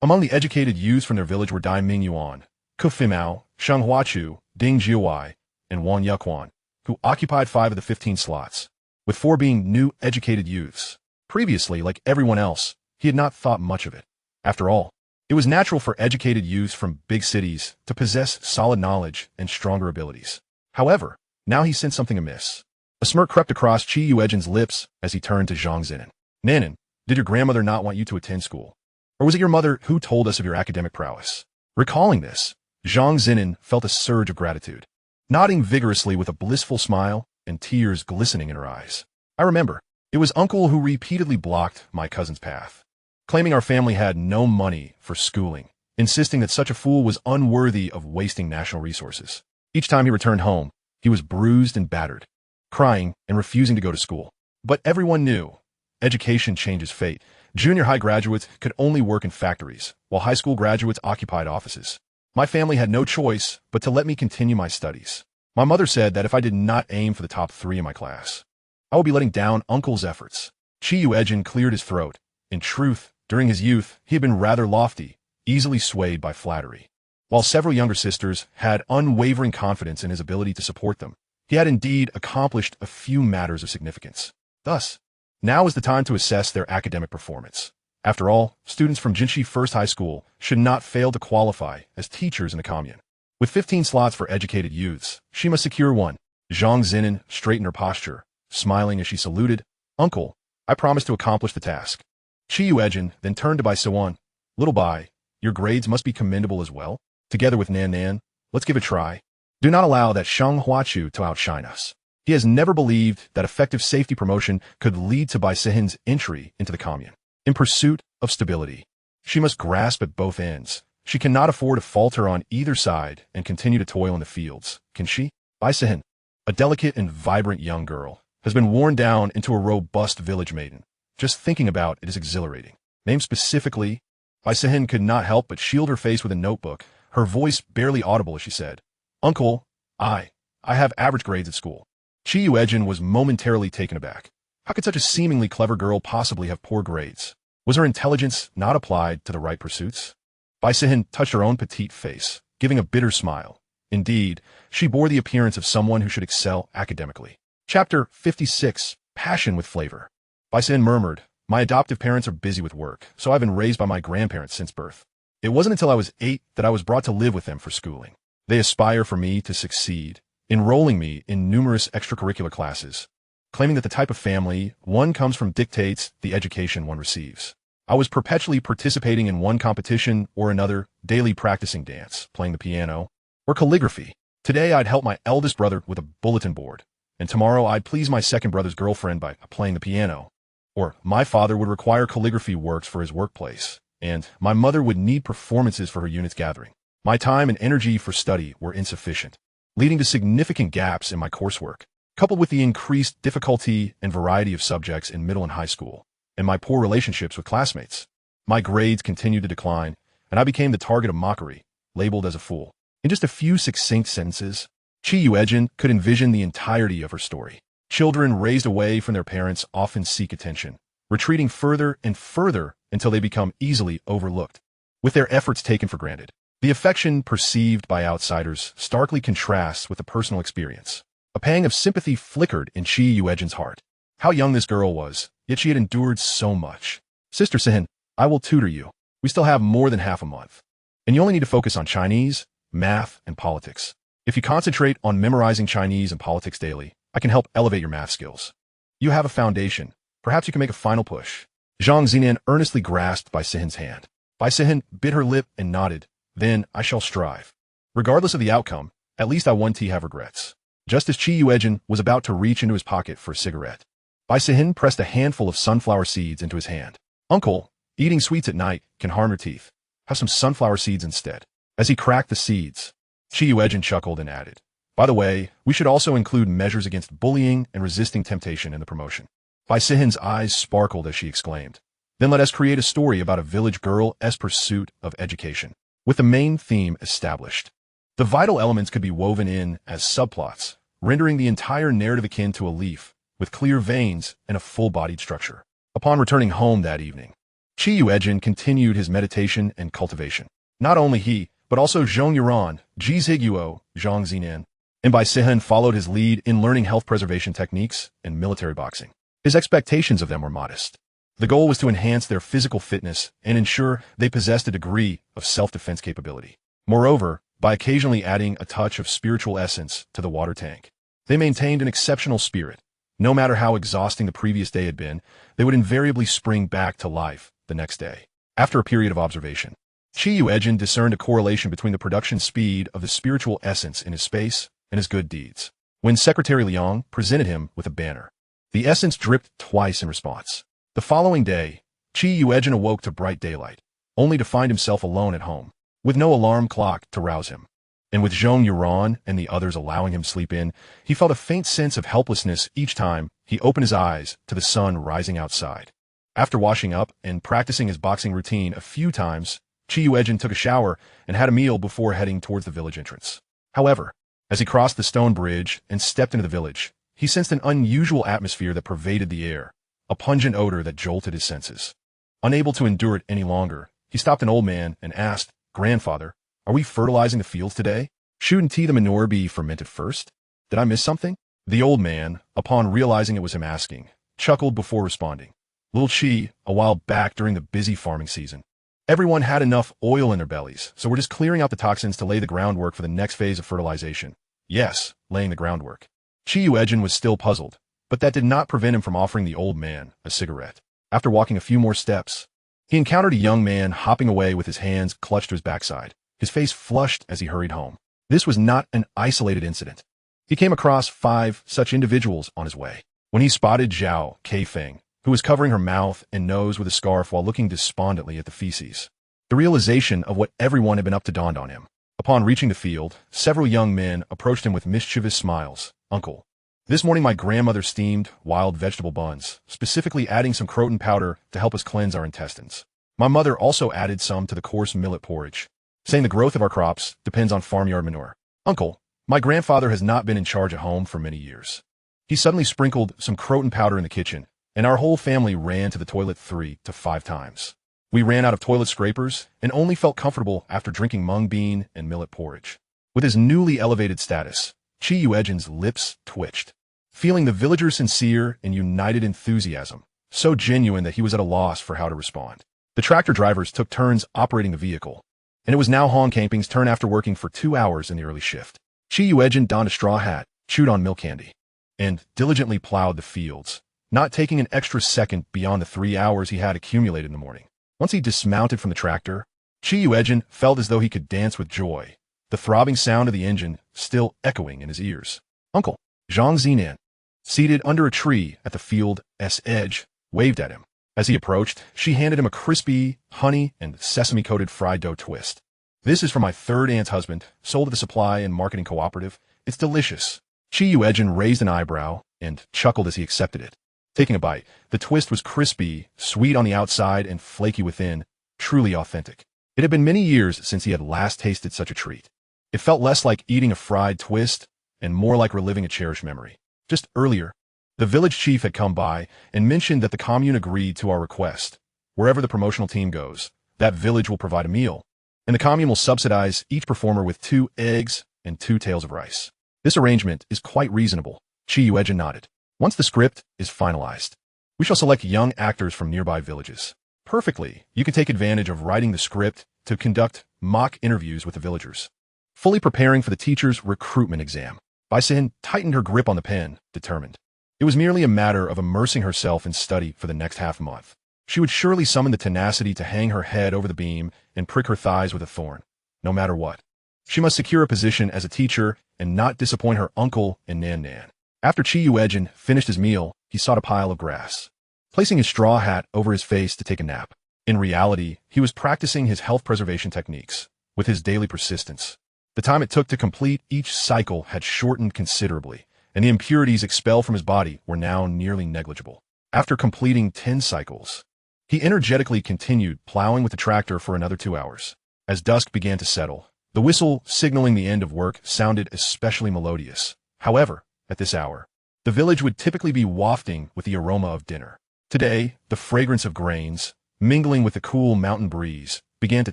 Among the educated youths from their village were Dai Mingyuan, Ku Fimao, Sheng Huachu, Ding Jiuwai, and Wang Yuquan, who occupied 5 of the 15 slots, with 4 being new educated youths. Previously, like everyone else, he had not thought much of it. After all, it was natural for educated youths from big cities to possess solid knowledge and stronger abilities. However, now he sensed something amiss. A smirk crept across Yuejin's lips as he turned to Zhang Zinan. Nanan, did your grandmother not want you to attend school? Or was it your mother who told us of your academic prowess? Recalling this, Zhang Zinan felt a surge of gratitude, nodding vigorously with a blissful smile and tears glistening in her eyes. I remember, it was uncle who repeatedly blocked my cousin's path, claiming our family had no money for schooling, insisting that such a fool was unworthy of wasting national resources. Each time he returned home, he was bruised and battered, crying and refusing to go to school. But everyone knew, education changes fate. Junior high graduates could only work in factories, while high school graduates occupied offices. My family had no choice but to let me continue my studies. My mother said that if I did not aim for the top 3 in my class, I would be letting down uncle's efforts. Yuejin cleared his throat. In truth, during his youth, he had been rather lofty, easily swayed by flattery. While several younger sisters had unwavering confidence in his ability to support them, he had indeed accomplished a few matters of significance. Thus, now is the time to assess their academic performance. After all, students from Jinshi First High School should not fail to qualify as teachers in the commune. With 15 slots for educated youths, she must secure one. Zhang Zinan straightened her posture, smiling as she saluted. Uncle, I promise to accomplish the task. Yuejin then turned to Bai Siwan. Little Bai, your grades must be commendable as well. Together with Nan Nan, let's give it a try. Do not allow that Sheng Huachu to outshine us. He has never believed that effective safety promotion could lead to Bai Sihin's entry into the commune. In pursuit of stability, she must grasp at both ends. She cannot afford to falter on either side and continue to toil in the fields, can she? Bai Sihin, a delicate and vibrant young girl, has been worn down into a robust village maiden. Just thinking about it is exhilarating. Named specifically, Bai Sihin could not help but shield her face with a notebook, her voice barely audible as she said, Uncle, I have average grades at school. Yuejin was momentarily taken aback. How could such a seemingly clever girl possibly have poor grades? Was her intelligence not applied to the right pursuits? Bai Sihin touched her own petite face, giving a bitter smile. Indeed, she bore the appearance of someone who should excel academically. Chapter 56, Passion with Flavor. Bai Sihin murmured, my adoptive parents are busy with work, so I've been raised by my grandparents since birth. It wasn't until I was 8 that I was brought to live with them for schooling. They aspire for me to succeed, enrolling me in numerous extracurricular classes, claiming that the type of family one comes from dictates the education one receives. I was perpetually participating in one competition or another, daily practicing dance, playing the piano, or calligraphy. Today I'd help my eldest brother with a bulletin board, and tomorrow I'd please my second brother's girlfriend by playing the piano. Or my father would require calligraphy works for his workplace, and my mother would need performances for her unit's gathering. My time and energy for study were insufficient, leading to significant gaps in my coursework, coupled with the increased difficulty and variety of subjects in middle and high school, and my poor relationships with classmates. My grades continued to decline, and I became the target of mockery, labeled as a fool. In just a few succinct sentences, Yuejin could envision the entirety of her story. Children raised away from their parents often seek attention, retreating further and further until they become easily overlooked, with their efforts taken for granted. The affection perceived by outsiders starkly contrasts with the personal experience. A pang of sympathy flickered in Yuejin's heart. How young this girl was, yet she had endured so much. Sister Sin, I will tutor you. We still have more than half a month. And you only need to focus on Chinese, math, and politics. If you concentrate on memorizing Chinese and politics daily, I can help elevate your math skills. You have a foundation. Perhaps you can make a final push. Zhang Zinan earnestly grasped Bai Sihin's hand. Bai Sihin bit her lip and nodded. Then I shall strive. Regardless of the outcome, at least I won't have regrets. Just as Yuejin was about to reach into his pocket for a cigarette, Bai Sihin pressed a handful of sunflower seeds into his hand. Uncle, eating sweets at night can harm your teeth. Have some sunflower seeds instead. As he cracked the seeds, Yuejin chuckled and added, by the way, we should also include measures against bullying and resisting temptation in the promotion. Bai Sihin's eyes sparkled as she exclaimed, then let us create a story about a village girl's pursuit of education, with the main theme established. The vital elements could be woven in as subplots, rendering the entire narrative akin to a leaf, with clear veins and a full-bodied structure. Upon returning home that evening, Yuejin continued his meditation and cultivation. Not only he, but also Zhong Yuran, Ji Zhiguo, Zhang Zinan, and Bai Sihin followed his lead in learning health preservation techniques and military boxing. His expectations of them were modest. The goal was to enhance their physical fitness and ensure they possessed a degree of self-defense capability. Moreover, by occasionally adding a touch of spiritual essence to the water tank, they maintained an exceptional spirit. No matter how exhausting the previous day had been, they would invariably spring back to life the next day. After a period of observation, Yuejin discerned a correlation between the production speed of the spiritual essence in his space and his good deeds. When Secretary Liang presented him with a banner, the essence dripped twice in response. The following day, Yuejin awoke to bright daylight, only to find himself alone at home, with no alarm clock to rouse him. And with Zhong Yuran and the others allowing him sleep in, he felt a faint sense of helplessness each time he opened his eyes to the sun rising outside. After washing up and practicing his boxing routine a few times, Yuejin took a shower and had a meal before heading towards the village entrance. However, as he crossed the stone bridge and stepped into the village, he sensed an unusual atmosphere that pervaded the air, a pungent odor that jolted his senses. Unable to endure it any longer, he stopped an old man and asked, Grandfather, are we fertilizing the fields today? Shouldn't the manure be fermented first? Did I miss something? The old man, upon realizing it was him asking, chuckled before responding. Little Chi, a while back during the busy farming season, everyone had enough oil in their bellies, so we're just clearing out the toxins to lay the groundwork for the next phase of fertilization. Yes, laying the groundwork. Yuejin was still puzzled, but that did not prevent him from offering the old man a cigarette. After walking a few more steps, he encountered a young man hopping away with his hands clutched to his backside, his face flushed as he hurried home. This was not an isolated incident. He came across 5 such individuals on his way. When he spotted Zhao Keifeng, who was covering her mouth and nose with a scarf while looking despondently at the feces, the realization of what everyone had been up to dawned on him. Upon reaching the field, several young men approached him with mischievous smiles. Uncle, this morning my grandmother steamed wild vegetable buns, specifically adding some croton powder to help us cleanse our intestines. My mother also added some to the coarse millet porridge, saying the growth of our crops depends on farmyard manure. Uncle, my grandfather has not been in charge at home for many years. He suddenly sprinkled some croton powder in the kitchen, and our whole family ran to the toilet 3 to 5 times. We ran out of toilet scrapers and only felt comfortable after drinking mung bean and millet porridge. With his newly elevated status, Yuejin's lips twitched, feeling the villagers' sincere and united enthusiasm, so genuine that he was at a loss for how to respond. The tractor drivers took turns operating the vehicle, and it was now Hong Camping's turn after working for 2 hours in the early shift. Yuejin donned a straw hat, chewed on milk candy, and diligently plowed the fields, not taking an extra second beyond the 3 hours he had accumulated in the morning. Once he dismounted from the tractor, Yuejin felt as though he could dance with joy, the throbbing sound of the engine still echoing in his ears. Uncle, Zhang Zinan, seated under a tree at the field's edge, waved at him. As he approached, she handed him a crispy, honey and sesame-coated fried dough twist. "This is for my third aunt's husband, sold at the supply and marketing cooperative. It's delicious." Yuejin raised an eyebrow and chuckled as he accepted it. Taking a bite, the twist was crispy, sweet on the outside and flaky within, truly authentic. It had been many years since he had last tasted such a treat. It felt less like eating a fried twist and more like reliving a cherished memory. Just earlier, the village chief had come by and mentioned that the commune agreed to our request. Wherever the promotional team goes, that village will provide a meal, and the commune will subsidize each performer with 2 eggs and 2 tails of rice. This arrangement is quite reasonable. Yuejin nodded. Once the script is finalized, we shall select young actors from nearby villages. Perfectly, you can take advantage of writing the script to conduct mock interviews with the villagers. Fully preparing for the teacher's recruitment exam, Baisin tightened her grip on the pen, determined. It was merely a matter of immersing herself in study for the next half month. She would surely summon the tenacity to hang her head over the beam and prick her thighs with a thorn, no matter what. She must secure a position as a teacher and not disappoint her uncle and Nan. After Yuejin finished his meal, he sought a pile of grass, placing his straw hat over his face to take a nap. In reality, he was practicing his health preservation techniques with his daily persistence. The time it took to complete each cycle had shortened considerably, and the impurities expelled from his body were now nearly negligible. After completing 10 cycles, he energetically continued plowing with the tractor for another 2 hours. As dusk began to settle, the whistle signaling the end of work sounded especially melodious. However, at this hour, the village would typically be wafting with the aroma of dinner. Today, the fragrance of grains, mingling with the cool mountain breeze, began to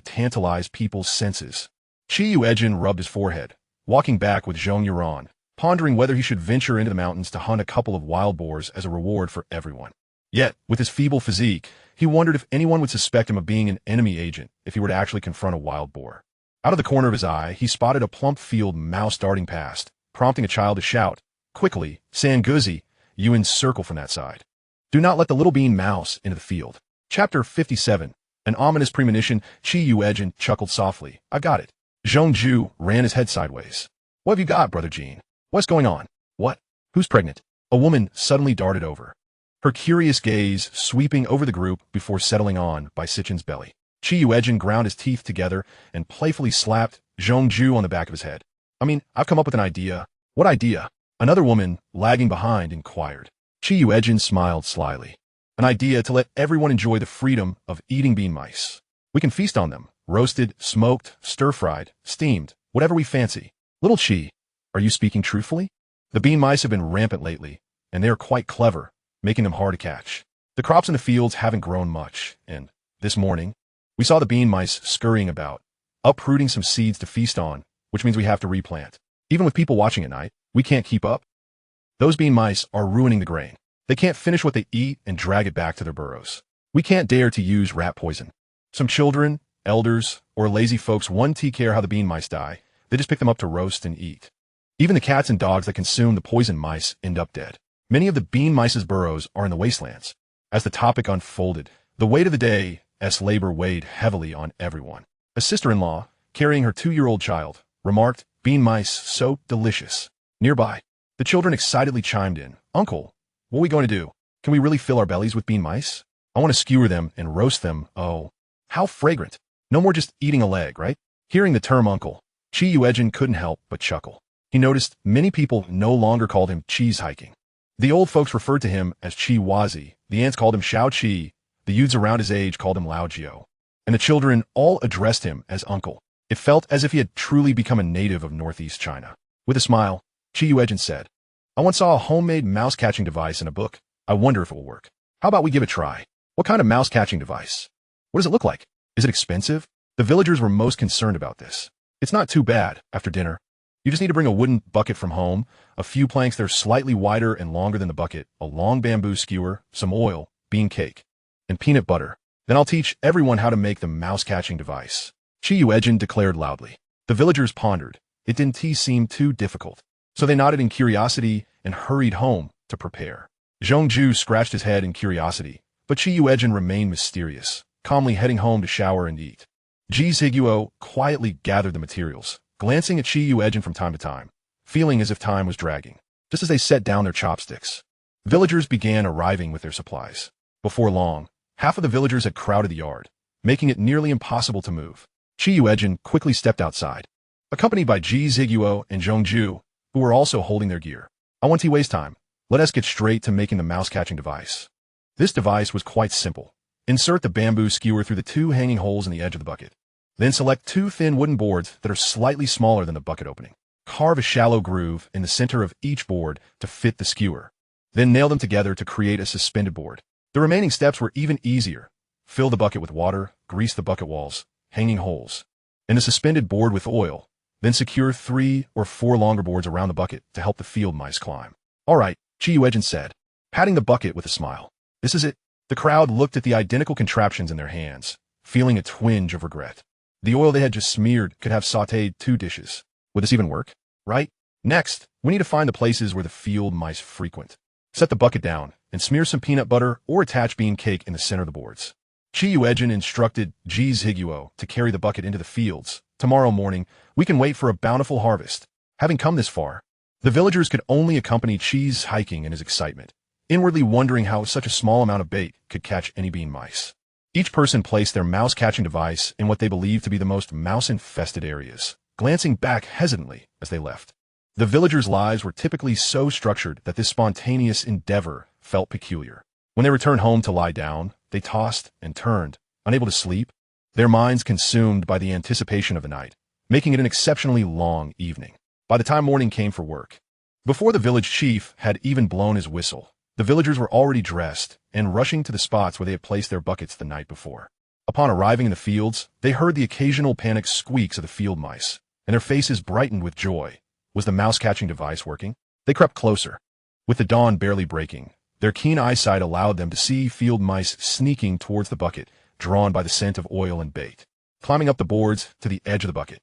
tantalize people's senses. Yuejin rubbed his forehead, walking back with Zhong Yuran, pondering whether he should venture into the mountains to hunt a couple of wild boars as a reward for everyone. Yet, with his feeble physique, he wondered if anyone would suspect him of being an enemy agent if he were to actually confront a wild boar. Out of the corner of his eye, he spotted a plump field mouse darting past, prompting a child to shout, "Quickly, Sanguzi, Yuan circle from that side. Do not let the little bean mouse into the field." Chapter 57. An ominous premonition. Yuejin chuckled softly. "I've got it." Zhongju ran his head sideways. "What have you got, Brother Jean? What's going on? What? Who's pregnant?" A woman suddenly darted over, her curious gaze sweeping over the group before settling on Baisichen's belly. Yuejin ground his teeth together and playfully slapped Zhongju on the back of his head. I've come up with an idea." "What idea?" Another woman, lagging behind, inquired. Yuejin smiled slyly. "An idea to let everyone enjoy the freedom of eating bean mice. We can feast on them, roasted, smoked, stir-fried, steamed, whatever we fancy." "Little Chi, are you speaking truthfully?" "The bean mice have been rampant lately, and they are quite clever, making them hard to catch. The crops in the fields haven't grown much, and this morning, we saw the bean mice scurrying about, uprooting some seeds to feast on, which means we have to replant. Even with people watching at night, we can't keep up. Those bean mice are ruining the grain. They can't finish what they eat and drag it back to their burrows. We can't dare to use rat poison. Some children, elders, or lazy folks wouldn't care how the bean mice die. They just pick them up to roast and eat. Even the cats and dogs that consume the poison mice end up dead. Many of the bean mice's burrows are in the wastelands." As the topic unfolded, the weight of the day's labor weighed heavily on everyone. A sister-in-law, carrying her 2-year-old child, remarked, "Bean mice so delicious." Nearby, the children excitedly chimed in. "Uncle, what are we going to do? Can we really fill our bellies with bean mice? I want to skewer them and roast them. Oh, how fragrant. No more just eating a leg, right?" Hearing the term uncle, Yuejin couldn't help but chuckle. He noticed many people no longer called him cheese hiking. The old folks referred to him as Chi Wazi, the aunts called him Xiao Chi, the youths around his age called him Lao Jiao, and the children all addressed him as uncle. It felt as if he had truly become a native of northeast China. With a smile, Yuejin said, "I once saw a homemade mouse-catching device in a book. I wonder if it will work. How about we give it a try?" "What kind of mouse-catching device? What does it look like? Is it expensive?" The villagers were most concerned about this. "It's not too bad after dinner. You just need to bring a wooden bucket from home, a few planks that are slightly wider and longer than the bucket, a long bamboo skewer, some oil, bean cake, and peanut butter. Then I'll teach everyone how to make the mouse-catching device." Yuejin declared loudly. The villagers pondered. It didn't seem too difficult, so they nodded in curiosity and hurried home to prepare. Zhongju scratched his head in curiosity, but Yuejin remained mysterious, calmly heading home to shower and eat. Ji Ziguo quietly gathered the materials, glancing at Yuejin from time to time, feeling as if time was dragging. Just as they set down their chopsticks, villagers began arriving with their supplies. Before long, Half of the villagers had crowded the yard, making it nearly impossible to move. Yuejin quickly stepped outside, accompanied by Ji Ziguo and Zhongju, who were also holding their gear. I won't waste time. Let us get straight to making the mouse-catching device. This device was quite simple. Insert the bamboo skewer through the 2 hanging holes in the edge of the bucket. Then select 2 thin wooden boards that are slightly smaller than the bucket opening. Carve a shallow groove in the center of each board to fit the skewer. Then nail them together to create a suspended board. The remaining steps were even easier. Fill the bucket with water, grease the bucket walls, hanging holes, and a suspended board with oil. Then secure 3 or 4 longer boards around the bucket to help the field mice climb. All right, Yuejin said, patting the bucket with a smile. This is it. The crowd looked at the identical contraptions in their hands, feeling a twinge of regret. The oil they had just smeared could have sautéed 2 dishes. Would this even work? Right? Next, we need to find the places where the field mice frequent. Set the bucket down and smear some peanut butter or attach bean cake in the center of the boards. Yuejin instructed Ji Ziguo to carry the bucket into the fields. Tomorrow morning, we can wait for a bountiful harvest. Having come this far, the villagers could only accompany Chi's hiking in his excitement, inwardly wondering how such a small amount of bait could catch any bean mice. Each person placed their mouse-catching device in what they believed to be the most mouse-infested areas, glancing back hesitantly as they left. The villagers' lives were typically so structured that this spontaneous endeavor felt peculiar. When they returned home to lie down, they tossed and turned, unable to sleep, their minds consumed by the anticipation of the night, making it an exceptionally long evening. By the time morning came for work, before the village chief had even blown his whistle, the villagers were already dressed and rushing to the spots where they had placed their buckets the night before. Upon arriving in the fields, they heard the occasional panicked squeaks of the field mice, and their faces brightened with joy. Was the mouse-catching device working? They crept closer. With the dawn barely breaking, their keen eyesight allowed them to see field mice sneaking towards the bucket, drawn by the scent of oil and bait. Climbing up the boards to the edge of the bucket,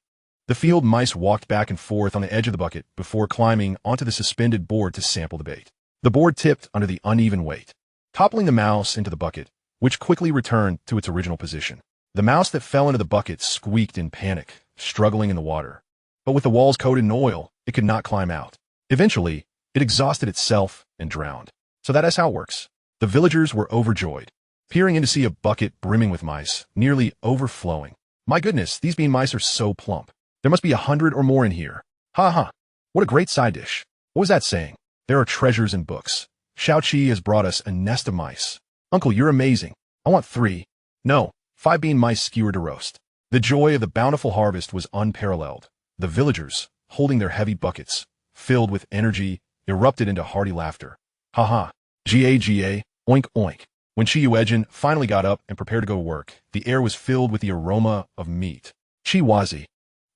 the field mice walked back and forth on the edge of the bucket before climbing onto the suspended board to sample the bait. The board tipped under the uneven weight, toppling the mouse into the bucket, which quickly returned to its original position. The mouse that fell into the bucket squeaked in panic, struggling in the water. But with the walls coated in oil, it could not climb out. Eventually, it exhausted itself and drowned. So that is how it works. The villagers were overjoyed, peering in to see a bucket brimming with mice, nearly overflowing. My goodness, these bean mice are so plump. There must be 100 or more in here. Ha ha. What a great side dish. What was that saying? There are treasures in books. Xiao Qi has brought us a nest of mice. Uncle, you're amazing. I want 3. No, 5 bean mice skewered to roast. The joy of the bountiful harvest was unparalleled. The villagers, holding their heavy buckets, filled with energy, erupted into hearty laughter. Ha ha. Ga, oink oink. When Yuejin finally got up and prepared to go to work, the air was filled with the aroma of meat. Wazi,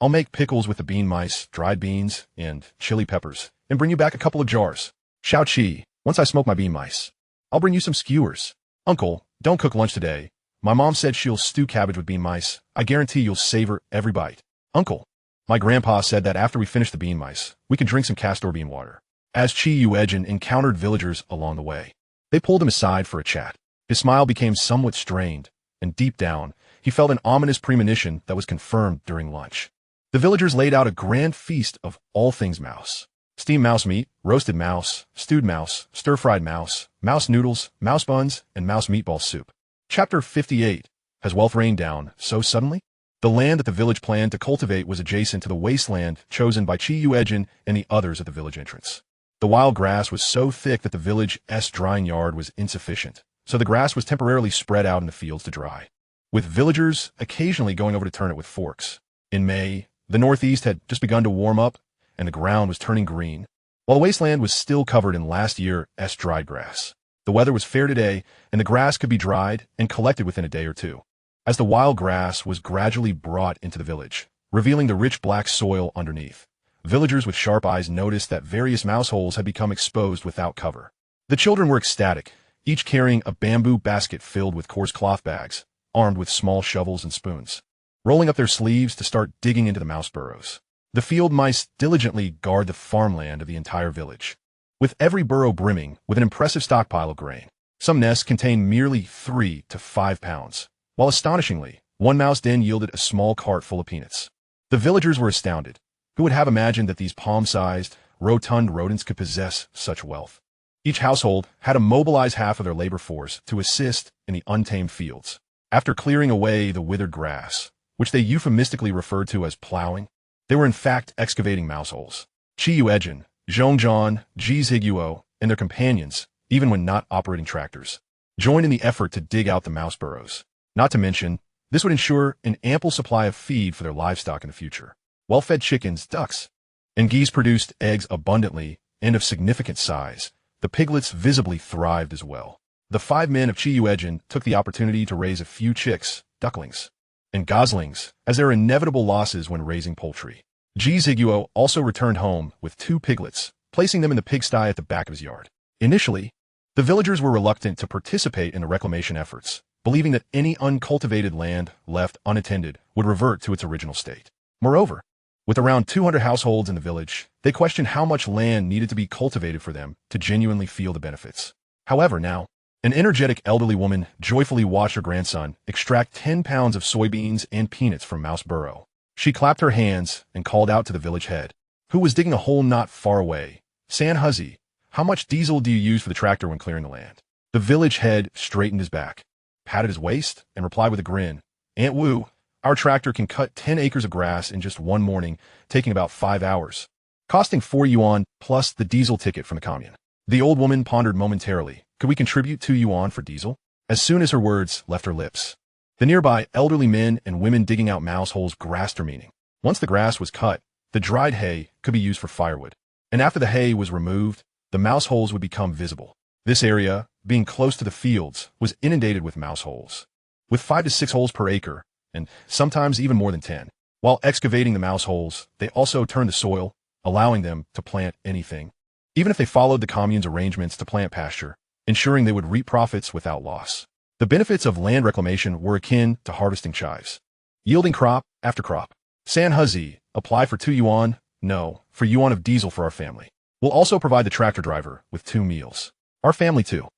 I'll make pickles with the bean mice, dried beans, and chili peppers, and bring you back a couple of jars. Xiao Qi, once I smoke my bean mice, I'll bring you some skewers. Uncle, don't cook lunch today. My mom said she'll stew cabbage with bean mice. I guarantee you'll savor every bite. Uncle, my grandpa said that after we finish the bean mice, we can drink some castor bean water. As Yuejin encountered villagers along the way, they pulled him aside for a chat. His smile became somewhat strained, and deep down, he felt an ominous premonition that was confirmed during lunch. The villagers laid out a grand feast of all things mouse. Steamed mouse meat, roasted mouse, stewed mouse, stir-fried mouse, mouse noodles, mouse buns, and mouse meatball soup. Chapter 58. Has wealth rained down so suddenly? The land that the village planned to cultivate was adjacent to the wasteland chosen by Yuejin and the others at the village entrance. The wild grass was so thick that the village's drying yard was insufficient, so the grass was temporarily spread out in the fields to dry, with villagers occasionally going over to turn it with forks. In May, the northeast had just begun to warm up, and the ground was turning green, while the wasteland was still covered in last year's dried grass. The weather was fair today, and the grass could be dried and collected within a day or 2. As the wild grass was gradually brought into the village, revealing the rich black soil underneath, villagers with sharp eyes noticed that various mouse holes had become exposed without cover. The children were ecstatic, each carrying a bamboo basket filled with coarse cloth bags, armed with small shovels and spoons, rolling up their sleeves to start digging into the mouse burrows. The field mice diligently guard the farmland of the entire village, with every burrow brimming with an impressive stockpile of grain. Some nests contained merely 3 to 5 pounds, while astonishingly, one mouse den yielded a small cart full of peanuts. The villagers were astounded. Who would have imagined that these palm-sized, rotund rodents could possess such wealth? Each household had to mobilize half of their labor force to assist in the untamed fields. After clearing away the withered grass, which they euphemistically referred to as plowing, they were in fact excavating mouse holes. Yuejin, Zhongzhan, Zhiguo, and their companions, even when not operating tractors, joined in the effort to dig out the mouse burrows. Not to mention, this would ensure an ample supply of feed for their livestock in the future. Well-fed chickens, ducks, and geese produced eggs abundantly and of significant size. The piglets visibly thrived as well. The 5 men of Yuejin took the opportunity to raise a few chicks, ducklings, and goslings, as there are inevitable losses when raising poultry. Zhiguo also returned home with 2 piglets, placing them in the pigsty at the back of his yard. Initially, the villagers were reluctant to participate in the reclamation efforts, believing that any uncultivated land left unattended would revert to its original state. Moreover, with around 200 households in the village, they questioned how much land needed to be cultivated for them to genuinely feel the benefits. However, now, an energetic elderly woman joyfully watched her grandson extract 10 pounds of soybeans and peanuts from mouse burrow. She clapped her hands and called out to the village head, who was digging a hole not far away. "San Huzzy, how much diesel do you use for the tractor when clearing the land?" The village head straightened his back, patted his waist, and replied with a grin, "Aunt Wu, our tractor can cut 10 acres of grass in just one morning, taking about 5 hours, costing 4 yuan plus the diesel ticket from the commune." The old woman pondered momentarily. Could we contribute 2 yuan for diesel? As soon as her words left her lips, the nearby elderly men and women digging out mouse holes grasped her meaning. Once the grass was cut, the dried hay could be used for firewood, and after the hay was removed, the mouse holes would become visible. This area, being close to the fields, was inundated with mouse holes, with 5 to 6 holes per acre, and sometimes even more than 10. While excavating the mouse holes, they also turned the soil, allowing them to plant anything, even if they followed the commune's arrangements to plant pasture, ensuring they would reap profits without loss. The benefits of land reclamation were akin to harvesting chives, yielding crop after crop. "San Huzzy, apply for 2 yuan, no, for yuan of diesel for our family. We'll also provide the tractor driver with 2 meals. Our family too."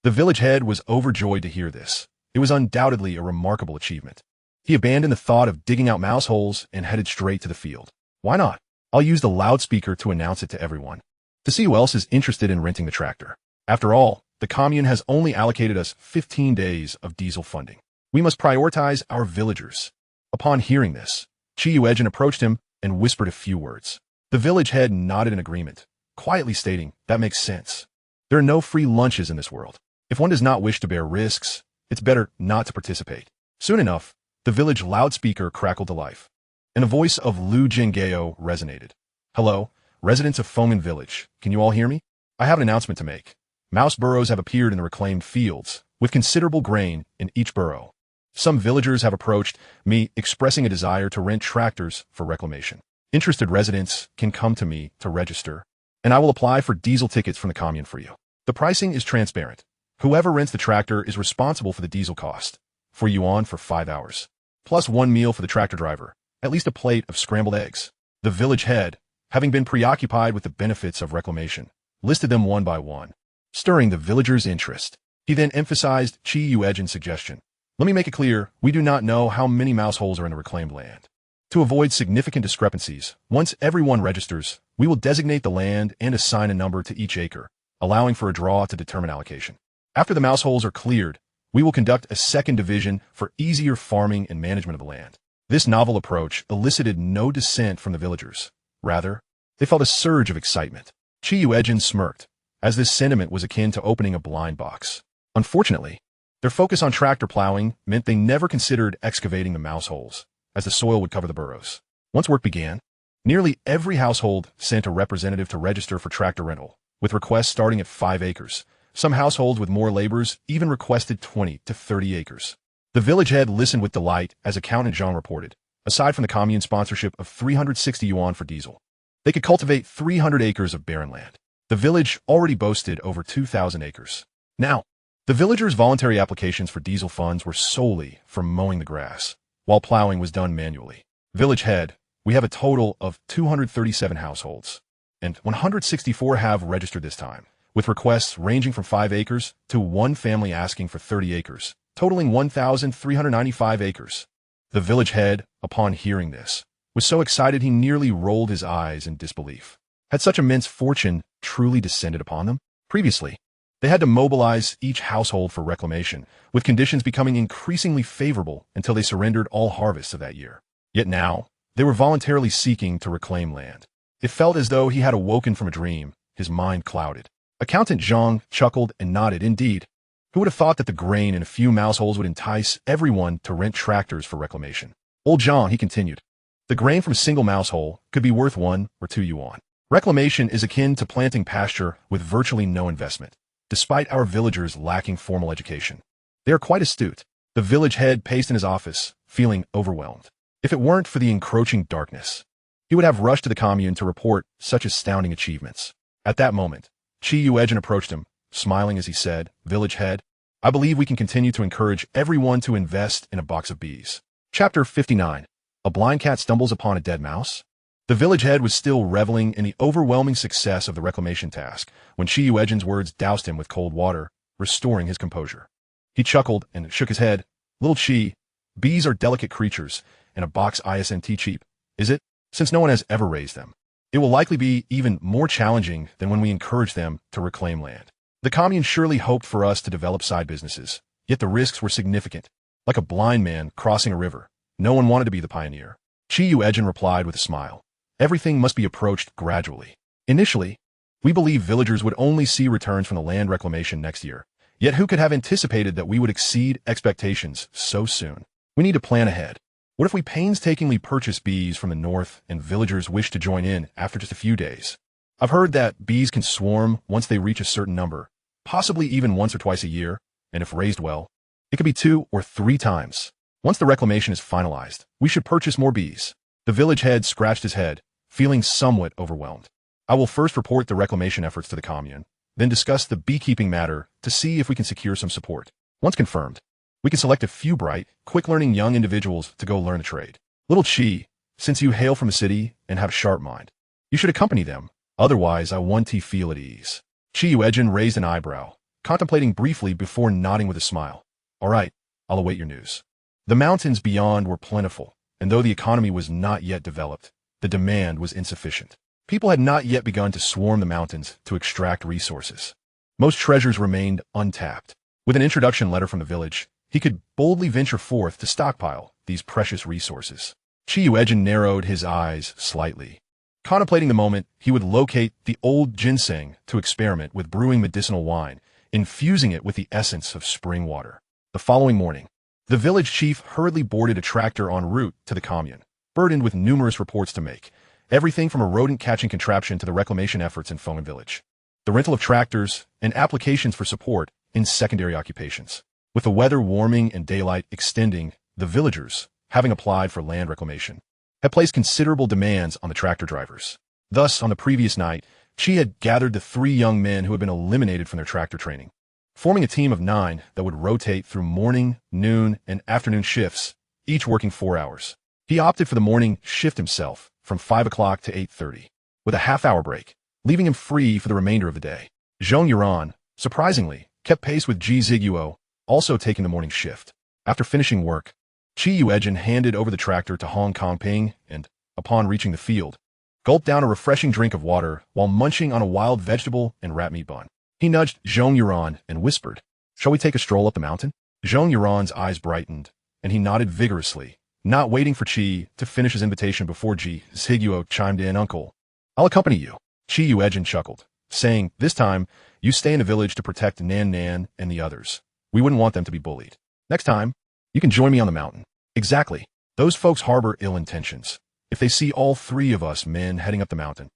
The village head was overjoyed to hear this. It was undoubtedly a remarkable achievement. He abandoned the thought of digging out mouse holes and headed straight to the field. "Why not? I'll use the loudspeaker to announce it to everyone, to see who else is interested in renting the tractor. After all, the commune has only allocated us 15 days of diesel funding. We must prioritize our villagers." Upon hearing this, Yuejin approached him and whispered a few words. The village head nodded in agreement, quietly stating, "That makes sense. There are no free lunches in this world. If one does not wish to bear risks, it's better not to participate." Soon enough, the village loudspeaker crackled to life, and the voice of Lu Jinggao resonated. "Hello, residents of Fengmen Village. Can you all hear me? I have an announcement to make. Mouse burrows have appeared in the reclaimed fields, with considerable grain in each burrow. Some villagers have approached me expressing a desire to rent tractors for reclamation. Interested residents can come to me to register, and I will apply for diesel tickets from the commune for you. The pricing is transparent. Whoever rents the tractor is responsible for the diesel cost, 4 yuan for 5 hours, plus 1 meal for the tractor driver, at least a plate of scrambled eggs." The village head, having been preoccupied with the benefits of reclamation, listed them one by one, stirring the villagers' interest. He then emphasized Yuejin's suggestion. "Let me make it clear, we do not know how many mouse holes are in the reclaimed land. To avoid significant discrepancies, once everyone registers, we will designate the land and assign a number to each acre, allowing for a draw to determine allocation. After the mouse holes are cleared, we will conduct a second division for easier farming and management of the land." This novel approach elicited no dissent from the villagers. Rather, they felt a surge of excitement. Yuejin smirked, as this sentiment was akin to opening a blind box. Unfortunately, their focus on tractor plowing meant they never considered excavating the mouse holes, as the soil would cover the burrows. Once work began, nearly every household sent a representative to register for tractor rental, with requests starting at 5 acres. Some households with more laborers even requested 20 to 30 acres. The village head listened with delight as accountant Zhang reported. Aside from the commune sponsorship of 360 yuan for diesel, they could cultivate 300 acres of barren land. The village already boasted over 2,000 acres. Now, the villagers' voluntary applications for diesel funds were solely for mowing the grass, while plowing was done manually. Village head, we have a total of 237 households, and 164 have registered this time, with requests ranging from 5 acres to one family asking for 30 acres, totaling 1,395 acres. The village head, upon hearing this, was so excited he nearly rolled his eyes in disbelief. Had such immense fortune truly descended upon them? Previously, they had to mobilize each household for reclamation, with conditions becoming increasingly favorable until they surrendered all harvests of that year. Yet now, they were voluntarily seeking to reclaim land. It felt as though he had awoken from a dream, his mind clouded. Accountant Zhang chuckled and nodded. Indeed, who would have thought that the grain in a few mouseholes would entice everyone to rent tractors for reclamation? Old Zhang, he continued, the grain from a single mousehole could be worth 1 or 2 yuan. Reclamation is akin to planting pasture with virtually no investment. Despite our villagers lacking formal education, they are quite astute. The village head paced in his office, feeling overwhelmed. If it weren't for the encroaching darkness, he would have rushed to the commune to report such astounding achievements. At that moment, Yuejin approached him, smiling as he said, Village head, I believe we can continue to encourage everyone to invest in a box of bees. Chapter 59. A blind cat stumbles upon a dead mouse. The village head was still reveling in the overwhelming success of the reclamation task when Yuejin's words doused him with cold water, restoring his composure. He chuckled and shook his head. Little Chi, bees are delicate creatures, and a box isn't cheap, is it? Since no one has ever raised them, it will likely be even more challenging than when we encourage them to reclaim land. The commune surely hoped for us to develop side businesses, yet the risks were significant. Like a blind man crossing a river, no one wanted to be the pioneer. Yuejin replied with a smile. Everything must be approached gradually. Initially, we believe villagers would only see returns from the land reclamation next year. Yet who could have anticipated that we would exceed expectations so soon? We need to plan ahead. What if we painstakingly purchase bees from the north and villagers wish to join in after just a few days? I've heard that bees can swarm once they reach a certain number, possibly even once or twice a year, and if raised well, it could be 2 or 3 times. Once the reclamation is finalized, we should purchase more bees. The village head scratched his head, feeling somewhat overwhelmed. I will first report the reclamation efforts to the commune, then discuss the beekeeping matter to see if we can secure some support. Once confirmed, we can select a few bright, quick-learning young individuals to go learn a trade. Little Chi, since you hail from a city and have a sharp mind, you should accompany them, otherwise I want to feel at ease. Yuejin raised an eyebrow, contemplating briefly before nodding with a smile. All right, I'll await your news. The mountains beyond were plentiful, and though the economy was not yet developed, the demand was insufficient. People had not yet begun to swarm the mountains to extract resources. Most treasures remained untapped. With an introduction letter from the village, he could boldly venture forth to stockpile these precious resources. Yuejin narrowed his eyes slightly. Contemplating the moment, he would locate the old ginseng to experiment with brewing medicinal wine, infusing it with the essence of spring water. The following morning, the village chief hurriedly boarded a tractor en route to the commune, burdened with numerous reports to make, everything from a rodent-catching contraption to the reclamation efforts in Feng'an village, the rental of tractors, and applications for support in secondary occupations. With the weather warming and daylight extending, the villagers, having applied for land reclamation, had placed considerable demands on the tractor drivers. Thus, on the previous night, Chi had gathered the 3 young men who had been eliminated from their tractor training, forming a team of 9 that would rotate through morning, noon, and afternoon shifts, each working 4 hours. He opted for the morning shift himself, from 5 o'clock to 8:30, with a half-hour break, leaving him free for the remainder of the day. Zhong Yuran, surprisingly, kept pace with Ji Ziguo, also taking the morning shift. After finishing work, Yuejin handed over the tractor to Hong Kong Ping and, upon reaching the field, gulped down a refreshing drink of water while munching on a wild vegetable and rat meat bun. He nudged Zhong Yuran and whispered, "Shall we take a stroll up the mountain?" Zhong Yuran's eyes brightened, and he nodded vigorously, not waiting for Chi to finish his invitation before Ji Ziguo chimed in, "Uncle, I'll accompany you." Yuejin chuckled, saying, "This time, you stay in the village to protect Nan Nan and the others. We wouldn't want them to be bullied. Next time, you can join me on the mountain." Exactly. Those folks harbor ill intentions. If they see all 3 of us men heading up the mountain,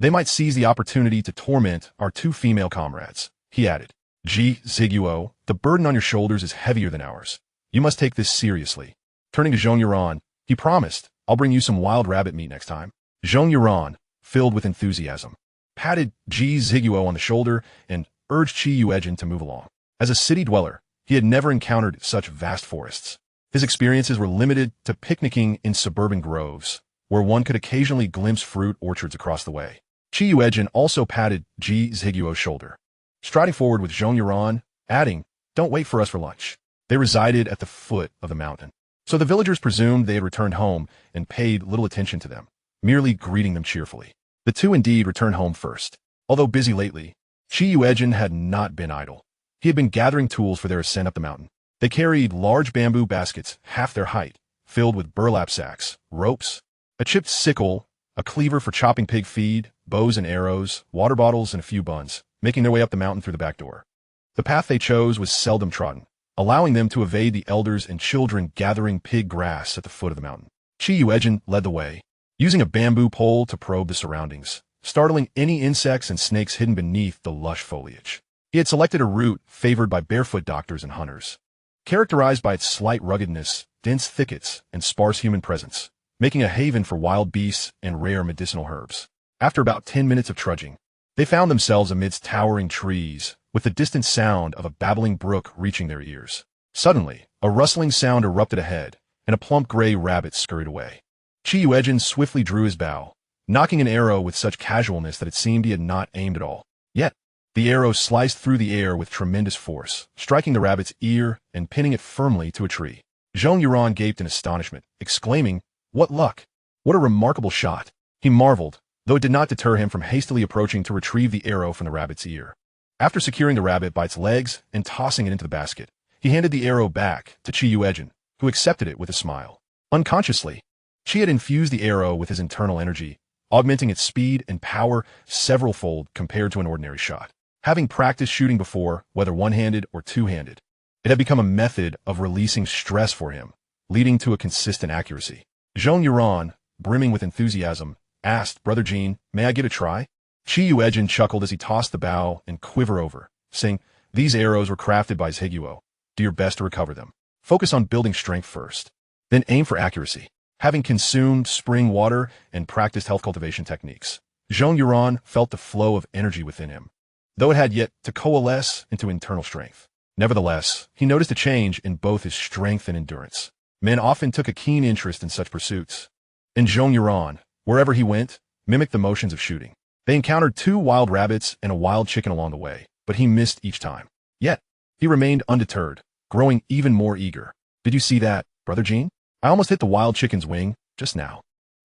they might seize the opportunity to torment our 2 female comrades. He added, "Ji Ziguo, the burden on your shoulders is heavier than ours. You must take this seriously." Turning to Zhong Yuran, he promised, "I'll bring you some wild rabbit meat next time." Zhong Yuran, filled with enthusiasm, patted Ji Ziguo on the shoulder and urged Yuejin to move along. As a city dweller, he had never encountered such vast forests. His experiences were limited to picnicking in suburban groves, where one could occasionally glimpse fruit orchards across the way. Yuejin also patted Ji Ziguo's shoulder, striding forward with Zhong Yuran, adding, "Don't wait for us for lunch." They resided at the foot of the mountain, so the villagers presumed they had returned home and paid little attention to them, merely greeting them cheerfully. The 2 indeed returned home first. Although busy lately, Yuejin had not been idle. He had been gathering tools for their ascent up the mountain. They carried large bamboo baskets, half their height, filled with burlap sacks, ropes, a chipped sickle, a cleaver for chopping pig feed, bows and arrows, water bottles, and a few buns, making their way up the mountain through the back door. The path they chose was seldom trodden, allowing them to evade the elders and children gathering pig grass at the foot of the mountain. Yuejin led the way, using a bamboo pole to probe the surroundings, startling any insects and snakes hidden beneath the lush foliage. He had selected a route favored by barefoot doctors and hunters, characterized by its slight ruggedness, dense thickets, and sparse human presence, making a haven for wild beasts and rare medicinal herbs. After about 10 minutes of trudging, they found themselves amidst towering trees, with the distant sound of a babbling brook reaching their ears. Suddenly, a rustling sound erupted ahead, and a plump gray rabbit scurried away. Yuejin swiftly drew his bow, knocking an arrow with such casualness that it seemed he had not aimed at all. Yet, the arrow sliced through the air with tremendous force, striking the rabbit's ear and pinning it firmly to a tree. Yuejin gaped in astonishment, exclaiming, "What luck! What a remarkable shot!" He marveled, though it did not deter him from hastily approaching to retrieve the arrow from the rabbit's ear. After securing the rabbit by its legs and tossing it into the basket, he handed the arrow back to Yuejin, who accepted it with a smile. Unconsciously, Chi had infused the arrow with his internal energy, augmenting its speed and power several-fold compared to an ordinary shot. Having practiced shooting before, whether one-handed or two-handed, it had become a method of releasing stress for him, leading to a consistent accuracy. Yuejin, brimming with enthusiasm, asked, "Brother Jean, may I get a try?" Yuejin chuckled as he tossed the bow and quiver over, saying, "These arrows were crafted by Higuo. Do your best to recover them. Focus on building strength first, then aim for accuracy." Having consumed spring water and practiced health cultivation techniques, Yuejin felt the flow of energy within him, though it had yet to coalesce into internal strength. Nevertheless, he noticed a change in both his strength and endurance. Men often took a keen interest in such pursuits, and Yuejin, wherever he went, mimicked the motions of shooting. They encountered 2 wild rabbits and a wild chicken along the way, but he missed each time. Yet, he remained undeterred, growing even more eager. "Did you see that, Brother Jean? I almost hit the wild chicken's wing, just now.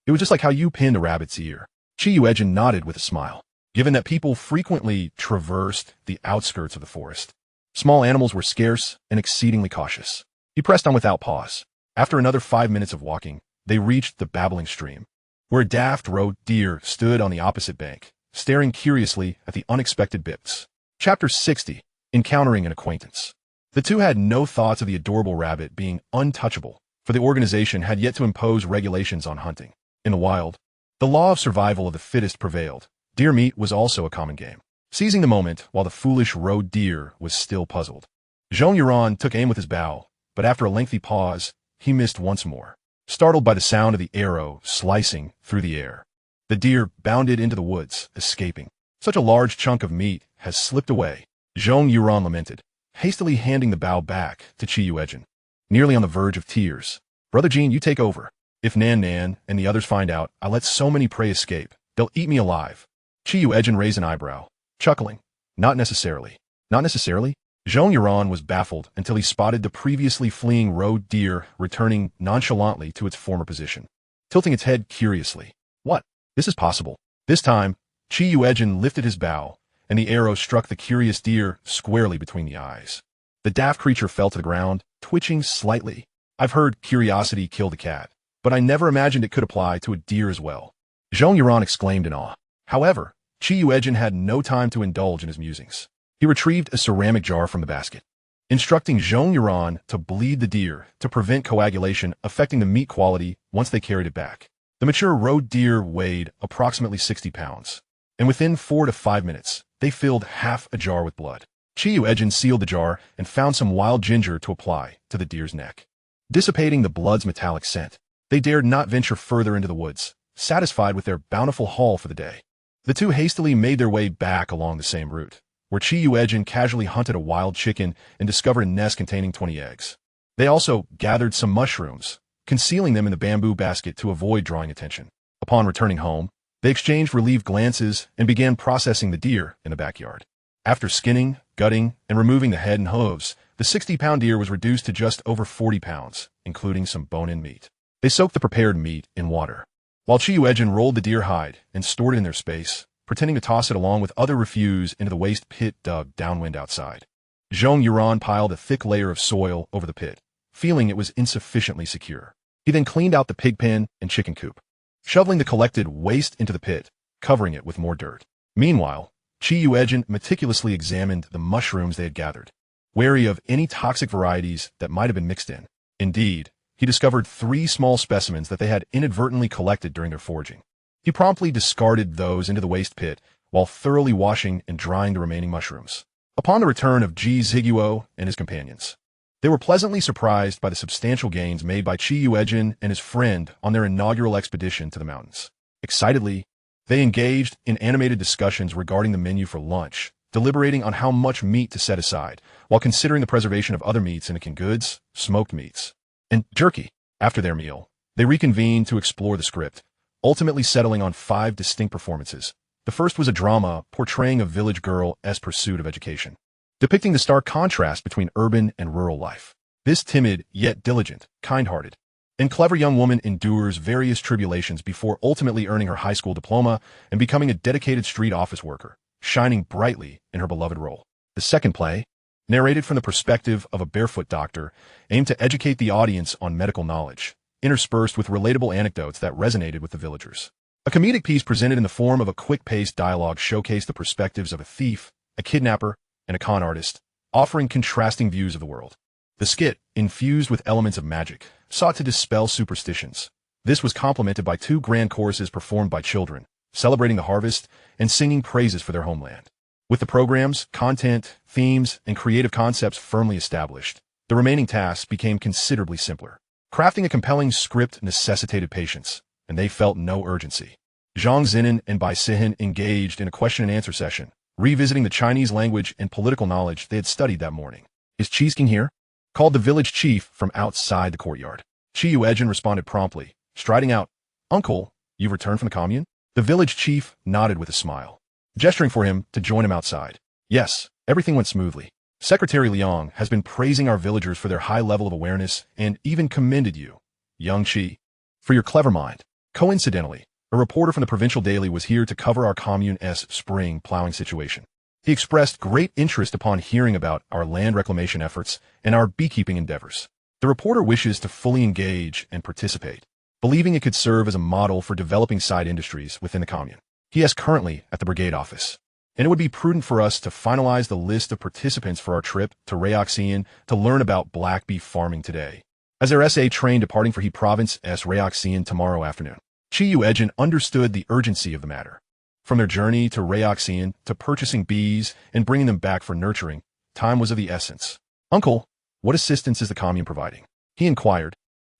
It was just like how you pinned a rabbit's ear." Yuejin nodded with a smile. Given that people frequently traversed the outskirts of the forest, small animals were scarce and exceedingly cautious. He pressed on without pause. After another 5 minutes of walking, they reached the babbling stream, where a daft roe deer stood on the opposite bank, staring curiously at the unexpected bits. Chapter 60. Encountering an Acquaintance. The two had no thoughts of the adorable rabbit being untouchable, for the organization had yet to impose regulations on hunting. In the wild, the law of survival of the fittest prevailed. Deer meat was also a common game. Seizing the moment while the foolish roe deer was still puzzled, Yuejin took aim with his bow, but after a lengthy pause, he missed once more. Startled by the sound of the arrow slicing through the air, the deer bounded into the woods, escaping. "Such a large chunk of meat has slipped away," Yuejin lamented, hastily handing the bow back to Yuejin. Nearly on the verge of tears, "Brother Jean, you take over. If Nan and the others find out I let so many prey escape, they'll eat me alive." Yuejin raised an eyebrow, chuckling. "Not necessarily." "Not necessarily?" Yuejin was baffled until he spotted the previously fleeing roe deer returning nonchalantly to its former position, tilting its head curiously. "What? This is possible." This time, Yuejin lifted his bow, and the arrow struck the curious deer squarely between the eyes. The daft creature fell to the ground, twitching slightly. "I've heard curiosity kill the cat, but I never imagined it could apply to a deer as well," Yuejin exclaimed in awe. However, Yuejin had no time to indulge in his musings. He retrieved a ceramic jar from the basket, instructing Yuejin to bleed the deer to prevent coagulation affecting the meat quality once they carried it back. The mature roe deer weighed approximately 60 pounds, and within 4 to 5 minutes, they filled half a jar with blood. Yuejin sealed the jar and found some wild ginger to apply to the deer's neck, dissipating the blood's metallic scent. They dared not venture further into the woods, satisfied with their bountiful haul for the day. The two hastily made their way back along the same route, where Yuejin casually hunted a wild chicken and discovered a nest containing 20 eggs. They also gathered some mushrooms, concealing them in the bamboo basket to avoid drawing attention. Upon returning home, they exchanged relieved glances and began processing the deer in the backyard. After skinning, gutting, and removing the head and hooves, the 60-pound deer was reduced to just over 40 pounds, including some bone-in meat. They soaked the prepared meat in water. While Yuejin rolled the deer hide and stored it in their space, pretending to toss it along with other refuse into the waste pit dug downwind outside. Zhong Yuran piled a thick layer of soil over the pit, feeling it was insufficiently secure. He then cleaned out the pig pen and chicken coop, shoveling the collected waste into the pit, covering it with more dirt. Meanwhile, Yuejin meticulously examined the mushrooms they had gathered, wary of any toxic varieties that might have been mixed in. Indeed, he discovered 3 small specimens that they had inadvertently collected during their foraging. He promptly discarded those into the waste pit while thoroughly washing and drying the remaining mushrooms. Upon the return of Ji Ziguo and his companions, they were pleasantly surprised by the substantial gains made by Yuejin and his friend on their inaugural expedition to the mountains. Excitedly, they engaged in animated discussions regarding the menu for lunch, deliberating on how much meat to set aside, while considering the preservation of other meats in canned goods, smoked meats, and jerky. After their meal, they reconvened to explore the script, ultimately settling on 5 distinct performances. The first was a drama portraying a village girl's pursuit of education, depicting the stark contrast between urban and rural life. This timid, yet diligent, kind-hearted, and clever young woman endures various tribulations before ultimately earning her high school diploma and becoming a dedicated street office worker, shining brightly in her beloved role. The second play, narrated from the perspective of a barefoot doctor, aimed to educate the audience on medical knowledge, interspersed with relatable anecdotes that resonated with the villagers. A comedic piece presented in the form of a quick-paced dialogue showcased the perspectives of a thief, a kidnapper, and a con artist, offering contrasting views of the world. The skit, infused with elements of magic, sought to dispel superstitions. This was complemented by 2 grand choruses performed by children, celebrating the harvest and singing praises for their homeland. With the program's content, themes, and creative concepts firmly established, the remaining tasks became considerably simpler. Crafting a compelling script necessitated patience, and they felt no urgency. Zhang Zinan and Bai Sihin engaged in a question-and-answer session, revisiting the Chinese language and political knowledge they had studied that morning. "Is Cheese King here?" called the village chief from outside the courtyard. Yuejin responded promptly, striding out, "Uncle, you've returned from the commune?" The village chief nodded with a smile, gesturing for him to join him outside. "Yes, everything went smoothly. Secretary Liang has been praising our villagers for their high level of awareness and even commended you, young Qi, for your clever mind." Coincidentally, a reporter from the provincial daily was here to cover our commune's spring plowing situation. He expressed great interest upon hearing about our land reclamation efforts and our beekeeping endeavors. The reporter wishes to fully engage and participate, believing it could serve as a model for developing side industries within the commune. He is currently at the brigade office, and it would be prudent for us to finalize the list of participants for our trip to Reoxian to learn about black beef farming today, as their SA train departing for He Province S. Reoxian tomorrow afternoon. Yuejin understood the urgency of the matter. From their journey to Reoxian to purchasing bees and bringing them back for nurturing, time was of the essence. "Uncle, what assistance is the commune providing?" he inquired,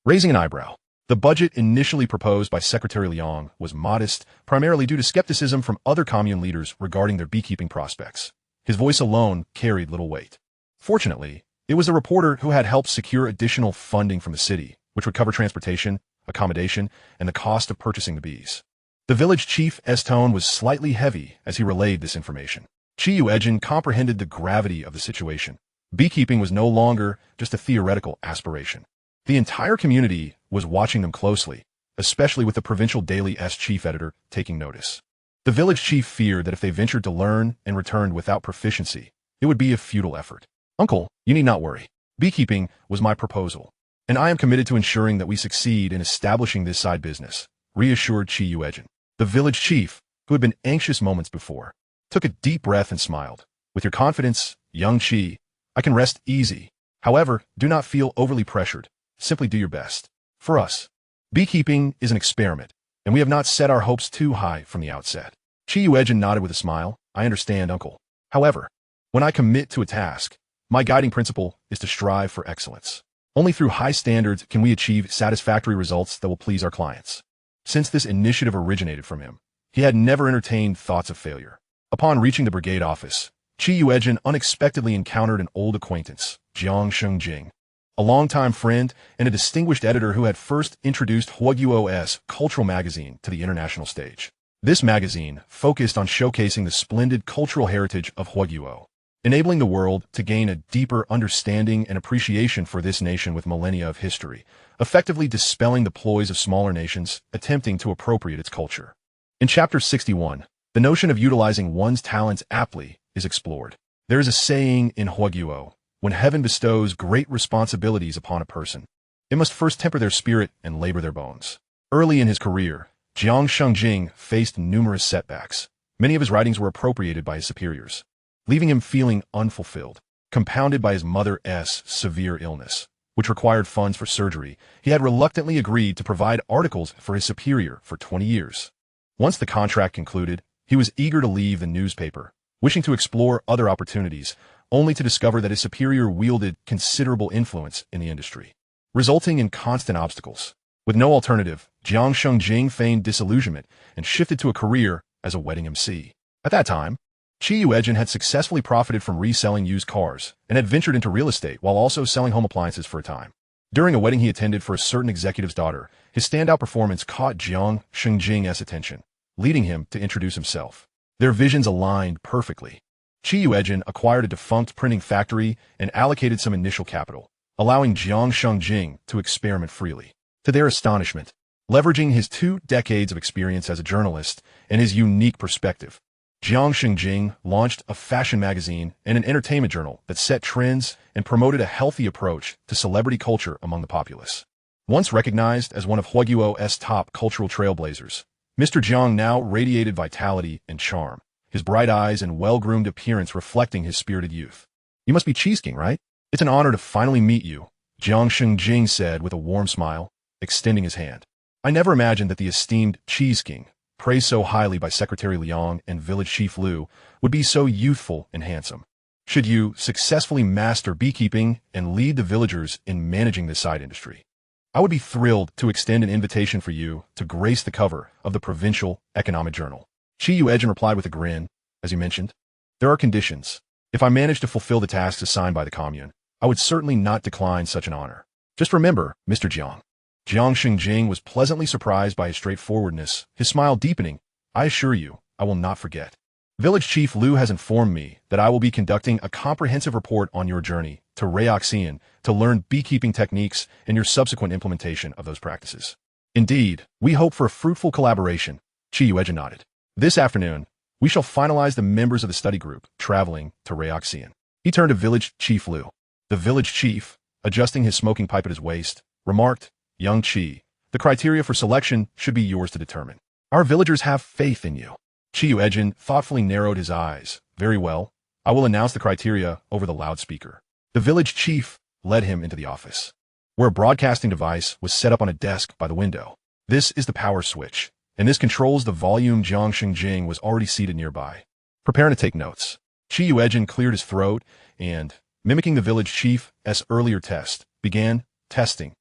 raising an eyebrow. The budget initially proposed by Secretary Liang was modest, primarily due to skepticism from other commune leaders regarding their beekeeping prospects. His voice alone carried little weight. Fortunately, it was a reporter who had helped secure additional funding from the city, which would cover transportation, accommodation, and the cost of purchasing the bees. The village chief's tone was slightly heavy as he relayed this information. Yuejin comprehended the gravity of the situation. Beekeeping was no longer just a theoretical aspiration. The entire community was watching them closely, especially with the provincial daily's chief editor taking notice. The village chief feared that if they ventured to learn and returned without proficiency, it would be a futile effort. "Uncle, you need not worry. Beekeeping was my proposal, and I am committed to ensuring that we succeed in establishing this side business," reassured Yuejin. The village chief, who had been anxious moments before, took a deep breath and smiled. "With your confidence, young Qi, I can rest easy. However, do not feel overly pressured. Simply do your best. For us, beekeeping is an experiment, and we have not set our hopes too high from the outset." Yuejin nodded with a smile. "I understand, Uncle. However, when I commit to a task, my guiding principle is to strive for excellence. Only through high standards can we achieve satisfactory results that will please our clients." Since this initiative originated from him, he had never entertained thoughts of failure. Upon reaching the brigade office, Yuejin unexpectedly encountered an old acquaintance, Jiang Shengjing, a longtime friend and a distinguished editor who had first introduced Huoguo's cultural magazine to the international stage. This magazine focused on showcasing the splendid cultural heritage of Huoguo, enabling the world to gain a deeper understanding and appreciation for this nation with millennia of history, effectively dispelling the ploys of smaller nations attempting to appropriate its culture. In Chapter 61, The notion of utilizing one's talents aptly is explored. There is a saying in Huaguo, when heaven bestows great responsibilities upon a person, it must first temper their spirit and labor their bones. Early in his career, Jiang Shengjing faced numerous setbacks. Many of his writings were appropriated by his superiors, leaving him feeling unfulfilled. Compounded by his mother's severe illness, which required funds for surgery, he had reluctantly agreed to provide articles for his superior for 20 years. Once the contract concluded, he was eager to leave the newspaper, wishing to explore other opportunities, only to discover that his superior wielded considerable influence in the industry, resulting in constant obstacles. With no alternative, Jiang Shengjing feigned disillusionment and shifted to a career as a wedding MC. At that time, Yuejin had successfully profited from reselling used cars and had ventured into real estate while also selling home appliances for a time. During a wedding he attended for a certain executive's daughter, his standout performance caught Jiang Shengjing's attention, leading him to introduce himself. Their visions aligned perfectly. Yuejin acquired a defunct printing factory and allocated some initial capital, allowing Jiang Shengjing to experiment freely. To their astonishment, leveraging his 2 decades of experience as a journalist and his unique perspective, Jiang Shengjing launched a fashion magazine and an entertainment journal that set trends and promoted a healthy approach to celebrity culture among the populace. Once recognized as one of Huaguo's top cultural trailblazers, Mr. Jiang now radiated vitality and charm, his bright eyes and well-groomed appearance reflecting his spirited youth. "You must be Cheese King, right? It's an honor to finally meet you," Jiang Shengjing said with a warm smile, extending his hand. "I never imagined that the esteemed Cheese King, praised so highly by Secretary Liang and Village Chief Liu, would be so youthful and handsome. Should you successfully master beekeeping and lead the villagers in managing this side industry, I would be thrilled to extend an invitation for you to grace the cover of the Provincial Economic Journal." Yuejin replied with a grin, as he mentioned, "There are conditions. If I manage to fulfill the tasks assigned by the commune, I would certainly not decline such an honor. Just remember, Mr. Jiang." Jiang Shengjing was pleasantly surprised by his straightforwardness, his smile deepening. "I assure you, I will not forget. Village Chief Liu has informed me that I will be conducting a comprehensive report on your journey to Reoxian to learn beekeeping techniques and your subsequent implementation of those practices. Indeed, we hope for a fruitful collaboration." Yuejin nodded. "This afternoon, we shall finalize the members of the study group traveling to Reoxian." He turned to Village Chief Liu. The village chief, adjusting his smoking pipe at his waist, remarked, "Young Chi, the criteria for selection should be yours to determine. Our villagers have faith in you." Yuejin thoughtfully narrowed his eyes. "Very well, I will announce the criteria over the loudspeaker." The village chief led him into the office, where a broadcasting device was set up on a desk by the window. "This is the power switch, and this controls the volume." Jiang Shengjing was already seated nearby, preparing to take notes. Yuejin cleared his throat and, mimicking the village chief's earlier test, began testing.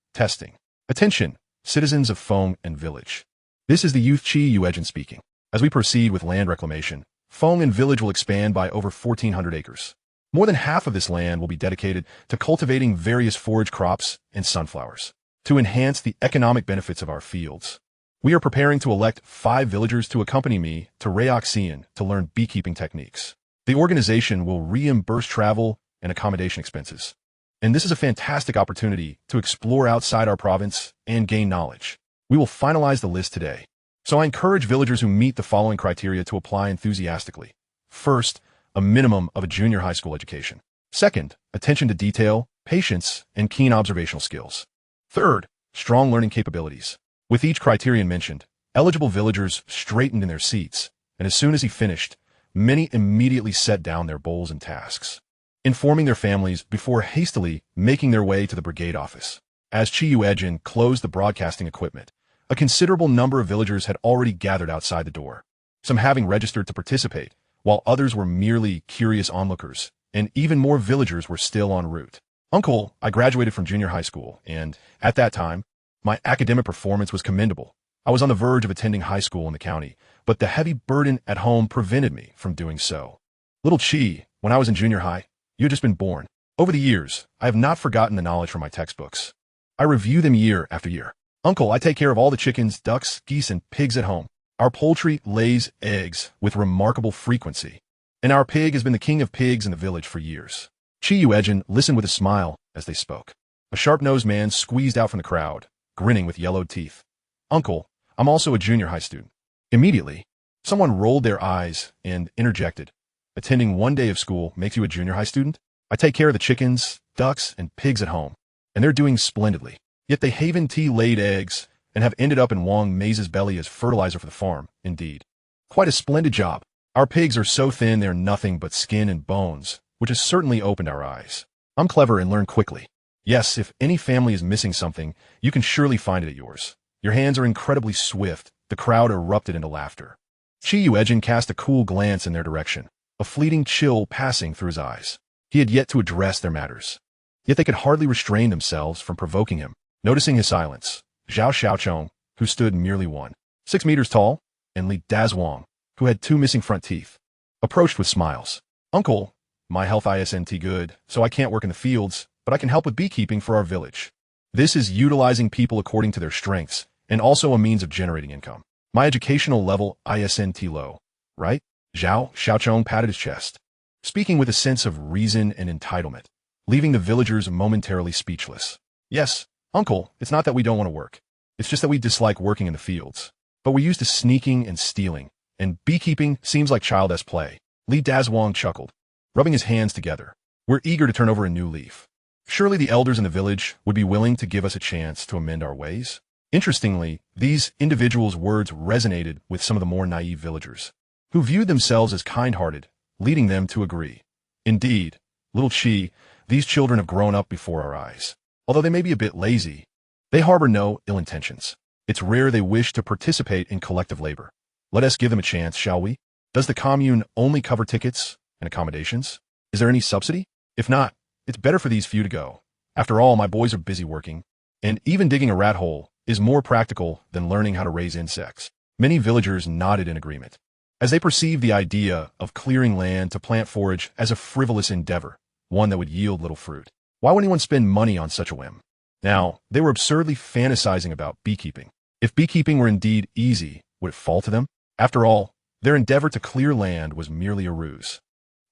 "Attention, citizens of Feng and Village. This is the youth Yuejin speaking. As we proceed with land reclamation, Feng and Village will expand by over 1,400 acres. More than half of this land will be dedicated to cultivating various forage crops and sunflowers to enhance the economic benefits of our fields. We are preparing to elect 5 villagers to accompany me to Reoxian to learn beekeeping techniques. The organization will reimburse travel and accommodation expenses. And this is a fantastic opportunity to explore outside our province and gain knowledge. We will finalize the list today. So I encourage villagers who meet the following criteria to apply enthusiastically. First, a minimum of a junior high school education. Second, attention to detail, patience, and keen observational skills. Third, strong learning capabilities." With each criterion mentioned, eligible villagers straightened in their seats, and as soon as he finished, many immediately set down their bowls and tasks, informing their families before hastily making their way to the brigade office. As Yuejin closed the broadcasting equipment, a considerable number of villagers had already gathered outside the door, some having registered to participate, while others were merely curious onlookers, and even more villagers were still en route. "Uncle, I graduated from junior high school, and, at that time, my academic performance was commendable. I was on the verge of attending high school in the county, but the heavy burden at home prevented me from doing so. Little Chi, when I was in junior high, you had just been born. Over the years, I have not forgotten the knowledge from my textbooks. I review them year after year. Uncle, I take care of all the chickens, ducks, geese, and pigs at home. Our poultry lays eggs with remarkable frequency, and our pig has been the king of pigs in the village for years." Yuejin listened with a smile as they spoke. A sharp-nosed man squeezed out from the crowd, grinning with yellowed teeth. "Uncle, I'm also a junior high student." Immediately, Someone rolled their eyes and interjected, "Attending one day of school makes you a junior high student? I take care of the chickens, ducks, and pigs at home, and they're doing splendidly. Yet they Haven T laid eggs and have ended up in Wang Mei's belly as fertilizer for the farm, indeed. Quite a splendid job. Our pigs are so thin they're nothing but skin and bones, which has certainly opened our eyes. I'm clever and learn quickly. Yes, if any family is missing something, you can surely find it at yours. Your hands are incredibly swift." The crowd erupted into laughter. Yuejin cast a cool glance in their direction, a fleeting chill passing through his eyes. He had yet to address their matters. Yet they could hardly restrain themselves from provoking him. Noticing his silence, Zhao Xiaochong, who stood merely 1.6 meters tall, and Li Dazhuang, who had 2 missing front teeth, approached with smiles. "Uncle, my health isn't good, so I can't work in the fields, but I can help with beekeeping for our village. This is utilizing people according to their strengths, and also a means of generating income. My educational level isn't low, right?" Zhao Xiaochong patted his chest, speaking with a sense of reason and entitlement, leaving the villagers momentarily speechless. "Yes, uncle, it's not that we don't want to work. It's just that we dislike working in the fields. But we're used to sneaking and stealing, and beekeeping seems like childish play." Li Dazhuang chuckled, rubbing his hands together. "We're eager to turn over a new leaf. Surely the elders in the village would be willing to give us a chance to amend our ways." Interestingly, these individuals' words resonated with some of the more naive villagers, who viewed themselves as kind-hearted, leading them to agree. "Indeed, little Chi, these children have grown up before our eyes. Although they may be a bit lazy, they harbor no ill intentions. It's rare they wish to participate in collective labor. Let us give them a chance, shall we? Does the commune only cover tickets and accommodations? Is there any subsidy? If not, it's better for these few to go. After all, my boys are busy working, and even digging a rat hole is more practical than learning how to raise insects." Many villagers nodded in agreement, as they perceived the idea of clearing land to plant forage as a frivolous endeavor, one that would yield little fruit. Why would anyone spend money on such a whim? Now, they were absurdly fantasizing about beekeeping. If beekeeping were indeed easy, would it fall to them? After all, their endeavor to clear land was merely a ruse,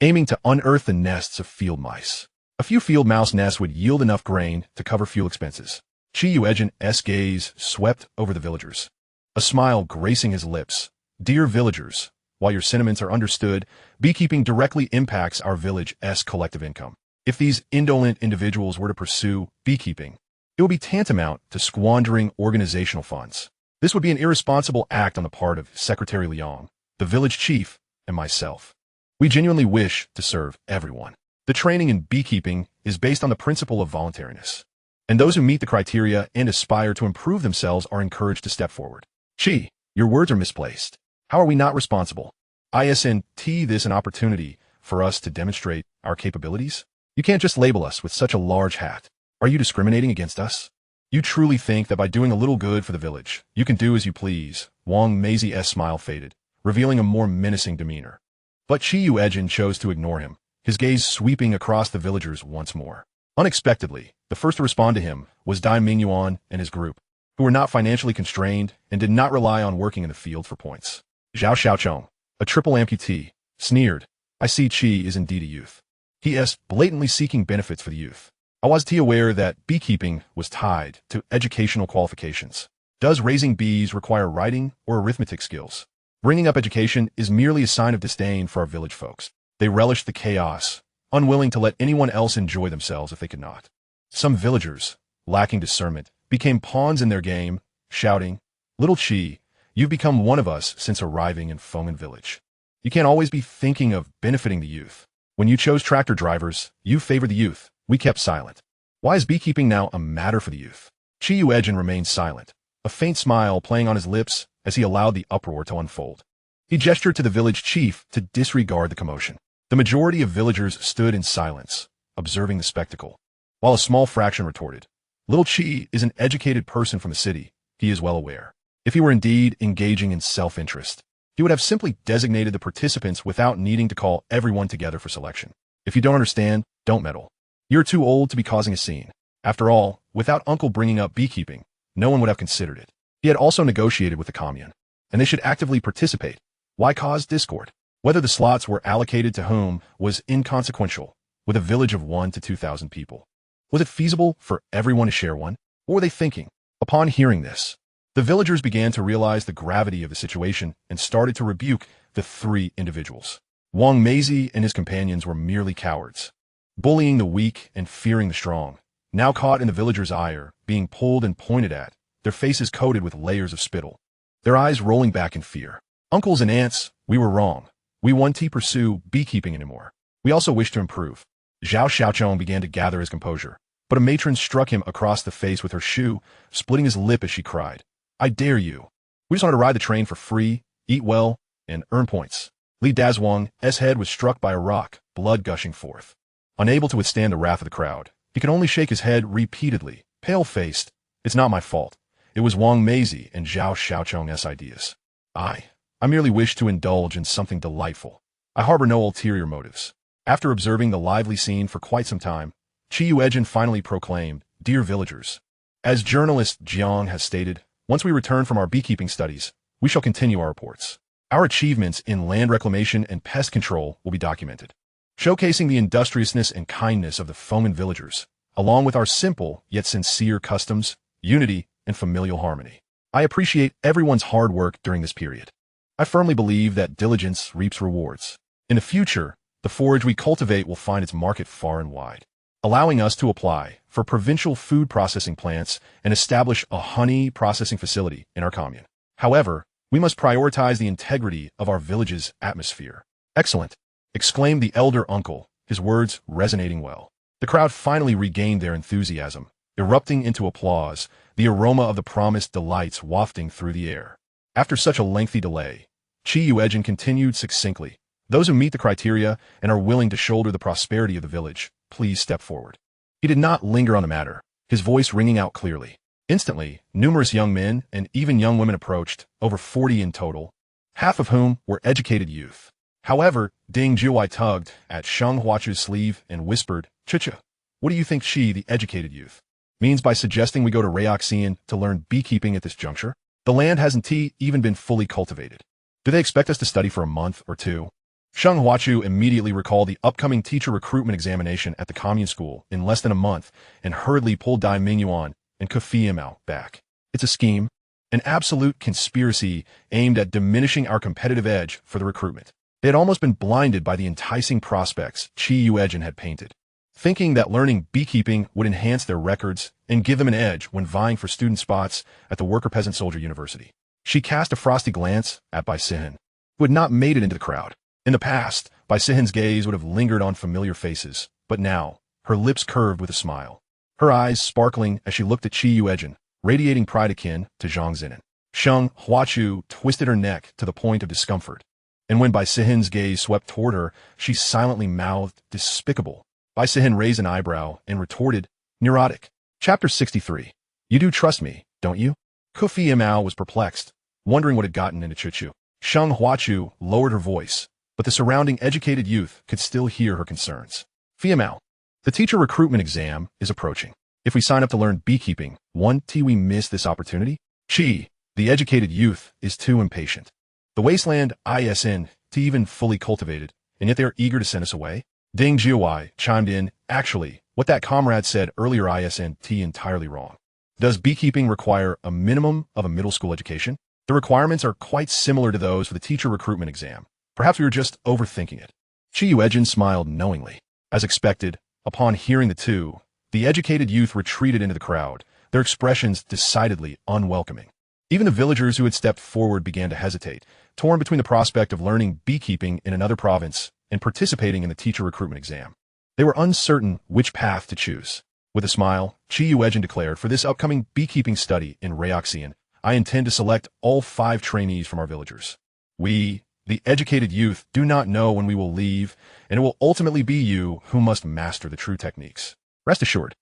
aiming to unearth the nests of field mice. A few field mouse nests would yield enough grain to cover fuel expenses. Yuejin's gaze swept over the villagers, a smile gracing his lips. "Dear villagers, while your sentiments are understood, beekeeping directly impacts our village's collective income. If these indolent individuals were to pursue beekeeping, it would be tantamount to squandering organizational funds. This would be an irresponsible act on the part of Secretary Liang, the village chief, and myself. We genuinely wish to serve everyone. The training in beekeeping is based on the principle of voluntariness, and those who meet the criteria and aspire to improve themselves are encouraged to step forward." "Chi, your words are misplaced. How are we not responsible? Isn't this an opportunity for us to demonstrate our capabilities? You can't just label us with such a large hat. Are you discriminating against us? You truly think that by doing a little good for the village, you can do as you please?" Wang Mei's smile faded, revealing a more menacing demeanor. But Yuejin chose to ignore him, his gaze sweeping across the villagers once more. Unexpectedly, the first to respond to him was Dai Mingyuan and his group, who were not financially constrained and did not rely on working in the field for points. Zhao Xiaochong, a triple amputee, sneered, "I see Chi is indeed a youth. He is blatantly seeking benefits for the youth. I was aware that beekeeping was tied to educational qualifications. Does raising bees require writing or arithmetic skills? Bringing up education is merely a sign of disdain for our village folks. They relished the chaos, unwilling to let anyone else enjoy themselves if they could not." Some villagers, lacking discernment, became pawns in their game, shouting, "Little Chi, you've become one of us since arriving in Feng'an village. You can't always be thinking of benefiting the youth. When you chose tractor drivers, you favored the youth. We kept silent. Why is beekeeping now a matter for the youth?" Yuejin remained silent, a faint smile playing on his lips as he allowed the uproar to unfold. He gestured to the village chief to disregard the commotion. The majority of villagers stood in silence, observing the spectacle, while a small fraction retorted, "Little Chi is an educated person from the city. He is well aware. If he were indeed engaging in self-interest, he would have simply designated the participants without needing to call everyone together for selection. If you don't understand, don't meddle. You're too old to be causing a scene. After all, without Uncle bringing up beekeeping, no one would have considered it. He had also negotiated with the commune, and they should actively participate. Why cause discord? Whether the slots were allocated to whom was inconsequential, with a village of 1 to 2,000 people. Was it feasible for everyone to share one? What were they thinking?" Upon hearing this, the The villagers began to realize the gravity of the situation and started to rebuke the three individuals. Wang Meizi and his companions were merely cowards, bullying the weak and fearing the strong. Now caught in the villagers' ire, being pulled and pointed at, their faces coated with layers of spittle, their eyes rolling back in fear. Uncles and aunts, we were wrong. We won't pursue beekeeping anymore. We also wish to improve. Zhao Xiaochong began to gather his composure, but a matron struck him across the face with her shoe, splitting his lip as she cried, I dare you. We just wanted to ride the train for free, eat well, and earn points. Li Dazhuang's head was struck by a rock, blood gushing forth. Unable to withstand the wrath of the crowd, he could only shake his head repeatedly, pale-faced. It's not my fault. It was Wang Meizi and Zhao Xiaochong's ideas. I merely wish to indulge in something delightful. I harbor no ulterior motives. After observing the lively scene for quite some time, Yuejin finally proclaimed, Dear villagers, as journalist Jiang has stated, once we return from our beekeeping studies, we shall continue our reports. Our achievements in land reclamation and pest control will be documented, showcasing the industriousness and kindness of the Fomen villagers, along with our simple yet sincere customs, unity, and familial harmony. I appreciate everyone's hard work during this period. I firmly believe that diligence reaps rewards. In the future, the forage we cultivate will find its market far and wide, allowing us to apply for provincial food processing plants and establish a honey processing facility in our commune. However, we must prioritize the integrity of our village's atmosphere. Excellent, exclaimed the elder uncle, his words resonating well. The crowd finally regained their enthusiasm, erupting into applause, the aroma of the promised delights wafting through the air. After such a lengthy delay, Yuejin continued succinctly, Those who meet the criteria and are willing to shoulder the prosperity of the village, please step forward. He did not linger on the matter, his voice ringing out clearly. Instantly, numerous young men and even young women approached, over 40 in total, half of whom were educated youth. However, Ding Jiuwei tugged at Sheng Huachu's sleeve and whispered, Chicha, what do you think she, the educated youth, means by suggesting we go to Reoxian to learn beekeeping at this juncture? The land hasn't even been fully cultivated. Do they expect us to study for a month or two? Sheng Huachu immediately recalled the upcoming teacher recruitment examination at the commune school in less than a month and hurriedly pulled Dai Mingyuan and Ke Mao back. It's a scheme, an absolute conspiracy aimed at diminishing our competitive edge for the recruitment. They had almost been blinded by the enticing prospects Yuejin had painted, thinking that learning beekeeping would enhance their records and give them an edge when vying for student spots at the worker-peasant-soldier university. She cast a frosty glance at Bai Sihen, who had not made it into the crowd. In the past, Bai Sihen's gaze would have lingered on familiar faces, but now, her lips curved with a smile, her eyes sparkling as she looked at Yuejin, radiating pride akin to Zhang Zinan. Sheng Huachu twisted her neck to the point of discomfort, and when Bai Sihen's gaze swept toward her, she silently mouthed, Despicable. Bai Sihen raised an eyebrow and retorted, Neurotic. Chapter 63. You do trust me, don't you? Ke Mao was perplexed, wondering what had gotten into Chuchu. Sheng Huachu lowered her voice, but the surrounding educated youth could still hear her concerns. Mao, the teacher recruitment exam is approaching. If we sign up to learn beekeeping, won't we miss this opportunity? Chi, the educated youth, is too impatient. The wasteland isn't even fully cultivated, and yet they are eager to send us away. Ding Jiuwei chimed in, Actually, what that comrade said earlier isn't entirely wrong. Does beekeeping require a minimum of a middle school education? The requirements are quite similar to those for the teacher recruitment exam. Perhaps we were just overthinking it. Yuejin smiled knowingly. As expected, upon hearing the two, the educated youth retreated into the crowd, their expressions decidedly unwelcoming. Even the villagers who had stepped forward began to hesitate, torn between the prospect of learning beekeeping in another province and participating in the teacher recruitment exam. They were uncertain which path to choose. With a smile, Yuejin declared, For this upcoming beekeeping study in Reoxian, I intend to select all 5 trainees from our villagers. We, the educated youth, do not know when we will leave, and it will ultimately be you who must master the true techniques. Rest assured,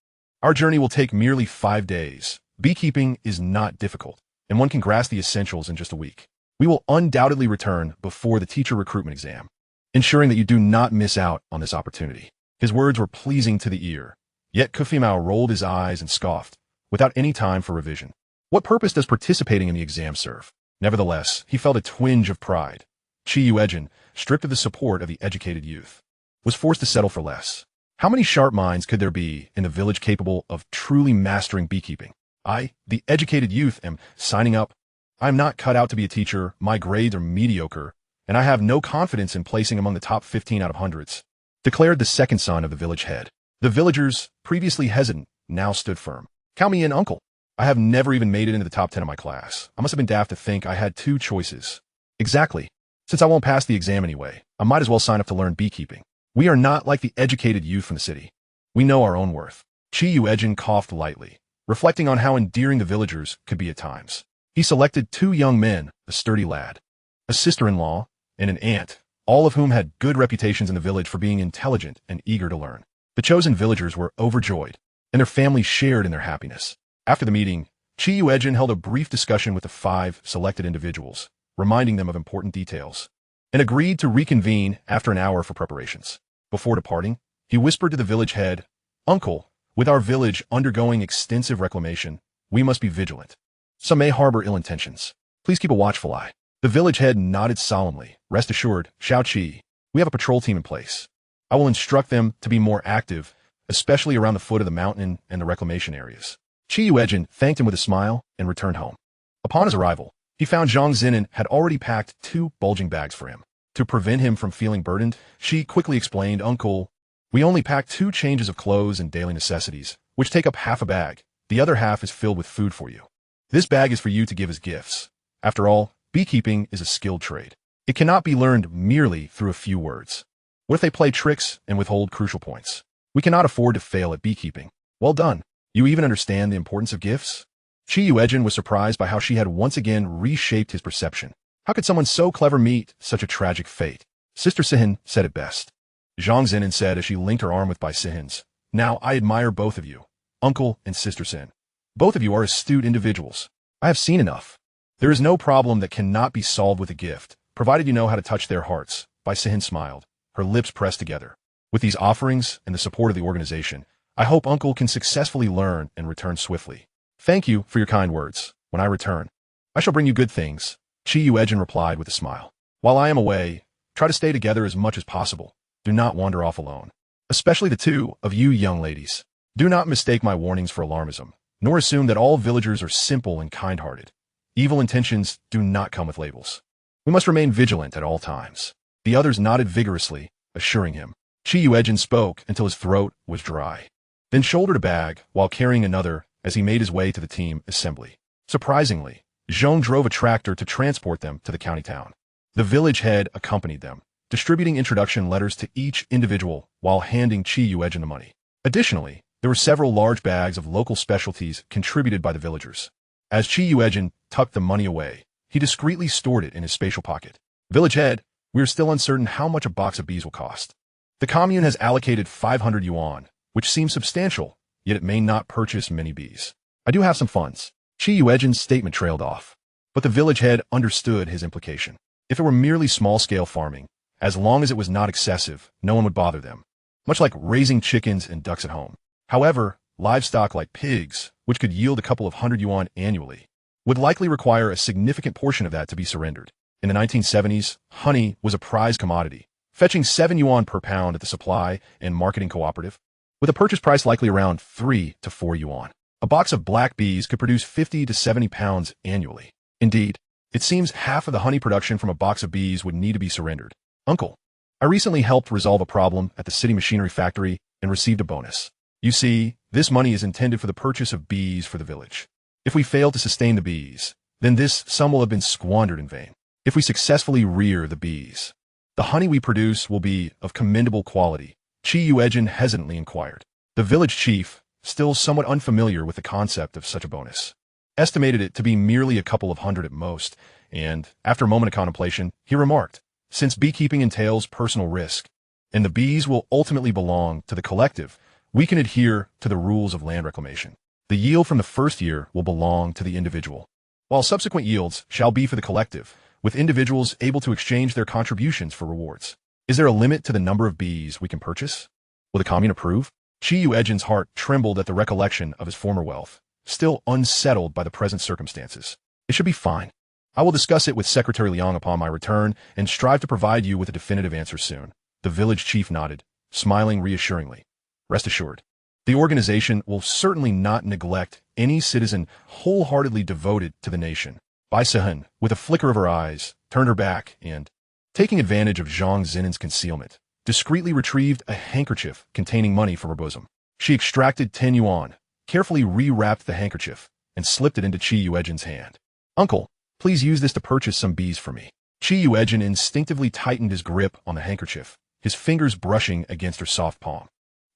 our journey will take merely 5 days. Beekeeping is not difficult, and one can grasp the essentials in just a week. We will undoubtedly return before the teacher recruitment exam, ensuring that you do not miss out on this opportunity. His words were pleasing to the ear, yet Ke Mao rolled his eyes and scoffed, without any time for revision. What purpose does participating in the exam serve? Nevertheless, he felt a twinge of pride. Yuejin, stripped of the support of the educated youth, was forced to settle for less. How many sharp minds could there be in the village capable of truly mastering beekeeping? I, the educated youth, am signing up. I am not cut out to be a teacher, my grades are mediocre, and I have no confidence in placing among the top 15 out of hundreds, declared the second son of the village head. The villagers, previously hesitant, now stood firm. Count me in, uncle. I have never even made it into the top 10 of my class. I must have been daft to think I had two choices. Exactly. Since I won't pass the exam anyway, I might as well sign up to learn beekeeping. We are not like the educated youth from the city. We know our own worth. Yuejin coughed lightly, reflecting on how endearing the villagers could be at times. He selected two young men, a sturdy lad, a sister-in-law, and an aunt, all of whom had good reputations in the village for being intelligent and eager to learn. The chosen villagers were overjoyed, and their families shared in their happiness. After the meeting, Yuejin held a brief discussion with the 5 selected individuals, reminding them of important details, and agreed to reconvene after an hour for preparations. Before departing, he whispered to the village head, "Uncle, with our village undergoing extensive reclamation, we must be vigilant. Some may harbor ill intentions. Please keep a watchful eye." The village head nodded solemnly. "Rest assured, Xiao Qi, we have a patrol team in place. I will instruct them to be more active, especially around the foot of the mountain and the reclamation areas." Yuejin thanked him with a smile and returned home. Upon his arrival, he found Zhang Zinan had already packed 2 bulging bags for him. To prevent him from feeling burdened, she quickly explained, "Uncle, we only packed 2 changes of clothes and daily necessities, which take up half a bag. The other half is filled with food for you. This bag is for you to give as gifts. After all, beekeeping is a skilled trade. It cannot be learned merely through a few words. What if they play tricks and withhold crucial points? We cannot afford to fail at beekeeping. Well done. You even understand the importance of gifts?" Yuejin was surprised by how she had once again reshaped his perception. How could someone so clever meet such a tragic fate? Sister Sihin said it best. Zhang Zinan said as she linked her arm with Bai Sihin's, "Now I admire both of you, Uncle and Sister Sin. Both of you are astute individuals. I have seen enough. There is no problem that cannot be solved with a gift, provided you know how to touch their hearts." Bai Sihin smiled, her lips pressed together. "With these offerings and the support of the organization, I hope Uncle can successfully learn and return swiftly. Thank you for your kind words. When I return, I shall bring you good things." Yuejin replied with a smile. "While I am away, try to stay together as much as possible. Do not wander off alone. Especially the 2 of you young ladies. Do not mistake my warnings for alarmism, nor assume that all villagers are simple and kind-hearted. Evil intentions do not come with labels. We must remain vigilant at all times." The others nodded vigorously, assuring him. Yuejin spoke until his throat was dry, then shouldered a bag while carrying another as he made his way to the team assembly. Surprisingly, Zhong drove a tractor to transport them to the county town. The village head accompanied them, distributing introduction letters to each individual while handing Yuejin the money. Additionally, there were several large bags of local specialties contributed by the villagers. As Yuejin tucked the money away, he discreetly stored it in his spatial pocket. "Village head, we are still uncertain how much a box of bees will cost. The commune has allocated 500 yuan, which seems substantial, yet it may not purchase many bees. I do have some funds." Yuejin's statement trailed off, but the village head understood his implication. If it were merely small-scale farming, as long as it was not excessive, no one would bother them, much like raising chickens and ducks at home. However, livestock like pigs, which could yield a couple of hundred yuan annually, would likely require a significant portion of that to be surrendered. In the 1970s, honey was a prized commodity, fetching 7 yuan per pound at the supply and marketing cooperative, with a purchase price likely around 3 to 4 yuan. A box of black bees could produce 50 to 70 pounds annually. Indeed, it seems half of the honey production from a box of bees would need to be surrendered. "Uncle, I recently helped resolve a problem at the city machinery factory and received a bonus. You see, this money is intended for the purchase of bees for the village. If we fail to sustain the bees, then this sum will have been squandered in vain. If we successfully rear the bees, the honey we produce will be of commendable quality." Yuejin hesitantly inquired. The village chief, still somewhat unfamiliar with the concept of such a bonus, estimated it to be merely a couple of hundred at most, and, after a moment of contemplation, he remarked, "Since beekeeping entails personal risk, and the bees will ultimately belong to the collective, we can adhere to the rules of land reclamation. The yield from the first year will belong to the individual, while subsequent yields shall be for the collective, with individuals able to exchange their contributions for rewards. Is there a limit to the number of bees we can purchase? Will the commune approve?" Yuejin's heart trembled at the recollection of his former wealth, still unsettled by the present circumstances. "It should be fine. I will discuss it with Secretary Liang upon my return and strive to provide you with a definitive answer soon." The village chief nodded, smiling reassuringly. "Rest assured, The organization will certainly not neglect any citizen wholeheartedly devoted to the nation. Bai Sihen, with a flicker of her eyes, turned her back and, taking advantage of Zhang Xinin's concealment, discreetly retrieved a handkerchief containing money from her bosom. She extracted 10 yuan, carefully rewrapped the handkerchief, and slipped it into Qi Yuejin's hand. "Uncle, please use this to purchase some bees for me." Qi Yuejin instinctively tightened his grip on the handkerchief, his fingers brushing against her soft palm.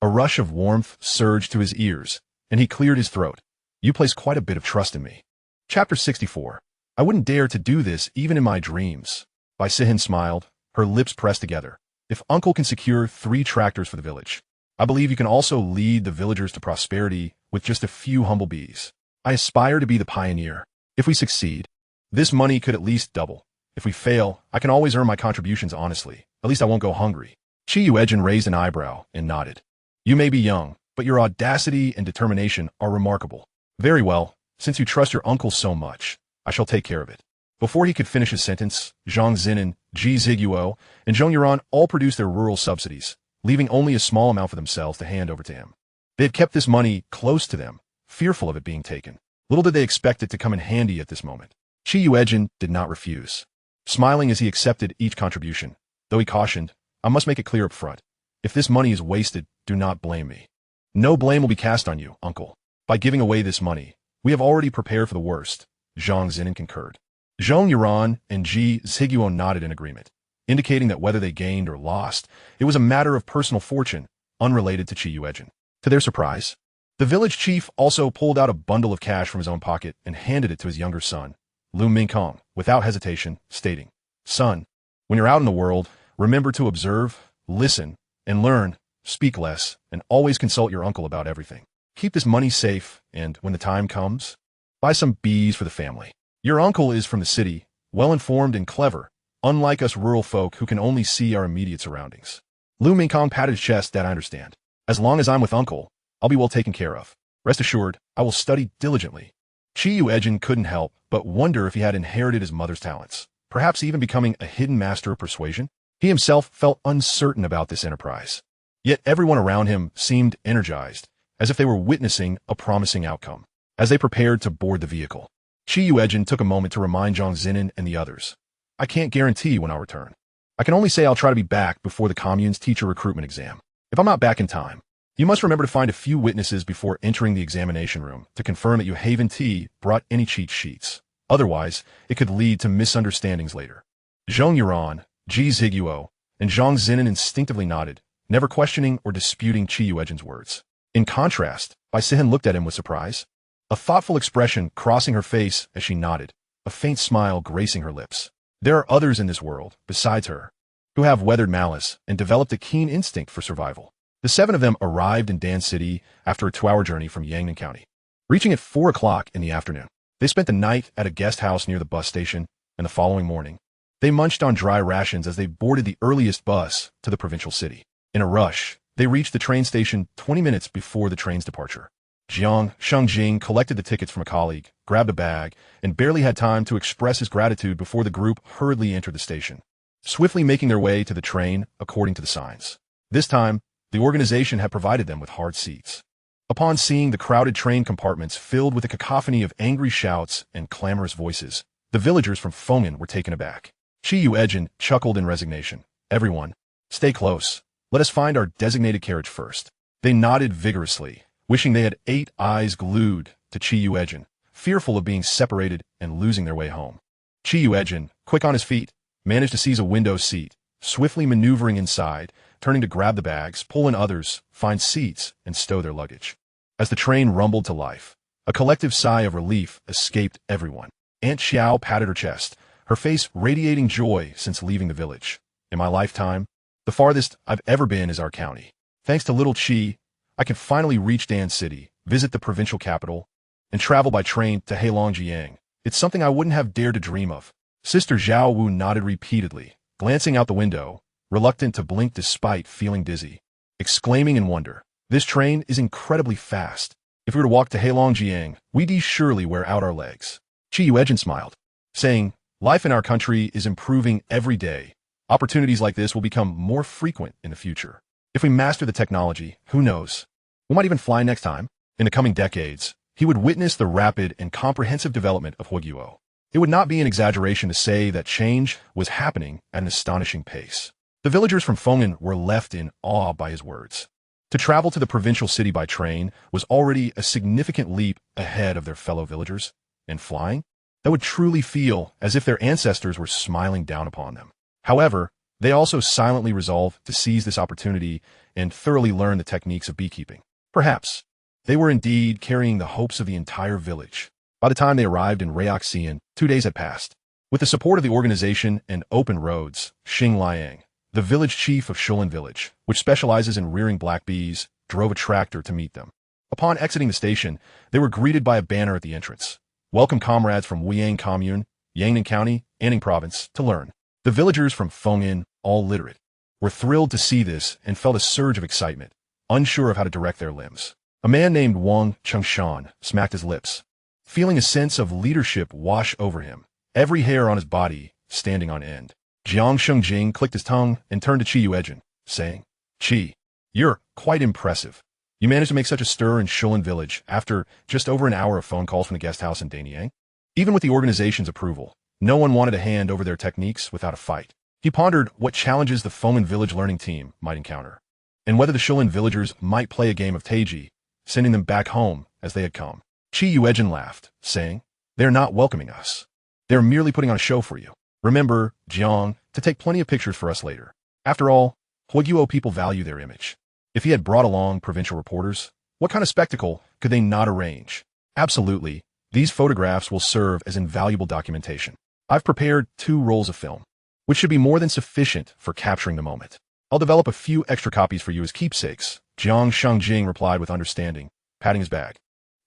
A rush of warmth surged to his ears, and he cleared his throat. "You place quite a bit of trust in me." Chapter 64. I wouldn't dare to do this even in my dreams. Bai Sihen smiled, her lips pressed together. "If Uncle can secure 3 tractors for the village, I believe you can also lead the villagers to prosperity with just a few humble bees. I aspire to be the pioneer. If we succeed, this money could at least double. If we fail, I can always earn my contributions honestly. At least I won't go hungry." Qi Yuejin raised an eyebrow and nodded. "You may be young, but your audacity and determination are remarkable. Very well, since you trust your uncle so much, I shall take care of it." Before he could finish his sentence, Zhang Xinan, Ji Ziguo, and Zhong Yuran all produced their rural subsidies, leaving only a small amount for themselves to hand over to him. They had kept this money close to them, fearful of it being taken. Little did they expect it to come in handy at this moment. Qi Yuejin did not refuse, smiling as he accepted each contribution, though he cautioned, "I must make it clear up front. If this money is wasted, do not blame me. No blame will be cast on you, uncle. By giving away this money, we have already prepared for the worst." Zhang Xinan concurred. Zhong Yuran and Ji Ziguo nodded in agreement, indicating that whether they gained or lost, it was a matter of personal fortune, unrelated to Qi Yuejin. To their surprise, the village chief also pulled out a bundle of cash from his own pocket and handed it to his younger son, Lu Mingkong, without hesitation, stating, "Son, when you're out in the world, remember to observe, listen, and learn, speak less, and always consult your uncle about everything. Keep this money safe, and when the time comes, buy some bees for the family. Your uncle is from the city, well-informed and clever, unlike us rural folk who can only see our immediate surroundings." Lu Mingkong patted his chest. "That I understand. As long as I'm with uncle, I'll be well taken care of. Rest assured, I will study diligently." Qi Yuejin couldn't help but wonder if he had inherited his mother's talents, perhaps even becoming a hidden master of persuasion. He himself felt uncertain about this enterprise. Yet everyone around him seemed energized, as if they were witnessing a promising outcome. As they prepared to board the vehicle, Qi Yuejin took a moment to remind Zhang Xinan and the others, "I can't guarantee when I'll return. I can only say I'll try to be back before the commune's teacher recruitment exam. If I'm not back in time, you must remember to find a few witnesses before entering the examination room to confirm that Yuejin T brought any cheat sheets. Otherwise, it could lead to misunderstandings later." Zhong Yuran, Ji Ziguo, and Zhang Xinan instinctively nodded, never questioning or disputing Qi Yuejin's words. In contrast, Bai Sihen looked at him with surprise, a thoughtful expression crossing her face as she nodded, a faint smile gracing her lips. There are others in this world, besides her, who have weathered malice and developed a keen instinct for survival. The 7 of them arrived in Dan City after a 2-hour journey from Yangnan County. Reaching at 4 o'clock in the afternoon, they spent the night at a guest house near the bus station, and the following morning, they munched on dry rations as they boarded the earliest bus to the provincial city. In a rush, they reached the train station 20 minutes before the train's departure. Jiang Shengjing collected the tickets from a colleague, grabbed a bag, and barely had time to express his gratitude before the group hurriedly entered the station, swiftly making their way to the train according to the signs. This time, the organization had provided them with hard seats. Upon seeing the crowded train compartments filled with a cacophony of angry shouts and clamorous voices, the villagers from Feng'an were taken aback. Qi Yuejin chuckled in resignation. "Everyone, stay close. Let us find our designated carriage first." They nodded vigorously, wishing they had 8 eyes glued to Qi Yuejin, fearful of being separated and losing their way home. Qi Yuejin, quick on his feet, managed to seize a window seat, swiftly maneuvering inside, turning to grab the bags, pull in others, find seats, and stow their luggage. As the train rumbled to life, a collective sigh of relief escaped everyone. Aunt Xiao patted her chest, her face radiating joy since leaving the village. "In my lifetime, the farthest I've ever been is our county. Thanks to little Qi, I can finally reach Dan City, visit the provincial capital, and travel by train to Heilongjiang. It's something I wouldn't have dared to dream of." Sister Zhao Wu nodded repeatedly, glancing out the window, reluctant to blink despite feeling dizzy, exclaiming in wonder, "This train is incredibly fast. If we were to walk to Heilongjiang, we'd surely wear out our legs." Qi Yuejin smiled, saying, "Life in our country is improving every day. Opportunities like this will become more frequent in the future. If we master the technology, who knows? We might even fly next time. In the coming decades, he would witness the rapid and comprehensive development of Huegyuo. It would not be an exaggeration to say that change was happening at an astonishing pace. The villagers from Feng'an were left in awe by his words. To travel to the provincial city by train was already a significant leap ahead of their fellow villagers, and flying? That would truly feel as if their ancestors were smiling down upon them. However, they also silently resolved to seize this opportunity and thoroughly learn the techniques of beekeeping. Perhaps they were indeed carrying the hopes of the entire village. By the time they arrived in Reoxian, 2 days had passed. With the support of the organization and open roads, Xing Liang, the village chief of Shulin village, which specializes in rearing black bees, drove a tractor to meet them. Upon exiting the station, they were greeted by a banner at the entrance. Welcome comrades from Weiyang Commune, Yangnan County, Anning Province, to learn. The villagers from Feng'an, all literate, were thrilled to see this and felt a surge of excitement, unsure of how to direct their limbs. A man named Wang Chengshan smacked his lips, feeling a sense of leadership wash over him, every hair on his body standing on end. Jiang Shengjing clicked his tongue and turned to Qi Yuejin, saying, "Qi, you're quite impressive. You managed to make such a stir in Shulin village after just over an hour of phone calls from the guest house in Danyang." Even with the organization's approval, no one wanted to hand over their techniques without a fight. He pondered what challenges the Feng'an village learning team might encounter, and whether the Shulin villagers might play a game of Taiji, sending them back home as they had come. Qi Yuejin laughed, saying, "They're not welcoming us. They're merely putting on a show for you. Remember, Jiang, to take plenty of pictures for us later." After all, Huegyuo people value their image. If he had brought along provincial reporters, what kind of spectacle could they not arrange? Absolutely, these photographs will serve as invaluable documentation. I've prepared 2 rolls of film, which should be more than sufficient for capturing the moment. I'll develop a few extra copies for you as keepsakes, Jiang Shengjing replied with understanding, patting his bag.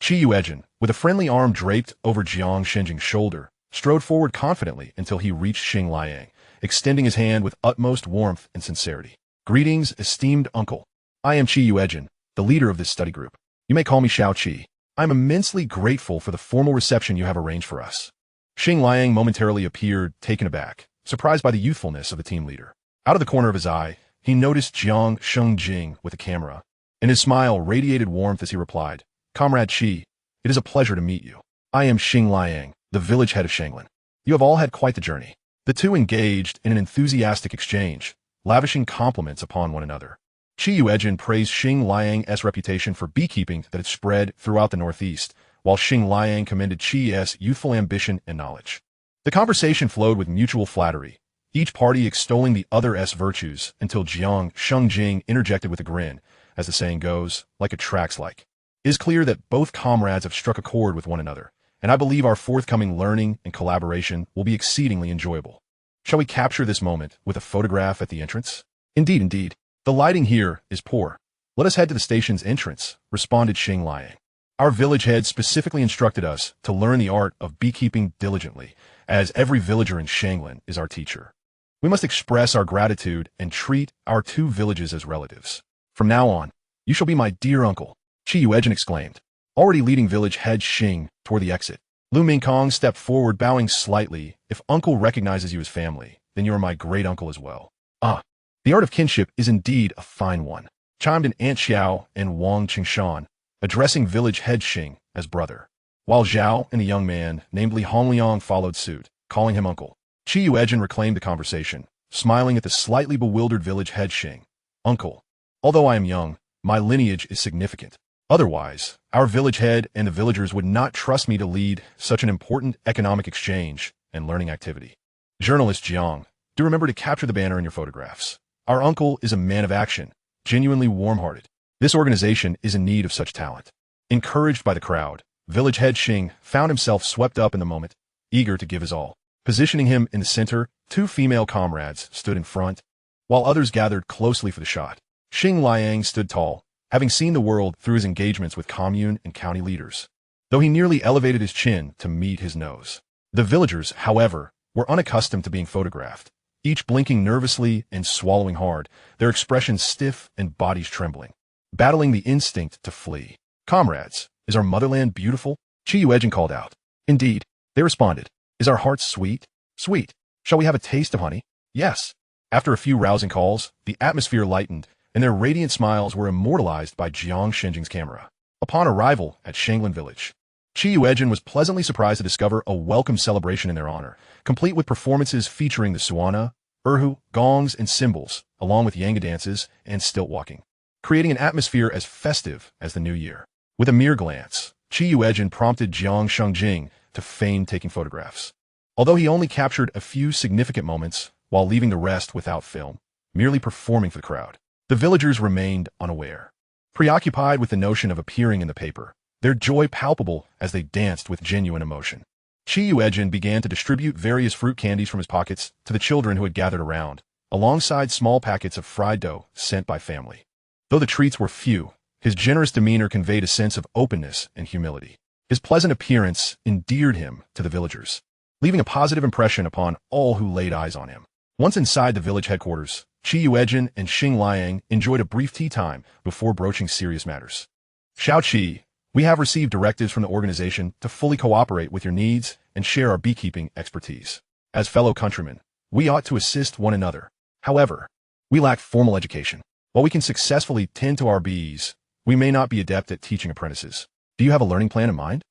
Qi Yuejin, with a friendly arm draped over Jiang Shengjing's shoulder, strode forward confidently until he reached Xing Liang, extending his hand with utmost warmth and sincerity. "Greetings, esteemed uncle. I am Qi Yuejin, the leader of this study group. You may call me Xiao Qi. I'm immensely grateful for the formal reception you have arranged for us." Xing Liang momentarily appeared taken aback, surprised by the youthfulness of the team leader. Out of the corner of his eye, he noticed Jiang Shengjing with a camera, and his smile radiated warmth as he replied, "Comrade Qi, it is a pleasure to meet you. I am Xing Liang, the village head of Shanglin. You have all had quite the journey." The two engaged in an enthusiastic exchange, lavishing compliments upon one another. Qi Yuejin praised Xing Liang's reputation for beekeeping that had spread throughout the Northeast, while Xing Liang commended Qi's youthful ambition and knowledge. The conversation flowed with mutual flattery, each party extolling the other's virtues until Jiang Shengjing interjected with a grin, as the saying goes, like attracts like. It is clear that both comrades have struck a chord with one another, and I believe our forthcoming learning and collaboration will be exceedingly enjoyable. Shall we capture this moment with a photograph at the entrance? Indeed, indeed. The lighting here is poor. Let us head to the station's entrance, responded Xing Liang. Our village head specifically instructed us to learn the art of beekeeping diligently, as every villager in Shanglin is our teacher. We must express our gratitude and treat our 2 villages as relatives. From now on, you shall be my dear uncle, Qi Yuejin exclaimed, already leading village head Xing toward the exit. Lu Mingkong stepped forward, bowing slightly. "If uncle recognizes you as family, then you are my great uncle as well." "Ah, the art of kinship is indeed a fine one," chimed in Aunt Xiao and Wang Qingshan, addressing village head Xing as brother, while Zhao and the young man, namely Hongliang, followed suit, calling him uncle. Qi Yuejin reclaimed the conversation, smiling at the slightly bewildered village head Xing. "Uncle, although I am young, my lineage is significant. Otherwise, our village head and the villagers would not trust me to lead such an important economic exchange and learning activity. Journalist Jiang, do remember to capture the banner in your photographs. Our uncle is a man of action, genuinely warm-hearted. This organization is in need of such talent." Encouraged by the crowd, village head Xing found himself swept up in the moment, eager to give his all. Positioning him in the center, 2 female comrades stood in front, while others gathered closely for the shot. Xing Liang stood tall, having seen the world through his engagements with commune and county leaders, though he nearly elevated his chin to meet his nose. The villagers, however, were unaccustomed to being photographed, each blinking nervously and swallowing hard, their expressions stiff and bodies trembling, battling the instinct to flee. "Comrades, is our motherland beautiful?" Qi Yuejin called out. "Indeed," they responded. "Is our hearts sweet?" "Sweet. Shall we have a taste of honey?" "Yes." After a few rousing calls, the atmosphere lightened, and their radiant smiles were immortalized by Jiang Shenjing's camera. Upon arrival at Shanglin village, Yuejin was pleasantly surprised to discover a welcome celebration in their honor, complete with performances featuring the suana, erhu, gongs, and cymbals, along with yanga dances and stilt walking, creating an atmosphere as festive as the new year. With a mere glance, Yuejin prompted Jiang Shenjing to feign taking photographs. Although he only captured a few significant moments while leaving the rest without film, merely performing for the crowd, the villagers remained unaware. Preoccupied with the notion of appearing in the paper, their joy palpable as they danced with genuine emotion. Yuejin began to distribute various fruit candies from his pockets to the children who had gathered around, alongside small packets of fried dough sent by family. Though the treats were few, his generous demeanor conveyed a sense of openness and humility. His pleasant appearance endeared him to the villagers, leaving a positive impression upon all who laid eyes on him. Once inside the village headquarters, Yuejin and Xing Liang enjoyed a brief tea time before broaching serious matters. Xiao Qi, we have received directives from the organization to fully cooperate with your needs and share our beekeeping expertise. As fellow countrymen, we ought to assist one another. However, we lack formal education. While we can successfully tend to our bees, we may not be adept at teaching apprentices. Do you have a learning plan in mind?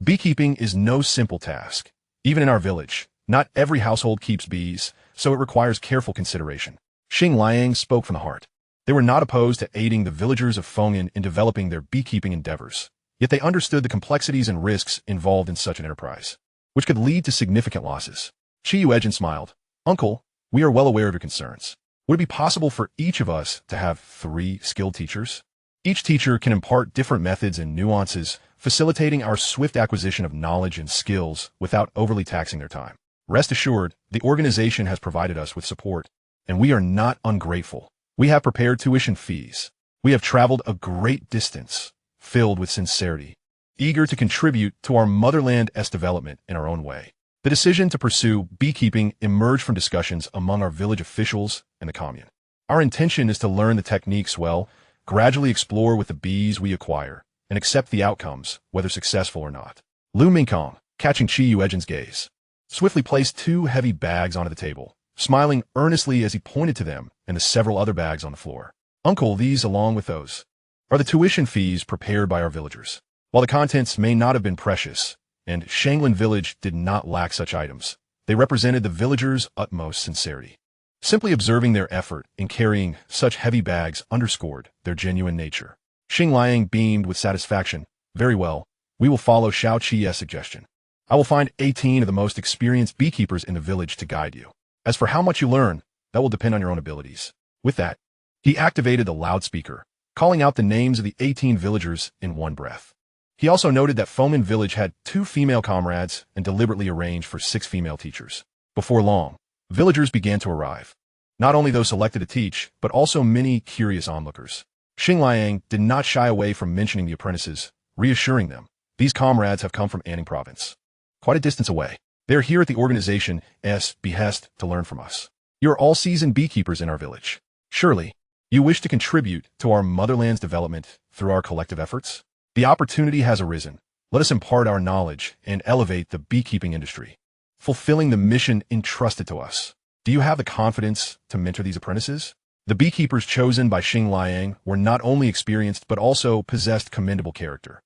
Beekeeping is no simple task. Even in our village, not every household keeps bees, so it requires careful consideration. Xing Liang spoke from the heart. They were not opposed to aiding the villagers of Fengyan in developing their beekeeping endeavors, yet they understood the complexities and risks involved in such an enterprise, which could lead to significant losses. Yuejin smiled. Uncle, we are well aware of your concerns. Would it be possible for each of us to have 3 skilled teachers? Each teacher can impart different methods and nuances, facilitating our swift acquisition of knowledge and skills without overly taxing their time. Rest assured, the organization has provided us with support, and we are not ungrateful. We have prepared tuition fees. We have traveled a great distance, filled with sincerity, eager to contribute to our motherland's development in our own way. The decision to pursue beekeeping emerged from discussions among our village officials and the commune. Our intention is to learn the techniques well, gradually explore with the bees we acquire, and accept the outcomes, whether successful or not. Lu Mingkong, catching Yuejin's gaze, swiftly placed 2 heavy bags onto the table, smiling earnestly as he pointed to them and the several other bags on the floor. Uncle, these, along with those, are the tuition fees prepared by our villagers. While the contents may not have been precious, and Shanglin village did not lack such items, they represented the villagers' utmost sincerity. Simply observing their effort in carrying such heavy bags underscored their genuine nature. Xing Liang beamed with satisfaction. Very well, we will follow Xiao Qi's suggestion. I will find 18 of the most experienced beekeepers in the village to guide you. As for how much you learn, that will depend on your own abilities. With that, he activated the loudspeaker, calling out the names of the 18 villagers in one breath. He also noted that Fomin village had 2 female comrades and deliberately arranged for 6 female teachers. Before long, villagers began to arrive. Not only those selected to teach, but also many curious onlookers. Xing Liang did not shy away from mentioning the apprentices, reassuring them. These comrades have come from Anning province, quite a distance away. They are here at the organization's behest to learn from us. You are all seasoned beekeepers in our village. Surely, you wish to contribute to our motherland's development through our collective efforts? The opportunity has arisen. Let us impart our knowledge and elevate the beekeeping industry, fulfilling the mission entrusted to us. Do you have the confidence to mentor these apprentices? The beekeepers chosen by Xing Liang were not only experienced but also possessed commendable character,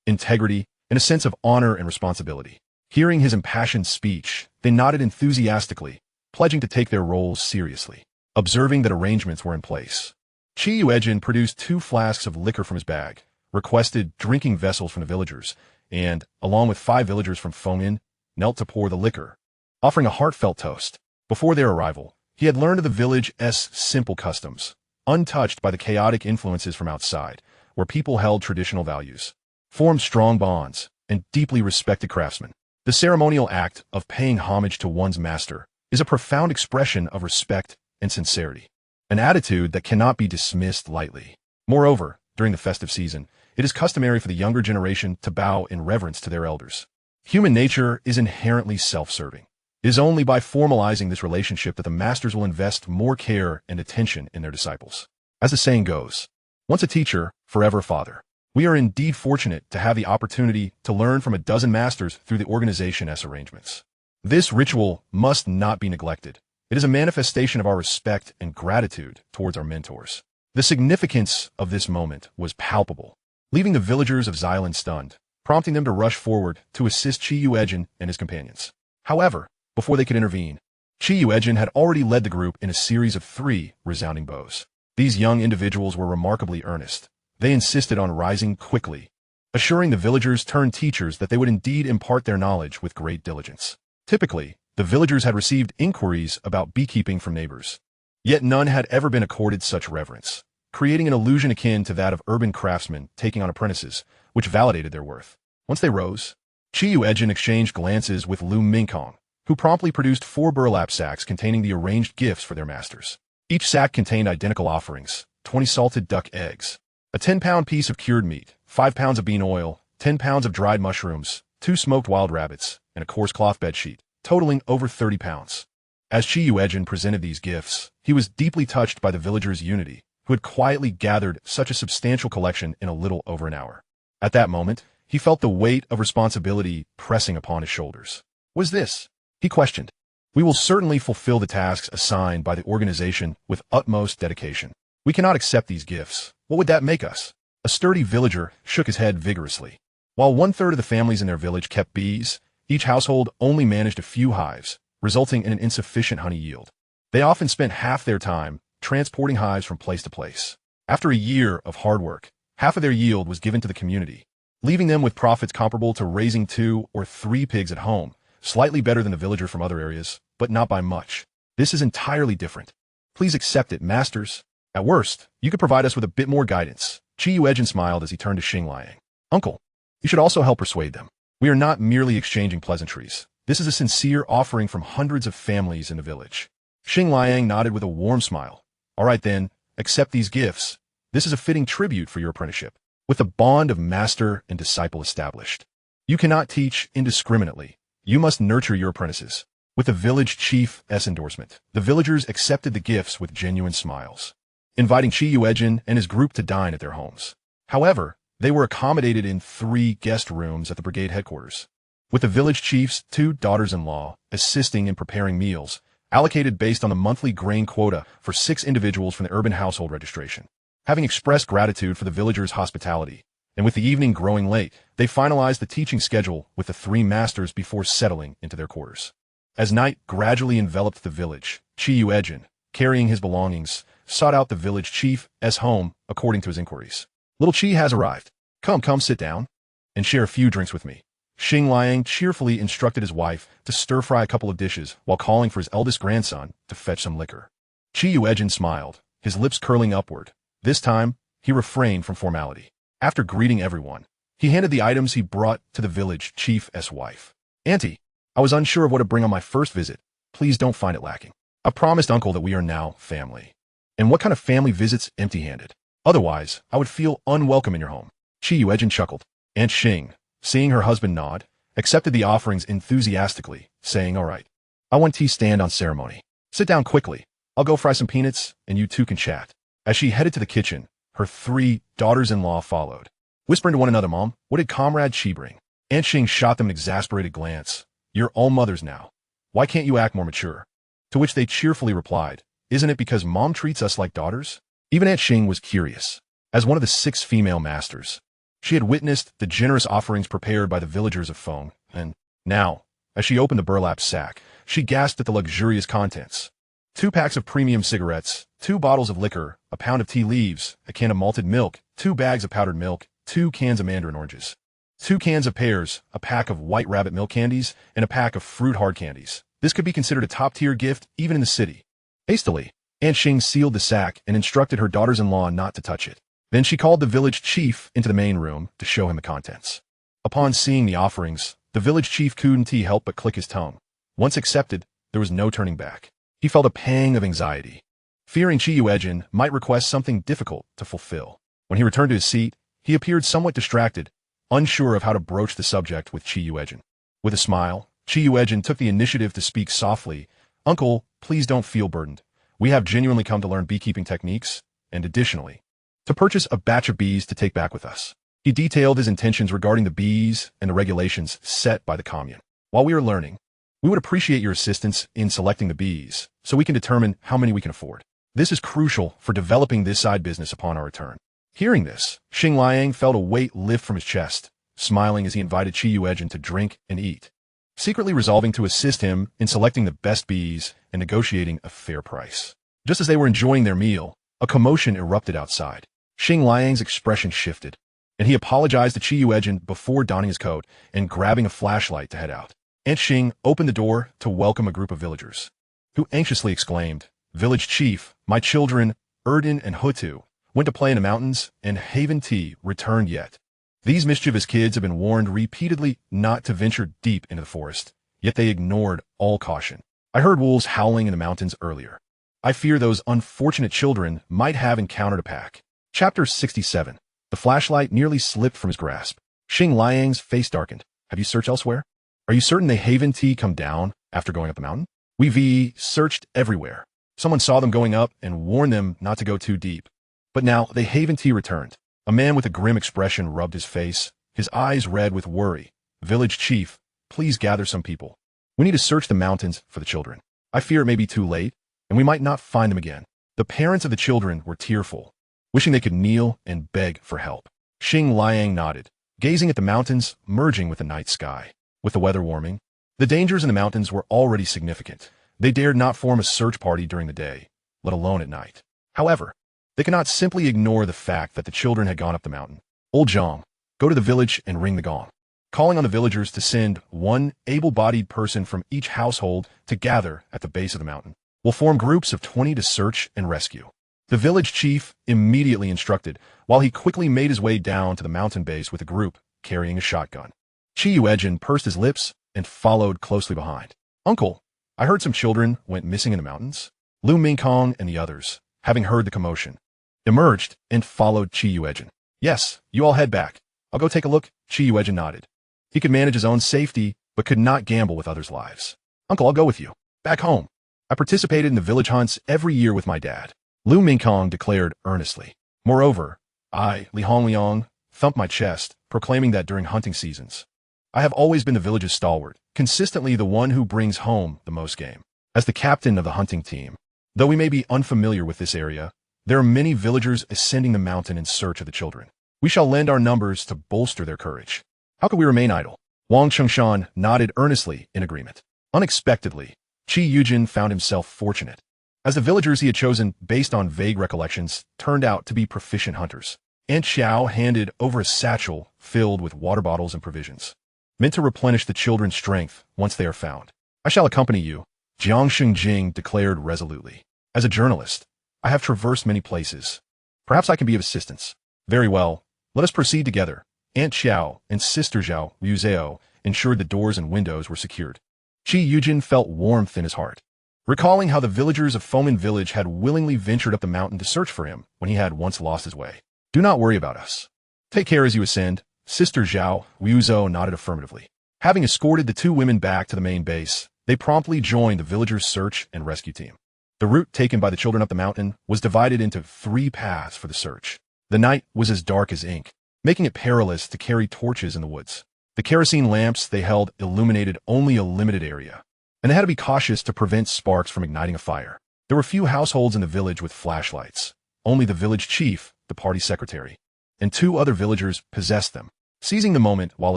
integrity, and a sense of honor and responsibility. Hearing his impassioned speech, they nodded enthusiastically, pledging to take their roles seriously. Observing that arrangements were in place, Yuejin produced 2 flasks of liquor from his bag, requested drinking vessels from the villagers, and, along with 5 villagers from Fengyan, knelt to pour the liquor, offering a heartfelt toast. Before their arrival, he had learned of the village's simple customs, untouched by the chaotic influences from outside, where people held traditional values, formed strong bonds, and deeply respected craftsmen. The ceremonial act of paying homage to one's master is a profound expression of respect and sincerity, an attitude that cannot be dismissed lightly. Moreover, during the festive season, it is customary for the younger generation to bow in reverence to their elders. Human nature is inherently self-serving. It is only by formalizing this relationship that the masters will invest more care and attention in their disciples. As the saying goes, once a teacher, forever a father. We are indeed fortunate to have the opportunity to learn from a dozen masters through the organization's arrangements. This ritual must not be neglected. It is a manifestation of our respect and gratitude towards our mentors. The significance of this moment was palpable, leaving the villagers of Xylan stunned, prompting them to rush forward to assist Yuejin and his companions. However, before they could intervene, Yuejin had already led the group in a series of 3 resounding bows. These young individuals were remarkably earnest. They insisted on rising quickly, assuring the villagers turned teachers that they would indeed impart their knowledge with great diligence. Typically, the villagers had received inquiries about beekeeping from neighbors, yet none had ever been accorded such reverence, creating an illusion akin to that of urban craftsmen taking on apprentices, which validated their worth. Once they rose, Yuejin exchanged glances with Lu Mingkong, who promptly produced 4 burlap sacks containing the arranged gifts for their masters. Each sack contained identical offerings: 20 salted duck eggs, a 10-pound piece of cured meat, 5 pounds of bean oil, 10 pounds of dried mushrooms, 2 smoked wild rabbits, and a coarse cloth bedsheet, totaling over 30 pounds. As Yuejin presented these gifts, he was deeply touched by the villagers' unity, who had quietly gathered such a substantial collection in a little over an hour. At that moment, he felt the weight of responsibility pressing upon his shoulders. "Was this?" he questioned. "We will certainly fulfill the tasks assigned by the organization with utmost dedication. We cannot accept these gifts. What would that make us?" A sturdy villager shook his head vigorously. While 1/3 of the families in their village kept bees, each household only managed a few hives, resulting in an insufficient honey yield. They often spent half their time transporting hives from place to place. After a year of hard work, half of their yield was given to the community, leaving them with profits comparable to raising 2 or 3 pigs at home, slightly better than the villager from other areas, but not by much. "This is entirely different. Please accept it, masters. At worst, you could provide us with a bit more guidance." Yuejin smiled as he turned to Xingliang. "Uncle, you should also help persuade them. We are not merely exchanging pleasantries. This is a sincere offering from hundreds of families in the village." Xingliang nodded with a warm smile. "All right then, accept these gifts. This is a fitting tribute for your apprenticeship. With the bond of master and disciple established, you cannot teach indiscriminately. You must nurture your apprentices." With the village chief's endorsement, the villagers accepted the gifts with genuine smiles, inviting Yuejin and his group to dine at their homes. However, they were accommodated in 3 guest rooms at the brigade headquarters, with the village chief's 2 daughters-in-law assisting in preparing meals, allocated based on the monthly grain quota for 6 individuals from the urban household registration. Having expressed gratitude for the villagers' hospitality, and with the evening growing late, they finalized the teaching schedule with the 3 masters before settling into their quarters. As night gradually enveloped the village, Yuejin, carrying his belongings, sought out the village chief's home according to his inquiries. "Little Chi has arrived. Come, sit down, and share a few drinks with me." Xingliang cheerfully instructed his wife to stir-fry a couple of dishes while calling for his eldest grandson to fetch some liquor. Yuejin smiled, his lips curling upward. This time, he refrained from formality. After greeting everyone, he handed the items he brought to the village chief's wife. "Auntie, I was unsure of what to bring on my first visit. Please don't find it lacking. I promised Uncle that we are now family. And what kind of family visits empty-handed? Otherwise, I would feel unwelcome in your home." Yuejin chuckled. Aunt Xing, seeing her husband nod, accepted the offerings enthusiastically, saying, "All right, I want tea stand on ceremony. Sit down quickly. I'll go fry some peanuts, and you 2 can chat." As she headed to the kitchen, her 3 daughters-in-law followed, whispering to one another, "Mom, what did Comrade Chi bring?" Aunt Xing shot them an exasperated glance. "You're all mothers now. Why can't you act more mature?" To which they cheerfully replied, "Isn't it because Mom treats us like daughters?" Even Aunt Xing was curious. As one of the 6 female masters, she had witnessed the generous offerings prepared by the villagers of Feng, and now, as she opened the burlap sack, she gasped at the luxurious contents. 2 packs of premium cigarettes, 2 bottles of liquor, a pound of tea leaves, a can of malted milk, 2 bags of powdered milk, 2 cans of mandarin oranges, 2 cans of pears, a pack of white rabbit milk candies, and a pack of fruit hard candies. This could be considered a top-tier gift even in the city. Hastily, Aunt Xing sealed the sack and instructed her daughters-in-law not to touch it. Then she called the village chief into the main room to show him the contents. Upon seeing the offerings, the village chief couldn't help but click his tongue. Once accepted, there was no turning back. He felt a pang of anxiety, fearing Yuejin might request something difficult to fulfill. When he returned to his seat, he appeared somewhat distracted, unsure of how to broach the subject with Yuejin. With a smile, Yuejin took the initiative to speak softly. "Uncle, please don't feel burdened. We have genuinely come to learn beekeeping techniques, and additionally, to purchase a batch of bees to take back with us." He detailed his intentions regarding the bees and the regulations set by the commune. "While we are learning, we would appreciate your assistance in selecting the bees, so we can determine how many we can afford." This is crucial for developing this side business upon our return. Hearing this, Xing Liang felt a weight lift from his chest, smiling as he invited Yuejin to drink and eat, secretly resolving to assist him in selecting the best bees and negotiating a fair price. Just as they were enjoying their meal, a commotion erupted outside. Xing Liang's expression shifted, and he apologized to Yuejin before donning his coat and grabbing a flashlight to head out. Aunt Xing opened the door to welcome a group of villagers, who anxiously exclaimed, "Village chief, my children, Erdin and Hutu, went to play in the mountains, and Haven T returned yet. These mischievous kids have been warned repeatedly not to venture deep into the forest, yet they ignored all caution. I heard wolves howling in the mountains earlier. I fear those unfortunate children might have encountered a pack." Chapter 67. The flashlight nearly slipped from his grasp. Xing Liang's face darkened. "Have you searched elsewhere? Are you certain they Haven T come down after going up the mountain?" "We searched everywhere. Someone saw them going up and warned them not to go too deep. But now they Haven T returned." A man with a grim expression rubbed his face, his eyes red with worry. "Village chief, please gather some people. We need to search the mountains for the children. I fear it may be too late, and we might not find them again." The parents of the children were tearful, wishing they could kneel and beg for help. Xing Liang nodded, gazing at the mountains merging with the night sky. With the weather warming, the dangers in the mountains were already significant. They dared not form a search party during the day, let alone at night. However, they could not simply ignore the fact that the children had gone up the mountain. "Old Zhang, go to the village and ring the gong," calling on the villagers to send one able-bodied person from each household to gather at the base of the mountain. "We'll form groups of 20 to search and rescue." The village chief immediately instructed, while he quickly made his way down to the mountain base with a group carrying a shotgun. Yuejin pursed his lips and followed closely behind. "Uncle, I heard some children went missing in the mountains." Lu Mingkong and the others, having heard the commotion, emerged and followed Yuejin. "Yes, you all head back. I'll go take a look." Yuejin nodded. He could manage his own safety, but could not gamble with others' lives. "Uncle, I'll go with you. Back home. I participated in the village hunts every year with my dad," Lu Mingkong declared earnestly. "Moreover, I, Li Hongliang, thumped my chest, proclaiming that during hunting seasons, I have always been the village's stalwart, consistently the one who brings home the most game. As the captain of the hunting team, though we may be unfamiliar with this area, there are many villagers ascending the mountain in search of the children. We shall lend our numbers to bolster their courage. How could we remain idle?" Wang Chengshan nodded earnestly in agreement. Unexpectedly, Yuejin found himself fortunate, as the villagers he had chosen based on vague recollections turned out to be proficient hunters. Aunt Xiao handed over a satchel filled with water bottles and provisions, meant to replenish the children's strength once they are found. "I shall accompany you," Jiang Shengjing declared resolutely. "As a journalist, I have traversed many places. Perhaps I can be of assistance." "Very well. Let us proceed together." Aunt Xiao and Sister Zhao Yuzhao ensured the doors and windows were secured. Yuejin felt warmth in his heart, recalling how the villagers of Fomin Village had willingly ventured up the mountain to search for him when he had once lost his way. "Do not worry about us. Take care as you ascend." Sister Zhao Yuzhao nodded affirmatively. Having escorted the two women back to the main base, they promptly joined the villagers' search and rescue team. The route taken by the children up the mountain was divided into 3 paths for the search. The night was as dark as ink, making it perilous to carry torches in the woods. The kerosene lamps they held illuminated only a limited area, and they had to be cautious to prevent sparks from igniting a fire. There were few households in the village with flashlights. Only the village chief, the party secretary, and 2 other villagers possessed them. Seizing the moment while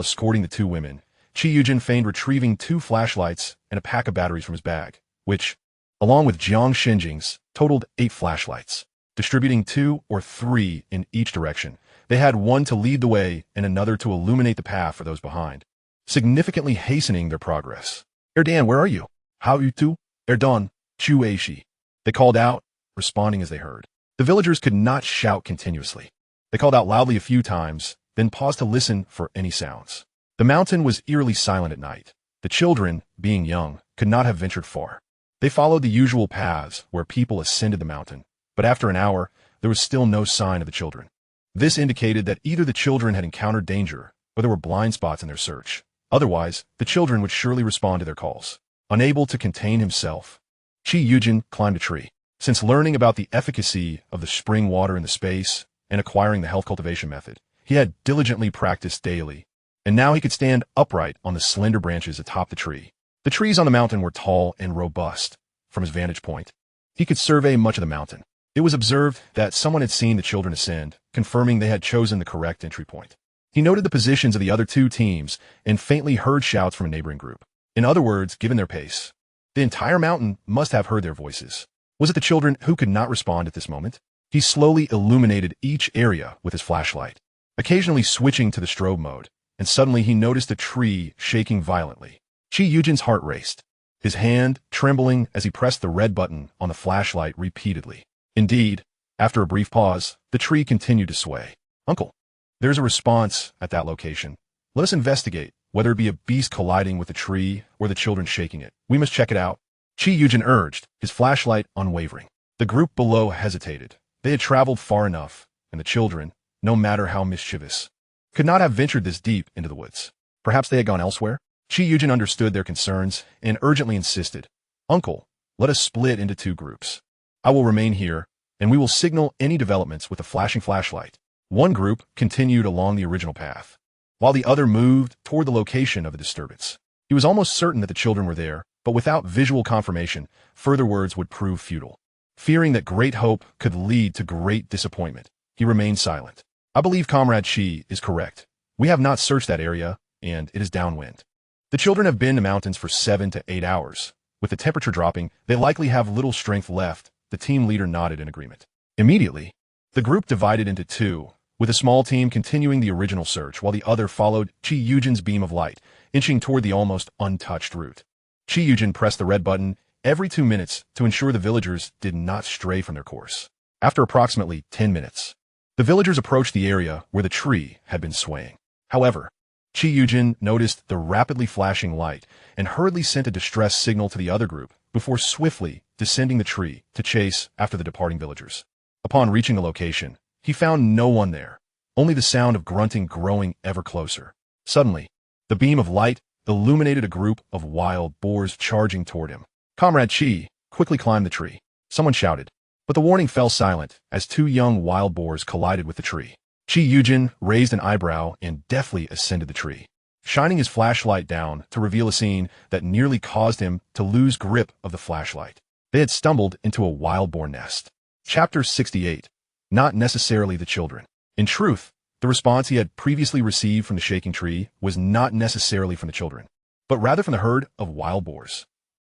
escorting the 2 women, Yuejin feigned retrieving 2 flashlights and a pack of batteries from his bag, which, along with Jiang Shenjing's, totaled 8 flashlights. Distributing 2 or 3 in each direction, they had one to lead the way and another to illuminate the path for those behind, significantly hastening their progress. "Erdan, where are you?" "How you two?" "Erdan, Chu Eishi," they called out, responding as they heard. The villagers could not shout continuously. They called out loudly a few times, then paused to listen for any sounds. The mountain was eerily silent at night. The children, being young, could not have ventured far. They followed the usual paths where people ascended the mountain, but after an hour, there was still no sign of the children. This indicated that either the children had encountered danger, or there were blind spots in their search. Otherwise, the children would surely respond to their calls. Unable to contain himself, Yuejin climbed a tree. Since learning about the efficacy of the spring water in the space and acquiring the health cultivation method, he had diligently practiced daily, and now he could stand upright on the slender branches atop the tree. The trees on the mountain were tall and robust. From his vantage point, He could survey much of the mountain. It was observed that someone had seen the children ascend, confirming they had chosen the correct entry point. He noted the positions of the other two teams and faintly heard shouts from a neighboring group. In other words, given their pace, the entire mountain must have heard their voices. Was it the children who could not respond at this moment? He slowly illuminated each area with his flashlight, occasionally switching to the strobe mode, and suddenly he noticed a tree shaking violently. Yuejin's heart raced, his hand trembling as he pressed the red button on the flashlight repeatedly. Indeed, after a brief pause, the tree continued to sway. "Uncle, there's a response at that location. Let us investigate, whether it be a beast colliding with the tree or the children shaking it. We must check it out," Yuejin urged, his flashlight unwavering. The group below hesitated. They had traveled far enough, and the children, no matter how mischievous, could not have ventured this deep into the woods. Perhaps they had gone elsewhere? Yuejin understood their concerns and urgently insisted, "Uncle, let us split into two groups. I will remain here, and we will signal any developments with a flashing flashlight." One group continued along the original path, while the other moved toward the location of the disturbance. He was almost certain that the children were there, but without visual confirmation, further words would prove futile. Fearing that great hope could lead to great disappointment, he remained silent. "I believe Comrade Chi is correct. We have not searched that area, and it is downwind. The children have been in the mountains for 7 to 8 hours. With the temperature dropping, they likely have little strength left." The team leader nodded in agreement. Immediately, the group divided into two, with a small team continuing the original search while the other followed Yuejin's beam of light, inching toward the almost untouched route. Yuejin pressed the red button every 2 minutes to ensure the villagers did not stray from their course. After approximately 10 minutes, the villagers approached the area where the tree had been swaying. However, Yuejin noticed the rapidly flashing light and hurriedly sent a distress signal to the other group before swiftly descending the tree to chase after the departing villagers. Upon reaching the location, he found no one there, only the sound of grunting growing ever closer. Suddenly, the beam of light illuminated a group of wild boars charging toward him. Comrade Chi quickly climbed the tree. Someone shouted, but the warning fell silent as two young wild boars collided with the tree. Yuejin raised an eyebrow and deftly ascended the tree, shining his flashlight down to reveal a scene that nearly caused him to lose grip of the flashlight. They had stumbled into a wild boar nest. Chapter 68. Not necessarily the children. In truth, the response he had previously received from the shaking tree was not necessarily from the children, but rather from the herd of wild boars.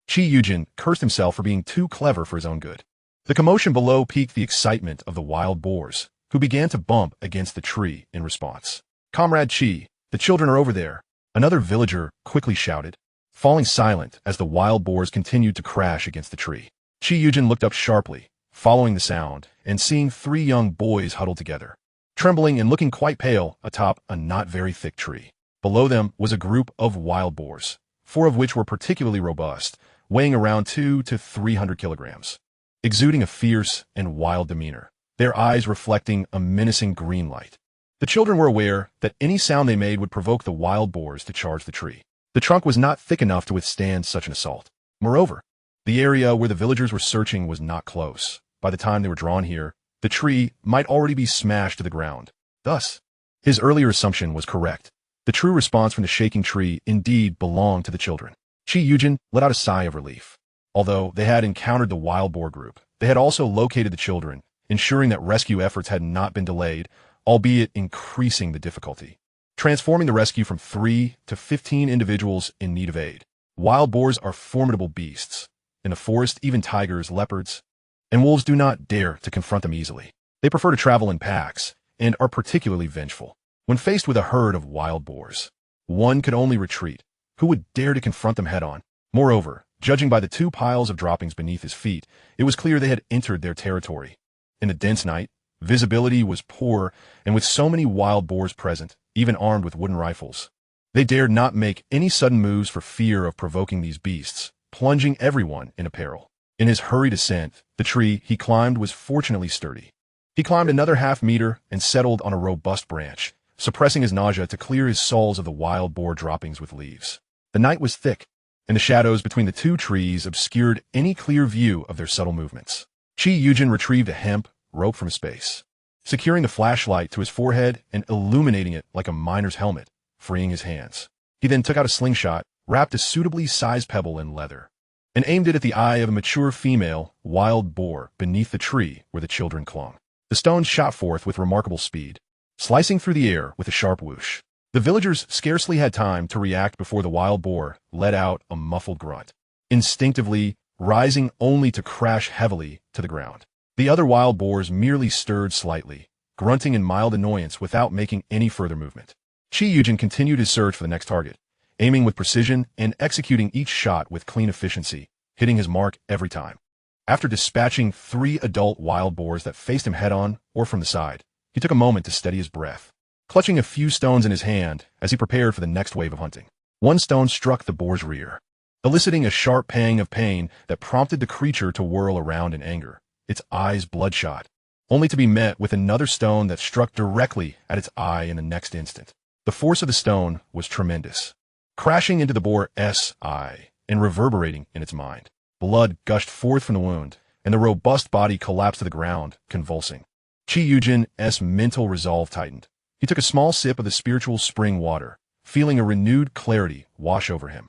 Yuejin cursed himself for being too clever for his own good. The commotion below piqued the excitement of the wild boars, who began to bump against the tree in response. "Comrade Chi, the children are over there," another villager quickly shouted, falling silent as the wild boars continued to crash against the tree. Yuejin looked up sharply, following the sound, and seeing 3 young boys huddled together, trembling and looking quite pale atop a not very thick tree. Below them was a group of wild boars, 4 of which were particularly robust, weighing around 200 to 300 kilograms, exuding a fierce and wild demeanor, their eyes reflecting a menacing green light. The children were aware that any sound they made would provoke the wild boars to charge the tree. The trunk was not thick enough to withstand such an assault. Moreover, the area where the villagers were searching was not close. By the time they were drawn here, the tree might already be smashed to the ground. Thus, his earlier assumption was correct. The true response from the shaking tree indeed belonged to the children. Yuejin let out a sigh of relief. Although they had encountered the wild boar group, they had also located the children, ensuring that rescue efforts had not been delayed, albeit increasing the difficulty, transforming the rescue from 3 to 15 individuals in need of aid. Wild boars are formidable beasts. In the forest, even tigers, leopards, and wolves do not dare to confront them easily. They prefer to travel in packs and are particularly vengeful. When faced with a herd of wild boars, one could only retreat. Who would dare to confront them head-on? Moreover, judging by the 2 piles of droppings beneath his feet, it was clear they had entered their territory. In the dense night, visibility was poor, and with so many wild boars present, even armed with wooden rifles, they dared not make any sudden moves for fear of provoking these beasts, plunging everyone in peril. In his hurried ascent, the tree he climbed was fortunately sturdy. He climbed another half-meter and settled on a robust branch, suppressing his nausea to clear his soles of the wild boar droppings with leaves. The night was thick, and the shadows between the 2 trees obscured any clear view of their subtle movements. Yuejin retrieved a hemp rope from space, securing the flashlight to his forehead and illuminating it like a miner's helmet, freeing his hands. He then took out a slingshot, wrapped a suitably sized pebble in leather, and aimed it at the eye of a mature female wild boar beneath the tree where the children clung. The stones shot forth with remarkable speed, slicing through the air with a sharp whoosh. The villagers scarcely had time to react before the wild boar let out a muffled grunt, instinctively rising only to crash heavily to the ground. The other wild boars merely stirred slightly, grunting in mild annoyance without making any further movement. Yuejin continued his search for the next target, aiming with precision and executing each shot with clean efficiency, hitting his mark every time. After dispatching 3 adult wild boars that faced him head-on or from the side, he took a moment to steady his breath, clutching a few stones in his hand as he prepared for the next wave of hunting. One stone struck the boar's rear, eliciting a sharp pang of pain that prompted the creature to whirl around in anger, its eyes bloodshot, only to be met with another stone that struck directly at its eye in the next instant. The force of the stone was tremendous, crashing into the boar's eye and reverberating in its mind. Blood gushed forth from the wound, and the robust body collapsed to the ground, convulsing. Yuejin's mental resolve tightened. He took a small sip of the spiritual spring water, feeling a renewed clarity wash over him.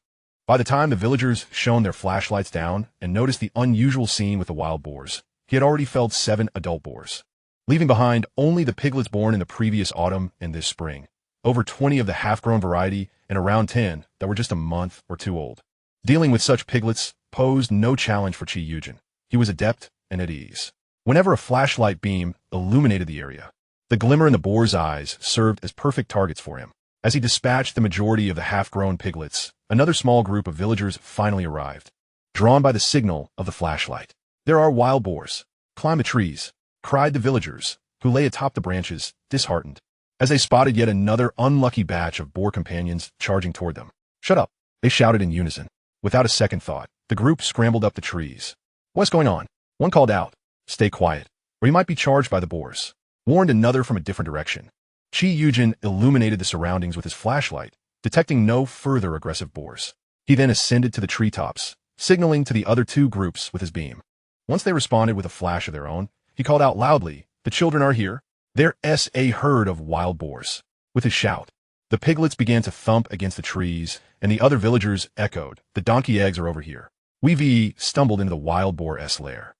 By the time the villagers shone their flashlights down and noticed the unusual scene with the wild boars, he had already felled 7 adult boars, leaving behind only the piglets born in the previous autumn and this spring, over 20 of the half-grown variety, and around 10 that were just a month or 2 old. Dealing with such piglets posed no challenge for Yuejin. He was adept and at ease. Whenever a flashlight beam illuminated the area, the glimmer in the boar's eyes served as perfect targets for him. As he dispatched the majority of the half-grown piglets, another small group of villagers finally arrived, drawn by the signal of the flashlight. "There are wild boars. Climb the trees," cried the villagers, who lay atop the branches, disheartened, as they spotted yet another unlucky batch of boar companions charging toward them. "Shut up," they shouted in unison. Without a second thought, the group scrambled up the trees. "What's going on?" One called out. "Stay quiet, or you might be charged by the boars," warned another from a different direction. Yuejin illuminated the surroundings with his flashlight, detecting no further aggressive boars. He then ascended to the treetops, signaling to the other 2 groups with his beam. Once they responded with a flash of their own, he called out loudly, "The children are here. There's a herd of wild boars." With his shout, the piglets began to thump against the trees, and the other villagers echoed, "The donkey eggs are over here." We've stumbled into the wild boar's lair.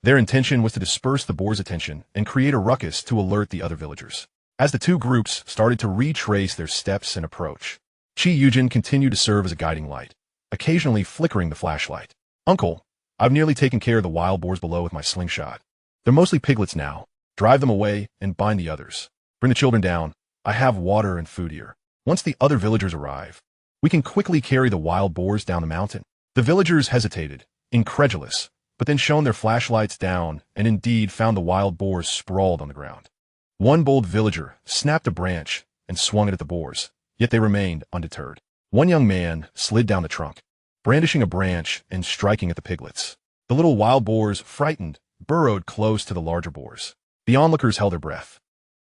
Their intention was to disperse the boar's attention and create a ruckus to alert the other villagers. As the 2 groups started to retrace their steps and approach, Yuejin continued to serve as a guiding light, occasionally flickering the flashlight. "Uncle, I've nearly taken care of the wild boars below with my slingshot. They're mostly piglets now. Drive them away and bind the others. Bring the children down. I have water and food here. Once the other villagers arrive, we can quickly carry the wild boars down the mountain." The villagers hesitated, incredulous, but then shone their flashlights down and indeed found the wild boars sprawled on the ground. One bold villager snapped a branch and swung it at the boars, yet they remained undeterred. One young man slid down the trunk, brandishing a branch and striking at the piglets. The little wild boars, frightened, burrowed close to the larger boars. The onlookers held their breath.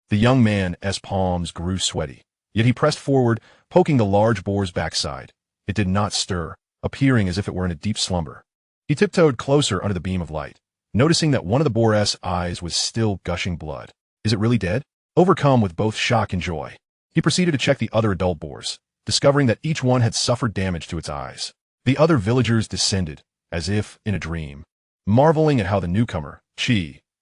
The young man's palms grew sweaty, yet he pressed forward, poking the large boar's backside. It did not stir, appearing as if it were in a deep slumber. He tiptoed closer under the beam of light, noticing that one of the boar's eyes was still gushing blood. "Is it really dead?" Overcome with both shock and joy, he proceeded to check the other adult boars, discovering that each one had suffered damage to its eyes. The other villagers descended, as if in a dream, marveling at how the newcomer,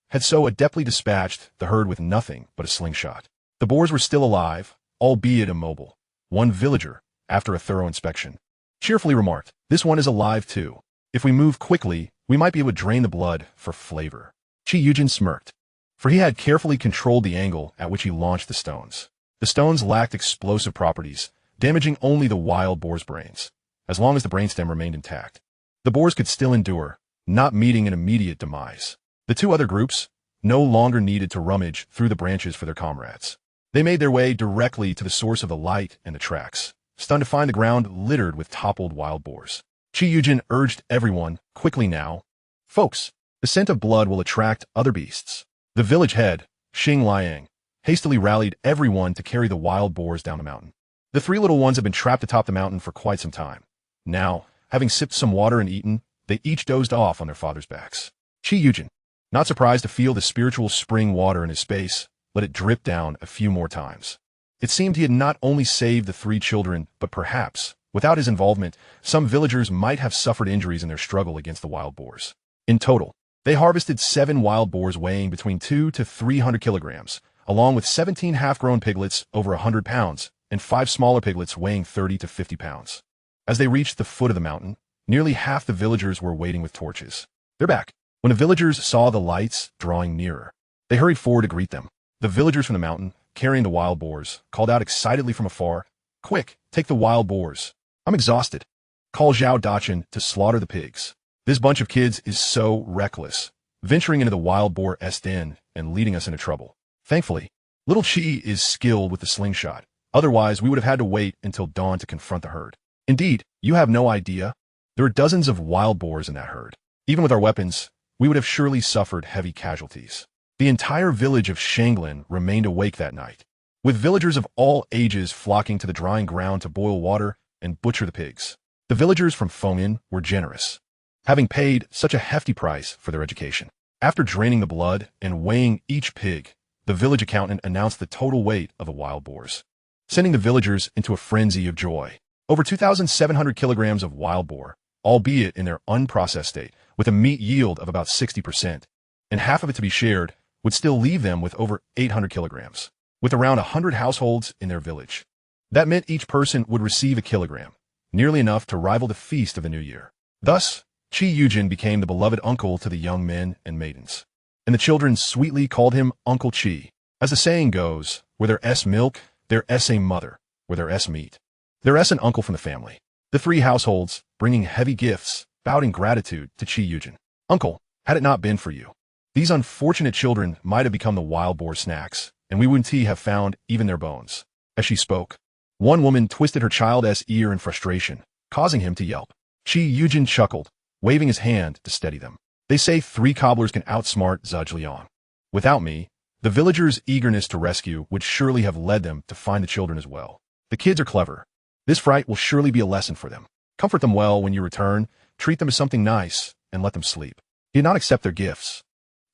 had so adeptly dispatched the herd with nothing but a slingshot. The boars were still alive, albeit immobile. One villager, after a thorough inspection, cheerfully remarked, "This one is alive too. If we move quickly, we might be able to drain the blood for flavor." Yuejin smirked, for he had carefully controlled the angle at which he launched the stones. The stones lacked explosive properties, damaging only the wild boar's brains, as long as the brainstem remained intact. The boars could still endure, not meeting an immediate demise. The 2 other groups no longer needed to rummage through the branches for their comrades. They made their way directly to the source of the light and the tracks, stunned to find the ground littered with toppled wild boars. Yuejin urged everyone, "Quickly now. Folks, the scent of blood will attract other beasts." The village head, Xing Liang, hastily rallied everyone to carry the wild boars down the mountain. The 3 little ones had been trapped atop the mountain for quite some time. Now, having sipped some water and eaten, they each dozed off on their father's backs. Yuejin, not surprised to feel the spiritual spring water in his space, let it drip down a few more times. It seemed he had not only saved the 3 children, but perhaps Without his involvement, some villagers might have suffered injuries in their struggle against the wild boars. In total, they harvested 7 wild boars weighing between 2 to 300 kilograms, along with 17 half-grown piglets over 100 pounds and 5 smaller piglets weighing 30 to 50 pounds. As they reached the foot of the mountain, nearly half the villagers were waiting with torches. They're back. When the villagers saw the lights drawing nearer, they hurried forward to greet them. The villagers from the mountain, carrying the wild boars, called out excitedly from afar, "Quick, take the wild boars. I'm exhausted. Call Zhao Dachin to slaughter the pigs." This bunch of kids is so reckless, venturing into the wild boar's den and leading us into trouble. Thankfully, little Chi is skilled with the slingshot. Otherwise, we would have had to wait until dawn to confront the herd. Indeed, you have no idea. There are dozens of wild boars in that herd. Even with our weapons, we would have surely suffered heavy casualties. The entire village of Shanglin remained awake that night, with villagers of all ages flocking to the drying ground to boil water and butcher the pigs. The villagers from Feng'an were generous, having paid such a hefty price for their education. After draining the blood and weighing each pig, the village accountant announced the total weight of the wild boars, sending the villagers into a frenzy of joy. Over 2,700 kilograms of wild boar, albeit in their unprocessed state, with a meat yield of about 60%, and half of it to be shared, would still leave them with over 800 kilograms, with around 100 households in their village. That meant each person would receive a kilogram, nearly enough to rival the feast of the new year. Thus, Yuejin became the beloved uncle to the young men and maidens, and the children sweetly called him Uncle Chi. As the saying goes, where there's milk, there's a mother, where there's meat, there's an uncle from the family. The 3 households, bringing heavy gifts, bowed in gratitude to Yuejin. "Uncle, had it not been for you, these unfortunate children might have become the wild boar snacks, and we wouldn't have found even their bones." As she spoke, one woman twisted her child's ear in frustration, causing him to yelp. Yuejin chuckled, waving his hand to steady them. "They say 3 cobblers can outsmart Zhuge. Without me, the villagers' eagerness to rescue would surely have led them to find the children as well. The kids are clever. This fright will surely be a lesson for them. Comfort them well when you return, treat them as something nice, and let them sleep." He did not accept their gifts,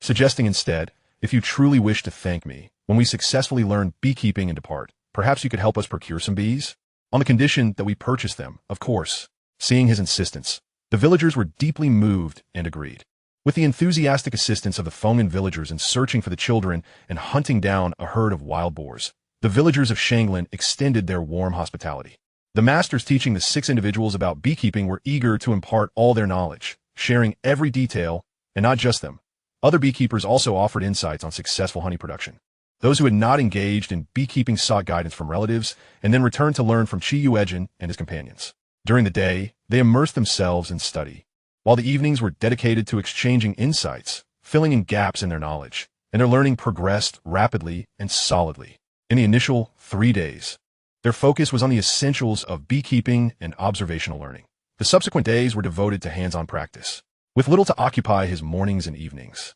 suggesting instead, "If you truly wish to thank me, when we successfully learn beekeeping and depart, perhaps you could help us procure some bees? On the condition that we purchase them, of course." Seeing his insistence, the villagers were deeply moved and agreed. With the enthusiastic assistance of the Feng'an villagers in searching for the children and hunting down a herd of wild boars, the villagers of Shanglin extended their warm hospitality. The masters teaching the 6 individuals about beekeeping were eager to impart all their knowledge, sharing every detail, and not just them. Other beekeepers also offered insights on successful honey production. Those who had not engaged in beekeeping sought guidance from relatives and then returned to learn from Yuejin and his companions. During the day, they immersed themselves in study, while the evenings were dedicated to exchanging insights, filling in gaps in their knowledge, and their learning progressed rapidly and solidly. In the initial 3 days, their focus was on the essentials of beekeeping and observational learning. The subsequent days were devoted to hands-on practice, with little to occupy his mornings and evenings.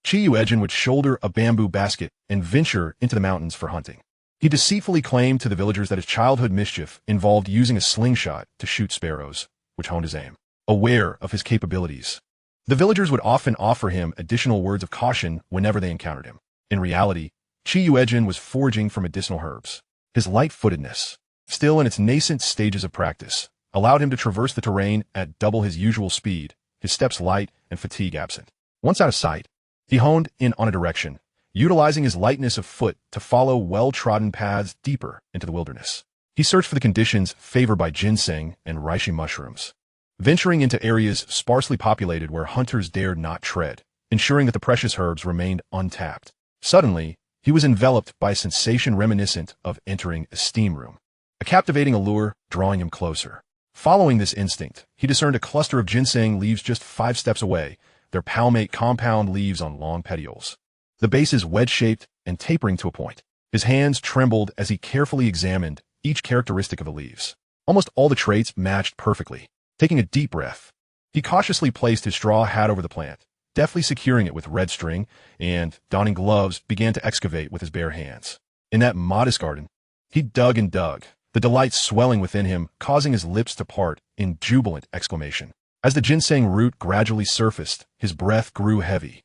Yuejin would shoulder a bamboo basket and venture into the mountains for hunting. He deceitfully claimed to the villagers that his childhood mischief involved using a slingshot to shoot sparrows, which honed his aim. Aware of his capabilities, the villagers would often offer him additional words of caution whenever they encountered him. In reality, Yuejin was foraging for medicinal herbs. His light-footedness, still in its nascent stages of practice, allowed him to traverse the terrain at double his usual speed, his steps light and fatigue absent. Once out of sight, he honed in on a direction, utilizing his lightness of foot to follow well-trodden paths deeper into the wilderness. He searched for the conditions favored by ginseng and reishi mushrooms, venturing into areas sparsely populated where hunters dared not tread, ensuring that the precious herbs remained untapped. Suddenly, he was enveloped by a sensation reminiscent of entering a steam room, a captivating allure drawing him closer. Following this instinct, he discerned a cluster of ginseng leaves just 5 steps away, their palmate compound leaves on long petioles. The bases wedge-shaped and tapering to a point. His hands trembled as he carefully examined each characteristic of the leaves. Almost all the traits matched perfectly. Taking a deep breath, he cautiously placed his straw hat over the plant, deftly securing it with red string, and, donning gloves, began to excavate with his bare hands. In that modest garden, he dug and dug, the delight swelling within him, causing his lips to part in jubilant exclamation. As the ginseng root gradually surfaced, his breath grew heavy.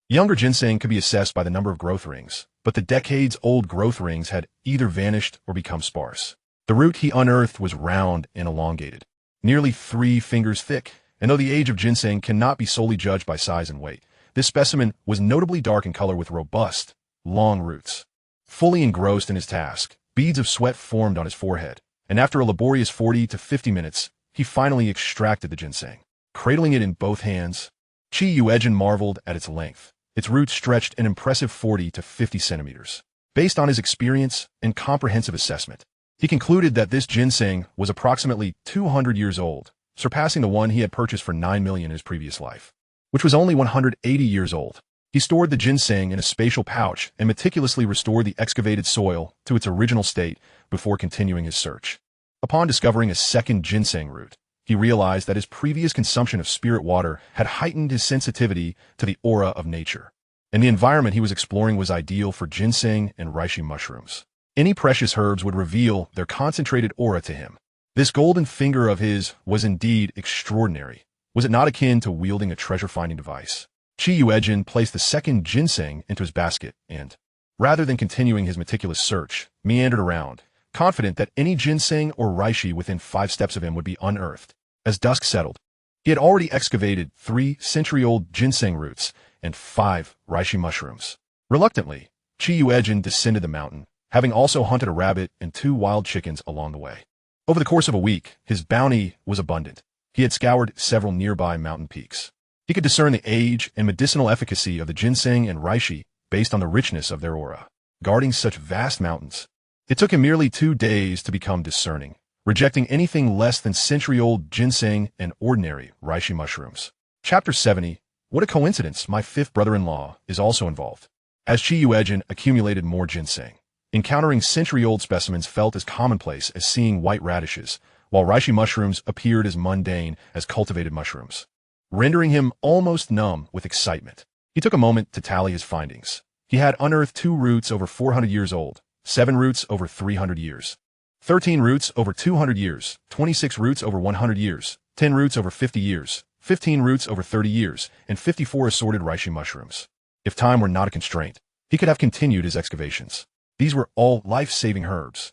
Younger ginseng could be assessed by the number of growth rings, but the decades-old growth rings had either vanished or become sparse. The root he unearthed was round and elongated, nearly 3 fingers thick, and though the age of ginseng cannot be solely judged by size and weight, this specimen was notably dark in color with robust, long roots. Fully engrossed in his task, beads of sweat formed on his forehead, and after a laborious 40 to 50 minutes, he finally extracted the ginseng. Cradling it in both hands, Yuejin marveled at its length. Its roots stretched an impressive 40 to 50 centimeters. Based on his experience and comprehensive assessment, he concluded that this ginseng was approximately 200 years old, surpassing the one he had purchased for 9 million in his previous life, which was only 180 years old. He stored the ginseng in a spatial pouch and meticulously restored the excavated soil to its original state before continuing his search. Upon discovering a second ginseng root, he realized that his previous consumption of spirit water had heightened his sensitivity to the aura of nature, and the environment he was exploring was ideal for ginseng and reishi mushrooms. Any precious herbs would reveal their concentrated aura to him. This golden finger of his was indeed extraordinary. Was it not akin to wielding a treasure-finding device? Yuejin placed the second ginseng into his basket and, rather than continuing his meticulous search, meandered around, confident that any ginseng or reishi within 5 steps of him would be unearthed. As dusk settled, he had already excavated 3 century-old ginseng roots and 5 reishi mushrooms. Reluctantly, Yuejin descended the mountain, having also hunted a rabbit and 2 wild chickens along the way. Over the course of a week, his bounty was abundant. He had scoured several nearby mountain peaks. He could discern the age and medicinal efficacy of the ginseng and reishi based on the richness of their aura. Guarding such vast mountains, it took him merely 2 days to become discerning, rejecting anything less than century-old ginseng and ordinary reishi mushrooms. Chapter 70. What a coincidence, my 5th brother-in-law is also involved. As Yuejin accumulated more ginseng, encountering century-old specimens felt as commonplace as seeing white radishes, while reishi mushrooms appeared as mundane as cultivated mushrooms, rendering him almost numb with excitement. He took a moment to tally his findings. He had unearthed 2 roots over 400 years old, 7 roots over 300 years, 13 roots over 200 years, 26 roots over 100 years, 10 roots over 50 years, 15 roots over 30 years, and 54 assorted reishi mushrooms. If time were not a constraint, he could have continued his excavations. These were all life-saving herbs,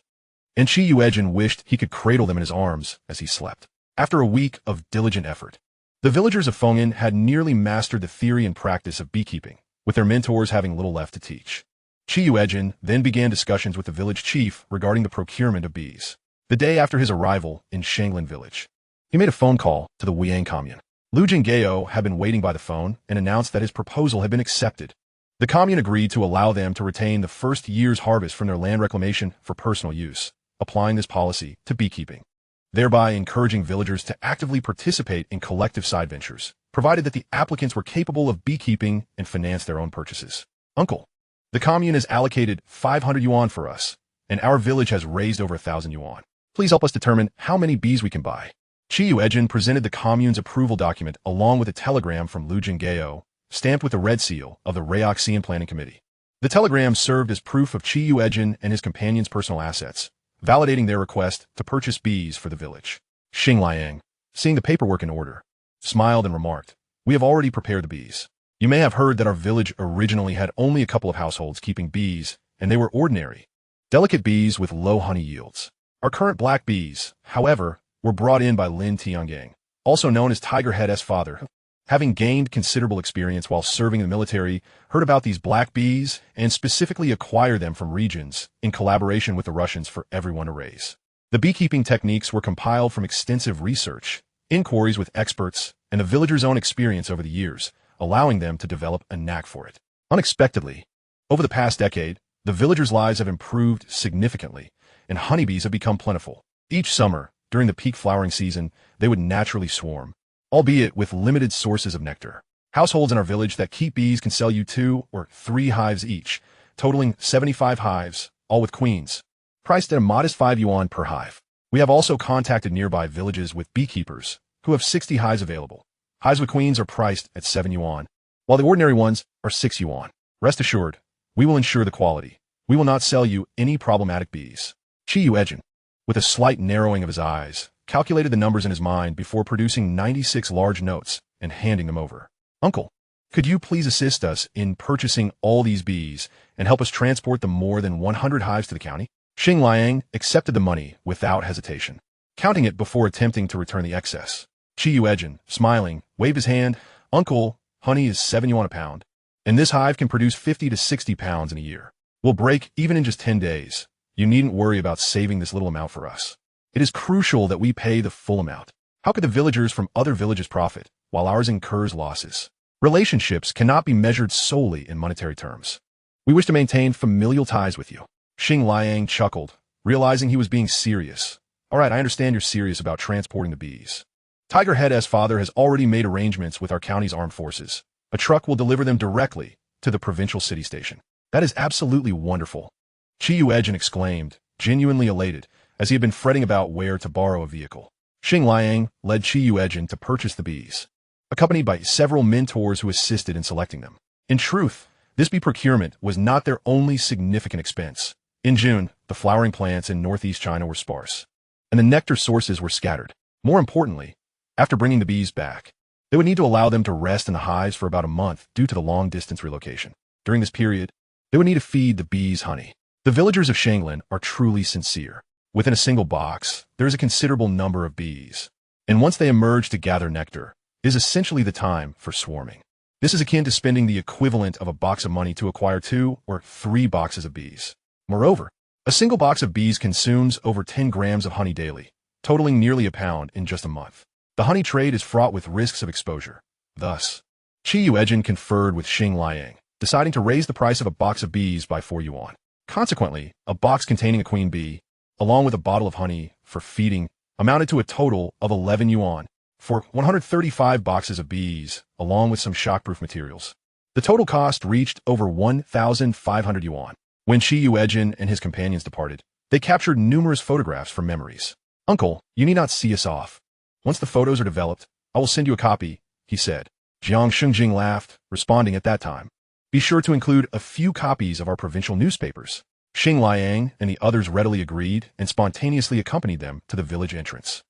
and Yuejin wished he could cradle them in his arms as he slept. After a week of diligent effort, the villagers of Feng'an had nearly mastered the theory and practice of beekeeping, with their mentors having little left to teach. Yuejin then began discussions with the village chief regarding the procurement of bees. The day after his arrival in Shanglin village, he made a phone call to the Weiyang commune. Lu Jinggao had been waiting by the phone and announced that his proposal had been accepted. The commune agreed to allow them to retain the first year's harvest from their land reclamation for personal use, applying this policy to beekeeping, thereby encouraging villagers to actively participate in collective side ventures, provided that the applicants were capable of beekeeping and financed their own purchases. Uncle, the commune has allocated 500 yuan for us, and our village has raised over 1,000 yuan. Please help us determine how many bees we can buy. Yuejin presented the commune's approval document along with a telegram from Lu Jinggao, stamped with the red seal of the Reoxian Planning Committee. The telegram served as proof of Yuejin and his companion's personal assets, validating their request to purchase bees for the village. Xingliang, seeing the paperwork in order, smiled and remarked, "We have already prepared the bees. You may have heard that our village originally had only a couple of households keeping bees, and they were ordinary, delicate bees with low honey yields. Our current black bees, however, were brought in by Lin Tiangang, also known as Tigerhead's father, having gained considerable experience while serving in the military, heard about these black bees and specifically acquired them from regions in collaboration with the Russians for everyone to raise. The beekeeping techniques were compiled from extensive research, inquiries with experts, and the villagers' own experience over the years, allowing them to develop a knack for it. Unexpectedly, over the past decade, the villagers' lives have improved significantly, and honeybees have become plentiful. Each summer, during the peak flowering season, they would naturally swarm, albeit with limited sources of nectar. Households in our village that keep bees can sell you 2 or 3 hives each, totaling 75 hives, all with queens, priced at a modest 5 yuan per hive. We have also contacted nearby villages with beekeepers who have 60 hives available. Hives with queens are priced at 7 yuan, while the ordinary ones are 6 yuan. Rest assured, we will ensure the quality. We will not sell you any problematic bees." Yuejin, with a slight narrowing of his eyes, calculated the numbers in his mind before producing 96 large notes and handing them over. "Uncle, could you please assist us in purchasing all these bees and help us transport the more than 100 hives to the county?" Xing Liang accepted the money without hesitation, counting it before attempting to return the excess. Yuejin, smiling, waved his hand. Uncle, honey is 7 yuan a pound, and this hive can produce 50 to 60 pounds in a year. We'll break even in just 10 days. You needn't worry about saving this little amount for us. It is crucial that we pay the full amount. How could the villagers from other villages profit, while ours incurs losses? Relationships cannot be measured solely in monetary terms. We wish to maintain familial ties with you. Xing Liang chuckled, realizing he was being serious. All right, I understand you're serious about transporting the bees. Tiger Head's father has already made arrangements with our county's armed forces. A truck will deliver them directly to the provincial city station. That is absolutely wonderful. Yuejin exclaimed, genuinely elated, as he had been fretting about where to borrow a vehicle. Xing Liang led Yuejin to purchase the bees, accompanied by several mentors who assisted in selecting them. In truth, this bee procurement was not their only significant expense. In June, the flowering plants in northeast China were sparse, and the nectar sources were scattered. More importantly, after bringing the bees back, they would need to allow them to rest in the hives for about a month due to the long-distance relocation. During this period, they would need to feed the bees honey. The villagers of Shanglin are truly sincere. Within a single box, there is a considerable number of bees, and once they emerge to gather nectar, it is essentially the time for swarming. This is akin to spending the equivalent of a box of money to acquire 2 or 3 boxes of bees. Moreover, a single box of bees consumes over 10 grams of honey daily, totaling nearly a pound in just a month. The honey trade is fraught with risks of exposure. Thus, Yuejin conferred with Xing Liang, deciding to raise the price of a box of bees by 4 yuan. Consequently, a box containing a queen bee, along with a bottle of honey for feeding, amounted to a total of 11 yuan for 135 boxes of bees, along with some shockproof materials. The total cost reached over 1,500 yuan. When Yuejin and his companions departed, they captured numerous photographs from memories. Uncle, you need not see us off. Once the photos are developed, I will send you a copy, he said. Jiang Shungjing laughed, responding at that time. Be sure to include a few copies of our provincial newspapers. Xing Liang and the others readily agreed and spontaneously accompanied them to the village entrance.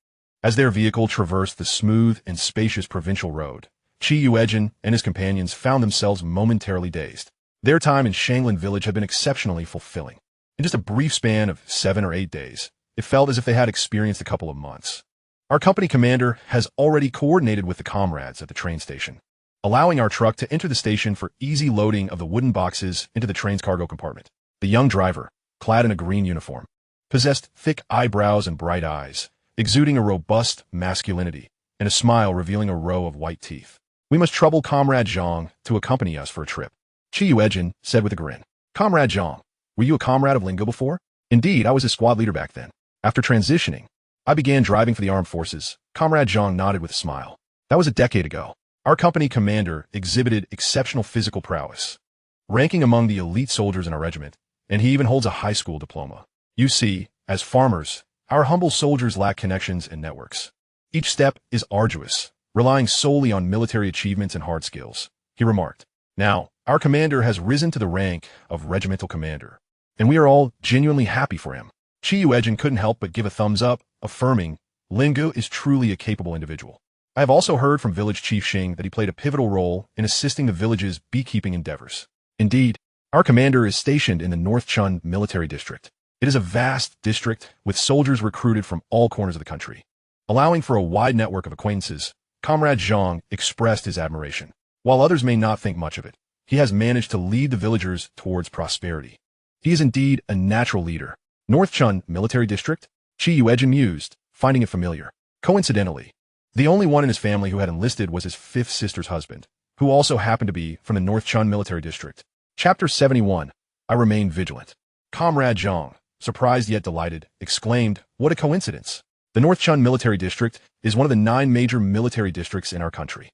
As their vehicle traversed the smooth and spacious provincial road, Yuejin and his companions found themselves momentarily dazed. Their time in Shanglin village had been exceptionally fulfilling. In just a brief span of 7 or 8 days, it felt as if they had experienced a couple of months. Our company commander has already coordinated with the comrades at the train station, allowing our truck to enter the station for easy loading of the wooden boxes into the train's cargo compartment. The young driver, clad in a green uniform, possessed thick eyebrows and bright eyes, exuding a robust masculinity, and a smile revealing a row of white teeth. We must trouble Comrade Zhang to accompany us for a trip, Yuejin said with a grin. Comrade Zhang, were you a comrade of Lingo before? Indeed, I was his squad leader back then. After transitioning, I began driving for the armed forces. Comrade Zhang nodded with a smile. That was a decade ago. Our company commander exhibited exceptional physical prowess, ranking among the elite soldiers in our regiment, and he even holds a high school diploma. You see, as farmers, our humble soldiers lack connections and networks. Each step is arduous, relying solely on military achievements and hard skills, he remarked. Now, our commander has risen to the rank of regimental commander, and we are all genuinely happy for him. Yuejin couldn't help but give a thumbs up, affirming, Lingu is truly a capable individual. I have also heard from village chief Xing that he played a pivotal role in assisting the village's beekeeping endeavors. Indeed, our commander is stationed in the North Chun military district. It is a vast district with soldiers recruited from all corners of the country. Allowing for a wide network of acquaintances, Comrade Zhang expressed his admiration. While others may not think much of it, he has managed to lead the villagers towards prosperity. He is indeed a natural leader. North Chun military district? Yuejin mused, finding it familiar. Coincidentally, the only one in his family who had enlisted was his 5th sister's husband, who also happened to be from the North Chun military district. Chapter 71. I Remain Vigilant. Comrade Zhang, surprised yet delighted, exclaimed, What a coincidence! The North Chun military district is one of the 9 major military districts in our country.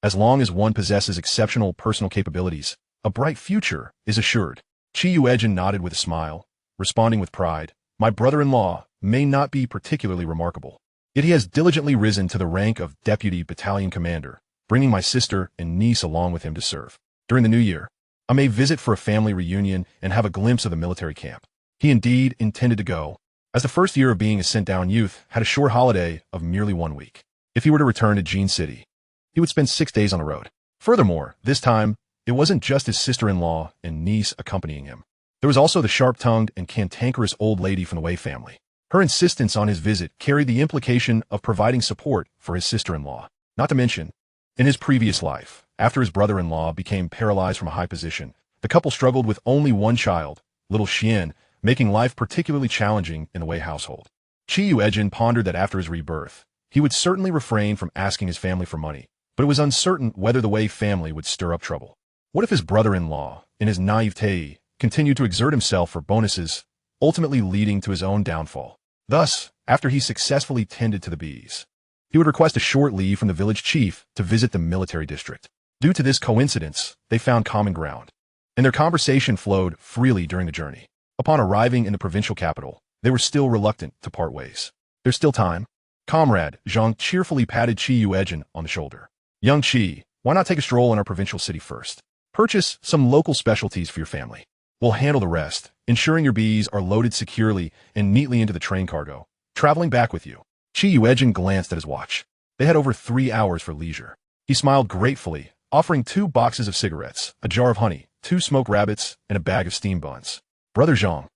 As long as one possesses exceptional personal capabilities, a bright future is assured. Yuejin nodded with a smile, responding with pride, My brother-in-law may not be particularly remarkable, yet he has diligently risen to the rank of deputy battalion commander, bringing my sister and niece along with him to serve. During the new year, I may visit for a family reunion and have a glimpse of the military camp. He indeed intended to go, as the first year of being a sent-down youth had a short holiday of merely 1 week. If he were to return to Jin City, he would spend 6 days on the road. Furthermore, this time, it wasn't just his sister-in-law and niece accompanying him. There was also the sharp-tongued and cantankerous old lady from the Wei family. Her insistence on his visit carried the implication of providing support for his sister-in-law. Not to mention, in his previous life, after his brother-in-law became paralyzed from a high position, the couple struggled with only one child, little Xian, making life particularly challenging in the Wei household. Yuejin pondered that after his rebirth, he would certainly refrain from asking his family for money, but it was uncertain whether the Wei family would stir up trouble. What if his brother-in-law, in his naivete, continued to exert himself for bonuses, ultimately leading to his own downfall? Thus, after he successfully tended to the bees, he would request a short leave from the village chief to visit the military district. Due to this coincidence, they found common ground, and their conversation flowed freely during the journey. Upon arriving in the provincial capital, they were still reluctant to part ways. There's still time. Comrade Zhang cheerfully patted Yuejin on the shoulder. Young Qi, why not take a stroll in our provincial city first? Purchase some local specialties for your family. We'll handle the rest, ensuring your bees are loaded securely and neatly into the train cargo, traveling back with you. Yuejin glanced at his watch. They had over 3 hours for leisure. He smiled gratefully, offering 2 boxes of cigarettes, a jar of honey, 2 smoked rabbits, and a bag of steamed buns. Brother Zhang,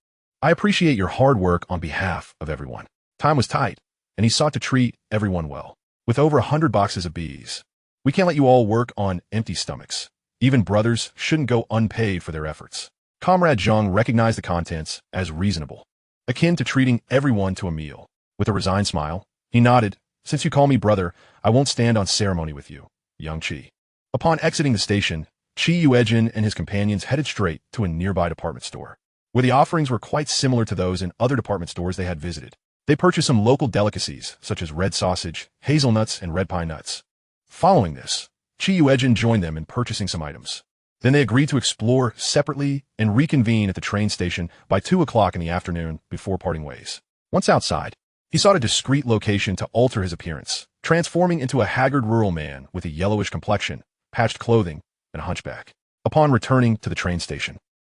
I appreciate your hard work on behalf of everyone. Time was tight, and he sought to treat everyone well. With over 100 boxes of bees, we can't let you all work on empty stomachs. Even brothers shouldn't go unpaid for their efforts. Comrade Zhang recognized the contents as reasonable, akin to treating everyone to a meal. With a resigned smile, he nodded. Since you call me brother, I won't stand on ceremony with you, young Qi. Upon exiting the station, Yuejin and his companions headed straight to a nearby department store, where the offerings were quite similar to those in other department stores they had visited. They purchased some local delicacies, such as red sausage, hazelnuts, and red pine nuts. Following this, Yuejin joined them in purchasing some items. Then they agreed to explore separately and reconvene at the train station by 2 o'clock in the afternoon before parting ways. Once outside, he sought a discreet location to alter his appearance, transforming into a haggard rural man with a yellowish complexion, patched clothing, and a hunchback. Upon returning to the train station,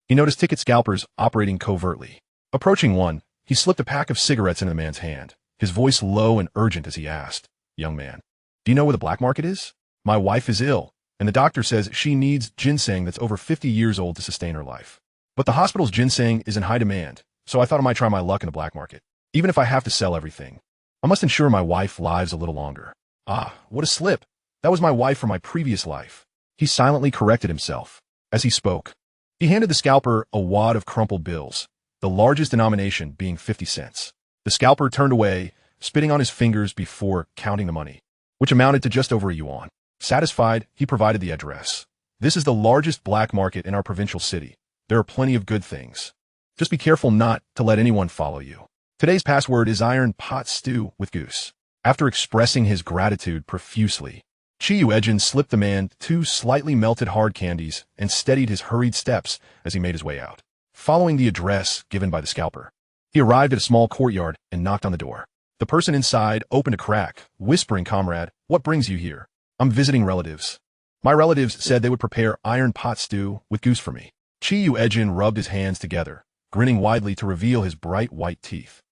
he noticed ticket scalpers operating covertly. Approaching one, he slipped a pack of cigarettes into the man's hand, his voice low and urgent as he asked, "Young man, do you know where the black market is? My wife is ill, and the doctor says she needs ginseng that's over 50 years old to sustain her life. But the hospital's ginseng is in high demand, so I thought I might try my luck in the black market. Even if I have to sell everything, I must ensure my wife lives a little longer." Ah, what a slip. That was my wife from my previous life. He silently corrected himself. As he spoke, he handed the scalper a wad of crumpled bills, the largest denomination being 50 cents. The scalper turned away, spitting on his fingers before counting the money, which amounted to just over a yuan. Satisfied, he provided the address. "This is the largest black market in our provincial city. There are plenty of good things. Just be careful not to let anyone follow you. Today's password is iron pot stew with goose." After expressing his gratitude profusely, Yuejin slipped the man 2 slightly melted hard candies and steadied his hurried steps as he made his way out. Following the address given by the scalper, he arrived at a small courtyard and knocked on the door. The person inside opened a crack, whispering, "Comrade, what brings you here?" "I'm visiting relatives. My relatives said they would prepare iron pot stew with goose for me." Yuejin rubbed his hands together, grinning widely to reveal his bright white teeth.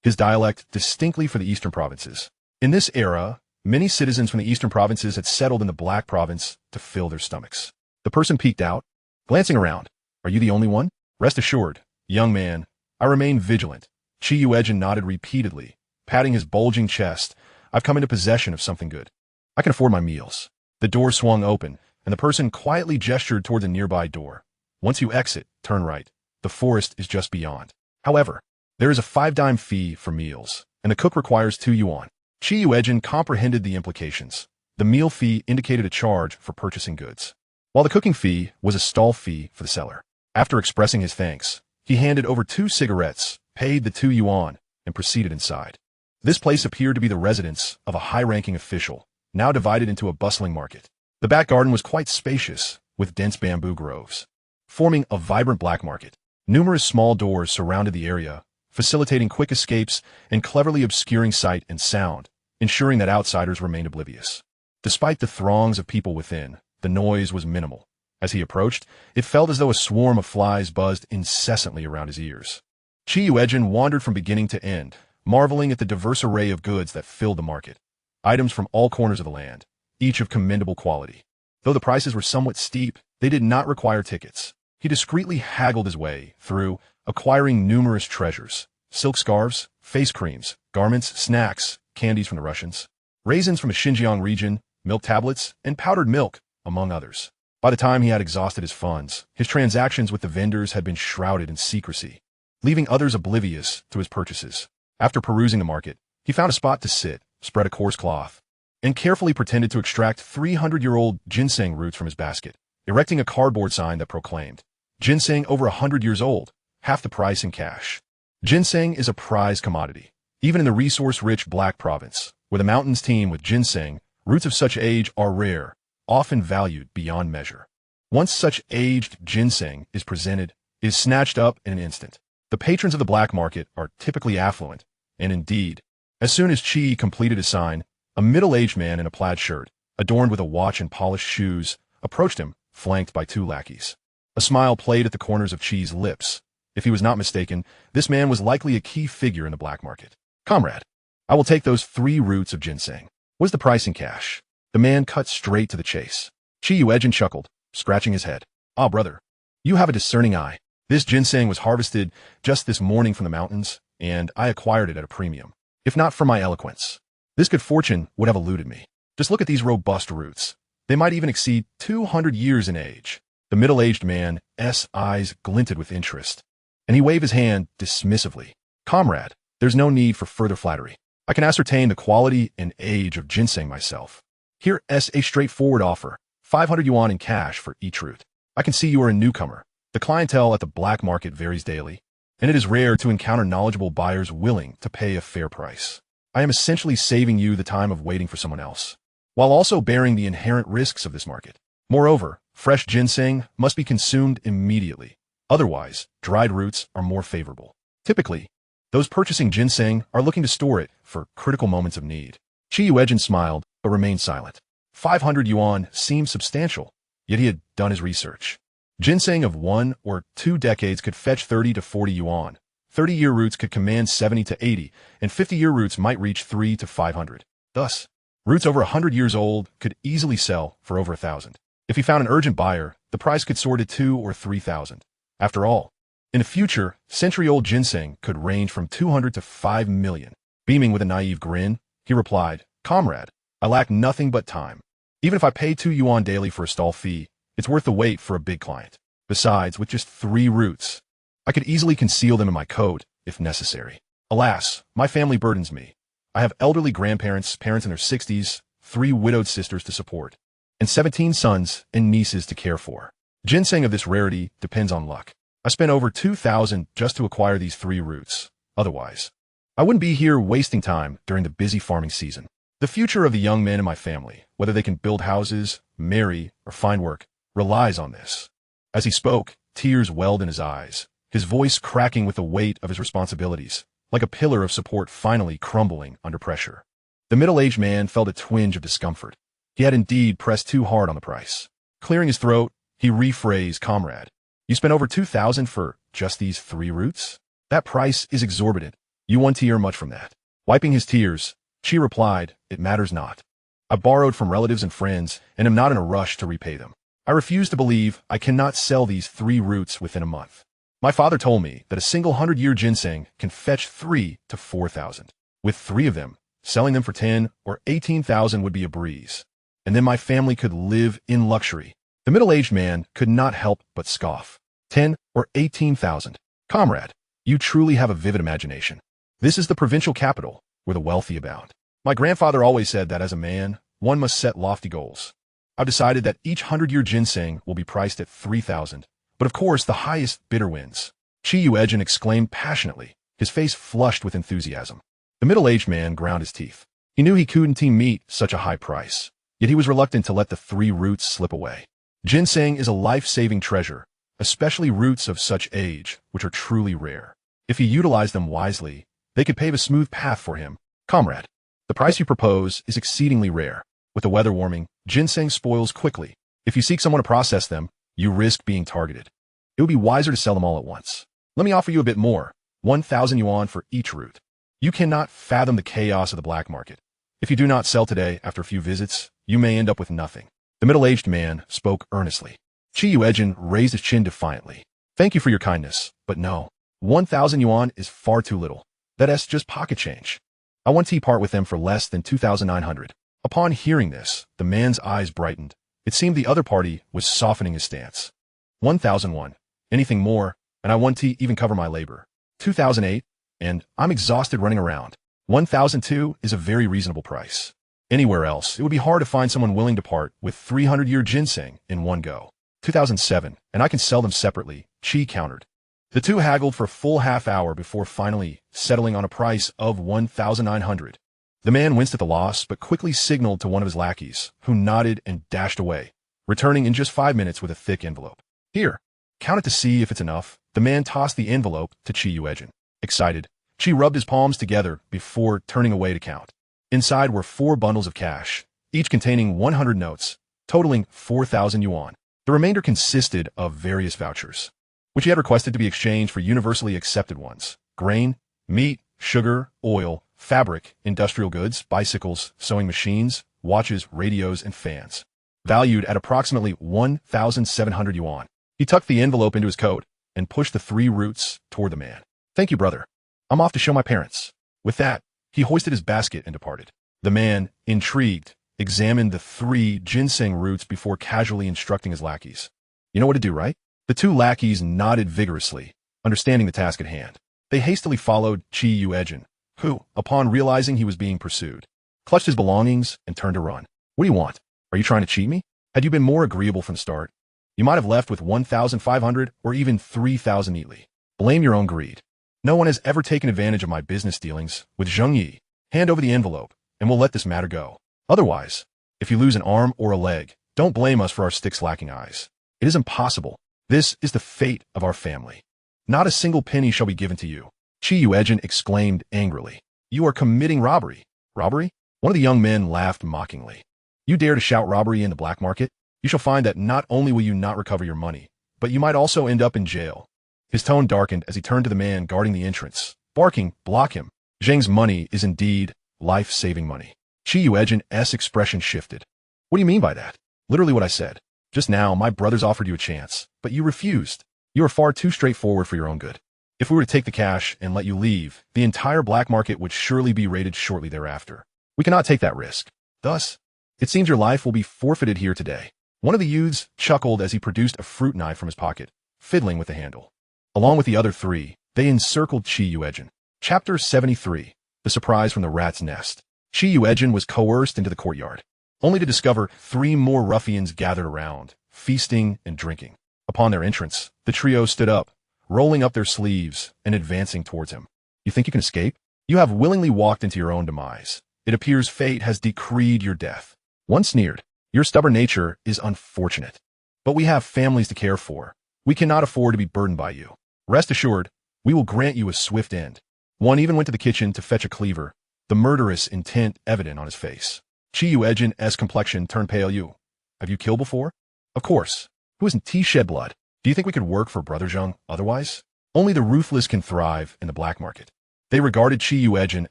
His dialect distinctly for the eastern provinces. In this era, many citizens from the eastern provinces had settled in the Black Province to fill their stomachs. The person peeked out, glancing around. "Are you the only one?" "Rest assured, young man, I remain vigilant." Yuejin nodded repeatedly, patting his bulging chest. "I've come into possession of something good. I can afford my meals." The door swung open, and the person quietly gestured toward the nearby door. "Once you exit, turn right. The forest is just beyond. However, there is a 5-dime fee for meals, and the cook requires 2 yuan. Yuejin comprehended the implications. The meal fee indicated a charge for purchasing goods, while the cooking fee was a stall fee for the seller. After expressing his thanks, he handed over 2 cigarettes, paid the 2 yuan, and proceeded inside. This place appeared to be the residence of a high-ranking official, now divided into a bustling market. The back garden was quite spacious, with dense bamboo groves, forming a vibrant black market. Numerous small doors surrounded the area, facilitating quick escapes and cleverly obscuring sight and sound, ensuring that outsiders remained oblivious. Despite the throngs of people within, the noise was minimal. As he approached, it felt as though a swarm of flies buzzed incessantly around his ears. Yuejin wandered from beginning to end, marveling at the diverse array of goods that filled the market. Items from all corners of the land, each of commendable quality. Though the prices were somewhat steep, they did not require tickets. he discreetly haggled his way through, acquiring numerous treasures: silk scarves, face creams, garments, snacks, candies from the Russians, raisins from the Xinjiang region, milk tablets, and powdered milk, among others. By the time he had exhausted his funds, his transactions with the vendors had been shrouded in secrecy, leaving others oblivious to his purchases. After perusing the market, he found a spot to sit, spread a coarse cloth, and carefully pretended to extract 300-year-old ginseng roots from his basket, erecting a cardboard sign that proclaimed, "Ginseng over 100 years old, half the price in cash." Ginseng is a prized commodity, even in the resource-rich Black Province, where the mountains teem with ginseng. Roots of such age are rare, often valued beyond measure. Once such aged ginseng is presented, it is snatched up in an instant. The patrons of the black market are typically affluent, and indeed, as soon as Chi completed his sign, a middle-aged man in a plaid shirt, adorned with a watch and polished shoes, approached him, flanked by 2 lackeys. A smile played at the corners of Chi's lips. If he was not mistaken, this man was likely a key figure in the black market. "Comrade, I will take those 3 roots of ginseng. What's the price in cash?" The man cut straight to the chase. Yuejin chuckled, scratching his head. "Ah, brother, you have a discerning eye. This ginseng was harvested just this morning from the mountains, and I acquired it at a premium. If not for my eloquence, this good fortune would have eluded me. Just look at these robust roots. They might even exceed 200 years in age." The middle-aged man's eyes glinted with interest, and he waved his hand dismissively. "Comrade, there's no need for further flattery. I can ascertain the quality and age of ginseng myself. Here's a straightforward offer, 500 yuan in cash for each root. I can see you are a newcomer. The clientele at the black market varies daily, and it is rare to encounter knowledgeable buyers willing to pay a fair price. I am essentially saving you the time of waiting for someone else, while also bearing the inherent risks of this market. Moreover, fresh ginseng must be consumed immediately. Otherwise, dried roots are more favorable. Typically, those purchasing ginseng are looking to store it for critical moments of need." Yuejin smiled, but remained silent. 500 yuan seemed substantial, yet he had done his research. Ginseng of 1 or 2 decades could fetch 30 to 40 yuan. 30-year roots could command 70 to 80, and 50-year roots might reach 3 to 500. Thus, roots over 100 years old could easily sell for over 1,000. If he found an urgent buyer, the price could soar to 2 or 3,000. After all, in the future, century-old ginseng could range from 200 to 5 million. Beaming with a naive grin, he replied, "Comrade, I lack nothing but time. Even if I pay 2 yuan daily for a stall fee, it's worth the wait for a big client. Besides, with just 3 roots, I could easily conceal them in my coat, if necessary. Alas, my family burdens me. I have elderly grandparents, parents in their 60s, 3 widowed sisters to support, and 17 sons and nieces to care for. Ginseng of this rarity depends on luck. I spent over 2,000 just to acquire these 3 roots. Otherwise, I wouldn't be here wasting time during the busy farming season. The future of the young men in my family, whether they can build houses, marry, or find work, relies on this." As he spoke, tears welled in his eyes, his voice cracking with the weight of his responsibilities, like a pillar of support finally crumbling under pressure. The middle-aged man felt a twinge of discomfort. He had indeed pressed too hard on the price. Clearing his throat, he rephrased, "Comrade, you spent over 2,000 for just these 3 roots? That price is exorbitant. You won't hear much from that." Wiping his tears, Chi replied, "It matters not. I borrowed from relatives and friends and am not in a rush to repay them. I refuse to believe I cannot sell these 3 roots within a month. My father told me that a single 100-year ginseng can fetch 3 to 4,000. With 3 of them, selling them for 10 or 18,000 would be a breeze, and then my family could live in luxury." The middle-aged man could not help but scoff. 10 or 18,000. "Comrade, you truly have a vivid imagination. This is the provincial capital, where the wealthy abound. My grandfather always said that as a man, one must set lofty goals. I've decided that each 100-year ginseng will be priced at 3,000, but of course the highest bidder wins." Yuejin exclaimed passionately, his face flushed with enthusiasm. The middle-aged man ground his teeth. He knew he couldn't meet such a high price, yet he was reluctant to let the 3 roots slip away. Ginseng is a life-saving treasure, especially roots of such age, which are truly rare. If he utilized them wisely, they could pave a smooth path for him. "Comrade, the price you propose is exceedingly rare. With the weather warming, ginseng spoils quickly. If you seek someone to process them, you risk being targeted. It would be wiser to sell them all at once. Let me offer you a bit more, 1,000 yuan for each root. You cannot fathom the chaos of the black market. If you do not sell today after a few visits, you may end up with nothing." The middle-aged man spoke earnestly. Chi Yuejin raised his chin defiantly. Thank you for your kindness, but no. 1,000 yuan is far too little. That's just pocket change. I want to part with them for less than 2,900. Upon hearing this, the man's eyes brightened. It seemed the other party was softening his stance. 1,001. Anything more, and I want to even cover my labor. 2,008, and I'm exhausted running around. 1,002 is a very reasonable price. Anywhere else, it would be hard to find someone willing to part with 300-year ginseng in one go. 2,007, and I can sell them separately, Chi countered. The two haggled for a full half hour before finally settling on a price of 1,900. The man winced at the loss, but quickly signaled to one of his lackeys, who nodded and dashed away, returning in just 5 minutes with a thick envelope. Here, count it to see if it's enough. The man tossed the envelope to Chi Yuejin. Excited, Chi rubbed his palms together before turning away to count. Inside were 4 bundles of cash, each containing 100 notes, totaling 4,000 yuan. The remainder consisted of various vouchers, which he had requested to be exchanged for universally accepted ones: grain, meat, sugar, oil, fabric, industrial goods, bicycles, sewing machines, watches, radios, and fans, valued at approximately 1,700 yuan. He tucked the envelope into his coat and pushed the 3 roots toward the man. Thank you, brother. I'm off to show my parents. With that, he hoisted his basket and departed. The man, intrigued, examined the 3 ginseng roots before casually instructing his lackeys. You know what to do, right? The 2 lackeys nodded vigorously, understanding the task at hand. They hastily followed Chi Yuejin, who, upon realizing he was being pursued, clutched his belongings and turned to run. What do you want? Are you trying to cheat me? Had you been more agreeable from the start, you might have left with 1,500 or even 3,000 neatly. Blame your own greed. No one has ever taken advantage of my business dealings with Zheng Yi. Hand over the envelope, and we'll let this matter go. Otherwise, if you lose an arm or a leg, don't blame us for our sticks lacking eyes. It is impossible. This is the fate of our family. Not a single penny shall be given to you. Chi Yuejin exclaimed angrily. You are committing robbery. Robbery? One of the young men laughed mockingly. You dare to shout robbery in the black market? You shall find that not only will you not recover your money, but you might also end up in jail. His tone darkened as he turned to the man guarding the entrance, barking, block him. Zheng's money is indeed life-saving money. Chi Yuejin's expression shifted. What do you mean by that? Literally what I said. Just now, my brothers offered you a chance, but you refused. You are far too straightforward for your own good. If we were to take the cash and let you leave, the entire black market would surely be raided shortly thereafter. We cannot take that risk. Thus, it seems your life will be forfeited here today. One of the youths chuckled as he produced a fruit knife from his pocket, fiddling with the handle. Along with the other 3, they encircled Chi Yuejin. Chapter 73. The Surprise from the Rat's Nest. Chi Yuejin was coerced into the courtyard, only to discover 3 more ruffians gathered around, feasting and drinking. Upon their entrance, the trio stood up, rolling up their sleeves and advancing towards him. You think you can escape? You have willingly walked into your own demise. It appears fate has decreed your death. One sneered. Your stubborn nature is unfortunate. But we have families to care for. We cannot afford to be burdened by you. Rest assured, we will grant you a swift end. One even went to the kitchen to fetch a cleaver, the murderous intent evident on his face. Chi Yuejin's complexion turned pale. You. Have you killed before? Of course. Who isn't shed blood? Do you think we could work for Brother Zheng otherwise? Only the ruthless can thrive in the black market. They regarded Chi Yuejin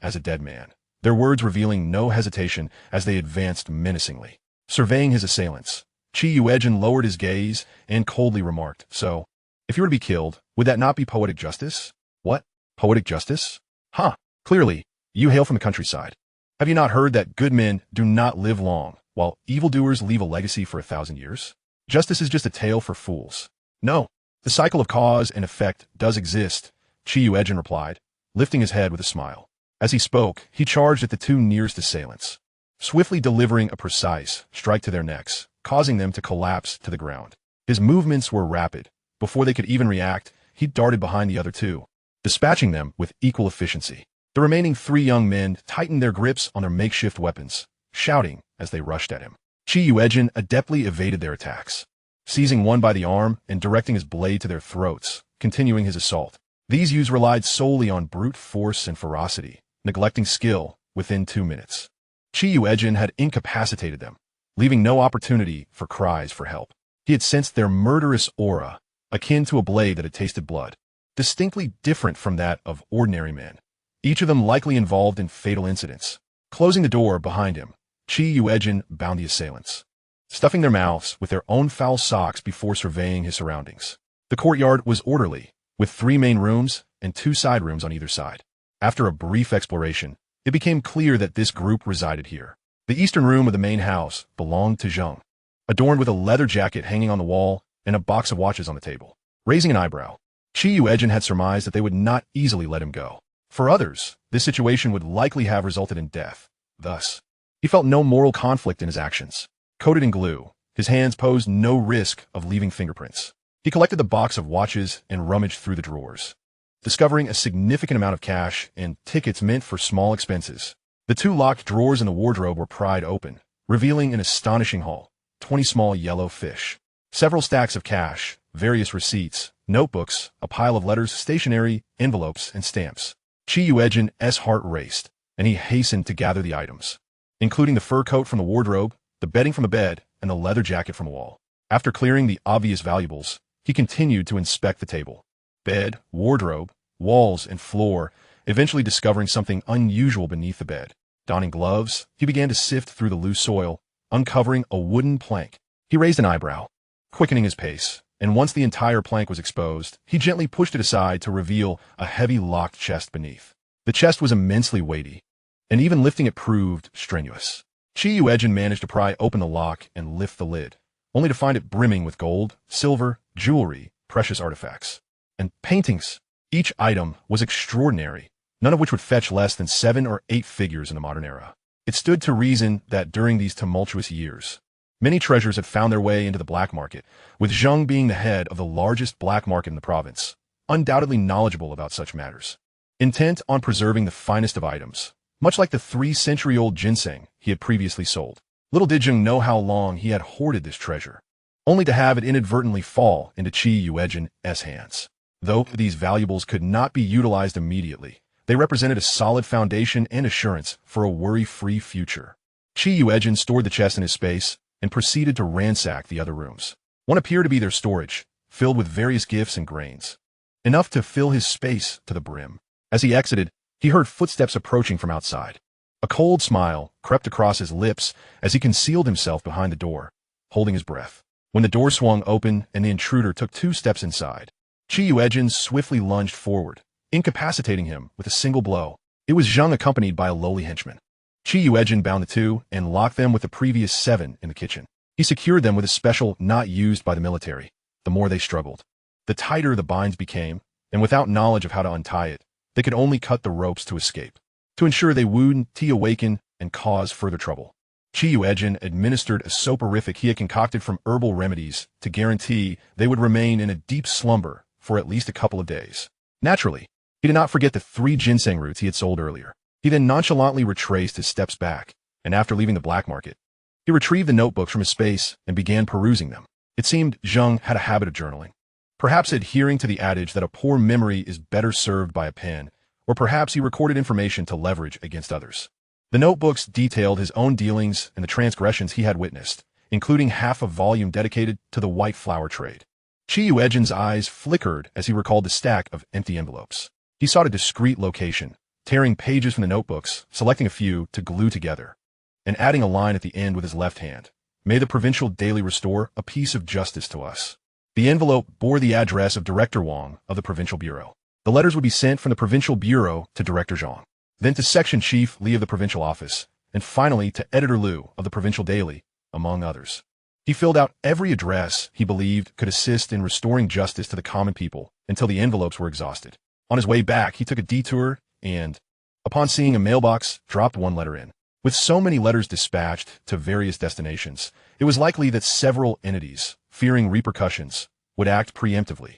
as a dead man, their words revealing no hesitation as they advanced menacingly. Surveying his assailants, Chi Yuejin lowered his gaze and coldly remarked, So, if you were to be killed, would that not be poetic justice? What? Poetic justice? Huh. Clearly, you hail from the countryside. Have you not heard that good men do not live long, while evildoers leave a legacy for 1,000 years? Justice is just a tale for fools. No, the cycle of cause and effect does exist, Chi Yuejin replied, lifting his head with a smile. As he spoke, he charged at the 2 nearest assailants, swiftly delivering a precise strike to their necks, causing them to collapse to the ground. His movements were rapid. Before they could even react, he darted behind the other 2, dispatching them with equal efficiency. The remaining 3 young men tightened their grips on their makeshift weapons, shouting as they rushed at him. Chi Yuejin adeptly evaded their attacks, seizing one by the arm and directing his blade to their throats, continuing his assault. These youths relied solely on brute force and ferocity, neglecting skill within 2 minutes. Chi Yuejin had incapacitated them, leaving no opportunity for cries for help. He had sensed their murderous aura, akin to a blade that had tasted blood, distinctly different from that of ordinary men, each of them likely involved in fatal incidents. Closing the door behind him, Chi Yuejin bound the assailants. stuffing their mouths with their own foul socks before surveying his surroundings. The courtyard was orderly, with 3 main rooms and 2 side rooms on either side. After a brief exploration, it became clear that this group resided here. The eastern room of the main house belonged to Zheng, adorned with a leather jacket hanging on the wall and a box of watches on the table. Raising an eyebrow, Yuejin had surmised that they would not easily let him go. For others, this situation would likely have resulted in death. Thus, he felt no moral conflict in his actions. Coated in glue, his hands posed no risk of leaving fingerprints. He collected the box of watches and rummaged through the drawers, discovering a significant amount of cash and tickets meant for small expenses. The 2 locked drawers in the wardrobe were pried open, revealing an astonishing haul: 20 small yellow fish, several stacks of cash, various receipts, notebooks, a pile of letters, stationery, envelopes, and stamps. Yuejin's heart raced, and he hastened to gather the items, including the fur coat from the wardrobe, the bedding from the bed, and the leather jacket from the wall. After clearing the obvious valuables, he continued to inspect the table, bed, wardrobe, walls, and floor, eventually discovering something unusual beneath the bed. Donning gloves, he began to sift through the loose soil, uncovering a wooden plank. He raised an eyebrow, quickening his pace, and once the entire plank was exposed, he gently pushed it aside to reveal a heavy locked chest beneath. The chest was immensely weighty, and even lifting it proved strenuous. Yuejin managed to pry open the lock and lift the lid, only to find it brimming with gold, silver, jewelry, precious artifacts, and paintings. Each item was extraordinary, none of which would fetch less than 7 or 8 figures in the modern era. It stood to reason that during these tumultuous years, many treasures had found their way into the black market, with Zheng being the head of the largest black market in the province, undoubtedly knowledgeable about such matters. Intent on preserving the finest of items, much like the 3-century-old ginseng he had previously sold. Little did Zheng know how long he had hoarded this treasure, only to have it inadvertently fall into Yuejin's hands. Though these valuables could not be utilized immediately, they represented a solid foundation and assurance for a worry-free future. Yuejin stored the chest in his space and proceeded to ransack the other rooms. One appeared to be their storage, filled with various gifts and grains, enough to fill his space to the brim. As he exited, he heard footsteps approaching from outside. A cold smile crept across his lips as he concealed himself behind the door, holding his breath. When the door swung open and the intruder took 2 steps inside, Yuejin swiftly lunged forward, incapacitating him with a single blow. It was Zheng accompanied by a lowly henchman. Yuejin bound the 2 and locked them with the previous 7 in the kitchen. He secured them with a special not used by the military. The more they struggled, the tighter the binds became, and without knowledge of how to untie it, they could only cut the ropes to escape, to ensure they wouldn't awaken and cause further trouble. Yuejin administered a soporific he had concocted from herbal remedies to guarantee they would remain in a deep slumber for at least a couple of days. Naturally, he did not forget the 3 ginseng roots he had sold earlier. He then nonchalantly retraced his steps back, and after leaving the black market, he retrieved the notebooks from his space and began perusing them. It seemed Zheng had a habit of journaling, perhaps adhering to the adage that a poor memory is better served by a pen, or perhaps he recorded information to leverage against others. The notebooks detailed his own dealings and the transgressions he had witnessed, including half a volume dedicated to the white flower trade. Yuejin's eyes flickered as he recalled the stack of empty envelopes. He sought a discreet location, tearing pages from the notebooks, selecting a few to glue together, and adding a line at the end with his left hand. May the provincial daily restore a piece of justice to us. The envelope bore the address of Director Wang of the Provincial Bureau. The letters would be sent from the Provincial Bureau to Director Zhang, then to Section Chief Li of the Provincial Office, and finally to Editor Liu of the Provincial Daily, among others. He filled out every address he believed could assist in restoring justice to the common people until the envelopes were exhausted. On his way back, he took a detour and, upon seeing a mailbox, dropped 1 letter in. With so many letters dispatched to various destinations, it was likely that several entities, fearing repercussions, would act preemptively.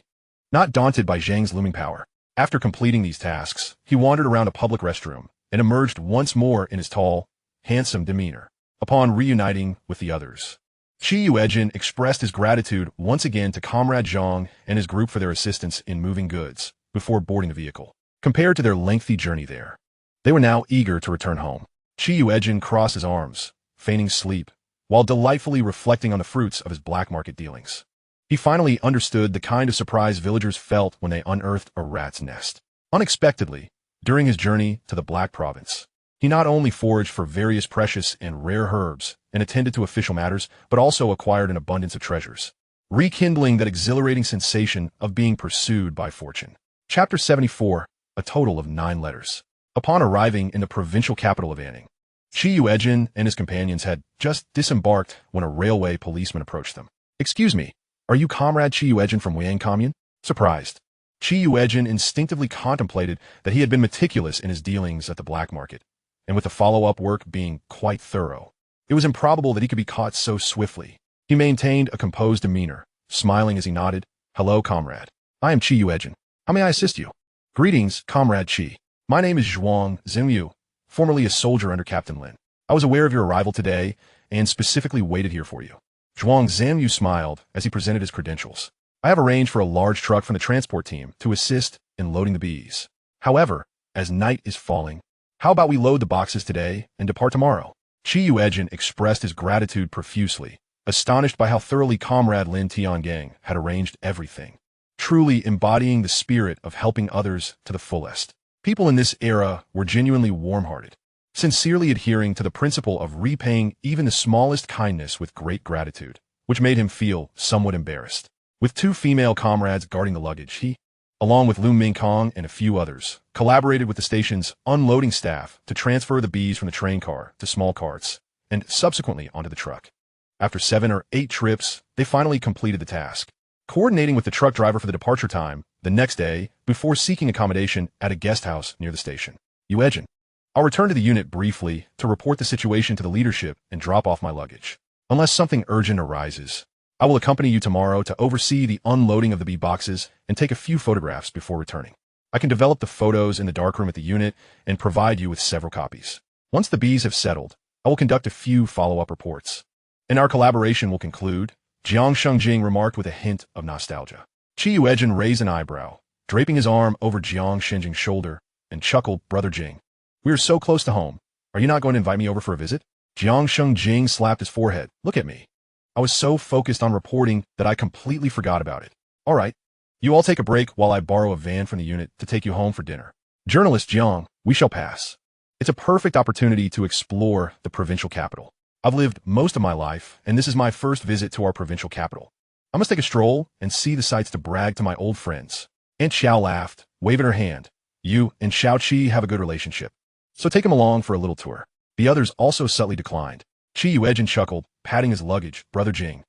Not daunted by Zhang's looming power, after completing these tasks, he wandered around a public restroom and emerged once more in his tall, handsome demeanor. Upon reuniting with the others, Yuejin expressed his gratitude once again to Comrade Zhang and his group for their assistance in moving goods before boarding the vehicle. Compared to their lengthy journey there, they were now eager to return home. Yuejin crossed his arms, feigning sleep, while delightfully reflecting on the fruits of his black market dealings. He finally understood the kind of surprise villagers felt when they unearthed a rat's nest. Unexpectedly, during his journey to the Black Province, he not only foraged for various precious and rare herbs and attended to official matters, but also acquired an abundance of treasures, rekindling that exhilarating sensation of being pursued by fortune. Chapter 74, a total of 9 letters. Upon arriving in the provincial capital of Anning, Yuejin and his companions had just disembarked when a railway policeman approached them. "Excuse me, are you Comrade Yuejin from Wang Commune?" Surprised, Yuejin instinctively contemplated that he had been meticulous in his dealings at the black market, and with the follow-up work being quite thorough, it was improbable that he could be caught so swiftly. He maintained a composed demeanor, smiling as he nodded. "Hello, comrade. I am Yuejin. How may I assist you?" "Greetings, Comrade Qi. My name is Zhuang Zhenyu, formerly a soldier under Captain Lin. I was aware of your arrival today and specifically waited here for you." Zhuang Zhenyu smiled as he presented his credentials. "I have arranged for a large truck from the transport team to assist in loading the bees. However, as night is falling, how about we load the boxes today and depart tomorrow?" Yuejin expressed his gratitude profusely, astonished by how thoroughly Comrade Lin Tiangang had arranged everything, truly embodying the spirit of helping others to the fullest. People in this era were genuinely warm-hearted, sincerely adhering to the principle of repaying even the smallest kindness with great gratitude, which made him feel somewhat embarrassed. With 2 female comrades guarding the luggage, he, along with Lu Mingkong and a few others, collaborated with the station's unloading staff to transfer the bees from the train car to small carts and subsequently onto the truck. After 7 or 8 trips, they finally completed the task, coordinating with the truck driver for the departure time the next day before seeking accommodation at a guest house near the station. "Yuejin, I'll return to the unit briefly to report the situation to the leadership and drop off my luggage. Unless something urgent arises, I will accompany you tomorrow to oversee the unloading of the bee boxes and take a few photographs before returning. I can develop the photos in the darkroom at the unit and provide you with several copies. Once the bees have settled, I will conduct a few follow-up reports, and our collaboration will conclude," Jiang Shengjing remarked with a hint of nostalgia. Yuejin raised an eyebrow, draping his arm over Jiang Shengjing's shoulder, and chuckled, "Brother Jing, we are so close to home. Are you not going to invite me over for a visit?" Jiang Shengjing slapped his forehead. "Look at me. I was so focused on reporting that I completely forgot about it. All right, you all take a break while I borrow a van from the unit to take you home for dinner. Journalist Jiang, we shall pass. It's a perfect opportunity to explore the provincial capital. I've lived most of my life, and this is my first visit to our provincial capital. I must take a stroll and see the sights to brag to my old friends." Aunt Xiao laughed, waving her hand. "You and Xiao Qi have a good relationship, so take him along for a little tour." The others also subtly declined. Yuejin chuckled, patting his luggage. "Brother Jing,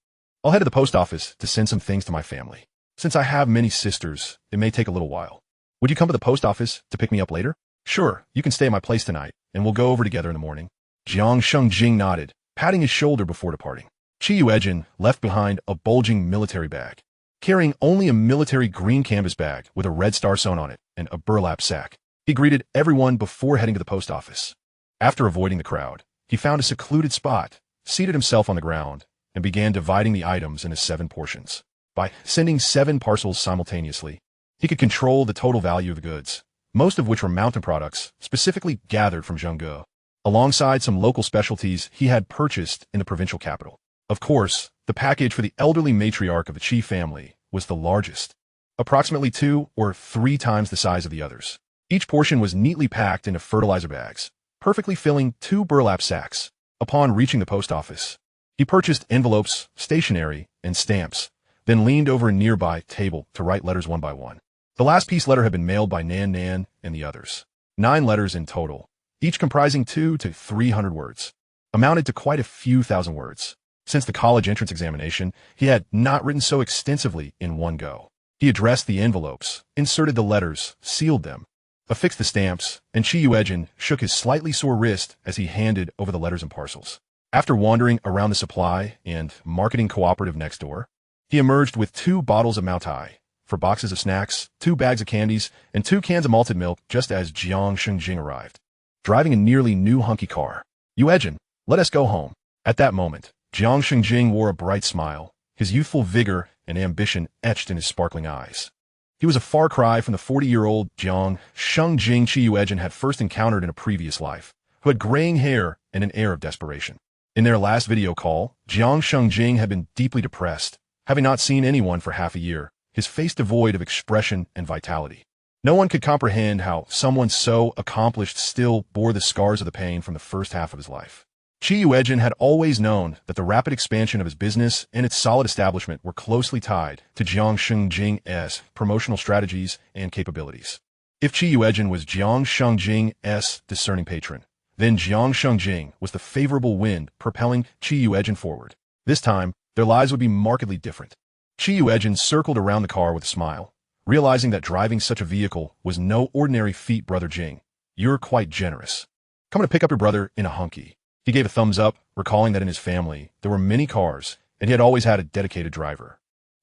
I'll head to the post office to send some things to my family. Since I have many sisters, it may take a little while. Would you come to the post office to pick me up later?" "Sure, you can stay at my place tonight, and we'll go over together in the morning." Jiang Shengjing nodded, patting his shoulder before departing. Yuejin left behind a bulging military bag, carrying only a military green canvas bag with a red star sewn on it and a burlap sack. He greeted everyone before heading to the post office. After avoiding the crowd, he found a secluded spot, seated himself on the ground, and began dividing the items into 7 portions. By sending 7 parcels simultaneously, he could control the total value of the goods, most of which were mountain products specifically gathered from Zhengge, alongside some local specialties he had purchased in the provincial capital. Of course, the package for the elderly matriarch of the Qi family was the largest, approximately 2 or 3 times the size of the others. Each portion was neatly packed into fertilizer bags, perfectly filling 2 burlap sacks. Upon reaching the post office, he purchased envelopes, stationery, and stamps, then leaned over a nearby table to write letters one by one. The last piece letter had been mailed by Nan Nan and the others. 9 letters in total, each comprising 200 to 300 words, amounted to quite a few thousand words. Since the college entrance examination, he had not written so extensively in one go. He addressed the envelopes, inserted the letters, sealed them, affixed the stamps, and Yuejin shook his slightly sore wrist as he handed over the letters and parcels. After wandering around the supply and marketing cooperative next door, he emerged with 2 bottles of Maotai for boxes of snacks, 2 bags of candies, and 2 cans of malted milk just as Jiang Shengjing arrived, driving a nearly new hunky car. "Yuejin, let us go home." At that moment, Jiang Shengjing wore a bright smile, his youthful vigor and ambition etched in his sparkling eyes. He was a far cry from the 40-year-old Jiang Shengjing Yuejin had first encountered in a previous life, who had graying hair and an air of desperation. In their last video call, Jiang Shengjing had been deeply depressed, having not seen anyone for half a year, his face devoid of expression and vitality. No one could comprehend how someone so accomplished still bore the scars of the pain from the first half of his life. Yuejin had always known that the rapid expansion of his business and its solid establishment were closely tied to Jiang Shengjing's promotional strategies and capabilities. If Yuejin was Jiang Shengjing's discerning patron, then Jiang Shengjing was the favorable wind propelling Yuejin forward. This time, their lives would be markedly different. Yuejin circled around the car with a smile, realizing that driving such a vehicle was no ordinary feat. Brother Jing, you're quite generous. Coming to pick up your brother in a hunky. He gave a thumbs up, recalling that in his family, there were many cars, and he had always had a dedicated driver.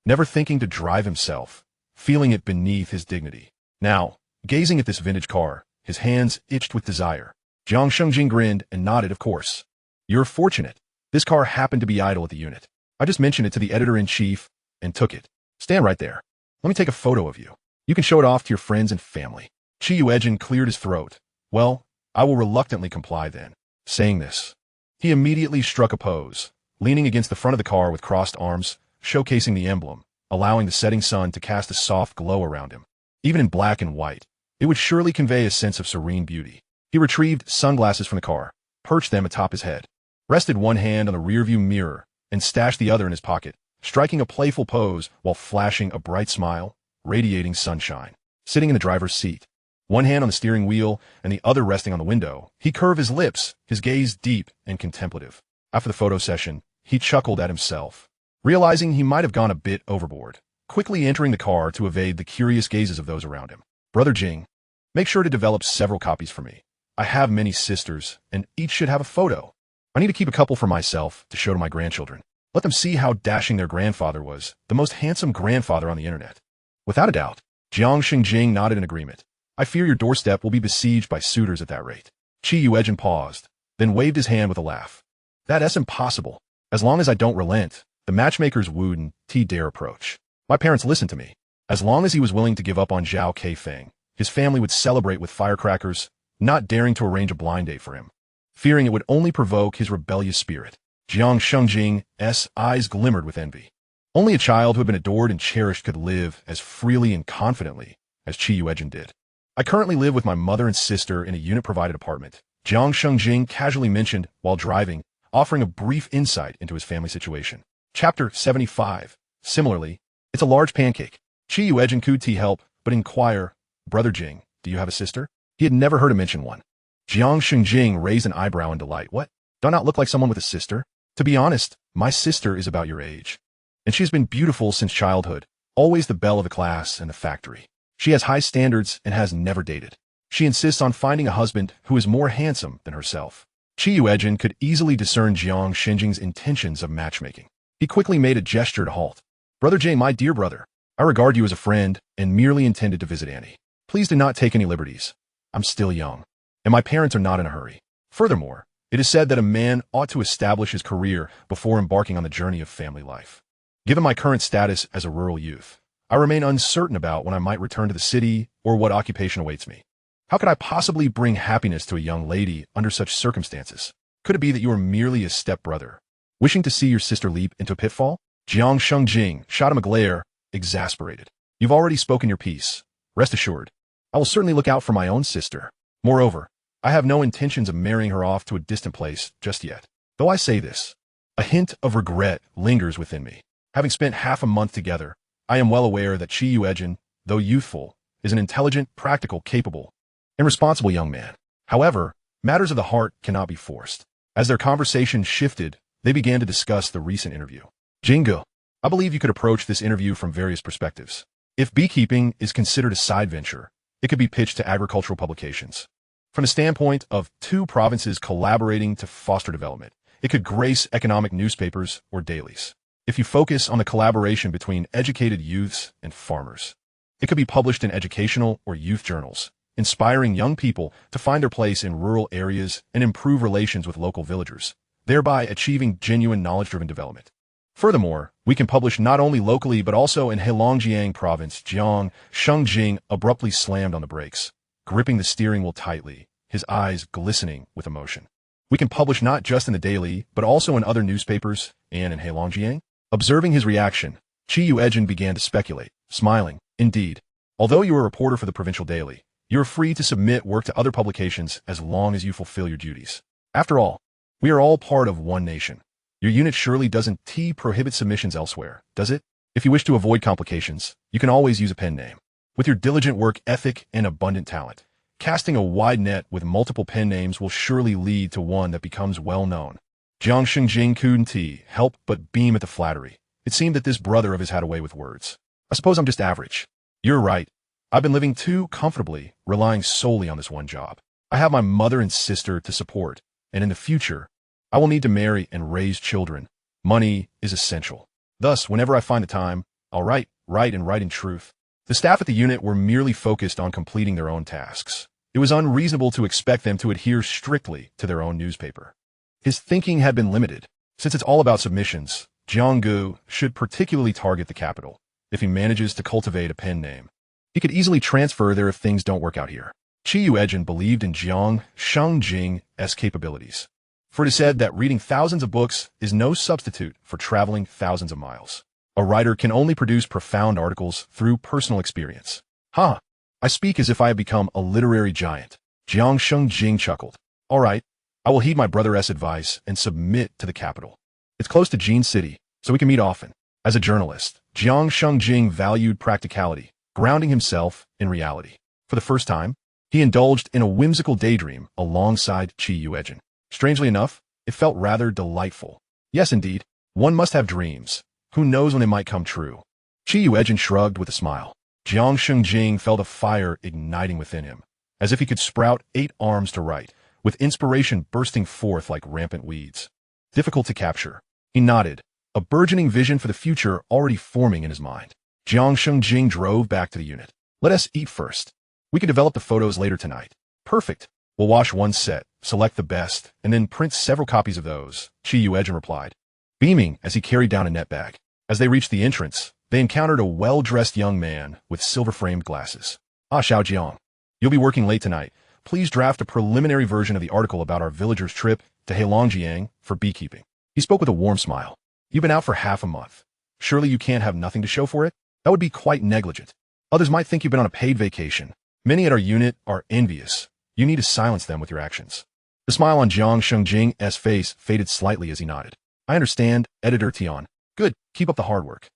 Never thinking to drive himself, feeling it beneath his dignity. Now, gazing at this vintage car, his hands itched with desire. Jiang Shengjing grinned and nodded, of course. You're fortunate. This car happened to be idle at the unit. I just mentioned it to the editor-in-chief and took it. Stand right there. Let me take a photo of you. You can show it off to your friends and family. Yuejin cleared his throat. Well, I will reluctantly comply then. Saying this, he immediately struck a pose, leaning against the front of the car with crossed arms, showcasing the emblem, allowing the setting sun to cast a soft glow around him. Even in black and white, it would surely convey a sense of serene beauty. He retrieved sunglasses from the car, perched them atop his head, rested one hand on the rearview mirror, and stashed the other in his pocket, striking a playful pose while flashing a bright smile, radiating sunshine. Sitting in the driver's seat, one hand on the steering wheel and the other resting on the window, he curved his lips, his gaze deep and contemplative. After the photo session, he chuckled at himself, realizing he might have gone a bit overboard, quickly entering the car to evade the curious gazes of those around him. Brother Jing, make sure to develop several copies for me. I have many sisters, and each should have a photo. I need to keep a couple for myself to show to my grandchildren. Let them see how dashing their grandfather was, the most handsome grandfather on the internet. Without a doubt, Jiang Shengjing nodded in agreement. I fear your doorstep will be besieged by suitors at that rate. Yuejin paused, then waved his hand with a laugh. That's impossible. As long as I don't relent, the matchmakers wouldn't dare approach. My parents listened to me. As long as he was willing to give up on Zhao Keifeng, his family would celebrate with firecrackers, not daring to arrange a blind date for him, fearing it would only provoke his rebellious spirit. Jiang Shengjing's eyes glimmered with envy. Only a child who had been adored and cherished could live as freely and confidently as Yuejin did. I currently live with my mother and sister in a unit-provided apartment, Jiang Shengjing casually mentioned while driving, offering a brief insight into his family situation. Chapter 75. Similarly, it's a large pancake. Yuejin could help, but inquire, Brother Jing, do you have a sister? He had never heard him mention one. Jiang Shengjing raised an eyebrow in delight. What? Do I not look like someone with a sister? To be honest, my sister is about your age. And she's been beautiful since childhood, always the belle of the class and the factory. She has high standards and has never dated. She insists on finding a husband who is more handsome than herself. Yuejin could easily discern Jiang Shengjing's intentions of matchmaking. He quickly made a gesture to halt. Brother Jing, my dear brother, I regard you as a friend and merely intended to visit Annie. Please do not take any liberties. I'm still young, and my parents are not in a hurry. Furthermore, it is said that a man ought to establish his career before embarking on the journey of family life. Given my current status as a rural youth, I remain uncertain about when I might return to the city or what occupation awaits me. How could I possibly bring happiness to a young lady under such circumstances? Could it be that you are merely a stepbrother, wishing to see your sister leap into a pitfall? Jiang Shengjing shot him a glare, exasperated. You've already spoken your piece. Rest assured, I will certainly look out for my own sister. Moreover, I have no intentions of marrying her off to a distant place just yet. Though I say this, a hint of regret lingers within me. Having spent half a month together, I am well aware that Yuejin, though youthful, is an intelligent, practical, capable, and responsible young man. However, matters of the heart cannot be forced. As their conversation shifted, they began to discuss the recent interview. Jingu, I believe you could approach this interview from various perspectives. If beekeeping is considered a side venture, it could be pitched to agricultural publications. From the standpoint of two provinces collaborating to foster development, it could grace economic newspapers or dailies. If you focus on the collaboration between educated youths and farmers, it could be published in educational or youth journals, inspiring young people to find their place in rural areas and improve relations with local villagers, thereby achieving genuine knowledge-driven development. Furthermore, we can publish not only locally but also in Heilongjiang province. Jiang Shengjing abruptly slammed on the brakes, gripping the steering wheel tightly, his eyes glistening with emotion. We can publish not just in the daily, but also in other newspapers and in Heilongjiang. Observing his reaction, Yuejin began to speculate, smiling. Indeed, although you are a reporter for the provincial daily, you are free to submit work to other publications as long as you fulfill your duties. After all, We are all part of one nation. Your unit surely doesn't prohibit submissions elsewhere, does it? If you wish to avoid complications, you can always use a pen name. With your diligent work ethic and abundant talent, casting a wide net with multiple pen names will surely lead to one that becomes well known. Jiang Shengjing couldn't help but beam at the flattery. It seemed that this brother of his had a way with words. I suppose I'm just average. You're right. I've been living too comfortably, relying solely on this one job. I have my mother and sister to support, and in the future, I will need to marry and raise children. Money is essential. Thus, whenever I find the time, I'll write in truth. The staff at the unit were merely focused on completing their own tasks. It was unreasonable to expect them to adhere strictly to their own newspaper. His thinking had been limited. Since it's all about submissions, Jianggu should particularly target the capital. If he manages to cultivate a pen name, he could easily transfer there if things don't work out here. Yuejin believed in Jiang Shengjing's capabilities. For it is said that reading thousands of books is no substitute for traveling thousands of miles. A writer can only produce profound articles through personal experience. I speak as if I have become a literary giant. Jiang Shengjing chuckled. All right, I will heed my brother's advice and submit to the capital. It's close to Jin City, so we can meet often. As a journalist, Jiang Shengjing valued practicality, grounding himself in reality. For the first time, he indulged in a whimsical daydream alongside Yuejin. Strangely enough, it felt rather delightful. Yes, indeed, one must have dreams. Who knows when they might come true? Yuejin shrugged with a smile. Jiang Shengjing felt a fire igniting within him, as if he could sprout 8 arms to write, with inspiration bursting forth like rampant weeds. Difficult to capture. He nodded, a burgeoning vision for the future already forming in his mind. Jiang Shengjing drove back to the unit. Let us eat first. We can develop the photos later tonight. Perfect. We'll wash one set, select the best, and then print several copies of those, Yuejin replied, beaming as he carried down a net bag. As they reached the entrance, they encountered a well-dressed young man with silver-framed glasses. Xiao Jiang, you'll be working late tonight. Please draft a preliminary version of the article about our villagers' trip to Heilongjiang for beekeeping. He spoke with a warm smile. You've been out for half a month. Surely you can't have nothing to show for it? That would be quite negligent. Others might think you've been on a paid vacation. Many at our unit are envious. You need to silence them with your actions. The smile on Jiang Shengjing's face faded slightly as he nodded. I understand, Editor Tian. Good, keep up the hard work.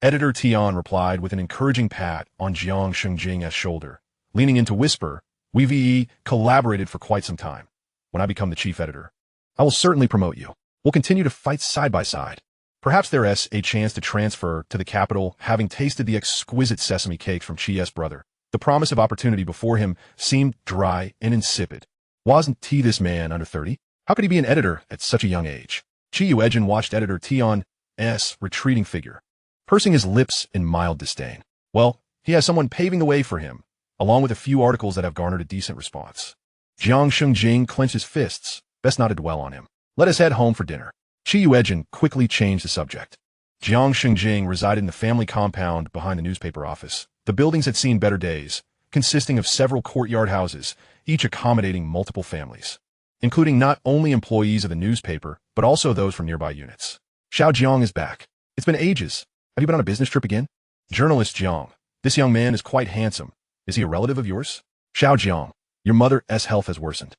Editor Tian replied with an encouraging pat on Jiang Shengjing's shoulder, leaning in to whisper, We've collaborated for quite some time. When I become the chief editor, I will certainly promote you. We'll continue to fight side by side. Perhaps there's a chance to transfer to the capital, having tasted the exquisite sesame cakes from Chi's brother. The promise of opportunity before him seemed dry and insipid. Wasn't he this man under 30? How could he be an editor at such a young age? Yuejin watched Editor Tian's retreating figure, pursing his lips in mild disdain. Well, he has someone paving the way for him, along with a few articles that have garnered a decent response. Jiang Shengjing clenched his fists. Best not to dwell on him. Let us head home for dinner. Yuejin quickly changed the subject. Jiang Shengjing resided in the family compound behind the newspaper office. The buildings had seen better days, consisting of several courtyard houses, each accommodating multiple families, including not only employees of the newspaper, but also those from nearby units. Xiao Jiang is back. It's been ages. Have you been on a business trip again? Journalist Jiang. This young man is quite handsome. Is he a relative of yours? Xiao Jiang. Your mother's health has worsened.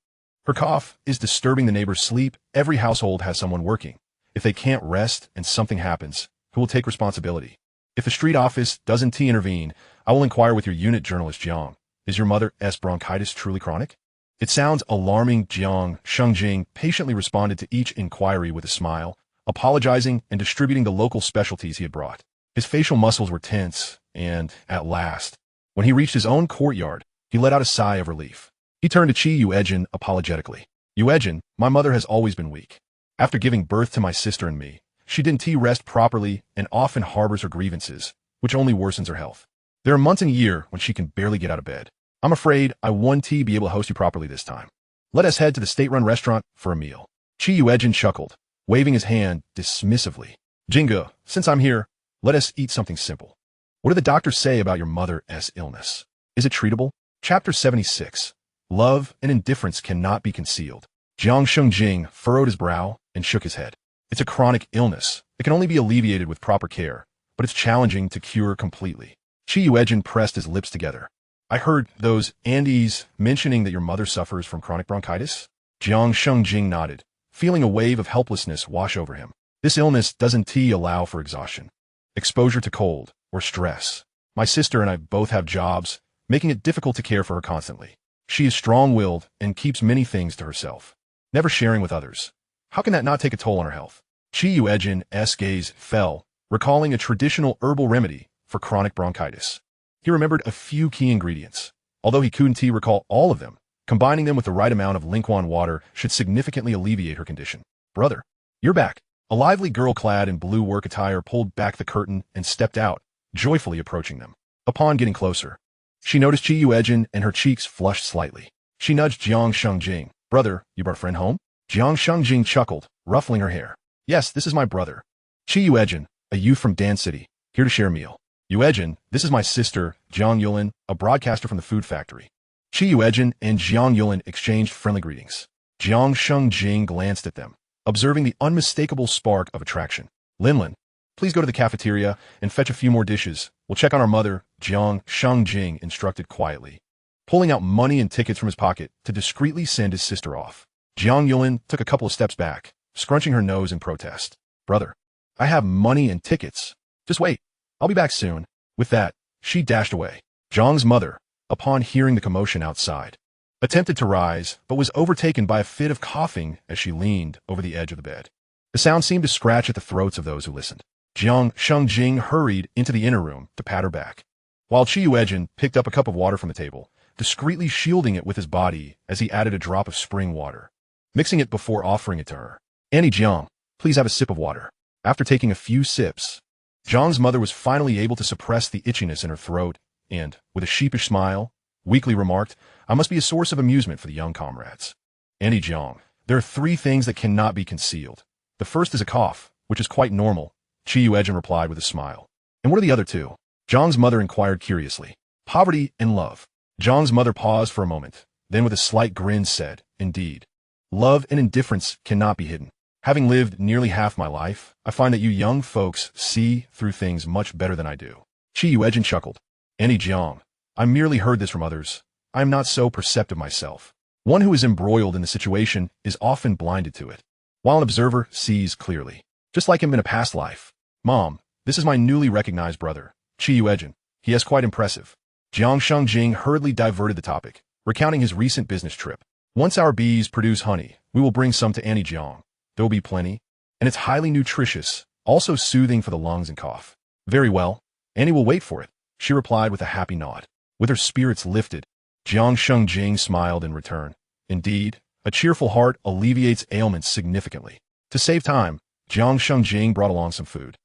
Her cough is disturbing the neighbor's sleep. Every household has someone working. If they can't rest and something happens, who will take responsibility? If the street office doesn't intervene, I will inquire with your unit, Journalist Jiang. Is your mother's bronchitis truly chronic? It sounds alarming. Jiang Shengjing patiently responded to each inquiry with a smile, apologizing and distributing the local specialties he had brought. His facial muscles were tense, and, at last, when he reached his own courtyard, he let out a sigh of relief. He turned to Yuejin apologetically. Yuejin, my mother has always been weak. After giving birth to my sister and me, she didn't rest properly and often harbors her grievances, which only worsens her health. There are months in a year when she can barely get out of bed. I'm afraid I won't be able to host you properly this time. Let us head to the state-run restaurant for a meal. Yuejin chuckled, waving his hand dismissively. Jinga, since I'm here, let us eat something simple. What do the doctors say about your mother's illness? Is it treatable? Chapter 76. Love and indifference cannot be concealed. Jiang Shengjing furrowed his brow and shook his head. It's a chronic illness. It can only be alleviated with proper care, but it's challenging to cure completely. Yuejin pressed his lips together. I heard those Andes mentioning that your mother suffers from chronic bronchitis. Jiang Shengjing nodded, feeling a wave of helplessness wash over him. This illness doesn't allow for exhaustion, exposure to cold, or stress. My sister and I both have jobs, making it difficult to care for her constantly. She is strong-willed and keeps many things to herself, never sharing with others. How can that not take a toll on her health? Yuejin's gaze fell, recalling a traditional herbal remedy for chronic bronchitis. He remembered a few key ingredients. Although he couldn't recall all of them, combining them with the right amount of Lingquan water should significantly alleviate her condition. Brother, you're back. A lively girl clad in blue work attire pulled back the curtain and stepped out, joyfully approaching them. Upon getting closer, she noticed Yuejin and her cheeks flushed slightly. She nudged Jiang Shengjing. Brother, you brought a friend home? Jiang Shengjing chuckled, ruffling her hair. Yes, this is my brother. Yuejin, a youth from Dan City, here to share a meal. Yuejin, this is my sister, Jiang Yulin, a broadcaster from the food factory. Yuejin and Jiang Yulin exchanged friendly greetings. Jiang Shengjing glanced at them, observing the unmistakable spark of attraction. Linlin, please go to the cafeteria and fetch a few more dishes. We'll check on our mother, Jiang Shengjing instructed quietly, pulling out money and tickets from his pocket to discreetly send his sister off. Jiang Yulin took a couple of steps back, scrunching her nose in protest. Brother, I have money and tickets. Just wait. I'll be back soon. With that, she dashed away. Jiang's mother, upon hearing the commotion outside, attempted to rise, but was overtaken by a fit of coughing as she leaned over the edge of the bed. The sound seemed to scratch at the throats of those who listened. Jiang Shengjing hurried into the inner room to pat her back, while Yuejin picked up a cup of water from the table, discreetly shielding it with his body as he added a drop of spring water, mixing it before offering it to her. Annie Jiang, please have a sip of water. After taking a few sips, Jiang's mother was finally able to suppress the itchiness in her throat and, with a sheepish smile, weakly remarked, I must be a source of amusement for the young comrades. Annie Jiang, there are 3 things that cannot be concealed. The first is a cough, which is quite normal, Yuejin replied with a smile. And what are the other 2? Jiang's mother inquired curiously. Poverty and love. Jiang's mother paused for a moment, then with a slight grin said, Indeed. Love and indifference cannot be hidden. Having lived nearly half my life, I find that you young folks see through things much better than I do. Yuejin chuckled. Annie Jiang, I merely heard this from others. I am not so perceptive myself. One who is embroiled in the situation is often blinded to it, while an observer sees clearly. Just like him in a past life. Mom, this is my newly recognized brother, Yuejin. He is quite impressive. Jiang Shengjing hurriedly diverted the topic, recounting his recent business trip. Once our bees produce honey, we will bring some to Annie Jiang. There will be plenty, and it's highly nutritious, also soothing for the lungs and cough. Very well. Annie will wait for it, she replied with a happy nod. With her spirits lifted, Jiang Shengjing smiled in return. Indeed, a cheerful heart alleviates ailments significantly. To save time, Jiang Shengjing brought along some food,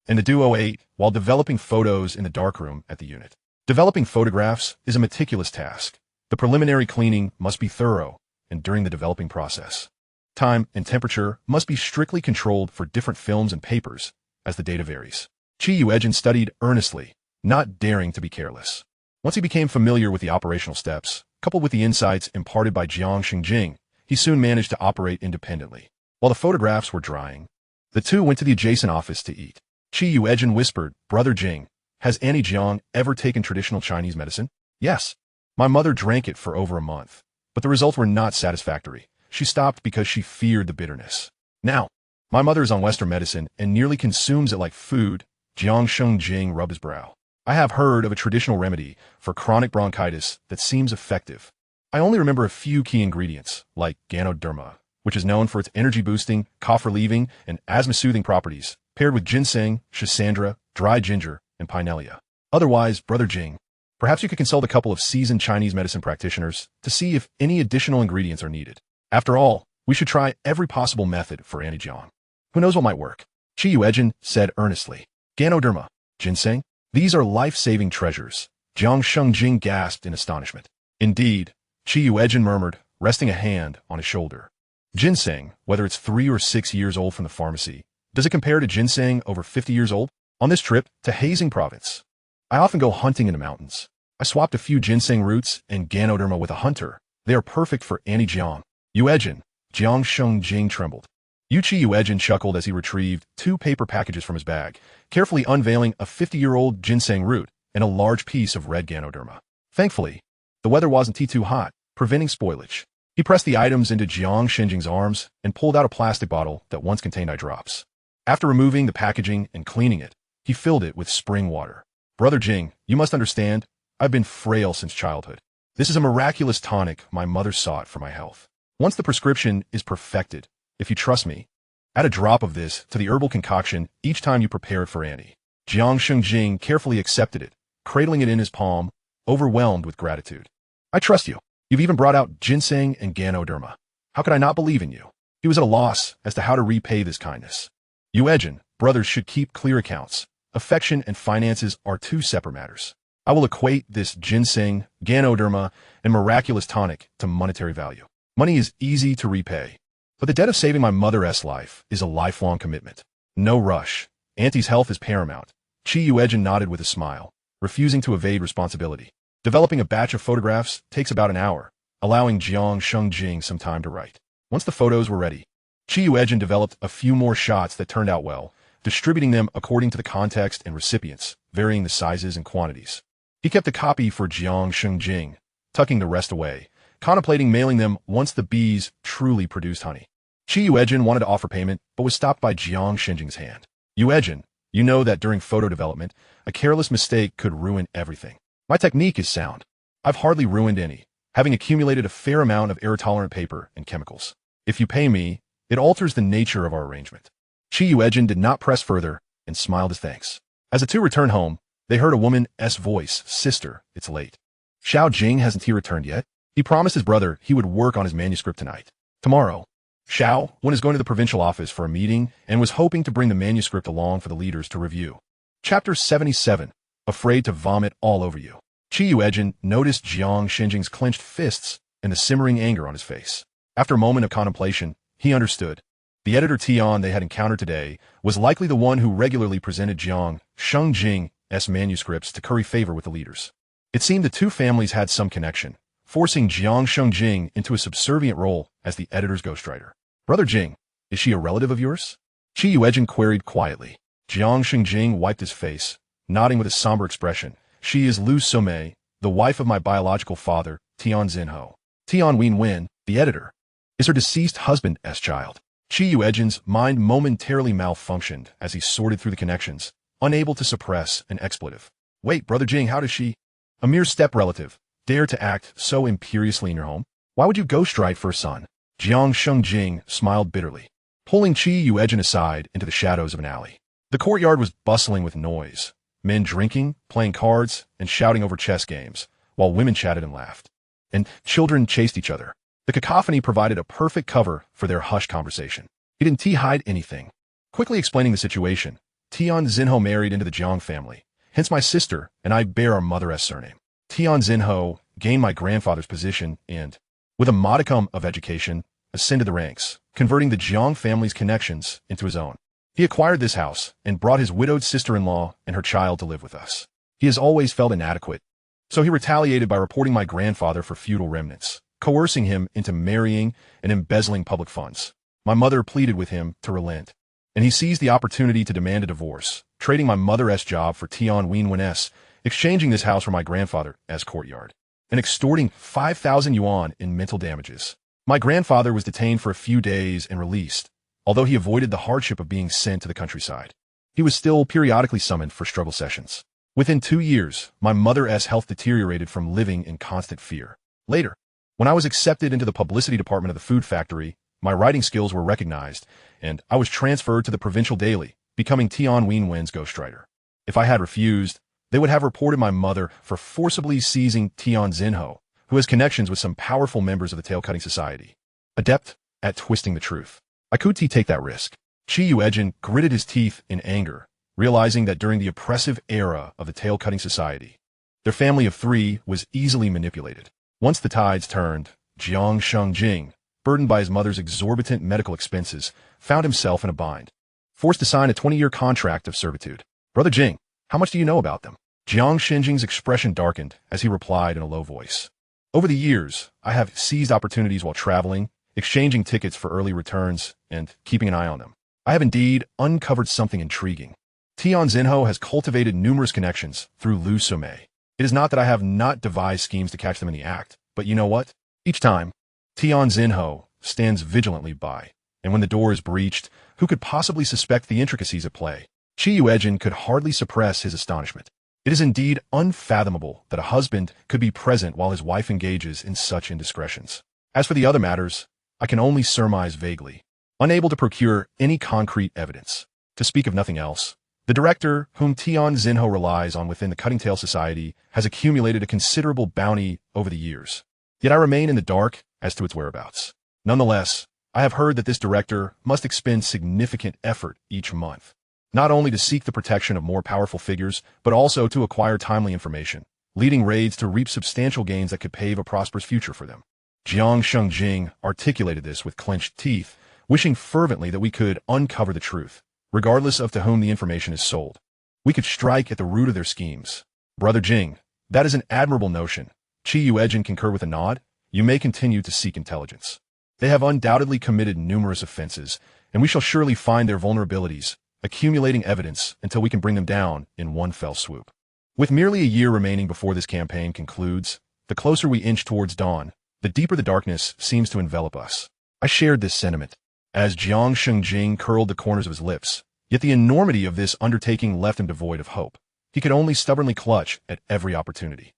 and the duo ate while developing photos in the darkroom at the unit. Developing photographs is a meticulous task. The preliminary cleaning must be thorough, and during the developing process, time and temperature must be strictly controlled for different films and papers, as the data varies. Yuejin studied earnestly, not daring to be careless. Once he became familiar with the operational steps, coupled with the insights imparted by Jiang Shengjing, he soon managed to operate independently. While the photographs were drying, the two went to the adjacent office to eat. Yuejin whispered, Brother Jing, has Annie Jiang ever taken traditional Chinese medicine? Yes. My mother drank it for over a month, but the results were not satisfactory. She stopped because she feared the bitterness. Now, my mother is on Western medicine and nearly consumes it like food. Jiang Shengjing rubbed his brow. I have heard of a traditional remedy for chronic bronchitis that seems effective. I only remember a few key ingredients, like Ganoderma, which is known for its energy-boosting, cough-relieving, and asthma-soothing properties, paired with ginseng, schisandra, dried ginger, and pinelia. Otherwise, Brother Jing, perhaps you could consult a couple of seasoned Chinese medicine practitioners to see if any additional ingredients are needed. After all, we should try every possible method for Annie Jiang. Who knows what might work? Yuejin said earnestly. Ganoderma, ginseng, these are life-saving treasures. Jiang Shengjing gasped in astonishment. Indeed, Yuejin murmured, resting a hand on his shoulder. Ginseng, whether it's 3 or 6 years old from the pharmacy, does it compare to ginseng over 50 years old? On this trip to Hazing province, I often go hunting in the mountains. I swapped a few ginseng roots and Ganoderma with a hunter. They are perfect for Annie Jiang. Yuejin, Jiang Shengjing trembled. Yuejin chuckled as he retrieved 2 paper packages from his bag, carefully unveiling a 50-year-old ginseng root and a large piece of red Ganoderma. Thankfully, the weather wasn't too hot, preventing spoilage. He pressed the items into Jiang Xinjing's arms and pulled out a plastic bottle that once contained eye drops. After removing the packaging and cleaning it, he filled it with spring water. Brother Jing, you must understand, I've been frail since childhood. This is a miraculous tonic my mother sought for my health. Once the prescription is perfected, if you trust me, add a drop of this to the herbal concoction each time you prepare it for Annie. Jiang Xingjing carefully accepted it, cradling it in his palm, overwhelmed with gratitude. I trust you. You've even brought out ginseng and ganoderma. How could I not believe in you? He was at a loss as to how to repay this kindness. Yuejin, brothers should keep clear accounts. Affection and finances are two separate matters. I will equate this ginseng, ganoderma, and miraculous tonic to monetary value. Money is easy to repay, but the debt of saving my mother's life is a lifelong commitment. No rush. Auntie's health is paramount. Chi Yuejin nodded with a smile, refusing to evade responsibility. Developing a batch of photographs takes about an hour, allowing Jiang Xingjing some time to write. Once the photos were ready, Chi Yuejin developed a few more shots that turned out well, distributing them according to the context and recipients, varying the sizes and quantities. He kept a copy for Jiang Xingjing, tucking the rest away, contemplating mailing them once the bees truly produced honey. Chi Yuejin wanted to offer payment, but was stopped by Jiang Xinjing's hand. Yuejin, you know that during photo development, a careless mistake could ruin everything. My technique is sound. I've hardly ruined any, having accumulated a fair amount of error-tolerant paper and chemicals. If you pay me, it alters the nature of our arrangement. Chi Yuejin did not press further and smiled his thanks. As the two returned home, they heard a woman's voice. Sister, it's late. Xiao Jing hasn't he returned yet? He promised his brother he would work on his manuscript tonight. Tomorrow. Xiao is going to the provincial office for a meeting and was hoping to bring the manuscript along for the leaders to review. Chapter 77. Afraid to vomit all over you. Chi Yuejin noticed Jiang Xinjing's clenched fists and the simmering anger on his face. After a moment of contemplation, he understood. The editor Tian they had encountered today was likely the one who regularly presented Jiang Xingjing's manuscripts to curry favor with the leaders. It seemed the two families had some connection, forcing Jiang Xingjing into a subservient role as the editor's ghostwriter. Brother Jing, is she a relative of yours? Chi Yuejin queried quietly. Jiang Xingjing wiped his face, nodding with a somber expression. She is Lu Somei, the wife of my biological father, Tian Xinho. Tian Wen, the editor, is her deceased husband's child. Chi Yuejin's mind momentarily malfunctioned as he sorted through the connections, unable to suppress an expletive. Wait, Brother Jing, how does she, a mere step-relative, dare to act so imperiously in your home? Why would you ghostwrite for a son? Jiang Xingjing smiled bitterly, pulling Chi Yuejin aside into the shadows of an alley. The courtyard was bustling with noise. Men drinking, playing cards, and shouting over chess games, while women chatted and laughed. And children chased each other. The cacophony provided a perfect cover for their hushed conversation. He didn't hide anything. Quickly explaining the situation, Tian Xinho married into the Jiang family, hence my sister and I bear our mother's surname. Tian Xinho gained my grandfather's position and, with a modicum of education, ascended the ranks, converting the Jiang family's connections into his own. He acquired this house and brought his widowed sister-in-law and her child to live with us. He has always felt inadequate, so he retaliated by reporting my grandfather for feudal remnants, coercing him into marrying and embezzling public funds. My mother pleaded with him to relent, and he seized the opportunity to demand a divorce, trading my mother's job for Tian Wen's, exchanging this house for my grandfather's courtyard, and extorting 5,000 yuan in mental damages. My grandfather was detained for a few days and released, although he avoided the hardship of being sent to the countryside. He was still periodically summoned for struggle sessions. Within 2 years, my mother's health deteriorated from living in constant fear. Later, when I was accepted into the publicity department of the food factory, my writing skills were recognized, and I was transferred to the provincial daily, becoming Tian Wen's ghostwriter. If I had refused, they would have reported my mother for forcibly seizing Tian Xinho, who has connections with some powerful members of the tail-cutting society, adept at twisting the truth. I could take that risk. Chi Yuejin gritted his teeth in anger, realizing that during the oppressive era of the tail-cutting society, their family of 3 was easily manipulated. Once the tides turned, Jiang Xingjing, burdened by his mother's exorbitant medical expenses, found himself in a bind, forced to sign a 20-year contract of servitude. Brother Jing, how much do you know about them? Jiang Xinjing's expression darkened as he replied in a low voice. Over the years, I have seized opportunities while traveling, exchanging tickets for early returns, and keeping an eye on them. I have indeed uncovered something intriguing. Tian Xinho has cultivated numerous connections through Lu Somei. It is not that I have not devised schemes to catch them in the act, but you know what? Each time, Tian Xinho stands vigilantly by, and when the door is breached, who could possibly suspect the intricacies at play? Qi Yuejin could hardly suppress his astonishment. It is indeed unfathomable that a husband could be present while his wife engages in such indiscretions. As for the other matters, I can only surmise vaguely, unable to procure any concrete evidence. To speak of nothing else, the director, whom Tian Xinho relies on within the Cutting-Tail Society, has accumulated a considerable bounty over the years. Yet I remain in the dark as to its whereabouts. Nonetheless, I have heard that this director must expend significant effort each month, not only to seek the protection of more powerful figures, but also to acquire timely information, leading raids to reap substantial gains that could pave a prosperous future for them. Jiang Shengjing articulated this with clenched teeth, wishing fervently that we could uncover the truth, regardless of to whom the information is sold. We could strike at the root of their schemes. Brother Jing, that is an admirable notion. Qi Yuejin concurred with a nod. You may continue to seek intelligence. They have undoubtedly committed numerous offenses, and we shall surely find their vulnerabilities, accumulating evidence until we can bring them down in one fell swoop. With merely a year remaining before this campaign concludes, the closer we inch towards dawn, the deeper the darkness seems to envelop us. I shared this sentiment, as Jiang Shengjing curled the corners of his lips, yet the enormity of this undertaking left him devoid of hope. He could only stubbornly clutch at every opportunity.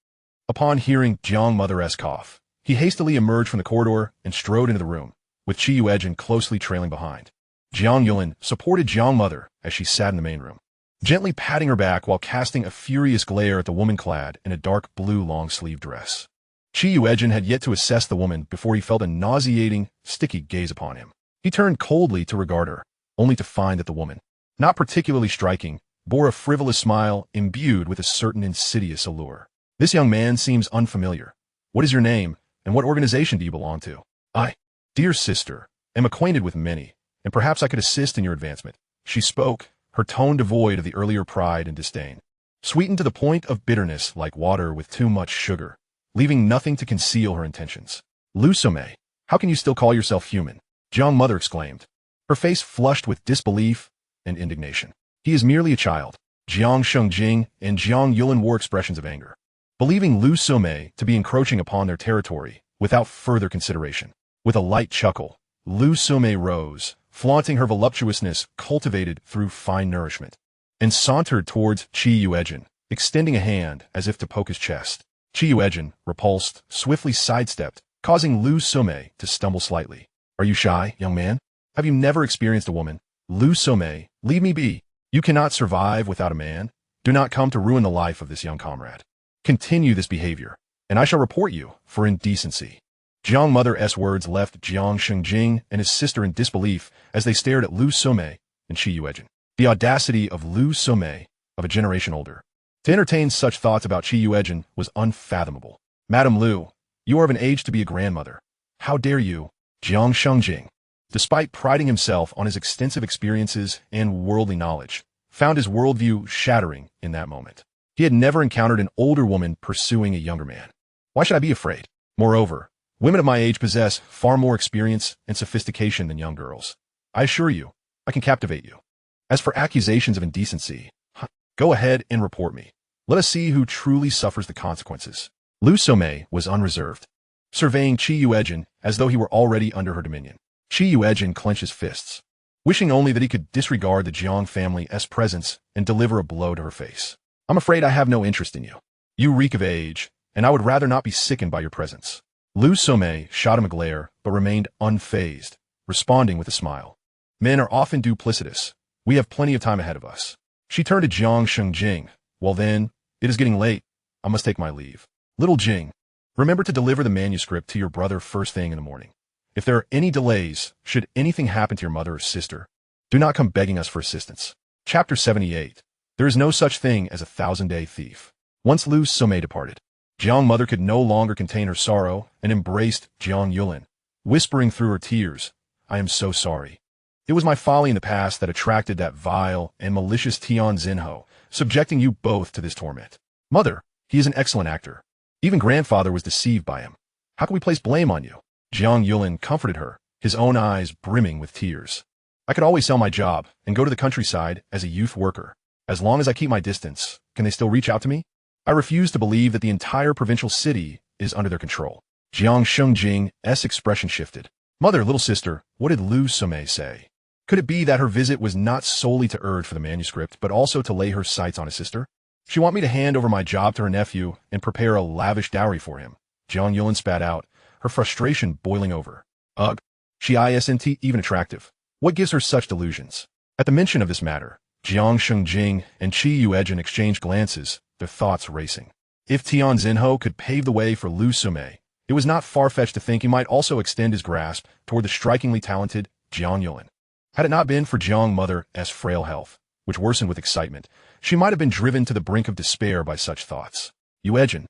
Upon hearing Jiang Mother's cough, he hastily emerged from the corridor and strode into the room, with Qi Yuejin closely trailing behind. Jiang Yulin supported Jiang Mother as she sat in the main room, gently patting her back while casting a furious glare at the woman clad in a dark blue long-sleeved dress. Qi Yuejin had yet to assess the woman before he felt a nauseating, sticky gaze upon him. He turned coldly to regard her, only to find that the woman, not particularly striking, bore a frivolous smile imbued with a certain insidious allure. This young man seems unfamiliar. What is your name, and what organization do you belong to? I, dear sister, am acquainted with many, and perhaps I could assist in your advancement. She spoke, her tone devoid of the earlier pride and disdain, sweetened to the point of bitterness like water with too much sugar, leaving nothing to conceal her intentions. Lu Somei, how can you still call yourself human? Jiang Mother exclaimed, her face flushed with disbelief and indignation. He is merely a child. Jiang Shengjing and Jiang Yulin wore expressions of anger, believing Lu Somei to be encroaching upon their territory without further consideration. With a light chuckle, Lu Somei rose, flaunting her voluptuousness cultivated through fine nourishment, and sauntered towards Qi Yuejin, extending a hand as if to poke his chest. Qi Yuejin, repulsed, swiftly sidestepped, causing Lu Somei to stumble slightly. Are you shy, young man? Have you never experienced a woman? Lu Somei, leave me be. You cannot survive without a man. Do not come to ruin the life of this young comrade. Continue this behavior, and I shall report you for indecency. Jiang Mother's words left Jiang Shengjing and his sister in disbelief as they stared at Lu Somei and Qi Yuejin. The audacity of Lu Somei, of a generation older, to entertain such thoughts about Qi Yuejin was unfathomable. Madam Lu, you are of an age to be a grandmother. How dare you? Jiang Shengjing, despite priding himself on his extensive experiences and worldly knowledge, found his worldview shattering in that moment. He had never encountered an older woman pursuing a younger man. Why should I be afraid? Moreover, women of my age possess far more experience and sophistication than young girls. I assure you, I can captivate you. As for accusations of indecency, go ahead and report me. Let us see who truly suffers the consequences. Lu Somei was unreserved, surveying Qi Yuejin as though he were already under her dominion. Qi Yuejin clenched his fists, wishing only that he could disregard the Jiang family's presence and deliver a blow to her face. I'm afraid I have no interest in you. You reek of age, and I would rather not be sickened by your presence. Lu Somei shot him a glare, but remained unfazed, responding with a smile. Men are often duplicitous. We have plenty of time ahead of us. She turned to Jiang Shengjing. Well then, it is getting late. I must take my leave. Little Jing, remember to deliver the manuscript to your brother first thing in the morning. If there are any delays, should anything happen to your mother or sister, do not come begging us for assistance. Chapter 78. There is no such thing as a 1,000-day thief. Once Lu Somei departed, Jiang Mother could no longer contain her sorrow and embraced Jiang Yulin, whispering through her tears, I am so sorry. It was my folly in the past that attracted that vile and malicious Tian Xinho, subjecting you both to this torment. Mother, he is an excellent actor. Even grandfather was deceived by him. How can we place blame on you? Jiang Yulin comforted her, his own eyes brimming with tears. I could always sell my job and go to the countryside as a youth worker. As long as I keep my distance, can they still reach out to me? I refuse to believe that the entire provincial city is under their control. Jiang Shengjing's expression shifted. Mother, little sister, what did Lu Sumei say? Could it be that her visit was not solely to urge for the manuscript, but also to lay her sights on his sister? She want me to hand over my job to her nephew and prepare a lavish dowry for him. Jiang Yuan spat out, her frustration boiling over. Ugh. She isn't even attractive. What gives her such delusions? At the mention of this matter, Jiang Shengjing and Qi Yuejin exchanged glances, their thoughts racing. If Tian Xinho could pave the way for Lu Sumei, it was not far-fetched to think he might also extend his grasp toward the strikingly talented Jiang Yuan. Had it not been for Jiang Mother's frail health, which worsened with excitement, she might have been driven to the brink of despair by such thoughts. Yuejin,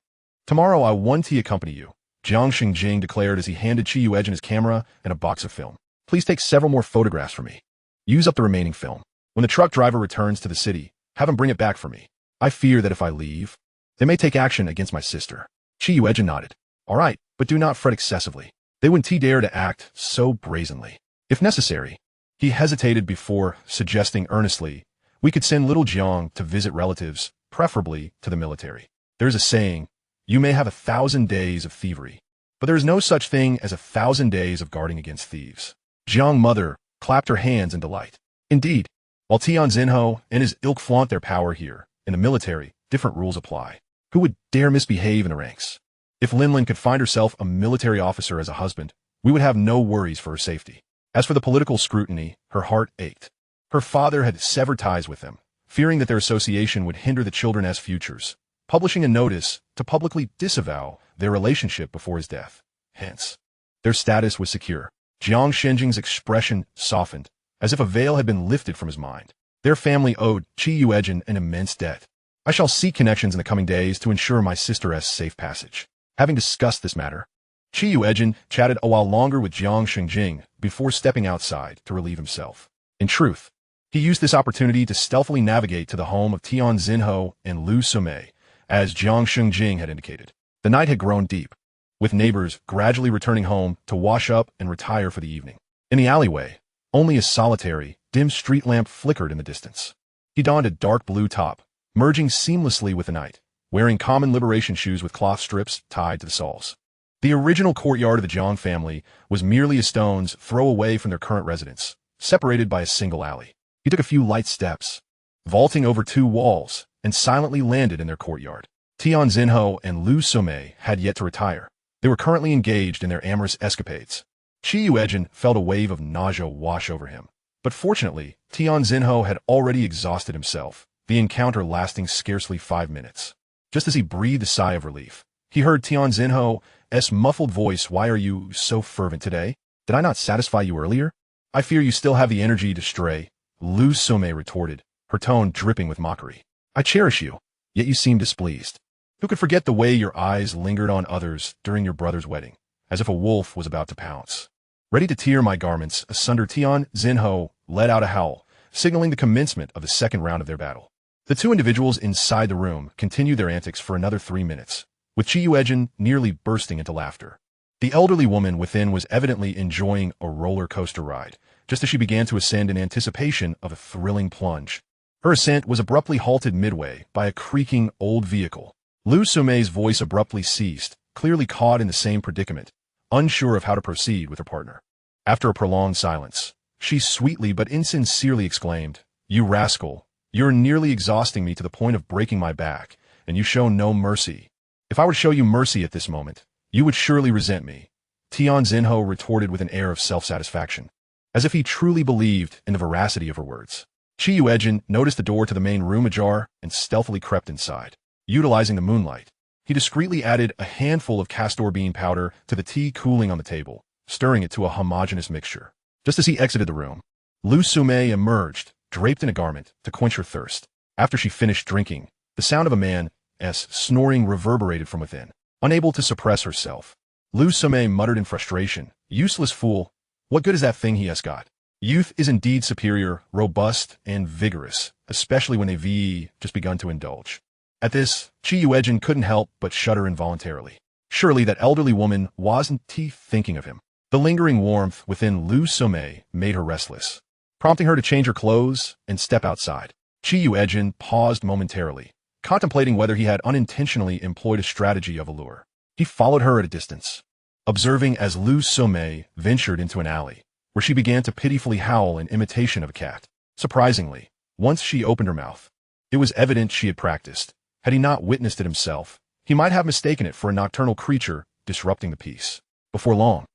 tomorrow I want to accompany you, Jiang Shengjing declared as he handed Qi Yuejin his camera and a box of film. Please take several more photographs for me. Use up the remaining film. When the truck driver returns to the city, have him bring it back for me. I fear that if I leave, they may take action against my sister. Qi Yuejin nodded. All right, but do not fret excessively. They wouldn't dare to act so brazenly. If necessary, he hesitated before suggesting earnestly, we could send little Jiang to visit relatives, preferably to the military. There's a saying, you may have 1,000 days of thievery, but there is no such thing as 1,000 days of guarding against thieves. Jiang Mother clapped her hands in delight. Indeed, while Tian Xinho and his ilk flaunt their power here, in the military, different rules apply. Who would dare misbehave in the ranks? If Linlin could find herself a military officer as a husband, we would have no worries for her safety. As for the political scrutiny, her heart ached. Her father had severed ties with them, fearing that their association would hinder the children's futures, publishing a notice to publicly disavow their relationship before his death. Hence, their status was secure. Jiang Shenjing's expression softened, as if a veil had been lifted from his mind. Their family owed Qi Yuejin an immense debt. I shall seek connections in the coming days to ensure my sister's safe passage. Having discussed this matter, Qi Yuejin chatted a while longer with Jiang Shengjing before stepping outside to relieve himself. In truth, he used this opportunity to stealthily navigate to the home of Tian Xinho and Lu Sumei, as Jiang Shengjing had indicated. The night had grown deep, with neighbors gradually returning home to wash up and retire for the evening. In the alleyway, only a solitary, dim street lamp flickered in the distance. He donned a dark blue top, merging seamlessly with the night, wearing common liberation shoes with cloth strips tied to the soles. The original courtyard of the Jiang family was merely a stone's throw away from their current residence, separated by a single alley. He took a few light steps, vaulting over 2 walls, and silently landed in their courtyard. Tian Xinho and Lu Sumei had yet to retire. They were currently engaged in their amorous escapades. Qi Yuejin felt a wave of nausea wash over him. But fortunately, Tian Xinho had already exhausted himself, the encounter lasting scarcely 5 minutes. Just as he breathed a sigh of relief, he heard Tian Xinho's muffled voice. Why are you so fervent today? Did I not satisfy you earlier? I fear you still have the energy to stray, Lu Sumei retorted, her tone dripping with mockery. I cherish you, yet you seem displeased. Who could forget the way your eyes lingered on others during your brother's wedding, as if a wolf was about to pounce? Ready to tear my garments asunder, Tian Xinho let out a howl, signaling the commencement of the second round of their battle. The 2 individuals inside the room continued their antics for another 3 minutes, with Qi Yuejin nearly bursting into laughter. The elderly woman within was evidently enjoying a roller coaster ride, just as she began to ascend in anticipation of a thrilling plunge. Her ascent was abruptly halted midway by a creaking old vehicle. Lu Sumei's voice abruptly ceased, clearly caught in the same predicament, unsure of how to proceed with her partner. After a prolonged silence, she sweetly but insincerely exclaimed, "You rascal, you're nearly exhausting me to the point of breaking my back, and you show no mercy. If I were to show you mercy at this moment, you would surely resent me," Tian Xinho retorted with an air of self-satisfaction, as if he truly believed in the veracity of her words. Qi Yuejin noticed the door to the main room ajar and stealthily crept inside. Utilizing the moonlight, he discreetly added a handful of castor bean powder to the tea cooling on the table, stirring it to a homogeneous mixture. Just as he exited the room, Lu Sumei emerged, draped in a garment, to quench her thirst. After she finished drinking, the sound of a man's snoring reverberated from within. Unable to suppress herself, Lu Sumei muttered in frustration, "Useless fool, what good is that thing he has got?" Youth is indeed superior, robust, and vigorous, especially when they've just begun to indulge. At this, Qi Yuejin couldn't help but shudder involuntarily. Surely that elderly woman wasn't thinking of him. The lingering warmth within Lu Sumei made her restless, prompting her to change her clothes and step outside. Qi Yuejin paused momentarily, contemplating whether he had unintentionally employed a strategy of allure. He followed her at a distance, observing as Lu Somei ventured into an alley, where she began to pitifully howl in imitation of a cat. Surprisingly, once she opened her mouth, it was evident she had practiced. Had he not witnessed it himself, he might have mistaken it for a nocturnal creature disrupting the peace. Before long,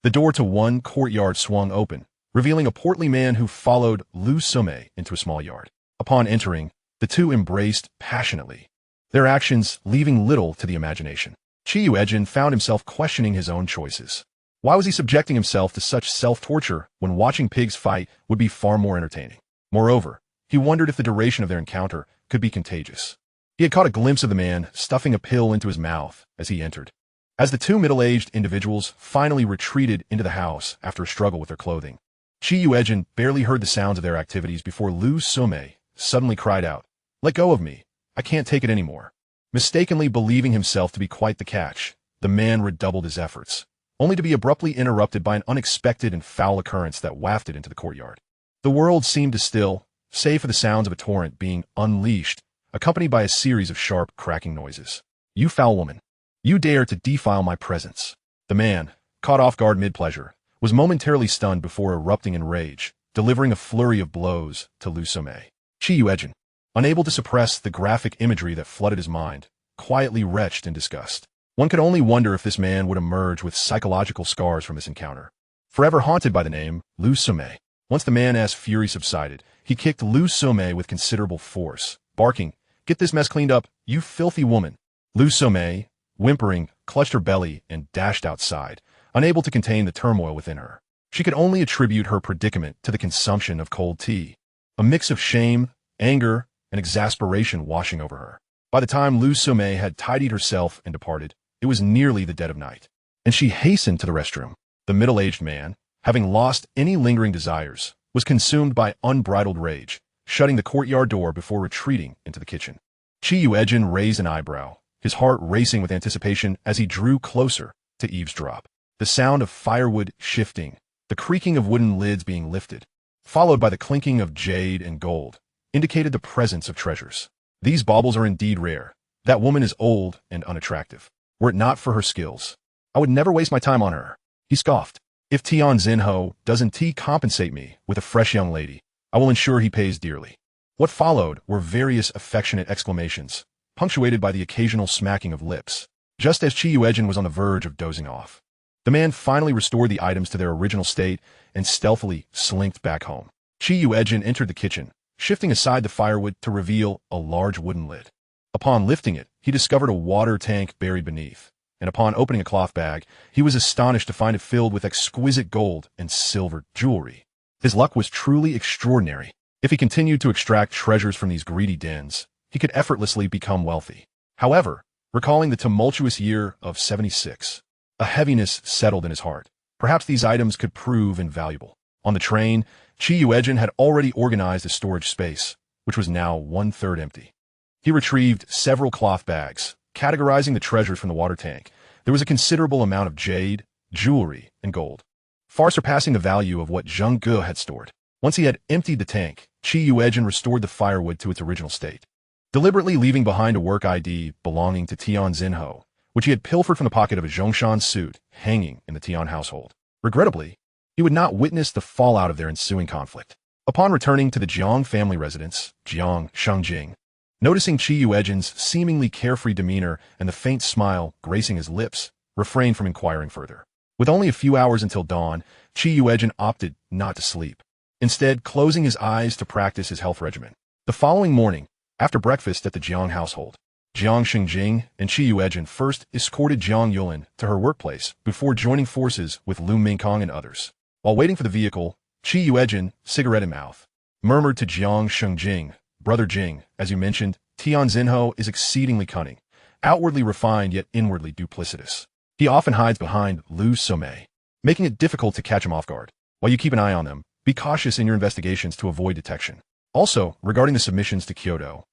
the door to one courtyard swung open, revealing a portly man who followed Lu Somei into a small yard. Upon entering, the two embraced passionately, their actions leaving little to the imagination. Yuejin found himself questioning his own choices. Why was he subjecting himself to such self-torture when watching pigs fight would be far more entertaining? Moreover, he wondered if the duration of their encounter could be contagious. He had caught a glimpse of the man stuffing a pill into his mouth as he entered. As the two middle-aged individuals finally retreated into the house after a struggle with their clothing, Yuejin barely heard the sounds of their activities before Lu Somei suddenly cried out, "Let go of me. I can't take it anymore." Mistakenly believing himself to be quite the catch, the man redoubled his efforts, only to be abruptly interrupted by an unexpected and foul occurrence that wafted into the courtyard. The world seemed to still, save for the sounds of a torrent being unleashed, accompanied by a series of sharp, cracking noises. "You foul woman! You dare to defile my presence!" The man, caught off guard mid-pleasure, was momentarily stunned before erupting in rage, delivering a flurry of blows to Lu Somei. Yuejin, unable to suppress the graphic imagery that flooded his mind, quietly retched in disgust. One could only wonder if this man would emerge with psychological scars from this encounter. Forever haunted by the name Lu Somei. Once the man's fury subsided, he kicked Lu Somei with considerable force, barking, "Get this mess cleaned up, you filthy woman!" Lu Somei, whimpering, clutched her belly and dashed outside, unable to contain the turmoil within her. She could only attribute her predicament to the consumption of cold tea, a mix of shame, anger, and exasperation washing over her. By the time Lu Somei had tidied herself and departed, it was nearly the dead of night, and she hastened to the restroom. The middle-aged man, having lost any lingering desires, was consumed by unbridled rage, shutting the courtyard door before retreating into the kitchen. Yuejin raised an eyebrow, his heart racing with anticipation as he drew closer to eavesdrop. The sound of firewood shifting, the creaking of wooden lids being lifted, followed by the clinking of jade and gold, indicated the presence of treasures. These baubles are indeed rare. That woman is old and unattractive. Were it not for her skills, I would never waste my time on her. He scoffed. If Tian Xinho doesn't compensate me with a fresh young lady, I will ensure he pays dearly. What followed were various affectionate exclamations, punctuated by the occasional smacking of lips. Just as Yuejin was on the verge of dozing off, the man finally restored the items to their original state and stealthily slinked back home. Yuejin entered the kitchen, shifting aside the firewood to reveal a large wooden lid. Upon lifting it, he discovered a water tank buried beneath, and upon opening a cloth bag, he was astonished to find it filled with exquisite gold and silver jewelry. His luck was truly extraordinary. If he continued to extract treasures from these greedy dens, he could effortlessly become wealthy. However, recalling the tumultuous year of 76, a heaviness settled in his heart. Perhaps these items could prove invaluable. On the train, Yuejin had already organized a storage space, which was now 1/3 empty. He retrieved several cloth bags, categorizing the treasures from the water tank. There was a considerable amount of jade, jewelry, and gold, far surpassing the value of what Zheng Ge had stored. Once he had emptied the tank, Yuejin restored the firewood to its original state, deliberately leaving behind a work ID belonging to Tian Xinho, which he had pilfered from the pocket of a Zhongshan suit hanging in the Tian household. Regrettably, he would not witness the fallout of their ensuing conflict. Upon returning to the Jiang family residence, Jiang Shengjing, noticing Yuejin's seemingly carefree demeanor and the faint smile gracing his lips, refrained from inquiring further. With only a few hours until dawn, Yuejin opted not to sleep, instead closing his eyes to practice his health regimen. The following morning, after breakfast at the Jiang household, Jiang Shengjing and Yuejin first escorted Jiang Yulin to her workplace before joining forces with Lu Mingkong and others. While waiting for the vehicle, Yuejin, cigarette in mouth, murmured to Jiang Shengjing, "Brother Jing, as you mentioned, Tian Xinho is exceedingly cunning, outwardly refined yet inwardly duplicitous. He often hides behind Lu Somei, making it difficult to catch him off guard. While you keep an eye on them, be cautious in your investigations to avoid detection. Also, regarding the submissions to Kyoto,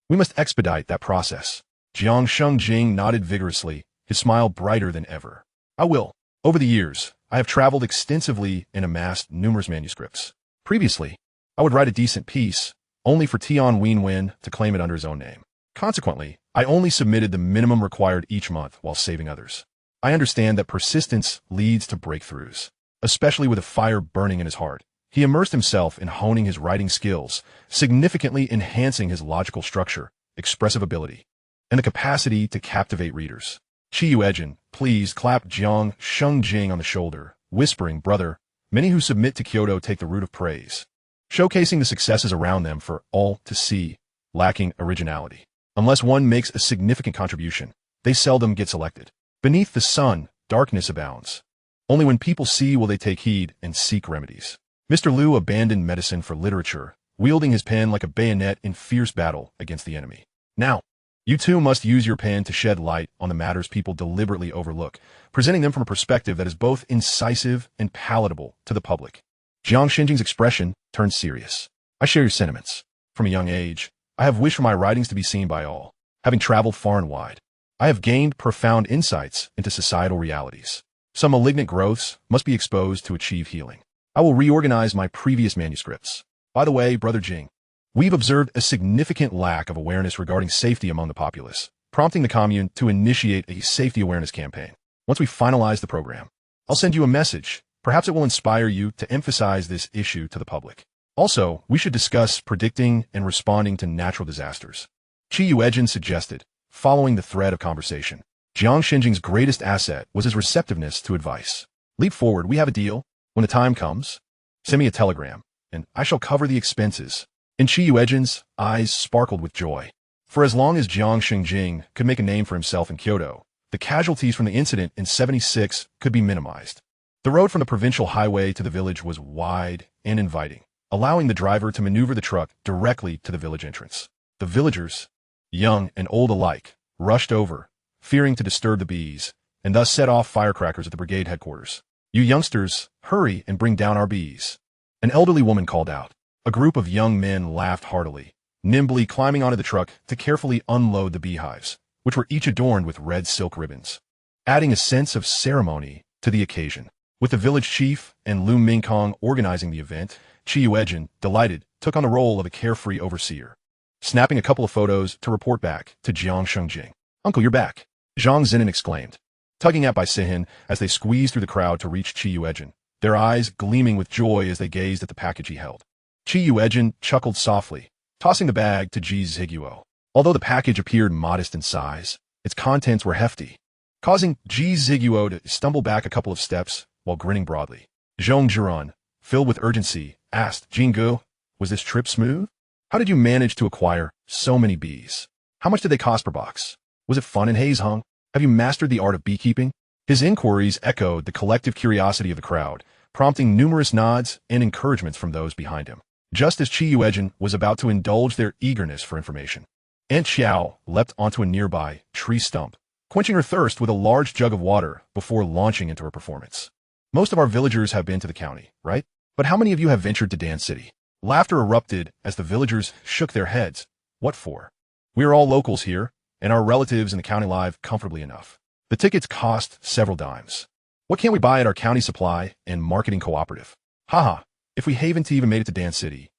we must expedite that process." Jiang Shengjing nodded vigorously, his smile brighter than ever. "I will. Over the years, I have traveled extensively and amassed numerous manuscripts. Previously, I would write a decent piece, only for Tian Wenwen to claim it under his own name. Consequently, I only submitted the minimum required each month while saving others. I understand that persistence leads to breakthroughs, especially with a fire burning in his heart. He immersed himself in honing his writing skills, significantly enhancing his logical structure, expressive ability, and the capacity to captivate readers. Yuejin, pleased, clapped Jiang Shungjing on the shoulder, whispering, "Brother, many who submit to Kyoto take the route of praise, showcasing the successes around them for all to see, lacking originality. Unless one makes a significant contribution, they seldom get selected. Beneath the sun, darkness abounds. Only when people see will they take heed and seek remedies." Mr. Liu abandoned medicine for literature, wielding his pen like a bayonet in fierce battle against the enemy. Now, you too must use your pen to shed light on the matters people deliberately overlook, presenting them from a perspective that is both incisive and palatable to the public. Jiang Xinjing's expression turned serious. "I share your sentiments. From a young age, I have wished for my writings to be seen by all. Having traveled far and wide, I have gained profound insights into societal realities. Some malignant growths must be exposed to achieve healing. I will reorganize my previous manuscripts. By the way, Brother Jing, we've observed a significant lack of awareness regarding safety among the populace, prompting the commune to initiate a safety awareness campaign. Once we finalize the program, I'll send you a message. Perhaps it will inspire you to emphasize this issue to the public. Also, we should discuss predicting and responding to natural disasters." Yuejin suggested, following the thread of conversation. Jiang Xinjing's greatest asset was his receptiveness to advice. "Leap forward, we have a deal. When the time comes, send me a telegram, and I shall cover the expenses." And Yuejin's eyes sparkled with joy. For as long as Jiang Xinjing could make a name for himself in Kyoto, the casualties from the incident in 76 could be minimized. The road from the provincial highway to the village was wide and inviting, allowing the driver to maneuver the truck directly to the village entrance. The villagers, young and old alike, rushed over, fearing to disturb the bees, and thus set off firecrackers at the brigade headquarters. "You youngsters, hurry and bring down our bees," an elderly woman called out. A group of young men laughed heartily, nimbly climbing onto the truck to carefully unload the beehives, which were each adorned with red silk ribbons, adding a sense of ceremony to the occasion. With the village chief and Lu Mingkong organizing the event, Yuejin, delighted, took on the role of a carefree overseer, snapping a couple of photos to report back to Jiang Shungjing. "Uncle, you're back," Zhang Zinan exclaimed, tugging at by Sihin as they squeezed through the crowd to reach Yuejin, their eyes gleaming with joy as they gazed at the package he held. Yuejin chuckled softly, tossing the bag to Ji Ziguo. Although the package appeared modest in size, its contents were hefty, causing Ji Ziguo to stumble back a couple of steps while grinning broadly. Zhong Jiran, filled with urgency, asked, "Jingu, was this trip smooth? How did you manage to acquire so many bees? How much did they cost per box? Was it fun in Hazehong? Have you mastered the art of beekeeping?" His inquiries echoed the collective curiosity of the crowd, prompting numerous nods and encouragements from those behind him. Just as Yuejin was about to indulge their eagerness for information, Aunt Xiao leapt onto a nearby tree stump, quenching her thirst with a large jug of water before launching into her performance. "Most of our villagers have been to the county, right? But how many of you have ventured to Dan City?" Laughter erupted as the villagers shook their heads. "What for? We are all locals here, and our relatives in the county live comfortably enough. The tickets cost several dimes. What can't we buy at our county supply and marketing cooperative? Haha, if we Haven Tea even made it to Dan City.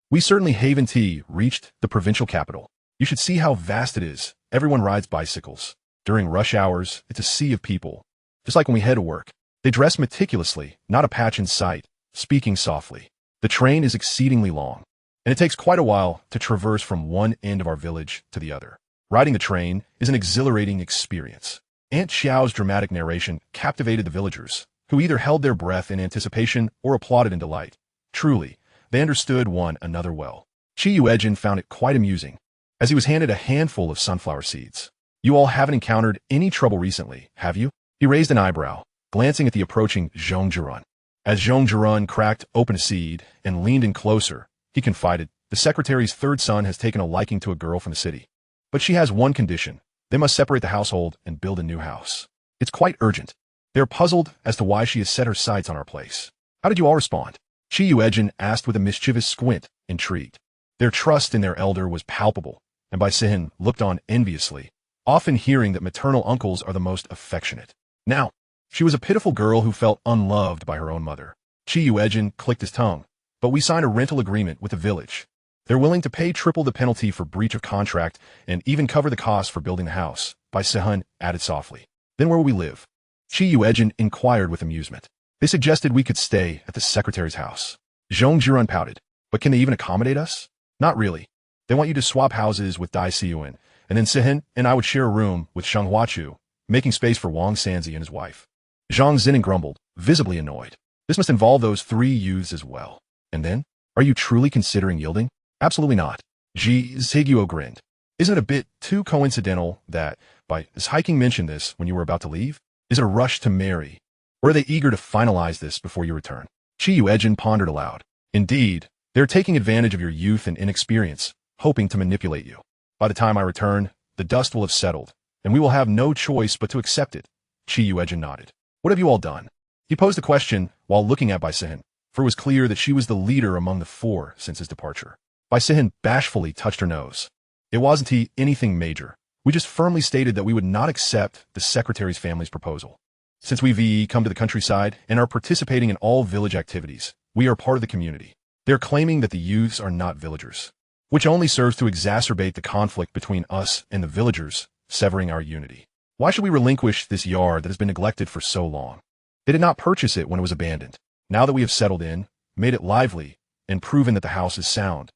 We certainly Haven Tea reached the provincial capital. You should see how vast it is. Everyone rides bicycles. During rush hours, it's a sea of people. Just like when we head to work. They dress meticulously, not a patch in sight, speaking softly. The train is exceedingly long, and it takes quite a while to traverse from one end of our village to the other. Riding the train is an exhilarating experience." Aunt Xiao's dramatic narration captivated the villagers, who either held their breath in anticipation or applauded in delight. Truly, they understood one another well. Yuejin found it quite amusing, as he was handed a handful of sunflower seeds. "You all haven't encountered any trouble recently, have you?" He raised an eyebrow, glancing at the approaching Zhong Jiran. As Zhong Jiran cracked open a seed and leaned in closer, he confided, "The secretary's third son has taken a liking to a girl from the city. But she has one condition. They must separate the household and build a new house. It's quite urgent. They're puzzled as to why she has set her sights on our place." "How did you all respond?" Yuejin asked with a mischievous squint, intrigued. Their trust in their elder was palpable, and Bai Sihin looked on enviously, often hearing that maternal uncles are the most affectionate. Now, she was a pitiful girl who felt unloved by her own mother. Yuejin clicked his tongue, "But we signed a rental agreement with the village. They're willing to pay triple the penalty for breach of contract and even cover the cost for building the house," Bai Sihin added softly. "Then where will we live?" Yuejin inquired with amusement. They suggested we could stay at the secretary's house. Zhong Zhirun pouted. But can they even accommodate us? Not really. They want you to swap houses with Dai Siyuan, and then Sihin and I would share a room with Sheng Huachu, making space for Wang Sanzi and his wife. Zhang Zining grumbled, visibly annoyed. This must involve those 3 youths as well. And then? Are you truly considering yielding? Absolutely not. Ji Ziguo grinned. Isn't it a bit too coincidental that, by hiking mentioned this when you were about to leave? Is it a rush to marry? Or are they eager to finalize this before you return? Yuejin pondered aloud. Indeed, they are taking advantage of your youth and inexperience, hoping to manipulate you. By the time I return, the dust will have settled, and we will have no choice but to accept it. Yuejin nodded. What have you all done? He posed the question while looking at Bai Sihin, for it was clear that she was the leader among the 4 since his departure. Bai Sihin bashfully touched her nose. It wasn't anything major. We just firmly stated that we would not accept the secretary's family's proposal. Since we've come to the countryside and are participating in all village activities, we are part of the community. They are claiming that the youths are not villagers, which only serves to exacerbate the conflict between us and the villagers, severing our unity. Why should we relinquish this yard that has been neglected for so long? They did not purchase it when it was abandoned. Now that we have settled in, made it lively, and proven that the house is sound,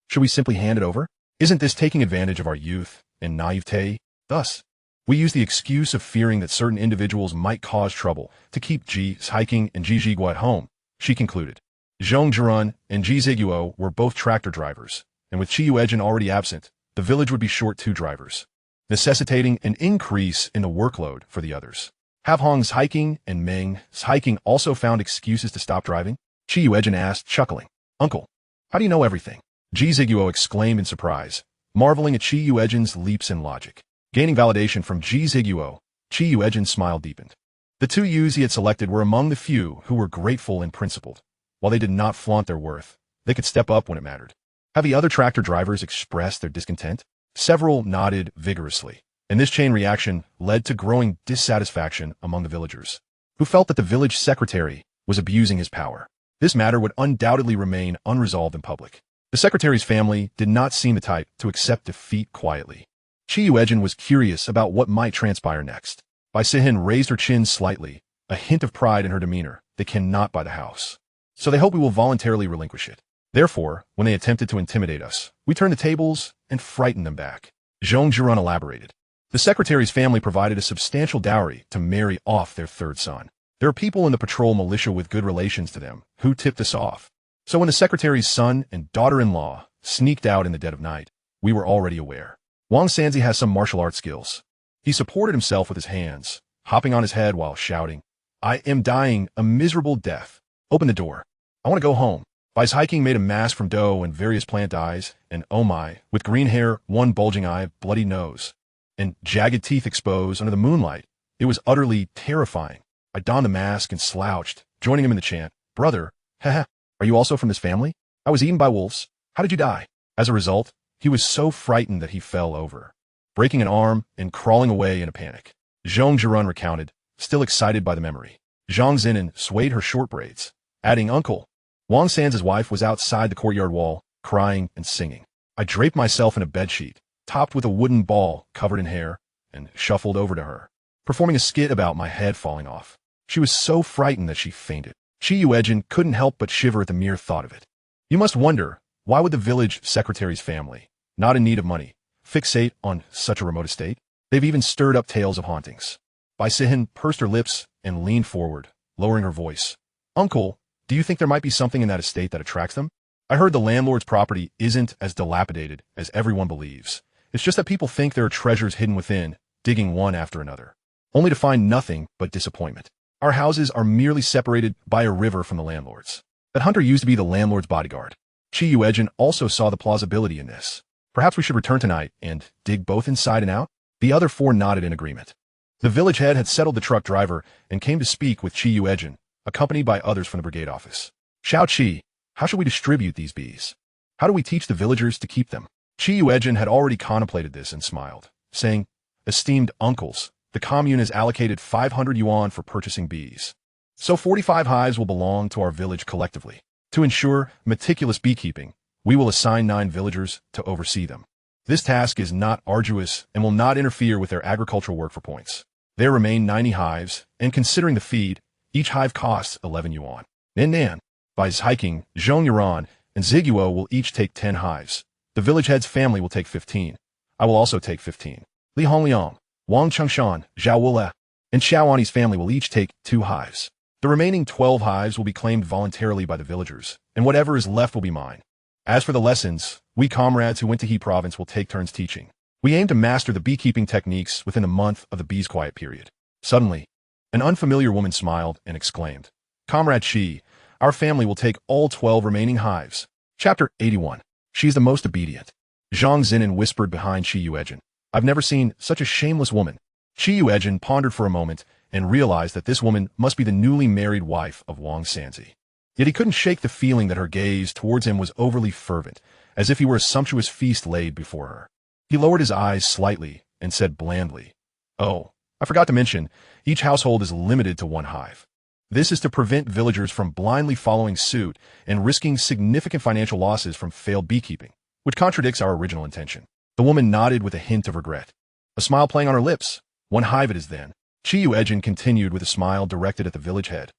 should we simply hand it over? Isn't this taking advantage of our youth and naivete? Thus, we use the excuse of fearing that certain individuals might cause trouble to keep Ji Hiking and Ji Ziguo at home, she concluded. Zhong Zhirun and Ji Ziguo were both tractor drivers, and with Yuejin already absent, the village would be short 2 drivers, necessitating an increase in the workload for the others. Have Hong's Hiking and Meng's Hiking also found excuses to stop driving? Yuejin asked, chuckling. Uncle, how do you know everything? Ji Ziguo exclaimed in surprise, marveling at Yuejin's leaps in logic. Gaining validation from Ji Ziguo, Yuejin's smile deepened. The 2 youths he had selected were among the few who were grateful and principled. While they did not flaunt their worth, they could step up when it mattered. Have the other tractor drivers expressed their discontent? Several nodded vigorously, and this chain reaction led to growing dissatisfaction among the villagers, who felt that the village secretary was abusing his power. This matter would undoubtedly remain unresolved in public. The secretary's family did not seem the type to accept defeat quietly. Yuejin was curious about what might transpire next. Bai Sihin raised her chin slightly, a hint of pride in her demeanor. They cannot buy the house, so they hope we will voluntarily relinquish it. Therefore, when they attempted to intimidate us, we turned the tables and frightened them back. Zhong Zhirun elaborated. The secretary's family provided a substantial dowry to marry off their 3rd son. There are people in the patrol militia with good relations to them who tipped us off. So when the secretary's son and daughter-in-law sneaked out in the dead of night, we were already aware. Wang Sanzi has some martial arts skills. He supported himself with his hands, hopping on his head while shouting, I am dying a miserable death. Open the door. I want to go home. Bai's Hiking made a mask from dough and various plant dyes, and oh my, with green hair, 1 bulging eye, bloody nose, and jagged teeth exposed under the moonlight. It was utterly terrifying. I donned the mask and slouched, joining him in the chant, Brother, haha, are you also from this family? I was eaten by wolves. How did you die? As a result, he was so frightened that he fell over, breaking an arm and crawling away in a panic. Zhong Zhirun recounted, still excited by the memory. Zhang Zinan swayed her short braids, adding, Uncle. Wang San's wife was outside the courtyard wall, crying and singing. I draped myself in a bedsheet, topped with a wooden ball covered in hair, and shuffled over to her, performing a skit about my head falling off. She was so frightened that she fainted. Yuejin couldn't help but shiver at the mere thought of it. You must wonder, why would the village secretary's family, not in need of money, fixate on such a remote estate? They've even stirred up tales of hauntings. Bai Sihin pursed her lips and leaned forward, lowering her voice. Uncle, do you think there might be something in that estate that attracts them? I heard the landlord's property isn't as dilapidated as everyone believes. It's just that people think there are treasures hidden within, digging one after another, only to find nothing but disappointment. Our houses are merely separated by a river from the landlord's. That hunter used to be the landlord's bodyguard. Yuejin also saw the plausibility in this. Perhaps we should return tonight and dig both inside and out? The other 4 nodded in agreement. The village head had settled the truck driver and came to speak with Yuejin, accompanied by others from the brigade office. Xiao Qi, how should we distribute these bees? How do we teach the villagers to keep them? Yuejin had already contemplated this and smiled, saying, Esteemed uncles, the commune has allocated 500 yuan for purchasing bees. So 45 hives will belong to our village collectively. To ensure meticulous beekeeping, we will assign 9 villagers to oversee them. This task is not arduous and will not interfere with their agricultural work for points. There remain 90 hives, and considering the feed, each hive costs 11 yuan. Nan, by hiking, Zhong Yuan and Ziguo will each take 10 hives. The village head's family will take 15. I will also take 15. Li Hongliang, Wang Chengshan, Zhao Wule, and Xiaoani's family will each take 2 hives. The remaining 12 hives will be claimed voluntarily by the villagers, and whatever is left will be mine. As for the lessons, we comrades who went to He Province will take turns teaching. We aim to master the beekeeping techniques within a month of the bees' quiet period. Suddenly, an unfamiliar woman smiled and exclaimed, Comrade Shi, our family will take all 12 remaining hives. Chapter 81. She is the most obedient. Zhang Zinan whispered behind Shi Yuejin. I've never seen such a shameless woman. Shi Yuejin pondered for a moment and realized that this woman must be the newly married wife of Wang Sanzi. Yet he couldn't shake the feeling that her gaze towards him was overly fervent, as if he were a sumptuous feast laid before her. He lowered his eyes slightly and said blandly, Oh, I forgot to mention, each household is limited to 1 hive. This is to prevent villagers from blindly following suit and risking significant financial losses from failed beekeeping, which contradicts our original intention. The woman nodded with a hint of regret, a smile playing on her lips. 1 hive it is then. Chi Yuejin continued with a smile directed at the village head.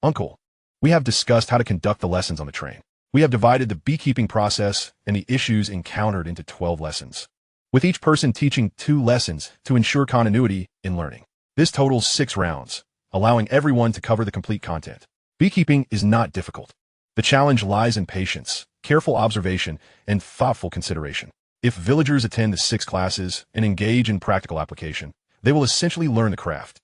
Uncle, we have discussed how to conduct the lessons on the train. We have divided the beekeeping process and the issues encountered into 12 lessons, with each person teaching 2 lessons to ensure continuity in learning. This totals 6 rounds, allowing everyone to cover the complete content. Beekeeping is not difficult. The challenge lies in patience, careful observation, and thoughtful consideration. If villagers attend the 6 classes and engage in practical application, they will essentially learn the craft.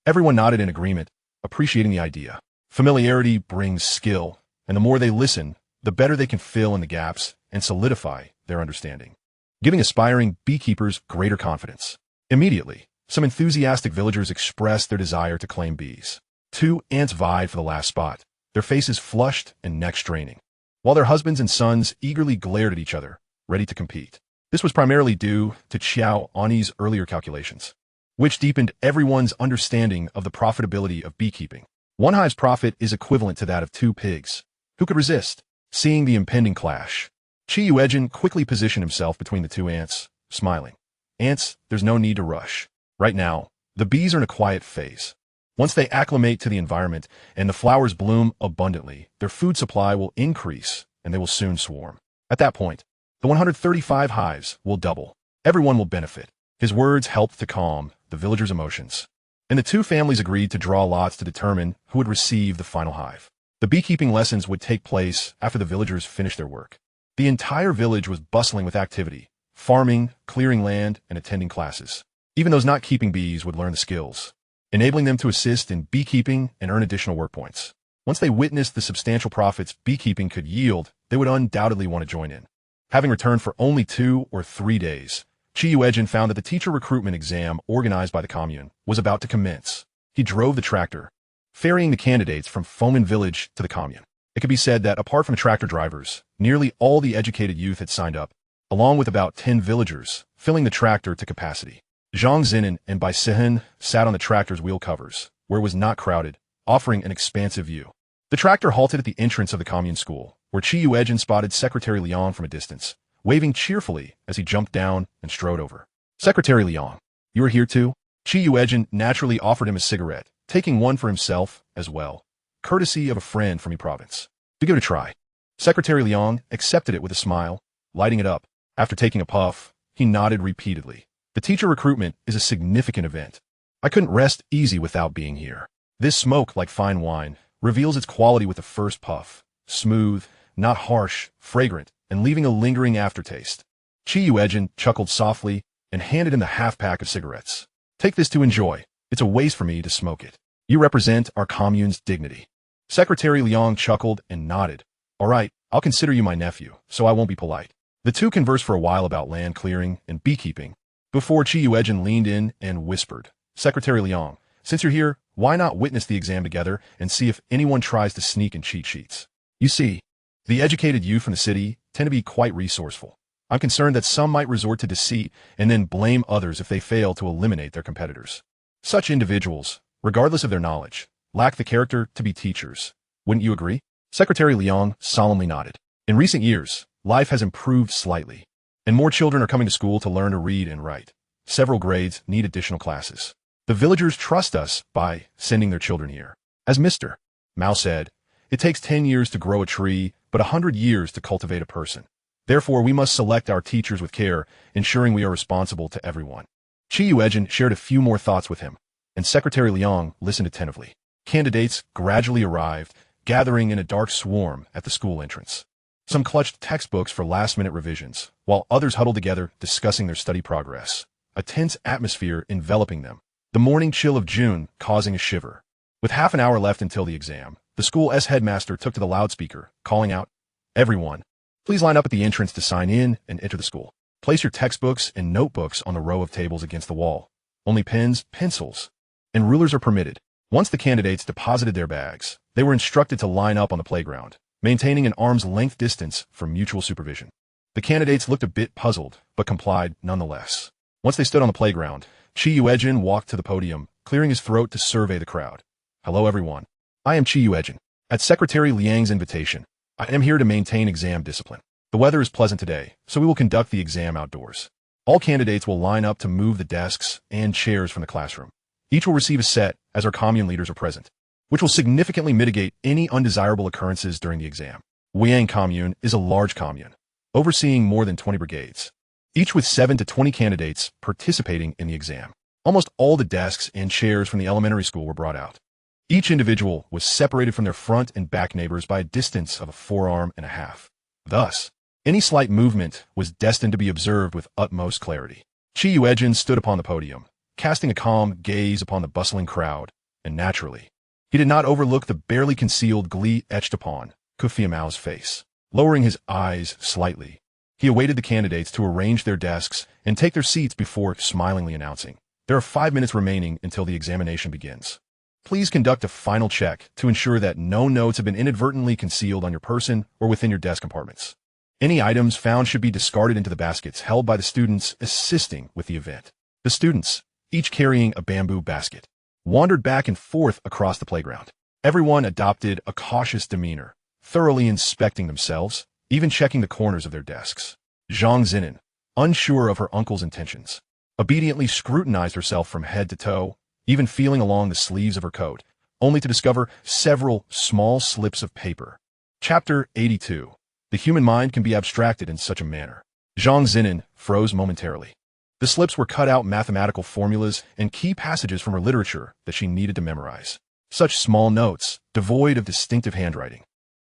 Everyone nodded in agreement, appreciating the idea. Familiarity brings skill, and the more they listen, the better they can fill in the gaps and solidify their understanding, giving aspiring beekeepers greater confidence. Immediately, some enthusiastic villagers expressed their desire to claim bees. 2 ants vied for the last spot, their faces flushed and necks straining, while their husbands and sons eagerly glared at each other, ready to compete. This was primarily due to Xiao Ani's earlier calculations, which deepened everyone's understanding of the profitability of beekeeping. 1 hive's profit is equivalent to that of 2 pigs. Who could resist? Seeing the impending clash, Chi Yuejin quickly positioned himself between the 2 ants, smiling. Ants, there's no need to rush. Right now, the bees are in a quiet phase. Once they acclimate to the environment and the flowers bloom abundantly, their food supply will increase and they will soon swarm. At that point, the 135 hives will double. Everyone will benefit. His words helped to calm the villagers' emotions, and the 2 families agreed to draw lots to determine who would receive the final hive. The beekeeping lessons would take place after the villagers finished their work. The entire village was bustling with activity, farming, clearing land, and attending classes. Even those not keeping bees would learn the skills, enabling them to assist in beekeeping and earn additional work points. Once they witnessed the substantial profits beekeeping could yield, they would undoubtedly want to join in. Having returned for only 2 or 3 days, Chi Yuejin found that the teacher recruitment exam organized by the commune was about to commence. He drove the tractor, ferrying the candidates from Fomen village to the commune. It could be said that apart from tractor drivers, nearly all the educated youth had signed up, along with about 10 villagers, filling the tractor to capacity. Zhang Zinan and Bai Sihen sat on the tractor's wheel covers, where it was not crowded, offering an expansive view. The tractor halted at the entrance of the commune school, where Chi Yuejin spotted Secretary Liang from a distance, waving cheerfully as he jumped down and strode over. Secretary Liang, you are here too? Chi Yuejin naturally offered him a cigarette, taking one for himself as well, courtesy of a friend from the province. To give it a try. Secretary Liang accepted it with a smile, lighting it up. After taking a puff, he nodded repeatedly. The teacher recruitment is a significant event. I couldn't rest easy without being here. This smoke, like fine wine, reveals its quality with the first puff. Smooth, not harsh, fragrant, and leaving a lingering aftertaste. Chi Yuejin chuckled softly and handed him the half-pack of cigarettes. Take this to enjoy. It's a waste for me to smoke it. You represent our commune's dignity. Secretary Liang chuckled and nodded. All right, I'll consider you my nephew, so I won't be polite. The 2 conversed for a while about land clearing and beekeeping, before Chi Yuejin leaned in and whispered, Secretary Liang, since you're here, why not witness the exam together and see if anyone tries to sneak in cheat sheets? You see, the educated youth from the city tend to be quite resourceful. I'm concerned that some might resort to deceit and then blame others if they fail to eliminate their competitors. Such individuals, regardless of their knowledge, lack the character to be teachers. Wouldn't you agree? Secretary Liang solemnly nodded. In recent years, life has improved slightly, and more children are coming to school to learn to read and write. Several grades need additional classes. The villagers trust us by sending their children here. As Mr. Mao said, it takes 10 years to grow a tree, but 100 years to cultivate a person. Therefore, we must select our teachers with care, ensuring we are responsible to everyone. Yuejin shared a few more thoughts with him, and Secretary Liang listened attentively. Candidates gradually arrived, gathering in a dark swarm at the school entrance. Some clutched textbooks for last-minute revisions, while others huddled together discussing their study progress. A tense atmosphere enveloping them, the morning chill of June causing a shiver. With half an hour left until the exam, the school's headmaster took to the loudspeaker, calling out, "Everyone, please line up at the entrance to sign in and enter the school. Place your textbooks and notebooks on the row of tables against the wall. Only pens, pencils, and rulers are permitted." Once the candidates deposited their bags, they were instructed to line up on the playground, maintaining an arm's length distance for mutual supervision. The candidates looked a bit puzzled, but complied nonetheless. Once they stood on the playground, Yuejin walked to the podium, clearing his throat to survey the crowd. "Hello everyone. I am Yuejin. At Secretary Liang's invitation, I am here to maintain exam discipline. The weather is pleasant today, so we will conduct the exam outdoors. All candidates will line up to move the desks and chairs from the classroom. Each will receive a set as our commune leaders are present, which will significantly mitigate any undesirable occurrences during the exam. Yuejin commune is a large commune, overseeing more than 20 brigades, each with 7 to 20 candidates participating in the exam. Almost all the desks and chairs from the elementary school were brought out. Each individual was separated from their front and back neighbors by a distance of a forearm and a half. Thus, any slight movement was destined to be observed with utmost clarity. Yuejin stood upon the podium, casting a calm gaze upon the bustling crowd, and naturally, he did not overlook the barely concealed glee etched upon Mao's face. Lowering his eyes slightly, he awaited the candidates to arrange their desks and take their seats before smilingly announcing, "There are 5 minutes remaining until the examination begins. Please conduct a final check to ensure that no notes have been inadvertently concealed on your person or within your desk compartments. Any items found should be discarded into the baskets held by the students assisting with the event." The students, each carrying a bamboo basket, wandered back and forth across the playground. Everyone adopted a cautious demeanor, thoroughly inspecting themselves, even checking the corners of their desks. Zhang Zinan, unsure of her uncle's intentions, obediently scrutinized herself from head to toe, even feeling along the sleeves of her coat, only to discover several small slips of paper. Chapter 82. The human mind can be abstracted in such a manner. Zhang Zinan froze momentarily. The slips were cut out mathematical formulas and key passages from her literature that she needed to memorize. Such small notes, devoid of distinctive handwriting,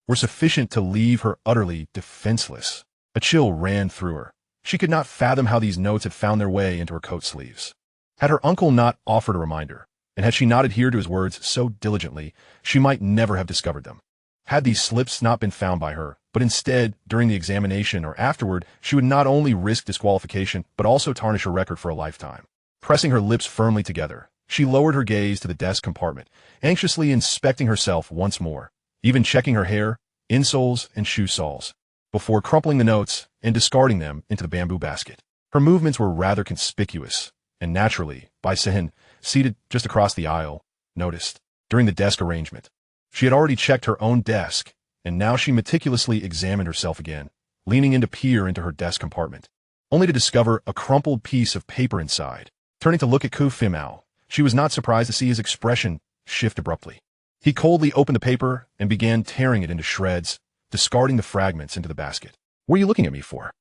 were sufficient to leave her utterly defenseless. A chill ran through her. She could not fathom how these notes had found their way into her coat sleeves. Had her uncle not offered a reminder, and had she not adhered to his words so diligently, she might never have discovered them. Had these slips not been found by her, but instead, during the examination or afterward, she would not only risk disqualification, but also tarnish her record for a lifetime. Pressing her lips firmly together, she lowered her gaze to the desk compartment, anxiously inspecting herself once more, even checking her hair, insoles, and shoe soles, before crumpling the notes and discarding them into the bamboo basket. Her movements were rather conspicuous, and naturally, by Sehin, seated just across the aisle, noticed. During the desk arrangement, she had already checked her own desk, and now she meticulously examined herself again, leaning in to peer into her desk compartment, only to discover a crumpled piece of paper inside. Turning to look at Mao, she was not surprised to see his expression shift abruptly. He coldly opened the paper and began tearing it into shreds, discarding the fragments into the basket. "What are you looking at me for?"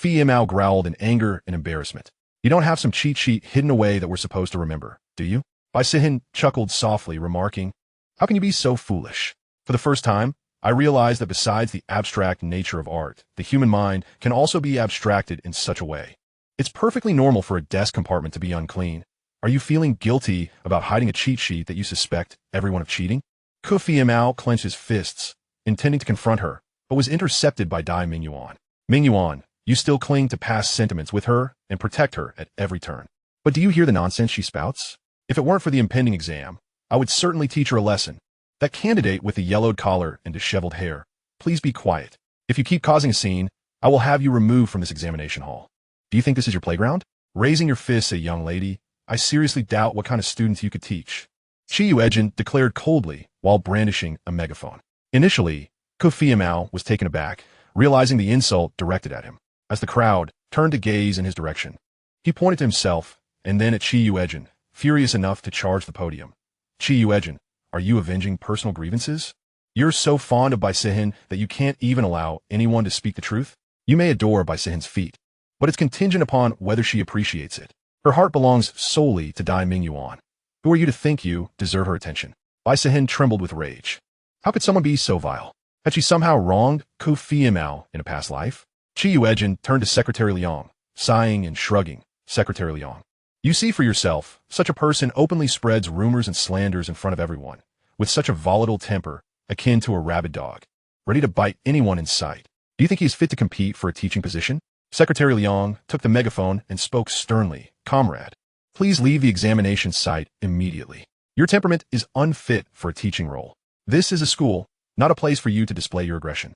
Mao growled in anger and embarrassment. "You don't have some cheat sheet hidden away that we're supposed to remember, do you?" Bai Sihin chuckled softly, remarking, "How can you be so foolish? For the first time, I realized that besides the abstract nature of art, the human mind can also be abstracted in such a way. It's perfectly normal for a desk compartment to be unclean. Are you feeling guilty about hiding a cheat sheet that you suspect everyone of cheating?" Mao clenched his fists, intending to confront her, but was intercepted by Dai Mingyuan. "Mingyuan, you still cling to past sentiments with her and protect her at every turn. But do you hear the nonsense she spouts? If it weren't for the impending exam, I would certainly teach her a lesson. That candidate with the yellowed collar and disheveled hair, please be quiet. If you keep causing a scene, I will have you removed from this examination hall. Do you think this is your playground? Raising your fists, a young lady, I seriously doubt what kind of students you could teach," Yuejin declared coldly while brandishing a megaphone. Initially, Mao was taken aback, realizing the insult directed at him. As the crowd turned to gaze in his direction, he pointed to himself and then at Yuejin, furious enough to charge the podium. Chi Yuejin, are you avenging personal grievances? You're so fond of Bai Sihin that you can't even allow anyone to speak the truth? You may adore Bai Sihin's feat, but it's contingent upon whether she appreciates it. Her heart belongs solely to Dai Mingyuan. Who are you to think you deserve her attention? Bai Sihin trembled with rage. How could someone be so vile? Had she somehow wronged Ku Fiamao in a past life? Chi Yuejin turned to Secretary Liang, sighing and shrugging. Secretary Liang. You see for yourself, such a person openly spreads rumors and slanders in front of everyone, with such a volatile temper, akin to a rabid dog, ready to bite anyone in sight. Do you think he is fit to compete for a teaching position? Secretary Liang took the megaphone and spoke sternly. Comrade, please leave the examination site immediately. Your temperament is unfit for a teaching role. This is a school, not a place for you to display your aggression.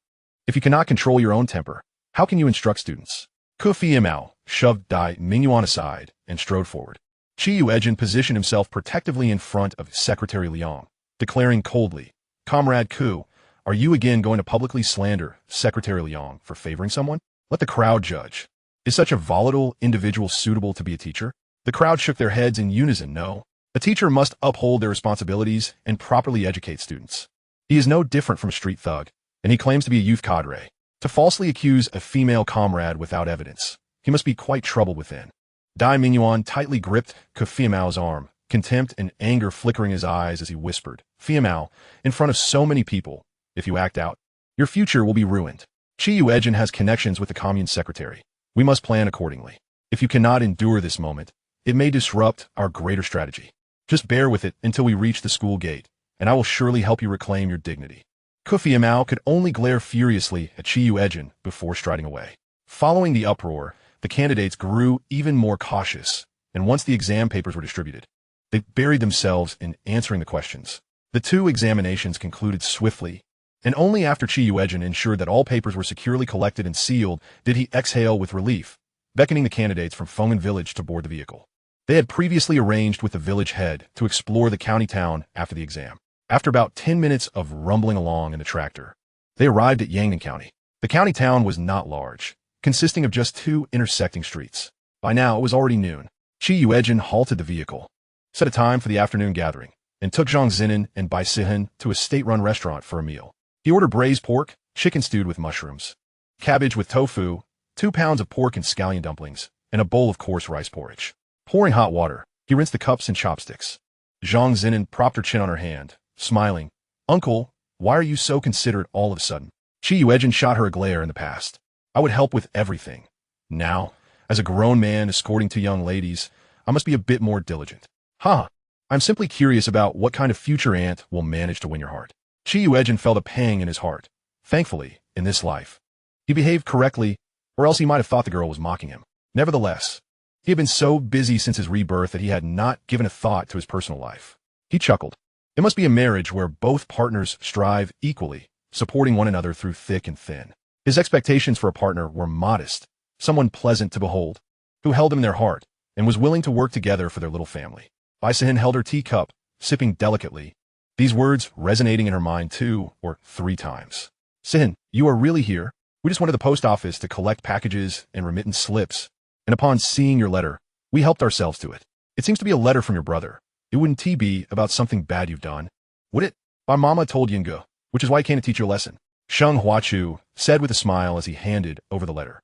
If you cannot control your own temper, how can you instruct students? Ku Fiamao shoved Dai Mingyuan aside and strode forward. Chi Yuejin positioned himself protectively in front of Secretary Liang, declaring coldly, Comrade Ku, are you again going to publicly slander Secretary Liang for favoring someone? Let the crowd judge. Is such a volatile individual suitable to be a teacher? The crowd shook their heads in unison. No. A teacher must uphold their responsibilities and properly educate students. He is no different from a street thug, and he claims to be a youth cadre. To falsely accuse a female comrade without evidence, he must be quite troubled within. Dai Mingyuan tightly gripped Ku Fiamao's arm, contempt and anger flickering his eyes as he whispered, Fiamao, in front of so many people, if you act out, your future will be ruined. Chi Yuejin has connections with the commune secretary. We must plan accordingly. If you cannot endure this moment, it may disrupt our greater strategy. Just bear with it until we reach the school gate, and I will surely help you reclaim your dignity. Ku Fiamao could only glare furiously at Chi Yuejin before striding away. Following the uproar, the candidates grew even more cautious, and once the exam papers were distributed, they buried themselves in answering the questions. The two examinations concluded swiftly, and only after Chi Yuejin ensured that all papers were securely collected and sealed did he exhale with relief, beckoning the candidates from Feng'an village to board the vehicle. They had previously arranged with the village head to explore the county town after the exam. After about 10 minutes of rumbling along in the tractor, they arrived at Yangnan County. The county town was not large, consisting of just two intersecting streets. By now, it was already noon. Chi Yuejin halted the vehicle, set a time for the afternoon gathering, and took Zhang Zinan and Bai Sihin to a state-run restaurant for a meal. He ordered braised pork, chicken stewed with mushrooms, cabbage with tofu, 2 pounds of pork and scallion dumplings, and a bowl of coarse rice porridge. Pouring hot water, he rinsed the cups and chopsticks. Zhang Zinan propped her chin on her hand, smiling. Uncle, why are you so considerate all of a sudden? Chi Yuejin shot her a glare in the past. I would help with everything. Now, as a grown man escorting 2 young ladies, I must be a bit more diligent. I'm simply curious about what kind of future aunt will manage to win your heart. Chi Yuejin felt a pang in his heart. Thankfully, in this life, he behaved correctly, or else he might have thought the girl was mocking him. Nevertheless, he had been so busy since his rebirth that he had not given a thought to his personal life. He chuckled. It must be a marriage where both partners strive equally, supporting one another through thick and thin. His expectations for a partner were modest, someone pleasant to behold, who held him in their heart, and was willing to work together for their little family. Bai Sihin held her teacup, sipping delicately, these words resonating in her mind 2 or 3 times. Sihin, you are really here? We just went to the post office to collect packages and remittance slips, and upon seeing your letter, we helped ourselves to it. It seems to be a letter from your brother. It wouldn't be about something bad you've done, would it? My mama told Yinge, which is why I came to teach you a lesson. Sheng Huachu said with a smile as he handed over the letter,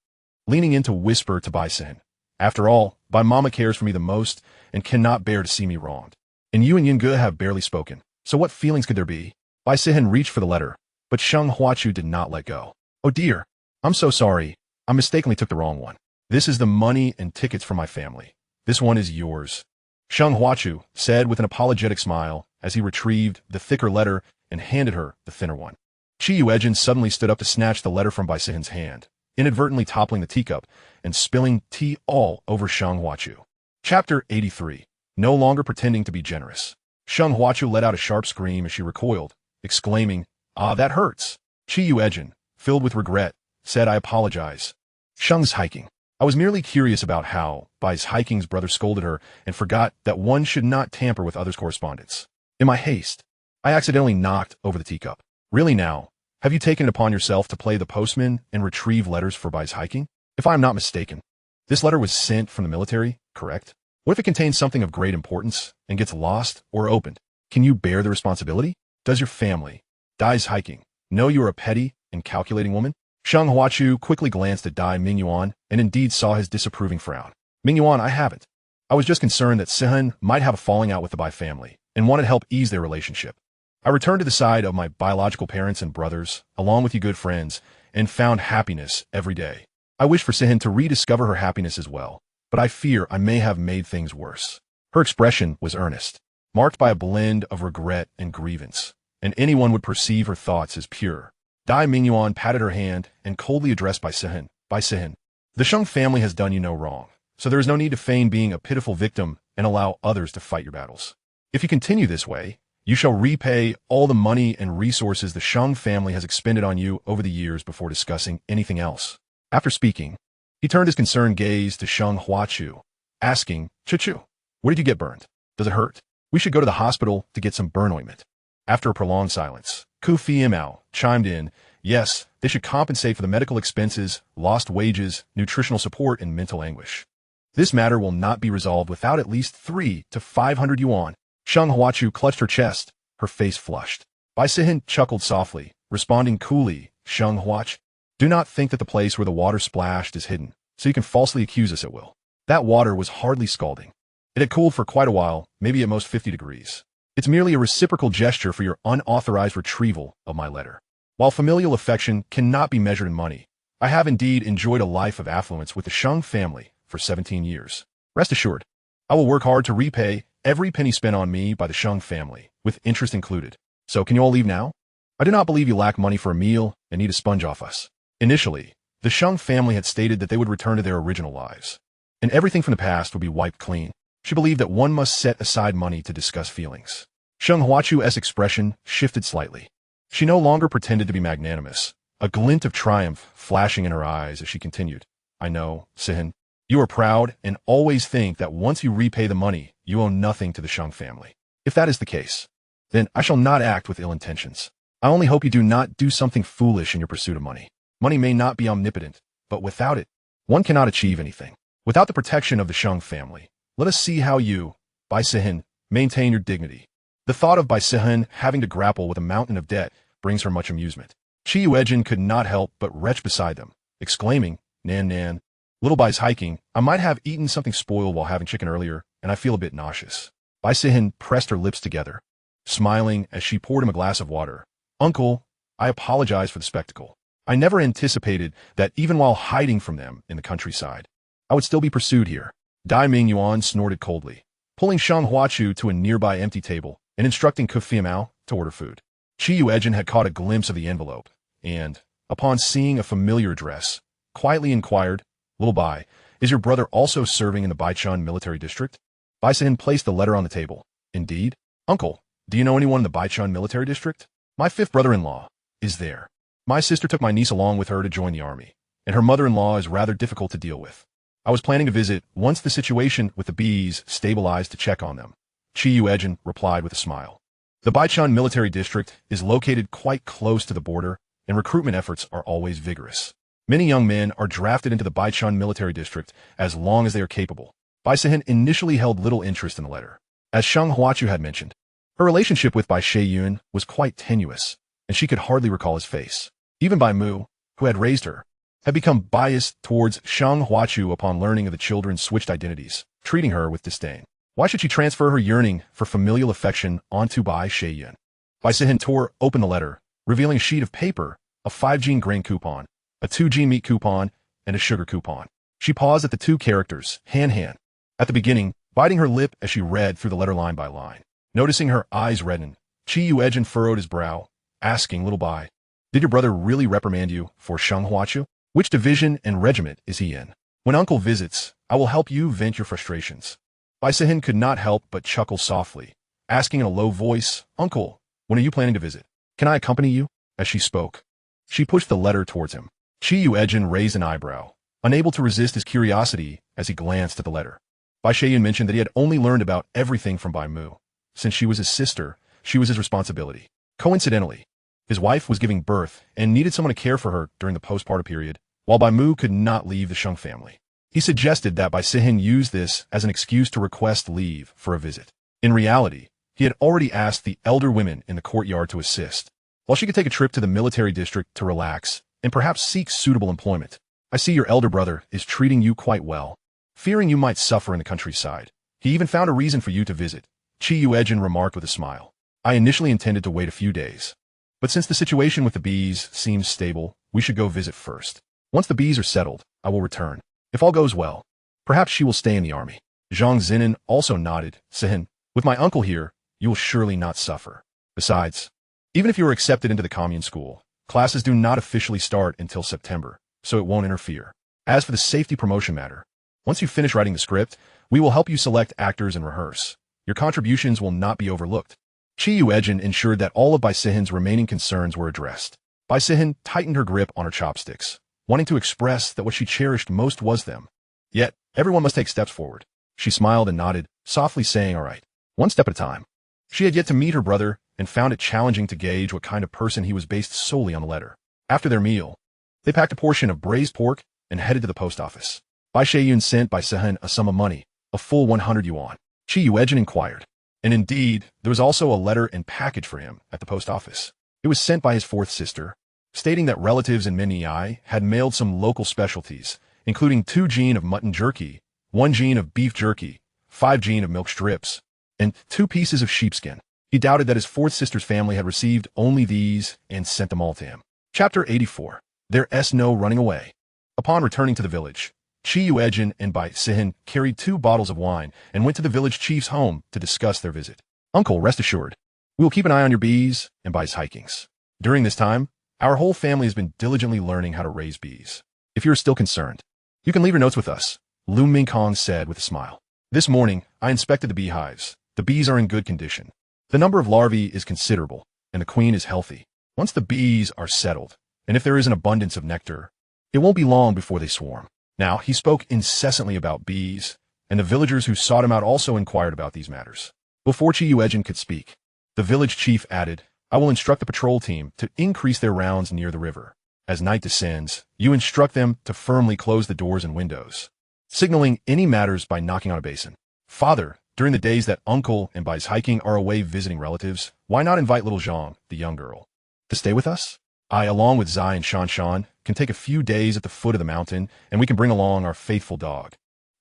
leaning in to whisper to Bai Sihin. After all, Bai Mama cares for me the most and cannot bear to see me wronged. And you and Yinge have barely spoken, so what feelings could there be? Bai Sihin reached for the letter, but Sheng Huachu did not let go. Oh dear, I'm so sorry. I mistakenly took the wrong one. This is the money and tickets for my family. This one is yours. Sheng Huachu said with an apologetic smile as he retrieved the thicker letter and handed her the thinner one. Chi Yuejin suddenly stood up to snatch the letter from Bai Sihin's hand, inadvertently toppling the teacup and spilling tea all over Sheng Huachu. Chapter 83. No longer pretending to be generous. Sheng Huachu let out a sharp scream as she recoiled, exclaiming, "Ah, that hurts." Chi Yuejin, filled with regret, said, "I apologize. Sheng's hiking. I was merely curious about how Bai's hiking's brother scolded her and forgot that one should not tamper with others' correspondence. In my haste, I accidentally knocked over the teacup. Really now, have you taken it upon yourself to play the postman and retrieve letters for Bai's hiking? If I am not mistaken, this letter was sent from the military, correct?" What if it contains something of great importance and gets lost or opened? Can you bear the responsibility? Does your family, Dai's hiking, know you are a petty and calculating woman? Sheng Huachu quickly glanced at Dai Mingyuan and indeed saw his disapproving frown. Mingyuan, I haven't. I was just concerned that Sehen might have a falling out with the Bai family and wanted help ease their relationship. I returned to the side of my biological parents and brothers, along with you good friends, and found happiness every day. I wish for Sehen to rediscover her happiness as well, but I fear I may have made things worse. Her expression was earnest, marked by a blend of regret and grievance, and anyone would perceive her thoughts as pure. Dai Mingyuan patted her hand and coldly addressed Bai Sehen. The Sheng family has done you no wrong, so there is no need to feign being a pitiful victim and allow others to fight your battles. If you continue this way, you shall repay all the money and resources the Sheng family has expended on you over the years before discussing anything else. After speaking, he turned his concerned gaze to Sheng Huachu, asking, Chu, where did you get burned? Does it hurt? We should go to the hospital to get some burn ointment. After a prolonged silence, Ku Fiamao chimed in, yes, they should compensate for the medical expenses, lost wages, nutritional support, and mental anguish. This matter will not be resolved without at least 300 to 500 yuan. Sheng Huachu clutched her chest, her face flushed. Bai Sehen chuckled softly, responding coolly, Sheng Huach, do not think that the place where the water splashed is hidden, so you can falsely accuse us at will. That water was hardly scalding. It had cooled for quite a while, maybe at most 50 degrees. It's merely a reciprocal gesture for your unauthorized retrieval of my letter. While familial affection cannot be measured in money, I have indeed enjoyed a life of affluence with the Sheng family for 17 years. Rest assured, I will work hard to repay every penny spent on me by the Sheng family, with interest included. So can you all leave now? I do not believe you lack money for a meal and need a sponge off us. Initially, the Sheng family had stated that they would return to their original lives, and everything from the past would be wiped clean. She believed that one must set aside money to discuss feelings. Sheng Huachu's expression shifted slightly. She no longer pretended to be magnanimous, a glint of triumph flashing in her eyes as she continued. I know, Sehen, you are proud and always think that once you repay the money, you owe nothing to the Sheng family. If that is the case, then I shall not act with ill intentions. I only hope you do not do something foolish in your pursuit of money. Money may not be omnipotent, but without it, one cannot achieve anything. Without the protection of the Sheng family, let us see how you, Bai Sehen, maintain your dignity. The thought of Bai Sehen having to grapple with a mountain of debt brings her much amusement. Yuejin could not help but retch beside them, exclaiming, Nan, little Bai's hiking, I might have eaten something spoiled while having chicken earlier, and I feel a bit nauseous. Bai Sehen pressed her lips together, smiling as she poured him a glass of water. Uncle, I apologize for the spectacle. I never anticipated that even while hiding from them in the countryside, I would still be pursued here. Dai Mingyuan snorted coldly, pulling Sheng Huachu to a nearby empty table and instructing Ku Fiamao to order food. Yuejin had caught a glimpse of the envelope and, upon seeing a familiar address, quietly inquired, Little Bai, is your brother also serving in the Baichun military district? Bai Sehen placed the letter on the table. Indeed. Uncle, do you know anyone in the Baichun military district? My 5th brother-in-law is there. My sister took my niece along with her to join the army, and her mother-in-law is rather difficult to deal with. I was planning to visit once the situation with the bees stabilized to check on them. Yuejin replied with a smile. The Baichun military district is located quite close to the border, and recruitment efforts are always vigorous. Many young men are drafted into the Baichun military district as long as they are capable. Bai Sehen initially held little interest in the letter. As Sheng Huachu had mentioned, her relationship with Bai Yuejin was quite tenuous, and she could hardly recall his face. Even Bai Mu, who had raised her, had become biased towards Sheng Huachu upon learning of the children's switched identities, treating her with disdain. Why should she transfer her yearning for familial affection onto Bai Yuejin? Bai Sehen tore open the letter, revealing a sheet of paper, a 5-gene grain coupon, a 2-gene meat coupon, and a sugar coupon. She paused at the 2 characters, Han. At the beginning, biting her lip as she read through the letter line by line. Noticing her eyes redden, Yuejin furrowed his brow, asking Little Bai, did your brother really reprimand you for Sheng Huachu? Which division and regiment is he in? When uncle visits, I will help you vent your frustrations. Bai Sehen could not help but chuckle softly, asking in a low voice, Uncle, when are you planning to visit? Can I accompany you? As she spoke, she pushed the letter towards him. Yuejin raised an eyebrow, unable to resist his curiosity as he glanced at the letter. Bai Yuejin mentioned that he had only learned about everything from Bai Mu. Since she was his sister, she was his responsibility. Coincidentally, his wife was giving birth and needed someone to care for her during the postpartum period, while Bai Mu could not leave the Sheng family. He suggested that Bai Sihin use this as an excuse to request leave for a visit. In reality, he had already asked the elder women in the courtyard to assist, while she could take a trip to the military district to relax and perhaps seek suitable employment. I see your elder brother is treating you quite well, fearing you might suffer in the countryside. He even found a reason for you to visit, Yuejin remarked with a smile. I initially intended to wait a few days, but since the situation with the bees seems stable, we should go visit first. Once the bees are settled, I will return. If all goes well, perhaps she will stay in the army. Zhang Zinan also nodded. Sihin, with my uncle here, you will surely not suffer. Besides, even if you are accepted into the commune school, classes do not officially start until September, so it won't interfere. As for the safety promotion matter, once you finish writing the script, we will help you select actors and rehearse. Your contributions will not be overlooked. Yuejin ensured that all of Bai Sihin's remaining concerns were addressed. Bai Sihin tightened her grip on her chopsticks, wanting to express that what she cherished most was them. Yet, everyone must take steps forward. She smiled and nodded, softly saying, all right, one step at a time. She had yet to meet her brother and found it challenging to gauge what kind of person he was based solely on the letter. After their meal, they packed a portion of braised pork and headed to the post office. Bai Sheyun sent Bai Sihin a sum of money, a full 100 yuan. Yuejin inquired. And indeed, there was also a letter and package for him at the post office. It was sent by his fourth sister, stating that relatives in Minyi had mailed some local specialties, including 2 jean of mutton jerky, 1 jean of beef jerky, 5 jean of milk strips, and 2 pieces of sheepskin. He doubted that his fourth sister's family had received only these and sent them all to him. Chapter 84. There's no running away. Upon returning to the village, Yuejin and Bai Sihin carried 2 bottles of wine and went to the village chief's home to discuss their visit. Uncle, rest assured, we will keep an eye on your bees and Bai's hikings. During this time, our whole family has been diligently learning how to raise bees. If you are still concerned, you can leave your notes with us, Lu Mingkong said with a smile. This morning, I inspected the beehives. The bees are in good condition. The number of larvae is considerable, and the queen is healthy. Once the bees are settled, and if there is an abundance of nectar, it won't be long before they swarm. Now, he spoke incessantly about bees, and the villagers who sought him out also inquired about these matters. Before Yuejin could speak, the village chief added, I will instruct the patrol team to increase their rounds near the river. As night descends, you instruct them to firmly close the doors and windows, signaling any matters by knocking on a basin. Father, during the days that uncle and Bai's hiking are away visiting relatives, why not invite little Zhang, the young girl, to stay with us? I, along with Zai and Shan, can take a few days at the foot of the mountain, and we can bring along our faithful dog,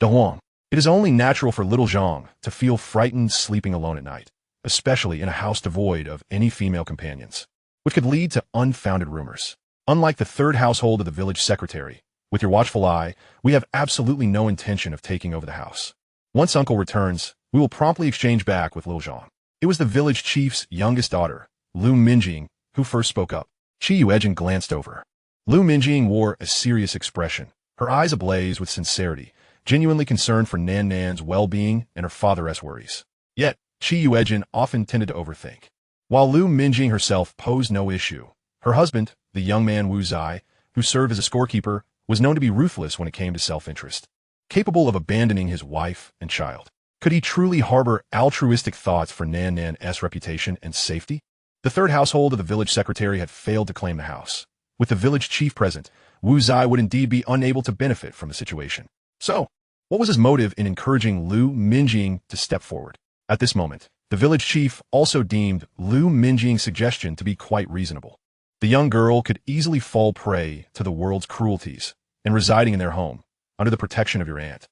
Dahuang. It is only natural for little Zhang to feel frightened sleeping alone at night, especially in a house devoid of any female companions, which could lead to unfounded rumors. Unlike the third household of the village secretary, with your watchful eye, we have absolutely no intention of taking over the house. Once uncle returns, we will promptly exchange back with little Zhang. It was the village chief's youngest daughter, Lu Minjing, who first spoke up. Yuejin glanced over. Lu Minjing wore a serious expression, her eyes ablaze with sincerity, genuinely concerned for Nan Nan's well-being and her father's worries. Yet, Yuejin often tended to overthink. While Lu Minjing herself posed no issue, her husband, the young man Wu Zai, who served as a scorekeeper, was known to be ruthless when it came to self-interest, capable of abandoning his wife and child. Could he truly harbor altruistic thoughts for Nan Nan's reputation and safety? The third household of the village secretary had failed to claim the house. With the village chief present, Wu Zai would indeed be unable to benefit from the situation. So, what was his motive in encouraging Lu Minjing to step forward? At this moment, the village chief also deemed Lu Minjing's suggestion to be quite reasonable. The young girl could easily fall prey to the world's cruelties, and residing in their home, under the protection of your aunt,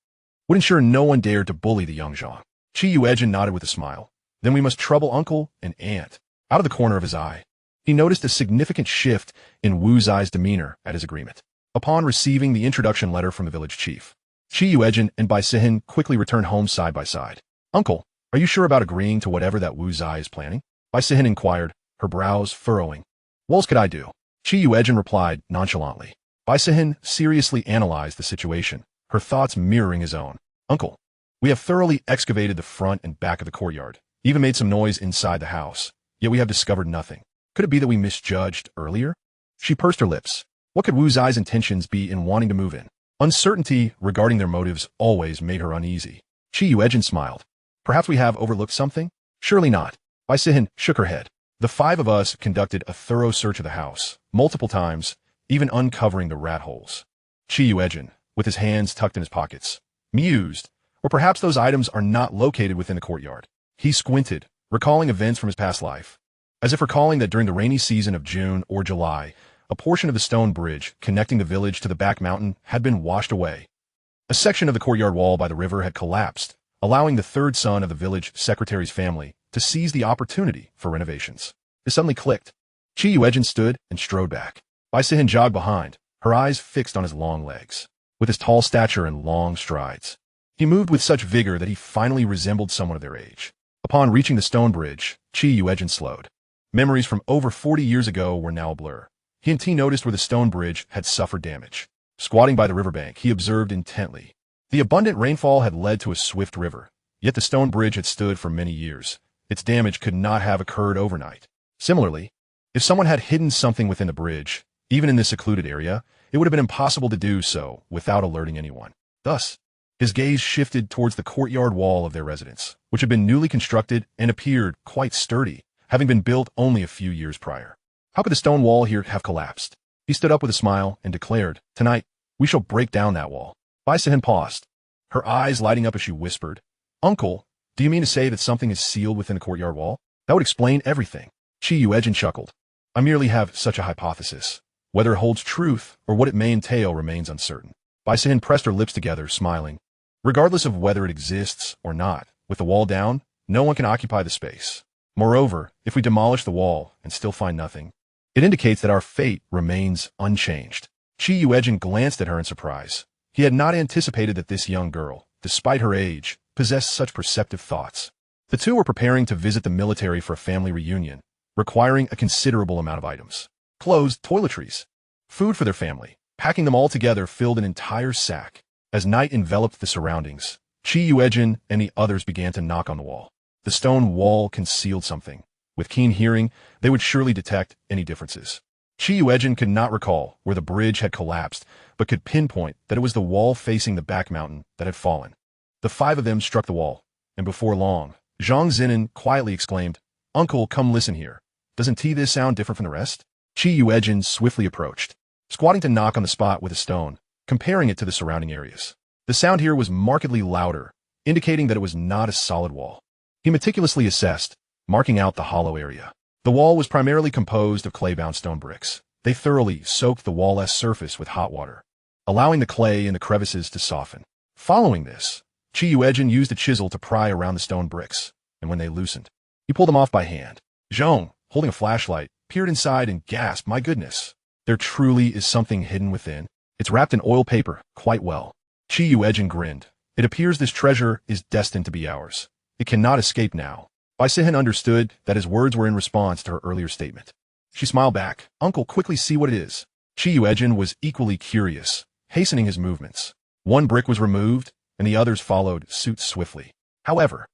would ensure no one dared to bully the young Zhang. Yuejin nodded with a smile. Then we must trouble uncle and aunt. Out of the corner of his eye, he noticed a significant shift in Wu Zai's demeanor at his agreement. Upon receiving the introduction letter from the village chief, Yuejin and Bai Sihin quickly returned home side by side. Uncle, are you sure about agreeing to whatever that Wu Zai is planning? Bai Sihin inquired, her brows furrowing. What else could I do? Yuejin replied nonchalantly. Bai Sihin seriously analyzed the situation, her thoughts mirroring his own. Uncle, we have thoroughly excavated the front and back of the courtyard, even made some noise inside the house. Yet we have discovered nothing. Could it be that we misjudged earlier? She pursed her lips. What could Wu Zai's intentions be in wanting to move in? Uncertainty regarding their motives always made her uneasy. Yuejin smiled. Perhaps we have overlooked something? Surely not. Bai Sihin shook her head. The 5 of us conducted a thorough search of the house, multiple times, even uncovering the rat holes. Yuejin, with his hands tucked in his pockets, mused, or perhaps those items are not located within the courtyard. He squinted, recalling events from his past life, as if recalling that during the rainy season of June or July, a portion of the stone bridge connecting the village to the back mountain had been washed away. A section of the courtyard wall by the river had collapsed, allowing the third son of the village secretary's family to seize the opportunity for renovations. It suddenly clicked. Yuejin stood and strode back. Bai Sihin jogged behind, her eyes fixed on his long legs. With his tall stature and long strides, he moved with such vigor that he finally resembled someone of their age. Upon reaching the stone bridge, Yuejin slowed. Memories from over 40 years ago were now a blur. He noticed where the stone bridge had suffered damage. Squatting by the riverbank, he observed intently. The abundant rainfall had led to a swift river, yet the stone bridge had stood for many years. Its damage could not have occurred overnight. Similarly, if someone had hidden something within the bridge, even in this secluded area, it would have been impossible to do so without alerting anyone. Thus, his gaze shifted towards the courtyard wall of their residence, which had been newly constructed and appeared quite sturdy, having been built only a few years prior. How could the stone wall here have collapsed? He stood up with a smile and declared, "Tonight, we shall break down that wall." Bai Sihin paused, her eyes lighting up as she whispered, "Uncle, do you mean to say that something is sealed within the courtyard wall? That would explain everything." Yuejin chuckled. "I merely have such a hypothesis. Whether it holds truth or what it may entail remains uncertain." Bai Sihin pressed her lips together, smiling. "Regardless of whether it exists or not, with the wall down, no one can occupy the space. Moreover, if we demolish the wall and still find nothing, it indicates that our fate remains unchanged." Yuejin glanced at her in surprise. He had not anticipated that this young girl, despite her age, possessed such perceptive thoughts. The two were preparing to visit the military for a family reunion, requiring a considerable amount of items. Clothes, toiletries, food for their family. Packing them all together filled an entire sack. As night enveloped the surroundings, Yuejin and the others began to knock on the wall. The stone wall concealed something. With keen hearing, they would surely detect any differences. Yuejin could not recall where the bridge had collapsed, but could pinpoint that it was the wall facing the back mountain that had fallen. The five of them struck the wall, and before long, Zhang Zinan quietly exclaimed, "Uncle, come listen here. Doesn't this sound different from the rest?" Yuejin swiftly approached, squatting to knock on the spot with a stone, comparing it to the surrounding areas. The sound here was markedly louder, indicating that it was not a solid wall. He meticulously assessed, marking out the hollow area. The wall was primarily composed of clay-bound stone bricks. They thoroughly soaked the wall-less surface with hot water, allowing the clay in the crevices to soften. Following this, Yuejin used a chisel to pry around the stone bricks, and when they loosened, he pulled them off by hand. Zhang, holding a flashlight, peered inside and gasped, "My goodness, there truly is something hidden within. It's wrapped in oil paper, quite well." Yuejin grinned. "It appears this treasure is destined to be ours. It cannot escape now." Bai Sihin understood that his words were in response to her earlier statement. She smiled back. "Uncle, quickly see what it is." Yuejin was equally curious, hastening his movements. One brick was removed, and the others followed suit swiftly. However,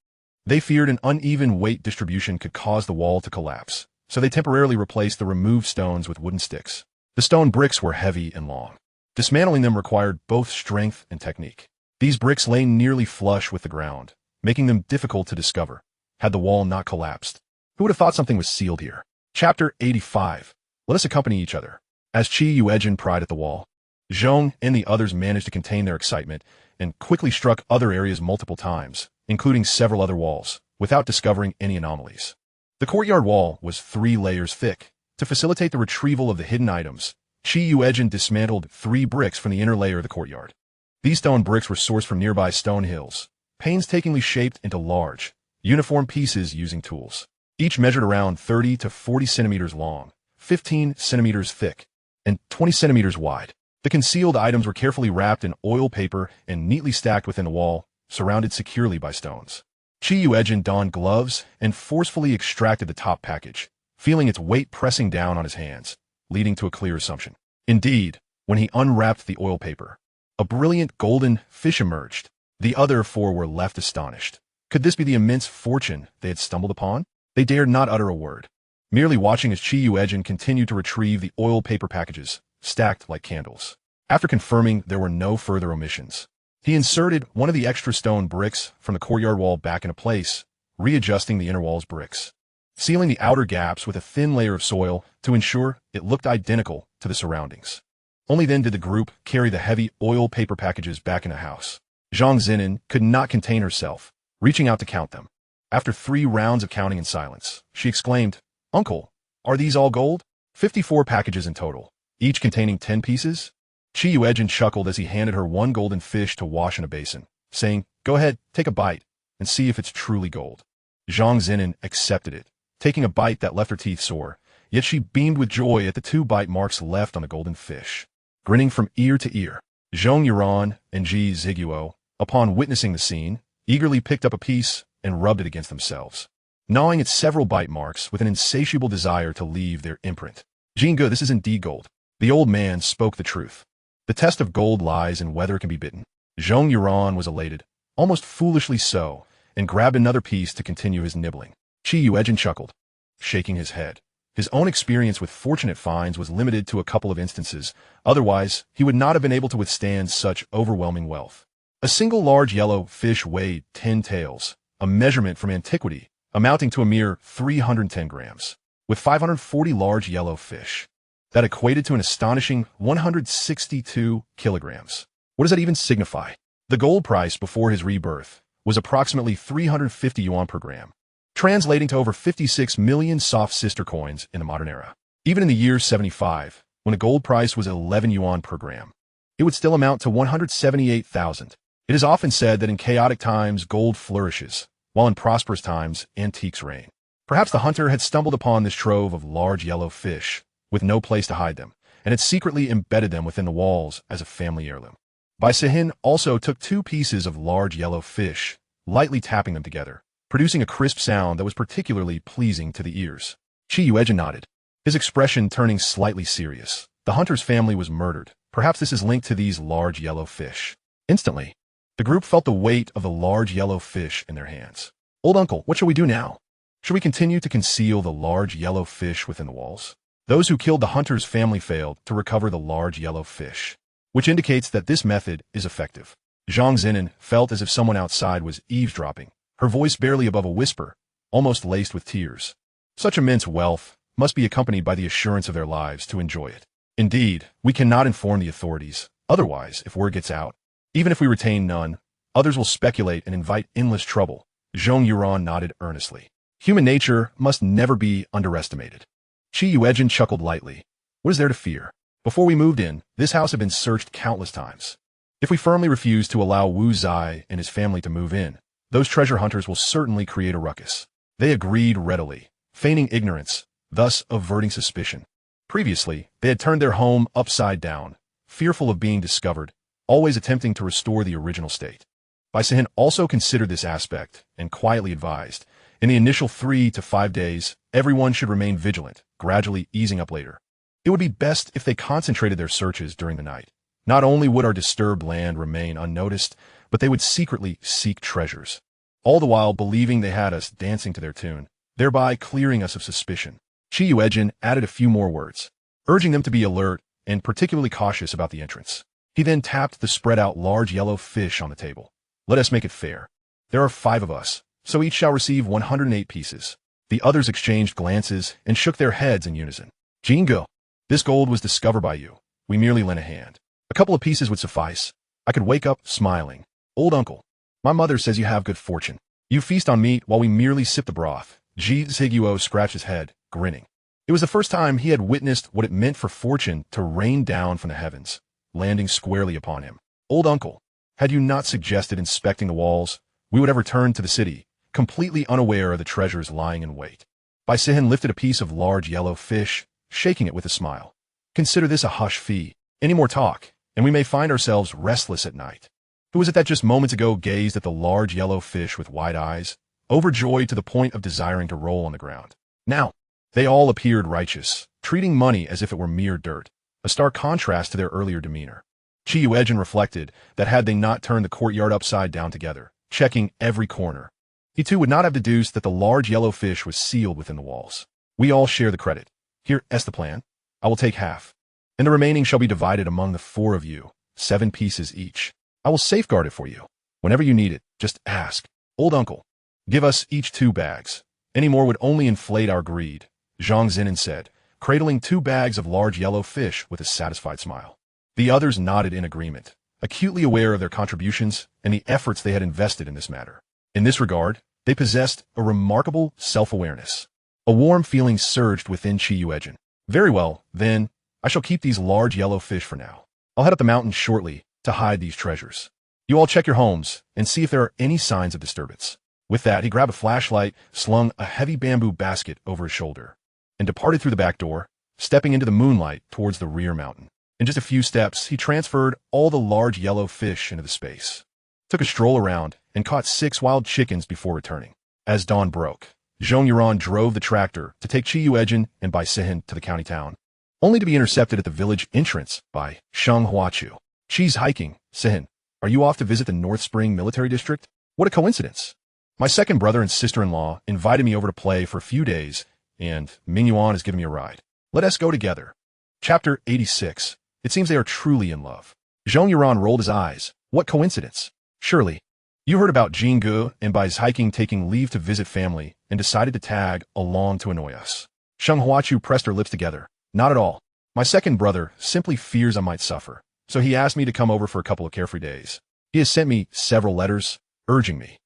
they feared an uneven weight distribution could cause the wall to collapse, so they temporarily replaced the removed stones with wooden sticks. The stone bricks were heavy and long. Dismantling them required both strength and technique. These bricks lay nearly flush with the ground, making them difficult to discover, had the wall not collapsed. Who would have thought something was sealed here? Chapter 85. Let us accompany each other. As Yuejin pried at the wall, Zhang and the others managed to contain their excitement and quickly struck other areas multiple times, including several other walls, without discovering any anomalies. The courtyard wall was 3 layers thick. To facilitate the retrieval of the hidden items, Yuejin dismantled 3 bricks from the inner layer of the courtyard. These stone bricks were sourced from nearby stone hills, painstakingly shaped into large, uniform pieces using tools. Each measured around 30 to 40 centimeters long, 15 centimeters thick, and 20 centimeters wide. The concealed items were carefully wrapped in oil paper and neatly stacked within the wall, surrounded securely by stones. Yuejin donned gloves and forcefully extracted the top package, feeling its weight pressing down on his hands, leading to a clear assumption. Indeed, when he unwrapped the oil paper, a brilliant golden fish emerged. The other 4 were left astonished. Could this be the immense fortune they had stumbled upon? They dared not utter a word, merely watching as Yuejin continued to retrieve the oil paper packages, stacked like candles. After confirming there were no further omissions, he inserted one of the extra stone bricks from the courtyard wall back into place, readjusting the inner wall's bricks, sealing the outer gaps with a thin layer of soil to ensure it looked identical to the surroundings. Only then did the group carry the heavy oil paper packages back in the house. Zhang Zinan could not contain herself, reaching out to count them. After 3 rounds of counting in silence, she exclaimed, "Uncle, are these all gold?" 54 packages in total, each containing 10 pieces? Yuejin chuckled as he handed her 1 golden fish to wash in a basin, saying, "Go ahead, take a bite, and see if it's truly gold." Zhang Zinan accepted it, taking a bite that left her teeth sore, yet she beamed with joy at the 2 bite marks left on the golden fish. Grinning from ear to ear, Zhong Yuran and Ji Ziguo, upon witnessing the scene, eagerly picked up a piece and rubbed it against themselves, gnawing at several bite marks with an insatiable desire to leave their imprint. "Jinge, this is indeed gold." The old man spoke the truth. The test of gold lies in whether it can be bitten. Zhong Yuran was elated, almost foolishly so, and grabbed another piece to continue his nibbling. Yuejin chuckled, shaking his head. His own experience with fortunate finds was limited to a couple of instances, otherwise he would not have been able to withstand such overwhelming wealth. A single large yellow fish weighed 10 taels, a measurement from antiquity, amounting to a mere 310 grams. With 540 large yellow fish, that equated to an astonishing 162 kilograms. What does that even signify? The gold price before his rebirth was approximately 350 yuan per gram, translating to over 56 million soft sister coins in the modern era. Even in the year 75, when the gold price was 11 yuan per gram, it would still amount to 178,000. It is often said that in chaotic times gold flourishes, while in prosperous times antiques reign. Perhaps the hunter had stumbled upon this trove of large yellow fish, with no place to hide them, and had secretly embedded them within the walls as a family heirloom. Bai Sihin also took 2 pieces of large yellow fish, lightly tapping them together, producing a crisp sound that was particularly pleasing to the ears. Yuejin nodded, his expression turning slightly serious. The hunter's family was murdered. Perhaps this is linked to these large yellow fish. Instantly, the group felt the weight of the large yellow fish in their hands. "Old uncle, what shall we do now? Should we continue to conceal the large yellow fish within the walls?" Those who killed the hunter's family failed to recover the large yellow fish, which indicates that this method is effective. Zhang Zinan felt as if someone outside was eavesdropping, her voice barely above a whisper, almost laced with tears. Such immense wealth must be accompanied by the assurance of their lives to enjoy it. Indeed, we cannot inform the authorities. Otherwise, if word gets out, even if we retain none, others will speculate and invite endless trouble. Zhong Yuran nodded earnestly. Human nature must never be underestimated. Yuejin chuckled lightly. What is there to fear? Before we moved in, this house had been searched countless times. If we firmly refuse to allow Wu Zai and his family to move in, those treasure hunters will certainly create a ruckus. They agreed readily, feigning ignorance, thus averting suspicion. Previously, they had turned their home upside down, fearful of being discovered, always attempting to restore the original state. Bai Sihin also considered this aspect and quietly advised, in the initial 3 to 5 days, everyone should remain vigilant, gradually easing up later. It would be best if they concentrated their searches during the night. Not only would our disturbed land remain unnoticed, but they would secretly seek treasures, all the while believing they had us dancing to their tune, thereby clearing us of suspicion. Yuejin added a few more words, urging them to be alert and particularly cautious about the entrance. He then tapped the spread-out large yellow fish on the table. "Let us make it fair. There are 5 of us, so each shall receive 108 pieces." The others exchanged glances and shook their heads in unison. "Jingo, this gold was discovered by you. We merely lent a hand. A couple of pieces would suffice." I could wake up smiling. "Old uncle, my mother says you have good fortune. You feast on meat while we merely sip the broth." Ji Ziguo scratched his head, grinning. It was the first time he had witnessed what it meant for fortune to rain down from the heavens, landing squarely upon him. "Old uncle, had you not suggested inspecting the walls, we would have returned to the city, completely unaware of the treasures lying in wait." Bai Sihin lifted a piece of large yellow fish, shaking it with a smile. "Consider this a hush fee. Any more talk, and we may find ourselves restless at night." Who was it that just moments ago gazed at the large yellow fish with wide eyes, overjoyed to the point of desiring to roll on the ground? Now, they all appeared righteous, treating money as if it were mere dirt, a stark contrast to their earlier demeanor. Yuejin reflected that had they not turned the courtyard upside down together, checking every corner, he too would not have deduced that the large yellow fish was sealed within the walls. "We all share the credit. Here is the plan. I will take half, and the remaining shall be divided among the 4 of you, 7 pieces each. I will safeguard it for you. Whenever you need it, just ask. Old uncle, give us each 2 bags. Any more would only inflate our greed," Zhang Zinan said, cradling 2 bags of large yellow fish with a satisfied smile. The others nodded in agreement, acutely aware of their contributions and the efforts they had invested in this matter. In this regard, they possessed a remarkable self-awareness. A warm feeling surged within Yuejin. Very well, then, I shall keep these large yellow fish for now. I'll head up the mountain shortly to hide these treasures. You all check your homes and see if there are any signs of disturbance. With that, he grabbed a flashlight, slung a heavy bamboo basket over his shoulder, and departed through the back door, stepping into the moonlight towards the rear mountain. In just a few steps, he transferred all the large yellow fish into the space, took a stroll around, and caught 6 wild chickens before returning. As dawn broke, Yuejin drove the tractor to take Yuejin and Bai Sihin to the county town, only to be intercepted at the village entrance by Sheng Huachu. She's hiking. Sihin, are you off to visit the North Spring military district? What a coincidence. My second brother and sister-in-law invited me over to play for a few days, and Mingyuan has given me a ride. Let us go together. Chapter 86. It seems they are truly in love. Yuejin rolled his eyes. What coincidence. Surely, you heard about Jingu and Bai's hiking taking leave to visit family and decided to tag along to annoy us. Sheng Huachu pressed her lips together. Not at all. My second brother simply fears I might suffer, so he asked me to come over for a couple of carefree days. He has sent me several letters, urging me.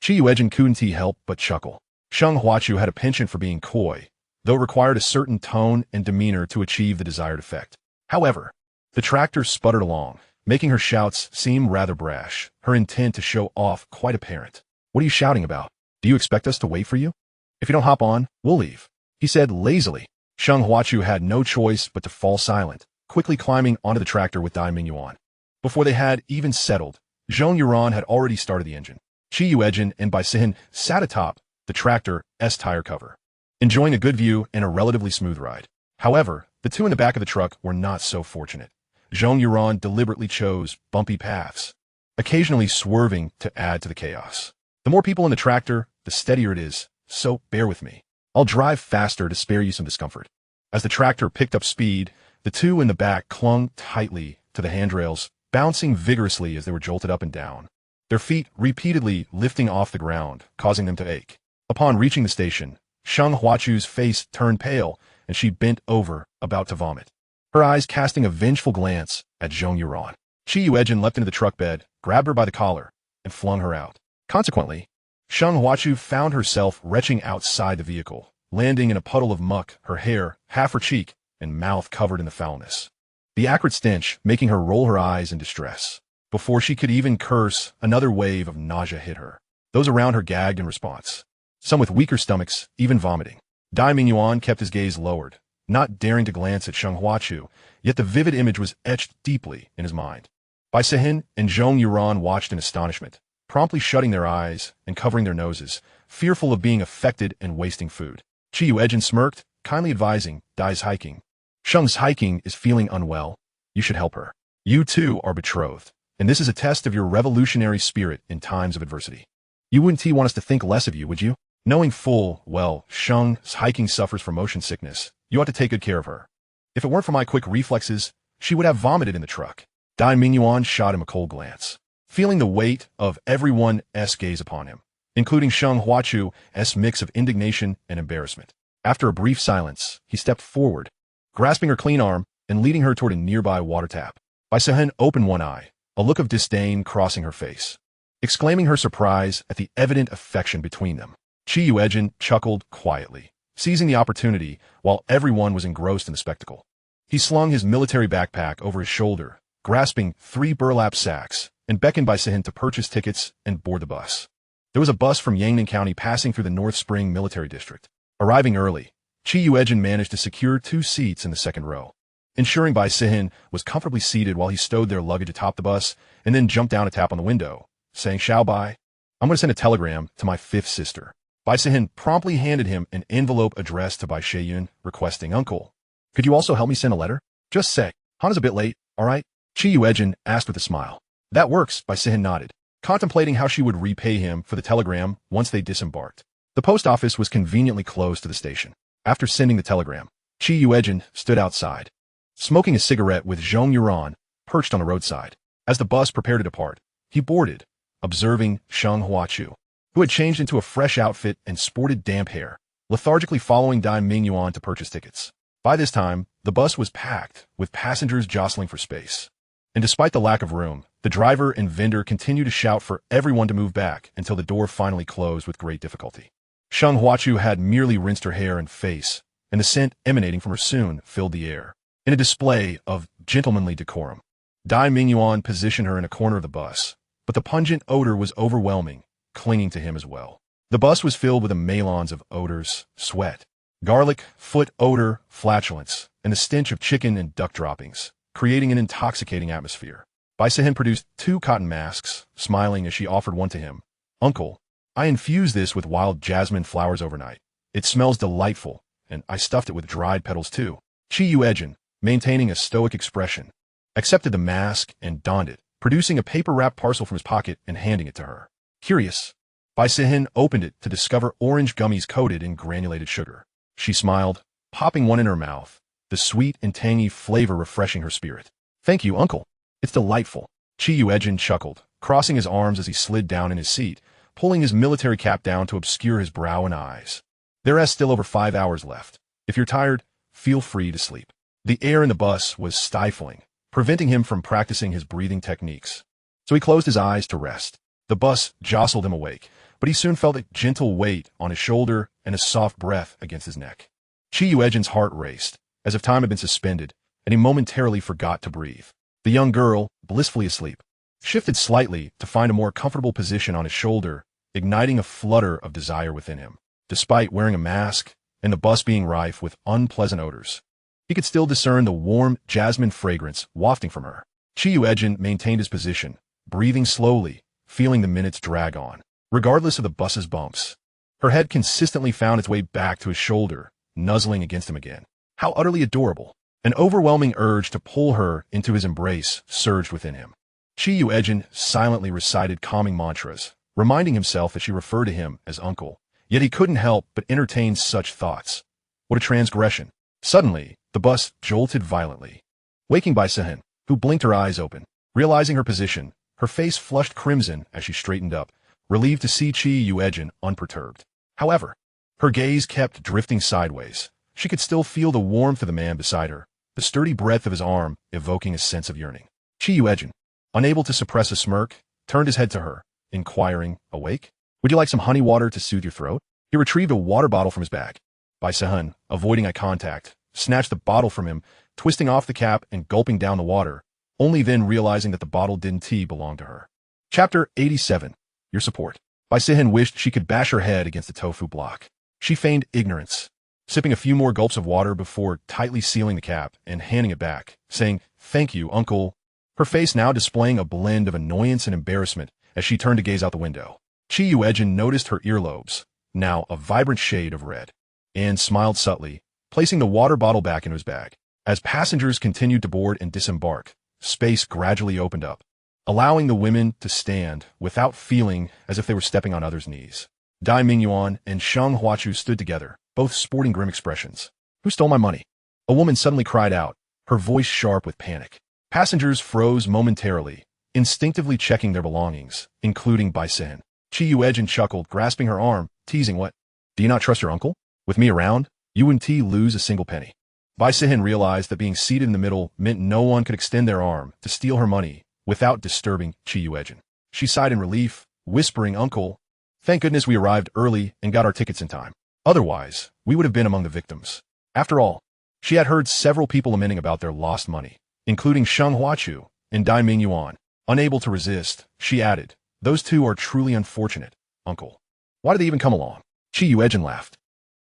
Yuejin couldn't help but chuckle. Sheng Huachu had a penchant for being coy, though it required a certain tone and demeanor to achieve the desired effect. However, the tractor sputtered along, making her shouts seem rather brash, her intent to show off quite apparent. What are you shouting about? Do you expect us to wait for you? If you don't hop on, we'll leave, he said lazily. Sheng Huachu had no choice but to fall silent, quickly climbing onto the tractor with Dai Mingyuan. Before they had even settled, Yuejin had already started the engine. Yuejin and Bai Sihin sat atop the tractor's tire cover, enjoying a good view and a relatively smooth ride. However, the two in the back of the truck were not so fortunate. Yuejin deliberately chose bumpy paths, occasionally swerving to add to the chaos. The more people in the tractor, the steadier it is, so bear with me. I'll drive faster to spare you some discomfort. As the tractor picked up speed, the two in the back clung tightly to the handrails, bouncing vigorously as they were jolted up and down, their feet repeatedly lifting off the ground, causing them to ache. Upon reaching the station, Sheng Huachu's face turned pale, and she bent over, about to vomit, her eyes casting a vengeful glance at Yuejin. Yuejin leapt into the truck bed, grabbed her by the collar, and flung her out. Consequently, Sheng Huachu found herself retching outside the vehicle, landing in a puddle of muck, her hair, half her cheek, and mouth covered in the foulness. The acrid stench making her roll her eyes in distress. Before she could even curse, another wave of nausea hit her. Those around her gagged in response, some with weaker stomachs, even vomiting. Dai Mingyuan kept his gaze lowered, not daring to glance at Sheng Huachu, yet the vivid image was etched deeply in his mind. Bai Sihin and Yuejin watched in astonishment, promptly shutting their eyes and covering their noses, fearful of being affected and wasting food. Yuejin smirked, kindly advising, Dai's hiking. Sheng's hiking is feeling unwell. You should help her. You two are betrothed, and this is a test of your revolutionary spirit in times of adversity. You wouldn't want us to think less of you, would you? Knowing full well Sheng's hiking suffers from motion sickness, you ought to take good care of her. If it weren't for my quick reflexes, she would have vomited in the truck. Dai Mingyuan shot him a cold glance, feeling the weight of everyone's gaze upon him, including Sheng Huachu's mix of indignation and embarrassment. After a brief silence, he stepped forward, grasping her clean arm and leading her toward a nearby water tap. Bai Sihin opened one eye, a look of disdain crossing her face, exclaiming her surprise at the evident affection between them. Yuejin chuckled quietly, seizing the opportunity while everyone was engrossed in the spectacle. He slung his military backpack over his shoulder, grasping 3 burlap sacks, and beckoned Bai Sihin to purchase tickets and board the bus. There was a bus from Yangnan County passing through the North Spring military district. Arriving early, Yuejin managed to secure 2 seats in the second row, ensuring Bai Sihin was comfortably seated while he stowed their luggage atop the bus and then jumped down to tap on the window, saying, "Xiao Bai, I'm going to send a telegram to my 5th sister." Bai Sihin promptly handed him an envelope addressed to Bai Sheyun, requesting, "Uncle, could you also help me send a letter? Just say, Hana's a bit late, all right?" Yuejin asked with a smile. "That works," Bai Sihin nodded, contemplating how she would repay him for the telegram once they disembarked. The post office was conveniently close to the station. After sending the telegram, Yuejin stood outside, smoking a cigarette with Yuejin perched on the roadside. As the bus prepared to depart, he boarded, observing Sheng Huachu, who had changed into a fresh outfit and sported damp hair, lethargically following Dai Mingyuan to purchase tickets. By this time, the bus was packed, with passengers jostling for space. And despite the lack of room, the driver and vendor continued to shout for everyone to move back until the door finally closed with great difficulty. Sheng Huachu had merely rinsed her hair and face, and the scent emanating from her soon filled the air. In a display of gentlemanly decorum, Dai Mingyuan positioned her in a corner of the bus, but the pungent odor was overwhelming, clinging to him as well. The bus was filled with a melange of odors: sweat, garlic, foot odor, flatulence, and the stench of chicken and duck droppings, creating an intoxicating atmosphere. Bai Sihen produced 2 cotton masks, smiling as she offered one to him. "Uncle, I infused this with wild jasmine flowers overnight. It smells delightful, and I stuffed it with dried petals too." Yuejin, maintaining a stoic expression, accepted the mask and donned it, producing a paper-wrapped parcel from his pocket and handing it to her. Curious, Bai Sihen opened it to discover orange gummies coated in granulated sugar. She smiled, popping one in her mouth, the sweet and tangy flavor refreshing her spirit. "Thank you, uncle. It's delightful." Yuejin chuckled, crossing his arms as he slid down in his seat, pulling his military cap down to obscure his brow and eyes. "There is still over 5 hours left. If you're tired, feel free to sleep." The air in the bus was stifling, preventing him from practicing his breathing techniques. So he closed his eyes to rest. The bus jostled him awake, but he soon felt a gentle weight on his shoulder and a soft breath against his neck. Yuejin's heart raced, as if time had been suspended, and he momentarily forgot to breathe. The young girl, blissfully asleep, shifted slightly to find a more comfortable position on his shoulder, igniting a flutter of desire within him. Despite wearing a mask and the bus being rife with unpleasant odors, he could still discern the warm jasmine fragrance wafting from her. Yuejin maintained his position, breathing slowly, feeling the minutes drag on. Regardless of the bus's bumps, her head consistently found its way back to his shoulder, nuzzling against him again. How utterly adorable! An overwhelming urge to pull her into his embrace surged within him. Yuejin silently recited calming mantras, reminding himself that she referred to him as uncle, yet he couldn't help but entertain such thoughts. What a transgression! Suddenly, the bus jolted violently, waking Bai Sihen, who blinked her eyes open. Realizing her position, her face flushed crimson as she straightened up, relieved to see Yuejin unperturbed. However, her gaze kept drifting sideways. She could still feel the warmth of the man beside her, the sturdy breadth of his arm evoking a sense of yearning. Yuejin, unable to suppress a smirk, turned his head to her, inquiring, "Awake? Would you like some honey water to soothe your throat?" He retrieved a water bottle from his bag. Bai Sihen, avoiding eye contact, snatched the bottle from him, twisting off the cap and gulping down the water, only then realizing that the bottled tea belonged to her. Chapter 87. Your support. Bai Sihen wished she could bash her head against the tofu block. She feigned ignorance, sipping a few more gulps of water before tightly sealing the cap and handing it back, saying, "Thank you, uncle," her face now displaying a blend of annoyance and embarrassment as she turned to gaze out the window. Yuejin noticed her earlobes, now a vibrant shade of red, and smiled subtly, placing the water bottle back into his bag. As passengers continued to board and disembark, space gradually opened up, allowing the women to stand without feeling as if they were stepping on others' knees. Dai Mingyuan and Sheng Huachu stood together, both sporting grim expressions. "Who stole my money?" A woman suddenly cried out, her voice sharp with panic. Passengers froze momentarily, instinctively checking their belongings, including Bai Sihen. Yuejin chuckled, grasping her arm, teasing, "What? Do you not trust your uncle? With me around, you wouldn't lose a single penny." Bai Sihen realized that being seated in the middle meant no one could extend their arm to steal her money without disturbing Yuejin. She sighed in relief, whispering, "Uncle, thank goodness we arrived early and got our tickets in time. Otherwise, we would have been among the victims." After all, she had heard several people lamenting about their lost money, including Sheng Huachu and Dai Mingyuan. Unable to resist, she added, "Those two are truly unfortunate, uncle. Why did they even come along?" Yuejin laughed.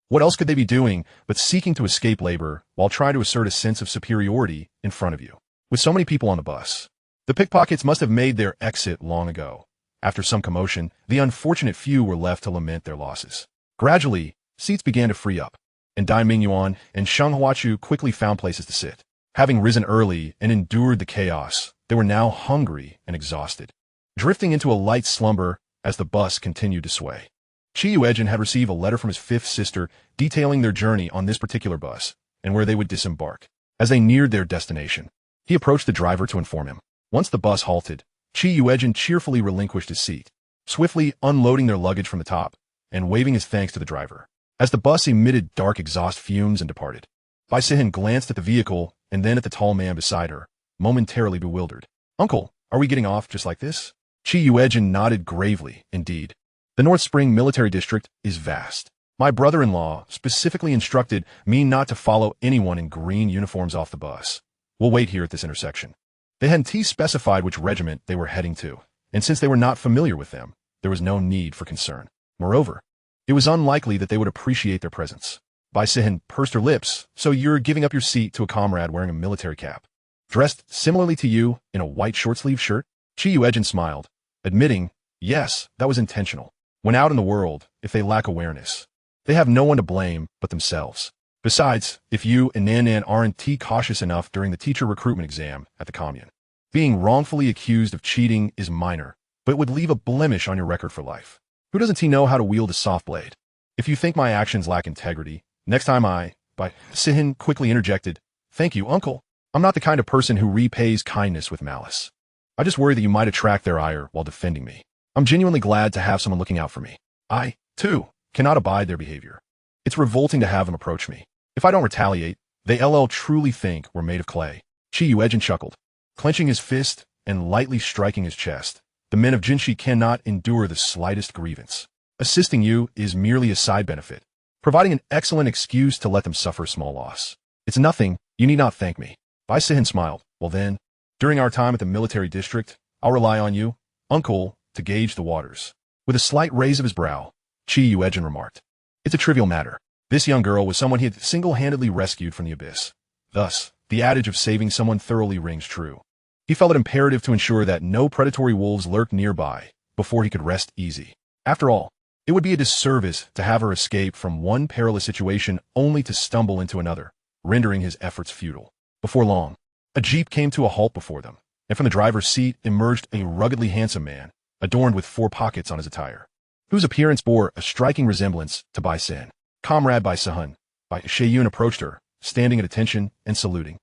What else could they be doing but seeking to escape labor while trying to assert a sense of superiority in front of you? With so many people on the bus, the pickpockets must have made their exit long ago. After some commotion, the unfortunate few were left to lament their losses. Gradually, seats began to free up, and Dai Mingyuan and Sheng Huachu quickly found places to sit. Having risen early and endured the chaos, they were now hungry and exhausted, drifting into a light slumber as the bus continued to sway. Yuejin had received a letter from his fifth sister detailing their journey on this particular bus and where they would disembark. As they neared their destination, he approached the driver to inform him. Once the bus halted, Yuejin cheerfully relinquished his seat, swiftly unloading their luggage from the top and waving his thanks to the driver. As the bus emitted dark exhaust fumes and departed, Bai Sihin glanced at the vehicle and then at the tall man beside her, momentarily bewildered. Uncle, are we getting off just like this? Yuejin nodded gravely, indeed. The North Spring Military District is vast. My brother-in-law specifically instructed me not to follow anyone in green uniforms off the bus. We'll wait here at this intersection. They hadn't specified which regiment they were heading to, and since they were not familiar with them, there was no need for concern. Moreover, it was unlikely that they would appreciate their presence. Bai Sihin pursed her lips. So you're giving up your seat to a comrade wearing a military cap, dressed similarly to you in a white short-sleeved shirt? Yuejin smiled, admitting, yes, that was intentional. When out in the world, if they lack awareness, they have no one to blame but themselves. Besides, if you and Nan aren't cautious enough during the teacher recruitment exam at the commune, being wrongfully accused of cheating is minor, but would leave a blemish on your record for life. Who doesn't know how to wield a soft blade? If you think my actions lack integrity, next time Bai Sihin quickly interjected, thank you, uncle. I'm not the kind of person who repays kindness with malice. I just worry that you might attract their ire while defending me. I'm genuinely glad to have someone looking out for me. I, too, cannot abide their behavior. It's revolting to have them approach me. If I don't retaliate, they truly think we're made of clay. Yuejin chuckled, clenching his fist and lightly striking his chest. The men of Jinshi cannot endure the slightest grievance. Assisting you is merely a side benefit, providing an excellent excuse to let them suffer a small loss. It's nothing, you need not thank me. Bai Sihin smiled. Well then, during our time at the military district, I'll rely on you, uncle, to gauge the waters. With a slight raise of his brow, Yuejin remarked, it's a trivial matter. This young girl was someone he had single-handedly rescued from the abyss. Thus, the adage of saving someone thoroughly rings true. He felt it imperative to ensure that no predatory wolves lurked nearby before he could rest easy. After all, it would be a disservice to have her escape from one perilous situation only to stumble into another, rendering his efforts futile. Before long, a jeep came to a halt before them, and from the driver's seat emerged a ruggedly handsome man, adorned with 4 pockets on his attire, whose appearance bore a striking resemblance to Bai Sihin. Comrade Bai Sihin. Bai Sihin approached her, standing at attention and saluting.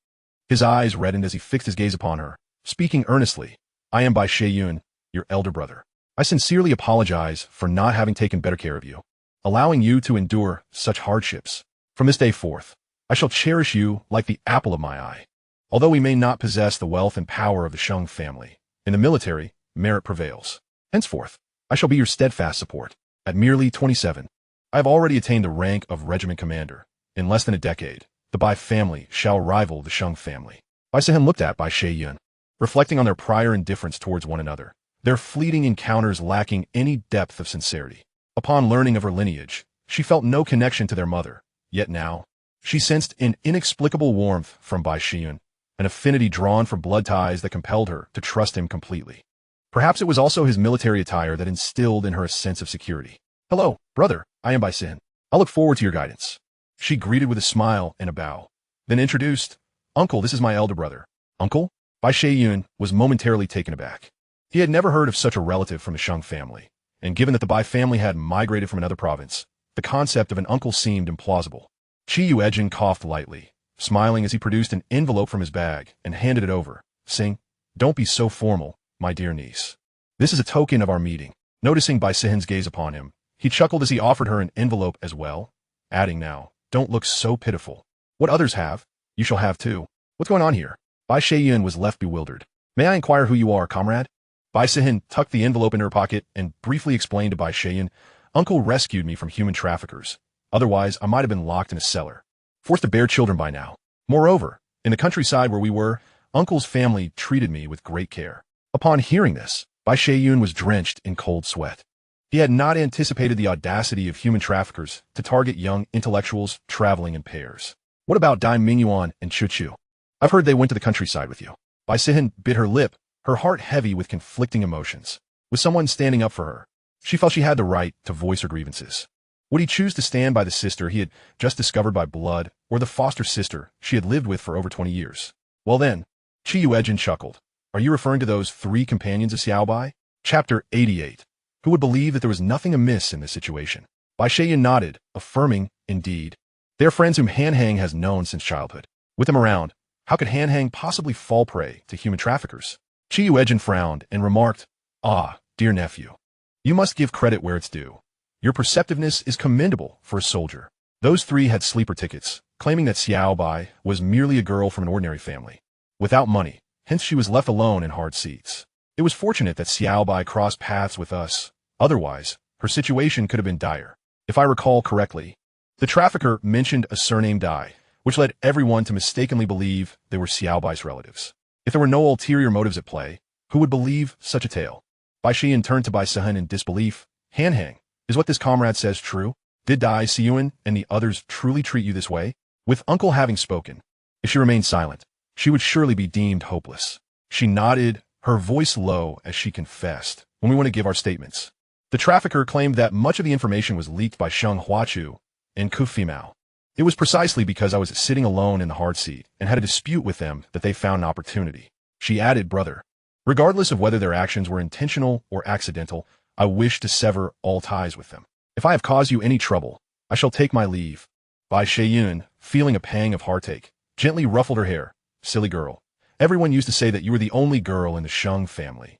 His eyes reddened as he fixed his gaze upon her, speaking earnestly. I am Bai Sihin, your elder brother. I sincerely apologize for not having taken better care of you, allowing you to endure such hardships. From this day forth, I shall cherish you like the apple of my eye. Although we may not possess the wealth and power of the Sheng family, in the military, merit prevails. Henceforth, I shall be your steadfast support. At merely 27, I have already attained the rank of regiment commander. In less than a decade, the Bai family shall rival the Sheng family. Bai Sihin looked at Bai Sihin, reflecting on their prior indifference towards one another, their fleeting encounters lacking any depth of sincerity. Upon learning of her lineage, she felt no connection to their mother, yet now, she sensed an inexplicable warmth from Bai Sihin, an affinity drawn from blood ties that compelled her to trust him completely. Perhaps it was also his military attire that instilled in her a sense of security. Hello, brother, I am Bai Sihin. I look forward to your guidance. She greeted with a smile and a bow, then introduced, Uncle, this is my elder brother. Uncle? Bai Sihin was momentarily taken aback. He had never heard of such a relative from the Sheng family, and given that the Bai family had migrated from another province, the concept of an uncle seemed implausible. Yuejin coughed lightly, smiling as he produced an envelope from his bag and handed it over, saying, Don't be so formal, my dear niece. This is a token of our meeting. Noticing Bai Sihin's gaze upon him, he chuckled as he offered her an envelope as well, adding now, Don't look so pitiful. What others have, you shall have too. What's going on here? Bai Sihin was left bewildered. May I inquire who you are, comrade? Bai Sihin tucked the envelope in her pocket and briefly explained to Bai Sihin, Uncle rescued me from human traffickers. Otherwise, I might have been locked in a cellar, forced to bear children by now. Moreover, in the countryside where we were, Uncle's family treated me with great care. Upon hearing this, Bai Sihin was drenched in cold sweat. He had not anticipated the audacity of human traffickers to target young intellectuals traveling in pairs. What about Dai Mingyuan and Chuchu? I've heard they went to the countryside with you. Bai Sihin bit her lip, her heart heavy with conflicting emotions. With someone standing up for her, she felt she had the right to voice her grievances. Would he choose to stand by the sister he had just discovered by blood, or the foster sister she had lived with for over 20 years? Well then, Yuejin chuckled. Are you referring to those 3 companions of Xiaobai? Chapter 88. Who would believe that there was nothing amiss in this situation? Bai Sihin nodded, affirming, indeed. They are friends whom Han Hang has known since childhood. With them around, how could Han Hang possibly fall prey to human traffickers? Yuejin frowned and remarked, Ah, dear nephew. You must give credit where it's due. Your perceptiveness is commendable for a soldier. Those 3 had sleeper tickets, claiming that Xiao Bai was merely a girl from an ordinary family, without money, hence she was left alone in hard seats. It was fortunate that Xiao Bai crossed paths with us, otherwise, her situation could have been dire. If I recall correctly, the trafficker mentioned a surname Dai, which led everyone to mistakenly believe they were Xiao Bai's relatives. If there were no ulterior motives at play, who would believe such a tale? Bai Xian turned to Bai Sehen in disbelief. Han Hang, is what this comrade says true? Did Dai Xiyuan and the others truly treat you this way? With uncle having spoken, if she remained silent, she would surely be deemed hopeless. She nodded, her voice low as she confessed, when we want to give our statements. The trafficker claimed that much of the information was leaked by Sheng Huachu and Ku Fimao. It was precisely because I was sitting alone in the hard seat and had a dispute with them that they found an opportunity. She added, brother, regardless of whether their actions were intentional or accidental, I wish to sever all ties with them. If I have caused you any trouble, I shall take my leave. Bai Sheyun, feeling a pang of heartache, gently ruffled her hair. Silly girl. Everyone used to say that you were the only girl in the Sheng family,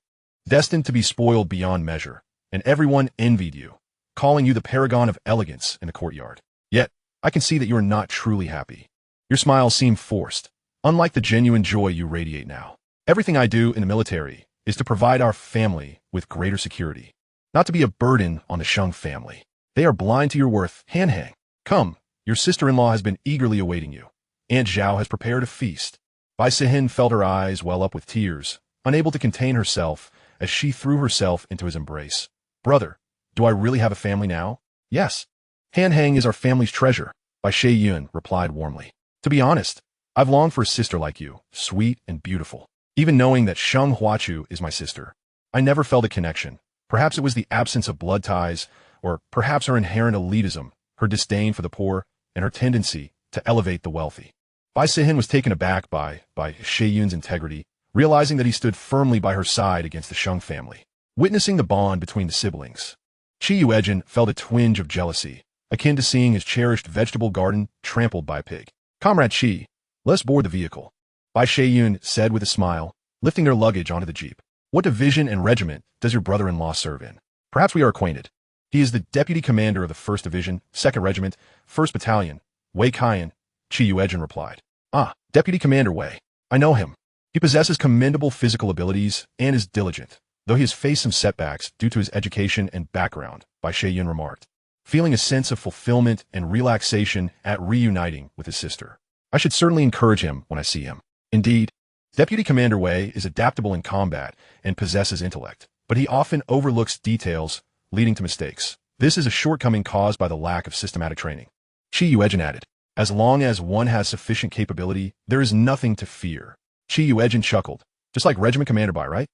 destined to be spoiled beyond measure, and everyone envied you, calling you the paragon of elegance in the courtyard. Yet, I can see that you are not truly happy. Your smiles seem forced, unlike the genuine joy you radiate now. Everything I do in the military is to provide our family with greater security, not to be a burden on the Sheng family. They are blind to your worth. Han Hang, come, your sister-in-law has been eagerly awaiting you. Aunt Zhao has prepared a feast. Bai Sihin felt her eyes well up with tears, unable to contain herself as she threw herself into his embrace. Brother, do I really have a family now? Yes. Han Hang is our family's treasure, Bai Shay Yun replied warmly. To be honest, I've longed for a sister like you, sweet and beautiful. Even knowing that Sheng Huachu is my sister, I never felt a connection. Perhaps it was the absence of blood ties, or perhaps her inherent elitism, her disdain for the poor, and her tendency to elevate the wealthy. Bai Sihin was taken aback by Shay Yun's integrity, realizing that he stood firmly by her side against the Sheng family. Witnessing the bond between the siblings, Yuejin felt a twinge of jealousy, akin to seeing his cherished vegetable garden trampled by a pig. Comrade Qi, let's board the vehicle, Bai Shay-yun said with a smile, lifting their luggage onto the jeep. What division and regiment does your brother-in-law serve in? Perhaps we are acquainted. He is the deputy commander of the 1st Division, 2nd Regiment, 1st Battalion, Wei Kaiyan, Yuejin replied. Ah, Deputy Commander Wei. I know him. He possesses commendable physical abilities and is diligent, though he has faced some setbacks due to his education and background, Bai Shay-yun remarked, feeling a sense of fulfillment and relaxation at reuniting with his sister. I should certainly encourage him when I see him. Indeed, Deputy Commander Wei is adaptable in combat and possesses intellect, but he often overlooks details, leading to mistakes. This is a shortcoming caused by the lack of systematic training. Yuejin added, as long as one has sufficient capability, there is nothing to fear. Yuejin chuckled, just like Regiment Commander Bai, right?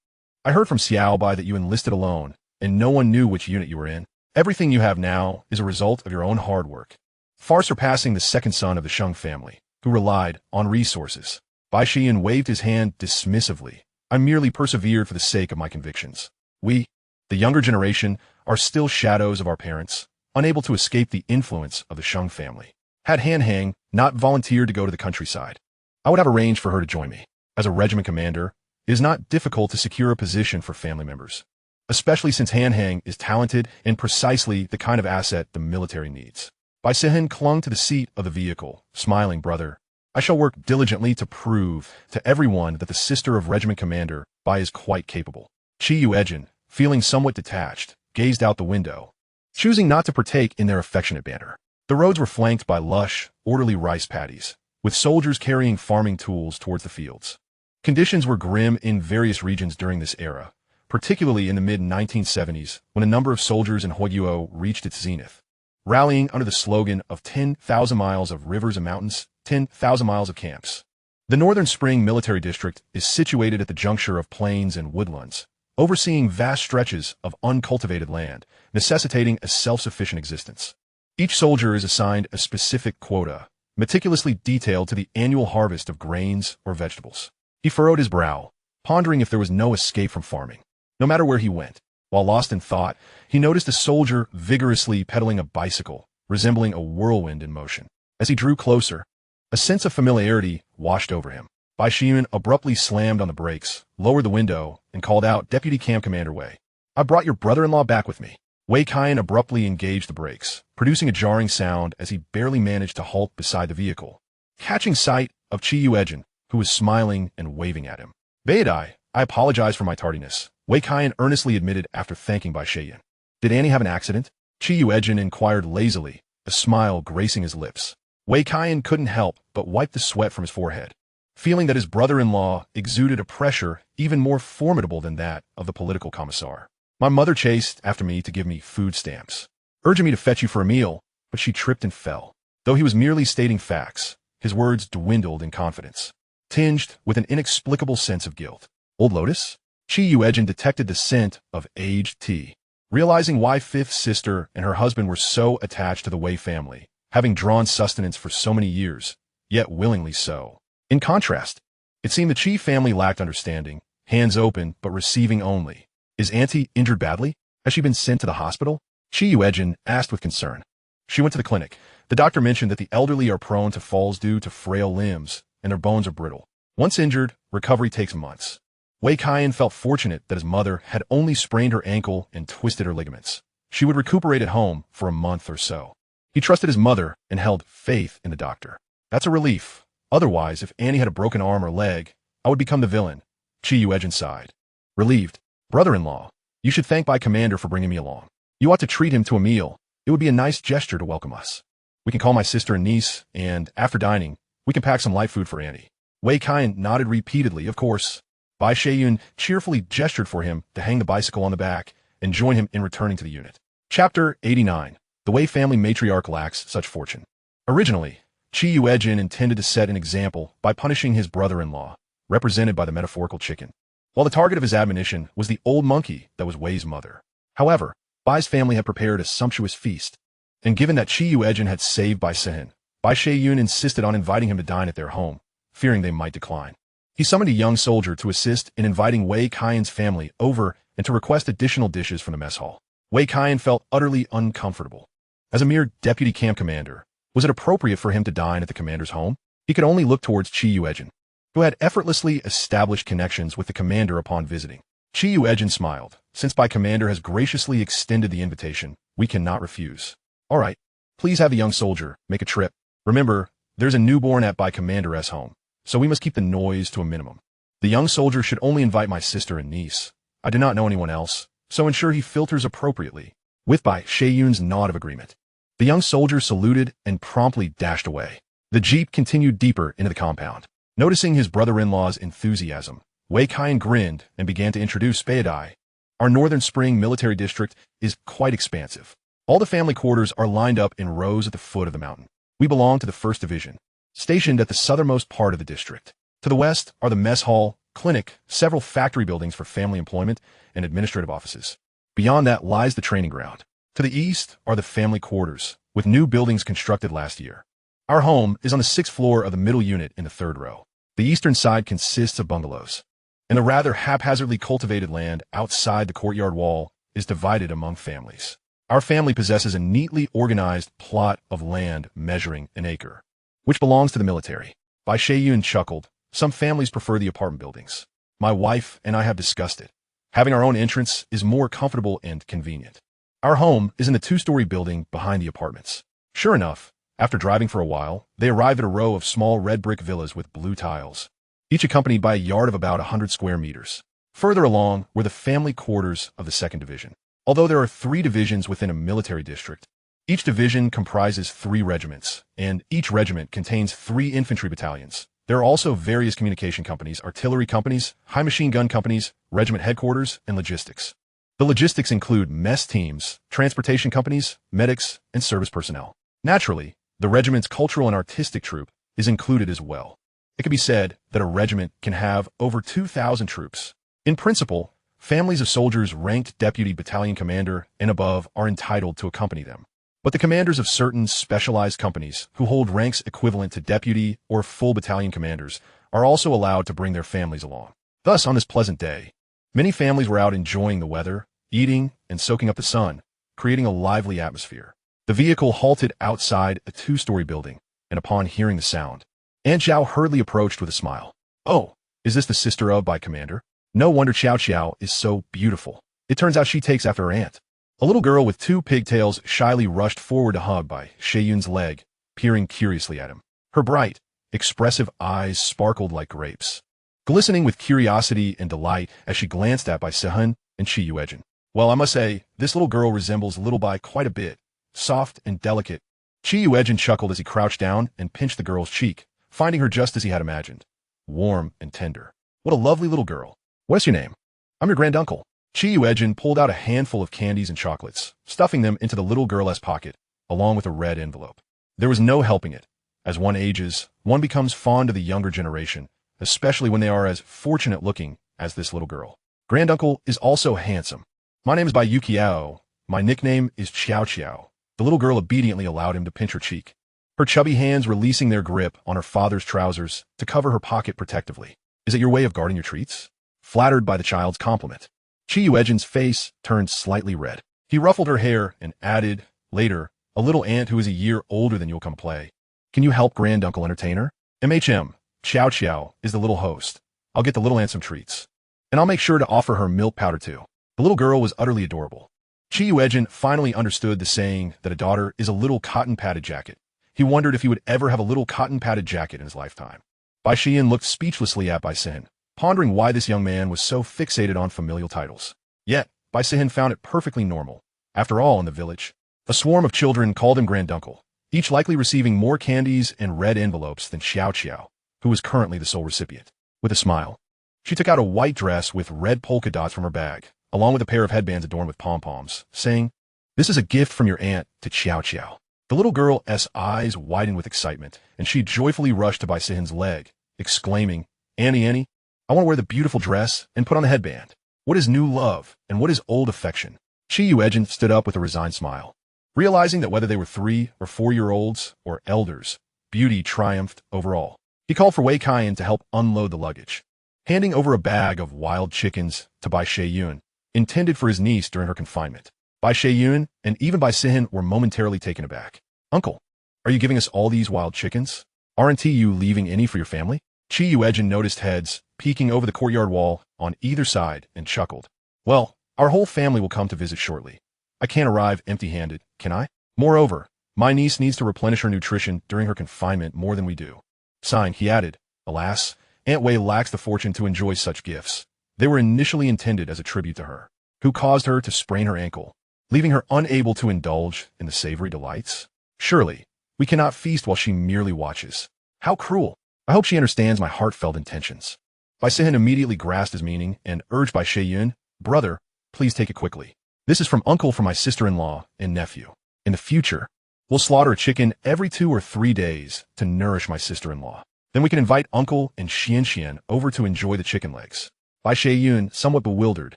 I heard from Xiao Bai that you enlisted alone, and no one knew which unit you were in. Everything you have now is a result of your own hard work, far surpassing the second son of the Sheng family, who relied on resources. Bai Shiyan waved his hand dismissively. I merely persevered for the sake of my convictions. We, the younger generation, are still shadows of our parents, unable to escape the influence of the Sheng family. Had Han Hang not volunteered to go to the countryside, I would have arranged for her to join me. As a regiment commander, it is not difficult to secure a position for family members, especially since Han Hang is talented and precisely the kind of asset the military needs. Bai Sihin clung to the seat of the vehicle, smiling, brother. I shall work diligently to prove to everyone that the sister of regiment commander Bai is quite capable. Yuejin, feeling somewhat detached, gazed out the window, choosing not to partake in their affectionate banter. The roads were flanked by lush, orderly rice paddies, with soldiers carrying farming tools towards the fields. Conditions were grim in various regions during this era, particularly in the mid-1970s when a number of soldiers in Hoyuo reached its zenith, rallying under the slogan of 10,000 miles of rivers and mountains, 10,000 miles of camps. The Northern Spring Military District is situated at the juncture of plains and woodlands, overseeing vast stretches of uncultivated land, necessitating a self-sufficient existence. Each soldier is assigned a specific quota, meticulously detailed to the annual harvest of grains or vegetables. He furrowed his brow, pondering if there was no escape from farming. No matter where he went, while lost in thought, he noticed a soldier vigorously pedaling a bicycle, resembling a whirlwind in motion. As he drew closer, a sense of familiarity washed over him. Bai Shiyan abruptly slammed on the brakes, lowered the window, and called out, Deputy Camp Commander Wei. I brought your brother-in-law back with me. Wei Kaiyan abruptly engaged the brakes, producing a jarring sound as he barely managed to halt beside the vehicle. Catching sight of Yuejin, who was smiling and waving at him. Baidai, I apologize for my tardiness, Wei Kaiyan earnestly admitted after thanking Bai Sheyun. Did Annie have an accident? Yuejin inquired lazily, a smile gracing his lips. Wei Kaiyan couldn't help but wipe the sweat from his forehead, feeling that his brother-in-law exuded a pressure even more formidable than that of the political commissar. My mother chased after me to give me food stamps, urging me to fetch you for a meal, but she tripped and fell. Though he was merely stating facts, his words dwindled in confidence, tinged with an inexplicable sense of guilt. Old Lotus? Yuejin detected the scent of aged tea, realizing why Fifth Sister and her husband were so attached to the Wei family, having drawn sustenance for so many years, yet willingly so. In contrast, it seemed the Qi family lacked understanding, hands open but receiving only. Is Auntie injured badly? Has she been sent to the hospital? Yuejin asked with concern. She went to the clinic. The doctor mentioned that the elderly are prone to falls due to frail limbs, and their bones are brittle. Once injured, recovery takes months. Wei Kaiyan felt fortunate that his mother had only sprained her ankle and twisted her ligaments. She would recuperate at home for a month or so. He trusted his mother and held faith in the doctor. That's a relief. Otherwise, if Annie had a broken arm or leg, I would become the villain. Yuejin sighed. Relieved. Brother-in-law, you should thank my commander for bringing me along. You ought to treat him to a meal. It would be a nice gesture to welcome us. We can call my sister and niece, and after dining, we can pack some light food for Annie. Wei Kaiyan nodded repeatedly, of course. Bai Sheyun cheerfully gestured for him to hang the bicycle on the back and join him in returning to the unit. Chapter 89. The Wei family matriarch lacks such fortune. Originally, Yuejin intended to set an example by punishing his brother-in-law, represented by the metaphorical chicken, while the target of his admonition was the old monkey that was Wei's mother. However, Bai's family had prepared a sumptuous feast, and given that Yuejin had saved Bai Sehen, Bai Sheyun insisted on inviting him to dine at their home, fearing they might decline. He summoned a young soldier to assist in inviting Wei Kaiyan's family over and to request additional dishes from the mess hall. Wei Kaiyan felt utterly uncomfortable. As a mere deputy camp commander, was it appropriate for him to dine at the commander's home? He could only look towards Yuejin, who had effortlessly established connections with the commander upon visiting. Yuejin smiled. Since Bai Commander has graciously extended the invitation, we cannot refuse. All right, please have the young soldier make a trip. Remember, there's a newborn at Bai Commander's home, so we must keep the noise to a minimum. The young soldier should only invite my sister and niece. I do not know anyone else, so ensure he filters appropriately. With Bai Sheyun's nod of agreement, the young soldier saluted and promptly dashed away. The jeep continued deeper into the compound. Noticing his brother-in-law's enthusiasm, Wei Kaiyan grinned and began to introduce Baidai. Our northern spring military district is quite expansive. All the family quarters are lined up in rows at the foot of the mountain. We belong to the 1st Division, stationed at the southernmost part of the district. To the west are the mess hall, clinic, several factory buildings for family employment, and administrative offices. Beyond that lies the training ground. To the east are the family quarters, with new buildings constructed last year. Our home is on the 6th floor of the middle unit in the 3rd row. The eastern side consists of bungalows, and the rather haphazardly cultivated land outside the courtyard wall is divided among families. Our family possesses a neatly organized plot of land measuring an acre, which belongs to the military. Bai Sheyun chuckled. Some families prefer the apartment buildings. My wife and I have discussed it. Having our own entrance is more comfortable and convenient. Our home is in the 2-story building behind the apartments. Sure enough, after driving for a while, they arrive at a row of small red brick villas with blue tiles, each accompanied by a yard of about 100 square meters. Further along were the family quarters of the 2nd Division. Although there are 3 divisions within a military district, each division comprises 3 regiments, and each regiment contains 3 infantry battalions. There are also various communication companies, artillery companies, high machine gun companies, regiment headquarters, and logistics. The logistics include mess teams, transportation companies, medics, and service personnel. Naturally, the regiment's cultural and artistic troupe is included as well. It can be said that a regiment can have over 2,000 troops. In principle, families of soldiers ranked deputy battalion commander and above are entitled to accompany them. But the commanders of certain specialized companies who hold ranks equivalent to deputy or full battalion commanders are also allowed to bring their families along. Thus, on this pleasant day, many families were out enjoying the weather, eating, and soaking up the sun, creating a lively atmosphere. The vehicle halted outside a 2-story building, and upon hearing the sound, Aunt Zhao hurriedly approached with a smile. Oh, is this the sister of Bai Commander? No wonder Xiao Xiao is so beautiful. It turns out she takes after her aunt. A little girl with two pigtails shyly rushed forward to hug by Sheyun's leg, peering curiously at him. Her bright, expressive eyes sparkled like grapes, glistening with curiosity and delight as she glanced at by Sehun and Chi Yuejin. Well, I must say, this little girl resembles Little Bai quite a bit, soft and delicate. Chi Yuejin chuckled as he crouched down and pinched the girl's cheek, finding her just as he had imagined, warm and tender. What a lovely little girl. What's your name? I'm your granduncle. Chi Yuejin pulled out a handful of candies and chocolates, stuffing them into the little girl's pocket, along with a red envelope. There was no helping it. As one ages, one becomes fond of the younger generation, especially when they are as fortunate-looking as this little girl. Granduncle is also handsome. My name is Bai Yukiao. My nickname is Qiao Qiao. The little girl obediently allowed him to pinch her cheek, her chubby hands releasing their grip on her father's trousers to cover her pocket protectively. Is it your way of guarding your treats? Flattered by the child's compliment, Chi Yuejin's face turned slightly red. He ruffled her hair and added, later, a little aunt who is a year older than you'll come play. Can you help granduncle entertain her? MHM, Qiao Qiao is the little host. I'll get the little aunt some treats. And I'll make sure to offer her milk powder too. The little girl was utterly adorable. Chi Yuejin finally understood the saying that a daughter is a little cotton-padded jacket. He wondered if he would ever have a little cotton-padded jacket in his lifetime. Bai Xian looked speechlessly at Bai Sihin, pondering why this young man was so fixated on familial titles. Yet, Bai Sihin found it perfectly normal. After all, in the village, a swarm of children called him granduncle, each likely receiving more candies and red envelopes than Xiao Qiao, who was currently the sole recipient. With a smile, she took out a white dress with red polka dots from her bag, along with a pair of headbands adorned with pom-poms, saying, "This is a gift from your aunt to Qiao Qiao." The little girl's eyes widened with excitement, and she joyfully rushed to Bai Sihin's leg, exclaiming, Annie, I want to wear the beautiful dress and put on the headband. What is new love, and what is old affection?" Chi Yuejin stood up with a resigned smile. Realizing that whether they were 3 or 4-year-olds or elders, beauty triumphed over all. He called for Wei Kaiyan to help unload the luggage, handing over a bag of wild chickens to Bai Sheyun, intended for his niece during her confinement. Bai Sheyun and even Bai Sihin were momentarily taken aback. "Uncle, are you giving us all these wild chickens? Aren't you leaving any for your family?" Chi Yuejin noticed heads peeking over the courtyard wall on either side and chuckled. "Well, our whole family will come to visit shortly. I can't arrive empty-handed, can I? Moreover, my niece needs to replenish her nutrition during her confinement more than we do." Sighing, he added, "Alas, Aunt Wei lacks the fortune to enjoy such gifts. They were initially intended as a tribute to her, who caused her to sprain her ankle, leaving her unable to indulge in the savory delights. Surely, we cannot feast while she merely watches. How cruel! I hope she understands my heartfelt intentions." Bai Sihin immediately grasped his meaning and urged Bai Sheyun, "Brother, please take it quickly. This is from uncle for my sister-in-law and nephew. In the future, we'll slaughter a chicken every 2 or 3 days to nourish my sister-in-law. Then we can invite uncle and Xian over to enjoy the chicken legs." Bai Sheyun, somewhat bewildered,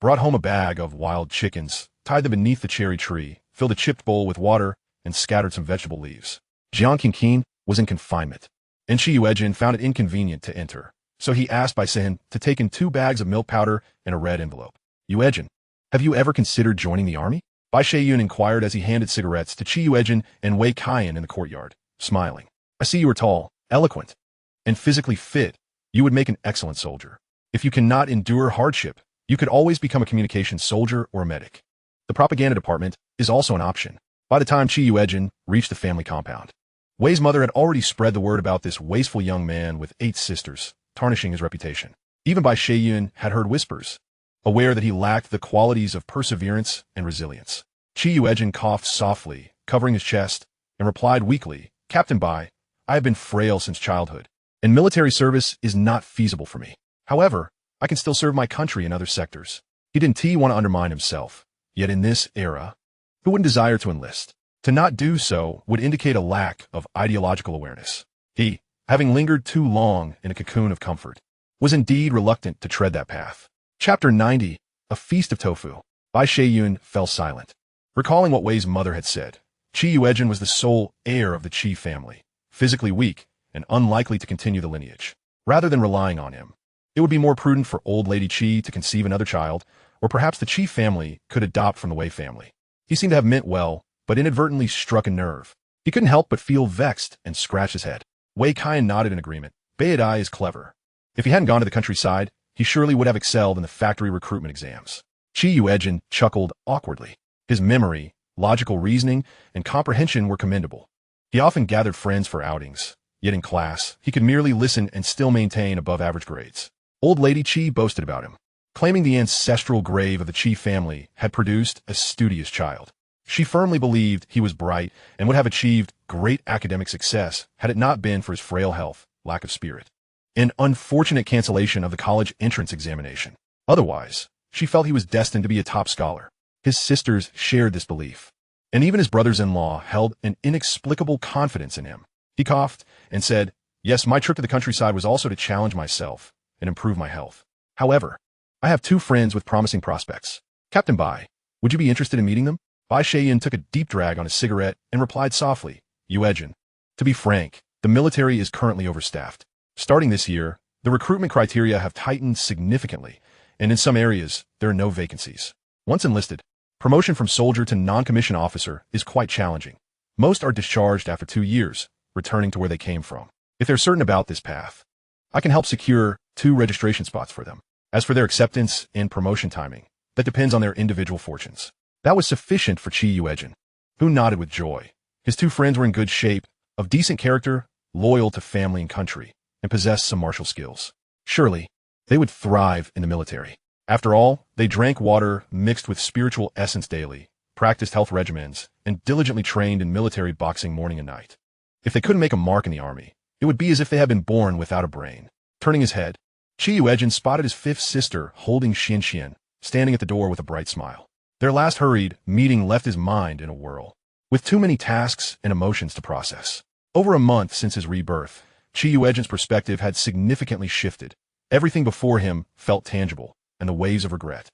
brought home a bag of wild chickens, tied them beneath the cherry tree, filled a chipped bowl with water, and scattered some vegetable leaves. Jiang Qingqin was in confinement, and Chi Yuejin found it inconvenient to enter, so he asked Bai Sihin to take in 2 bags of milk powder and a red envelope. "Yuejin, have you ever considered joining the army?" Bai Sheyun inquired as he handed cigarettes to Chi Yuejin and Wei Kaiyan in the courtyard, smiling. "I see you are tall, eloquent, and physically fit. You would make an excellent soldier. If you cannot endure hardship, you could always become a communications soldier or a medic. The propaganda department is also an option." By the time Chi Yuejin reached the family compound, Wei's mother had already spread the word about this wasteful young man with 8 sisters, tarnishing his reputation. Even Bai Sheyun had heard whispers, aware that he lacked the qualities of perseverance and resilience. Chi Yuejin coughed softly, covering his chest, and replied weakly, "Captain Bai, I have been frail since childhood, and military service is not feasible for me. However, I can still serve my country in other sectors." He didn't want to undermine himself, yet in this era, who wouldn't desire to enlist? To not do so would indicate a lack of ideological awareness. He, having lingered too long in a cocoon of comfort, was indeed reluctant to tread that path. Chapter 90, A Feast of Tofu. Bai Sheyun fell silent. Recalling what Wei's mother had said, Chi Yuejin was the sole heir of the Qi family, physically weak and unlikely to continue the lineage. Rather than relying on him, it would be more prudent for old Lady Qi to conceive another child, or perhaps the Qi family could adopt from the Wei family. He seemed to have meant well, but inadvertently struck a nerve. He couldn't help but feel vexed and scratch his head. Wei Kaiyan nodded in agreement. Beidai is clever. If he hadn't gone to the countryside, he surely would have excelled in the factory recruitment exams. Chi Yuejin chuckled awkwardly. His memory, logical reasoning, and comprehension were commendable. He often gathered friends for outings, yet in class, he could merely listen and still maintain above-average grades. Old Lady Chi boasted about him, claiming the ancestral grave of the Chi family had produced a studious child. She firmly believed he was bright and would have achieved great academic success had it not been for his frail health, lack of spirit, and unfortunate cancellation of the college entrance examination. Otherwise, she felt he was destined to be a top scholar. His sisters shared this belief, and even his brothers-in-law held an inexplicable confidence in him. He coughed and said, "Yes, my trip to the countryside was also to challenge myself and improve my health. However, I have two friends with promising prospects. Captain Bai, would you be interested in meeting them?" Bai Shayin took a deep drag on his cigarette and replied softly, "Yuejin, to be frank, the military is currently overstaffed. Starting this year, the recruitment criteria have tightened significantly, and in some areas, there are no vacancies. Once enlisted, promotion from soldier to non-commissioned officer is quite challenging. Most are discharged after 2 years, returning to where they came from. If they're certain about this path, I can help secure 2 registration spots for them. As for their acceptance and promotion timing, that depends on their individual fortunes." That was sufficient for Chi Yuejin, who nodded with joy. His 2 friends were in good shape, of decent character, loyal to family and country, and possessed some martial skills. Surely, they would thrive in the military. After all, they drank water mixed with spiritual essence daily, practiced health regimens, and diligently trained in military boxing morning and night. If they couldn't make a mark in the army, it would be as if they had been born without a brain. Turning his head, Chi Yuejin spotted his 5th sister holding Xian, standing at the door with a bright smile. Their last hurried meeting left his mind in a whirl, with too many tasks and emotions to process. Over a month since his rebirth, Chi Yuejin's perspective had significantly shifted. Everything before him felt tangible, and the waves of regret,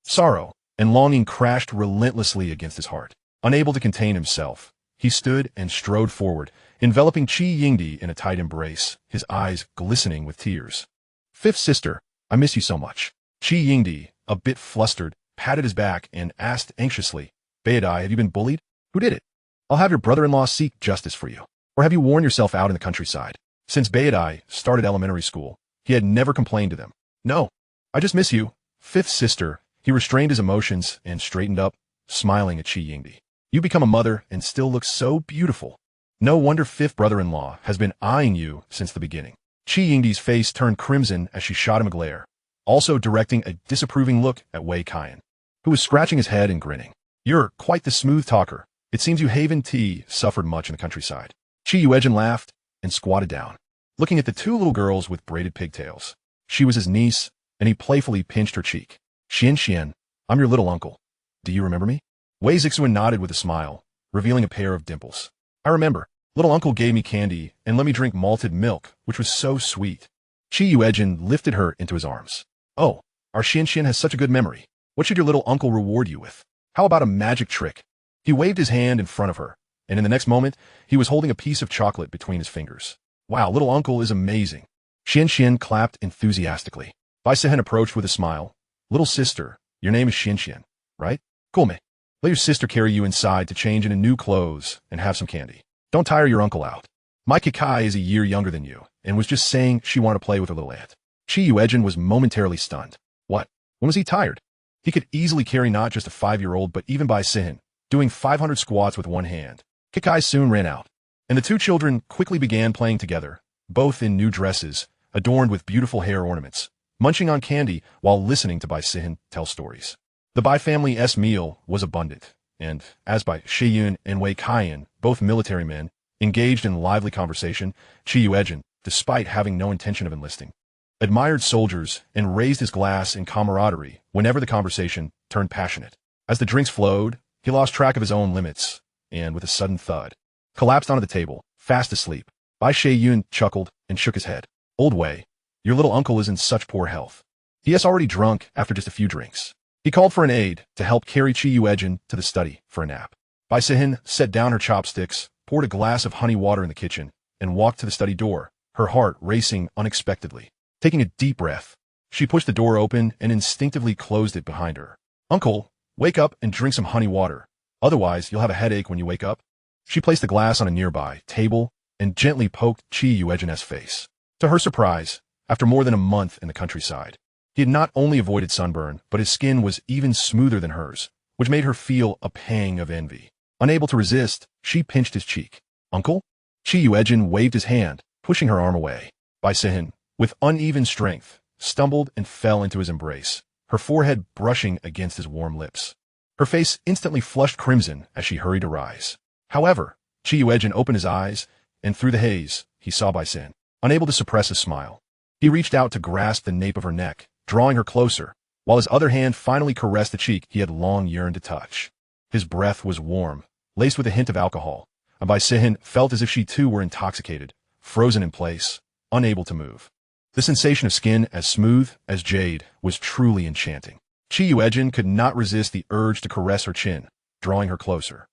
sorrow, and longing crashed relentlessly against his heart. Unable to contain himself, he stood and strode forward, enveloping Chi Yingdi in a tight embrace, his eyes glistening with tears. "Fifth sister, I miss you so much." Chi Yingdi, a bit flustered, patted his back and asked anxiously, "Beidai, have you been bullied? Who did it? I'll have your brother-in-law seek justice for you. Or have you worn yourself out in the countryside?" Since Beidai started elementary school, he had never complained to them. "No, I just miss you." Fifth sister, he restrained his emotions and straightened up, smiling at Chi Yingdi. "You become a mother and still look so beautiful. No wonder fifth brother-in-law has been eyeing you since the beginning." Chi Yingdi's face turned crimson as she shot him a glare, also directing a disapproving look at Wei Kaiyan, who was scratching his head and grinning. "You're quite the smooth talker. It seems you Haven Tea suffered much in the countryside." Chi Yuejin laughed and squatted down, looking at the 2 little girls with braided pigtails. She was his niece, and he playfully pinched her cheek. "Xian, I'm your little uncle. Do you remember me?" Wei Zixuan nodded with a smile, revealing a pair of dimples. "I remember. Little uncle gave me candy and let me drink malted milk, which was so sweet." Chi Yuejin lifted her into his arms. "Oh, our Xian has such a good memory. What should your little uncle reward you with? How about a magic trick?" He waved his hand in front of her, and in the next moment, he was holding a piece of chocolate between his fingers. "Wow, little uncle is amazing." Xian clapped enthusiastically. Bai Sehen approached with a smile. "Little sister, your name is Xian, right? Cool, me. Let your sister carry you inside to change into new clothes and have some candy. Don't tire your uncle out. My Kikai is a year younger than you, and was just saying she wanted to play with her little aunt." Chi Yuejin was momentarily stunned. What? When was he tired? He could easily carry not just a 5-year-old but even Bai Sehen, doing 500 squats with one hand. Kikai soon ran out, and the 2 children quickly began playing together, both in new dresses, adorned with beautiful hair ornaments, munching on candy while listening to Bai Sehen tell stories. The Bai family's meal was abundant, and as Bai Shaiyun and Wei Kaiyan, both military men, engaged in lively conversation, Chi Yuejin, despite having no intention of enlisting, admired soldiers and raised his glass in camaraderie whenever the conversation turned passionate. As the drinks flowed, he lost track of his own limits, and with a sudden thud, collapsed onto the table, fast asleep. Bai Shaiyun chuckled and shook his head. "Old Wei, your little uncle is in such poor health. He has already drunk after just a few drinks." He called for an aide to help carry Chi Yuejin to the study for a nap. Bai Sehen set down her chopsticks, poured a glass of honey water in the kitchen, and walked to the study door, her heart racing unexpectedly. Taking a deep breath, she pushed the door open and instinctively closed it behind her. "Uncle, wake up and drink some honey water. Otherwise, you'll have a headache when you wake up." She placed the glass on a nearby table and gently poked Chi Yuejin's face. To her surprise, after more than a month in the countryside, he had not only avoided sunburn, but his skin was even smoother than hers, which made her feel a pang of envy. Unable to resist, she pinched his cheek. "Uncle?" Yuejin waved his hand, pushing her arm away. Sehen, with uneven strength, stumbled and fell into his embrace, her forehead brushing against his warm lips. Her face instantly flushed crimson as she hurried to rise. However, Yuejin opened his eyes, and through the haze, he saw Sehen, unable to suppress a smile. He reached out to grasp the nape of her neck, drawing her closer, while his other hand finally caressed the cheek he had long yearned to touch. His breath was warm, laced with a hint of alcohol, and Sehen felt as if she too were intoxicated, frozen in place, unable to move. The sensation of skin as smooth as jade was truly enchanting. Yuejin could not resist the urge to caress her chin, drawing her closer.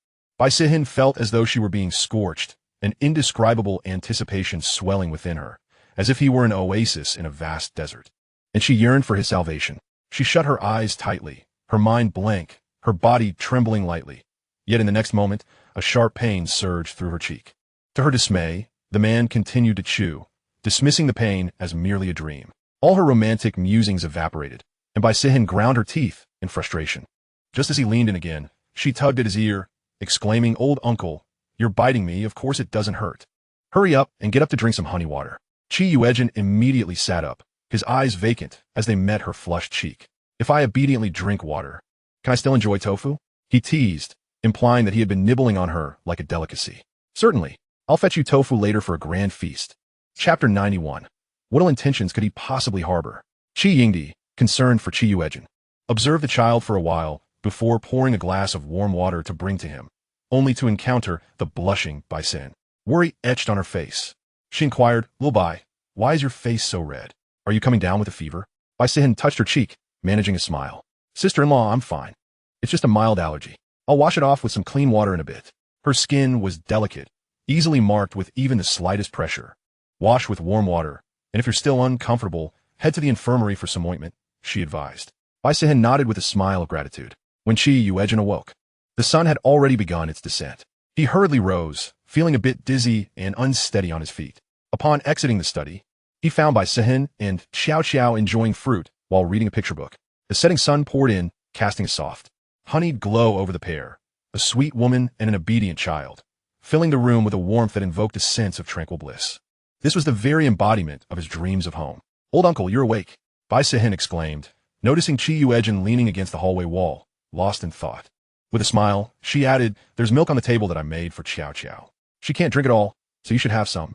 Sehen felt as though she were being scorched, an indescribable anticipation swelling within her, as if he were an oasis in a vast desert. And she yearned for his salvation. She shut her eyes tightly, her mind blank, her body trembling lightly. Yet in the next moment, a sharp pain surged through her cheek. To her dismay, the man continued to chew, dismissing the pain as merely a dream. All her romantic musings evaporated, and Sehen ground her teeth in frustration. Just as he leaned in again, she tugged at his ear, exclaiming, "Old uncle, you're biting me, of course it doesn't hurt. Hurry up and get up to drink some honey water." Yuejin immediately sat up, his eyes vacant as they met her flushed cheek. "If I obediently drink water, can I still enjoy tofu?" He teased, implying that he had been nibbling on her like a delicacy. "Certainly, I'll fetch you tofu later for a grand feast." Chapter 91. What ill intentions could he possibly harbor? Yingdi, concerned for Yuejin, observed the child for a while before pouring a glass of warm water to bring to him, only to encounter the blushing Sehen. Worry etched on her face. She inquired, "Lil Bai, why is your face so red? Are you coming down with a fever?" Sehen touched her cheek, managing a smile. "Sister-in-law, I'm fine. It's just a mild allergy. I'll wash it off with some clean water in a bit." Her skin was delicate, easily marked with even the slightest pressure. "Wash with warm water, and if you're still uncomfortable, head to the infirmary for some ointment," she advised. Sehen nodded with a smile of gratitude. When Yuejin awoke, the sun had already begun its descent. He hurriedly rose, feeling a bit dizzy and unsteady on his feet. Upon exiting the study, he found Sehen and Xiao enjoying fruit while reading a picture book. The setting sun poured in, casting a soft, honeyed glow over the pair, a sweet woman and an obedient child, filling the room with a warmth that invoked a sense of tranquil bliss. This was the very embodiment of his dreams of home. "Old uncle, you're awake," Sehen exclaimed, noticing Yuejin leaning against the hallway wall, lost in thought. With a smile, she added, "There's milk on the table that I made for Xiao. She can't drink it all, so you should have some.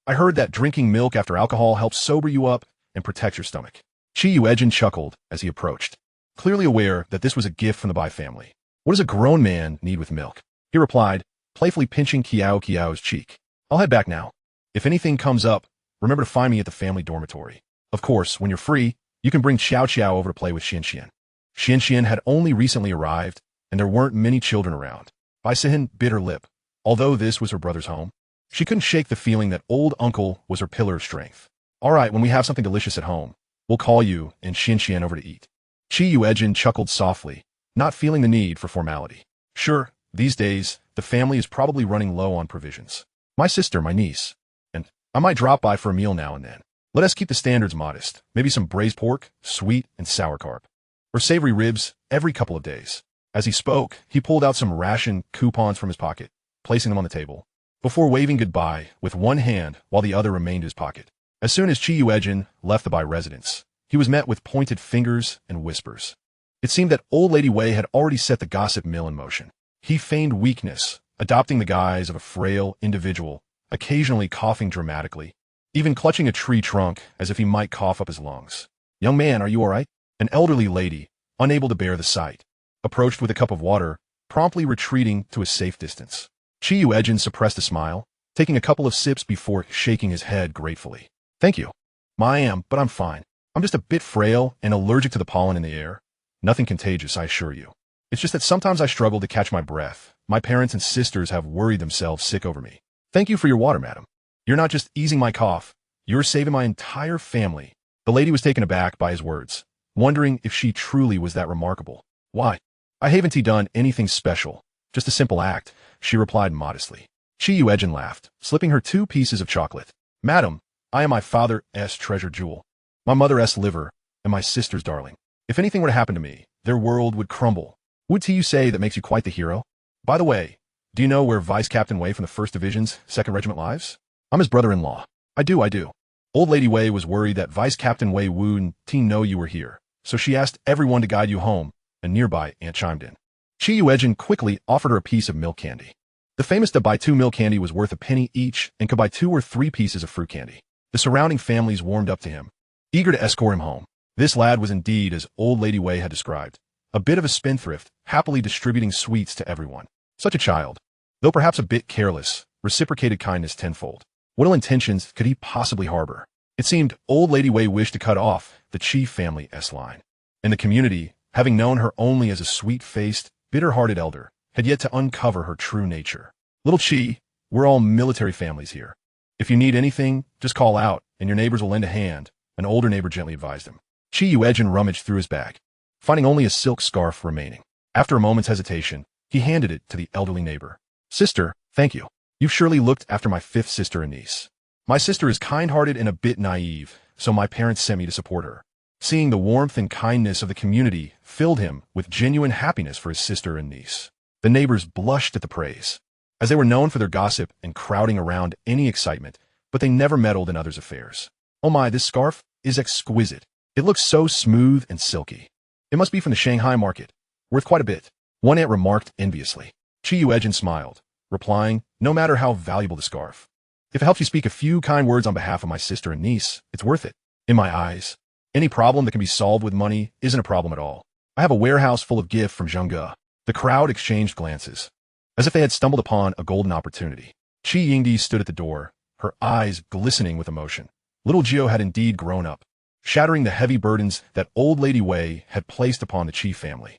I heard that drinking milk after alcohol helps sober you up and protect your stomach." Yuejin chuckled as he approached, clearly aware that this was a gift from the Bai family. "What does a grown man need with milk?" he replied, playfully pinching Qiao's cheek. "I'll head back now. If anything comes up, remember to find me at the family dormitory. Of course, when you're free, you can bring Xiao over to play with Xian. Xian had only recently arrived, and there weren't many children around. Sehen bit her lip. Although this was her brother's home, she couldn't shake the feeling that old uncle was her pillar of strength. "All right, when we have something delicious at home, we'll call you and Xian over to eat." Yuejin chuckled softly, not feeling the need for formality. "Sure, these days, the family is probably running low on provisions. My sister, my niece, and I might drop by for a meal now and then. Let us keep the standards modest, maybe some braised pork, sweet and sour carp, or savory ribs every couple of days." As he spoke, he pulled out some ration coupons from his pocket, placing them on the table, before waving goodbye with one hand while the other remained in his pocket. As soon as Yuejin left the Bai residence, he was met with pointed fingers and whispers. It seemed that old Lady Wei had already set the gossip mill in motion. He feigned weakness, adopting the guise of a frail individual, occasionally coughing dramatically, even clutching a tree trunk as if he might cough up his lungs. "Young man, are you all right?" An elderly lady, unable to bear the sight, approached with a cup of water, promptly retreating to a safe distance. Yuejin suppressed a smile, taking a couple of sips before shaking his head gratefully. "Thank you. I am, but I'm fine. I'm just a bit frail and allergic to the pollen in the air. Nothing contagious, I assure you. It's just that sometimes I struggle to catch my breath. My parents and sisters have worried themselves sick over me. Thank you for your water, madam. You're not just easing my cough, you're saving my entire family." The lady was taken aback by his words, wondering if she truly was that remarkable. "Why? I haven't done anything special, just a simple act," she replied modestly. Yuejin laughed, slipping her 2 pieces of chocolate. "Madam, I am my father's treasure jewel, my mother's liver, and my sister's darling. If anything were to happen to me, their world would crumble. Would to you say that makes you quite the hero? By the way, do you know where Vice Captain Wei from the 1st Division's 2nd Regiment lives? I'm his brother-in-law. I do. Old Lady Wei was worried that Vice Captain Wei wouldn't know you were here, so she asked everyone to guide you home. A nearby aunt chimed in. Yuejin quickly offered her a piece of milk candy. The famous to buy 2 milk candy was worth a penny each and could buy 2 or 3 pieces of fruit candy. The surrounding families warmed up to him, eager to escort him home. This lad was indeed as Old Lady Wei had described, a bit of a spendthrift, happily distributing sweets to everyone. Such a child, though perhaps a bit careless, reciprocated kindness tenfold. What ill intentions could he possibly harbor? It seemed Old Lady Wei wished to cut off the Chi family S-line. And the community, having known her only as a sweet-faced, bitter-hearted elder, had yet to uncover her true nature. Little Chi, we're all military families here. If you need anything, just call out, and your neighbors will lend a hand, an older neighbor gently advised him. Yuejin rummaged through his bag, finding only a silk scarf remaining. After a moment's hesitation, he handed it to the elderly neighbor. Sister, thank you. You've surely looked after my 5th sister and niece. My sister is kind-hearted and a bit naive, so my parents sent me to support her. Seeing the warmth and kindness of the community filled him with genuine happiness for his sister and niece. The neighbors blushed at the praise, as they were known for their gossip and crowding around any excitement, but they never meddled in others' affairs. Oh my, this scarf is exquisite. It looks so smooth and silky. It must be from the Shanghai market. Worth quite a bit. One aunt remarked enviously. Yuejin smiled, replying, no matter how valuable the scarf. If it helps you speak a few kind words on behalf of my sister and niece, it's worth it. In my eyes, any problem that can be solved with money isn't a problem at all. I have a warehouse full of gifts from Zhengge. The crowd exchanged glances, as if they had stumbled upon a golden opportunity. Yingdi stood at the door, her eyes glistening with emotion. Little Gio had indeed grown up, shattering the heavy burdens that Old Lady Wei had placed upon the Chi family.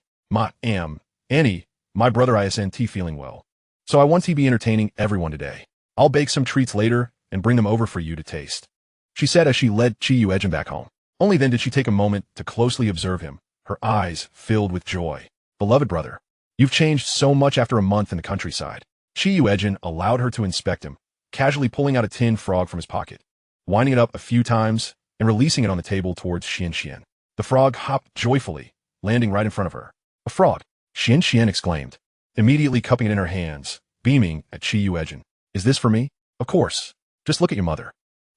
Annie, my brother isn't feeling well, so I want to be entertaining everyone today. I'll bake some treats later and bring them over for you to taste, she said as she led Yuejin back home. Only then did she take a moment to closely observe him, her eyes filled with joy. Beloved brother, you've changed so much after a month in the countryside. Yuejin allowed her to inspect him, casually pulling out a tin frog from his pocket, winding it up a few times, and releasing it on the table towards Xian. The frog hopped joyfully, landing right in front of her. A frog, Xian exclaimed, immediately cupping it in her hands, beaming at Yuejin. Is this for me? Of course. Just look at your mother.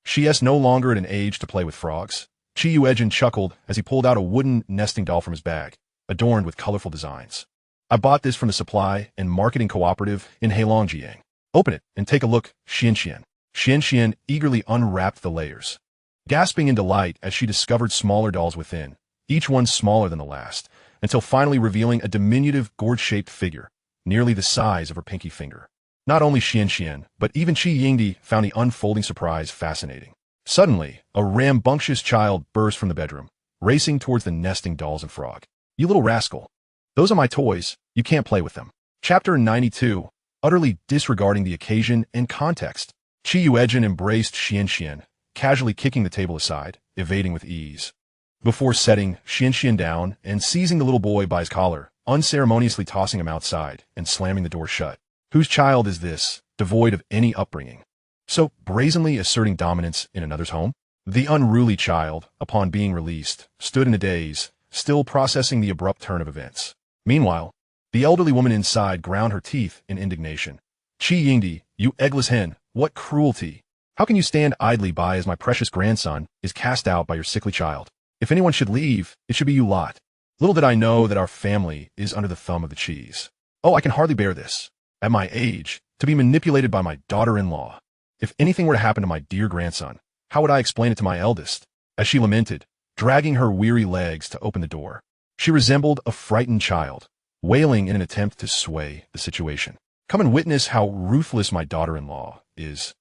She is no longer at an age to play with frogs. Yuejin chuckled as he pulled out a wooden nesting doll from his bag, adorned with colorful designs. I bought this from the supply and marketing cooperative in Heilongjiang. Open it and take a look, Xian. Xian eagerly unwrapped the layers, gasping in delight as she discovered smaller dolls within, each one smaller than the last, until finally revealing a diminutive gourd-shaped figure, nearly the size of her pinky finger. Not only Xian, but even Yingdi found the unfolding surprise fascinating. Suddenly, a rambunctious child burst from the bedroom, racing towards the nesting dolls and frog. You little rascal. Those are my toys. You can't play with them. Chapter 92, utterly disregarding the occasion and context. Yuejin embraced Xian, casually kicking the table aside, evading with ease. Before setting Xian down and seizing the little boy by his collar, unceremoniously tossing him outside and slamming the door shut. Whose child is this, devoid of any upbringing, so brazenly asserting dominance in another's home? The unruly child, upon being released, stood in a daze, still processing the abrupt turn of events. Meanwhile, the elderly woman inside ground her teeth in indignation. Yingdi, you eggless hen, what cruelty! How can you stand idly by as my precious grandson is cast out by your sickly child? If anyone should leave, it should be you lot. Little did I know that our family is under the thumb of the cheese. Oh, I can hardly bear this. At my age, to be manipulated by my daughter-in-law. If anything were to happen to my dear grandson, how would I explain it to my eldest? As she lamented, dragging her weary legs to open the door. She resembled a frightened child, wailing in an attempt to sway the situation. Come and witness how ruthless my daughter-in-law is,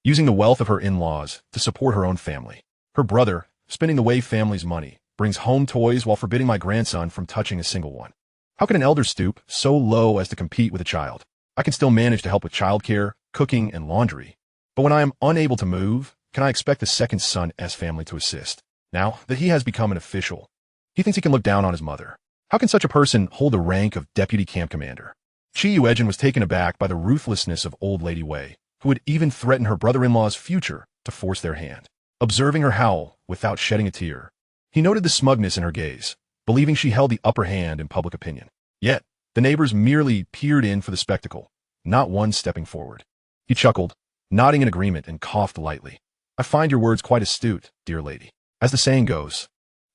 using the wealth of her in-laws to support her own family. Her brother, spending the Wei family's money, brings home toys while forbidding my grandson from touching a single one. How can an elder stoop so low as to compete with a child? I can still manage to help with childcare, cooking, and laundry. But when I am unable to move, can I expect the second son's family to assist? Now that he has become an official, he thinks he can look down on his mother. How can such a person hold the rank of deputy camp commander? Yuejin was taken aback by the ruthlessness of Old Lady Wei, who would even threaten her brother-in-law's future to force their hand. Observing her howl without shedding a tear, he noted the smugness in her gaze, believing she held the upper hand in public opinion. Yet, The neighbors merely peered in for the spectacle, not one stepping forward. He chuckled, nodding in agreement, and coughed lightly. I find your words quite astute, dear lady. As the saying goes,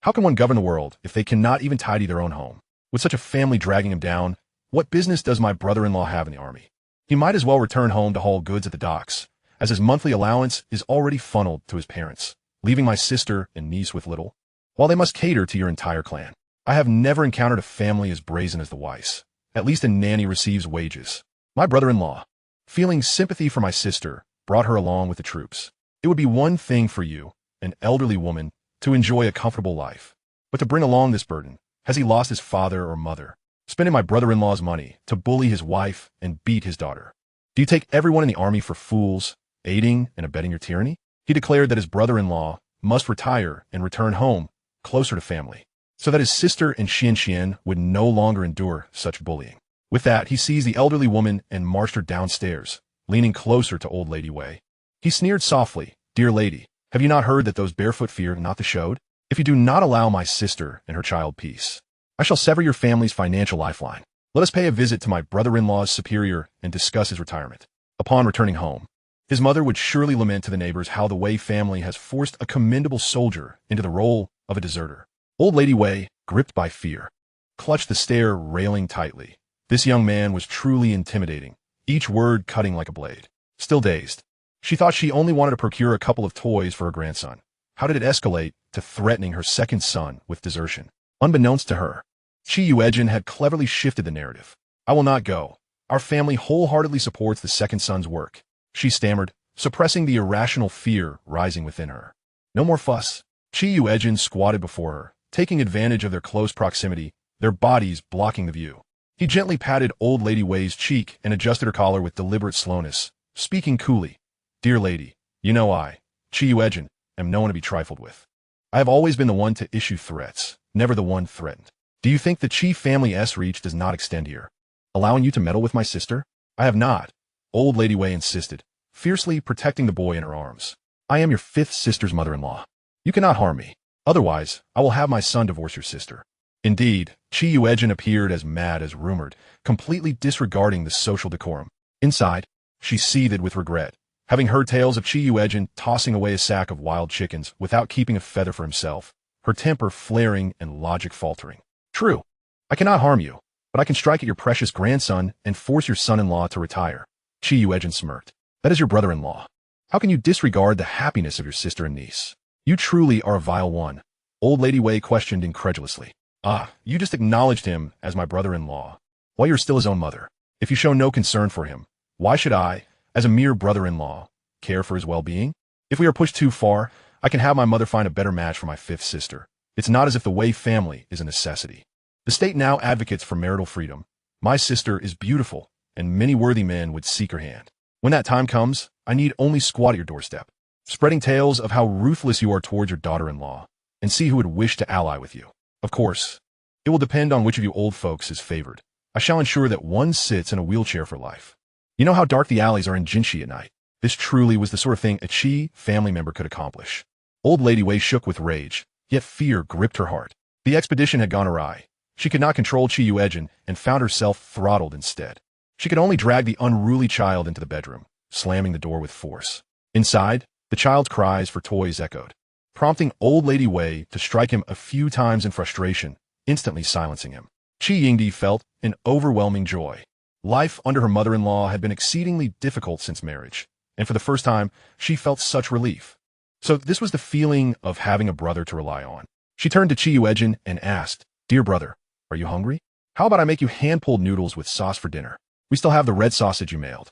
how can one govern the world if they cannot even tidy their own home? With such a family dragging him down, what business does my brother-in-law have in the army? He might as well return home to haul goods at the docks, as his monthly allowance is already funneled to his parents, leaving my sister and niece with little, while they must cater to your entire clan. I have never encountered a family as brazen as the Weiss. At least a nanny receives wages. My brother-in-law, feeling sympathy for my sister, brought her along with the troops. It would be one thing for you, an elderly woman, to enjoy a comfortable life, but to bring along this burden. Has he lost his father or mother, spending my brother-in-law's money to bully his wife and beat his daughter? Do you take everyone in the army for fools, aiding and abetting your tyranny? He declared that his brother-in-law must retire and return home, closer to family, so that his sister and Xian would no longer endure such bullying. With that, he seized the elderly woman and marched her downstairs, leaning closer to old Lady Wei. He sneered softly, "Dear lady, have you not heard that those barefoot fear not the showed? If you do not allow my sister and her child peace, I shall sever your family's financial lifeline. Let us pay a visit to my brother-in-law's superior and discuss his retirement." Upon returning home, his mother would surely lament to the neighbors how the Wei family has forced a commendable soldier into the role of a deserter. Old Lady Wei, gripped by fear, clutched the stair railing tightly. This young man was truly intimidating, each word cutting like a blade. Still dazed, she thought she only wanted to procure a couple of toys for her grandson. How did it escalate to threatening her second son with desertion? Unbeknownst to her, Yuejin had cleverly shifted the narrative. "I will not go. Our family wholeheartedly supports the second son's work," she stammered, suppressing the irrational fear rising within her. "No more fuss." Yuejin squatted before her, taking advantage of their close proximity, their bodies blocking the view. He gently patted old Lady Wei's cheek and adjusted her collar with deliberate slowness, speaking coolly. "Dear lady, you know I, Yuejin, am no one to be trifled with. I have always been the one to issue threats, never the one threatened. Do you think the Chi family's reach does not extend here, allowing you to meddle with my sister?" "I have not," old Lady Wei insisted, fiercely protecting the boy in her arms. "I am your fifth sister's mother-in-law. You cannot harm me. Otherwise, I will have my son divorce your sister." Indeed, Yuejin appeared as mad as rumored, completely disregarding the social decorum. Inside, she seethed with regret, having heard tales of Yuejin tossing away a sack of wild chickens without keeping a feather for himself, her temper flaring and logic faltering. "True, I cannot harm you, but I can strike at your precious grandson and force your son-in-law to retire." Yuejin smirked. "That is your brother-in-law. How can you disregard the happiness of your sister and niece? You truly are a vile one," old Lady Wei questioned incredulously. "Ah, you just acknowledged him as my brother-in-law, while you're still his own mother. If you show no concern for him, why should I, as a mere brother-in-law, care for his well-being? If we are pushed too far, I can have my mother find a better match for my fifth sister. It's not as if the Wei family is a necessity. The state now advocates for marital freedom. My sister is beautiful, and many worthy men would seek her hand. When that time comes, I need only squat at your doorstep, spreading tales of how ruthless you are towards your daughter-in-law, and see who would wish to ally with you. Of course, it will depend on which of you old folks is favored. I shall ensure that one sits in a wheelchair for life. You know how dark the alleys are in Jinshi at night. This truly was the sort of thing a Chi family member could accomplish." Old Lady Wei shook with rage, yet fear gripped her heart. The expedition had gone awry. She could not control Yuejin and found herself throttled instead. She could only drag the unruly child into the bedroom, slamming the door with force. Inside, the child's cries for toys echoed, prompting old Lady Wei to strike him a few times in frustration, instantly silencing him. Yingdi felt an overwhelming joy. Life under her mother-in-law had been exceedingly difficult since marriage, and for the first time, she felt such relief. So this was the feeling of having a brother to rely on. She turned to Yuejin and asked, "Dear brother, are you hungry? How about I make you hand-pulled noodles with sauce for dinner? We still have the red sausage you mailed.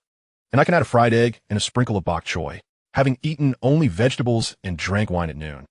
And I can add a fried egg and a sprinkle of bok choy," having eaten only vegetables and drank wine at noon.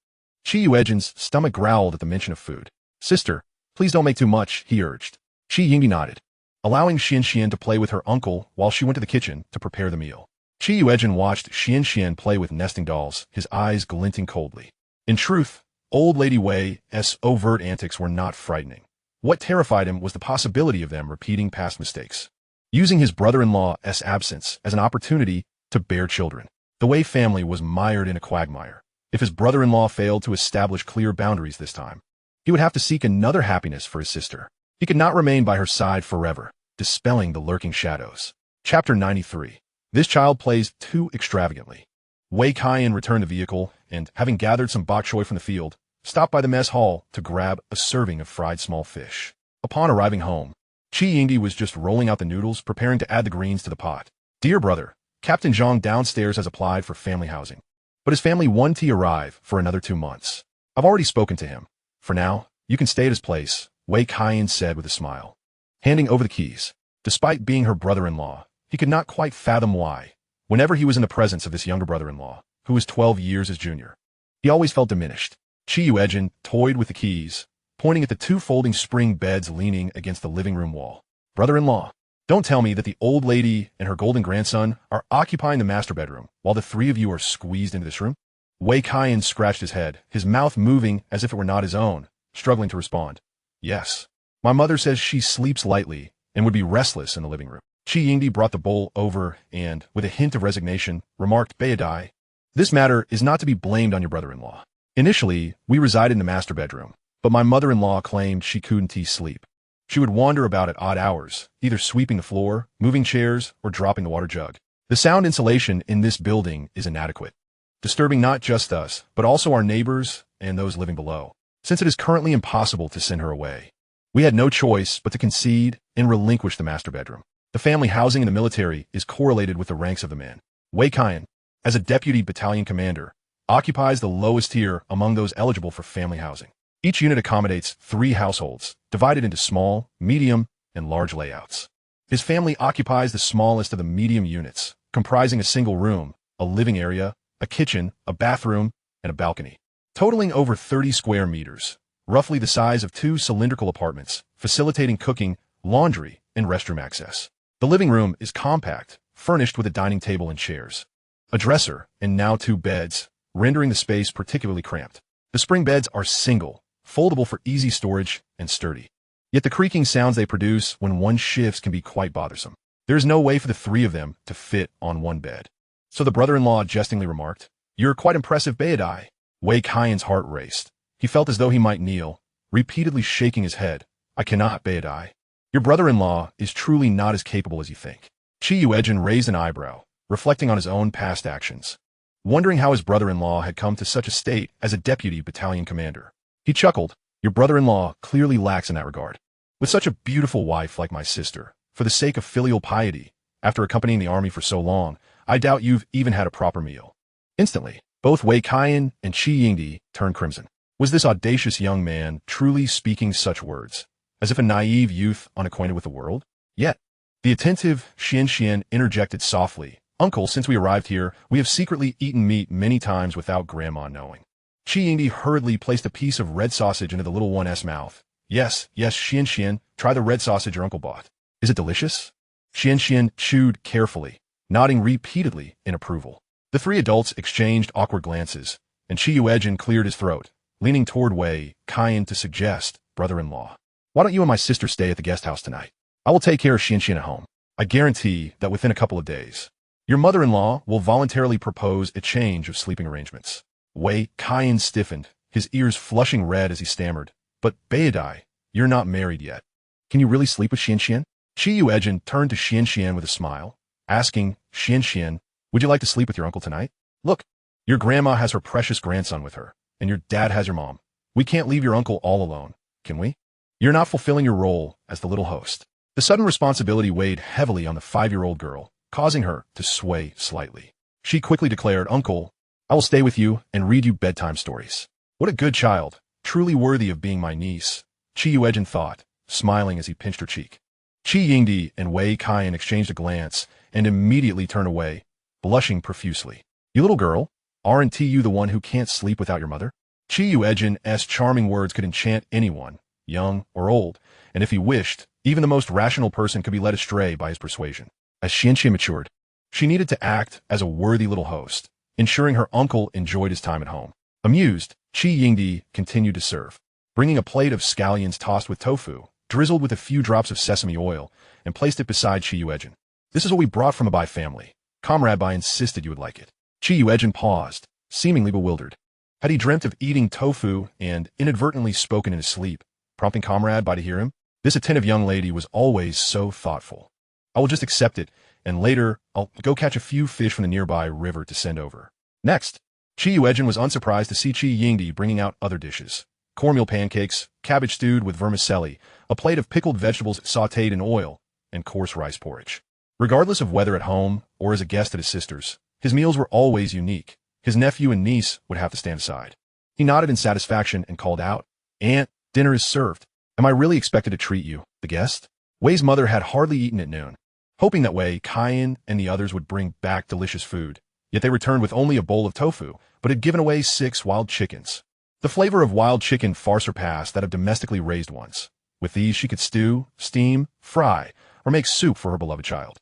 Yuejin's stomach growled at the mention of food. "Sister, please don't make too much," he urged. Yingdi nodded, allowing Xian to play with her uncle while she went to the kitchen to prepare the meal. Yuejin watched Xian play with nesting dolls, his eyes glinting coldly. In truth, old Lady Wei's overt antics were not frightening. What terrified him was the possibility of them repeating past mistakes, using his brother-in-law's absence as an opportunity to bear children. The Wei family was mired in a quagmire. If his brother-in-law failed to establish clear boundaries this time, he would have to seek another happiness for his sister. He could not remain by her side forever, dispelling the lurking shadows. Chapter 93. This child plays too extravagantly. Wei Kaiyan returned the vehicle and, having gathered some bok choy from the field, stopped by the mess hall to grab a serving of fried small fish. Upon arriving home, Chi Yingdi was just rolling out the noodles, preparing to add the greens to the pot. Dear brother, Captain Zhang downstairs has applied for family housing, but his family won't arrive for another 2 months. I've already spoken to him. For now, you can stay at his place, Wei Kaiyan said with a smile, handing over the keys. Despite being her brother-in-law, he could not quite fathom why. Whenever he was in the presence of his younger brother-in-law, who was 12 years his junior, he always felt diminished. Chi Yuejin toyed with the keys, pointing at the 2 folding spring beds leaning against the living room wall. Brother-in-law, don't tell me that the old lady and her golden grandson are occupying the master bedroom while the 3 of you are squeezed into this room? Wei Kaiyan scratched his head, his mouth moving as if it were not his own, struggling to respond. Yes. My mother says she sleeps lightly and would be restless in the living room. Chi Yingdi brought the bowl over and, with a hint of resignation, remarked, Beidai, this matter is not to be blamed on your brother-in-law. Initially, we resided in the master bedroom, but my mother-in-law claimed she couldn't sleep. She would wander about at odd hours, either sweeping the floor, moving chairs, or dropping the water jug. The sound insulation in this building is inadequate, disturbing not just us, but also our neighbors and those living below, since it is currently impossible to send her away. We had no choice but to concede and relinquish the master bedroom. The family housing in the military is correlated with the ranks of the man. Wei Kaiyan, as a deputy battalion commander, occupies the lowest tier among those eligible for family housing. Each unit accommodates 3 households, divided into small, medium, and large layouts. His family occupies the smallest of the medium units, comprising a single room, a living area, a kitchen, a bathroom, and a balcony, totaling over 30 square meters, roughly the size of 2 cylindrical apartments, facilitating cooking, laundry, and restroom access. The living room is compact, furnished with a dining table and chairs, a dresser, and now 2 beds, rendering the space particularly cramped. The spring beds are single, foldable for easy storage, and sturdy. Yet the creaking sounds they produce when one shifts can be quite bothersome. There is no way for the 3 of them to fit on one bed. So the brother-in-law jestingly remarked, You're quite impressive, Beidai. Wei Kaiyan's heart raced. He felt as though he might kneel, repeatedly shaking his head. I cannot, Beidai. Your brother-in-law is truly not as capable as you think. Chi Yuejin raised an eyebrow, reflecting on his own past actions, wondering how his brother-in-law had come to such a state as a deputy battalion commander. He chuckled. Your brother-in-law clearly lacks in that regard. With such a beautiful wife like my sister, for the sake of filial piety, after accompanying the army for so long, I doubt you've even had a proper meal. Instantly, both Wei Kaiyan and Chi Yingdi turned crimson. Was this audacious young man truly speaking such words, as if a naive youth unacquainted with the world? Yet, the attentive Xian interjected softly, Uncle, since we arrived here, we have secretly eaten meat many times without Grandma knowing. Chi Yingdi hurriedly placed a piece of red sausage into the little one's mouth. Yes, Xian, try the red sausage your uncle bought. Is it delicious? Xian chewed carefully, nodding repeatedly in approval. The 3 adults exchanged awkward glances, and Chi Yuejin cleared his throat, leaning toward Wei Kaiyan to suggest, brother-in-law, why don't you and my sister stay at the guest house tonight? I will take care of Xian at home. I guarantee that within a couple of days, your mother-in-law will voluntarily propose a change of sleeping arrangements. Wei Kaiyan stiffened, his ears flushing red as he stammered. But, Beidai, you're not married yet. Can you really sleep with Xian? Chi Yuejin turned to Xian with a smile, asking, Xian, would you like to sleep with your uncle tonight? Look, your grandma has her precious grandson with her, and your dad has your mom. We can't leave your uncle all alone, can we? You're not fulfilling your role as the little host. The sudden responsibility weighed heavily on the 5-year-old girl, causing her to sway slightly. She quickly declared, Uncle, I will stay with you and read you bedtime stories. What a good child, truly worthy of being my niece, Chi Yuejin thought, smiling as he pinched her cheek. Chi Yingdi and Wei Kaiyan exchanged a glance and immediately turned away, blushing profusely. You little girl, aren't you the one who can't sleep without your mother? Chi Yuejin's charming words could enchant anyone, young or old, and if he wished, even the most rational person could be led astray by his persuasion. As Xian matured, she needed to act as a worthy little host, ensuring her uncle enjoyed his time at home. Amused, Chi Yingdi continued to serve, bringing a plate of scallions tossed with tofu, drizzled with a few drops of sesame oil, and placed it beside Chi Yuejin. This is what we brought from a Bai family. Comrade Bai insisted you would like it. Chi Yuejin paused, seemingly bewildered. Had he dreamt of eating tofu and inadvertently spoken in his sleep, prompting Comrade Bai to hear him? This attentive young lady was always so thoughtful. I will just accept it, and later I'll go catch a few fish from the nearby river to send over. Next, Yuejin was unsurprised to see Yingdi bringing out other dishes. Cornmeal pancakes, cabbage stewed with vermicelli, a plate of pickled vegetables sautéed in oil, and coarse rice porridge. Regardless of whether at home or as a guest at his sister's, his meals were always unique. His nephew and niece would have to stand aside. He nodded in satisfaction and called out, "Aunt, dinner is served. Am I really expected to treat you, the guest?" Wei's mother had hardly eaten at noon, hoping that Wei, Kaiyan, and the others would bring back delicious food. Yet they returned with only a bowl of tofu, but had given away 6 wild chickens. The flavor of wild chicken far surpassed that of domestically raised ones. With these she could stew, steam, fry, or make soup for her beloved child.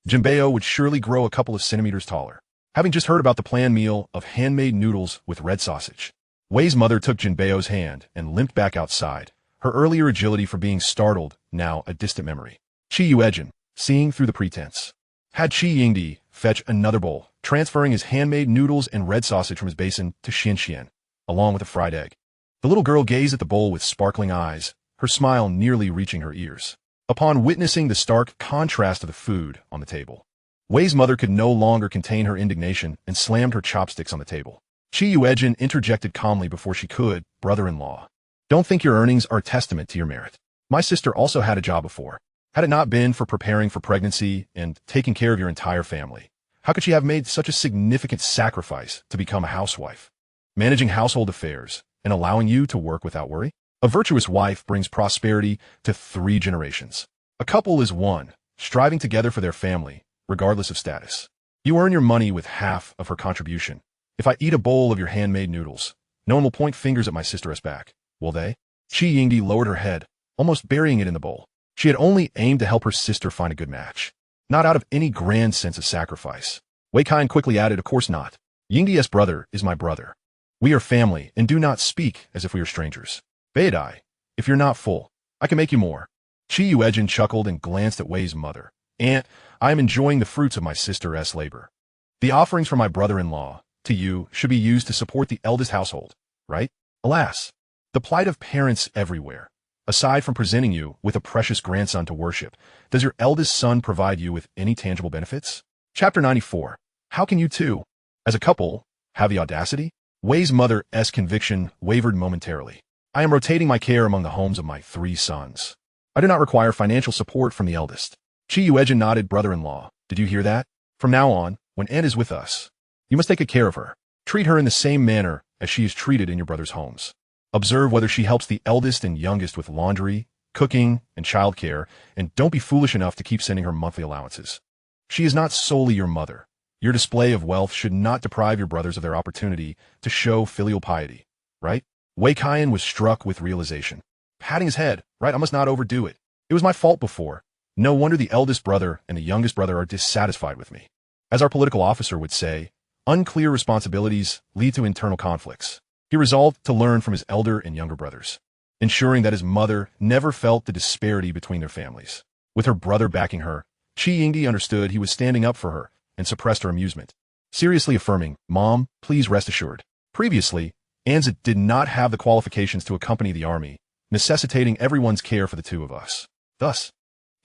Jinbeo would surely grow a couple of centimeters taller. Having just heard about the planned meal of handmade noodles with red sausage, Wei's mother took Jinbeo's hand and limped back outside, her earlier agility for being startled now a distant memory. Yuejin, seeing through the pretense, had Yingdi fetch another bowl, transferring his handmade noodles and red sausage from his basin to Xian, along with a fried egg. The little girl gazed at the bowl with sparkling eyes, her smile nearly reaching her ears. Upon witnessing the stark contrast of the food on the table, Wei's mother could no longer contain her indignation and slammed her chopsticks on the table. Yuejin interjected calmly before she could, "Brother-in-law, don't think your earnings are a testament to your merit. My sister also had a job before. Had it not been for preparing for pregnancy and taking care of your entire family, how could she have made such a significant sacrifice to become a housewife, managing household affairs and allowing you to work without worry? A virtuous wife brings prosperity to 3 generations. A couple is one, striving together for their family, regardless of status. You earn your money with half of her contribution. If I eat a bowl of your handmade noodles, no one will point fingers at my sister as back, will they?" Yingdi lowered her head, almost burying it in the bowl. She had only aimed to help her sister find a good match, not out of any grand sense of sacrifice. Wei Kaiyan quickly added, "Of course not. Yingdi's brother is my brother. We are family and do not speak as if we are strangers. Beidai, if you're not full, I can make you more." Yuejin chuckled and glanced at Wei's mother. "Aunt, I am enjoying the fruits of my sister's labor. The offerings from my brother-in-law to you should be used to support the eldest household, right? Alas, the plight of parents everywhere. Aside from presenting you with a precious grandson to worship, does your eldest son provide you with any tangible benefits?" Chapter 94. How can you two, as a couple, have the audacity? Wei's mother's conviction wavered momentarily. "I am rotating my care among the homes of my 3 sons. I do not require financial support from the eldest." Yuejin nodded. "Brother-in-law, did you hear that? From now on, when Aunt is with us, you must take good care of her. Treat her in the same manner as she is treated in your brother's homes. Observe whether she helps the eldest and youngest with laundry, cooking, and childcare, and don't be foolish enough to keep sending her monthly allowances. She is not solely your mother. Your display of wealth should not deprive your brothers of their opportunity to show filial piety, right?" Wei Kaiyan was struck with realization. Patting his head, "Right, I must not overdo it. It was my fault before. No wonder the eldest brother and the youngest brother are dissatisfied with me. As our political officer would say, unclear responsibilities lead to internal conflicts." He resolved to learn from his elder and younger brothers, ensuring that his mother never felt the disparity between their families. With her brother backing her, Yingdi understood he was standing up for her and suppressed her amusement, seriously affirming, "Mom, please rest assured." Previously, Anza did not have the qualifications to accompany the army, necessitating everyone's care for the 2 of us. Thus,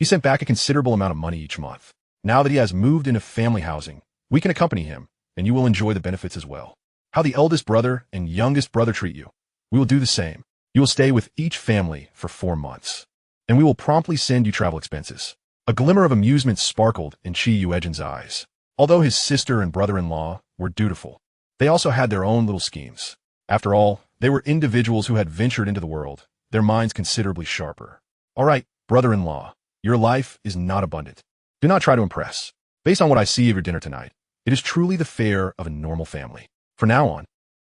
he sent back a considerable amount of money each month. Now that he has moved into family housing, we can accompany him, and you will enjoy the benefits as well. How the eldest brother and youngest brother treat you, we will do the same. You will stay with each family for 4 months, and we will promptly send you travel expenses." A glimmer of amusement sparkled in Yuejin's eyes. Although his sister and brother-in-law were dutiful, they also had their own little schemes. After all, they were individuals who had ventured into the world, their minds considerably sharper. "All right, brother-in-law, your life is not abundant. Do not try to impress. Based on what I see of your dinner tonight, it is truly the fare of a normal family. From now on,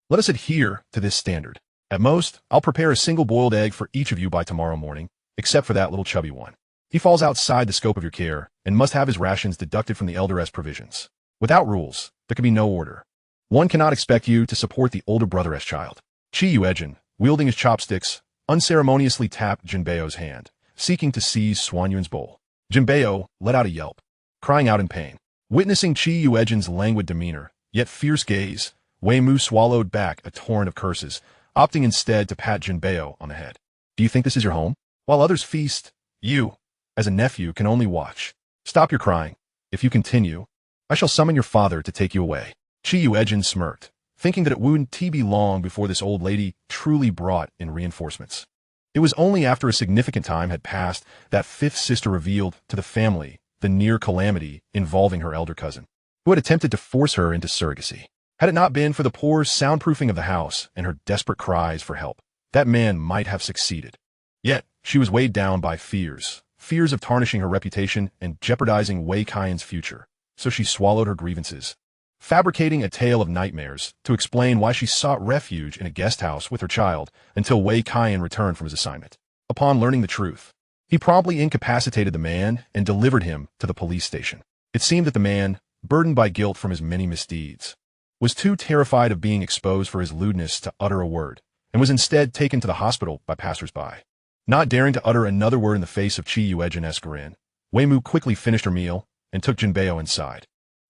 let us adhere to this standard. At most, I'll prepare a single boiled egg for each of you by tomorrow morning, except for that little chubby one. He falls outside the scope of your care and must have his rations deducted from the elder's provisions. Without rules, there can be no order. One cannot expect you to support the older brother's child." Yuejin, wielding his chopsticks, unceremoniously tapped Jinbeo's hand, seeking to seize Xuanyuan's bowl. Jinbeo let out a yelp, crying out in pain. Witnessing Yuejin's languid demeanor, yet fierce gaze, Wei Mu swallowed back a torrent of curses, opting instead to pat Jinbeo on the head. "Do you think this is your home? While others feast, You, as a nephew, can only watch. Stop your crying. If you continue, I shall summon your father to take you away. Yuejin smirked, thinking that it wouldn't be long before this old lady truly brought in reinforcements. It was only after a significant time had passed that fifth sister revealed to the family the near calamity involving her elder cousin, who had attempted to force her into surrogacy. Had it not been for the poor soundproofing of the house and her desperate cries for help, that man might have succeeded. Yet, she was weighed down by fears of tarnishing her reputation and jeopardizing Wei Kaiyan's future, so she swallowed her grievances, fabricating a tale of nightmares to explain why she sought refuge in a guest house with her child until Wei Kaiyan returned from his assignment. Upon learning the truth, he promptly incapacitated the man and delivered him to the police station. It seemed that the man, burdened by guilt from his many misdeeds, was too terrified of being exposed for his lewdness to utter a word, and was instead taken to the hospital by passers-by. Not daring to utter another word in the face of Yuejin's grin, Wei Mu quickly finished her meal and took Jinbei inside.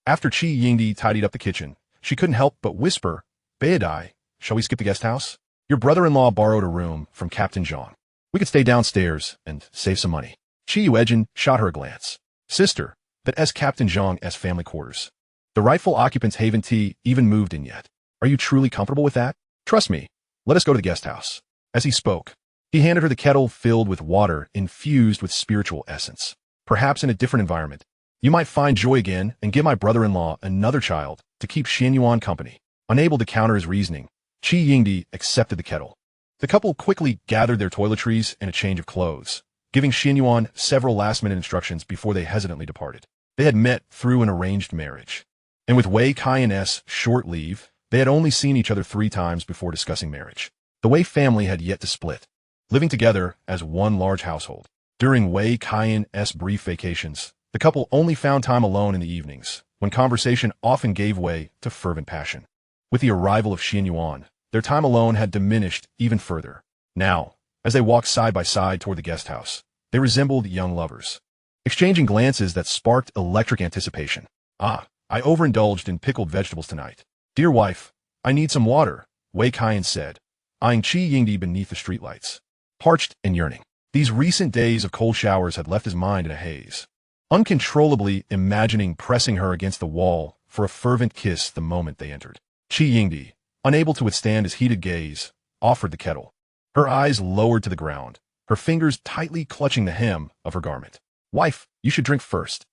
After Yingdi tidied up the kitchen, she couldn't help but whisper, "Baidai, shall we skip the guest house? Your brother-in-law borrowed a room from Captain Zhang. We could stay downstairs and save some money." Yuejin shot her a glance. "Sister, that's Captain Zhang's family quarters. The rightful occupants haven't even moved in yet. Are you truly comfortable with that? Trust me, let us go to the guest house." As he spoke, he handed her the kettle filled with water infused with spiritual essence. "Perhaps in a different environment, you might find joy again and give my brother-in-law another child to keep Xianyuan company." Unable to counter his reasoning, Yingdi accepted the kettle. The couple quickly gathered their toiletries and a change of clothes, giving Xianyuan several last-minute instructions before they hesitantly departed. They had met through an arranged marriage, and with Wei Kaiyan's short leave, they had only seen each other 3 times before discussing marriage. The Wei family had yet to split, living together as one large household. During Wei Kaiyan's brief vacations, the couple only found time alone in the evenings, when conversation often gave way to fervent passion. With the arrival of Xianyuan, their time alone had diminished even further. Now, as they walked side by side toward the guest house, they resembled young lovers, exchanging glances that sparked electric anticipation. "Ah, I overindulged in pickled vegetables tonight. Dear wife, I need some water," Wei Kaiyan said, eyeing Yingdi beneath the streetlights. Parched and yearning, these recent days of cold showers had left his mind in a haze, uncontrollably imagining pressing her against the wall for a fervent kiss the moment they entered. Yingdi, unable to withstand his heated gaze, offered the kettle. Her eyes lowered to the ground, her fingers tightly clutching the hem of her garment. "Wife, you should drink first."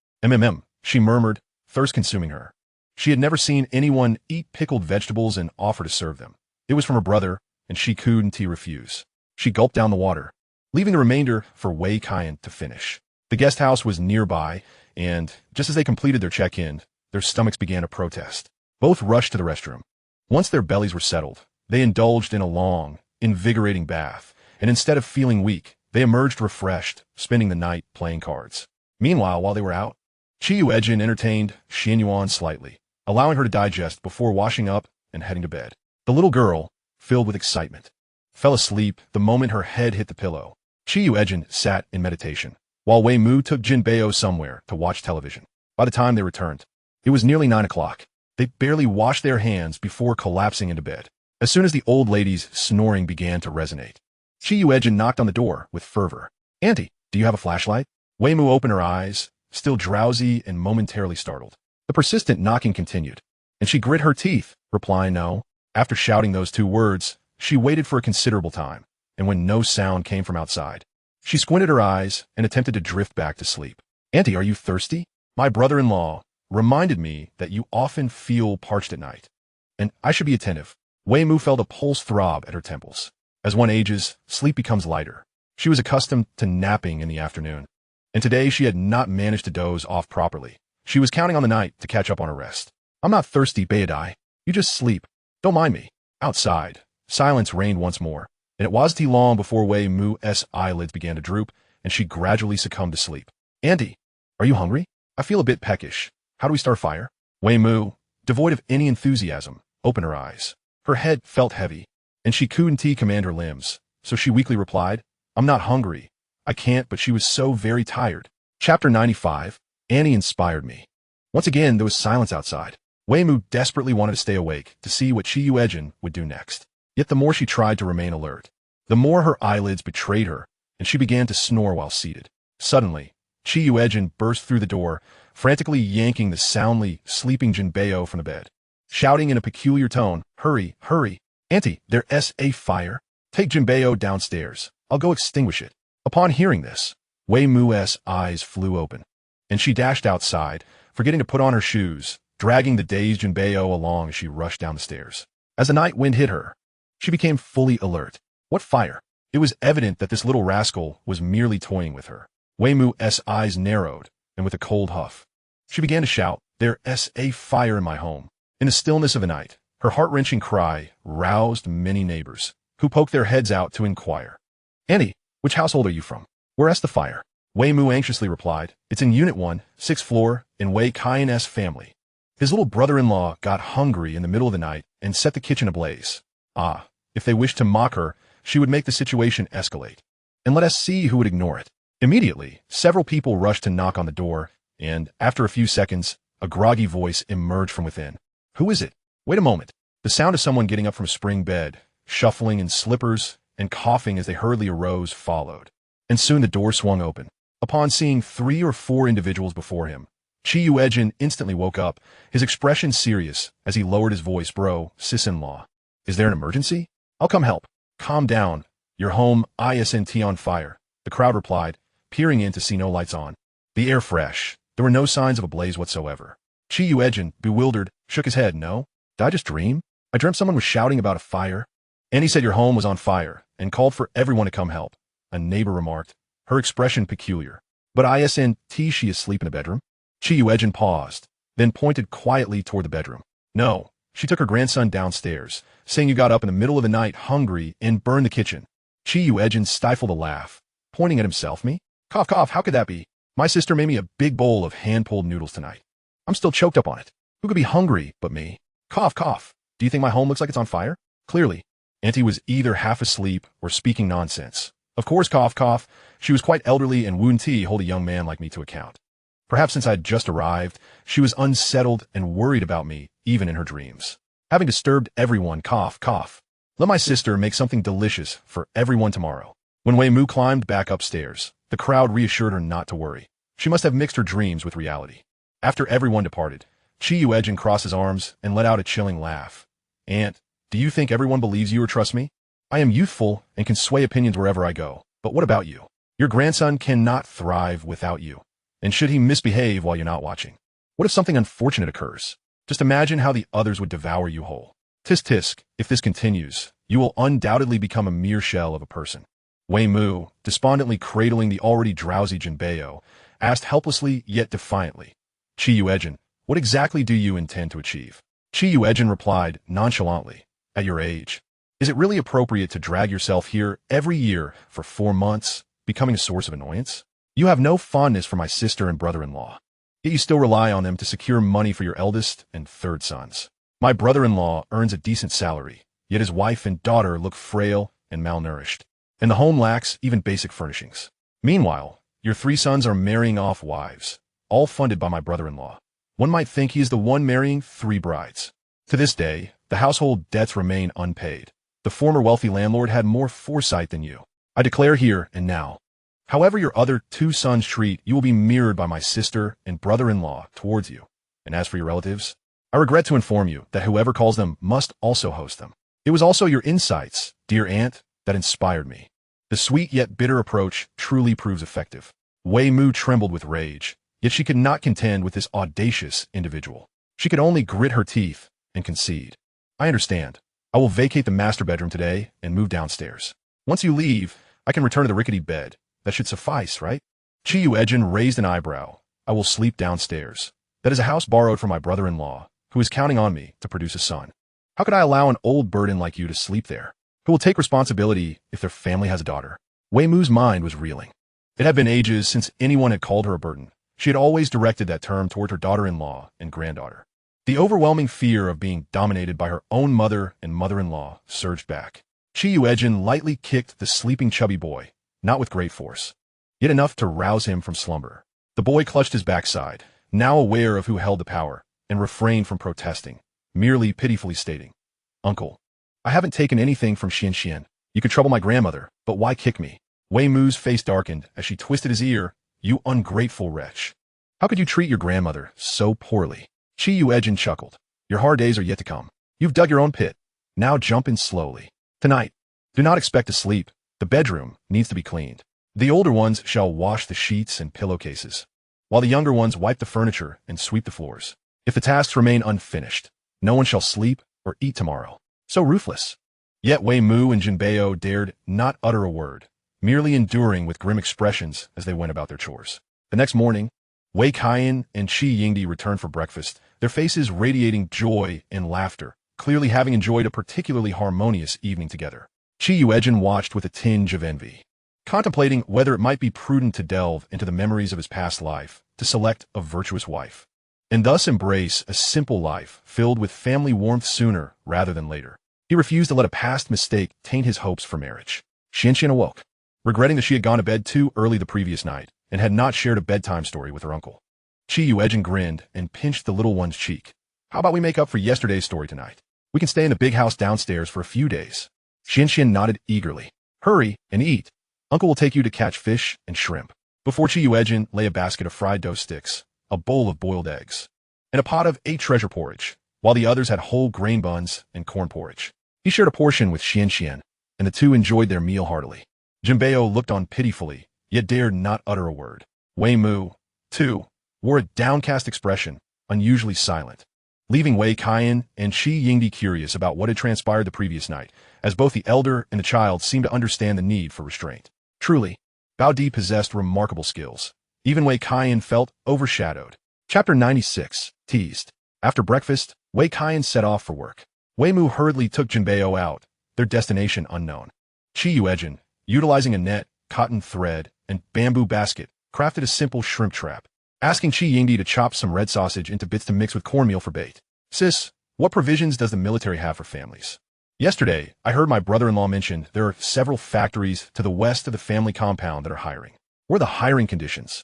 She murmured, thirst consuming her. She had never seen anyone eat pickled vegetables and offer to serve them. It was from her brother, and she couldn't refuse. She gulped down the water, leaving the remainder for Wei Kaiyan to finish. The guest house was nearby, and just as they completed their check-in, their stomachs began to protest. Both rushed to the restroom. Once their bellies were settled, they indulged in a long, invigorating bath, and instead of feeling weak, they emerged refreshed, spending the night playing cards. Meanwhile, while they were out, Yuejin entertained Xianyuan slightly, allowing her to digest before washing up and heading to bed. The little girl, filled with excitement, fell asleep the moment her head hit the pillow. Yuejin sat in meditation, while Wei Mu took Jinbei somewhere to watch television. By the time they returned, it was nearly 9 o'clock. They barely washed their hands before collapsing into bed. As soon as the old lady's snoring began to resonate, Yuejin knocked on the door with fervor. "Auntie, do you have a flashlight?" Wei Mu opened her eyes, still drowsy and momentarily startled. The persistent knocking continued, and she grit her teeth, replying no. After shouting those 2 words, she waited for a considerable time, and when no sound came from outside, she squinted her eyes and attempted to drift back to sleep. "Auntie, are you thirsty? My brother-in-law reminded me that you often feel parched at night, and I should be attentive." Wei Mu felt a pulse throb at her temples. As one ages, sleep becomes lighter. She was accustomed to napping in the afternoon, and today she had not managed to doze off properly. She was counting on the night to catch up on her rest. "I'm not thirsty, Baidai. You just sleep. Don't mind me." Outside, silence reigned once more, and it wasn't long before Wei Mu's eyelids began to droop, and she gradually succumbed to sleep. "Auntie, are you hungry? I feel a bit peckish. How do we start a fire?" Wei Mu, devoid of any enthusiasm, opened her eyes. Her head felt heavy, and she couldn't command her limbs, so she weakly replied, "I'm not hungry. I can't," but she was so very tired. Chapter 95, Annie inspired me. Once again, there was silence outside. Wei Mu desperately wanted to stay awake to see what Yuejin would do next. Yet the more she tried to remain alert, the more her eyelids betrayed her, and she began to snore while seated. Suddenly, Yuejin burst through the door, frantically yanking the soundly sleeping Jinbei from the bed. Shouting in a peculiar tone, "Hurry, hurry! Auntie, there's a fire! Take Jinbei downstairs. I'll go extinguish it." Upon hearing this, Wei Mu's eyes flew open, and she dashed outside, forgetting to put on her shoes, dragging the dazed Jinbei along as she rushed down the stairs. As the night wind hit her, she became fully alert. What fire? It was evident that this little rascal was merely toying with her. Wei Mu's eyes narrowed, and with a cold huff, she began to shout, "There's a fire in my home." In the stillness of the night, her heart-wrenching cry roused many neighbors, who poked their heads out to inquire. "Auntie, which household are you from? Where's the fire?" Wei Mu anxiously replied, "It's in Unit 1, 6th floor, in Wei Kaien's family. His little brother-in-law got hungry in the middle of the night and set the kitchen ablaze. Ah, if they wished to mock her, she would make the situation escalate. And let us see who would ignore it." Immediately, several people rushed to knock on the door, and, after a few seconds, a groggy voice emerged from within. "Who is it? Wait a moment." The sound of someone getting up from a spring bed, shuffling in slippers, and coughing as they hurriedly arose followed. And soon the door swung open. Upon seeing 3 or 4 individuals before him, Yuejin instantly woke up, his expression serious as he lowered his voice. "Bro, sis-in-law, is there an emergency? I'll come help." "Calm down. Your home isn't on fire," the crowd replied, peering in to see no lights on. The air fresh. There were no signs of a blaze whatsoever. Yuejin, bewildered, shook his head. "No? Did I just dream? I dreamt someone was shouting about a fire." "And he said your home was on fire and called for everyone to come help," a neighbor remarked, her expression peculiar. "But isn't she asleep in the bedroom?" Yuejin paused, then pointed quietly toward the bedroom. "No, she took her grandson downstairs, saying you got up in the middle of the night hungry and burned the kitchen." Yuejin stifled a laugh, pointing at himself. "Me? Cough, cough, how could that be? My sister made me a big bowl of hand-pulled noodles tonight. I'm still choked up on it. Who could be hungry but me? Cough, cough. Do you think my home looks like it's on fire?" Clearly, Auntie was either half asleep or speaking nonsense. Of course, cough, cough. She was quite elderly and wouldn't hold a young man like me to account. Perhaps since I had just arrived, she was unsettled and worried about me, even in her dreams. Having disturbed everyone, cough, cough. Let my sister make something delicious for everyone tomorrow. When Wei Mu climbed back upstairs, the crowd reassured her not to worry. She must have mixed her dreams with reality. After everyone departed, Yuejin crossed his arms and let out a chilling laugh. "Aunt, do you think everyone believes you or trusts me? I am youthful and can sway opinions wherever I go. But what about you? Your grandson cannot thrive without you. And should he misbehave while you're not watching? What if something unfortunate occurs? Just imagine how the others would devour you whole. Tisk tisk, if this continues, you will undoubtedly become a mere shell of a person." Wei Mu, despondently cradling the already drowsy Jinbei, asked helplessly yet defiantly, "Yuejin, what exactly do you intend to achieve?" Yuejin replied nonchalantly, "At your age, is it really appropriate to drag yourself here every year for 4 months, becoming a source of annoyance? You have no fondness for my sister and brother-in-law, yet you still rely on them to secure money for your eldest and third sons. My brother-in-law earns a decent salary, yet his wife and daughter look frail and malnourished, and the home lacks even basic furnishings. Meanwhile, your 3 sons are marrying off wives, all funded by my brother-in-law. One might think he is the one marrying 3 brides. To this day, the household debts remain unpaid. The former wealthy landlord had more foresight than you. I declare here and now, however your other 2 sons treat, you will be mirrored by my sister and brother-in-law towards you. And as for your relatives, I regret to inform you that whoever calls them must also host them. It was also your insights, dear aunt, that inspired me. The sweet yet bitter approach truly proves effective." Wei Mu trembled with rage, yet she could not contend with this audacious individual. She could only grit her teeth and concede. "I understand. I will vacate the master bedroom today and move downstairs. Once you leave, I can return to the rickety bed. That should suffice, right?" Yuejin raised an eyebrow. "I will sleep downstairs. That is a house borrowed from my brother-in-law, who is counting on me to produce a son. How could I allow an old burden like you to sleep there? Who will take responsibility if their family has a daughter?" Wei Mu's mind was reeling. It had been ages since anyone had called her a burden. She had always directed that term toward her daughter-in-law and granddaughter. The overwhelming fear of being dominated by her own mother and mother-in-law surged back. Yuejin lightly kicked the sleeping chubby boy, not with great force, yet enough to rouse him from slumber. The boy clutched his backside, now aware of who held the power, and refrained from protesting, merely pitifully stating, "Uncle, I haven't taken anything from Xian. You could trouble my grandmother, but why kick me?" Wei Mu's face darkened as she twisted his ear You ungrateful wretch. How could you treat your grandmother so poorly? Yuejin chuckled. Your hard days are yet to come. You've dug your own pit. Now jump in slowly. Tonight, do not expect to sleep. The bedroom needs to be cleaned. The older ones shall wash the sheets and pillowcases, while the younger ones wipe the furniture and sweep the floors. If the tasks remain unfinished, no one shall sleep or eat tomorrow. So ruthless. Yet Wei Mu and Jinbei dared not utter a word, merely enduring with grim expressions as they went about their chores. The next morning, Wei Kaiyan and Qi Yingdi returned for breakfast, their faces radiating joy and laughter, clearly having enjoyed a particularly harmonious evening together. Qi Yuejin watched with a tinge of envy, contemplating whether it might be prudent to delve into the memories of his past life to select a virtuous wife, and thus embrace a simple life filled with family warmth sooner rather than later. He refused to let a past mistake taint his hopes for marriage. Xianxian awoke, regretting that she had gone to bed too early the previous night and had not shared a bedtime story with her uncle. Qi Yuejin grinned and pinched the little one's cheek. How about we make up for yesterday's story tonight? We can stay in the big house downstairs for a few days. Xianxian nodded eagerly. Hurry and eat. Uncle will take you to catch fish and shrimp. Before Qi Yuejin lay a basket of fried dough sticks, a bowl of boiled eggs, and a pot of 8 treasure porridge, while the others had whole grain buns and corn porridge. He shared a portion with Xianxian, and the two enjoyed their meal heartily. Jinbei looked on pitifully, yet dared not utter a word. Wei Mu, too, wore a downcast expression, unusually silent, leaving Wei Kaiyan and Qi Yingdi curious about what had transpired the previous night, as both the elder and the child seemed to understand the need for restraint. Truly, Bao Di possessed remarkable skills. Even Wei Kaiyan felt overshadowed. Chapter 96, Teased. After breakfast, Wei Kaiyan set off for work. Wei Mu hurriedly took Jinbei out, their destination unknown. Qi Yuejin, utilizing a net, cotton thread, and bamboo basket, crafted a simple shrimp trap, asking Qi Yingdi to chop some red sausage into bits to mix with cornmeal for bait. Sis, what provisions does the military have for families? Yesterday, I heard my brother-in-law mention there are several factories to the west of the family compound that are hiring. What are the hiring conditions?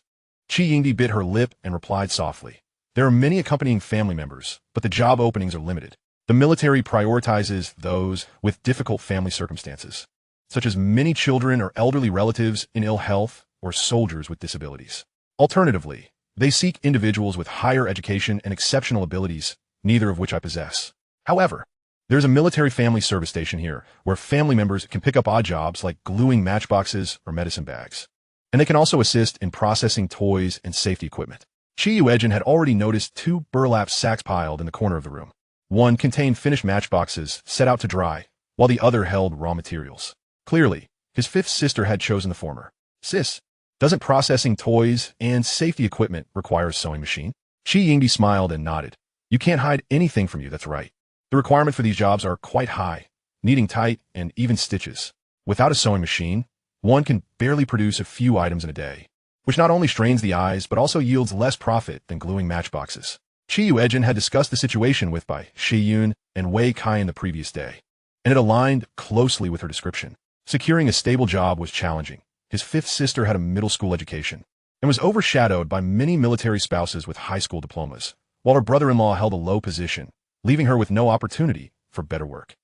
Qi Yingdi bit her lip and replied softly. There are many accompanying family members, but the job openings are limited. The military prioritizes those with difficult family circumstances, such as many children or elderly relatives in ill health or soldiers with disabilities. Alternatively, they seek individuals with higher education and exceptional abilities, neither of which I possess. However, there's a military family service station here where family members can pick up odd jobs like gluing matchboxes or medicine bags. And they can also assist in processing toys and safety equipment. Qi Yuejin had already noticed 2 burlap sacks piled in the corner of the room. One contained finished matchboxes set out to dry, while the other held raw materials. Clearly, his 5th sister had chosen the former. Sis, doesn't processing toys and safety equipment require a sewing machine? Qi Yingdi smiled and nodded. You can't hide anything from you, that's right. The requirement for these jobs are quite high, needing tight and even stitches. Without a sewing machine, one can barely produce a few items in a day, which not only strains the eyes but also yields less profit than gluing matchboxes. Qi Yuejin had discussed the situation with Bai Shiyun and Wei Kaiyan the previous day, and it aligned closely with her description. Securing a stable job was challenging. His 5th sister had a middle school education and was overshadowed by many military spouses with high school diplomas, while her brother-in-law held a low position, leaving her with no opportunity for better work.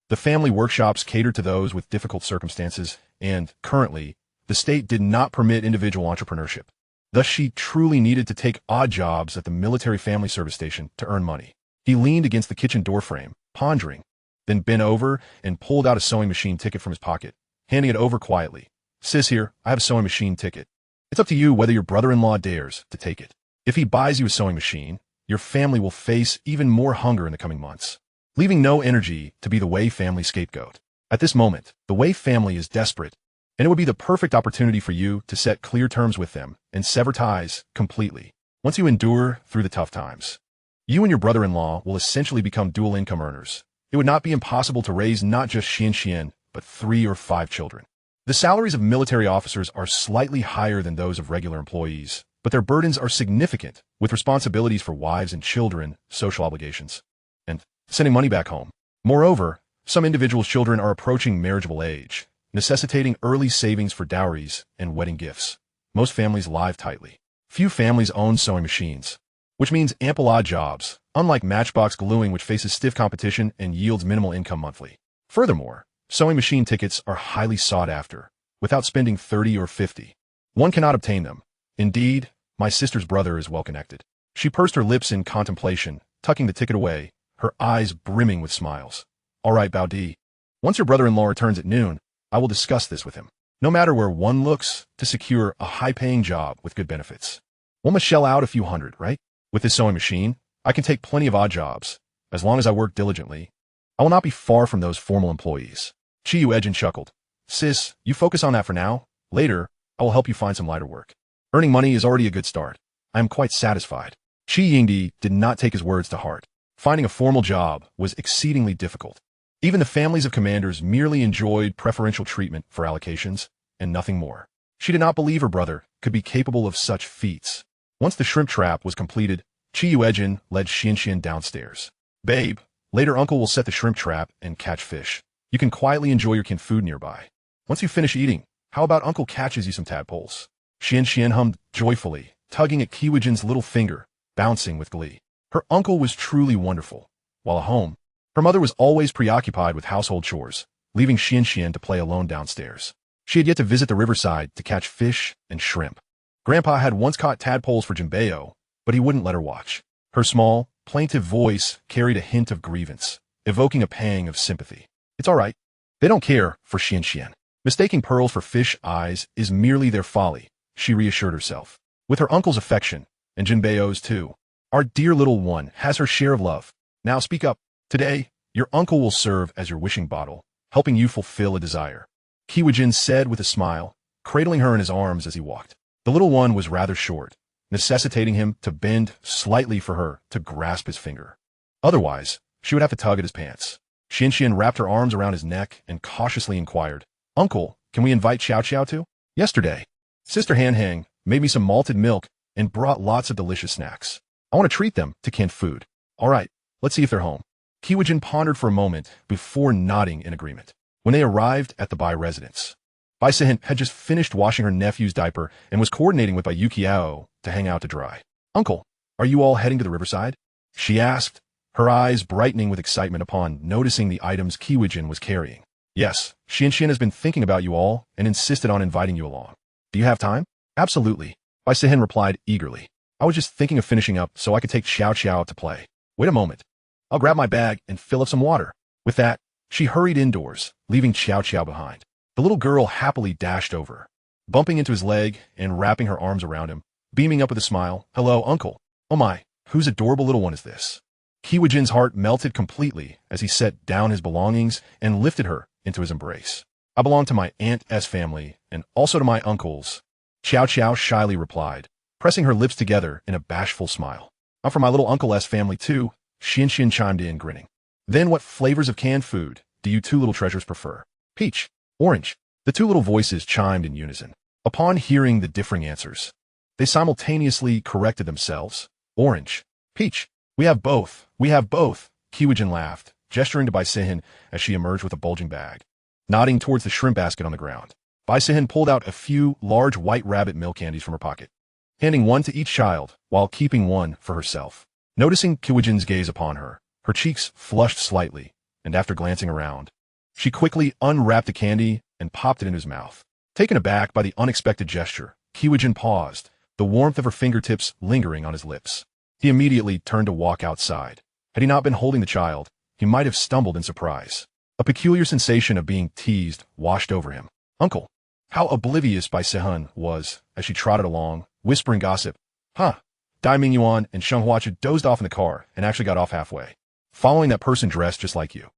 The family workshops catered to those with difficult circumstances, and, currently, the state did not permit individual entrepreneurship. Thus, she truly needed to take odd jobs at the military family service station to earn money. He leaned against the kitchen doorframe, pondering, then bent over and pulled out a sewing machine ticket from his pocket, handing it over quietly. Sis here, I have a sewing machine ticket. It's up to you whether your brother-in-law dares to take it. If he buys you a sewing machine, your family will face even more hunger in the coming months, leaving no energy to be the Wei family scapegoat. At this moment, the Wei family is desperate, and it would be the perfect opportunity for you to set clear terms with them and sever ties completely. Once you endure through the tough times, you and your brother-in-law will essentially become dual income earners. It would not be impossible to raise not just Xianxian, but 3 or 5 children. The salaries of military officers are slightly higher than those of regular employees, but their burdens are significant, with responsibilities for wives and children, social obligations, and sending money back home. Moreover, some individuals' children are approaching marriageable age, necessitating early savings for dowries and wedding gifts. Most families live tightly. Few families own sewing machines, which means ample odd jobs, unlike matchbox gluing which faces stiff competition and yields minimal income monthly. Furthermore, sewing machine tickets are highly sought after. Without spending 30 or 50, one cannot obtain them, Indeed, my sister's brother is well connected. She pursed her lips in contemplation, tucking the ticket away, her eyes brimming with smiles. All right, Baudi. Once your brother-in-law returns at noon, I will discuss this with him. No matter where one looks to secure a high-paying job with good benefits. One must shell out a few hundred, right? With this sewing machine, I can take plenty of odd jobs, as long as I work diligently. I will not be far from those formal employees. Yuejin chuckled. Sis, you focus on that for now. Later, I will help you find some lighter work. Earning money is already a good start. I am quite satisfied. Yingdi did not take his words to heart. Finding a formal job was exceedingly difficult. Even the families of commanders merely enjoyed preferential treatment for allocations, and nothing more. She did not believe her brother could be capable of such feats. Once the shrimp trap was completed, Yuejin led Xianxian downstairs. Babe, later uncle will set the shrimp trap and catch fish. You can quietly enjoy your canned food nearby. Once you finish eating, how about uncle catches you some tadpoles? Xianxian hummed joyfully, tugging at Yuejin's little finger, bouncing with glee. Her uncle was truly wonderful. While at home, her mother was always preoccupied with household chores, leaving Xianxian to play alone downstairs. She had yet to visit the riverside to catch fish and shrimp. Grandpa had once caught tadpoles for Jinbeo, but he wouldn't let her watch. Her small, plaintive voice carried a hint of grievance, evoking a pang of sympathy. It's all right. They don't care for Xianxian. Mistaking pearls for fish eyes is merely their folly, she reassured herself. With her uncle's affection, and Jinbeo's too, our dear little one has her share of love. Now speak up. Today, your uncle will serve as your wishing bottle, helping you fulfill a desire. Yuejin said with a smile, cradling her in his arms as he walked. The little one was rather short, necessitating him to bend slightly for her to grasp his finger. Otherwise, she would have to tug at his pants. Xianxian wrapped her arms around his neck and cautiously inquired, Uncle, can we invite Xiao Xiao too? Yesterday, Sister Han Hang made me some malted milk and brought lots of delicious snacks. I want to treat them to canned food. All right, let's see if they're home. Yuejin pondered for a moment before nodding in agreement. When they arrived at the Bai residence, Bai Sihin had just finished washing her nephew's diaper and was coordinating with Bai Yukiao to hang out to dry. Uncle, are you all heading to the riverside? She asked, her eyes brightening with excitement upon noticing the items Yuejin was carrying. Yes, Xianxian has been thinking about you all and insisted on inviting you along. Do you have time? Absolutely, Bai Sihin replied eagerly. I was just thinking of finishing up so I could take Xiao Xiao to play. Wait a moment. I'll grab my bag and fill up some water. With that, she hurried indoors, leaving Xiao Xiao behind. The little girl happily dashed over, bumping into his leg and wrapping her arms around him, beaming up with a smile. Hello, uncle. Oh my, whose adorable little one is this? Yuejin's heart melted completely as he set down his belongings and lifted her into his embrace. I belong to my aunt's family and also to my uncle's, Xiao Xiao shyly replied, pressing her lips together in a bashful smile. I'm from my little uncle's family too, Xianxian chimed in, grinning. Then what flavors of canned food do you two little treasures prefer? Peach, orange. The two little voices chimed in unison. Upon hearing the differing answers, they simultaneously corrected themselves. Orange. Peach. We have both. We have both. Yuejin laughed, gesturing to Bai Sihin as she emerged with a bulging bag. Nodding towards the shrimp basket on the ground, Bai Sihin pulled out a few large white rabbit milk candies from her pocket, handing one to each child while keeping one for herself. Noticing Yuejin's gaze upon her, her cheeks flushed slightly, and after glancing around, she quickly unwrapped the candy and popped it in his mouth. Taken aback by the unexpected gesture, Yuejin paused, the warmth of her fingertips lingering on his lips. He immediately turned to walk outside. Had he not been holding the child, he might have stumbled in surprise. A peculiar sensation of being teased washed over him. Uncle, how oblivious Bai Sihin was as she trotted along, whispering gossip. Huh. Dai Mingyuan and Sheng Huacha dozed off in the car and actually got off halfway, following that person dressed just like you.